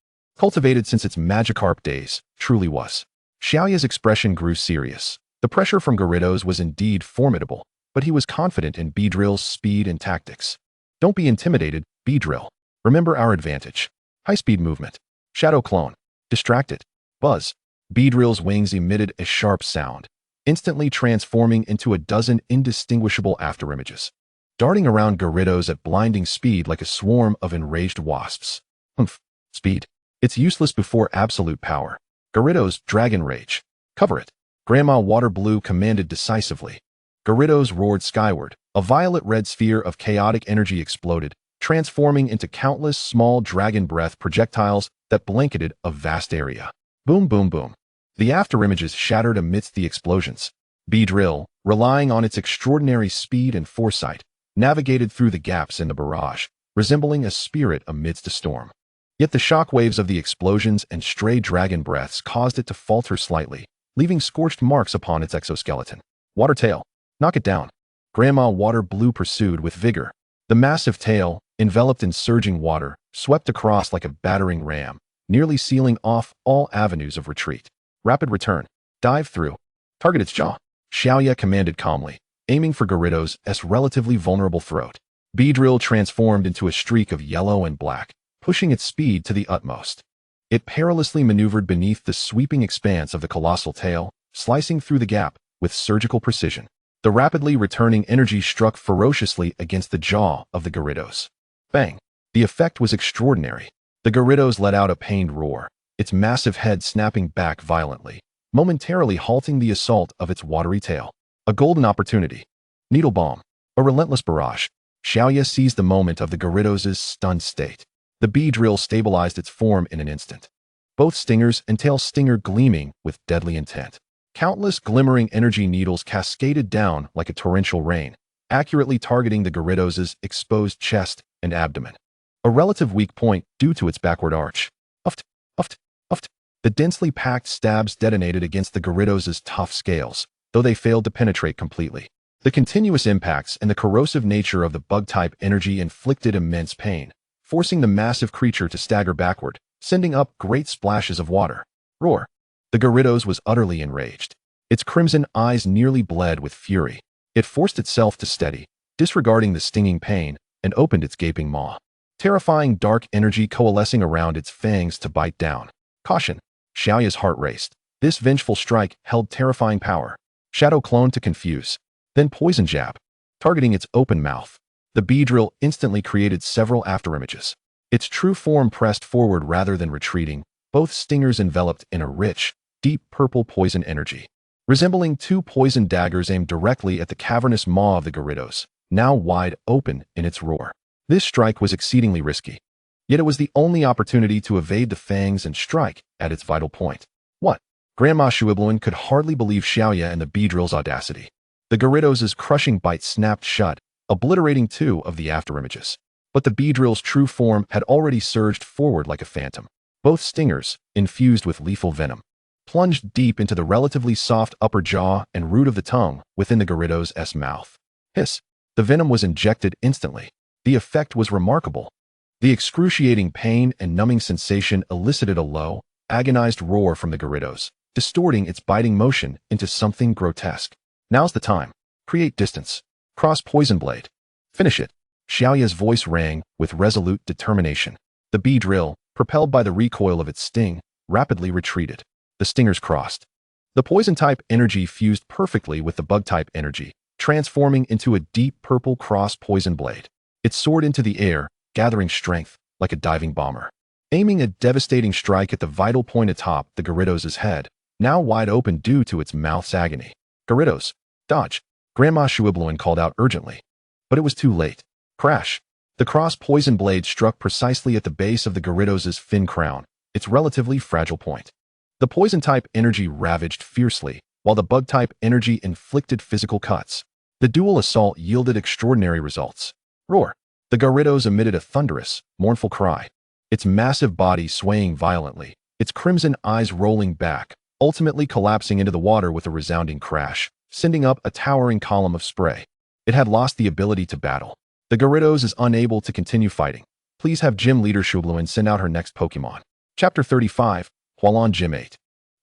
cultivated since its Magikarp days, truly was. Xiaoya's expression grew serious. The pressure from Gyarados was indeed formidable, but he was confident in Beedrill's speed and tactics. Don't be intimidated, Beedrill. Remember our advantage. High-speed movement. Shadow Clone. Distracted. Buzz. Beedrill's wings emitted a sharp sound, instantly transforming into a dozen indistinguishable afterimages, darting around Gyarados at blinding speed like a swarm of enraged wasps. Humph. Speed. It's useless before absolute power. Gyarados, Dragon Rage. Cover it. Grandma Waterblue commanded decisively. Gyarados roared skyward. A violet-red sphere of chaotic energy exploded, transforming into countless small dragon breath projectiles that blanketed a vast area. Boom, boom, boom. The afterimages shattered amidst the explosions. Beedrill, relying on its extraordinary speed and foresight, navigated through the gaps in the barrage, resembling a spirit amidst a storm. Yet the shockwaves of the explosions and stray dragon breaths caused it to falter slightly, leaving scorched marks upon its exoskeleton. Water Tail. Knock it down. Grandma Waterblue pursued with vigor. The massive tail, enveloped in surging water, swept across like a battering ram, nearly sealing off all avenues of retreat. Rapid return. Dive through. Target its jaw. Xiaoya commanded calmly, aiming for Gyarados' relatively vulnerable throat. Beedrill transformed into a streak of yellow and black, pushing its speed to the utmost. It perilously maneuvered beneath the sweeping expanse of the colossal tail, slicing through the gap with surgical precision. The rapidly returning energy struck ferociously against the jaw of the Gyarados. Bang! The effect was extraordinary. The Gyarados let out a pained roar, its massive head snapping back violently, momentarily halting the assault of its watery tail. A golden opportunity. Needle Bomb. A relentless barrage. Xiaoya seized the moment of the Gyarados' stunned state. The Beedrill stabilized its form in an instant, both stingers and tail stinger gleaming with deadly intent. Countless glimmering energy needles cascaded down like a torrential rain, accurately targeting the Gyarados' exposed chest and abdomen, a relative weak point due to its backward arch. Uft, uft, uft. The densely packed stabs detonated against the Gyarados' tough scales, though they failed to penetrate completely. The continuous impacts and the corrosive nature of the bug-type energy inflicted immense pain, forcing the massive creature to stagger backward, sending up great splashes of water. Roar. The Gyarados was utterly enraged. Its crimson eyes nearly bled with fury. It forced itself to steady, disregarding the stinging pain, and opened its gaping maw. Terrifying dark energy coalescing around its fangs to bite down. Caution. Xiaoya's heart raced. This vengeful strike held terrifying power. Shadow Clone to confuse. Then Poison Jab. Targeting its open mouth. The Beedrill instantly created several afterimages. Its true form pressed forward rather than retreating, both stingers enveloped in a rich, deep purple poison energy, resembling two poison daggers aimed directly at the cavernous maw of the Gyarados, now wide open in its roar. This strike was exceedingly risky, yet it was the only opportunity to evade the fangs and strike at its vital point. What? Grandma Shuibluin could hardly believe Xiaoya and the Beedrill's audacity. The Gyarados' crushing bite snapped shut, obliterating two of the afterimages. But the Beedrill's true form had already surged forward like a phantom. Both stingers, infused with lethal venom, plunged deep into the relatively soft upper jaw and root of the tongue within the Gyarados' mouth. Hiss! The venom was injected instantly. The effect was remarkable. The excruciating pain and numbing sensation elicited a low, agonized roar from the Gyarados, distorting its biting motion into something grotesque. Now's the time. Create distance. Cross Poison Blade. Finish it. Xiaoya's voice rang with resolute determination. The Beedrill, propelled by the recoil of its sting, rapidly retreated. The stingers crossed. The Poison-type energy fused perfectly with the Bug-type energy, transforming into a deep purple cross poison blade. It soared into the air, gathering strength like a diving bomber, aiming a devastating strike at the vital point atop the Gyarados' head, now wide open due to its mouth's agony. Gyarados, dodge! Grandma Shuibluin called out urgently. But it was too late. Crash! The cross poison blade struck precisely at the base of the Gyarados' fin crown, its relatively fragile point. The poison-type energy ravaged fiercely, while the bug-type energy inflicted physical cuts. The dual assault yielded extraordinary results. Roar! The Gyarados emitted a thunderous, mournful cry, its massive body swaying violently, its crimson eyes rolling back, ultimately collapsing into the water with a resounding crash, sending up a towering column of spray. It had lost the ability to battle. The Gyarados is unable to continue fighting. Please have Gym Leader Shuibluin send out her next Pokémon. Chapter 35, Hualan Gym 8.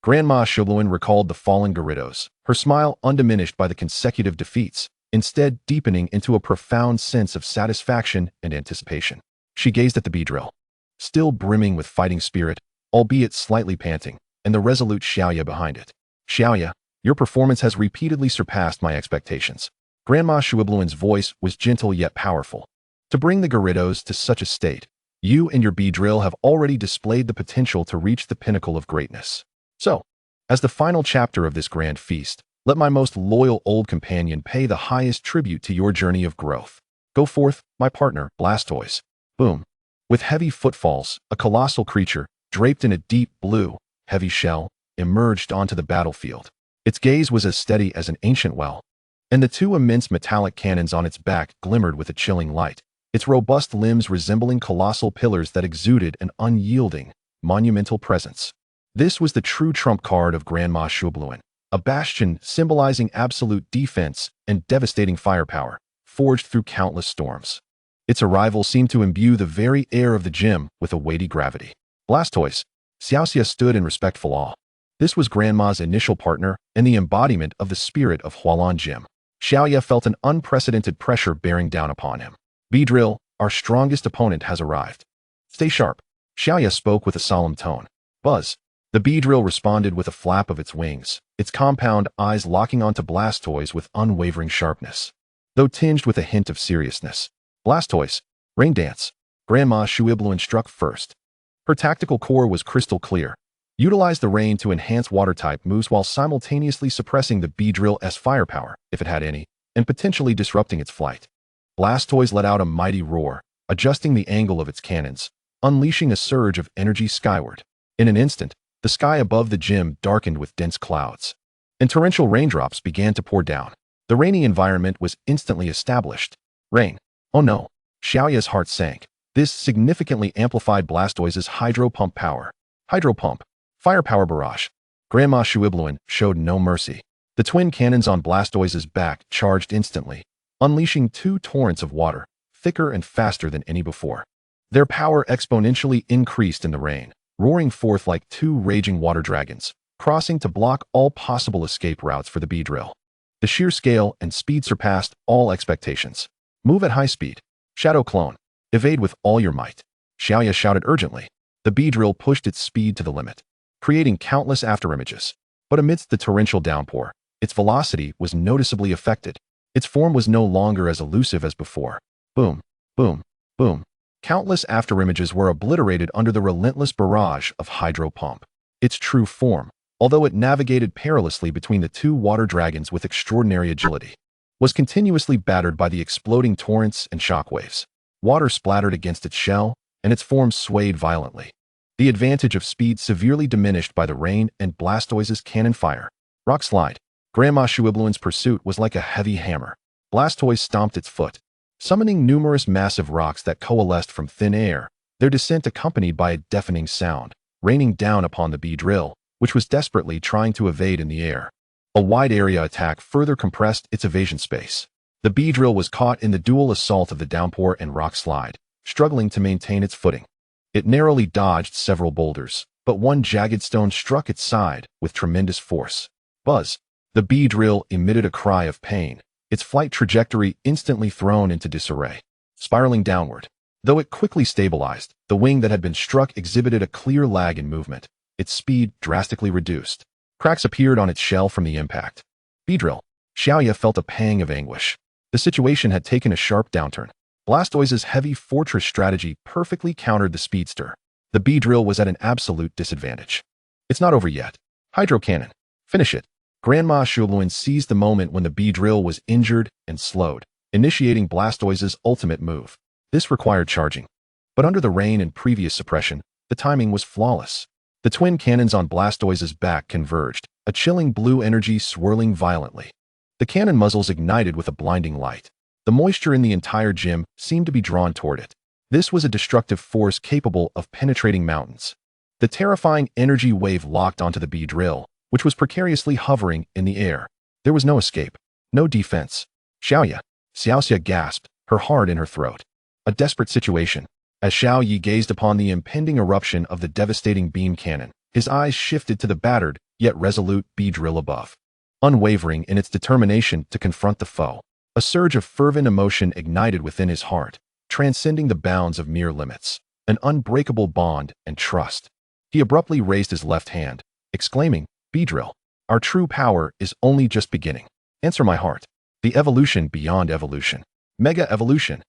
Grandma Shuibluin recalled the fallen Gyarados, her smile undiminished by the consecutive defeats, instead deepening into a profound sense of satisfaction and anticipation. She gazed at the Beedrill, still brimming with fighting spirit, albeit slightly panting, and the resolute Xiaoya behind it. Xiaoya, your performance has repeatedly surpassed my expectations. Grandma Shuibluin's voice was gentle yet powerful. To bring the Gyarados to such a state, you and your Beedrill have already displayed the potential to reach the pinnacle of greatness. So, as the final chapter of this grand feast, let my most loyal old companion pay the highest tribute to your journey of growth. Go forth, my partner, Blastoise. Boom. With heavy footfalls, a colossal creature, draped in a deep blue, heavy shell, emerged onto the battlefield. Its gaze was as steady as an ancient well, and the two immense metallic cannons on its back glimmered with a chilling light, its robust limbs resembling colossal pillars that exuded an unyielding, monumental presence. This was the true trump card of Grandma Shuibluin, a bastion symbolizing absolute defense and devastating firepower, forged through countless storms. Its arrival seemed to imbue the very air of the gym with a weighty gravity. Blastoise, Xiaoxia stood in respectful awe. This was Grandma's initial partner and the embodiment of the spirit of Hualan Gym. Xiaoya felt an unprecedented pressure bearing down upon him. Beedrill, our strongest opponent has arrived. Stay sharp. Xiaoya spoke with a solemn tone. Buzz. The Beedrill responded with a flap of its wings, its compound eyes locking onto Blastoise with unwavering sharpness, though tinged with a hint of seriousness. Blastoise, Rain Dance. Grandma Shuibluin struck first. Her tactical core was crystal clear. Utilize the rain to enhance water-type moves while simultaneously suppressing the Beedrill's firepower, if it had any, and potentially disrupting its flight. Blastoise let out a mighty roar, adjusting the angle of its cannons, unleashing a surge of energy skyward. In an instant, the sky above the gym darkened with dense clouds, and torrential raindrops began to pour down. The rainy environment was instantly established. Rain. Oh no. Xiaoya's heart sank. This significantly amplified Blastoise's hydro pump power. Hydro pump. Firepower barrage. Grandma Shuibluin showed no mercy. The twin cannons on Blastoise's back charged instantly, unleashing two torrents of water, thicker and faster than any before. Their power exponentially increased in the rain, roaring forth like two raging water dragons, crossing to block all possible escape routes for the Beedrill. The sheer scale and speed surpassed all expectations. Move at high speed. Shadow Clone. Evade with all your might. Xiaoya shouted urgently. The Beedrill pushed its speed to the limit, creating countless afterimages. But amidst the torrential downpour, its velocity was noticeably affected. Its form was no longer as elusive as before. Boom, boom, boom. Countless afterimages were obliterated under the relentless barrage of hydro pump. Its true form, although it navigated perilously between the two water dragons with extraordinary agility, was continuously battered by the exploding torrents and shockwaves. Water splattered against its shell, and its form swayed violently. The advantage of speed severely diminished by the rain and Blastoise's cannon fire. Rock slide. Grandma Shuibluin's pursuit was like a heavy hammer. Blastoise stomped its foot, summoning numerous massive rocks that coalesced from thin air, their descent accompanied by a deafening sound, raining down upon the Beedrill, which was desperately trying to evade in the air. A wide-area attack further compressed its evasion space. The Beedrill was caught in the dual assault of the downpour and rock slide, struggling to maintain its footing. It narrowly dodged several boulders, but one jagged stone struck its side with tremendous force. Buzz! The Beedrill emitted a cry of pain, its flight trajectory instantly thrown into disarray, spiraling downward. Though it quickly stabilized, the wing that had been struck exhibited a clear lag in movement, its speed drastically reduced. Cracks appeared on its shell from the impact. Beedrill. Xiaoya felt a pang of anguish. The situation had taken a sharp downturn. Blastoise's heavy fortress strategy perfectly countered the speedster. The Beedrill was at an absolute disadvantage. It's not over yet. Hydro Cannon. Finish it. Grandma Shuibluin seized the moment when the Beedrill was injured and slowed, initiating Blastoise's ultimate move. This required charging. But under the rain and previous suppression, the timing was flawless. The twin cannons on Blastoise's back converged, a chilling blue energy swirling violently. The cannon muzzles ignited with a blinding light. The moisture in the entire gym seemed to be drawn toward it. This was a destructive force capable of penetrating mountains. The terrifying energy wave locked onto the Beedrill, which was precariously hovering in the air. There was no escape, no defense. Xiaoya. Xiaoxia gasped, her heart in her throat. A desperate situation. As Xiao Yi gazed upon the impending eruption of the devastating beam cannon, his eyes shifted to the battered, yet resolute Beedrill above. Unwavering in its determination to confront the foe, a surge of fervent emotion ignited within his heart, transcending the bounds of mere limits, an unbreakable bond and trust. He abruptly raised his left hand, exclaiming, Beedrill, our true power is only just beginning. Answer my heart. The evolution beyond evolution. Mega evolution.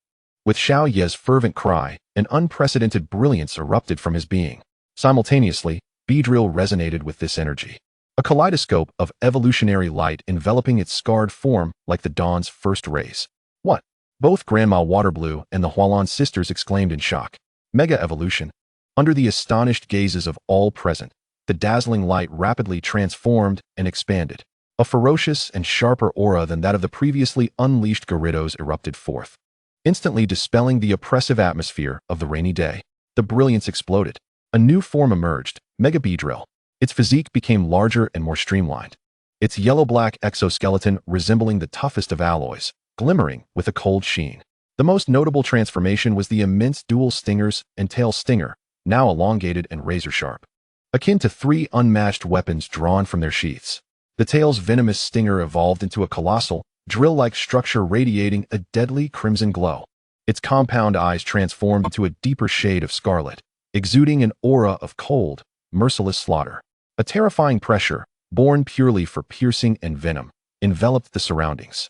With Xiao Ye's fervent cry, an unprecedented brilliance erupted from his being. Simultaneously, Beedrill resonated with this energy. A kaleidoscope of evolutionary light enveloping its scarred form like the dawn's first rays. What? Both Grandma Waterblue and the Hualan sisters exclaimed in shock. Mega evolution. Under the astonished gazes of all present, the dazzling light rapidly transformed and expanded. A ferocious and sharper aura than that of the previously unleashed Gyarados erupted forth, instantly dispelling the oppressive atmosphere of the rainy day. The brilliance exploded. A new form emerged, Mega Beedrill. Its physique became larger and more streamlined, its yellow-black exoskeleton resembling the toughest of alloys, glimmering with a cold sheen. The most notable transformation was the immense dual stingers and tail stinger, now elongated and razor-sharp, akin to three unmatched weapons drawn from their sheaths. The tail's venomous stinger evolved into a colossal, drill-like structure radiating a deadly crimson glow. Its compound eyes transformed into a deeper shade of scarlet, exuding an aura of cold, merciless slaughter. A terrifying pressure, born purely for piercing and venom, enveloped the surroundings.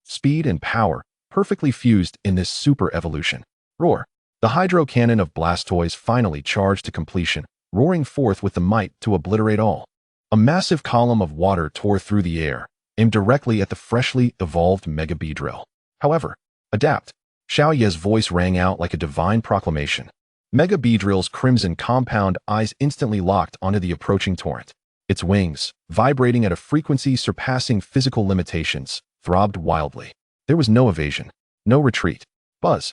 Speed and power, perfectly fused in this super evolution. Roar. The hydro cannon of Blastoise finally charged to completion, roaring forth with the might to obliterate all. A massive column of water tore through the air, aimed directly at the freshly evolved Mega Beedrill. However, adapt. Xiao Ye's voice rang out like a divine proclamation. Mega Beedrill's crimson compound eyes instantly locked onto the approaching torrent. Its wings, vibrating at a frequency surpassing physical limitations, throbbed wildly. There was no evasion, no retreat. Buzz.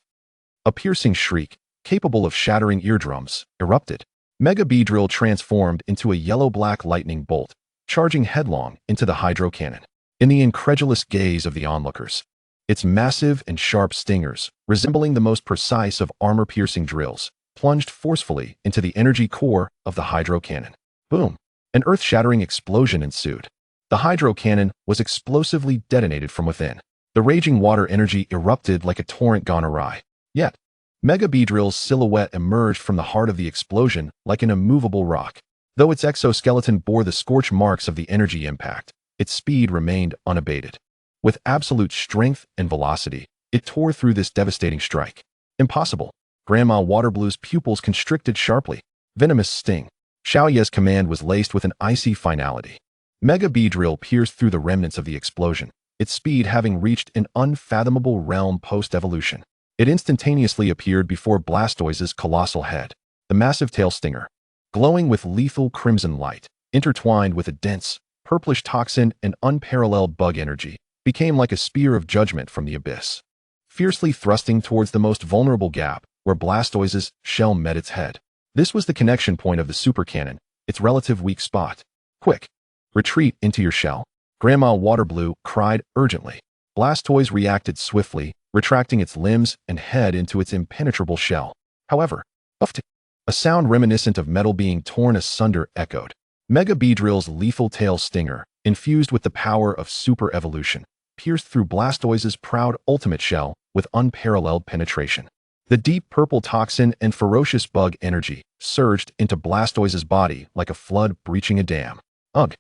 A piercing shriek, capable of shattering eardrums, erupted. Mega Beedrill transformed into a yellow-black lightning bolt, charging headlong into the hydro cannon. In the incredulous gaze of the onlookers, its massive and sharp stingers, resembling the most precise of armor-piercing drills, plunged forcefully into the energy core of the hydro cannon. Boom! An earth-shattering explosion ensued. The hydro cannon was explosively detonated from within. The raging water energy erupted like a torrent gone awry. Yet, Mega Beedrill's silhouette emerged from the heart of the explosion like an immovable rock. Though its exoskeleton bore the scorch marks of the energy impact, its speed remained unabated. With absolute strength and velocity, it tore through this devastating strike. Impossible. Grandma Waterblue's pupils constricted sharply. Venomous sting. Xiao Ye's command was laced with an icy finality. Mega Beedrill pierced through the remnants of the explosion, its speed having reached an unfathomable realm post-evolution. It instantaneously appeared before Blastoise's colossal head, the massive tail stinger, glowing with lethal crimson light, intertwined with a dense, purplish toxin and unparalleled bug energy, became like a spear of judgment from the abyss, fiercely thrusting towards the most vulnerable gap where Blastoise's shell met its head. This was the connection point of the super cannon, its relative weak spot. Quick! Retreat into your shell, Grandma Waterblue cried urgently. Blastoise reacted swiftly, retracting its limbs and head into its impenetrable shell. However, a sound reminiscent of metal being torn asunder echoed. Mega Beedrill's lethal tail stinger, infused with the power of super evolution, pierced through Blastoise's proud ultimate shell with unparalleled penetration. The deep purple toxin and ferocious bug energy surged into Blastoise's body like a flood breaching a dam. Ugh!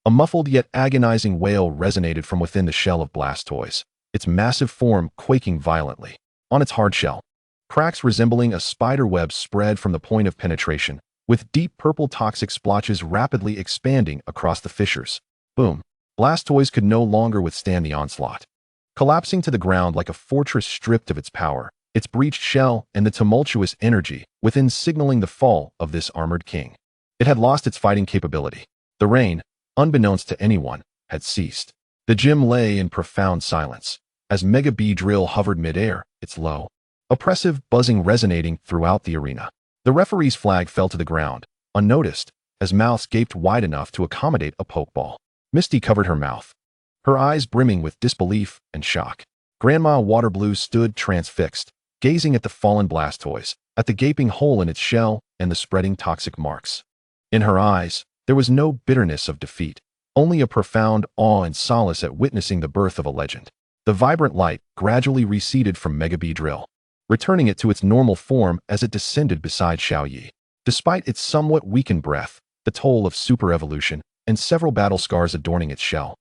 A muffled yet agonizing wail resonated from within the shell of Blastoise, its massive form quaking violently. On its hard shell, cracks resembling a spider web spread from the point of penetration, with deep purple toxic splotches rapidly expanding across the fissures. Boom! Blastoise could no longer withstand the onslaught. Collapsing to the ground like a fortress stripped of its power, its breached shell and the tumultuous energy within signaling the fall of this armored king. It had lost its fighting capability. The rain, unbeknownst to anyone, had ceased. The gym lay in profound silence, as Mega Beedrill hovered midair, its low, oppressive buzzing resonating throughout the arena. The referee's flag fell to the ground, unnoticed, as mouths gaped wide enough to accommodate a pokeball. Misty covered her mouth, her eyes brimming with disbelief and shock. Grandma Waterblue stood transfixed, gazing at the fallen Blastoise, at the gaping hole in its shell and the spreading toxic marks. In her eyes, there was no bitterness of defeat, only a profound awe and solace at witnessing the birth of a legend. The vibrant light gradually receded from Mega Beedrill, returning it to its normal form as it descended beside Xiao Yi. Despite its somewhat weakened breath, the toll of super evolution, and several battle scars adorning its shell,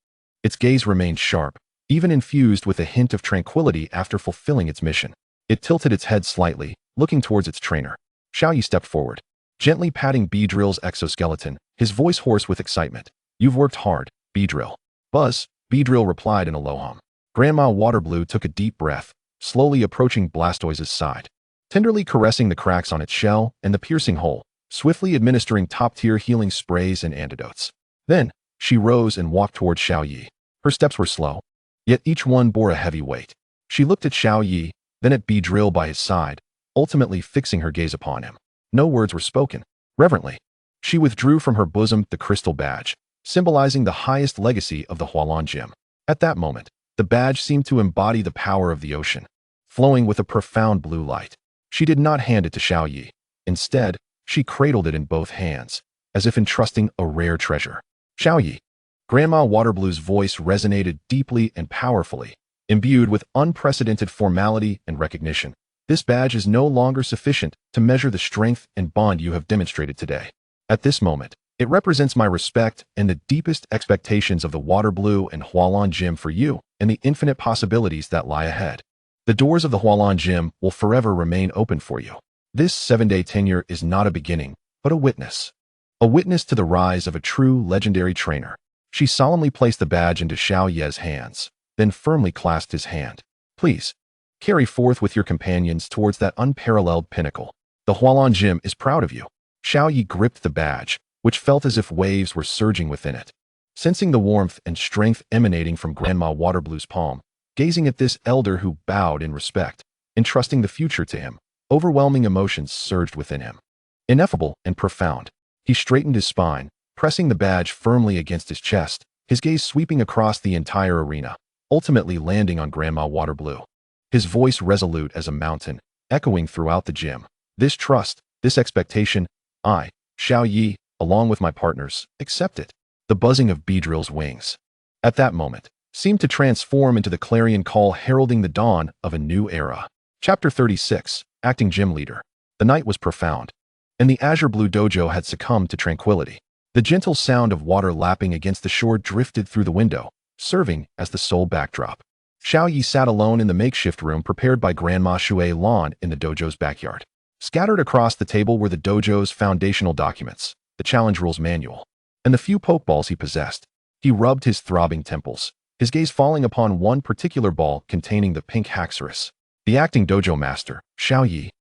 its gaze remained sharp, even infused with a hint of tranquility after fulfilling its mission. It tilted its head slightly, looking towards its trainer. Xiao Yi stepped forward, gently patting Beedrill's exoskeleton, his voice hoarse with excitement. "You've worked hard, Beedrill." "Buzz," Beedrill replied in a low hum. Grandma Waterblue took a deep breath, slowly approaching Blastoise's side, tenderly caressing the cracks on its shell and the piercing hole, swiftly administering top-tier healing sprays and antidotes. Then, she rose and walked toward Xiao Yi. Her steps were slow, yet each one bore a heavy weight. She looked at Xiao Yi, then at Beedrill by his side, ultimately fixing her gaze upon him. No words were spoken. Reverently, she withdrew from her bosom the crystal badge, symbolizing the highest legacy of the Hualan Gym. At that moment, the badge seemed to embody the power of the ocean, flowing with a profound blue light. She did not hand it to Xiao Yi. Instead, she cradled it in both hands, as if entrusting a rare treasure. "Xiao Yi." Grandma Waterblue's voice resonated deeply and powerfully, imbued with unprecedented formality and recognition. "This badge is no longer sufficient to measure the strength and bond you have demonstrated today. At this moment, it represents my respect and the deepest expectations of the Waterblue and Hualan Gym for you and the infinite possibilities that lie ahead. The doors of the Hualan Gym will forever remain open for you. This 7-day tenure is not a beginning, but a witness. A witness to the rise of a true legendary trainer." She solemnly placed the badge into Xiao Ye's hands, then firmly clasped his hand. "Please, carry forth with your companions towards that unparalleled pinnacle. The Hualan Gym is proud of you." Xiao Yi gripped the badge, which felt as if waves were surging within it. Sensing the warmth and strength emanating from Grandma Waterblue's palm, gazing at this elder who bowed in respect, entrusting the future to him, overwhelming emotions surged within him. Ineffable and profound, he straightened his spine, pressing the badge firmly against his chest, his gaze sweeping across the entire arena, ultimately landing on Grandma Waterblue. His voice resolute as a mountain, echoing throughout the gym. "This trust, this expectation, I, Xiao Yi, along with my partners, accept it." The buzzing of Beedrill's wings, at that moment, seemed to transform into the clarion call heralding the dawn of a new era. Chapter 36, Acting Gym Leader. The night was profound, and the azure blue dojo had succumbed to tranquility. The gentle sound of water lapping against the shore drifted through the window, serving as the sole backdrop. Xiao Yi sat alone in the makeshift room prepared by Grandma Shuei Lan in the dojo's backyard. Scattered across the table were the dojo's foundational documents, the challenge rules manual, and the few Pokeballs he possessed. He rubbed his throbbing temples, his gaze falling upon one particular ball containing the pink Haxorus. The acting dojo master, Xiao Yi,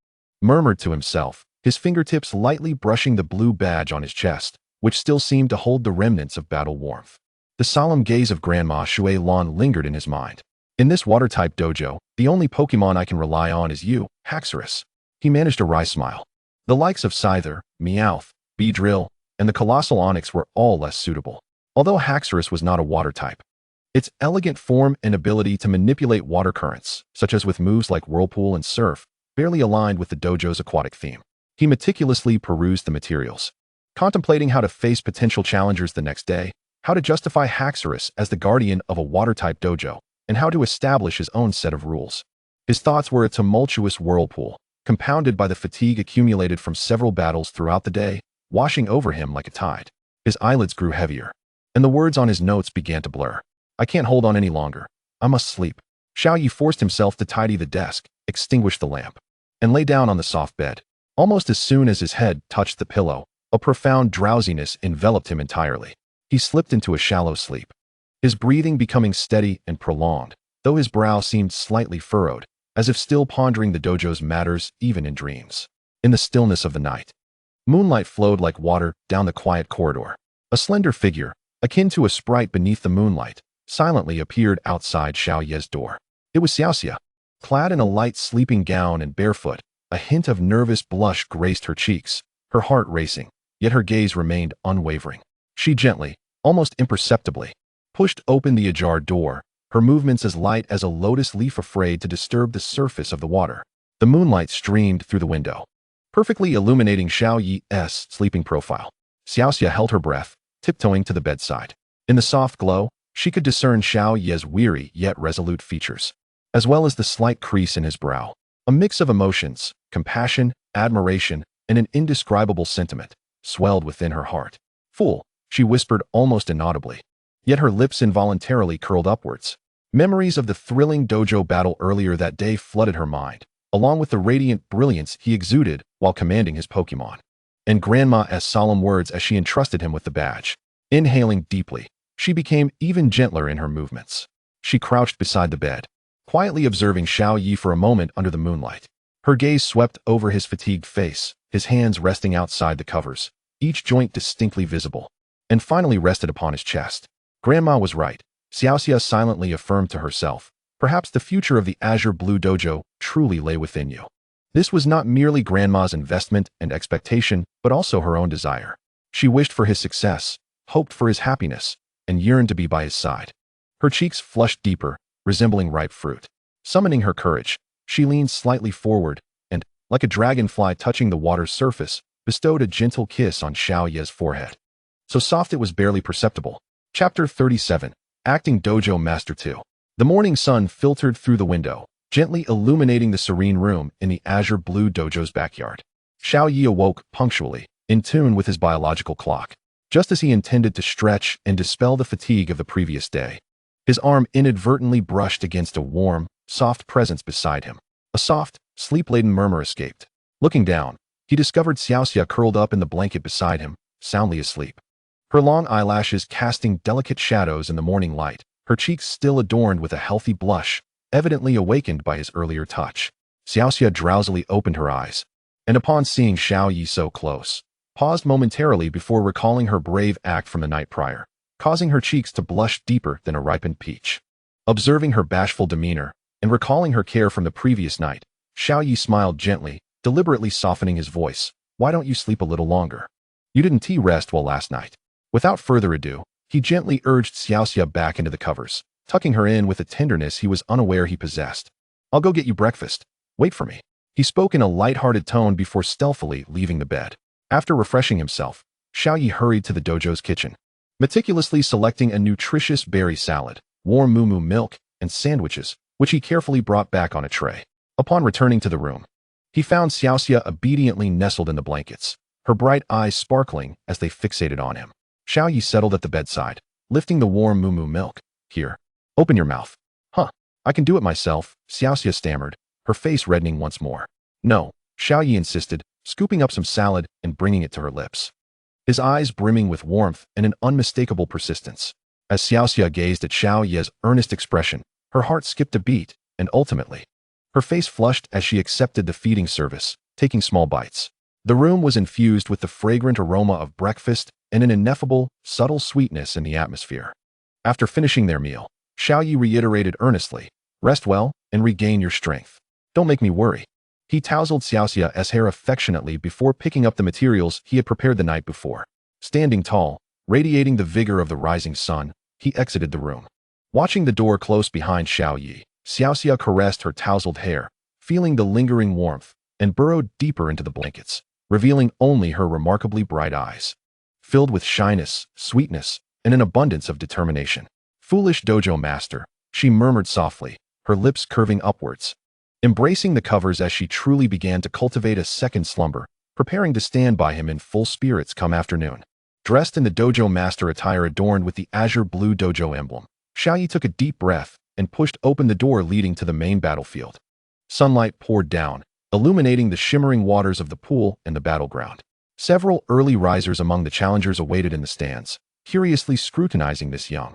murmured to himself, his fingertips lightly brushing the blue badge on his chest, which still seemed to hold the remnants of battle warmth. The solemn gaze of Grandma Shui Lan lingered in his mind. In this water-type dojo, the only Pokemon I can rely on is you, Haxorus. He managed a wry smile. The likes of Scyther, Meowth, Beedrill, and the Colossal Onix were all less suitable. Although Haxorus was not a water type, its elegant form and ability to manipulate water currents, such as with moves like Whirlpool and Surf, barely aligned with the dojo's aquatic theme. He meticulously perused the materials, contemplating how to face potential challengers the next day, how to justify Haxorus as the guardian of a water-type dojo, and how to establish his own set of rules. His thoughts were a tumultuous whirlpool, compounded by the fatigue accumulated from several battles throughout the day, washing over him like a tide. His eyelids grew heavier, and the words on his notes began to blur. I can't hold on any longer. I must sleep. Xiao Yi forced himself to tidy the desk, extinguish the lamp, and lay down on the soft bed. Almost as soon as his head touched the pillow, a profound drowsiness enveloped him entirely. He slipped into a shallow sleep, his breathing becoming steady and prolonged, though his brow seemed slightly furrowed, as if still pondering the dojo's matters even in dreams. In the stillness of the night, moonlight flowed like water down the quiet corridor. A slender figure, akin to a sprite beneath the moonlight, silently appeared outside Xiao Ye's door. It was Xiaoxia, clad in a light sleeping gown and barefoot. A hint of nervous blush graced her cheeks, her heart racing, yet her gaze remained unwavering. She gently, almost imperceptibly, pushed open the ajar door, her movements as light as a lotus leaf afraid to disturb the surface of the water. The moonlight streamed through the window, perfectly illuminating Xiao Yi's sleeping profile. Xiaoxia held her breath, tiptoeing to the bedside. In the soft glow, she could discern Xiao Yi's weary yet resolute features, as well as the slight crease in his brow. A mix of emotions, compassion, admiration, and an indescribable sentiment, swelled within her heart. Fool, she whispered almost inaudibly, yet her lips involuntarily curled upwards. Memories of the thrilling dojo battle earlier that day flooded her mind, along with the radiant brilliance he exuded while commanding his Pokémon. And Grandma's solemn words as she entrusted him with the badge. Inhaling deeply, she became even gentler in her movements. She crouched beside the bed, quietly observing Xiao Yi for a moment under the moonlight. Her gaze swept over his fatigued face, his hands resting outside the covers, each joint distinctly visible, and finally rested upon his chest. Grandma was right, Xiaoxia silently affirmed to herself. Perhaps the future of the Azure Blue Dojo truly lay within you. This was not merely Grandma's investment and expectation, but also her own desire. She wished for his success, hoped for his happiness, and yearned to be by his side. Her cheeks flushed deeper, resembling ripe fruit. Summoning her courage, she leaned slightly forward and, like a dragonfly touching the water's surface, bestowed a gentle kiss on Xiao Ye's forehead. So soft it was barely perceptible. Chapter 37, Acting Dojo Master 2. The morning sun filtered through the window, gently illuminating the serene room in the Azure Blue Dojo's backyard. Xiao Yi awoke punctually, in tune with his biological clock, just as he intended to stretch and dispel the fatigue of the previous day. His arm inadvertently brushed against a warm, soft presence beside him. A soft, sleep-laden murmur escaped. Looking down, he discovered Xiaoxia curled up in the blanket beside him, soundly asleep. Her long eyelashes casting delicate shadows in the morning light, her cheeks still adorned with a healthy blush, evidently awakened by his earlier touch. Xiaoxia drowsily opened her eyes, and upon seeing Xiao Yi so close, paused momentarily before recalling her brave act from the night prior, causing her cheeks to blush deeper than a ripened peach. Observing her bashful demeanor, and recalling her care from the previous night, Xiao Yi smiled gently, deliberately softening his voice. Why don't you sleep a little longer? You didn't rest well last night. Without further ado, he gently urged Xiaoxia back into the covers, tucking her in with a tenderness he was unaware he possessed. I'll go get you breakfast. Wait for me. He spoke in a light-hearted tone before stealthily leaving the bed. After refreshing himself, Xiao Yi hurried to the dojo's kitchen, meticulously selecting a nutritious berry salad, warm moo milk, and sandwiches, which he carefully brought back on a tray. Upon returning to the room, he found Xiaoxia obediently nestled in the blankets, her bright eyes sparkling as they fixated on him. Xiao Yi settled at the bedside, lifting the warm moo milk. Here, open your mouth. Huh, I can do it myself, Xiaoxia stammered, her face reddening once more. No, Xiao Yi insisted, scooping up some salad and bringing it to her lips. his eyes brimming with warmth and an unmistakable persistence. As Xiaoxia gazed at Xiao Ye's earnest expression, her heart skipped a beat, and ultimately, her face flushed as she accepted the feeding service, taking small bites. The room was infused with the fragrant aroma of breakfast and an ineffable, subtle sweetness in the atmosphere. After finishing their meal, Xiao Yi reiterated earnestly, "Rest well and regain your strength. Don't make me worry." He tousled Xiaoxia's hair affectionately before picking up the materials he had prepared the night before. Standing tall, radiating the vigor of the rising sun, he exited the room. Watching the door close behind Xiao Yi, Xiaoxia caressed her tousled hair, feeling the lingering warmth, and burrowed deeper into the blankets, revealing only her remarkably bright eyes, filled with shyness, sweetness, and an abundance of determination. "Foolish dojo master," she murmured softly, her lips curving upwards, embracing the covers as she truly began to cultivate a second slumber, preparing to stand by him in full spirits come afternoon. Dressed in the dojo master attire adorned with the azure blue dojo emblem, Xiao Yi took a deep breath and pushed open the door leading to the main battlefield. Sunlight poured down, illuminating the shimmering waters of the pool and the battleground. Several early risers among the challengers awaited in the stands, curiously scrutinizing this young,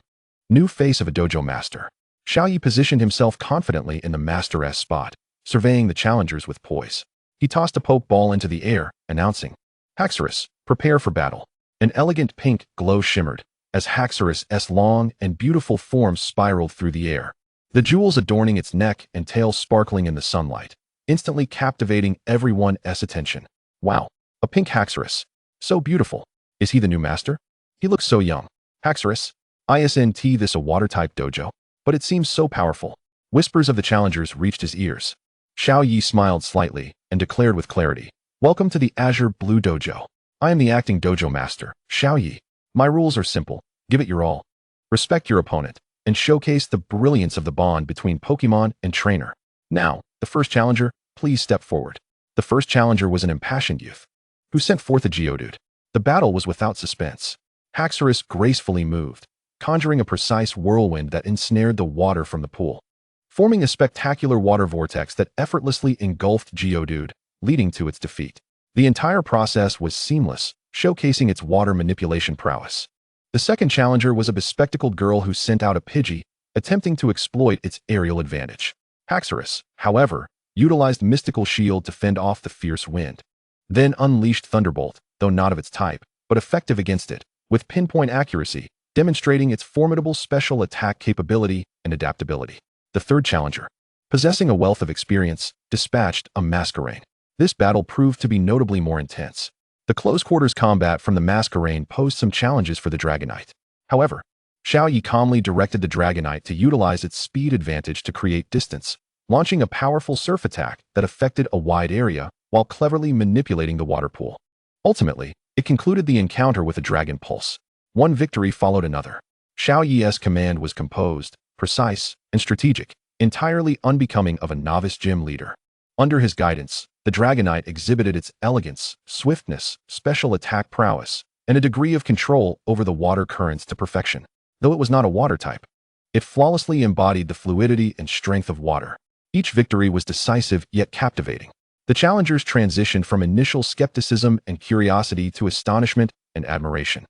new face of a dojo master. Xiao Yi positioned himself confidently in the master's spot, surveying the challengers with poise. He tossed a poke ball into the air, announcing, "Haxorus, prepare for battle." An elegant pink glow shimmered, as Haxorus's long and beautiful form spiraled through the air, the jewels adorning its neck and tail sparkling in the sunlight, instantly captivating everyone's attention. "Wow, a pink Haxorus. So beautiful. Is he the new master? He looks so young. Haxorus, isn't this a water-type dojo? But it seems so powerful." Whispers of the challengers reached his ears. Xiao Yi smiled slightly and declared with clarity, "Welcome to the Azure Blue Dojo. I am the acting dojo master, Xiao Yi. My rules are simple. Give it your all. Respect your opponent, and showcase the brilliance of the bond between Pokémon and trainer. Now, the first challenger, please step forward." The first challenger was an impassioned youth, who sent forth a Geodude. The battle was without suspense. Haxorus gracefully moved, conjuring a precise whirlwind that ensnared the water from the pool, forming a spectacular water vortex that effortlessly engulfed Geodude, leading to its defeat. The entire process was seamless, showcasing its water manipulation prowess. The second challenger was a bespectacled girl who sent out a Pidgey, attempting to exploit its aerial advantage. Haxorus, however, utilized Mystical Shield to fend off the fierce wind, then unleashed Thunderbolt, though not of its type, but effective against it, with pinpoint accuracy, demonstrating its formidable special attack capability and adaptability. The third challenger, possessing a wealth of experience, dispatched a Masquerain. This battle proved to be notably more intense. The close-quarters combat from the Masquerain posed some challenges for the Dragonite. However, Xiao Yi calmly directed the Dragonite to utilize its speed advantage to create distance, launching a powerful surf attack that affected a wide area while cleverly manipulating the water pool. Ultimately, it concluded the encounter with a Dragon Pulse. One victory followed another. Xiao Yi's command was composed, precise, and strategic, entirely unbecoming of a novice gym leader. Under his guidance, the Dragonite exhibited its elegance, swiftness, special attack prowess, and a degree of control over the water currents to perfection. Though it was not a water type, it flawlessly embodied the fluidity and strength of water. Each victory was decisive yet captivating. The challengers transitioned from initial skepticism and curiosity to astonishment and admiration,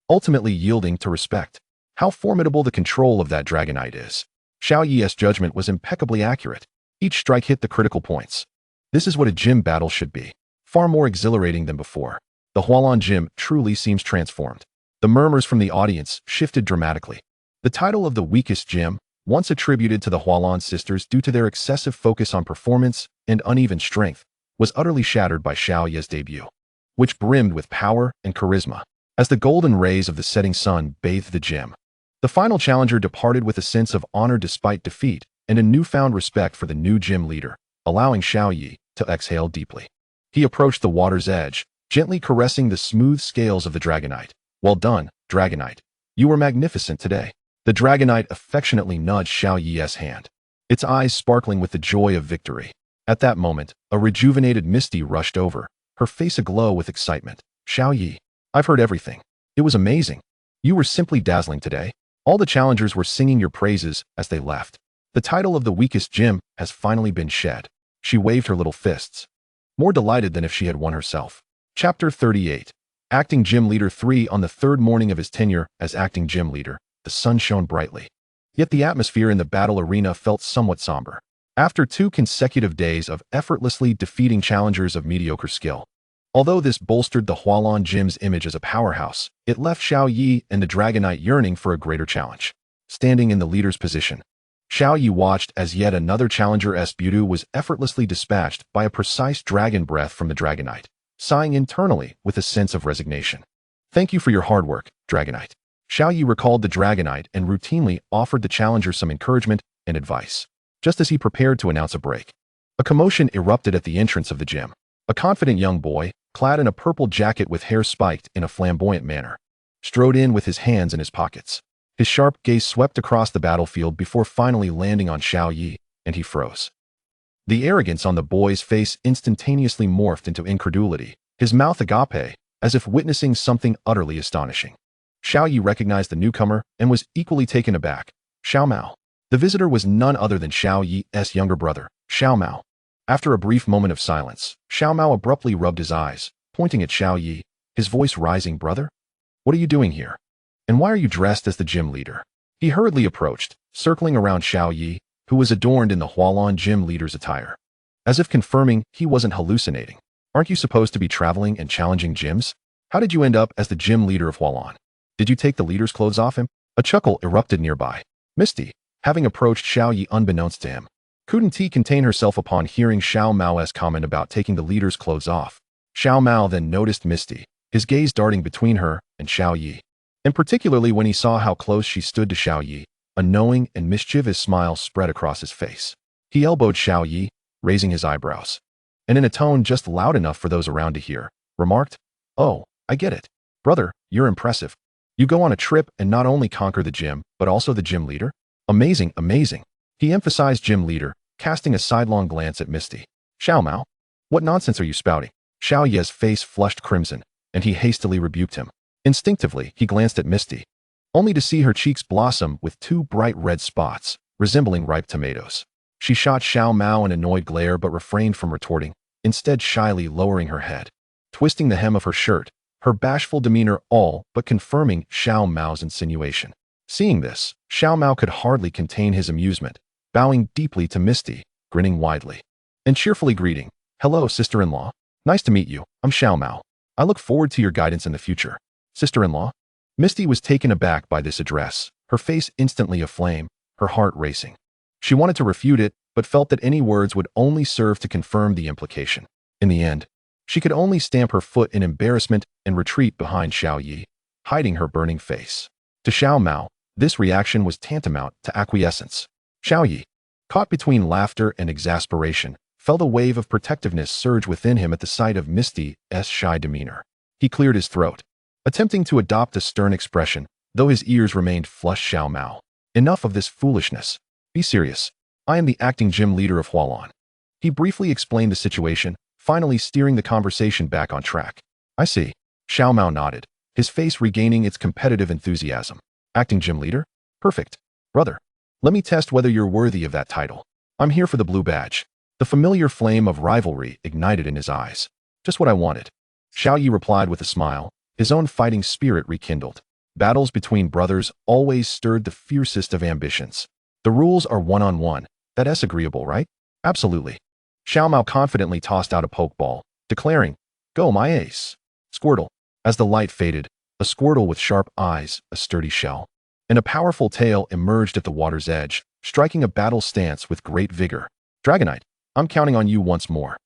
ultimately yielding to respect. How formidable the control of that Dragonite is. Xiao Yi's judgment was impeccably accurate. Each strike hit the critical points. This is what a gym battle should be. Far more exhilarating than before. The Hualan gym truly seems transformed. The murmurs from the audience shifted dramatically. The title of the weakest gym, once attributed to the Hualan sisters due to their excessive focus on performance and uneven strength, was utterly shattered by Xiao Yi's debut, which brimmed with power and charisma. As the golden rays of the setting sun bathed the gym, the final challenger departed with a sense of honor despite defeat and a newfound respect for the new gym leader, allowing Xiao Yi to exhale deeply. He approached the water's edge, gently caressing the smooth scales of the Dragonite. "Well done, Dragonite. You were magnificent today." The Dragonite affectionately nudged Xiao Yi's hand, its eyes sparkling with the joy of victory. At that moment, a rejuvenated Misty rushed over, her face aglow with excitement. "Xiao Yi, I've heard everything. It was amazing. You were simply dazzling today." All the challengers were singing your praises as they left. The title of the weakest gym has finally been shed. She waved her little fists, more delighted than if she had won herself. Chapter 38. Acting Gym Leader 3. On the third morning of his tenure as acting gym leader, the sun shone brightly. Yet the atmosphere in the battle arena felt somewhat somber. After 2 consecutive days of effortlessly defeating challengers of mediocre skill. Although this bolstered the Hualon Gym's image as a powerhouse, it left Xiao Yi and the Dragonite yearning for a greater challenge. Standing in the leader's position, Xiao Yi watched as yet another challenger's beauty was effortlessly dispatched by a precise dragon breath from the Dragonite, sighing internally with a sense of resignation. Thank you for your hard work, Dragonite. Xiao Yi recalled the Dragonite and routinely offered the challenger some encouragement and advice. Just as he prepared to announce a break, a commotion erupted at the entrance of the gym. A confident young boy, clad in a purple jacket with hair spiked in a flamboyant manner, strode in with his hands in his pockets. His sharp gaze swept across the battlefield before finally landing on Xiao Yi, and he froze. The arrogance on the boy's face instantaneously morphed into incredulity, his mouth agape, as if witnessing something utterly astonishing. Xiao Yi recognized the newcomer and was equally taken aback. Xiao Mao. The visitor was none other than Xiao Yi's younger brother, Xiao Mao. After a brief moment of silence, Xiao Mao abruptly rubbed his eyes, pointing at Xiao Yi, his voice rising. Brother? What are you doing here? And why are you dressed as the gym leader? He hurriedly approached, circling around Xiao Yi, who was adorned in the Hualon gym leader's attire. As if confirming he wasn't hallucinating. Aren't you supposed to be traveling and challenging gyms? How did you end up as the gym leader of Hualon? Did you take the leader's clothes off him? A chuckle erupted nearby. Misty, having approached Xiao Yi unbeknownst to him, couldn't contain herself upon hearing Xiao Mao's comment about taking the leader's clothes off. Xiao Mao then noticed Misty, his gaze darting between her and Xiao Yi. And particularly when he saw how close she stood to Xiao Yi, a knowing and mischievous smile spread across his face. He elbowed Xiao Yi, raising his eyebrows. And in a tone just loud enough for those around to hear, remarked, "Oh, I get it. Brother, you're impressive. You go on a trip and not only conquer the gym, but also the gym leader? Amazing, amazing." He emphasized gym leader, casting a sidelong glance at Misty. Xiao Mao? What nonsense are you spouting? Xiao Yi's face flushed crimson, and he hastily rebuked him. Instinctively, he glanced at Misty, only to see her cheeks blossom with 2 bright red spots, resembling ripe tomatoes. She shot Xiao Mao an annoyed glare but refrained from retorting, instead shyly lowering her head, twisting the hem of her shirt, her bashful demeanor all but confirming Xiao Mao's insinuation. Seeing this, Xiao Mao could hardly contain his amusement, bowing deeply to Misty, grinning widely, and cheerfully greeting, "Hello, sister-in-law. Nice to meet you. I'm Xiao Mao. I look forward to your guidance in the future." Sister-in-law? Misty was taken aback by this address, her face instantly aflame, her heart racing. She wanted to refute it, but felt that any words would only serve to confirm the implication. In the end, she could only stamp her foot in embarrassment and retreat behind Xiao Yi, hiding her burning face. To Xiao Mao, this reaction was tantamount to acquiescence. Xiao Yi, caught between laughter and exasperation, felt a wave of protectiveness surge within him at the sight of Misty's shy demeanor. He cleared his throat, attempting to adopt a stern expression, though his ears remained flushed. Xiao Mao, enough of this foolishness. Be serious. I am the acting gym leader of Hualon. He briefly explained the situation, finally steering the conversation back on track. I see. Xiao Mao nodded, his face regaining its competitive enthusiasm. Acting gym leader? Perfect. Brother, let me test whether you're worthy of that title. I'm here for the blue badge. The familiar flame of rivalry ignited in his eyes. Just what I wanted. Xiao Yi replied with a smile, his own fighting spirit rekindled. Battles between brothers always stirred the fiercest of ambitions. The rules are one-on-one. That's agreeable, right? Absolutely. Xiao Mao confidently tossed out a pokeball, declaring, "Go, my ace." Squirtle. As the light faded, a Squirtle with sharp eyes, a sturdy shell, and a powerful tail emerged at the water's edge, striking a battle stance with great vigor. Dragonite, I'm counting on you once more.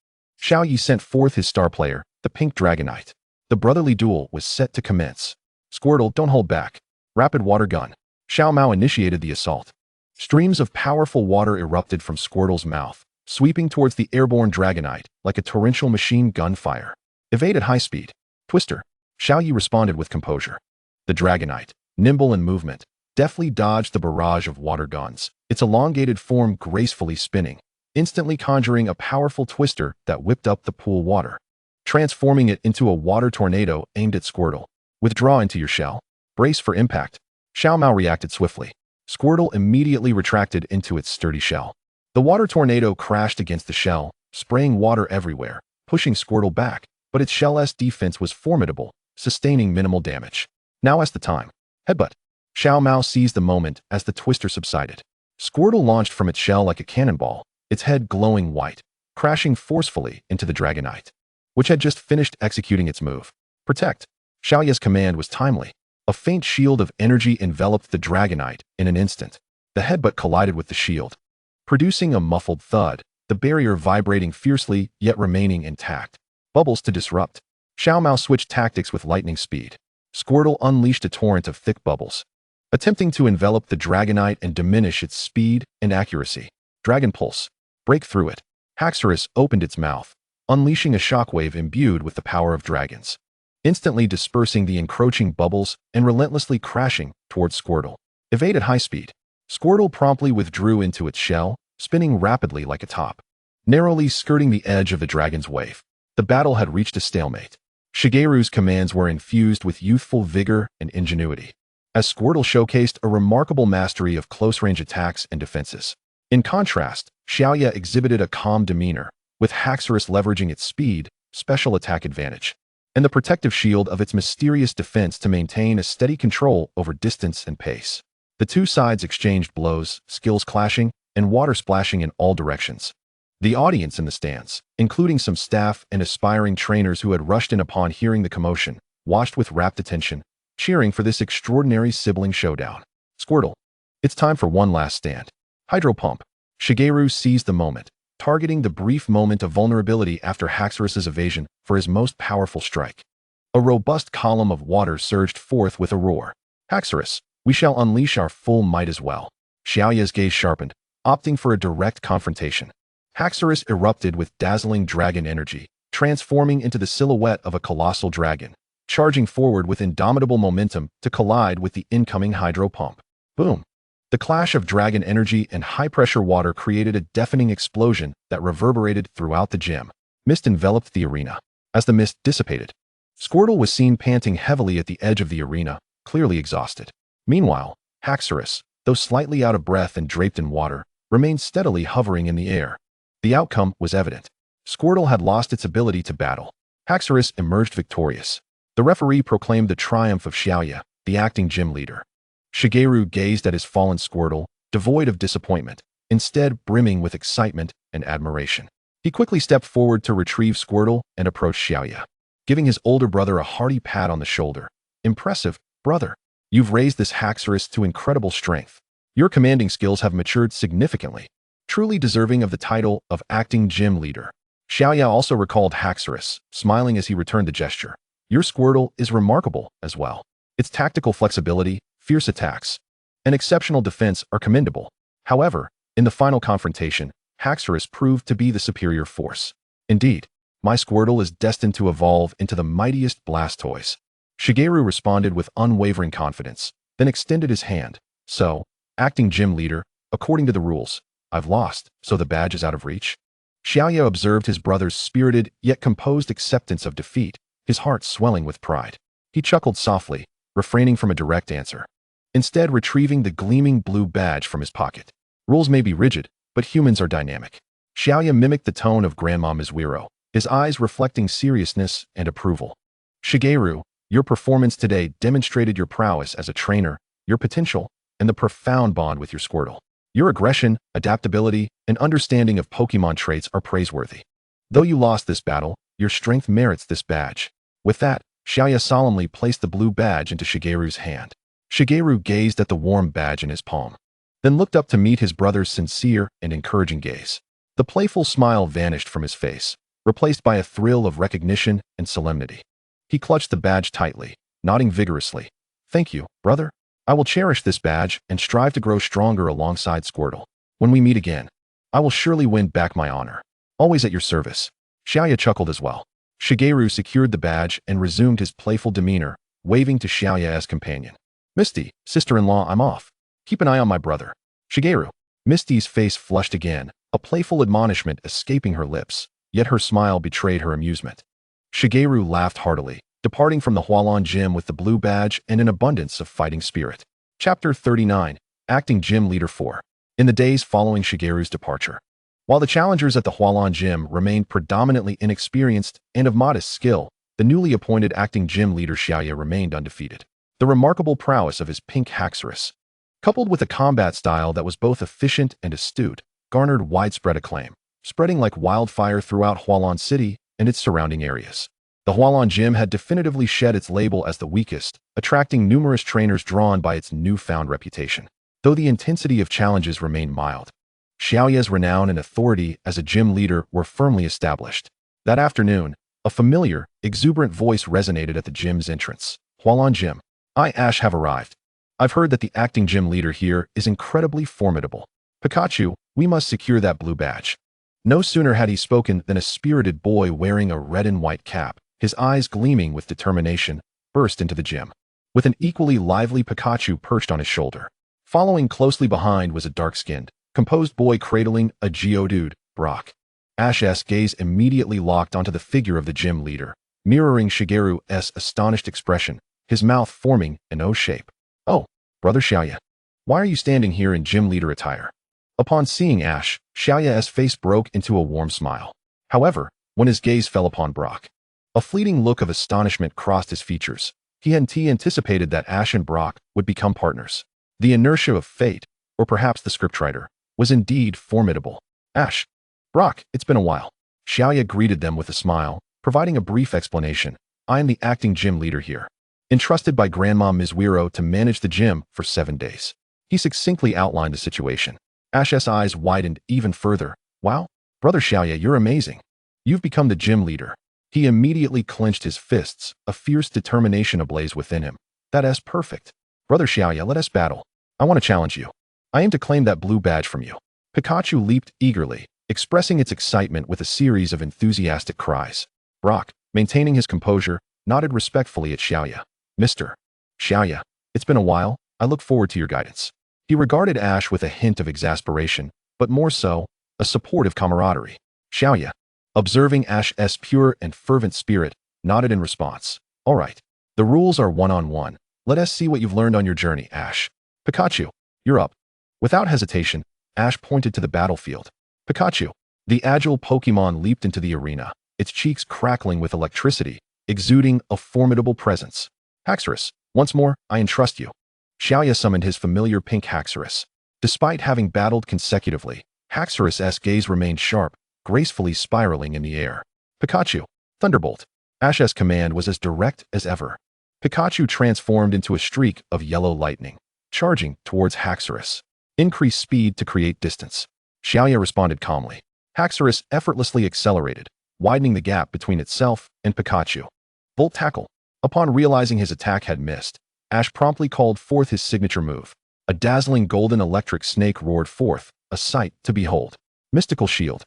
Xiao Yi sent forth his star player, the pink Dragonite. The brotherly duel was set to commence. Squirtle, don't hold back. Rapid water gun. Xiao Mao initiated the assault. Streams of powerful water erupted from Squirtle's mouth, sweeping towards the airborne Dragonite like a torrential machine gun fire. Evade at high speed. Twister. Xiao Yi responded with composure. The Dragonite, nimble in movement, deftly dodged the barrage of water guns, its elongated form gracefully spinning, instantly conjuring a powerful twister that whipped up the pool water, transforming it into a water tornado aimed at Squirtle. Withdraw into your shell. Brace for impact. Xiao Mao reacted swiftly. Squirtle immediately retracted into its sturdy shell. The water tornado crashed against the shell, spraying water everywhere, pushing Squirtle back, but its shell's defense was formidable, sustaining minimal damage. Now as the time. Headbutt. Xiao Mao seized the moment as the twister subsided. Squirtle launched from its shell like a cannonball, its head glowing white, crashing forcefully into the Dragonite, which had just finished executing its move. Protect. Xiaoya's command was timely. A faint shield of energy enveloped the Dragonite in an instant. The headbutt collided with the shield, producing a muffled thud, the barrier vibrating fiercely yet remaining intact. Bubbles to disrupt. Xiao Mao switched tactics with lightning speed. Squirtle unleashed a torrent of thick bubbles, attempting to envelop the Dragonite and diminish its speed and accuracy. Dragon Pulse. Break through it. Haxorus opened its mouth, unleashing a shockwave imbued with the power of dragons, instantly dispersing the encroaching bubbles and relentlessly crashing towards Squirtle. Evade at high speed. Squirtle promptly withdrew into its shell, spinning rapidly like a top, narrowly skirting the edge of the dragon's wave. The battle had reached a stalemate. Shigeru's commands were infused with youthful vigor and ingenuity, as Squirtle showcased a remarkable mastery of close-range attacks and defenses. In contrast, Xiaoya exhibited a calm demeanor, with Haxorus leveraging its speed, special attack advantage, and the protective shield of its mysterious defense to maintain a steady control over distance and pace. The two sides exchanged blows, skills clashing, and water splashing in all directions. The audience in the stands, including some staff and aspiring trainers who had rushed in upon hearing the commotion, watched with rapt attention, cheering for this extraordinary sibling showdown. Squirtle. It's time for one last stand. Hydro Pump. Shigeru seized the moment, targeting the brief moment of vulnerability after Haxorus's evasion for his most powerful strike. A robust column of water surged forth with a roar. Haxorus, we shall unleash our full might as well. Xiaoya's gaze sharpened, opting for a direct confrontation. Haxorus erupted with dazzling dragon energy, transforming into the silhouette of a colossal dragon, charging forward with indomitable momentum to collide with the incoming hydro pump. Boom! The clash of dragon energy and high-pressure water created a deafening explosion that reverberated throughout the gym. Mist enveloped the arena. As the mist dissipated, Squirtle was seen panting heavily at the edge of the arena, clearly exhausted. Meanwhile, Haxorus, though slightly out of breath and draped in water, remained steadily hovering in the air. The outcome was evident. Squirtle had lost its ability to battle. Haxorus emerged victorious. The referee proclaimed the triumph of Xiaoya, the acting gym leader. Shigeru gazed at his fallen Squirtle, devoid of disappointment, instead brimming with excitement and admiration. He quickly stepped forward to retrieve Squirtle and approached Xiaoya, giving his older brother a hearty pat on the shoulder. Impressive, brother. You've raised this Haxorus to incredible strength. Your commanding skills have matured significantly, truly deserving of the title of acting gym leader. Xiaoya also recalled Haxorus, smiling as he returned the gesture. Your Squirtle is remarkable as well. Its tactical flexibility, fierce attacks, and exceptional defense are commendable. However, in the final confrontation, Haxorus proved to be the superior force. Indeed, my Squirtle is destined to evolve into the mightiest Blastoise. Shigeru responded with unwavering confidence, then extended his hand. So, acting gym leader, according to the rules, I've lost, so the badge is out of reach? Xiaoya observed his brother's spirited yet composed acceptance of defeat, his heart swelling with pride. He chuckled softly, refraining from a direct answer, instead retrieving the gleaming blue badge from his pocket. Rules may be rigid, but humans are dynamic. Xiaoya mimicked the tone of Grandma Mizuiro, his eyes reflecting seriousness and approval. Shigeru, your performance today demonstrated your prowess as a trainer, your potential, and the profound bond with your Squirtle. Your aggression, adaptability, and understanding of Pokémon traits are praiseworthy. Though you lost this battle, your strength merits this badge. With that, Xiaoya solemnly placed the blue badge into Shigeru's hand. Shigeru gazed at the warm badge in his palm, then looked up to meet his brother's sincere and encouraging gaze. The playful smile vanished from his face, replaced by a thrill of recognition and solemnity. He clutched the badge tightly, nodding vigorously. Thank you, brother. I will cherish this badge and strive to grow stronger alongside Squirtle. When we meet again, I will surely win back my honor. Always at your service. Xiaoya chuckled as well. Shigeru secured the badge and resumed his playful demeanor, waving to Xiaoya as companion. Misty, sister-in-law, I'm off. Keep an eye on my brother. Shigeru. Misty's face flushed again, a playful admonishment escaping her lips, yet her smile betrayed her amusement. Shigeru laughed heartily, departing from the Hualon Gym with the blue badge and an abundance of fighting spirit. Chapter 39, Acting Gym Leader 4. In the days following Shigeru's departure, while the challengers at the Hualon Gym remained predominantly inexperienced and of modest skill, the newly appointed acting gym leader Xiaoya remained undefeated. The remarkable prowess of his pink Haxorus, coupled with a combat style that was both efficient and astute, garnered widespread acclaim, spreading like wildfire throughout Hualan City and its surrounding areas. The Hualan Gym had definitively shed its label as the weakest, attracting numerous trainers drawn by its newfound reputation. Though the intensity of challenges remained mild, Xiaoya's renown and authority as a gym leader were firmly established. That afternoon, a familiar, exuberant voice resonated at the gym's entrance. Hualan Gym. I, Ash, have arrived. I've heard that the acting gym leader here is incredibly formidable. Pikachu, we must secure that blue badge. No sooner had he spoken than a spirited boy wearing a red and white cap, his eyes gleaming with determination, burst into the gym. With an equally lively Pikachu perched on his shoulder. Following closely behind was a dark-skinned, composed boy cradling a Geodude, Brock. Ash's gaze immediately locked onto the figure of the gym leader, mirroring Shigeru's astonished expression, his mouth forming an O shape. Oh, Brother Xiaoya. Why are you standing here in gym leader attire? Upon seeing Ash, Xiaoya's face broke into a warm smile. However, when his gaze fell upon Brock, a fleeting look of astonishment crossed his features. He had anticipated that Ash and Brock would become partners. The inertia of fate, or perhaps the scriptwriter, was indeed formidable. Ash, Brock, it's been a while. Xiaoya greeted them with a smile, providing a brief explanation. I am the acting gym leader here, entrusted by Grandma Ms. Wiro to manage the gym for 7 days. He succinctly outlined the situation. Ash's eyes widened even further. Wow, Brother Xiaoya, you're amazing. You've become the gym leader. He immediately clenched his fists, a fierce determination ablaze within him. That's perfect. Brother Xiaoya, let us battle. I want to challenge you. I aim to claim that blue badge from you. Pikachu leaped eagerly, expressing its excitement with a series of enthusiastic cries. Brock, maintaining his composure, nodded respectfully at Xiaoya. Mr. Xiaoya, it's been a while. I look forward to your guidance. He regarded Ash with a hint of exasperation, but more so, a supportive camaraderie. Xiaoya, observing Ash's pure and fervent spirit, nodded in response. All right. The rules are one-on-one. Let us see what you've learned on your journey, Ash. Pikachu, you're up. Without hesitation, Ash pointed to the battlefield. Pikachu. The agile Pokémon leaped into the arena, its cheeks crackling with electricity, exuding a formidable presence. Haxorus, once more, I entrust you. Xiaoya summoned his familiar pink Haxorus. Despite having battled consecutively, Haxorus's gaze remained sharp, gracefully spiraling in the air. Pikachu, Thunderbolt. Ash's command was as direct as ever. Pikachu transformed into a streak of yellow lightning, charging towards Haxorus. Increased speed to create distance. Xiaoya responded calmly. Haxorus effortlessly accelerated, widening the gap between itself and Pikachu. Volt Tackle. Upon realizing his attack had missed, Ash promptly called forth his signature move. A dazzling golden electric snake roared forth, a sight to behold. Mystical Shield.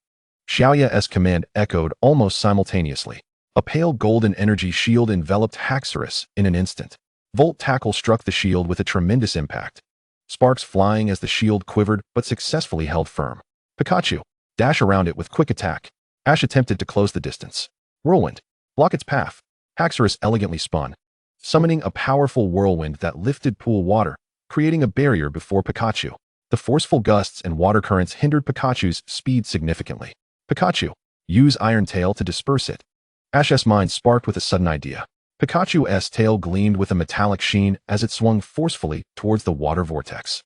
Xiaoya's command echoed almost simultaneously. A pale golden energy shield enveloped Haxorus in an instant. Volt Tackle struck the shield with a tremendous impact. Sparks flying as the shield quivered but successfully held firm. Pikachu, dash around it with quick attack. Ash attempted to close the distance. Whirlwind, block its path. Haxorus elegantly spun, summoning a powerful whirlwind that lifted pool water, creating a barrier before Pikachu. The forceful gusts and water currents hindered Pikachu's speed significantly. Pikachu, use Iron Tail to disperse it. Ash's mind sparked with a sudden idea. Pikachu's tail gleamed with a metallic sheen as it swung forcefully towards the water vortex.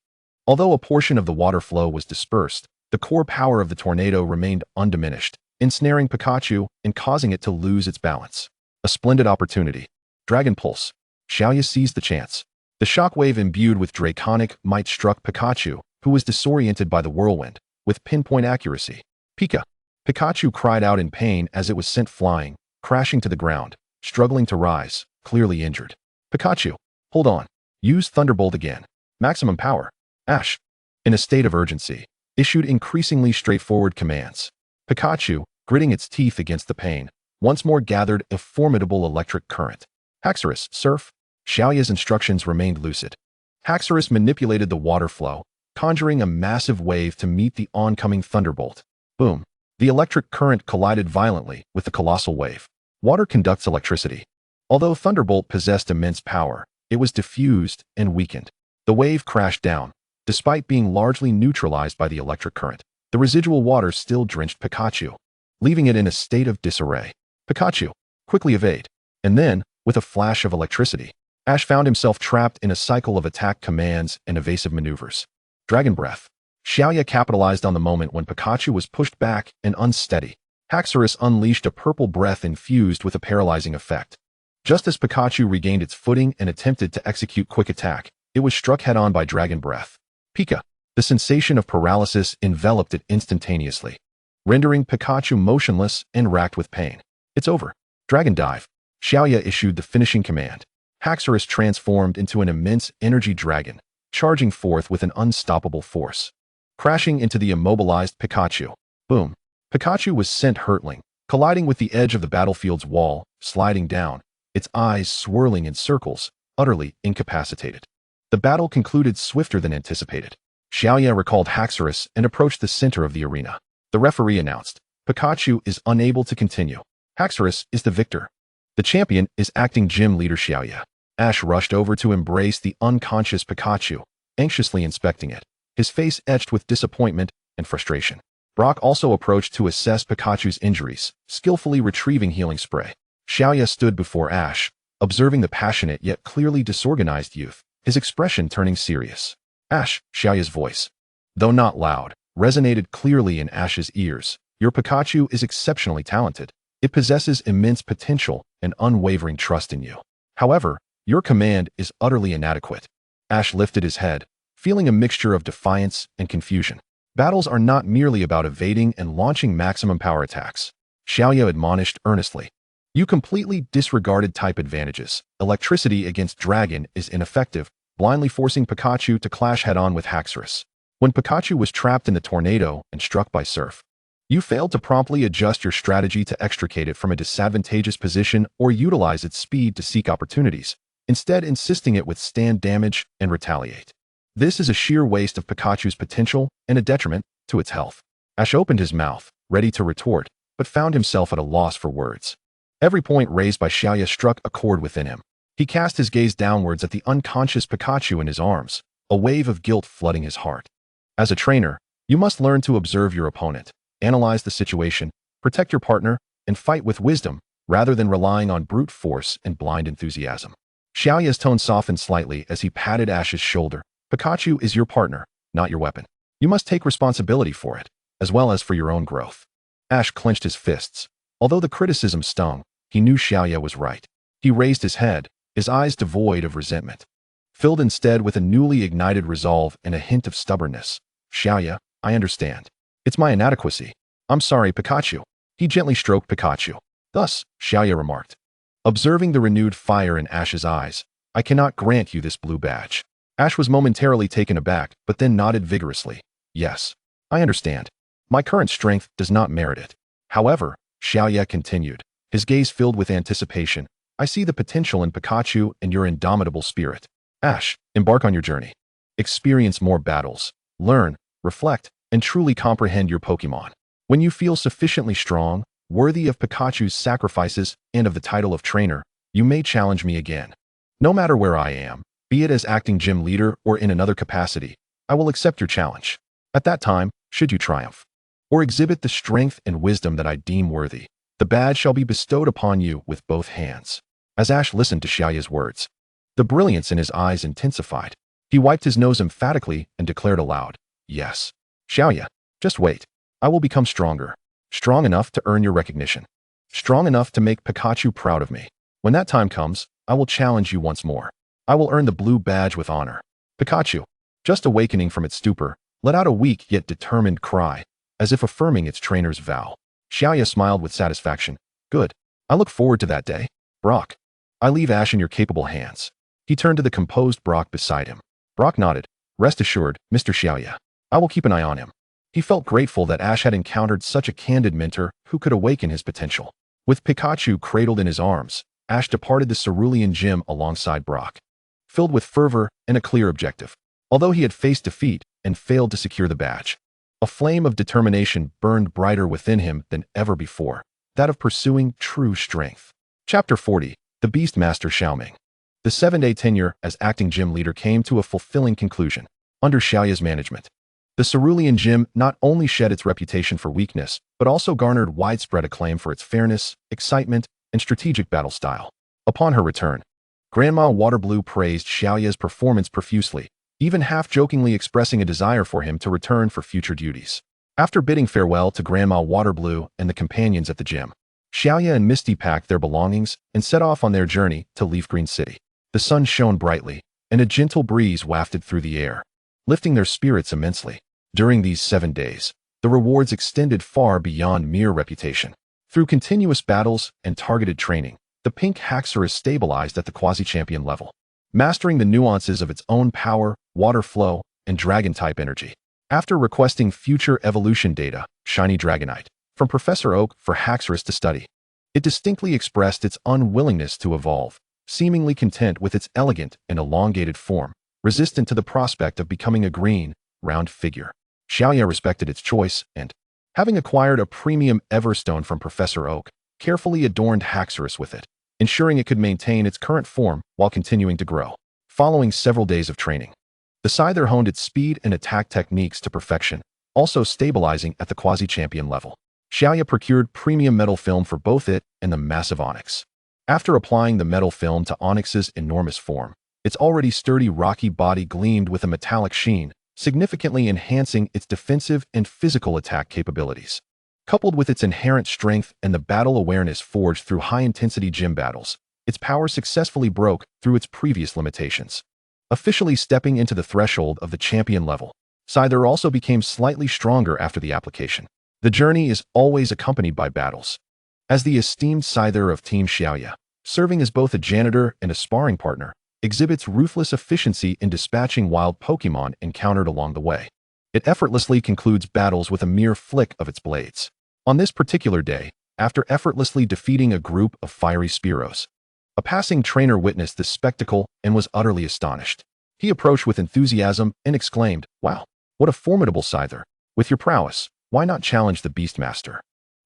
Although a portion of the water flow was dispersed, the core power of the tornado remained undiminished, ensnaring Pikachu and causing it to lose its balance. A splendid opportunity. Dragon Pulse. Xiaoya seized the chance. The shockwave imbued with draconic might struck Pikachu, who was disoriented by the whirlwind, with pinpoint accuracy. Pika. Pikachu cried out in pain as it was sent flying, crashing to the ground, struggling to rise, clearly injured. Pikachu, hold on. Use Thunderbolt again. Maximum power. Ash, in a state of urgency, issued increasingly straightforward commands. Pikachu, gritting its teeth against the pain, once more gathered a formidable electric current. Haxorus, surf. Xiaoya's instructions remained lucid. Haxorus manipulated the water flow, conjuring a massive wave to meet the oncoming thunderbolt. Boom. The electric current collided violently with the colossal wave. Water conducts electricity. Although Thunderbolt possessed immense power, it was diffused and weakened. The wave crashed down. Despite being largely neutralized by the electric current, the residual water still drenched Pikachu, leaving it in a state of disarray. Pikachu, quickly evade. And then, with a flash of electricity, Ash found himself trapped in a cycle of attack commands and evasive maneuvers. Dragon Breath. Xiaoya capitalized on the moment when Pikachu was pushed back and unsteady. Haxorus unleashed a purple breath infused with a paralyzing effect. Just as Pikachu regained its footing and attempted to execute quick attack, it was struck head-on by Dragon Breath. Pika. The sensation of paralysis enveloped it instantaneously, rendering Pikachu motionless and racked with pain. It's over. Dragon Dive. Xiaoya issued the finishing command. Haxorus transformed into an immense energy dragon, charging forth with an unstoppable force. Crashing into the immobilized Pikachu. Boom. Pikachu was sent hurtling, colliding with the edge of the battlefield's wall, sliding down, its eyes swirling in circles, utterly incapacitated. The battle concluded swifter than anticipated. Xiaoya recalled Haxorus and approached the center of the arena. The referee announced, Pikachu is unable to continue. Haxorus is the victor. The champion is acting gym leader Xiaoya. Ash rushed over to embrace the unconscious Pikachu, anxiously inspecting it, his face etched with disappointment and frustration. Brock also approached to assess Pikachu's injuries, skillfully retrieving healing spray. Xiaoya stood before Ash, observing the passionate yet clearly disorganized youth, his expression turning serious. Ash, Xiaoya's voice, though not loud, resonated clearly in Ash's ears. Your Pikachu is exceptionally talented. It possesses immense potential and unwavering trust in you. However, your command is utterly inadequate. Ash lifted his head, feeling a mixture of defiance and confusion. Battles are not merely about evading and launching maximum power attacks. Xiaoya admonished earnestly. You completely disregarded type advantages. Electricity against Dragon is ineffective, blindly forcing Pikachu to clash head-on with Haxorus. When Pikachu was trapped in the tornado and struck by Surf, you failed to promptly adjust your strategy to extricate it from a disadvantageous position or utilize its speed to seek opportunities, instead insisting it withstand damage and retaliate. This is a sheer waste of Pikachu's potential and a detriment to its health. Ash opened his mouth, ready to retort, but found himself at a loss for words. Every point raised by Xiaoya struck a chord within him. He cast his gaze downwards at the unconscious Pikachu in his arms, a wave of guilt flooding his heart. As a trainer, you must learn to observe your opponent, analyze the situation, protect your partner, and fight with wisdom, rather than relying on brute force and blind enthusiasm. Xiaoya's tone softened slightly as he patted Ash's shoulder. Pikachu is your partner, not your weapon. You must take responsibility for it, as well as for your own growth. Ash clenched his fists. Although the criticism stung, he knew Xiaoya was right. He raised his head, his eyes devoid of resentment, filled instead with a newly ignited resolve and a hint of stubbornness. Xiaoya, I understand. It's my inadequacy. I'm sorry, Pikachu. He gently stroked Pikachu. Thus, Xiaoya remarked, observing the renewed fire in Ash's eyes, I cannot grant you this blue badge. Ash was momentarily taken aback, but then nodded vigorously. Yes, I understand. My current strength does not merit it. However, Xiaoya continued, his gaze filled with anticipation, I see the potential in Pikachu and your indomitable spirit. Ash, embark on your journey. Experience more battles. Learn, reflect, and truly comprehend your Pokémon. When you feel sufficiently strong, worthy of Pikachu's sacrifices and of the title of trainer, you may challenge me again. No matter where I am, be it as acting gym leader or in another capacity, I will accept your challenge. At that time, should you triumph, or exhibit the strength and wisdom that I deem worthy, the badge shall be bestowed upon you with both hands. As Ash listened to Xiaoya's words, the brilliance in his eyes intensified. He wiped his nose emphatically and declared aloud, Yes. Xiaoya, just wait. I will become stronger. Strong enough to earn your recognition. Strong enough to make Pikachu proud of me. When that time comes, I will challenge you once more. I will earn the blue badge with honor. Pikachu, just awakening from its stupor, let out a weak yet determined cry, as if affirming its trainer's vow. Xiaoya smiled with satisfaction. Good. I look forward to that day. Brock, I leave Ash in your capable hands. He turned to the composed Brock beside him. Brock nodded. Rest assured, Mr. Xiaoya. I will keep an eye on him. He felt grateful that Ash had encountered such a candid mentor who could awaken his potential. With Pikachu cradled in his arms, Ash departed the Cerulean Gym alongside Brock, filled with fervor and a clear objective. Although he had faced defeat and failed to secure the badge, a flame of determination burned brighter within him than ever before, that of pursuing true strength. Chapter 40. The Beastmaster Xiaoming. The 7-day tenure as acting gym leader came to a fulfilling conclusion. Under Xiaoya's management, the Cerulean Gym not only shed its reputation for weakness, but also garnered widespread acclaim for its fairness, excitement, and strategic battle style. Upon her return, Grandma Waterblue praised Xiaoya's performance profusely, even half-jokingly expressing a desire for him to return for future duties. After bidding farewell to Grandma Waterblue and the companions at the gym, Xiaoya and Misty packed their belongings and set off on their journey to Leaf Green City. The sun shone brightly, and a gentle breeze wafted through the air, lifting their spirits immensely. During these 7 days, the rewards extended far beyond mere reputation. Through continuous battles and targeted training, the pink Haxorus stabilized at the quasi-champion level, mastering the nuances of its own power, water flow, and dragon-type energy. After requesting future evolution data, Shiny Dragonite, from Professor Oak for Haxorus to study, it distinctly expressed its unwillingness to evolve, seemingly content with its elegant and elongated form, resistant to the prospect of becoming a green, round figure. Xiaoya respected its choice and, having acquired a premium Everstone from Professor Oak, carefully adorned Haxorus with it, ensuring it could maintain its current form while continuing to grow. Following several days of training, the Scyther honed its speed and attack techniques to perfection, also stabilizing at the quasi-champion level. Xiaoya procured premium metal film for both it and the massive Onyx. After applying the metal film to Onyx's enormous form, its already sturdy rocky body gleamed with a metallic sheen, significantly enhancing its defensive and physical attack capabilities. Coupled with its inherent strength and the battle awareness forged through high-intensity gym battles, its power successfully broke through its previous limitations. Officially stepping into the threshold of the champion level, Scyther also became slightly stronger after the application. The journey is always accompanied by battles. As the esteemed Scyther of Team Xiaoya, serving as both a janitor and a sparring partner, exhibits ruthless efficiency in dispatching wild Pokémon encountered along the way. It effortlessly concludes battles with a mere flick of its blades. On this particular day, after effortlessly defeating a group of fiery Spearows, a passing trainer witnessed this spectacle and was utterly astonished. He approached with enthusiasm and exclaimed, "Wow, what a formidable Scyther! With your prowess, why not challenge the Beastmaster?"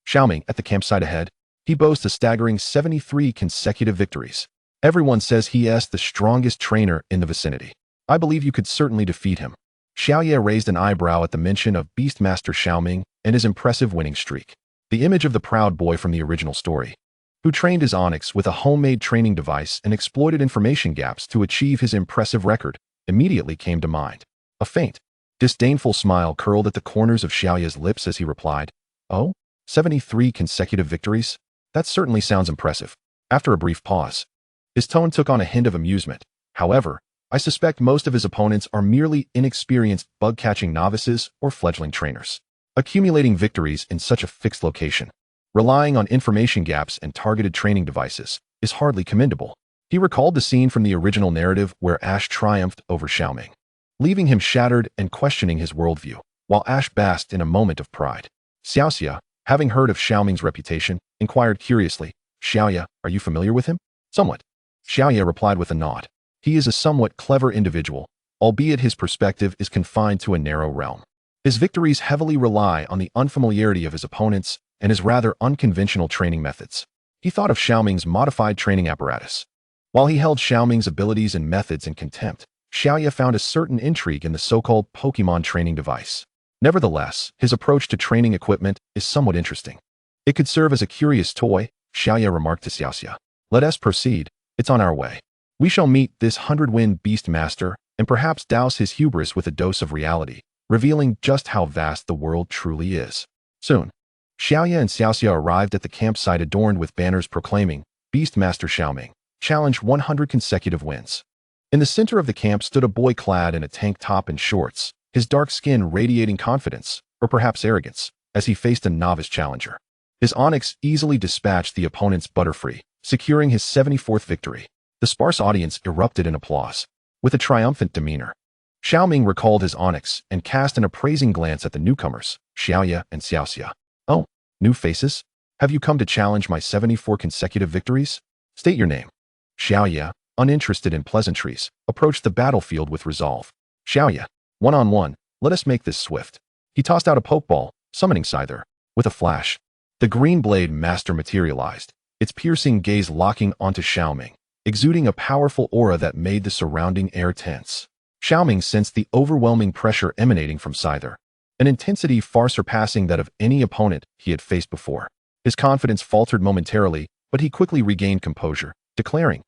Xiaoming, at the campsite ahead, he boasts a staggering 73 consecutive victories. Everyone says he is the strongest trainer in the vicinity. I believe you could certainly defeat him. Xiaoya raised an eyebrow at the mention of Beastmaster Xiaoming and his impressive winning streak. The image of the proud boy from the original story, who trained his Onyx with a homemade training device and exploited information gaps to achieve his impressive record, immediately came to mind. A faint, disdainful smile curled at the corners of Xiaoya's lips as he replied, "Oh, 73 consecutive victories? That certainly sounds impressive." After a brief pause, his tone took on a hint of amusement. "However, I suspect most of his opponents are merely inexperienced bug-catching novices or fledgling trainers. Accumulating victories in such a fixed location, relying on information gaps and targeted training devices, is hardly commendable." He recalled the scene from the original narrative where Ash triumphed over Xiaoming, leaving him shattered and questioning his worldview, while Ash basked in a moment of pride. Xiaoxia, having heard of Xiaoming's reputation, inquired curiously, "Xiaoya, are you familiar with him?" "Somewhat." Xiaoya replied with a nod. "He is a somewhat clever individual, albeit his perspective is confined to a narrow realm. His victories heavily rely on the unfamiliarity of his opponents and his rather unconventional training methods." He thought of Xiaoming's modified training apparatus. While he held Xiaoming's abilities and methods in contempt, Xiaoya found a certain intrigue in the so-called Pokémon training device. Nevertheless, his approach to training equipment is somewhat interesting. "It could serve as a curious toy," Xiaoya remarked to Xiaoxia. "Let us proceed. It's on our way. We shall meet this 100-win Beastmaster and perhaps douse his hubris with a dose of reality, revealing just how vast the world truly is." Soon, Xiaoya and Xiaoxia arrived at the campsite adorned with banners proclaiming, "Beastmaster Xiaoming, challenged 100 consecutive wins." In the center of the camp stood a boy clad in a tank top and shorts, his dark skin radiating confidence, or perhaps arrogance, as he faced a novice challenger. His Onyx easily dispatched the opponent's Butterfree, securing his 74th victory. The sparse audience erupted in applause. With a triumphant demeanor, Xiaoming recalled his Onyx and cast an appraising glance at the newcomers, Xiaoya and Xiaoxia. "Oh, new faces? Have you come to challenge my 74 consecutive victories? State your name." Xiaoya, uninterested in pleasantries, approached the battlefield with resolve. "Xiaoya, one-on-one, let us make this swift." He tossed out a pokeball, summoning Scyther. With a flash, the green blade master materialized, its piercing gaze locking onto Xiaoming, exuding a powerful aura that made the surrounding air tense. Xiaoming sensed the overwhelming pressure emanating from Scyther, an intensity far surpassing that of any opponent he had faced before. His confidence faltered momentarily, but he quickly regained composure, declaring,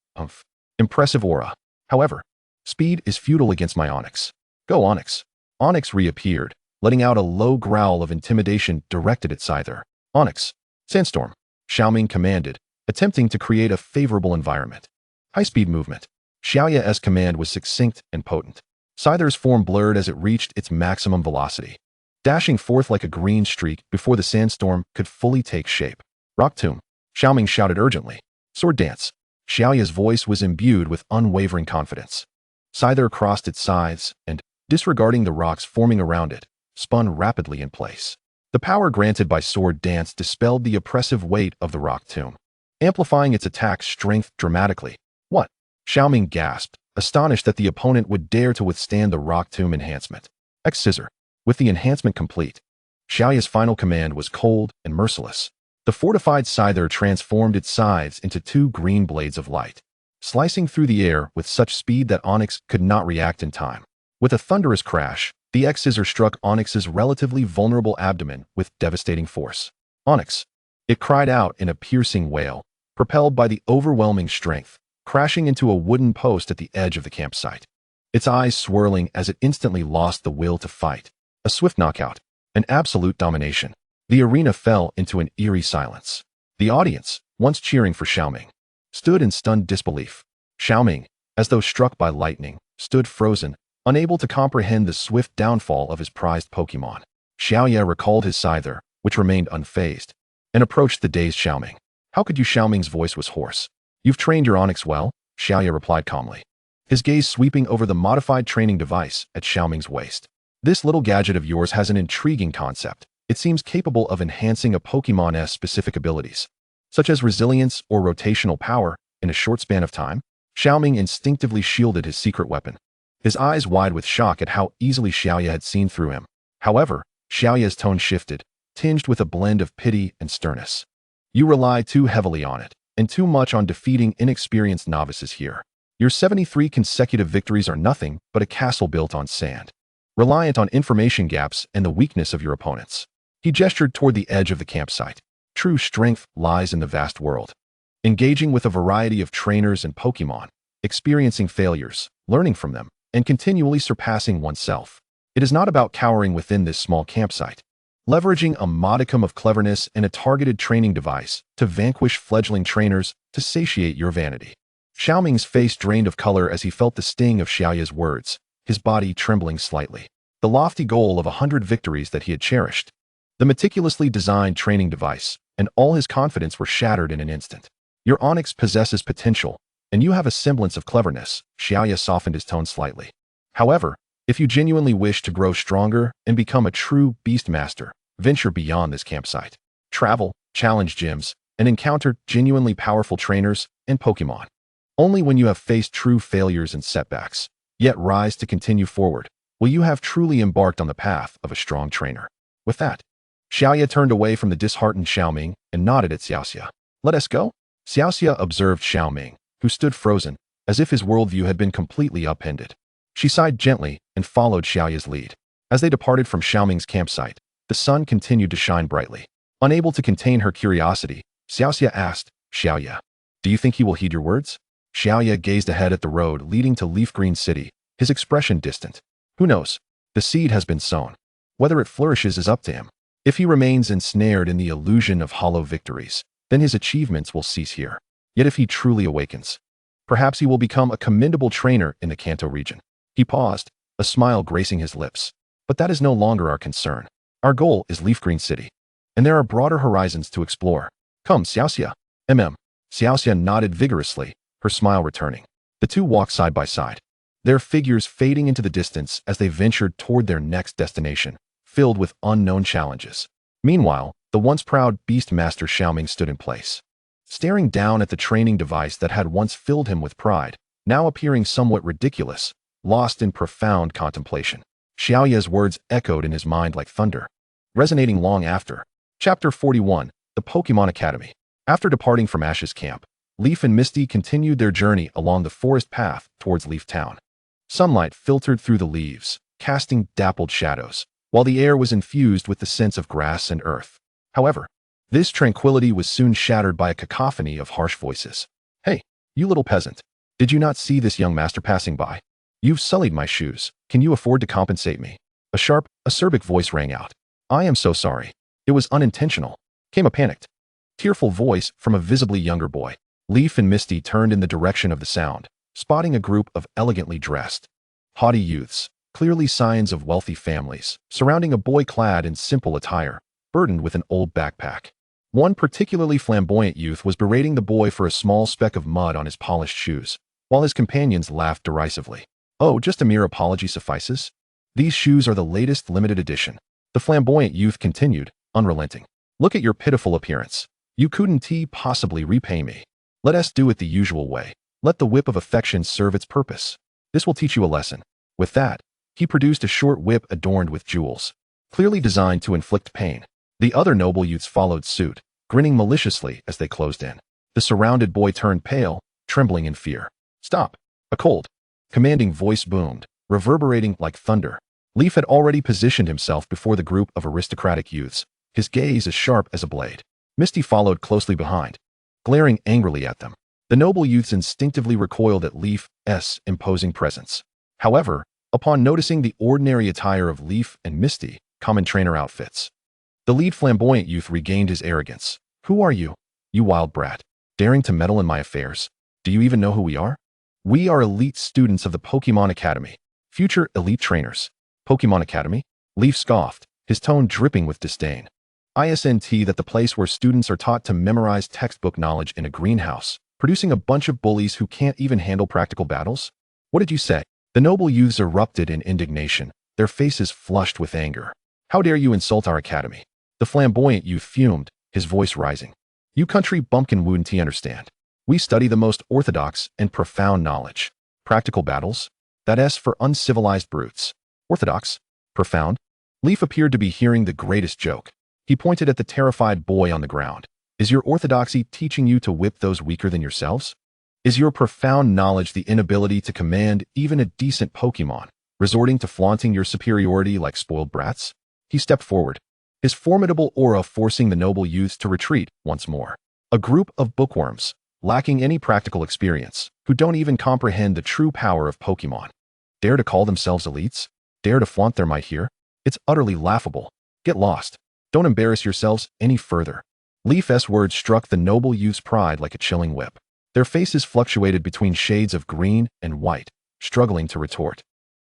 impressive aura. However, speed is futile against my Onyx. Go, Onyx. Onyx reappeared, letting out a low growl of intimidation directed at Scyther. Onyx. Sandstorm. Xiaoming commanded, attempting to create a favorable environment. High-speed movement. Xiaoya's command was succinct and potent. Scyther's form blurred as it reached its maximum velocity, dashing forth like a green streak before the sandstorm could fully take shape. Rock Tomb. Xiaoming shouted urgently. Sword Dance. Xiaoya's voice was imbued with unwavering confidence. Scyther crossed its scythes and, disregarding the rocks forming around it, spun rapidly in place. The power granted by Sword Dance dispelled the oppressive weight of the Rock Tomb, amplifying its attack strength dramatically. What? Xiaoming gasped, astonished that the opponent would dare to withstand the Rock Tomb enhancement. X-Scissor. With the enhancement complete, Xiaoya's final command was cold and merciless. The fortified Scyther transformed its scythes into two green blades of light, slicing through the air with such speed that Onyx could not react in time. With a thunderous crash, the X-Scissor struck Onyx's relatively vulnerable abdomen with devastating force. Onyx. It cried out in a piercing wail, propelled by the overwhelming strength, crashing into a wooden post at the edge of the campsite. Its eyes swirling as it instantly lost the will to fight. A swift knockout. An absolute domination. The arena fell into an eerie silence. The audience, once cheering for Xiaoming, stood in stunned disbelief. Xiaoming, as though struck by lightning, stood frozen, unable to comprehend the swift downfall of his prized Pokémon. Xiaoya recalled his Scyther, which remained unfazed, and approached the dazed Xiaoming. How could you? Xiaoming's voice was hoarse. You've trained your Onyx well, Xiaoya replied calmly, his gaze sweeping over the modified training device at Xiaoming's waist. This little gadget of yours has an intriguing concept. It seems capable of enhancing a Pokémon's specific abilities, such as resilience or rotational power, in a short span of time. Xiaoming instinctively shielded his secret weapon, his eyes wide with shock at how easily Xiaoya had seen through him. However, Xiaoya's tone shifted, tinged with a blend of pity and sternness. You rely too heavily on it, and too much on defeating inexperienced novices here. Your 73 consecutive victories are nothing but a castle built on sand, reliant on information gaps and the weakness of your opponents. He gestured toward the edge of the campsite. True strength lies in the vast world, engaging with a variety of trainers and Pokémon, experiencing failures, learning from them, and continually surpassing oneself. It is not about cowering within this small campsite, leveraging a modicum of cleverness and a targeted training device to vanquish fledgling trainers to satiate your vanity. Xiaoming's face drained of color as he felt the sting of Xiaoya's words, his body trembling slightly. The lofty goal of 100 victories that he had cherished, the meticulously designed training device, and all his confidence were shattered in an instant. Your Onyx possesses potential, and you have a semblance of cleverness. Xiaoya softened his tone slightly. However, if you genuinely wish to grow stronger and become a true beast master, venture beyond this campsite. Travel, challenge gyms, and encounter genuinely powerful trainers and Pokémon. Only when you have faced true failures and setbacks, yet rise to continue forward, will you have truly embarked on the path of a strong trainer. With that, Xiaoya turned away from the disheartened Xiaoming and nodded at Xiaoxia. Let us go? Xiaoxia observed Xiaoming, who stood frozen, as if his worldview had been completely upended. She sighed gently and followed Xiaoya's lead. As they departed from Xiaoming's campsite, the sun continued to shine brightly. Unable to contain her curiosity, Xiaoxia asked, Xiaoya, do you think he will heed your words? Xiaoya gazed ahead at the road leading to Leaf Green City, his expression distant. Who knows? The seed has been sown. Whether it flourishes is up to him. If he remains ensnared in the illusion of hollow victories, then his achievements will cease here. Yet if he truly awakens, perhaps he will become a commendable trainer in the Kanto region. He paused, a smile gracing his lips. But that is no longer our concern. Our goal is Leaf Green City, and there are broader horizons to explore. Come, Xiaoxia. Xiaoxia nodded vigorously, her smile returning. The two walked side by side, their figures fading into the distance as they ventured toward their next destination, filled with unknown challenges. Meanwhile, the once proud Beastmaster Xiaoming stood in place, staring down at the training device that had once filled him with pride, now appearing somewhat ridiculous, lost in profound contemplation. Xiaoya's words echoed in his mind like thunder, resonating long after. Chapter 41, The Pokémon Academy. After departing from Ash's camp, Leaf and Misty continued their journey along the forest path towards Leaf Town. Sunlight filtered through the leaves, casting dappled shadows, while the air was infused with the scents of grass and earth. However, this tranquility was soon shattered by a cacophony of harsh voices. Hey, You little peasant. Did you not see this young master passing by? You've sullied my shoes. Can you afford to compensate me? A sharp, acerbic voice rang out. I am so sorry. It was unintentional. Came a panicked, tearful voice from a visibly younger boy. Leaf and Misty turned in the direction of the sound, spotting a group of elegantly dressed, haughty youths, clearly signs of wealthy families, surrounding a boy clad in simple attire, burdened with an old backpack. One particularly flamboyant youth was berating the boy for a small speck of mud on his polished shoes, while his companions laughed derisively. Oh, just a mere apology suffices? These shoes are the latest limited edition. The flamboyant youth continued, unrelenting. Look at your pitiful appearance. You couldn't possibly repay me. Let us do it the usual way. Let the whip of affection serve its purpose. This will teach you a lesson. With that, he produced a short whip adorned with jewels, clearly designed to inflict pain. The other noble youths followed suit, grinning maliciously as they closed in. The surrounded boy turned pale, trembling in fear. Stop! A cold, commanding voice boomed, reverberating like thunder. Leaf had already positioned himself before the group of aristocratic youths, his gaze as sharp as a blade. Misty followed closely behind, glaring angrily at them. The noble youths instinctively recoiled at Leaf's imposing presence. However, upon noticing the ordinary attire of Leaf and Misty, common trainer outfits, the lead flamboyant youth regained his arrogance. Who are you, you wild brat, daring to meddle in my affairs? Do you even know who we are? We are elite students of the Pokémon Academy, future elite trainers. Pokémon Academy? Leaf scoffed, his tone dripping with disdain. Isn't that the place where students are taught to memorize textbook knowledge in a greenhouse, producing a bunch of bullies who can't even handle practical battles? What did you say? The noble youths erupted in indignation, their faces flushed with anger. How dare you insult our academy? The flamboyant youth fumed, his voice rising. You country bumpkin wouldn't understand. We study the most orthodox and profound knowledge. Practical battles? That's for uncivilized brutes. Orthodox? Profound? Leaf appeared to be hearing the greatest joke. He pointed at the terrified boy on the ground. Is your orthodoxy teaching you to whip those weaker than yourselves? Is your profound knowledge the inability to command even a decent Pokémon, resorting to flaunting your superiority like spoiled brats? He stepped forward, his formidable aura forcing the noble youths to retreat once more. A group of bookworms, lacking any practical experience, who don't even comprehend the true power of Pokémon. Dare to call themselves elites? Dare to flaunt their might here? It's utterly laughable. Get lost. Don't embarrass yourselves any further. Leaf's words struck the noble youth's pride like a chilling whip. Their faces fluctuated between shades of green and white, struggling to retort.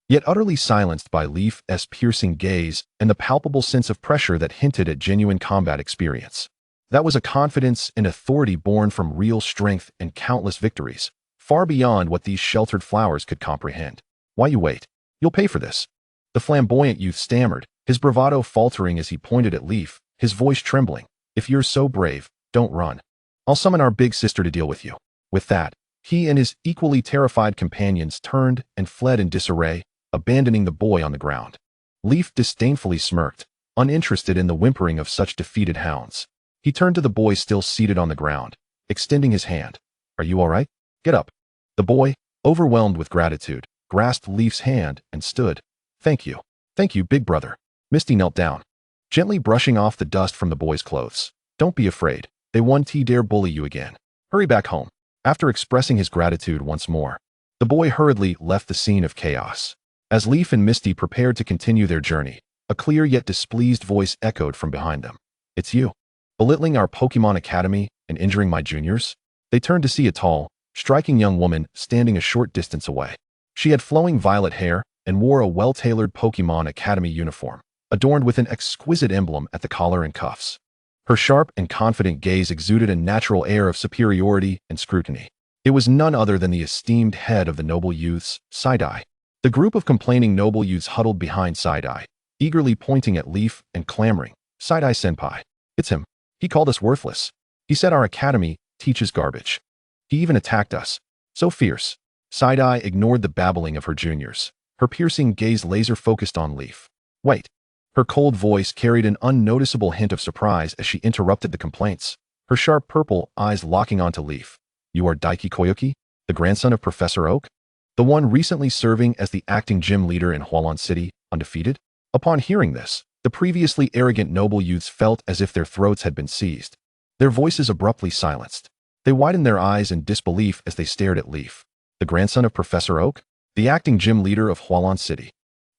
Yet utterly silenced by Leaf's piercing gaze and the palpable sense of pressure that hinted at genuine combat experience. That was a confidence and authority born from real strength and countless victories, far beyond what these sheltered flowers could comprehend. Why you wait? You'll pay for this. The flamboyant youth stammered, his bravado faltering as he pointed at Leaf, his voice trembling. If you're so brave, don't run. I'll summon our big sister to deal with you. With that, he and his equally terrified companions turned and fled in disarray, abandoning the boy on the ground. Leaf disdainfully smirked, uninterested in the whimpering of such defeated hounds. He turned to the boy still seated on the ground, extending his hand. Are you all right? Get up. The boy, overwhelmed with gratitude, grasped Leaf's hand and stood. Thank you. Thank you, big brother. Misty knelt down, gently brushing off the dust from the boy's clothes. Don't be afraid. They won't dare bully you again. Hurry back home. After expressing his gratitude once more, the boy hurriedly left the scene of chaos. As Leaf and Misty prepared to continue their journey, a clear yet displeased voice echoed from behind them. It's you. Belittling our Pokémon Academy and injuring my juniors? They turned to see a tall, striking young woman standing a short distance away. She had flowing violet hair and wore a well-tailored Pokémon Academy uniform, adorned with an exquisite emblem at the collar and cuffs. Her sharp and confident gaze exuded a natural air of superiority and scrutiny. It was none other than the esteemed head of the noble youths, Side-Eye. The group of complaining noble youths huddled behind Side-Eye, eagerly pointing at Leaf and clamoring, Side-Eye senpai. It's him. He called us worthless. He said our academy teaches garbage. He even attacked us. So fierce. Side-Eye ignored the babbling of her juniors, her piercing gaze laser-focused on Leaf. Wait. Her cold voice carried an unnoticeable hint of surprise as she interrupted the complaints, her sharp purple eyes locking onto Leaf. You are Daiki Koyuki, the grandson of Professor Oak? The one recently serving as the acting gym leader in Hualan City, undefeated? Upon hearing this, the previously arrogant noble youths felt as if their throats had been seized, their voices abruptly silenced. They widened their eyes in disbelief as they stared at Leaf, the grandson of Professor Oak, the acting gym leader of Hualan City.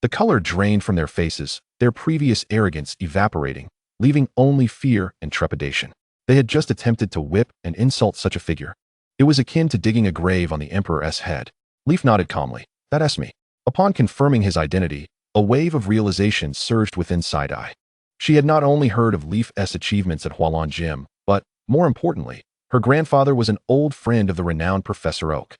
The color drained from their faces, their previous arrogance evaporating, leaving only fear and trepidation. They had just attempted to whip and insult such a figure. It was akin to digging a grave on the Emperor's head. Leaf nodded calmly. That's me. Upon confirming his identity, a wave of realization surged within Side-Eye. She had not only heard of Leaf's achievements at Hualan Gym, but, more importantly, her grandfather was an old friend of the renowned Professor Oak.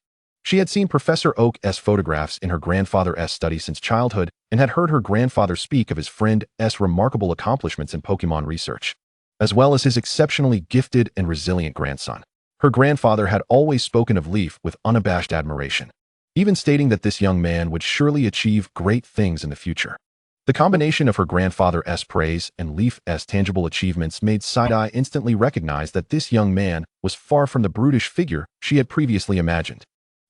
She had seen Professor Oak's photographs in her grandfather's study since childhood and had heard her grandfather speak of his friend's remarkable accomplishments in Pokémon research, as well as his exceptionally gifted and resilient grandson. Her grandfather had always spoken of Leaf with unabashed admiration, even stating that this young man would surely achieve great things in the future. The combination of her grandfather's praise and Leaf's tangible achievements made Side-Eye instantly recognize that this young man was far from the brutish figure she had previously imagined.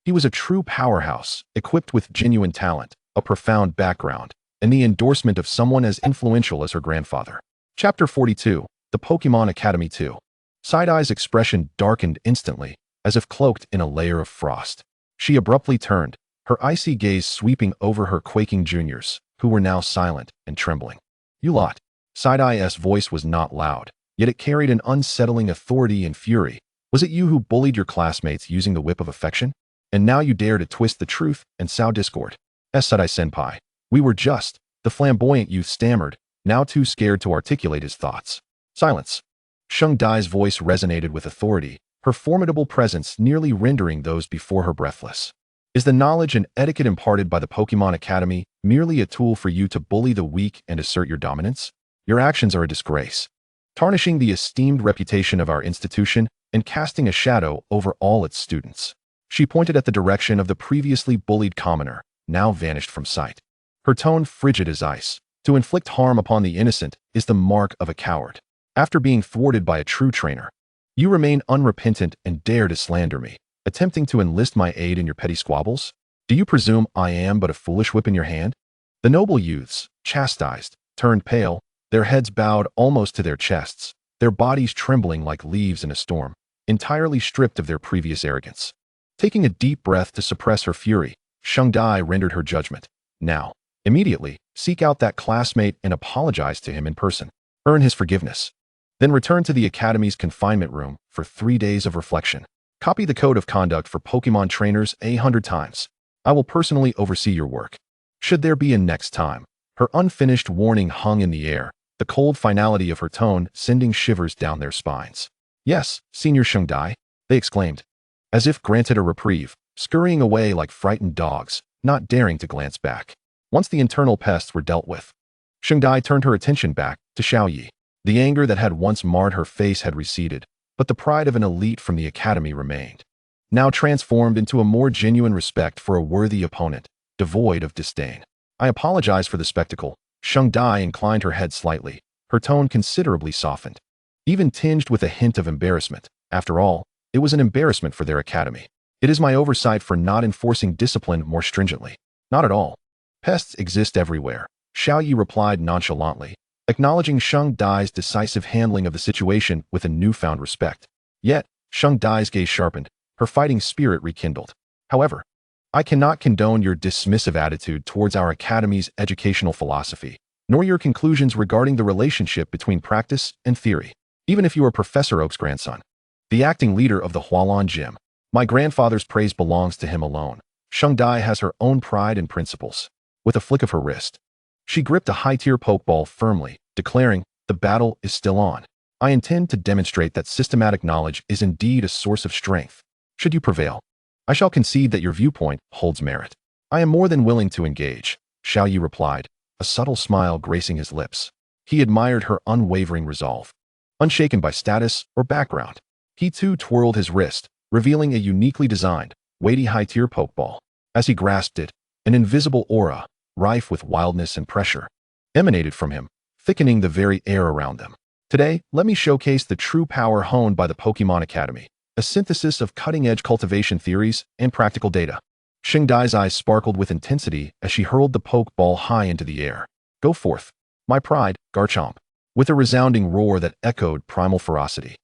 He was a true powerhouse, equipped with genuine talent, a profound background, and the endorsement of someone as influential as her grandfather. Chapter 42, The Pokémon Academy 2. Side-Eye's expression darkened instantly, as if cloaked in a layer of frost. She abruptly turned, her icy gaze sweeping over her quaking juniors, who were now silent and trembling. You lot. Side-Eye's voice was not loud, yet it carried an unsettling authority and fury. Was it you who bullied your classmates using the whip of affection? And now you dare to twist the truth and sow discord? Side-Eye-senpai. We were just, the flamboyant youth stammered, now too scared to articulate his thoughts. Silence. Sheng Dai's voice resonated with authority, her formidable presence nearly rendering those before her breathless. Is the knowledge and etiquette imparted by the Pokémon Academy merely a tool for you to bully the weak and assert your dominance? Your actions are a disgrace, tarnishing the esteemed reputation of our institution and casting a shadow over all its students. She pointed at the direction of the previously bullied commoner, now vanished from sight. Her tone frigid as ice. To inflict harm upon the innocent is the mark of a coward. After being thwarted by a true trainer, you remain unrepentant and dare to slander me, attempting to enlist my aid in your petty squabbles? Do you presume I am but a foolish whip in your hand? The noble youths, chastised, turned pale, their heads bowed almost to their chests, their bodies trembling like leaves in a storm, entirely stripped of their previous arrogance. Taking a deep breath to suppress her fury, Sheng Dai rendered her judgment. Now, immediately, seek out that classmate and apologize to him in person. Earn his forgiveness. Then return to the Academy's confinement room for 3 days of reflection. Copy the code of conduct for Pokémon trainers 100 times. I will personally oversee your work. Should there be a next time? Her unfinished warning hung in the air, the cold finality of her tone sending shivers down their spines. Yes, Senior Sheng Dai, they exclaimed, as if granted a reprieve, scurrying away like frightened dogs, not daring to glance back. Once the internal pests were dealt with, Sheng Dai turned her attention back to Xiaoyi. The anger that had once marred her face had receded, but the pride of an elite from the academy remained, now transformed into a more genuine respect for a worthy opponent, devoid of disdain. I apologize for the spectacle. Sheng Dai inclined her head slightly, her tone considerably softened, even tinged with a hint of embarrassment. After all, it was an embarrassment for their academy. It is my oversight for not enforcing discipline more stringently. Not at all. Pests exist everywhere, Xiaoyi replied nonchalantly, acknowledging Sheng Dai's decisive handling of the situation with a newfound respect. Yet, Sheng Dai's gaze sharpened, her fighting spirit rekindled. However, I cannot condone your dismissive attitude towards our academy's educational philosophy, nor your conclusions regarding the relationship between practice and theory, even if you are Professor Oak's grandson, the acting leader of the Hualan Gym. My grandfather's praise belongs to him alone. Sheng Dai has her own pride and principles. With a flick of her wrist, she gripped a high-tier Pokeball firmly, declaring, the battle is still on. I intend to demonstrate that systematic knowledge is indeed a source of strength. Should you prevail, I shall concede that your viewpoint holds merit. I am more than willing to engage, Xiaoyi replied, a subtle smile gracing his lips. He admired her unwavering resolve. Unshaken by status or background, he too twirled his wrist, revealing a uniquely designed, weighty high-tier Pokeball. As he grasped it, an invisible aura, rife with wildness and pressure, emanated from him, thickening the very air around them. Today, let me showcase the true power honed by the Pokémon Academy, a synthesis of cutting-edge cultivation theories and practical data. Sheng Dai's eyes sparkled with intensity as she hurled the Pokeball high into the air. Go forth, my pride, Garchomp. With a resounding roar that echoed primal ferocity,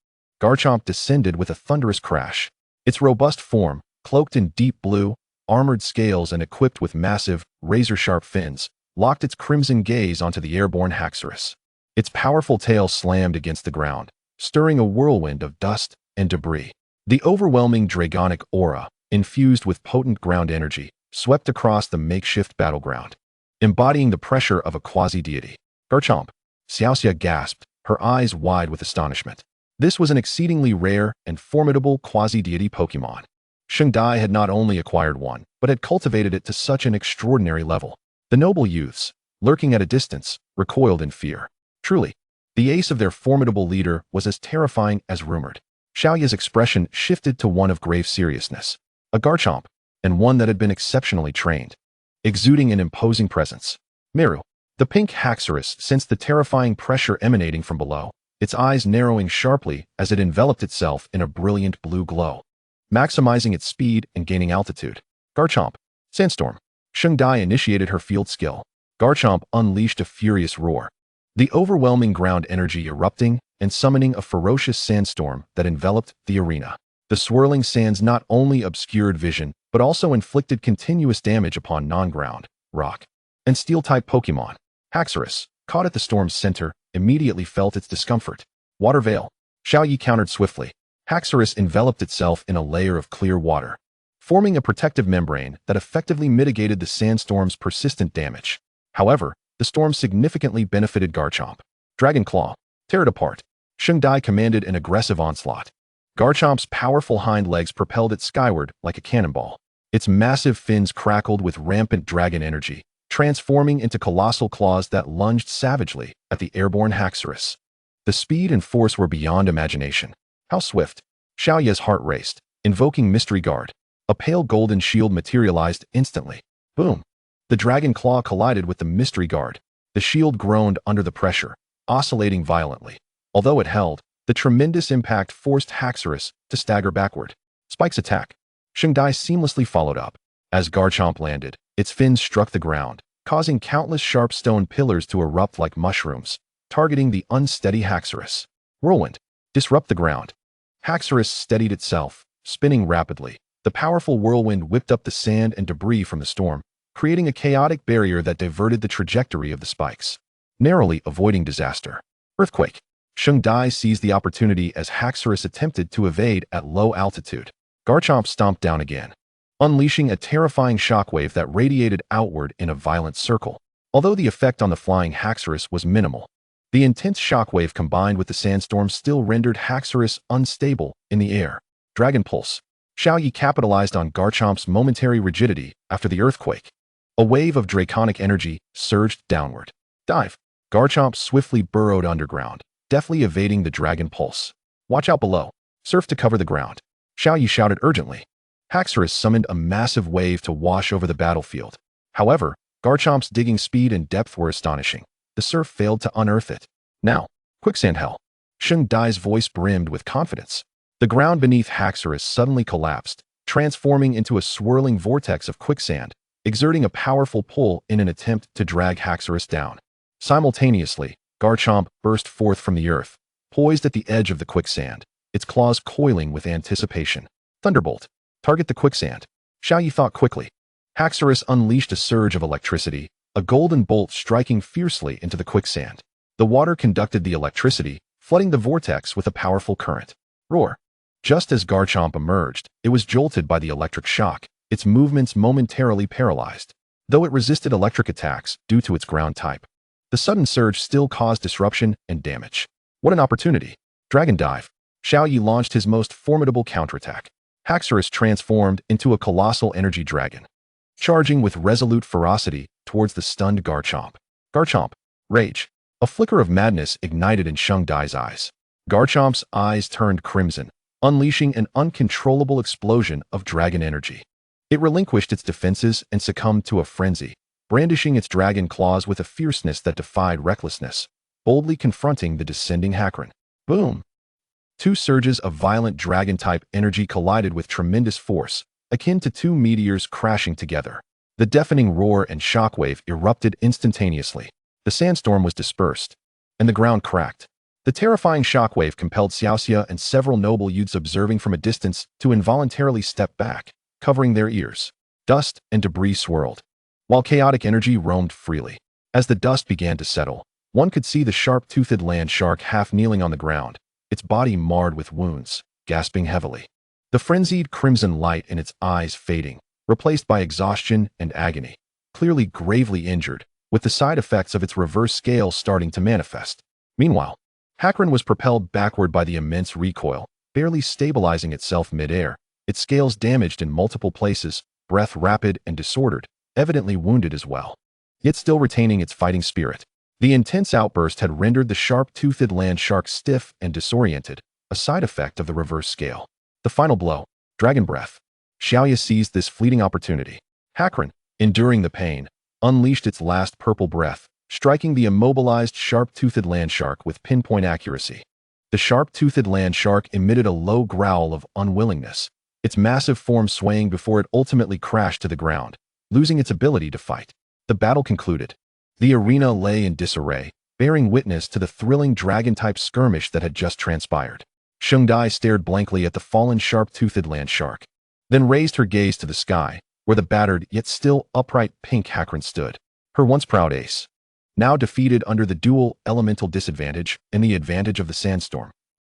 Garchomp descended with a thunderous crash. Its robust form, cloaked in deep blue, armored scales and equipped with massive, razor-sharp fins, locked its crimson gaze onto the airborne Haxorus. Its powerful tail slammed against the ground, stirring a whirlwind of dust and debris. The overwhelming dragonic aura, infused with potent ground energy, swept across the makeshift battleground, embodying the pressure of a quasi-deity. Garchomp! Xiaoxia gasped, her eyes wide with astonishment. This was an exceedingly rare and formidable quasi-deity Pokémon. Shengdai had not only acquired one, but had cultivated it to such an extraordinary level. The noble youths, lurking at a distance, recoiled in fear. Truly, the ace of their formidable leader was as terrifying as rumored. Xiaoya's expression shifted to one of grave seriousness. A Garchomp, and one that had been exceptionally trained, exuding an imposing presence. Meru. The pink Haxorus sensed the terrifying pressure emanating from below, its eyes narrowing sharply as it enveloped itself in a brilliant blue glow, maximizing its speed and gaining altitude. Garchomp. Sandstorm. Shengdai initiated her field skill. Garchomp unleashed a furious roar, the overwhelming ground energy erupting and summoning a ferocious sandstorm that enveloped the arena. The swirling sands not only obscured vision, but also inflicted continuous damage upon non-ground, rock, and steel-type Pokémon. Haxorus, caught at the storm's center, immediately felt its discomfort. Water Veil. Xiaoyi countered swiftly. Haxorus enveloped itself in a layer of clear water, forming a protective membrane that effectively mitigated the sandstorm's persistent damage. However, the storm significantly benefited Garchomp. Dragon Claw. Tear it apart. Shengdai commanded an aggressive onslaught. Garchomp's powerful hind legs propelled it skyward like a cannonball. Its massive fins crackled with rampant dragon energy, transforming into colossal claws that lunged savagely at the airborne Haxorus. The speed and force were beyond imagination. How swift! Xiaoya's heart raced, invoking Mystery Guard. A pale golden shield materialized instantly. Boom! The dragon claw collided with the Mystery Guard. The shield groaned under the pressure, oscillating violently. Although it held, the tremendous impact forced Haxorus to stagger backward. Spike's attack. Shengdai seamlessly followed up. As Garchomp landed, its fins struck the ground, causing countless sharp stone pillars to erupt like mushrooms, targeting the unsteady Haxorus. Whirlwind. Disrupt the ground. Haxorus steadied itself, spinning rapidly. The powerful whirlwind whipped up the sand and debris from the storm, creating a chaotic barrier that diverted the trajectory of the spikes, narrowly avoiding disaster. Earthquake. Shengdai seized the opportunity as Haxorus attempted to evade at low altitude. Garchomp stomped down again, unleashing a terrifying shockwave that radiated outward in a violent circle. Although the effect on the flying Haxorus was minimal, the intense shockwave combined with the sandstorm still rendered Haxorus unstable in the air. Dragon Pulse. Xiaoyi capitalized on Garchomp's momentary rigidity after the earthquake. A wave of draconic energy surged downward. Dive. Garchomp swiftly burrowed underground, deftly evading the Dragon Pulse. Watch out below. Surf to cover the ground. Xiaoyi shouted urgently. Haxorus summoned a massive wave to wash over the battlefield. However, Garchomp's digging speed and depth were astonishing. The surf failed to unearth it. Now, Quicksand Hell. Shengdai's voice brimmed with confidence. The ground beneath Haxorus suddenly collapsed, transforming into a swirling vortex of quicksand, exerting a powerful pull in an attempt to drag Haxorus down. Simultaneously, Garchomp burst forth from the earth, poised at the edge of the quicksand, its claws coiling with anticipation. Thunderbolt. Target the quicksand. Xiaoyi thought quickly. Haxorus unleashed a surge of electricity, a golden bolt striking fiercely into the quicksand. The water conducted the electricity, flooding the vortex with a powerful current. Roar. Just as Garchomp emerged, it was jolted by the electric shock, its movements momentarily paralyzed, though it resisted electric attacks due to its ground type. The sudden surge still caused disruption and damage. What an opportunity! Dragon Dive. Xiaoyi launched his most formidable counterattack. Haxorus transformed into a colossal energy dragon, charging with resolute ferocity towards the stunned Garchomp. Garchomp. Rage. A flicker of madness ignited in Shengdai's eyes. Garchomp's eyes turned crimson, unleashing an uncontrollable explosion of dragon energy. It relinquished its defenses and succumbed to a frenzy, brandishing its dragon claws with a fierceness that defied recklessness, boldly confronting the descending Haxorus. Boom! Two surges of violent dragon-type energy collided with tremendous force, akin to two meteors crashing together. The deafening roar and shockwave erupted instantaneously. The sandstorm was dispersed, and the ground cracked. The The terrifying shockwave compelled Xiaoxia and several noble youths observing from a distance to involuntarily step back, covering their ears. Dust and debris swirled, while chaotic energy roamed freely. As the dust began to settle, one could see the sharp-toothed land shark half kneeling on the ground, its body marred with wounds, gasping heavily. The frenzied crimson light in its eyes fading, replaced by exhaustion and agony, clearly gravely injured, with the side effects of its reverse scale starting to manifest. Meanwhile, Hakron was propelled backward by the immense recoil, barely stabilizing itself mid-air, its scales damaged in multiple places, breath rapid and disordered, evidently wounded as well, yet still retaining its fighting spirit. The intense outburst had rendered the sharp-toothed land shark stiff and disoriented, a side effect of the reverse scale. The final blow, dragon breath. Xiaoya seized this fleeting opportunity. Hakron, enduring the pain, unleashed its last purple breath, striking the immobilized sharp-toothed land shark with pinpoint accuracy. The sharp-toothed land shark emitted a low growl of unwillingness, its massive form swaying before it ultimately crashed to the ground, losing its ability to fight. The battle concluded. The arena lay in disarray, bearing witness to the thrilling dragon-type skirmish that had just transpired. Sheng Dai stared blankly at the fallen sharp-toothed land shark, then raised her gaze to the sky, where the battered yet still upright pink Hakron stood. Her once proud ace, now defeated under the dual elemental disadvantage and the advantage of the sandstorm.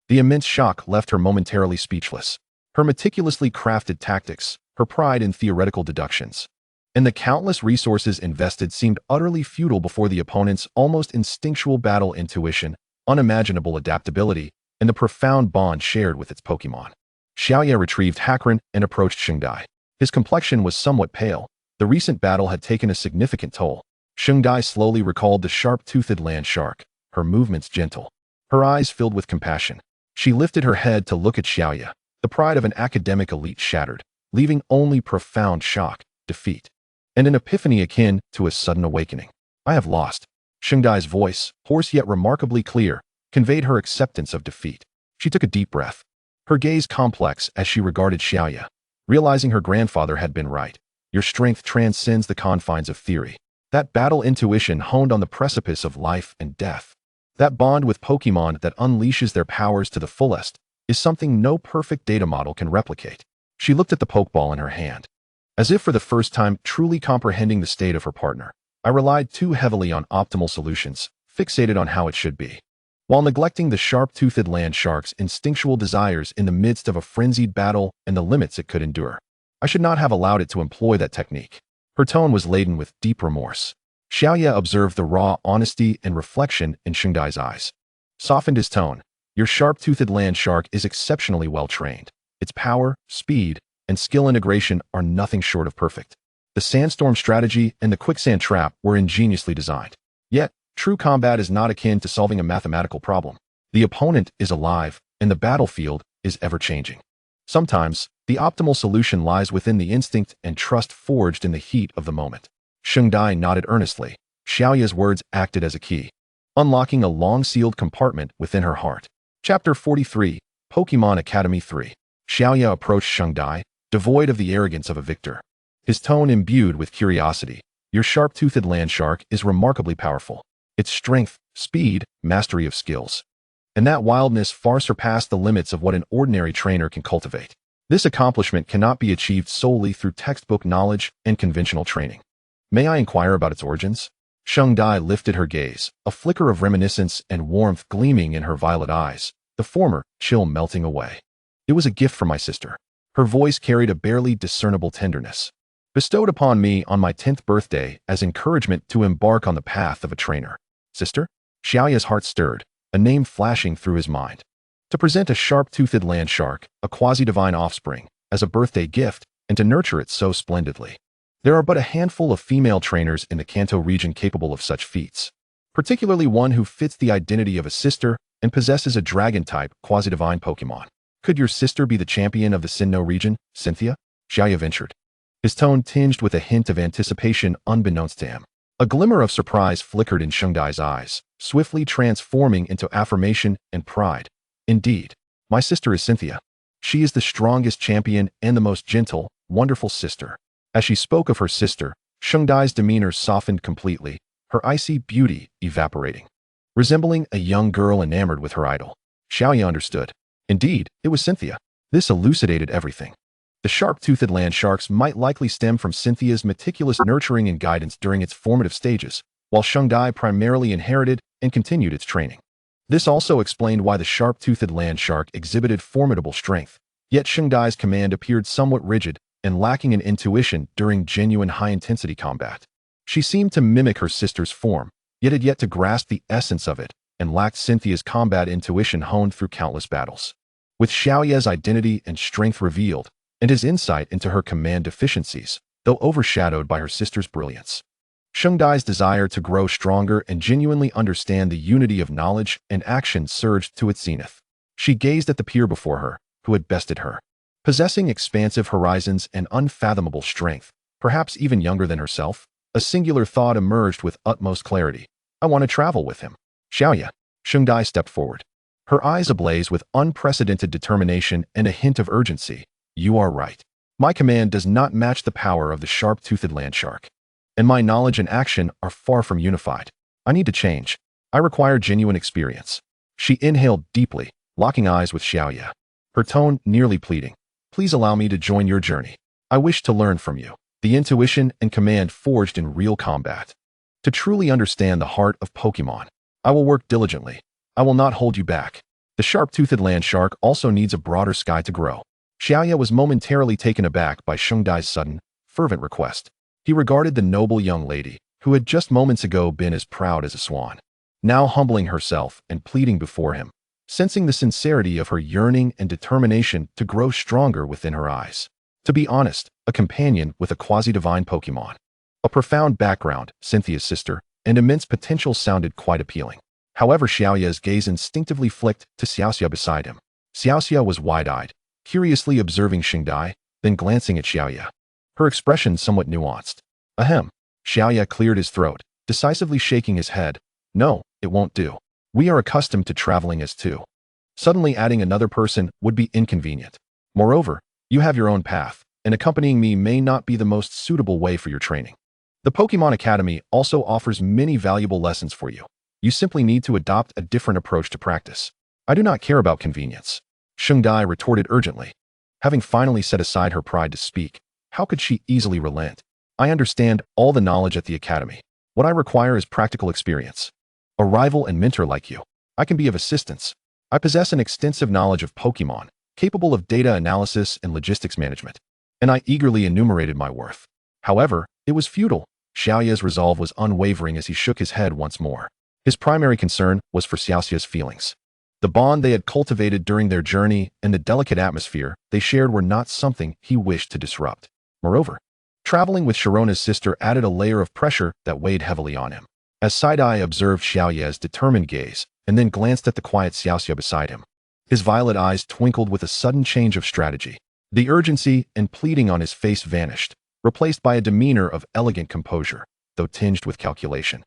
The immense shock left her momentarily speechless. Her meticulously crafted tactics, her pride in theoretical deductions, and the countless resources invested seemed utterly futile before the opponent's almost instinctual battle intuition, unimaginable adaptability, and the profound bond shared with its Pokémon. Xiaoya retrieved Hakron and approached Sheng Dai. His complexion was somewhat pale. The recent battle had taken a significant toll. Sheng Dai slowly recalled the sharp-toothed land shark, her movements gentle, her eyes filled with compassion. She lifted her head to look at Xiaoya, the pride of an academic elite shattered, leaving only profound shock, defeat, and an epiphany akin to a sudden awakening. I have lost. Sheng Dai's voice, hoarse yet remarkably clear, conveyed her acceptance of defeat. She took a deep breath, her gaze complex as she regarded Xiaoya, realizing her grandfather had been right. Your strength transcends the confines of theory. That battle intuition honed on the precipice of life and death. That bond with Pokémon that unleashes their powers to the fullest is something no perfect data model can replicate. She looked at the Pokeball in her hand, as if for the first time truly comprehending the state of her partner. I relied too heavily on optimal solutions, fixated on how it should be, while neglecting the sharp-toothed land shark's instinctual desires in the midst of a frenzied battle and the limits it could endure. I should not have allowed it to employ that technique. Her tone was laden with deep remorse. Xiaoya observed the raw honesty and reflection in Sheng Dai's eyes, softened his tone. Your sharp-toothed land shark is exceptionally well trained. Its power, speed, and skill integration are nothing short of perfect. The sandstorm strategy and the quicksand trap were ingeniously designed. Yet, true combat is not akin to solving a mathematical problem. The opponent is alive, and the battlefield is ever-changing. Sometimes, the optimal solution lies within the instinct and trust forged in the heat of the moment. Sheng Dai nodded earnestly. Xiaoya's words acted as a key, unlocking a long-sealed compartment within her heart. Chapter 43, Pokémon Academy 3. Xiaoya approached Sheng Dai, devoid of the arrogance of a victor, his tone imbued with curiosity. Your sharp-toothed land shark is remarkably powerful. Its strength, speed, mastery of skills, and that wildness far surpass the limits of what an ordinary trainer can cultivate. This accomplishment cannot be achieved solely through textbook knowledge and conventional training. May I inquire about its origins? Sheng Dai lifted her gaze, a flicker of reminiscence and warmth gleaming in her violet eyes, the former chill melting away. It was a gift from my sister. Her voice carried a barely discernible tenderness, bestowed upon me on my 10th birthday as encouragement to embark on the path of a trainer. Sister? Xiaoya's heart stirred, a name flashing through his mind. To present a sharp-toothed land shark, a quasi-divine offspring, as a birthday gift, and to nurture it so splendidly. There are but a handful of female trainers in the Kanto region capable of such feats, particularly one who fits the identity of a sister and possesses a dragon-type, quasi-divine Pokémon. Could your sister be the champion of the Sinnoh region, Cynthia? Xiaoya ventured, his tone tinged with a hint of anticipation unbeknownst to him. A glimmer of surprise flickered in Sheng Dai's eyes, swiftly transforming into affirmation and pride. Indeed, my sister is Cynthia. She is the strongest champion and the most gentle, wonderful sister. As she spoke of her sister, Sheng Dai's demeanor softened completely, her icy beauty evaporating. resembling a young girl enamored with her idol. Xiaoya understood. Indeed, it was Cynthia. This elucidated everything. The sharp-toothed land sharks might likely stem from Cynthia's meticulous nurturing and guidance during its formative stages, while Shengdai primarily inherited and continued its training. This also explained why the sharp-toothed land shark exhibited formidable strength, yet Shengdai's command appeared somewhat rigid and lacking in intuition during genuine high-intensity combat. She seemed to mimic her sister's form, yet had yet to grasp the essence of it and lacked Cynthia's combat intuition honed through countless battles. With Xiaoya's identity and strength revealed, and his insight into her command deficiencies, though overshadowed by her sister's brilliance, Shengdai's desire to grow stronger and genuinely understand the unity of knowledge and action surged to its zenith. She gazed at the peer before her, who had bested her. Possessing expansive horizons and unfathomable strength, perhaps even younger than herself, a singular thought emerged with utmost clarity. I want to travel with him. Xiaoya. Shengdai stepped forward. Her eyes ablaze with unprecedented determination and a hint of urgency. You are right. My command does not match the power of the sharp-toothed land shark. And my knowledge and action are far from unified. I need to change. I require genuine experience. She inhaled deeply, locking eyes with Xiaoya. Her tone nearly pleading. Please allow me to join your journey. I wish to learn from you the intuition and command forged in real combat. To truly understand the heart of Pokémon, I will work diligently. I will not hold you back. The sharp-toothed land shark also needs a broader sky to grow. Xiaoya was momentarily taken aback by Shengdai's sudden, fervent request. He regarded the noble young lady, who had just moments ago been as proud as a swan, now humbling herself and pleading before him, sensing the sincerity of her yearning and determination to grow stronger within her eyes. To be honest, a companion with a quasi-divine Pokémon. A profound background, Cynthia's sister, and immense potential sounded quite appealing. However, Xiaoya's gaze instinctively flicked to Xiaoxia beside him. Xiaoxia was wide-eyed, curiously observing Shengdai, then glancing at Xiaoya. Her expression somewhat nuanced. Ahem. Xiaoya cleared his throat, decisively shaking his head. No, it won't do. We are accustomed to traveling as two. Suddenly adding another person would be inconvenient. Moreover, you have your own path, and accompanying me may not be the most suitable way for your training. The Pokémon Academy also offers many valuable lessons for you. You simply need to adopt a different approach to practice. I do not care about convenience. Shengdai retorted urgently. Having finally set aside her pride to speak, how could she easily relent? I understand all the knowledge at the Academy. What I require is practical experience. A rival and mentor like you. I can be of assistance. I possess an extensive knowledge of Pokémon, capable of data analysis and logistics management. And I eagerly enumerated my worth. However, it was futile. Xiaoya's resolve was unwavering as he shook his head once more. His primary concern was for Xiaoxia's feelings. The bond they had cultivated during their journey and the delicate atmosphere they shared were not something he wished to disrupt. Moreover, traveling with Sharona's sister added a layer of pressure that weighed heavily on him. As Side-Eye observed Xiaoya's determined gaze and then glanced at the quiet Xiaoxia beside him, his violet eyes twinkled with a sudden change of strategy. The urgency and pleading on his face vanished, replaced by a demeanor of elegant composure, though tinged with calculation.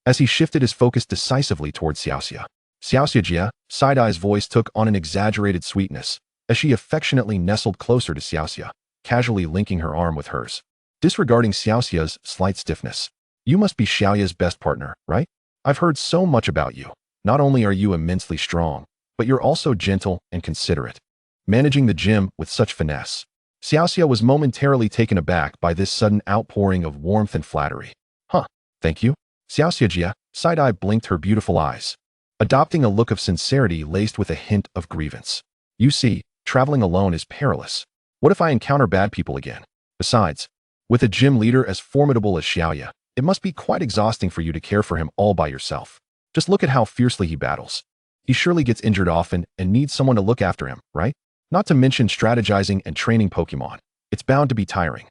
As he shifted his focus decisively toward Xiaoxia, Xiaoxia, Side-Eye's voice took on an exaggerated sweetness, as she affectionately nestled closer to Xiaoxia, casually linking her arm with hers. Disregarding Xiaoxia's slight stiffness, you must be Xiaoya's best partner, right? I've heard so much about you. Not only are you immensely strong, but you're also gentle and considerate. Managing the gym with such finesse. Xiaoxia was momentarily taken aback by this sudden outpouring of warmth and flattery. Huh, thank you. Xiaoxia, Side-Eye blinked her beautiful eyes, adopting a look of sincerity laced with a hint of grievance. You see, traveling alone is perilous. What if I encounter bad people again? Besides, with a gym leader as formidable as Xiaoya, it must be quite exhausting for you to care for him all by yourself. Just look at how fiercely he battles. He surely gets injured often and needs someone to look after him, right? Not to mention strategizing and training Pokémon. It's bound to be tiring.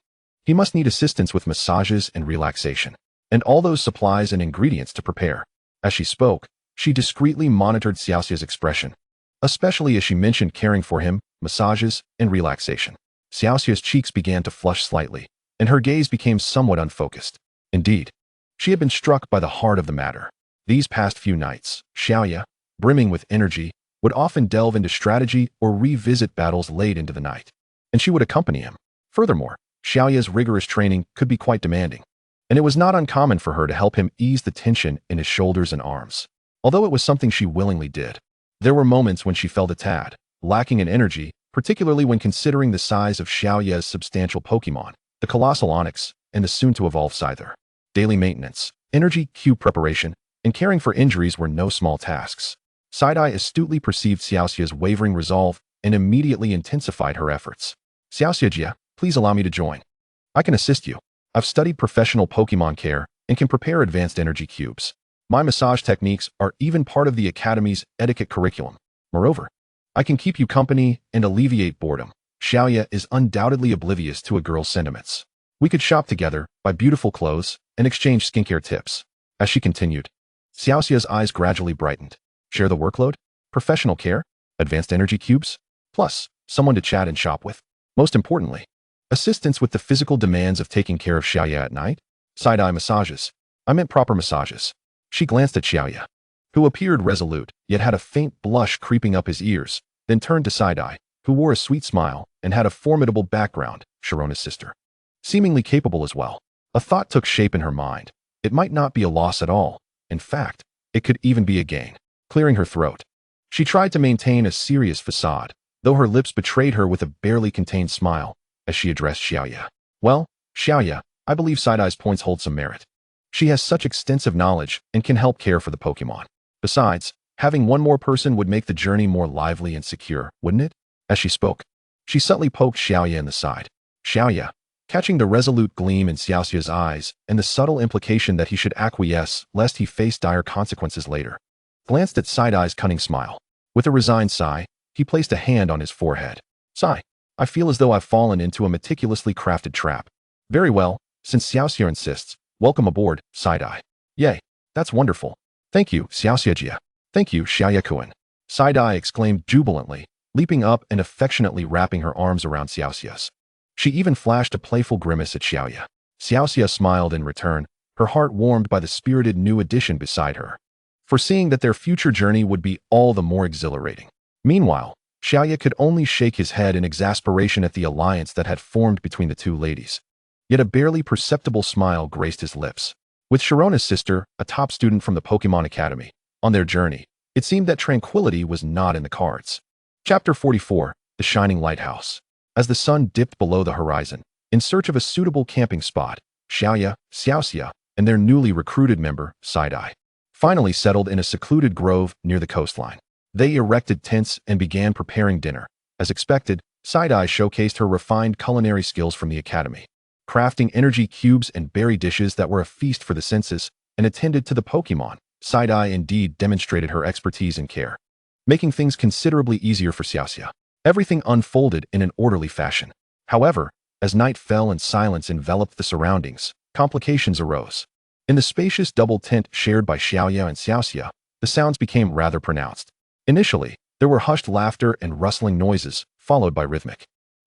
He must need assistance with massages and relaxation, and all those supplies and ingredients to prepare. As she spoke, she discreetly monitored Xiaoxia's expression, especially as she mentioned caring for him, massages, and relaxation. Xiaoxia's cheeks began to flush slightly, and her gaze became somewhat unfocused. Indeed, she had been struck by the heart of the matter. These past few nights, Xiaoya, brimming with energy, would often delve into strategy or revisit battles late into the night, and she would accompany him. Furthermore, Xiaoya's rigorous training could be quite demanding, and it was not uncommon for her to help him ease the tension in his shoulders and arms. although it was something she willingly did. There were moments when she felt a tad lacking in energy, particularly when considering the size of Xiaoya's substantial Pokémon, the colossal Onyx, and the soon-to-evolve Scyther. Daily maintenance, energy cube preparation, and caring for injuries were no small tasks. Side-Eye astutely perceived Xiaoxia's wavering resolve and immediately intensified her efforts. Xiaoxia, please allow me to join. I can assist you. I've studied professional Pokémon care and can prepare advanced energy cubes. My massage techniques are even part of the Academy's etiquette curriculum. Moreover, I can keep you company and alleviate boredom. Xiaoya is undoubtedly oblivious to a girl's sentiments. We could shop together, buy beautiful clothes, and exchange skincare tips. As she continued, Xiaoxia's eyes gradually brightened. Share the workload? Professional care? Advanced energy cubes? Plus, someone to chat and shop with. Most importantly, assistance with the physical demands of taking care of Xiaoya at night? Side-eye massages. I meant proper massages. She glanced at Xiaoya, who appeared resolute, yet had a faint blush creeping up his ears, then turned to Side-eye, who wore a sweet smile and had a formidable background, Sharona's sister. Seemingly capable as well. A thought took shape in her mind. It might not be a loss at all. In fact, it could even be a gain. Clearing her throat, she tried to maintain a serious facade, though her lips betrayed her with a barely contained smile as she addressed Xiaoya. Well, Xiaoya, I believe Side-Eye's points hold some merit. She has such extensive knowledge and can help care for the Pokémon. Besides, having one more person would make the journey more lively and secure, wouldn't it? As she spoke, she subtly poked Xiaoya in the side. Xiaoya, catching the resolute gleam in Xiaoxia's eyes and the subtle implication that he should acquiesce lest he face dire consequences later, glanced at Side-Eye's cunning smile. With a resigned sigh, he placed a hand on his forehead. Sigh. I feel as though I've fallen into a meticulously crafted trap. Very well, since Xiaoxia insists, welcome aboard, Side-Eye. Yay, that's wonderful. Thank you, Xiaoxia. Thank you, Xiaoya-kun. Side-Eye exclaimed jubilantly, leaping up and affectionately wrapping her arms around Xiaoxia's. She even flashed a playful grimace at Xiaoya. Xiaoxia smiled in return, her heart warmed by the spirited new addition beside her, foreseeing that their future journey would be all the more exhilarating. Meanwhile, Xiaoya could only shake his head in exasperation at the alliance that had formed between the two ladies. Yet a barely perceptible smile graced his lips. With Sharona's sister, a top student from the Pokémon Academy, on their journey, it seemed that tranquility was not in the cards. Chapter 44, The Shining Lighthouse. As the sun dipped below the horizon, in search of a suitable camping spot, Xiaoya, Xiaoxia, and their newly recruited member, Side-Eye, finally settled in a secluded grove near the coastline. They erected tents and began preparing dinner. As expected, Side-Eye showcased her refined culinary skills from the academy, crafting energy cubes and berry dishes that were a feast for the senses, and attended to the Pokémon. Side-Eye indeed demonstrated her expertise and care, making things considerably easier for Xiaoxia. Everything unfolded in an orderly fashion. However, as night fell and silence enveloped the surroundings, complications arose. In the spacious double tent shared by Xiaoya and Xiaoxia, the sounds became rather pronounced. Initially, there were hushed laughter and rustling noises, followed by rhythmic,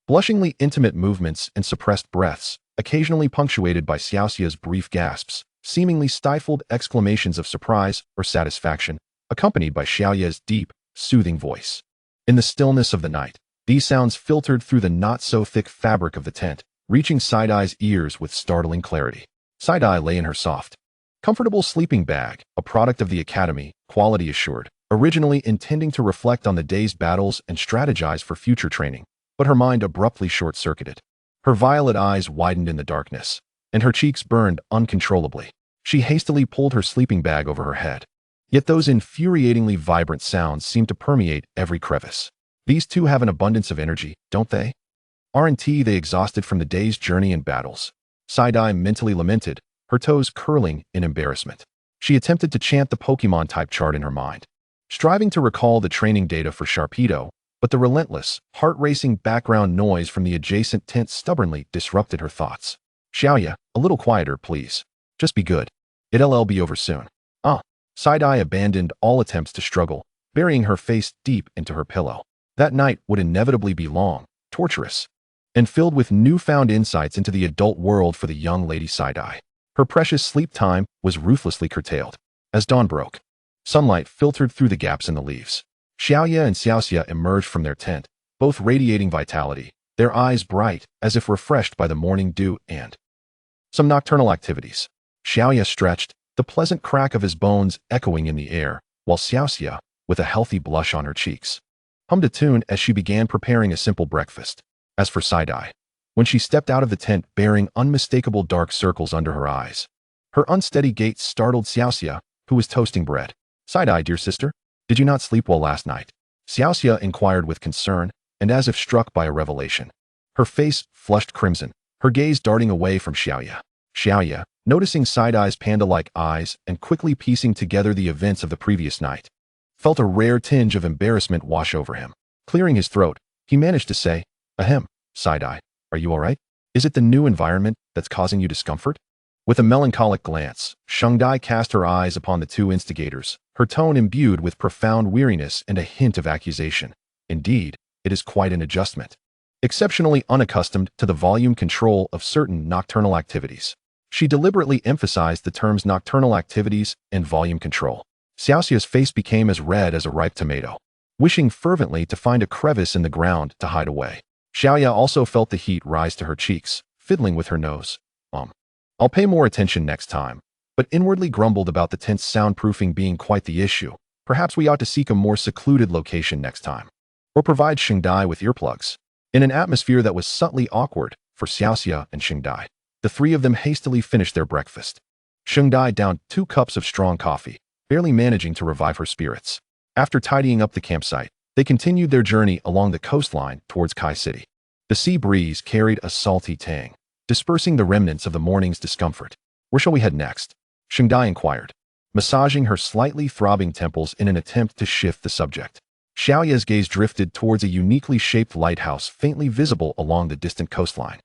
blushingly intimate movements and suppressed breaths, occasionally punctuated by Xiaoxia's brief gasps, seemingly stifled exclamations of surprise or satisfaction, accompanied by Xiaoya's deep, soothing voice. In the stillness of the night, these sounds filtered through the not-so-thick fabric of the tent, reaching Side-Eye's ears with startling clarity. Side-Eye lay in her soft, comfortable sleeping bag, a product of the academy, quality assured, originally intending to reflect on the day's battles and strategize for future training, but her mind abruptly short-circuited. Her violet eyes widened in the darkness, and her cheeks burned uncontrollably. She hastily pulled her sleeping bag over her head. Yet those infuriatingly vibrant sounds seemed to permeate every crevice. These two have an abundance of energy, don't they? Aren't they exhausted from the day's journey and battles? Side-Eye mentally lamented, her toes curling in embarrassment. She attempted to chant the Pokémon type chart in her mind, striving to recall the training data for Sharpedo, but the relentless, heart-racing background noise from the adjacent tent stubbornly disrupted her thoughts. Xiaoya, a little quieter, please. Just be good. It'll be over soon. Side-Eye abandoned all attempts to struggle, burying her face deep into her pillow. That night would inevitably be long, torturous, and filled with newfound insights into the adult world for the young lady Side-Eye. Her precious sleep time was ruthlessly curtailed. As dawn broke, sunlight filtered through the gaps in the leaves. Xiaoya and Xiaoxia emerged from their tent, both radiating vitality, their eyes bright as if refreshed by the morning dew and some nocturnal activities. Xiaoya stretched, the pleasant crack of his bones echoing in the air, while Xiaoxia, with a healthy blush on her cheeks, hummed a tune as she began preparing a simple breakfast. As for Side-Eye, when she stepped out of the tent bearing unmistakable dark circles under her eyes, her unsteady gait startled Xiaoxia, who was toasting bread. Side-Eye, dear sister, did you not sleep well last night? Xiaoxia inquired with concern, and as if struck by a revelation. Her face flushed crimson, her gaze darting away from Xiaoya. Xiaoya, noticing Side-Eye's panda-like eyes and quickly piecing together the events of the previous night, felt a rare tinge of embarrassment wash over him. Clearing his throat, he managed to say, "Ahem, Side-Eye, are you all right? Is it the new environment that's causing you discomfort?" With a melancholic glance, Shengdai cast her eyes upon the two instigators, her tone imbued with profound weariness and a hint of accusation. Indeed, it is quite an adjustment. Exceptionally unaccustomed to the volume control of certain nocturnal activities, she deliberately emphasized the terms nocturnal activities and volume control. Xiaoxia's face became as red as a ripe tomato, wishing fervently to find a crevice in the ground to hide away. Xiaoya also felt the heat rise to her cheeks, fiddling with her nose. I'll pay more attention next time, but inwardly grumbled about the tent's soundproofing being quite the issue. Perhaps we ought to seek a more secluded location next time, or provide Shengdai with earplugs. In an atmosphere that was subtly awkward for Xiaoxia and Shengdai, the three of them hastily finished their breakfast. Shengdai downed 2 cups of strong coffee, barely managing to revive her spirits. After tidying up the campsite, they continued their journey along the coastline towards Kai City. The sea breeze carried a salty tang, dispersing the remnants of the morning's discomfort. Where shall we head next? Shengdai inquired, massaging her slightly throbbing temples in an attempt to shift the subject. Xiaoya's gaze drifted towards a uniquely shaped lighthouse faintly visible along the distant coastline,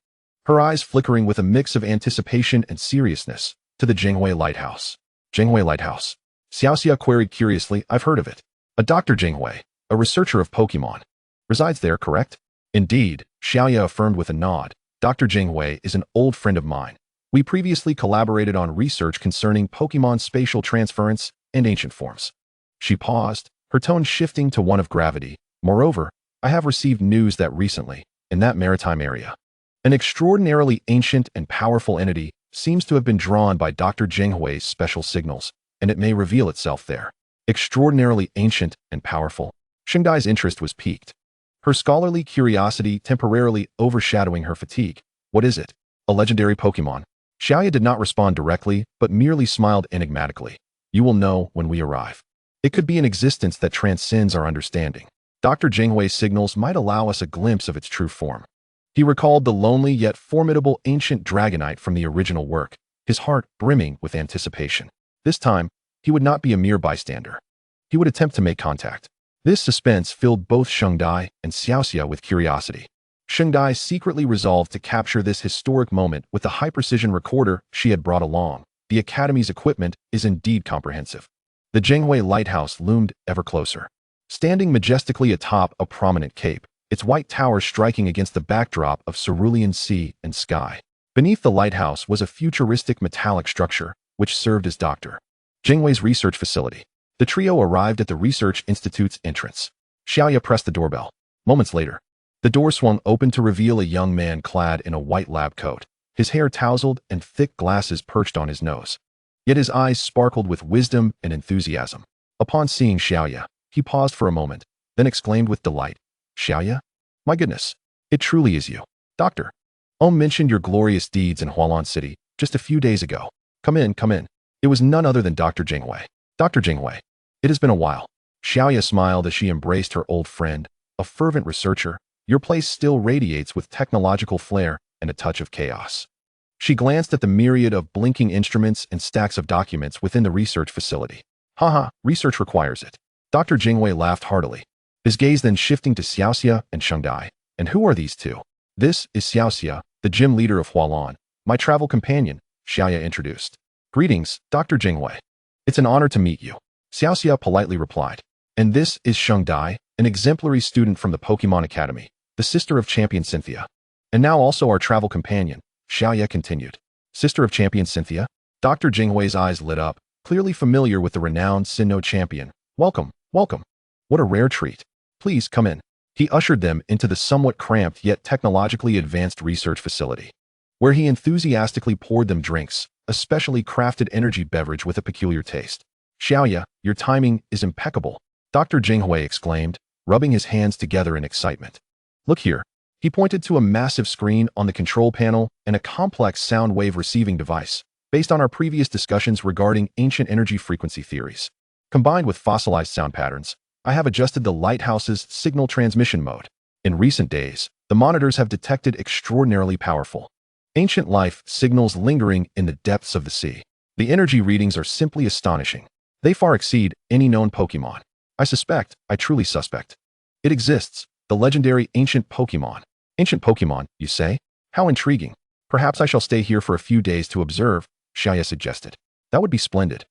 her eyes flickering with a mix of anticipation and seriousness to the Jinghui Lighthouse. Jinghui Lighthouse? Xiaoxia queried curiously. I've heard of it. A Dr. Jinghui, a researcher of Pokémon, resides there, correct? Indeed, Xiaoya affirmed with a nod. Dr. Jinghui is an old friend of mine. We previously collaborated on research concerning Pokémon spatial transference and ancient forms. She paused, her tone shifting to one of gravity. Moreover, I have received news that recently, in that maritime area, an extraordinarily ancient and powerful entity seems to have been drawn by Dr. Jinghui's special signals, and it may reveal itself there. Extraordinarily ancient and powerful. Shengdai's interest was piqued, her scholarly curiosity temporarily overshadowing her fatigue. What is it? A legendary Pokémon? Xiaoya did not respond directly, but merely smiled enigmatically. You will know when we arrive. It could be an existence that transcends our understanding. Dr. Jinghui's signals might allow us a glimpse of its true form. He recalled the lonely yet formidable ancient Dragonite from the original work, his heart brimming with anticipation. This time, he would not be a mere bystander. He would attempt to make contact. This suspense filled both Shengdai and Xiaoxia with curiosity. Shengdai secretly resolved to capture this historic moment with the high-precision recorder she had brought along. The Academy's equipment is indeed comprehensive. The Jinghui Lighthouse loomed ever closer, standing majestically atop a prominent cape, its white tower striking against the backdrop of cerulean sea and sky. Beneath the lighthouse was a futuristic metallic structure, which served as Dr. Jinghui's research facility. The trio arrived at the Research Institute's entrance. Xiaoya pressed the doorbell. Moments later, the door swung open to reveal a young man clad in a white lab coat, his hair tousled and thick glasses perched on his nose. Yet his eyes sparkled with wisdom and enthusiasm. Upon seeing Xiaoya, he paused for a moment, then exclaimed with delight, "Xiaoya? My goodness, it truly is you. Doctor. Ohm mentioned your glorious deeds in Hualan City just a few days ago. Come in, come in." It was none other than Dr. Jinghui. Dr. Jinghui. It has been a while. Xiaoya smiled as she embraced her old friend, a fervent researcher. Your place still radiates with technological flair and a touch of chaos. She glanced at the myriad of blinking instruments and stacks of documents within the research facility. Haha, research requires it. Dr. Jinghui laughed heartily, his gaze then shifting to Xiaoxia and Shengdai. And who are these two? This is Xiaoxia, the gym leader of Hualan, my travel companion, Xiaoya introduced. Greetings, Dr. Jinghui. It's an honor to meet you, Xiaoxia politely replied. And this is Shengdai, an exemplary student from the Pokémon Academy, the sister of Champion Cynthia. And now also our travel companion, Xiaoya continued. Sister of Champion Cynthia? Dr. Jinghui's eyes lit up, clearly familiar with the renowned Sinnoh champion. Welcome, welcome. What a rare treat. Please come in. He ushered them into the somewhat cramped yet technologically advanced research facility, where he enthusiastically poured them drinks, a specially crafted energy beverage with a peculiar taste. Xiaoya, your timing is impeccable, Dr. Jinghui exclaimed, rubbing his hands together in excitement. Look here. He pointed to a massive screen on the control panel and a complex sound wave receiving device, based on our previous discussions regarding ancient energy frequency theories. Combined with fossilized sound patterns, I have adjusted the lighthouse's signal transmission mode. In recent days, the monitors have detected extraordinarily powerful ancient life signals lingering in the depths of the sea. The energy readings are simply astonishing. They far exceed any known Pokémon. I truly suspect. It exists, the legendary ancient Pokémon. Ancient Pokémon, you say? How intriguing. Perhaps I shall stay here for a few days to observe, Xiaoya suggested. That would be splendid.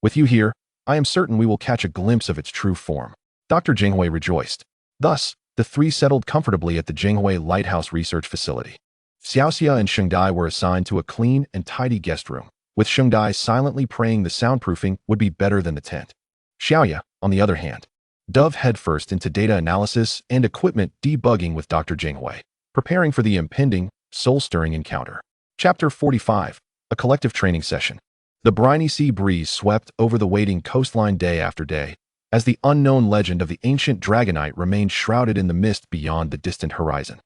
With you here, I am certain we will catch a glimpse of its true form. Dr. Jinghui rejoiced. Thus, the three settled comfortably at the Jinghui Lighthouse Research Facility. Xiaoxia and Shengdai were assigned to a clean and tidy guest room, with Shengdai silently praying the soundproofing would be better than the tent. Xiaoya, on the other hand, dove headfirst into data analysis and equipment debugging with Dr. Jinghui, preparing for the impending, soul-stirring encounter. Chapter 45, A Collective Training Session. The briny sea breeze swept over the waiting coastline day after day, as the unknown legend of the ancient Dragonite remained shrouded in the mist beyond the distant horizon.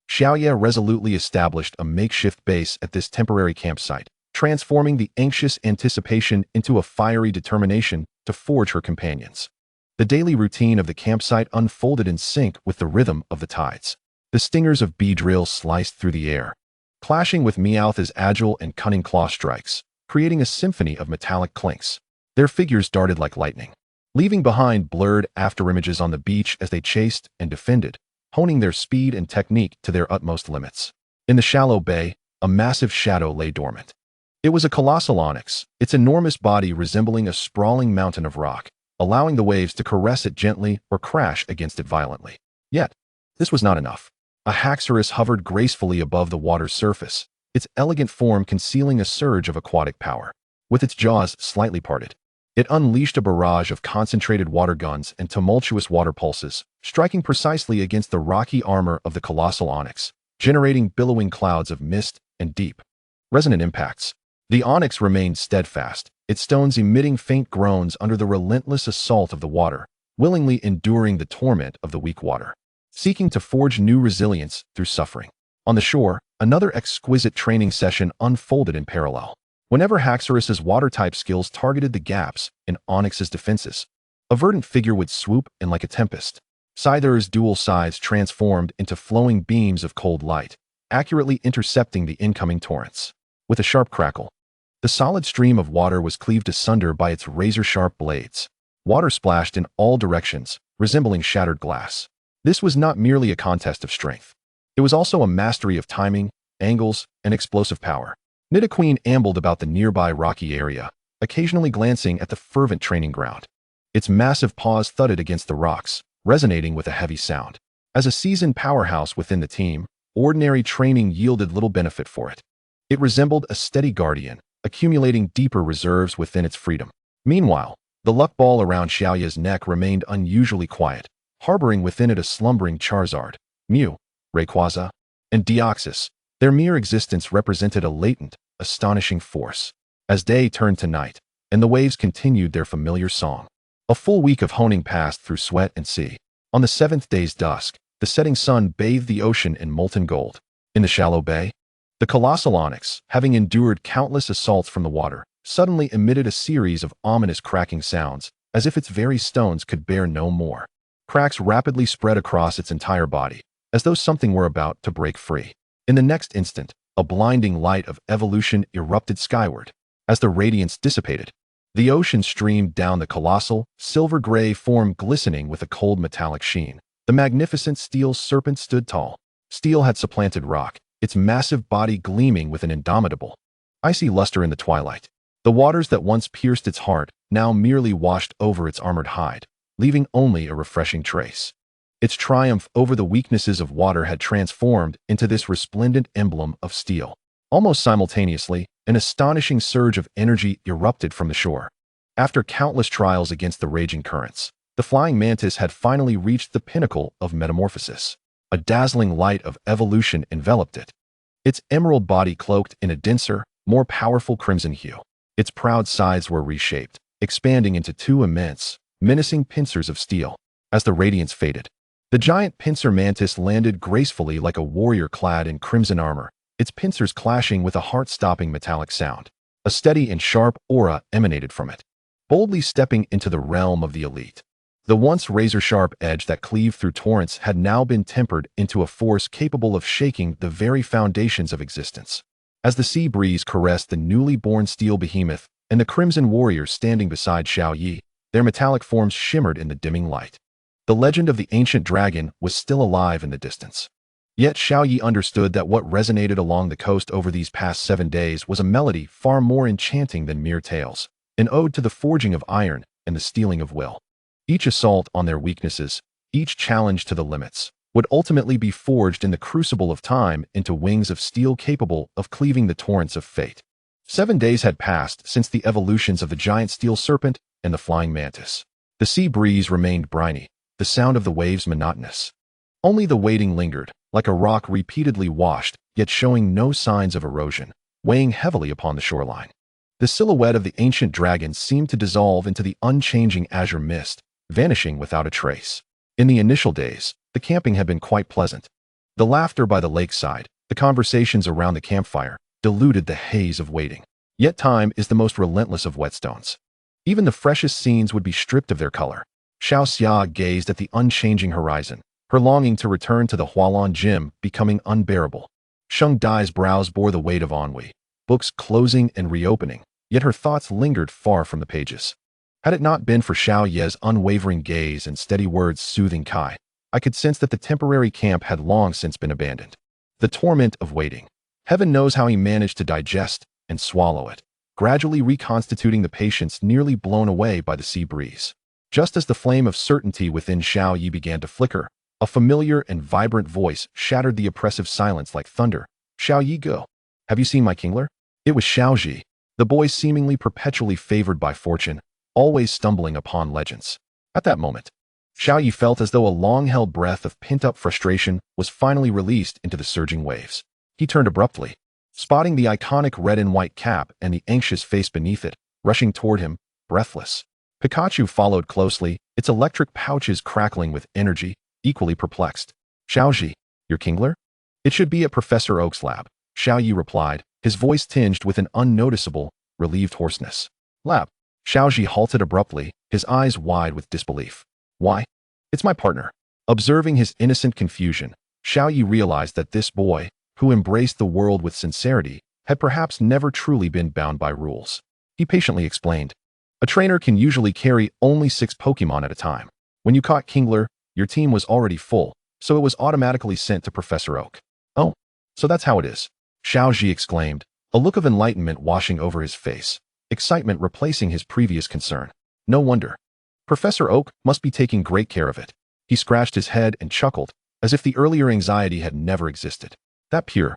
Xiaoya resolutely established a makeshift base at this temporary campsite, transforming the anxious anticipation into a fiery determination to forge her companions. The daily routine of the campsite unfolded in sync with the rhythm of the tides. The stingers of Beedrill sliced through the air, clashing with Meowth's agile and cunning claw strikes, creating a symphony of metallic clinks. Their figures darted like lightning, leaving behind blurred afterimages on the beach as they chased and defended, honing their speed and technique to their utmost limits. In the shallow bay, a massive shadow lay dormant. It was a colossal onyx, its enormous body resembling a sprawling mountain of rock, allowing the waves to caress it gently or crash against it violently. Yet, this was not enough. A Haxorus hovered gracefully above the water's surface, its elegant form concealing a surge of aquatic power. With its jaws slightly parted, it unleashed a barrage of concentrated water guns and tumultuous water pulses, striking precisely against the rocky armor of the colossal onyx, generating billowing clouds of mist and deep, resonant impacts. The onyx remained steadfast, its stones emitting faint groans under the relentless assault of the water, willingly enduring the torment of the weak water, seeking to forge new resilience through suffering. On the shore, another exquisite training session unfolded in parallel. Whenever Haxorus's water-type skills targeted the gaps in Onyx's defenses, a verdant figure would swoop in like a tempest. Scyther's dual scythes transformed into flowing beams of cold light, accurately intercepting the incoming torrents. With a sharp crackle, the solid stream of water was cleaved asunder by its razor-sharp blades. Water splashed in all directions, resembling shattered glass. This was not merely a contest of strength. It was also a mastery of timing, angles, and explosive power. Nidoqueen ambled about the nearby rocky area, occasionally glancing at the fervent training ground. Its massive paws thudded against the rocks, resonating with a heavy sound. As a seasoned powerhouse within the team, ordinary training yielded little benefit for it. It resembled a steady guardian, accumulating deeper reserves within its freedom. Meanwhile, the luck ball around Xiaoya's neck remained unusually quiet, harboring within it a slumbering Charizard, Mew, Rayquaza, and Deoxys. Their mere existence represented a latent, astonishing force. As day turned to night, and the waves continued their familiar song, a full week of honing passed through sweat and sea. On the seventh day's dusk, the setting sun bathed the ocean in molten gold. In the shallow bay, the colossal onyx, having endured countless assaults from the water, suddenly emitted a series of ominous cracking sounds, as if its very stones could bear no more. Cracks rapidly spread across its entire body, as though something were about to break free. In the next instant, a blinding light of evolution erupted skyward. As the radiance dissipated, the ocean streamed down the colossal, silver-gray form glistening with a cold metallic sheen. The magnificent steel serpent stood tall. Steel had supplanted rock, its massive body gleaming with an indomitable, icy luster in the twilight. The waters that once pierced its heart now merely washed over its armored hide, leaving only a refreshing trace. Its triumph over the weaknesses of water had transformed into this resplendent emblem of steel. Almost simultaneously, an astonishing surge of energy erupted from the shore. After countless trials against the raging currents, the flying mantis had finally reached the pinnacle of metamorphosis. A dazzling light of evolution enveloped it, its emerald body cloaked in a denser, more powerful crimson hue. Its proud sides were reshaped, expanding into two immense, menacing pincers of steel. As the radiance faded, the giant pincer mantis landed gracefully like a warrior clad in crimson armor, its pincers clashing with a heart-stopping metallic sound. A steady and sharp aura emanated from it, boldly stepping into the realm of the elite. The once razor-sharp edge that cleaved through torrents had now been tempered into a force capable of shaking the very foundations of existence. As the sea breeze caressed the newly born steel behemoth and the crimson warriors standing beside Xiao Yi, their metallic forms shimmered in the dimming light. The legend of the ancient dragon was still alive in the distance. Yet Xiao Yi understood that what resonated along the coast over these past 7 days was a melody far more enchanting than mere tales, an ode to the forging of iron and the steeling of will. Each assault on their weaknesses, each challenge to the limits, would ultimately be forged in the crucible of time into wings of steel capable of cleaving the torrents of fate. 7 days had passed since the evolutions of the giant steel serpent and the flying mantis. The sea breeze remained briny, the sound of the waves monotonous. Only the waiting lingered, like a rock repeatedly washed, yet showing no signs of erosion, weighing heavily upon the shoreline. The silhouette of the ancient dragon seemed to dissolve into the unchanging azure mist, vanishing without a trace. In the initial days, the camping had been quite pleasant. The laughter by the lakeside, the conversations around the campfire, diluted the haze of waiting. Yet time is the most relentless of whetstones. Even the freshest scenes would be stripped of their color. Xiao Xia gazed at the unchanging horizon, her longing to return to the Hualan gym becoming unbearable. Sheng Dai's brows bore the weight of ennui, books closing and reopening, yet her thoughts lingered far from the pages. Had it not been for Xiao Ye's unwavering gaze and steady words soothing Kai, I could sense that the temporary camp had long since been abandoned. The torment of waiting. Heaven knows how he managed to digest and swallow it, gradually reconstituting the patience nearly blown away by the sea breeze. Just as the flame of certainty within Xiao Yi began to flicker, a familiar and vibrant voice shattered the oppressive silence like thunder. Xiao Yi, go. Have you seen my kingler? It was Xiao Ji, the boy seemingly perpetually favored by fortune, always stumbling upon legends. At that moment, Xiao Yi felt as though a long-held breath of pent-up frustration was finally released into the surging waves. He turned abruptly, spotting the iconic red and white cap and the anxious face beneath it, rushing toward him, breathless. Pikachu followed closely, its electric pouches crackling with energy, equally perplexed. Xiao Ji, your kingler? It should be at Professor Oak's lab, Xiao Yi replied, his voice tinged with an unnoticeable, relieved hoarseness. Lab. Xiao Ji halted abruptly, his eyes wide with disbelief. Why? It's my partner. Observing his innocent confusion, Xiao Yi realized that this boy, who embraced the world with sincerity, had perhaps never truly been bound by rules. He patiently explained. A trainer can usually carry only 6 Pokémon at a time. When you caught Kingler, your team was already full, so it was automatically sent to Professor Oak. Oh, so that's how it is. Xiao Ji exclaimed, a look of enlightenment washing over his face, excitement replacing his previous concern. No wonder. Professor Oak must be taking great care of it. He scratched his head and chuckled, as if the earlier anxiety had never existed. That pure,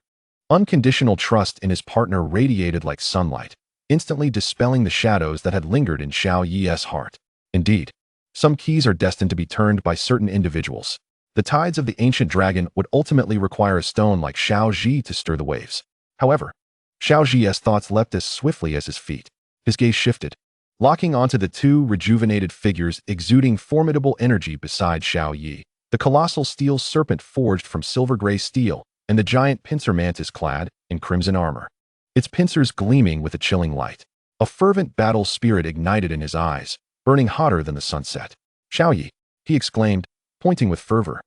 unconditional trust in his partner radiated like sunlight, instantly dispelling the shadows that had lingered in Xiao Yi's heart. Indeed, some keys are destined to be turned by certain individuals. The tides of the ancient dragon would ultimately require a stone like Xiao Ji to stir the waves. However, Xiao Ji's thoughts leapt as swiftly as his feet. His gaze shifted, locking onto the 2 rejuvenated figures exuding formidable energy beside Xiao Yi, the colossal steel serpent forged from silver-gray steel, and the giant pincer mantis clad in crimson armor, its pincers gleaming with a chilling light. A fervent battle spirit ignited in his eyes, burning hotter than the sunset. Xiao Yi, he exclaimed, pointing with fervor,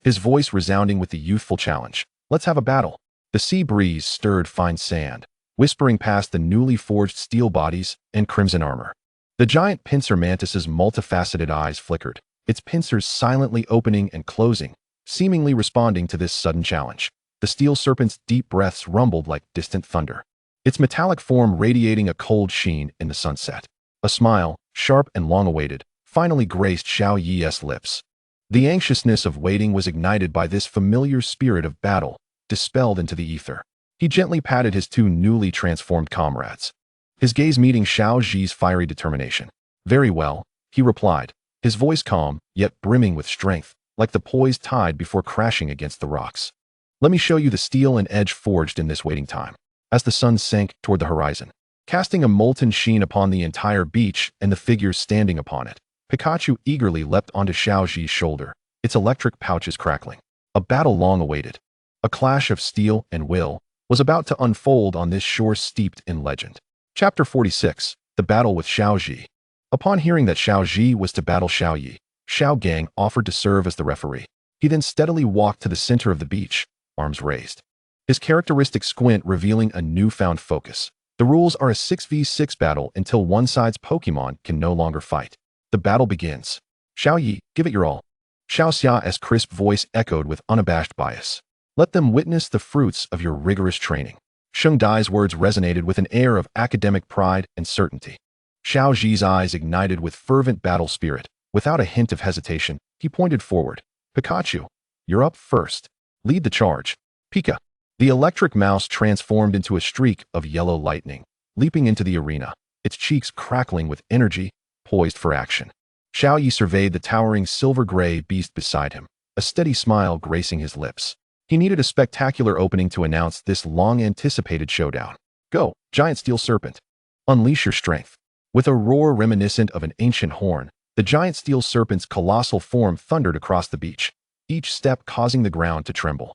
his voice resounding with the youthful challenge. Let's have a battle. The sea breeze stirred fine sand, whispering past the newly forged steel bodies and crimson armor. The giant pincer mantis's multifaceted eyes flickered, its pincers silently opening and closing, seemingly responding to this sudden challenge. The steel serpent's deep breaths rumbled like distant thunder, its metallic form radiating a cold sheen in the sunset. A smile, sharp and long-awaited, finally graced Xiao Yi's lips. The anxiousness of waiting was ignited by this familiar spirit of battle, dispelled into the ether. He gently patted his 2 newly transformed comrades, his gaze meeting Xiao Ji's fiery determination. Very well, he replied, his voice calm, yet brimming with strength, like the poised tide before crashing against the rocks. Let me show you the steel and edge forged in this waiting time. As the sun sank toward the horizon, casting a molten sheen upon the entire beach and the figures standing upon it. Pikachu eagerly leapt onto Xiaoxi's shoulder, its electric pouches crackling. A battle long awaited. A clash of steel and will was about to unfold on this shore steeped in legend. Chapter 46. The Battle with Xiaoxi. Upon hearing that Xiaoxi was to battle Xiaoyi, Xiao Gang offered to serve as the referee. He then steadily walked to the center of the beach, arms raised. His characteristic squint revealing a newfound focus. The rules are a 6v6 battle until one side's Pokémon can no longer fight. The battle begins. Xiaoyi, give it your all. Xiao Xia's crisp voice echoed with unabashed bias. Let them witness the fruits of your rigorous training. Sheng Dai's words resonated with an air of academic pride and certainty. Xiao Zi's eyes ignited with fervent battle spirit. Without a hint of hesitation, he pointed forward. Pikachu, you're up first. Lead the charge. Pika. The electric mouse transformed into a streak of yellow lightning, leaping into the arena, its cheeks crackling with energy, poised for action. Xiaoyi surveyed the towering silver-gray beast beside him, a steady smile gracing his lips. He needed a spectacular opening to announce this long-anticipated showdown. Go, giant steel serpent. Unleash your strength. With a roar reminiscent of an ancient horn, the giant steel serpent's colossal form thundered across the beach, each step causing the ground to tremble.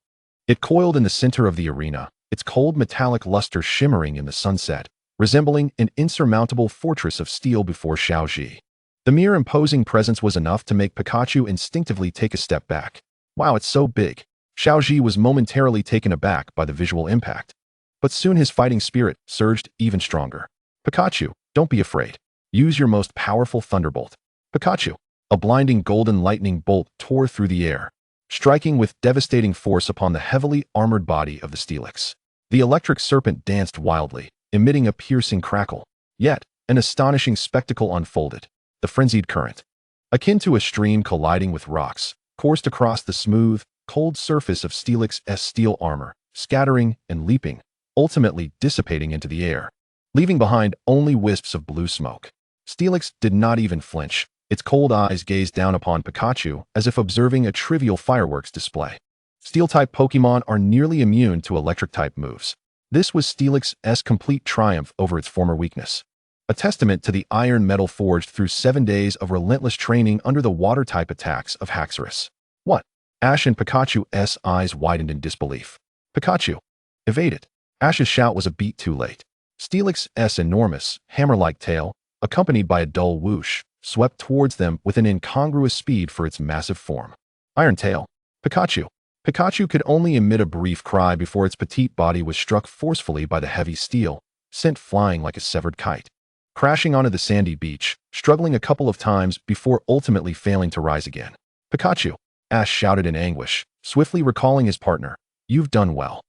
It coiled in the center of the arena, its cold metallic luster shimmering in the sunset, resembling an insurmountable fortress of steel before Xiaoxi. The mere imposing presence was enough to make Pikachu instinctively take a step back. Wow, it's so big. Xiaoxi was momentarily taken aback by the visual impact. But soon his fighting spirit surged even stronger. Pikachu, don't be afraid. Use your most powerful thunderbolt. Pikachu. A blinding golden lightning bolt tore through the air, striking with devastating force upon the heavily armored body of the Steelix. The electric serpent danced wildly, emitting a piercing crackle. Yet, an astonishing spectacle unfolded. The frenzied current, akin to a stream colliding with rocks, coursed across the smooth, cold surface of Steelix's steel armor, scattering and leaping, ultimately dissipating into the air, leaving behind only wisps of blue smoke. Steelix did not even flinch. Its cold eyes gazed down upon Pikachu as if observing a trivial fireworks display. Steel-type Pokémon are nearly immune to electric-type moves. This was Steelix's complete triumph over its former weakness, a testament to the iron metal forged through 7 days of relentless training under the water-type attacks of Haxorus. What? Ash and Pikachu's eyes widened in disbelief. Pikachu! Evade it! Ash's shout was a beat too late. Steelix's enormous, hammer-like tail, accompanied by a dull whoosh, swept towards them with an incongruous speed for its massive form. Iron Tail. Pikachu. Pikachu could only emit a brief cry before its petite body was struck forcefully by the heavy steel, sent flying like a severed kite, crashing onto the sandy beach, struggling a couple of times before ultimately failing to rise again. Pikachu. Ash shouted in anguish, swiftly recalling his partner. You've done well.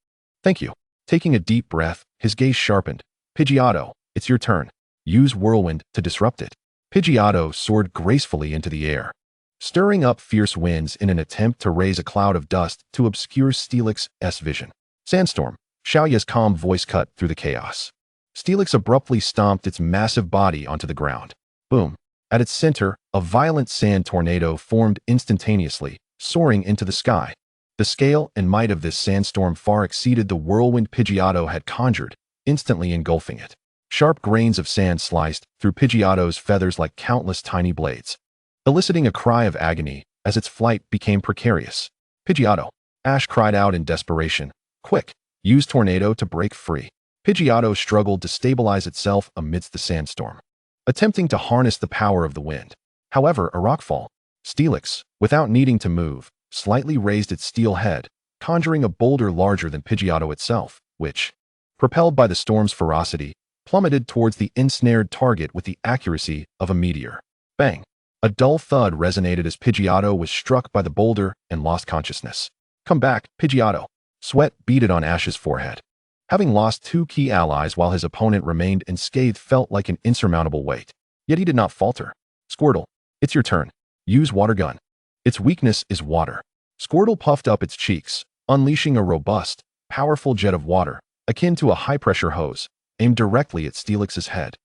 Thank you. Taking a deep breath, his gaze sharpened. Pidgeotto, it's your turn. Use Whirlwind to disrupt it. Pidgeotto soared gracefully into the air, stirring up fierce winds in an attempt to raise a cloud of dust to obscure Steelix's vision. Sandstorm. Xiaoya's calm voice cut through the chaos. Steelix abruptly stomped its massive body onto the ground. Boom. At its center, a violent sand tornado formed instantaneously, soaring into the sky. The scale and might of this sandstorm far exceeded the whirlwind Pidgeotto had conjured, instantly engulfing it. Sharp grains of sand sliced through Pidgeotto's feathers like countless tiny blades, eliciting a cry of agony as its flight became precarious. Pidgeotto. Ash cried out in desperation. Quick, use Tornado to break free. Pidgeotto struggled to stabilize itself amidst the sandstorm, attempting to harness the power of the wind. However, a rockfall. Steelix, without needing to move, slightly raised its steel head, conjuring a boulder larger than Pidgeotto itself, which, propelled by the storm's ferocity, plummeted towards the ensnared target with the accuracy of a meteor. Bang! A dull thud resonated as Pidgeotto was struck by the boulder and lost consciousness. Come back, Pidgeotto. Sweat beaded on Ash's forehead. Having lost 2 key allies while his opponent remained unscathed felt like an insurmountable weight. Yet he did not falter. Squirtle, it's your turn. Use Water Gun. Its weakness is water. Squirtle puffed up its cheeks, unleashing a robust, powerful jet of water, akin to a high-pressure hose, aimed directly at Steelix's head.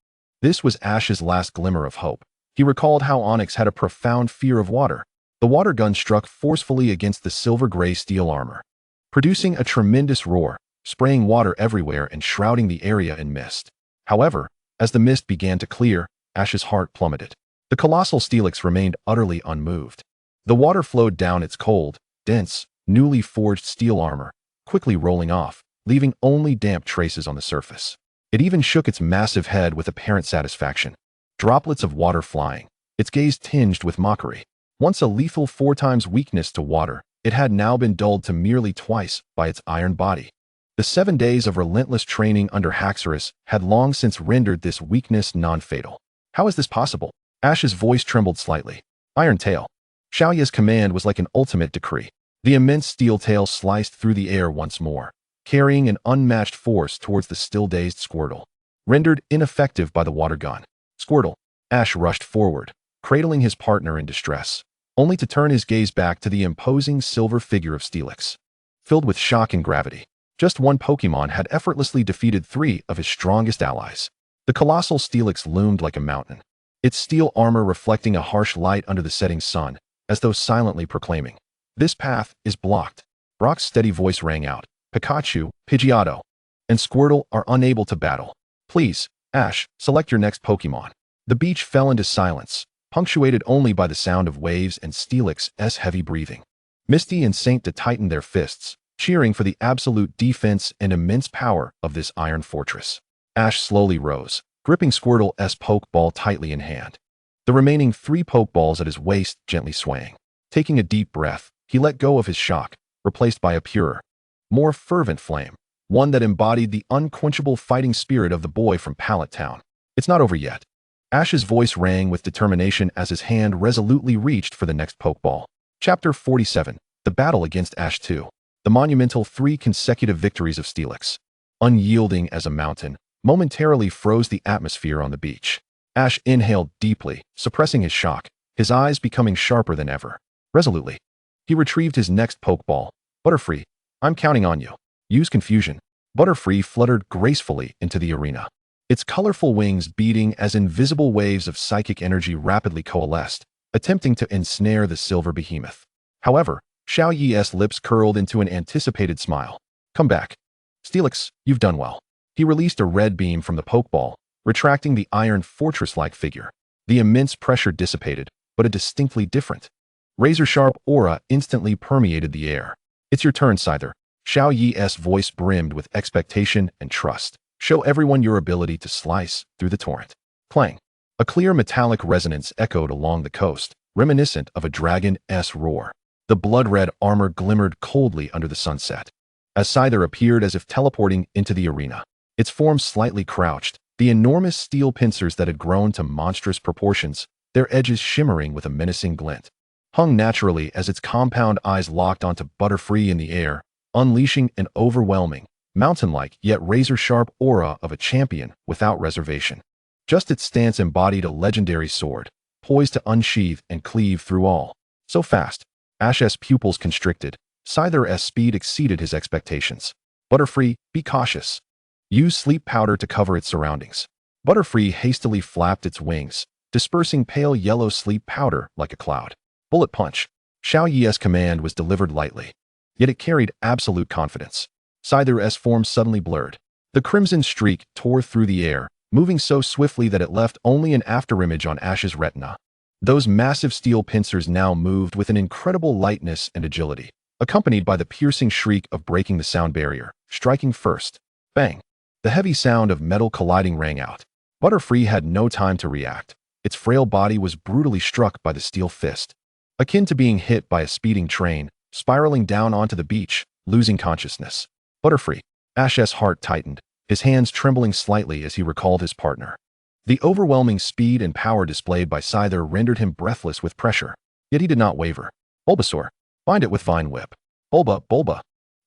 This was Ash's last glimmer of hope. He recalled how Onyx had a profound fear of water. The water gun struck forcefully against the silver-gray steel armor, producing a tremendous roar, spraying water everywhere and shrouding the area in mist. However, As the mist began to clear, Ash's heart plummeted. The colossal Steelix remained utterly unmoved. The water flowed down its cold, dense, newly forged steel armor, quickly rolling off, leaving only damp traces on the surface. It even shook its massive head with apparent satisfaction. Droplets of water flying, its gaze tinged with mockery. Once a lethal 4 times weakness to water, it had now been dulled to merely twice by its iron body. The 7 days of relentless training under Haxorus had long since rendered this weakness non-fatal. How is this possible? Ash's voice trembled slightly. Iron Tail. Xiaoye's command was like an ultimate decree. The immense steel tail sliced through the air once more, carrying an unmatched force towards the still-dazed Squirtle. Rendered ineffective by the water gun. Squirtle. Ash rushed forward, cradling his partner in distress, only to turn his gaze back to the imposing silver figure of Steelix. Filled with shock and gravity, just one Pokémon had effortlessly defeated 3 of his strongest allies. The colossal Steelix loomed like a mountain, its steel armor reflecting a harsh light under the setting sun, as though silently proclaiming, "This path is blocked." Brock's steady voice rang out, "Pikachu, Pidgeotto, and Squirtle are unable to battle. Please, Ash, select your next Pokémon." The beach fell into silence, punctuated only by the sound of waves and Steelix's heavy breathing. Misty and Saint tightened their fists, cheering for the absolute defense and immense power of this iron fortress. Ash slowly rose, gripping Squirtle's Pokeball tightly in hand. The remaining 3 Pokeballs at his waist gently swaying. Taking a deep breath, he let go of his shock, replaced by a purer, more fervent flame, one that embodied the unquenchable fighting spirit of the boy from Pallet Town. It's not over yet. Ash's voice rang with determination as his hand resolutely reached for the next Pokeball. Chapter 47. The Battle Against Ash 2. The monumental 3 consecutive victories of Steelix, unyielding as a mountain, momentarily froze the atmosphere on the beach. Ash inhaled deeply, suppressing his shock, his eyes becoming sharper than ever. Resolutely, he retrieved his next Pokeball. "Butterfree, I'm counting on you." Use confusion. Butterfree fluttered gracefully into the arena, its colorful wings beating as invisible waves of psychic energy rapidly coalesced, attempting to ensnare the silver behemoth. However, Xiaoye's lips curled into an anticipated smile. "Come back. Steelix, you've done well." He released a red beam from the Pokeball, retracting the iron fortress-like figure. The immense pressure dissipated, but a distinctly different, razor-sharp aura instantly permeated the air. "It's your turn, Scyther." Xiaoye's voice brimmed with expectation and trust. "Show everyone your ability to slice through the torrent." Clang. A clear metallic resonance echoed along the coast, reminiscent of a dragon's roar. The blood-red armor glimmered coldly under the sunset, as Scyther appeared as if teleporting into the arena. Its form slightly crouched, the enormous steel pincers that had grown to monstrous proportions, their edges shimmering with a menacing glint, hung naturally as its compound eyes locked onto Butterfree in the air, unleashing an overwhelming, mountain-like yet razor-sharp aura of a champion without reservation. Just its stance embodied a legendary sword, poised to unsheathe and cleave through all. So fast, Ash's pupils constricted. Scyther's speed exceeded his expectations. "Butterfree, be cautious. Use sleep powder to cover its surroundings." Butterfree hastily flapped its wings, dispersing pale yellow sleep powder like a cloud. Bullet punch. Xiaoye's command was delivered lightly, yet it carried absolute confidence. Scyther's form suddenly blurred. The crimson streak tore through the air, moving so swiftly that it left only an afterimage on Ash's retina. Those massive steel pincers now moved with an incredible lightness and agility, accompanied by the piercing shriek of breaking the sound barrier, striking first. Bang! The heavy sound of metal colliding rang out. Butterfree had no time to react. Its frail body was brutally struck by the steel fist, akin to being hit by a speeding train, spiraling down onto the beach, losing consciousness. Butterfree. Ash's heart tightened, his hands trembling slightly as he recalled his partner. The overwhelming speed and power displayed by Scyther rendered him breathless with pressure, yet he did not waver. "Bulbasaur, bind it with Vine Whip." Bulba.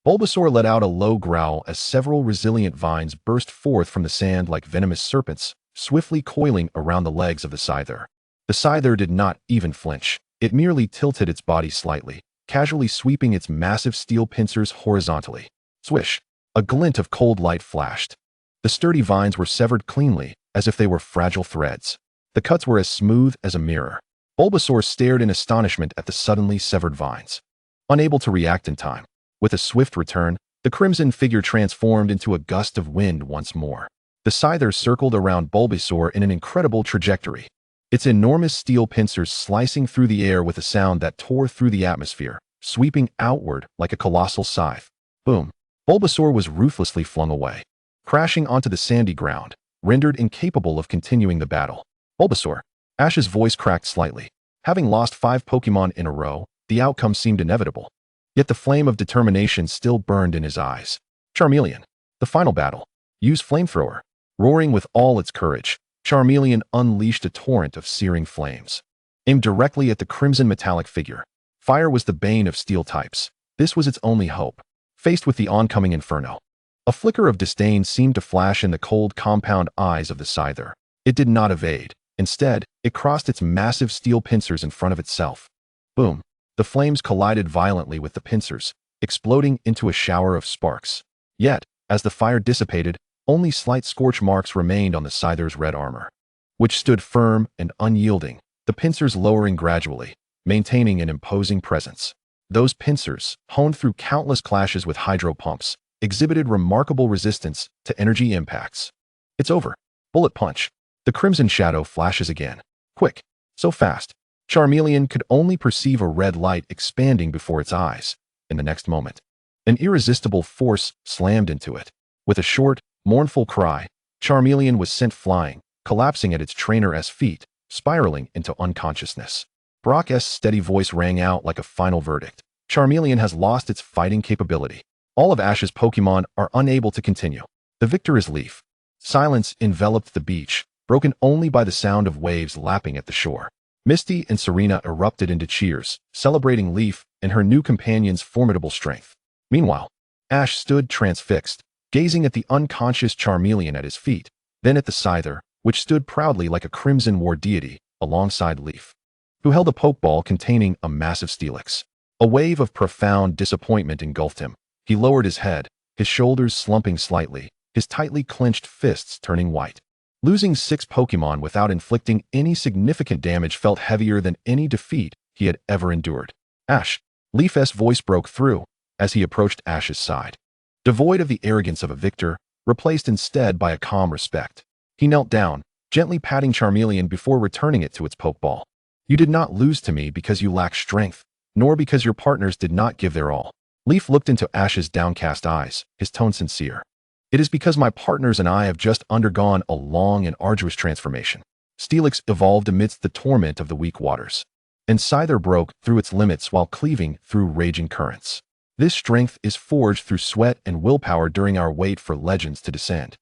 Bulbasaur let out a low growl as several resilient vines burst forth from the sand like venomous serpents, swiftly coiling around the legs of the Scyther. The Scyther did not even flinch. It merely tilted its body slightly, casually sweeping its massive steel pincers horizontally. Swish! A glint of cold light flashed. The sturdy vines were severed cleanly, as if they were fragile threads. The cuts were as smooth as a mirror. Bulbasaur stared in astonishment at the suddenly severed vines, unable to react in time. With a swift return, the crimson figure transformed into a gust of wind once more. The scyther circled around Bulbasaur in an incredible trajectory, its enormous steel pincers slicing through the air with a sound that tore through the atmosphere, sweeping outward like a colossal scythe. Boom! Bulbasaur was ruthlessly flung away, crashing onto the sandy ground, rendered incapable of continuing the battle. Bulbasaur. Ash's voice cracked slightly. Having lost 5 Pokémon in a row, the outcome seemed inevitable. Yet the flame of determination still burned in his eyes. Charmeleon. The final battle. Use Flamethrower. Roaring with all its courage, Charmeleon unleashed a torrent of searing flames, aimed directly at the crimson metallic figure. Fire was the bane of steel types. This was its only hope, faced with the oncoming inferno. A flicker of disdain seemed to flash in the cold compound eyes of the scyther. It did not evade. Instead, it crossed its massive steel pincers in front of itself. Boom! The flames collided violently with the pincers, exploding into a shower of sparks. Yet, as the fire dissipated, only slight scorch marks remained on the scyther's red armor, which stood firm and unyielding, the pincers lowering gradually, maintaining an imposing presence. Those pincers, honed through countless clashes with hydro pumps, exhibited remarkable resistance to energy impacts. It's over. Bullet punch. The crimson shadow flashes again. Quick. So fast. Charmeleon could only perceive a red light expanding before its eyes. In the next moment, an irresistible force slammed into it. With a short, mournful cry, Charmeleon was sent flying, collapsing at its trainer's feet, spiraling into unconsciousness. Brock's steady voice rang out like a final verdict. Charmeleon has lost its fighting capability. All of Ash's Pokémon are unable to continue. The victor is Leaf. Silence enveloped the beach, broken only by the sound of waves lapping at the shore. Misty and Serena erupted into cheers, celebrating Leaf and her new companion's formidable strength. Meanwhile, Ash stood transfixed, gazing at the unconscious Charmeleon at his feet, then at the scyther, which stood proudly like a crimson war deity, alongside Leaf, who held a pokeball containing a massive Steelix. A wave of profound disappointment engulfed him. He lowered his head, his shoulders slumping slightly, his tightly clenched fists turning white. Losing 6 Pokémon without inflicting any significant damage felt heavier than any defeat he had ever endured. Ash. Leaf's voice broke through as he approached Ash's side. Devoid of the arrogance of a victor, replaced instead by a calm respect. He knelt down, gently patting Charmeleon before returning it to its pokeball. You did not lose to me because you lack strength, nor because your partners did not give their all. Leaf looked into Ash's downcast eyes, his tone sincere. It is because my partners and I have just undergone a long and arduous transformation. Steelix evolved amidst the torment of the weak waters, and Scyther broke through its limits while cleaving through raging currents. This strength is forged through sweat and willpower during our wait for legends to descend.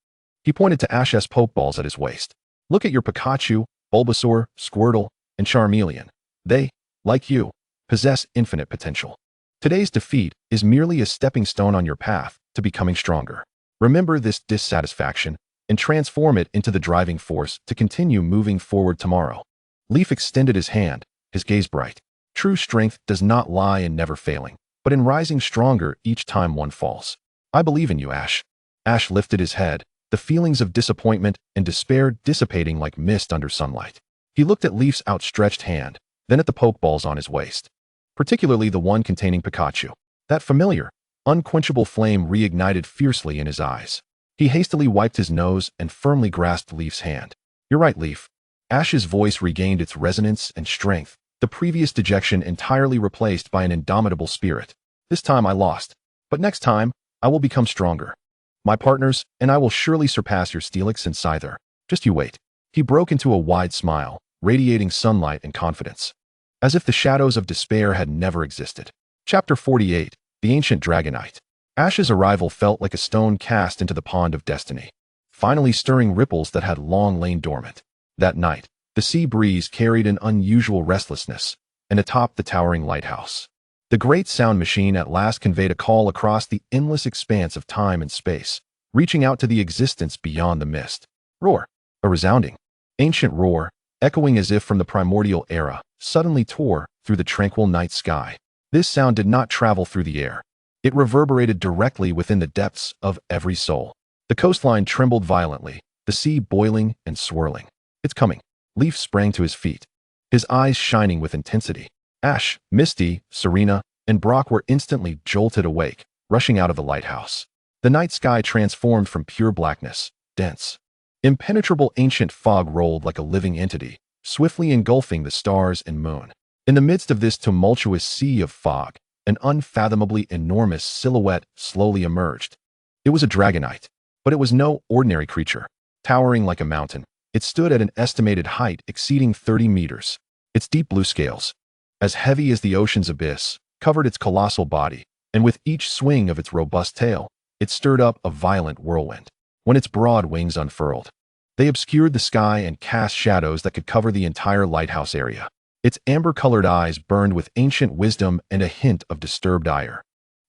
He pointed to Ash's pokeballs at his waist. Look at your Pikachu, Bulbasaur, Squirtle, and Charmeleon. They, like you, possess infinite potential. Today's defeat is merely a stepping stone on your path to becoming stronger. Remember this dissatisfaction and transform it into the driving force to continue moving forward tomorrow. Leaf extended his hand, his gaze bright. True strength does not lie in never failing, but in rising stronger each time one falls. I believe in you, Ash. Ash lifted his head, the feelings of disappointment and despair dissipating like mist under sunlight. He looked at Leaf's outstretched hand, then at the pokeballs on his waist, particularly the one containing Pikachu. That familiar, unquenchable flame reignited fiercely in his eyes. He hastily wiped his nose and firmly grasped Leaf's hand. You're right, Leaf. Ash's voice regained its resonance and strength, the previous dejection entirely replaced by an indomitable spirit. This time I lost, but next time I will become stronger. My partners and I will surely surpass your Steelix and Scyther. Just you wait. He broke into a wide smile, radiating sunlight and confidence, as if the shadows of despair had never existed. Chapter 48. The Ancient Dragonite. Ash's arrival felt like a stone cast into the pond of destiny, finally stirring ripples that had long lain dormant. That night, the sea breeze carried an unusual restlessness, and atop the towering lighthouse, the great sound machine at last conveyed a call across the endless expanse of time and space, reaching out to the existence beyond the mist. Roar. A resounding, ancient roar, echoing as if from the primordial era, suddenly tore through the tranquil night sky. This sound did not travel through the air. It reverberated directly within the depths of every soul. The coastline trembled violently, the sea boiling and swirling. It's coming. Leaf sprang to his feet, his eyes shining with intensity. Ash, Misty, Serena, and Brock were instantly jolted awake, rushing out of the lighthouse. The night sky transformed from pure blackness, dense, Impenetrable ancient fog rolled like a living entity, swiftly engulfing the stars and moon. In the midst of this tumultuous sea of fog, an unfathomably enormous silhouette slowly emerged. It was a dragonite, but it was no ordinary creature. Towering like a mountain, it stood at an estimated height exceeding 30 meters. Its deep blue scales, as heavy as the ocean's abyss, covered its colossal body, and with each swing of its robust tail, it stirred up a violent whirlwind. When its broad wings unfurled, they obscured the sky and cast shadows that could cover the entire lighthouse area. Its amber-colored eyes burned with ancient wisdom and a hint of disturbed ire.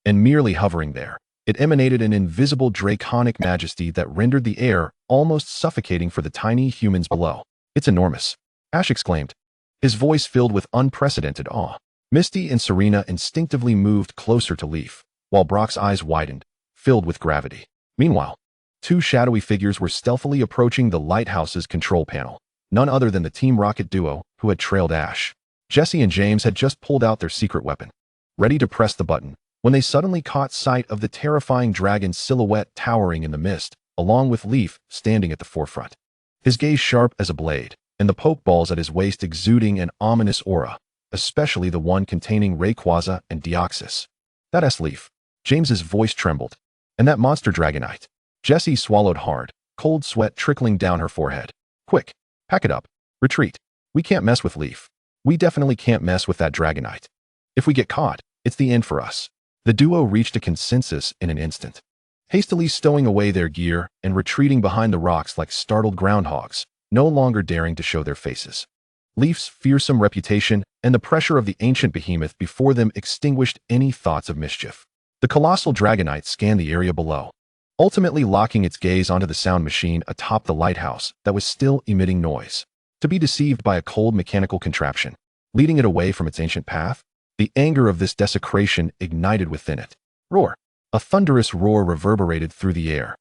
And merely hovering there, it emanated an invisible draconic majesty that rendered the air almost suffocating for the tiny humans below. "It's enormous," Ash exclaimed, his voice filled with unprecedented awe. Misty and Serena instinctively moved closer to Leaf, while Brock's eyes widened, filled with gravity. Meanwhile, two shadowy figures were stealthily approaching the lighthouse's control panel, none other than the Team Rocket duo who had trailed Ash. Jesse and James had just pulled out their secret weapon, ready to press the button, when they suddenly caught sight of the terrifying dragon's silhouette towering in the mist, along with Leaf standing at the forefront. His gaze sharp as a blade, and the pokeballs at his waist exuding an ominous aura, especially the one containing Rayquaza and Deoxys. "That's Leaf." James's voice trembled. "And that monster dragonite." Jessie swallowed hard, cold sweat trickling down her forehead. "Quick, pack it up. Retreat. We can't mess with Leaf. We definitely can't mess with that dragonite. If we get caught, it's the end for us." The duo reached a consensus in an instant, hastily stowing away their gear and retreating behind the rocks like startled groundhogs, no longer daring to show their faces. Leaf's fearsome reputation and the pressure of the ancient behemoth before them extinguished any thoughts of mischief. The colossal dragonite scanned the area below, ultimately locking its gaze onto the sound machine atop the lighthouse that was still emitting noise. To be deceived by a cold mechanical contraption, leading it away from its ancient path, the anger of this desecration ignited within it. Roar! A thunderous roar reverberated through the air,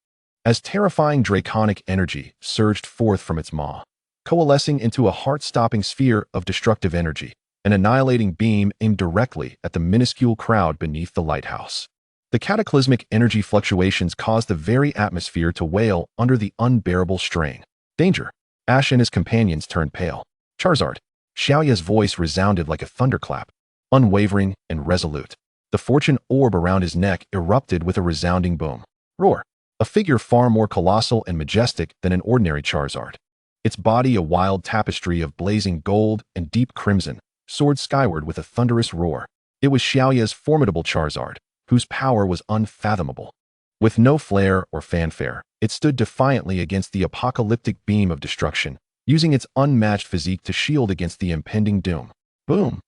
as terrifying draconic energy surged forth from its maw, coalescing into a heart-stopping sphere of destructive energy, an annihilating beam aimed directly at the minuscule crowd beneath the lighthouse. The cataclysmic energy fluctuations caused the very atmosphere to wail under the unbearable strain. "Danger!" Ash and his companions turned pale. "Charizard!" Xiaoya's voice resounded like a thunderclap, unwavering and resolute. The fortune orb around his neck erupted with a resounding boom. Roar! A figure far more colossal and majestic than an ordinary Charizard. Its body a wild tapestry of blazing gold and deep crimson, soared skyward with a thunderous roar. It was Xiaoya's formidable Charizard, whose power was unfathomable. With no flair or fanfare, it stood defiantly against the apocalyptic beam of destruction, using its unmatched physique to shield against the impending doom. Boom!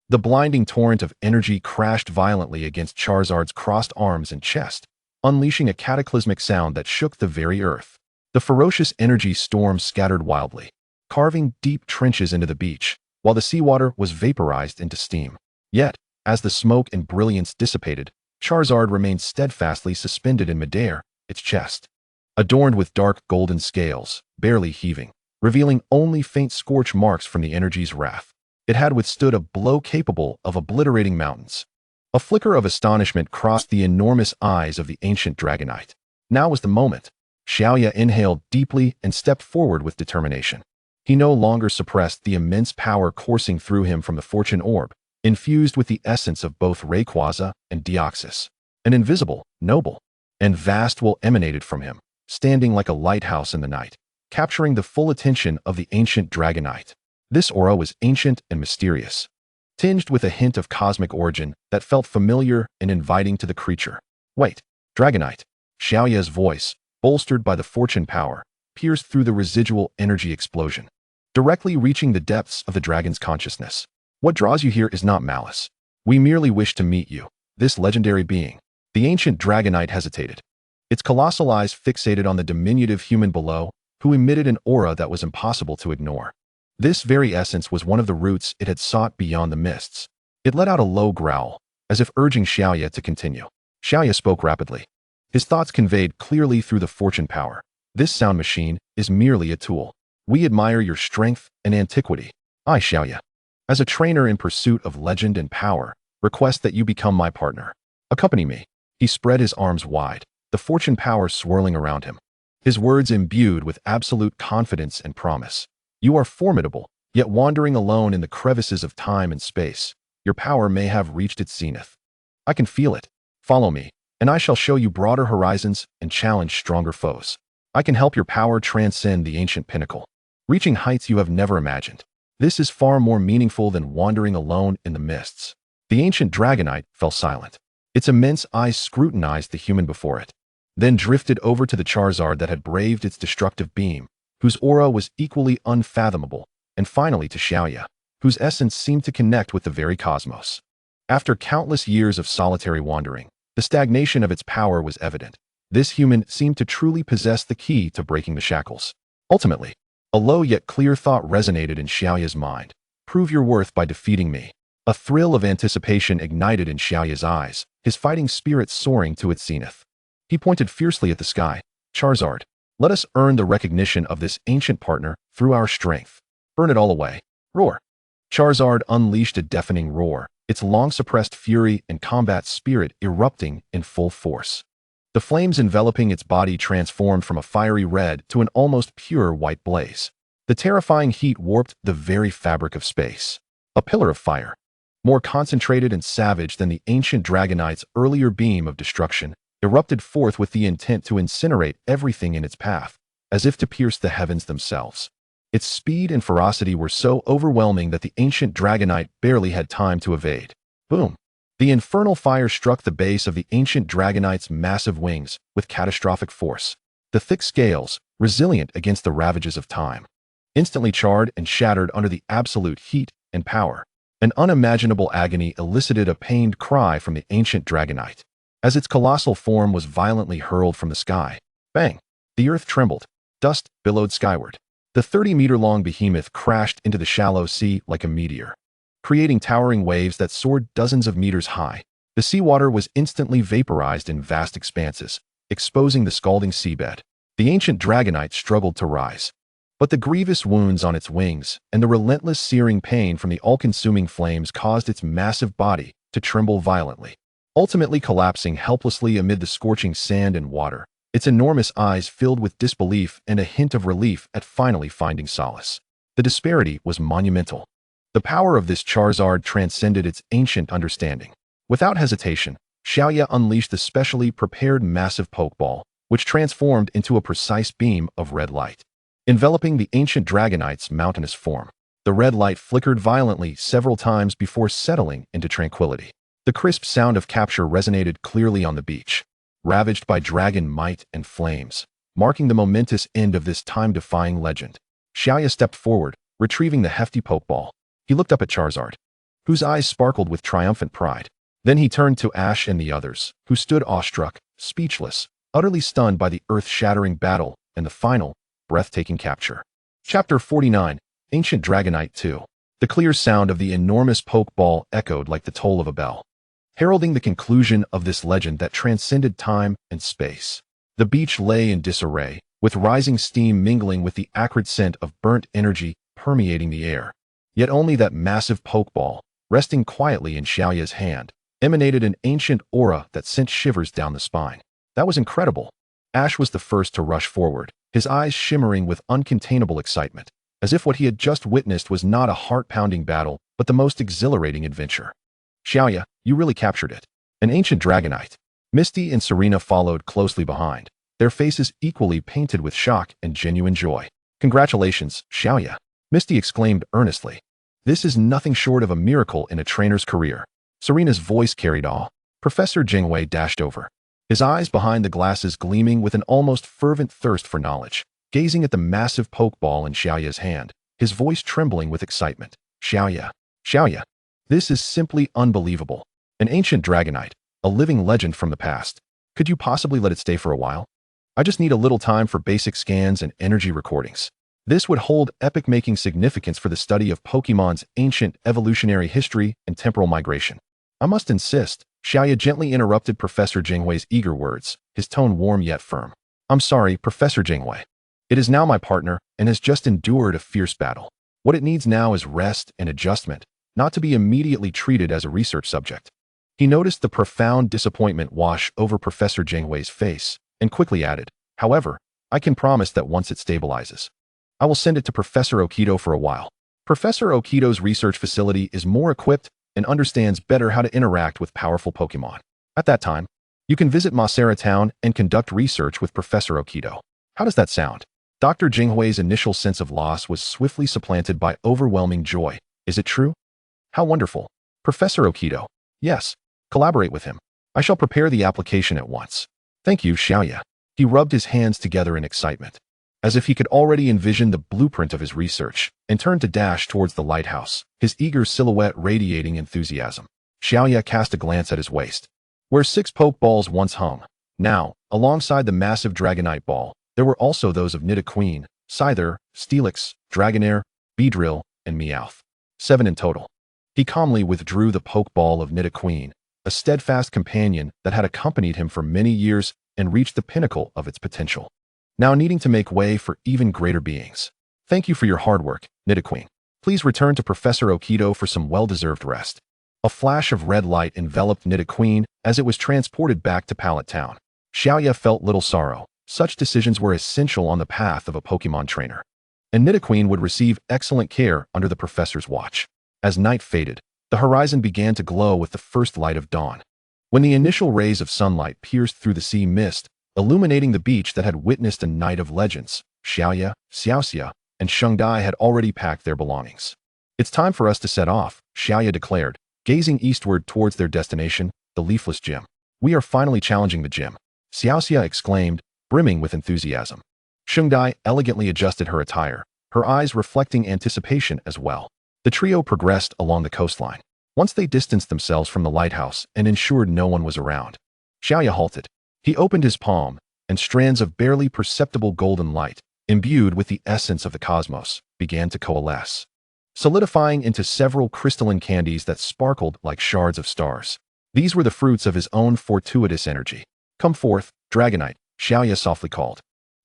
The blinding torrent of energy crashed violently against Charizard's crossed arms and chest, unleashing a cataclysmic sound that shook the very earth. The ferocious energy storm scattered wildly, carving deep trenches into the beach, while the seawater was vaporized into steam. Yet, as the smoke and brilliance dissipated, Charizard remained steadfastly suspended in midair, its chest adorned with dark golden scales, barely heaving, revealing only faint scorch marks from the energy's wrath. It had withstood a blow capable of obliterating mountains. A flicker of astonishment crossed the enormous eyes of the ancient dragonite. Now was the moment. Xiaoya inhaled deeply and stepped forward with determination. He no longer suppressed the immense power coursing through him from the fortune orb, infused with the essence of both Rayquaza and Deoxys. An invisible, noble, and vast will emanated from him, standing like a lighthouse in the night, capturing the full attention of the ancient dragonite. This aura was ancient and mysterious, tinged with a hint of cosmic origin that felt familiar and inviting to the creature. "Wait, dragonite!" Xiaoya's voice, bolstered by the fortune power, pierced through the residual energy explosion, directly reaching the depths of the dragon's consciousness. "What draws you here is not malice. We merely wish to meet you, this legendary being." The ancient dragonite hesitated, its colossal eyes fixated on the diminutive human below, who emitted an aura that was impossible to ignore. This very essence was one of the roots it had sought beyond the mists. It let out a low growl, as if urging Xiaoya to continue. Xiaoya spoke rapidly, his thoughts conveyed clearly through the fortune power. "This sound machine is merely a tool. We admire your strength and antiquity. I, Xiaoya, as a trainer in pursuit of legend and power, request that you become my partner. Accompany me." He spread his arms wide, the fortune power swirling around him. his words imbued with absolute confidence and promise. You are formidable, yet wandering alone in the crevices of time and space. Your power may have reached its zenith. I can feel it. Follow me, and I shall show you broader horizons and challenge stronger foes. I can help your power transcend the ancient pinnacle, reaching heights you have never imagined. This is far more meaningful than wandering alone in the mists. The ancient Dragonite fell silent. Its immense eyes scrutinized the human before it, then drifted over to the Charizard that had braved its destructive beam, whose aura was equally unfathomable, and finally to Xiaoya, whose essence seemed to connect with the very cosmos. After countless years of solitary wandering, the stagnation of its power was evident. This human seemed to truly possess the key to breaking the shackles. Ultimately, a low yet clear thought resonated in Xiaoya's mind. Prove your worth by defeating me. A thrill of anticipation ignited in Xiaoya's eyes, his fighting spirit soaring to its zenith. He pointed fiercely at the sky. Charizard, let us earn the recognition of this ancient partner through our strength. Burn it all away. Roar. Charizard unleashed a deafening roar, its long-suppressed fury and combat spirit erupting in full force. The flames enveloping its body transformed from a fiery red to an almost pure white blaze. The terrifying heat warped the very fabric of space. A pillar of fire, more concentrated and savage than the ancient Dragonite's earlier beam of destruction, erupted forth with the intent to incinerate everything in its path, as if to pierce the heavens themselves. Its speed and ferocity were so overwhelming that the ancient Dragonite barely had time to evade. Boom! The infernal fire struck the base of the ancient Dragonite's massive wings with catastrophic force. The thick scales, resilient against the ravages of time, instantly charred and shattered under the absolute heat and power. An unimaginable agony elicited a pained cry from the ancient Dragonite. As its colossal form was violently hurled from the sky, bang! The earth trembled. Dust billowed skyward. The 30-meter-long behemoth crashed into the shallow sea like a meteor, creating towering waves that soared dozens of meters high. The seawater was instantly vaporized in vast expanses, exposing the scalding seabed. The ancient Dragonite struggled to rise, but the grievous wounds on its wings and the relentless searing pain from the all-consuming flames caused its massive body to tremble violently, ultimately collapsing helplessly amid the scorching sand and water, its enormous eyes filled with disbelief and a hint of relief at finally finding solace. The disparity was monumental. The power of this Charizard transcended its ancient understanding. Without hesitation, Xiaoya unleashed the specially prepared massive Pokeball, which transformed into a precise beam of red light, enveloping the ancient Dragonite's mountainous form. The red light flickered violently several times before settling into tranquility. The crisp sound of capture resonated clearly on the beach, ravaged by dragon might and flames, marking the momentous end of this time-defying legend. Xiaoya stepped forward, retrieving the hefty Pokeball. He looked up at Charizard, whose eyes sparkled with triumphant pride. Then he turned to Ash and the others, who stood awestruck, speechless, utterly stunned by the earth-shattering battle and the final, breathtaking capture. Chapter 49, Ancient Dragonite 2. The clear sound of the enormous Pokeball echoed like the toll of a bell, heralding the conclusion of this legend that transcended time and space. The beach lay in disarray, with rising steam mingling with the acrid scent of burnt energy permeating the air. Yet only that massive Pokeball, resting quietly in Xiaoya's hand, emanated an ancient aura that sent shivers down the spine. That was incredible. Ash was the first to rush forward, his eyes shimmering with uncontainable excitement, as if what he had just witnessed was not a heart-pounding battle, but the most exhilarating adventure. Xiaoya, you really captured it. An ancient Dragonite. Misty and Serena followed closely behind, their faces equally painted with shock and genuine joy. Congratulations, Xiaoya, Misty exclaimed earnestly. This is nothing short of a miracle in a trainer's career. Serena's voice carried awe. Professor Jingwei dashed over, his eyes behind the glasses gleaming with an almost fervent thirst for knowledge, gazing at the massive Pokeball in Xiaoya's hand, his voice trembling with excitement. Xiaoya, this is simply unbelievable. An ancient Dragonite, a living legend from the past. Could you possibly let it stay for a while? I just need a little time for basic scans and energy recordings. This would hold epic-making significance for the study of Pokemon's ancient evolutionary history and temporal migration. I must insist, Xiaoya gently interrupted Professor Jingwei's eager words, his tone warm yet firm. I'm sorry, Professor Jingwei. It is now my partner and has just endured a fierce battle. What it needs now is rest and adjustment, not to be immediately treated as a research subject. He noticed the profound disappointment wash over Professor Jingwei's face and quickly added, however, I can promise that once it stabilizes, I will send it to Professor Okito for a while. Professor Okito's research facility is more equipped and understands better how to interact with powerful Pokémon. At that time, you can visit Masera Town and conduct research with Professor Okito. How does that sound? Dr. Jinghui's initial sense of loss was swiftly supplanted by overwhelming joy. Is it true? How wonderful. Professor Okito. Yes. Collaborate with him. I shall prepare the application at once. Thank you, Xiaoya. He rubbed his hands together in excitement, as if he could already envision the blueprint of his research, and turned to dash towards the lighthouse, his eager silhouette radiating enthusiasm. Xiaoya cast a glance at his waist, where 6 Pokeballs once hung. Now, alongside the massive Dragonite ball, there were also those of Nidoqueen, Scyther, Steelix, Dragonair, Beedrill, and Meowth. 7 in total. He calmly withdrew the Pokeball of Nidoqueen, a steadfast companion that had accompanied him for many years and reached the pinnacle of its potential, now needing to make way for even greater beings. Thank you for your hard work, Nidoqueen. Please return to Professor Okito for some well-deserved rest. A flash of red light enveloped Nidoqueen as it was transported back to Pallet Town. Xiaoya felt little sorrow. Such decisions were essential on the path of a Pokemon trainer, and Nidoqueen would receive excellent care under the professor's watch. As night faded, the horizon began to glow with the first light of dawn. When the initial rays of sunlight pierced through the sea mist, illuminating the beach that had witnessed a night of legends, Xiaoya, Xiaoxia, and Shengdai had already packed their belongings. It's time for us to set off, Xiaoya declared, gazing eastward towards their destination, the Leafless Gym. We are finally challenging the gym, Xiaoxia exclaimed, brimming with enthusiasm. Shengdai elegantly adjusted her attire, her eyes reflecting anticipation as well. The trio progressed along the coastline. Once they distanced themselves from the lighthouse and ensured no one was around, Xiaoya halted. He opened his palm, and strands of barely perceptible golden light, imbued with the essence of the cosmos, began to coalesce, solidifying into several crystalline candies that sparkled like shards of stars. These were the fruits of his own fortuitous energy. Come forth, Dragonite, Xiaoya softly called.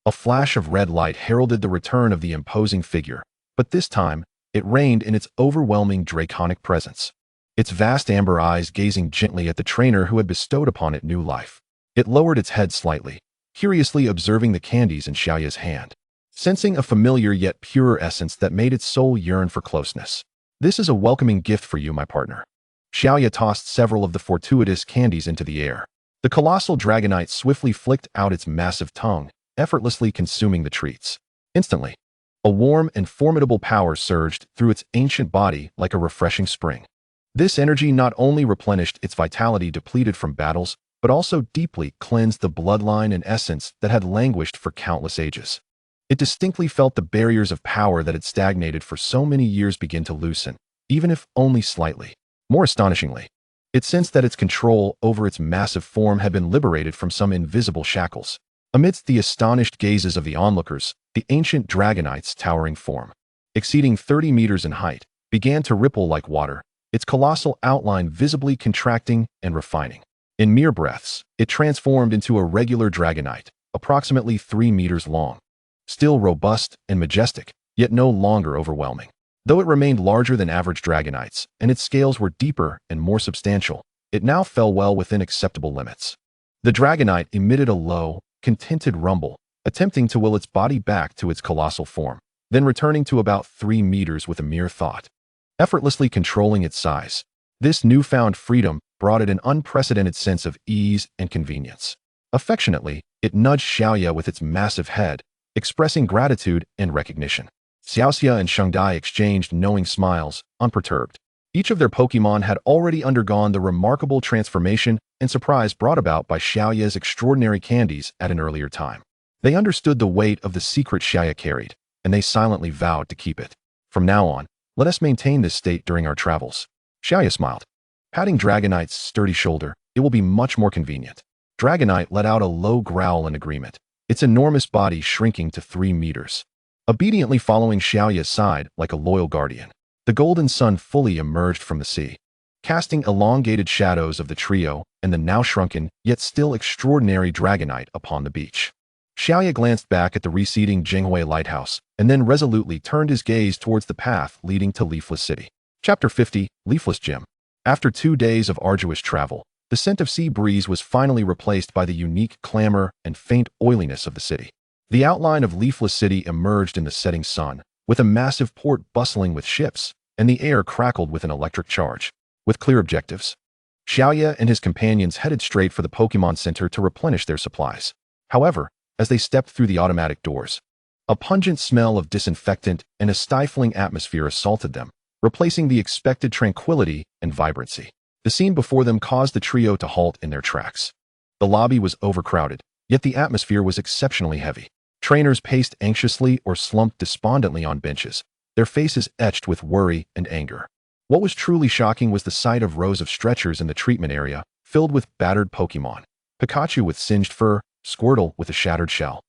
A flash of red light heralded the return of the imposing figure, but this time, it reigned in its overwhelming draconic presence, its vast amber eyes gazing gently at the trainer who had bestowed upon it new life. It lowered its head slightly, curiously observing the candies in Xiaoya's hand, sensing a familiar yet purer essence that made its soul yearn for closeness. This is a welcoming gift for you, my partner. Xiaoya tossed several of the fortuitous candies into the air. The colossal Dragonite swiftly flicked out its massive tongue, effortlessly consuming the treats. Instantly, a warm and formidable power surged through its ancient body like a refreshing spring. This energy not only replenished its vitality depleted from battles, but also deeply cleansed the bloodline and essence that had languished for countless ages. It distinctly felt the barriers of power that had stagnated for so many years begin to loosen, even if only slightly. More astonishingly, it sensed that its control over its massive form had been liberated from some invisible shackles. Amidst the astonished gazes of the onlookers, the ancient Dragonite's towering form, exceeding 30 meters in height, began to ripple like water, its colossal outline visibly contracting and refining. In mere breaths, it transformed into a regular Dragonite, approximately 3 meters long. Still robust and majestic, yet no longer overwhelming. Though it remained larger than average Dragonites, and its scales were deeper and more substantial, it now fell well within acceptable limits. The Dragonite emitted a low, contented rumble, attempting to will its body back to its colossal form, then returning to about 3 meters with a mere thought, effortlessly controlling its size. This newfound freedom brought it an unprecedented sense of ease and convenience. Affectionately, it nudged Xiaoya with its massive head, expressing gratitude and recognition. Xiaoxia and Shengdai exchanged knowing smiles, unperturbed. Each of their Pokémon had already undergone the remarkable transformation and surprise brought about by Xiaoya's extraordinary candies at an earlier time. They understood the weight of the secret Xiaoya carried, and they silently vowed to keep it. From now on, let us maintain this state during our travels. Xiaoya smiled. Patting Dragonite's sturdy shoulder, it will be much more convenient. Dragonite let out a low growl in agreement, its enormous body shrinking to 3 meters. Obediently following Xiaoya's side like a loyal guardian, the golden sun fully emerged from the sea, casting elongated shadows of the trio and the now shrunken, yet still extraordinary Dragonite upon the beach. Xiaoya glanced back at the receding Jinghui lighthouse, and then resolutely turned his gaze towards the path leading to Leafless City. Chapter 50, Leafless Gym. After 2 days of arduous travel, the scent of sea breeze was finally replaced by the unique clamor and faint oiliness of the city. The outline of Leafless City emerged in the setting sun, with a massive port bustling with ships, and the air crackled with an electric charge. With clear objectives, Xiaoye and his companions headed straight for the Pokémon Center to replenish their supplies. However, as they stepped through the automatic doors, a pungent smell of disinfectant and a stifling atmosphere assaulted them, replacing the expected tranquility and vibrancy. The scene before them caused the trio to halt in their tracks. The lobby was overcrowded, yet the atmosphere was exceptionally heavy. Trainers paced anxiously or slumped despondently on benches, their faces etched with worry and anger. What was truly shocking was the sight of rows of stretchers in the treatment area, filled with battered Pokémon. Pikachu with singed fur, Squirtle with a shattered shell,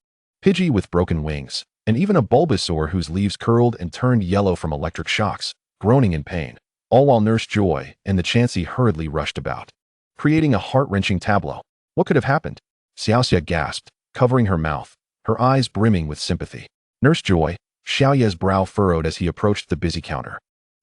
Pidgey with broken wings, and even a Bulbasaur whose leaves curled and turned yellow from electric shocks, groaning in pain. All while Nurse Joy and the Chansey hurriedly rushed about, creating a heart-wrenching tableau. What could have happened? Xiaoxia gasped, covering her mouth, her eyes brimming with sympathy. Nurse Joy, Xiaoye's brow furrowed as he approached the busy counter.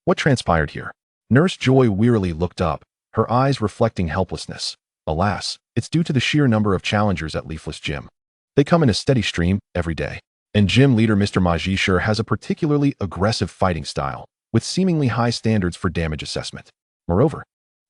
What transpired here? Nurse Joy wearily looked up, her eyes reflecting helplessness. Alas, it's due to the sheer number of challengers at Leafless Gym. They come in a steady stream every day. And gym leader Mr. Magishur has a particularly aggressive fighting style, with seemingly high standards for damage assessment. Moreover,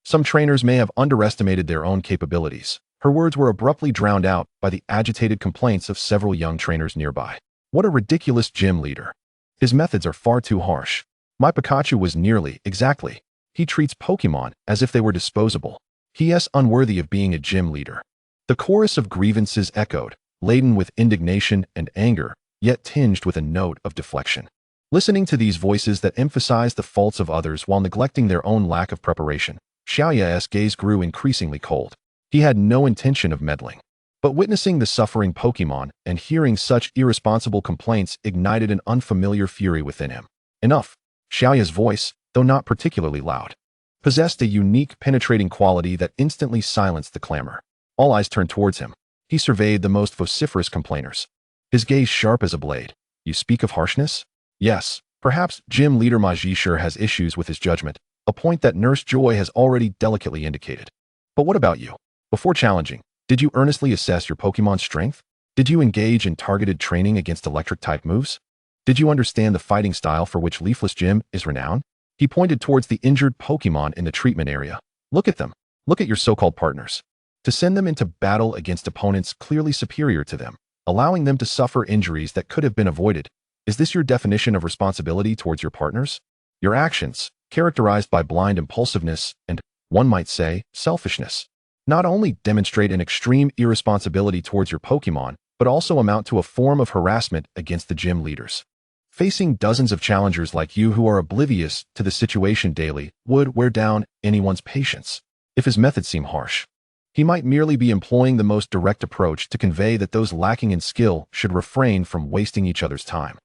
some trainers may have underestimated their own capabilities. Her words were abruptly drowned out by the agitated complaints of several young trainers nearby. What a ridiculous gym leader. His methods are far too harsh. My Pikachu was nearly, exactly. He treats Pokémon as if they were disposable. He is unworthy of being a gym leader. The chorus of grievances echoed, laden with indignation and anger, yet tinged with a note of deflection. Listening to these voices that emphasized the faults of others while neglecting their own lack of preparation, Xiaoye's gaze grew increasingly cold. He had no intention of meddling. But witnessing the suffering Pokémon and hearing such irresponsible complaints ignited an unfamiliar fury within him. Enough. Xiaoye's voice, though not particularly loud, possessed a unique penetrating quality that instantly silenced the clamor. All eyes turned towards him. He surveyed the most vociferous complainers, his gaze sharp as a blade. You speak of harshness? Yes, perhaps gym leader Magishur has issues with his judgment, a point that Nurse Joy has already delicately indicated. But what about you? Before challenging, did you earnestly assess your Pokémon's strength? Did you engage in targeted training against electric-type moves? Did you understand the fighting style for which Leafless Gym is renowned? He pointed towards the injured Pokémon in the treatment area. Look at them. Look at your so-called partners. To send them into battle against opponents clearly superior to them, allowing them to suffer injuries that could have been avoided. Is this your definition of responsibility towards your partners? Your actions, characterized by blind impulsiveness and, one might say, selfishness, not only demonstrate an extreme irresponsibility towards your Pokémon, but also amount to a form of harassment against the gym leaders. Facing dozens of challengers like you who are oblivious to the situation daily would wear down anyone's patience. If his methods seem harsh, he might merely be employing the most direct approach to convey that those lacking in skill should refrain from wasting each other's time.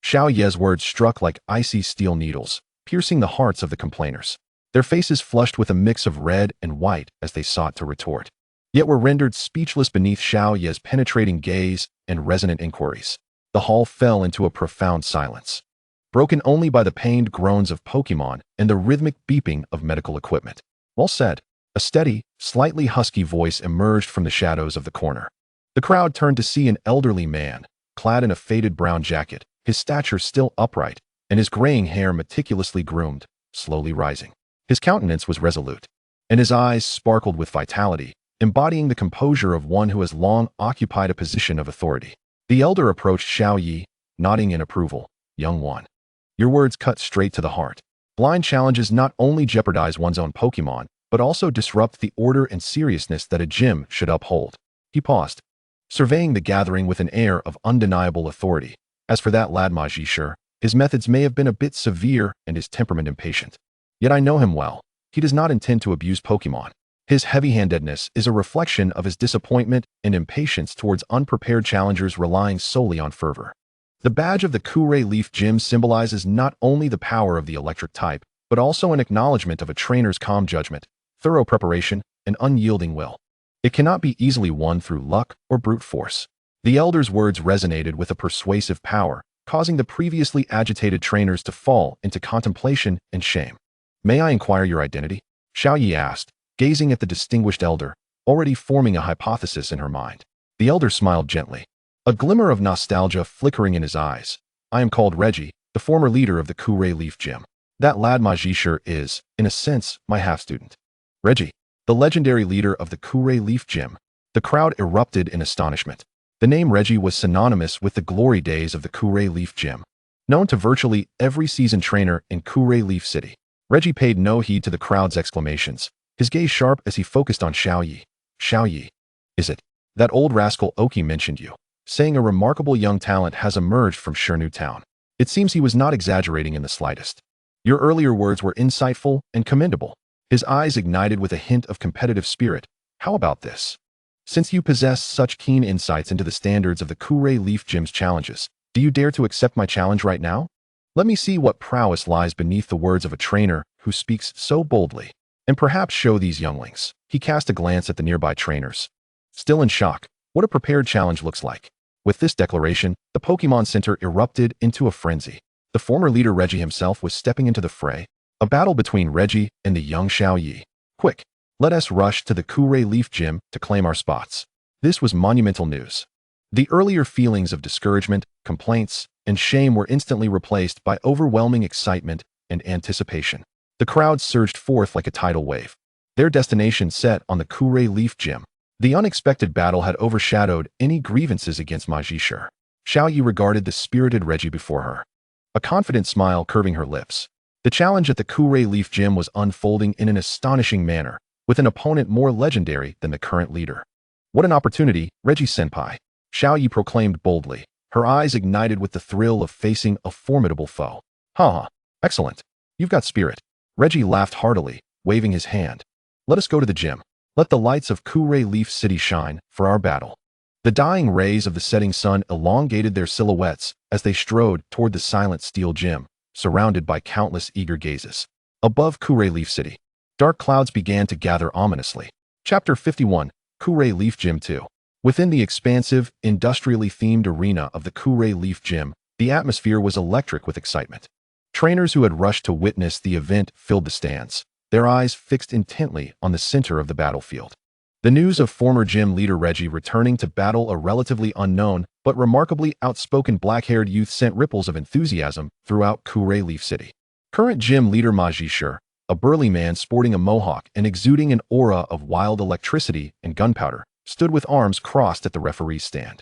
Xiaoye's words struck like icy steel needles, piercing the hearts of the complainers. Their faces flushed with a mix of red and white as they sought to retort, yet were rendered speechless beneath Xiaoye's penetrating gaze and resonant inquiries. The hall fell into a profound silence, broken only by the pained groans of Pokémon and the rhythmic beeping of medical equipment. Well said. A steady, slightly husky voice emerged from the shadows of the corner. The crowd turned to see an elderly man, clad in a faded brown jacket, his stature still upright, and his graying hair meticulously groomed, slowly rising. His countenance was resolute, and his eyes sparkled with vitality, embodying the composure of one who has long occupied a position of authority. The elder approached Xiaoye, nodding in approval. Young one, your words cut straight to the heart. Blind challenges not only jeopardize one's own Pokémon, but also disrupt the order and seriousness that a gym should uphold. He paused, surveying the gathering with an air of undeniable authority. As for that lad Magishur, his methods may have been a bit severe and his temperament impatient. Yet I know him well. He does not intend to abuse Pokémon. His heavy-handedness is a reflection of his disappointment and impatience towards unprepared challengers relying solely on fervor. The badge of the Kure Leaf Gym symbolizes not only the power of the electric type, but also an acknowledgement of a trainer's calm judgment, thorough preparation, and unyielding will. It cannot be easily won through luck or brute force. The elder's words resonated with a persuasive power, causing the previously agitated trainers to fall into contemplation and shame. May I inquire your identity? Xiaoye asked, gazing at the distinguished elder, already forming a hypothesis in her mind. The elder smiled gently. a glimmer of nostalgia flickering in his eyes. I am called Reggie, the former leader of the Kure Leaf Gym. That lad Majishur is, in a sense, my half-student. Reggie, the legendary leader of the Kure Leaf Gym. The crowd erupted in astonishment. The name Reggie was synonymous with the glory days of the Kure Leaf Gym, known to virtually every seasoned trainer in Kure Leaf City. Reggie paid no heed to the crowd's exclamations, his gaze sharp as he focused on Xiaoyi. Xiaoyi. Is it? That old rascal Oki mentioned you, saying a remarkable young talent has emerged from Shirnu Town. It seems he was not exaggerating in the slightest. Your earlier words were insightful and commendable. His eyes ignited with a hint of competitive spirit. How about this? Since you possess such keen insights into the standards of the Kure Leaf Gym's challenges, do you dare to accept my challenge right now? Let me see what prowess lies beneath the words of a trainer who speaks so boldly, and perhaps show these younglings. He cast a glance at the nearby trainers, still in shock, what a prepared challenge looks like. With this declaration, the Pokémon Center erupted into a frenzy. The former leader Reggie himself was stepping into the fray, a battle between Reggie and the young Xiaoyi. Quick, let us rush to the Kure Leaf Gym to claim our spots. This was monumental news. The earlier feelings of discouragement, complaints, and shame were instantly replaced by overwhelming excitement and anticipation. The crowd surged forth like a tidal wave, their destination set on the Kure Leaf Gym. The unexpected battle had overshadowed any grievances against Majishur. Xiaoyi regarded the spirited Reggie before her, a confident smile curving her lips. The challenge at the Kure Leaf Gym was unfolding in an astonishing manner, with an opponent more legendary than the current leader. What an opportunity, Reggie-senpai, Xiaoyi proclaimed boldly, her eyes ignited with the thrill of facing a formidable foe. Haha, excellent. You've got spirit. Reggie laughed heartily, waving his hand. Let us go to the gym. Let the lights of Kure Leaf City shine for our battle. The dying rays of the setting sun elongated their silhouettes as they strode toward the silent steel gym, surrounded by countless eager gazes. Above Kure Leaf City, dark clouds began to gather ominously. Chapter 51, Kure Leaf Gym 2. Within the expansive, industrially themed arena of the Kure Leaf Gym, the atmosphere was electric with excitement. Trainers who had rushed to witness the event filled the stands, their eyes fixed intently on the center of the battlefield. The news of former gym leader Reggie returning to battle a relatively unknown but remarkably outspoken black-haired youth sent ripples of enthusiasm throughout Kure Leaf City. Current gym leader Majishur, a burly man sporting a mohawk and exuding an aura of wild electricity and gunpowder, stood with arms crossed at the referee's stand.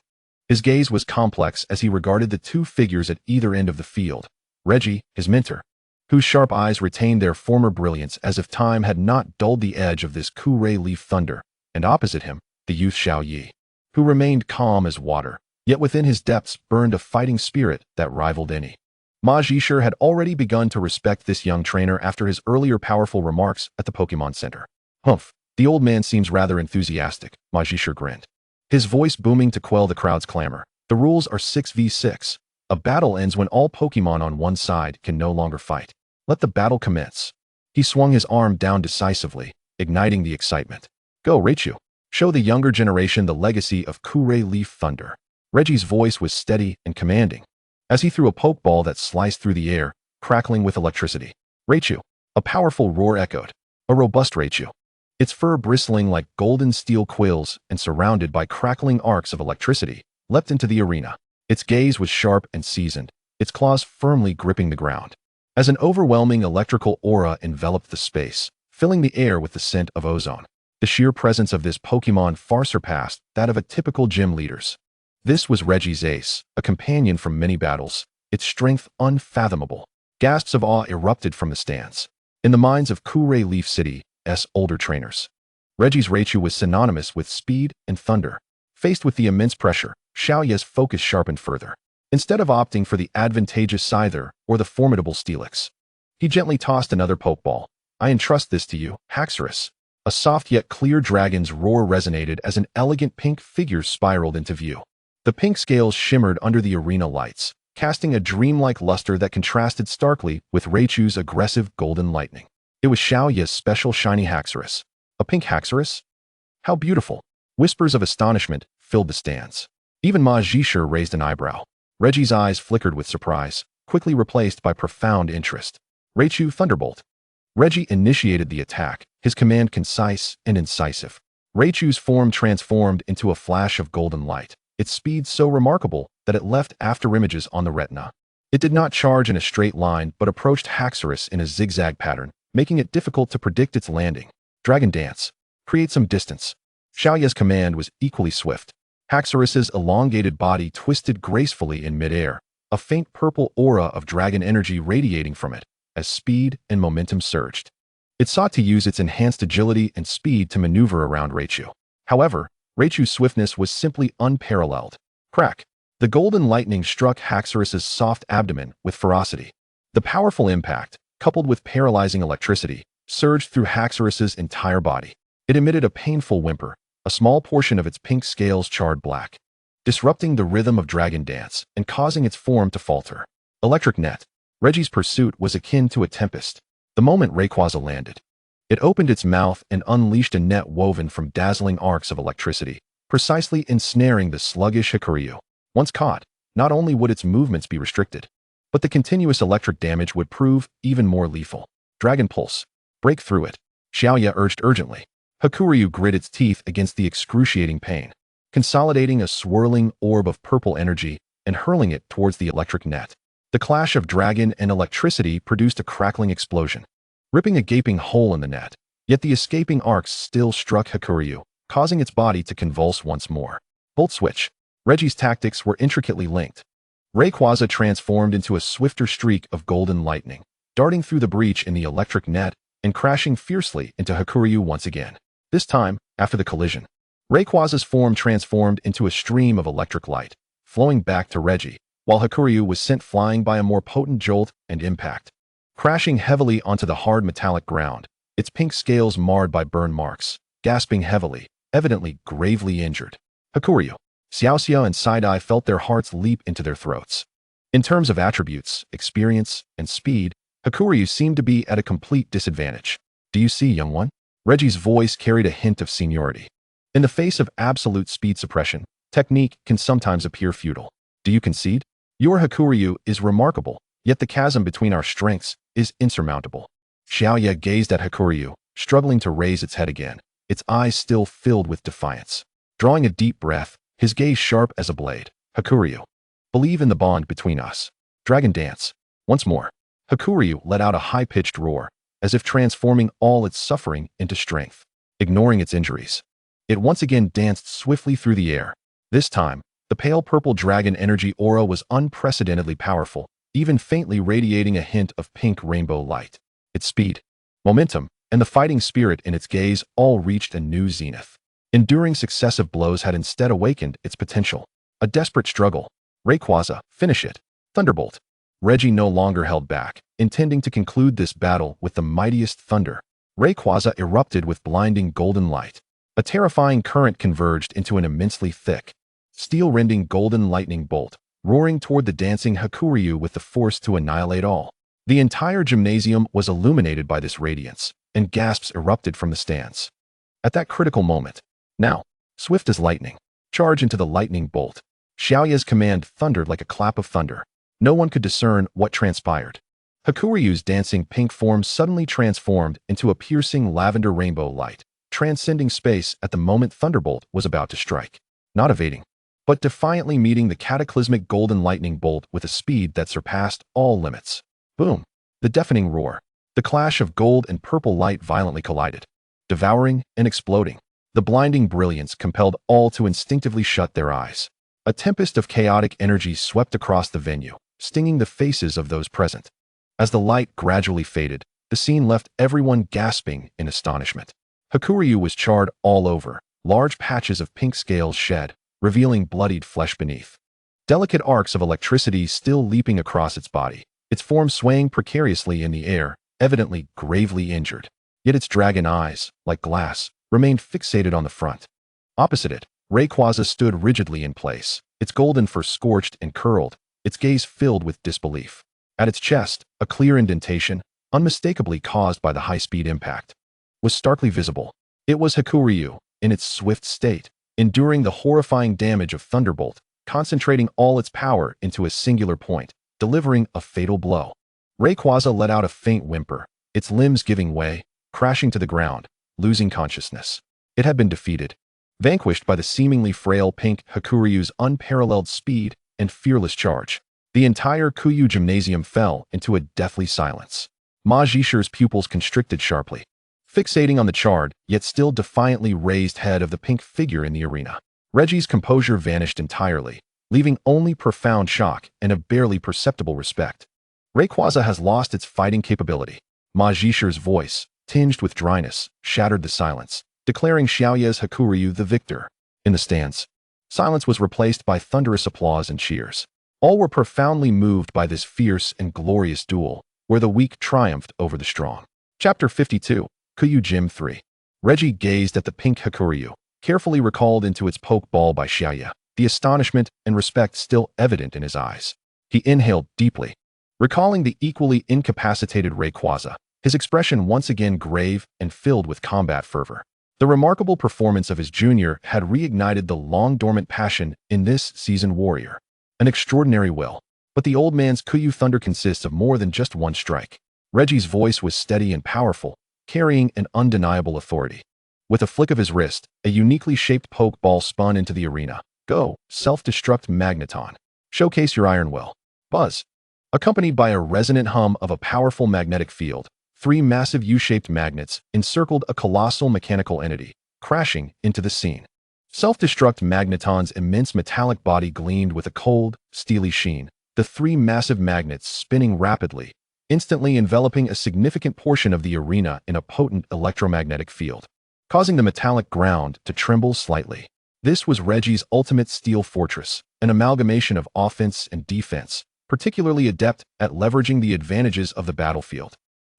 His gaze was complex as he regarded the two figures at either end of the field, Reggie, his mentor, whose sharp eyes retained their former brilliance as if time had not dulled the edge of this Kure Leaf thunder, and opposite him, the youth Xiaoyi, who remained calm as water, yet within his depths burned a fighting spirit that rivaled any. Majishur had already begun to respect this young trainer after his earlier powerful remarks at the Pokémon Center. Humph, the old man seems rather enthusiastic, Majishur grinned, his voice booming to quell the crowd's clamor. The rules are 6v6. A battle ends when all Pokémon on one side can no longer fight. Let the battle commence. He swung his arm down decisively, igniting the excitement. Go, Raichu. Show the younger generation the legacy of Kure Leaf Thunder. Reggie's voice was steady and commanding, as he threw a Pokeball that sliced through the air, crackling with electricity. Raichu. A powerful roar echoed. A robust Raichu, its fur bristling like golden steel quills and surrounded by crackling arcs of electricity, leapt into the arena. Its gaze was sharp and seasoned, its claws firmly gripping the ground, as an overwhelming electrical aura enveloped the space, filling the air with the scent of ozone. The sheer presence of this Pokémon far surpassed that of a typical gym leader's. This was Reggie's ace, a companion from many battles, its strength unfathomable. Gasps of awe erupted from the stands. In the minds of Kure Leaf City's older trainers, Reggie's Raichu was synonymous with speed and thunder. Faced with the immense pressure, Xiaoyi's focus sharpened further. Instead of opting for the advantageous Scyther or the formidable Steelix, he gently tossed another Pokeball. I entrust this to you, Haxorus. A soft yet clear dragon's roar resonated as an elegant pink figure spiraled into view. The pink scales shimmered under the arena lights, casting a dreamlike luster that contrasted starkly with Raichu's aggressive golden lightning. It was Xiaoyi's special shiny Haxorus. A pink Haxorus? How beautiful! Whispers of astonishment filled the stands. Even Majishur raised an eyebrow. Reggie's eyes flickered with surprise, quickly replaced by profound interest. Raichu Thunderbolt. Reggie initiated the attack, his command concise and incisive. Raichu's form transformed into a flash of golden light, its speed so remarkable that it left afterimages on the retina. It did not charge in a straight line but approached Haxorus in a zigzag pattern, making it difficult to predict its landing. Dragon Dance. Create some distance. Xiaoya's command was equally swift. Haxorus's elongated body twisted gracefully in midair, a faint purple aura of dragon energy radiating from it as speed and momentum surged. It sought to use its enhanced agility and speed to maneuver around Raichu. However, Raichu's swiftness was simply unparalleled. Crack! The golden lightning struck Haxorus's soft abdomen with ferocity. The powerful impact, coupled with paralyzing electricity, surged through Haxorus's entire body. It emitted a painful whimper, a small portion of its pink scales charred black, disrupting the rhythm of Dragon Dance and causing its form to falter. Electric Net. Reggie's pursuit was akin to a tempest. The moment Rayquaza landed, it opened its mouth and unleashed a net woven from dazzling arcs of electricity, precisely ensnaring the sluggish Hakuryu. Once caught, not only would its movements be restricted, but the continuous electric damage would prove even more lethal. Dragon Pulse. Break through it. Xiaoya urged urgently. Hakuryu grit its teeth against the excruciating pain, consolidating a swirling orb of purple energy and hurling it towards the electric net. The clash of dragon and electricity produced a crackling explosion, ripping a gaping hole in the net, yet the escaping arcs still struck Hakuryu, causing its body to convulse once more. Bolt Switch. Reggie's tactics were intricately linked. Rayquaza transformed into a swifter streak of golden lightning, darting through the breach in the electric net and crashing fiercely into Hakuryu once again. This time, after the collision, Rayquaza's form transformed into a stream of electric light, flowing back to Reggie, while Hakuryu was sent flying by a more potent jolt and impact. Crashing heavily onto the hard metallic ground, its pink scales marred by burn marks, gasping heavily, evidently gravely injured. Hakuryu. Xiaoxia and Sidai felt their hearts leap into their throats. In terms of attributes, experience, and speed, Hakuryu seemed to be at a complete disadvantage. Do you see, young one? Reggie's voice carried a hint of seniority. In the face of absolute speed suppression, technique can sometimes appear futile. Do you concede? Your Hakuryu is remarkable, yet the chasm between our strengths is insurmountable. Xiaoya gazed at Hakuryu, struggling to raise its head again, its eyes still filled with defiance. Drawing a deep breath, his gaze sharp as a blade. Hakuryu. Believe in the bond between us. Dragon Dance. Once more, Hakuryu let out a high-pitched roar, as if transforming all its suffering into strength. Ignoring its injuries, it once again danced swiftly through the air. This time, the pale purple dragon energy aura was unprecedentedly powerful, even faintly radiating a hint of pink rainbow light. Its speed, momentum, and the fighting spirit in its gaze all reached a new zenith. Enduring successive blows had instead awakened its potential. A desperate struggle. Rayquaza, finish it. Thunderbolt. Reggie no longer held back, intending to conclude this battle with the mightiest thunder. Rayquaza erupted with blinding golden light. A terrifying current converged into an immensely thick, steel-rending golden lightning bolt, roaring toward the dancing Hakuryu with the force to annihilate all. The entire gymnasium was illuminated by this radiance, and gasps erupted from the stands. At that critical moment, now, swift as lightning, charge into the lightning bolt. Xiaoya's command thundered like a clap of thunder. No one could discern what transpired. Hakuryu's dancing pink form suddenly transformed into a piercing lavender rainbow light, transcending space at the moment Thunderbolt was about to strike. Not evading, but defiantly meeting the cataclysmic golden lightning bolt with a speed that surpassed all limits. Boom! The deafening roar. The clash of gold and purple light violently collided, devouring and exploding. The blinding brilliance compelled all to instinctively shut their eyes. A tempest of chaotic energy swept across the venue, stinging the faces of those present. As the light gradually faded, the scene left everyone gasping in astonishment. Hakuryu was charred all over, large patches of pink scales shed, revealing bloodied flesh beneath. Delicate arcs of electricity still leaping across its body, its form swaying precariously in the air, evidently gravely injured. Yet its dragon eyes, like glass, remained fixated on the front. Opposite it, Rayquaza stood rigidly in place, its golden fur scorched and curled, its gaze filled with disbelief. At its chest, a clear indentation, unmistakably caused by the high-speed impact, was starkly visible. It was Hakuryu, in its swift state, enduring the horrifying damage of Thunderbolt, concentrating all its power into a singular point, delivering a fatal blow. Rayquaza let out a faint whimper, its limbs giving way, crashing to the ground, losing consciousness. It had been defeated. vanquished by the seemingly frail pink Hakuryu's unparalleled speed and fearless charge. The entire Kuyu gymnasium fell into a deathly silence. Ma Jishi's pupils constricted sharply, fixating on the charred, yet still defiantly raised head of the pink figure in the arena. Reggie's composure vanished entirely, leaving only profound shock and a barely perceptible respect. Rayquaza has lost its fighting capability. Ma Jishi's voice, tinged with dryness, shattered the silence, declaring Xiaoya's Hakuryu the victor. In the stands, silence was replaced by thunderous applause and cheers. All were profoundly moved by this fierce and glorious duel, where the weak triumphed over the strong. Chapter 52, Kuyu Gym 3. Reggie gazed at the pink Hakuryu, carefully recalled into its poke ball by Xiaoya, the astonishment and respect still evident in his eyes. He inhaled deeply, recalling the equally incapacitated Rayquaza, his expression once again grave and filled with combat fervor. The remarkable performance of his junior had reignited the long-dormant passion in this seasoned warrior. An extraordinary will. But the old man's Kuyu Thunder consists of more than just one strike. Reggie's voice was steady and powerful, carrying an undeniable authority. With a flick of his wrist, a uniquely shaped poke ball spun into the arena. Go, self-destruct magneton. Showcase your iron will. Buzz. Accompanied by a resonant hum of a powerful magnetic field, 3 massive U-shaped magnets encircled a colossal mechanical entity, crashing into the scene. Self-destruct magneton's immense metallic body gleamed with a cold, steely sheen, the 3 massive magnets spinning rapidly, instantly enveloping a significant portion of the arena in a potent electromagnetic field, causing the metallic ground to tremble slightly. This was Reggie's ultimate steel fortress, an amalgamation of offense and defense, particularly adept at leveraging the advantages of the battlefield.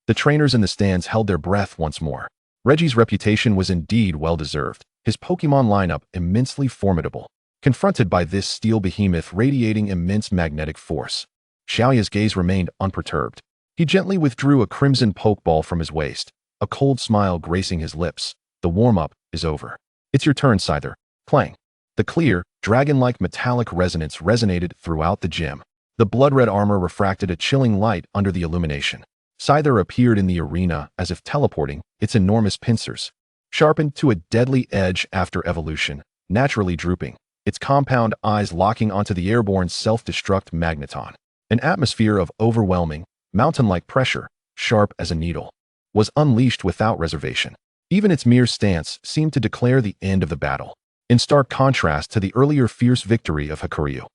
The trainers in the stands held their breath once more. Reggie's reputation was indeed well-deserved, his Pokémon lineup immensely formidable. Confronted by this steel behemoth radiating immense magnetic force, Xiaoya's gaze remained unperturbed. He gently withdrew a crimson Pokeball from his waist, a cold smile gracing his lips. The warm-up is over. It's your turn, Scyther. Clang. The clear, dragon-like metallic resonance resonated throughout the gym. The blood-red armor refracted a chilling light under the illumination. Scyther appeared in the arena as if teleporting, its enormous pincers, sharpened to a deadly edge after evolution, naturally drooping, its compound eyes locking onto the airborne self-destruct magneton. An atmosphere of overwhelming, mountain-like pressure, sharp as a needle, was unleashed without reservation. Even its mere stance seemed to declare the end of the battle, in stark contrast to the earlier fierce victory of Hakuryu.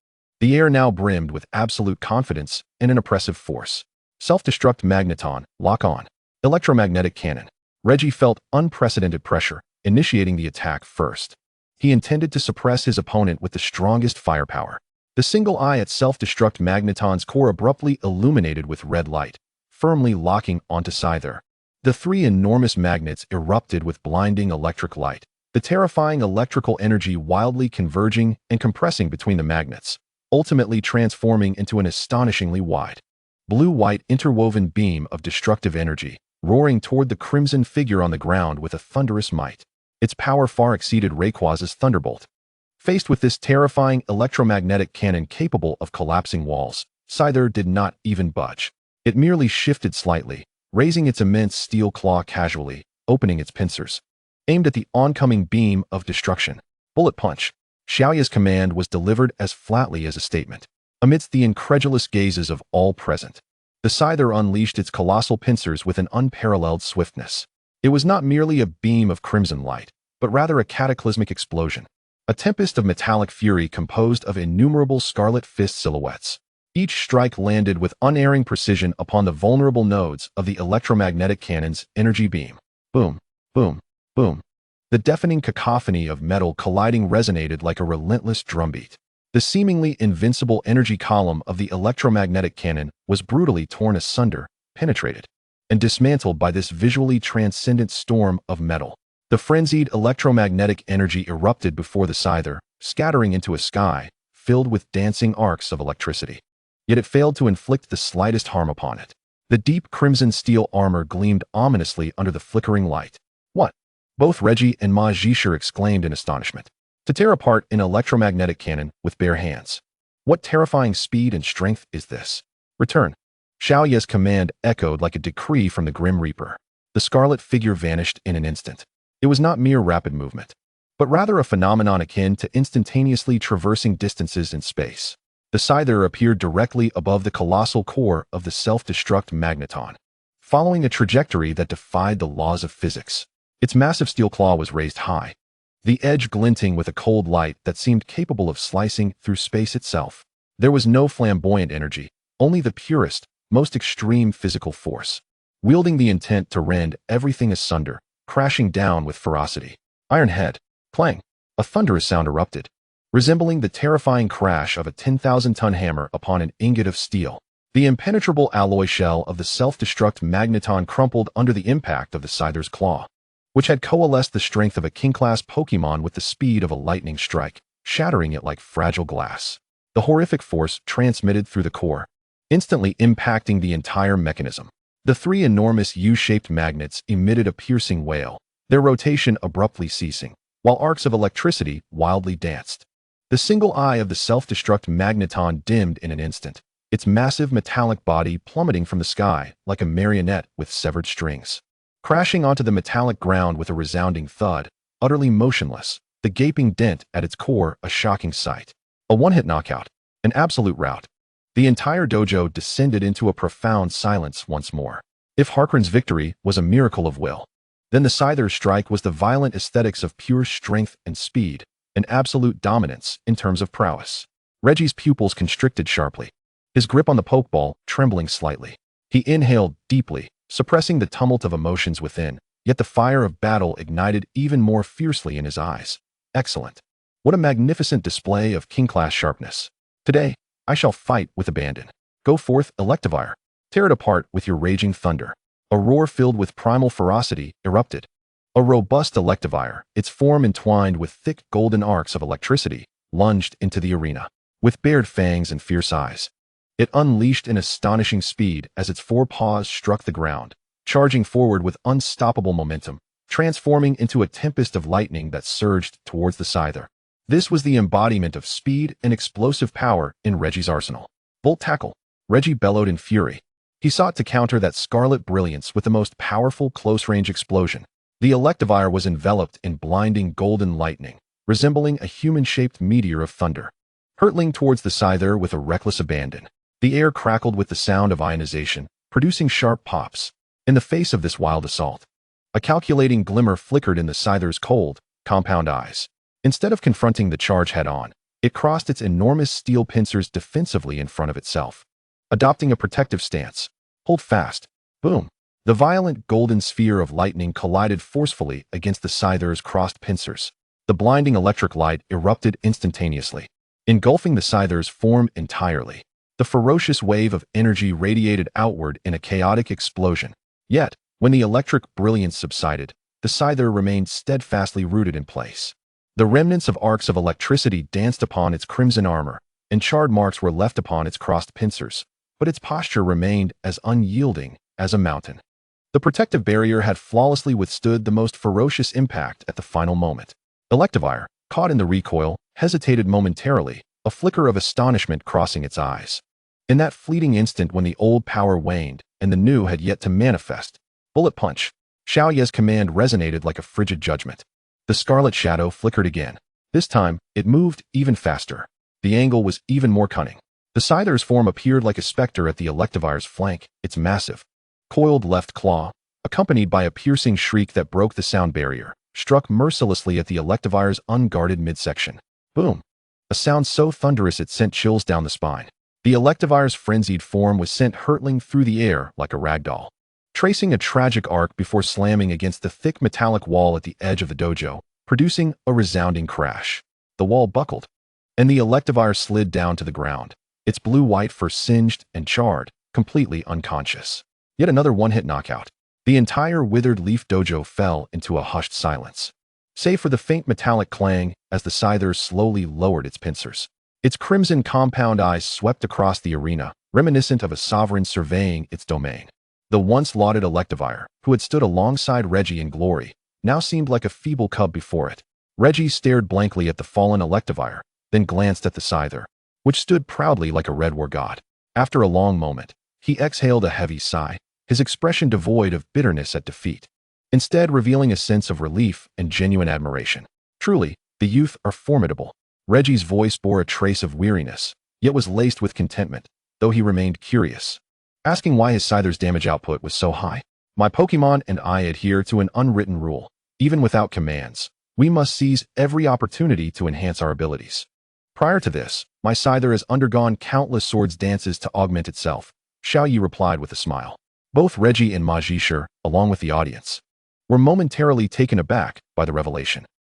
The air now brimmed with absolute confidence and an oppressive force. Self-destruct magneton, lock on. Electromagnetic cannon. Reggie felt unprecedented pressure, initiating the attack first. He intended to suppress his opponent with the strongest firepower. The single eye at self-destruct magneton's core abruptly illuminated with red light, firmly locking onto Scyther. The 3 enormous magnets erupted with blinding electric light, the terrifying electrical energy wildly converging and compressing between the magnets, ultimately transforming into an astonishingly wide, blue-white interwoven beam of destructive energy, roaring toward the crimson figure on the ground with a thunderous might. Its power far exceeded Rayquaza's thunderbolt. Faced with this terrifying electromagnetic cannon capable of collapsing walls, Scyther did not even budge. It merely shifted slightly, raising its immense steel claw casually, opening its pincers, aimed at the oncoming beam of destruction. Bullet punch. Xiaoya's command was delivered as flatly as a statement. Amidst the incredulous gazes of all present, the Scyther unleashed its colossal pincers with an unparalleled swiftness. It was not merely a beam of crimson light, but rather a cataclysmic explosion, a tempest of metallic fury composed of innumerable scarlet fist silhouettes. Each strike landed with unerring precision upon the vulnerable nodes of the electromagnetic cannon's energy beam. Boom, boom, boom. The deafening cacophony of metal colliding resonated like a relentless drumbeat. The seemingly invincible energy column of the electromagnetic cannon was brutally torn asunder, penetrated, and dismantled by this visually transcendent storm of metal. The frenzied electromagnetic energy erupted before the Scyther, scattering into a sky filled with dancing arcs of electricity. Yet it failed to inflict the slightest harm upon it. The deep crimson steel armor gleamed ominously under the flickering light. What? Both Reggie and Ma Jisher exclaimed in astonishment. To tear apart an electromagnetic cannon with bare hands. What terrifying speed and strength is this? Return. Xiaoya's command echoed like a decree from the Grim Reaper. The scarlet figure vanished in an instant. It was not mere rapid movement. but rather a phenomenon akin to instantaneously traversing distances in space. The Scyther appeared directly above the colossal core of the self-destruct magneton, following a trajectory that defied the laws of physics. Its massive steel claw was raised high, the edge glinting with a cold light that seemed capable of slicing through space itself. There was no flamboyant energy, only the purest, most extreme physical force, wielding the intent to rend everything asunder, crashing down with ferocity. Iron head. Clang. A thunderous sound erupted, resembling the terrifying crash of a 10,000-ton hammer upon an ingot of steel. The impenetrable alloy shell of the self-destruct magneton crumpled under the impact of the Scyther's claw, which had coalesced the strength of a king-class Pokémon with the speed of a lightning strike, shattering it like fragile glass. The horrific force transmitted through the core, instantly impacting the entire mechanism. The three enormous U-shaped magnets emitted a piercing wail, their rotation abruptly ceasing, while arcs of electricity wildly danced. The single eye of the self-destruct magneton dimmed in an instant, its massive metallic body plummeting from the sky like a marionette with severed strings. Crashing onto the metallic ground with a resounding thud, utterly motionless, the gaping dent at its core a shocking sight. A one-hit knockout, an absolute rout. The entire dojo descended into a profound silence once more. If Harkran's victory was a miracle of will, then the Scyther's strike was the violent aesthetics of pure strength and speed, an absolute dominance in terms of prowess. Reggie's pupils constricted sharply, his grip on the pokeball trembling slightly. He inhaled deeply, suppressing the tumult of emotions within, yet the fire of battle ignited even more fiercely in his eyes. Excellent. What a magnificent display of king-class sharpness. Today, I shall fight with abandon. Go forth, Electivire. Tear it apart with your raging thunder. A roar filled with primal ferocity erupted. A robust Electivire, its form entwined with thick golden arcs of electricity, lunged into the arena. With bared fangs and fierce eyes, it unleashed an astonishing speed as its forepaws struck the ground, charging forward with unstoppable momentum, transforming into a tempest of lightning that surged towards the Scyther. This was the embodiment of speed and explosive power in Reggie's arsenal. Bolt tackle. Reggie bellowed in fury. He sought to counter that scarlet brilliance with the most powerful close-range explosion. The Electivire was enveloped in blinding golden lightning, resembling a human-shaped meteor of thunder. Hurtling towards the Scyther with a reckless abandon, the air crackled with the sound of ionization, producing sharp pops. In the face of this wild assault, a calculating glimmer flickered in the Scyther's cold, compound eyes. Instead of confronting the charge head-on, it crossed its enormous steel pincers defensively in front of itself, adopting a protective stance. Hold fast. Boom. The violent golden sphere of lightning collided forcefully against the Scyther's crossed pincers. The blinding electric light erupted instantaneously, engulfing the Scyther's form entirely. The ferocious wave of energy radiated outward in a chaotic explosion. Yet, when the electric brilliance subsided, the Scyther remained steadfastly rooted in place. The remnants of arcs of electricity danced upon its crimson armor, and charred marks were left upon its crossed pincers, but its posture remained as unyielding as a mountain. The protective barrier had flawlessly withstood the most ferocious impact at the final moment. Electivire, caught in the recoil, hesitated momentarily, a flicker of astonishment crossing its eyes. In that fleeting instant when the old power waned and the new had yet to manifest, bullet punch. Xiaoye's command resonated like a frigid judgment. The scarlet shadow flickered again. This time, it moved even faster. The angle was even more cunning. The Scyther's form appeared like a specter at the Electivire's flank, its massive, coiled left claw, accompanied by a piercing shriek that broke the sound barrier, struck mercilessly at the Electivire's unguarded midsection. Boom! A sound so thunderous it sent chills down the spine. The Electivire's frenzied form was sent hurtling through the air like a ragdoll, tracing a tragic arc before slamming against the thick metallic wall at the edge of the dojo, producing a resounding crash. The wall buckled, and the Electivire slid down to the ground, its blue-white fur singed and charred, completely unconscious. Yet another one-hit knockout. The entire withered leaf dojo fell into a hushed silence, save for the faint metallic clang as the Scyther slowly lowered its pincers. Its crimson compound eyes swept across the arena, reminiscent of a sovereign surveying its domain. The once lauded Electivire, who had stood alongside Reggie in glory, now seemed like a feeble cub before it. Reggie stared blankly at the fallen Electivire, then glanced at the Scyther, which stood proudly like a red war god. After a long moment, he exhaled a heavy sigh, his expression devoid of bitterness at defeat, instead revealing a sense of relief and genuine admiration. Truly, the youth are formidable. Reggie's voice bore a trace of weariness, yet was laced with contentment, though he remained curious, asking why his Scyther's damage output was so high. My Pokémon and I adhere to an unwritten rule. Even without commands, we must seize every opportunity to enhance our abilities. Prior to this, my Scyther has undergone countless swords dances to augment itself, Xiao Yi replied with a smile. Both Reggie and Majishir, along with the audience, were momentarily taken aback by the revelation.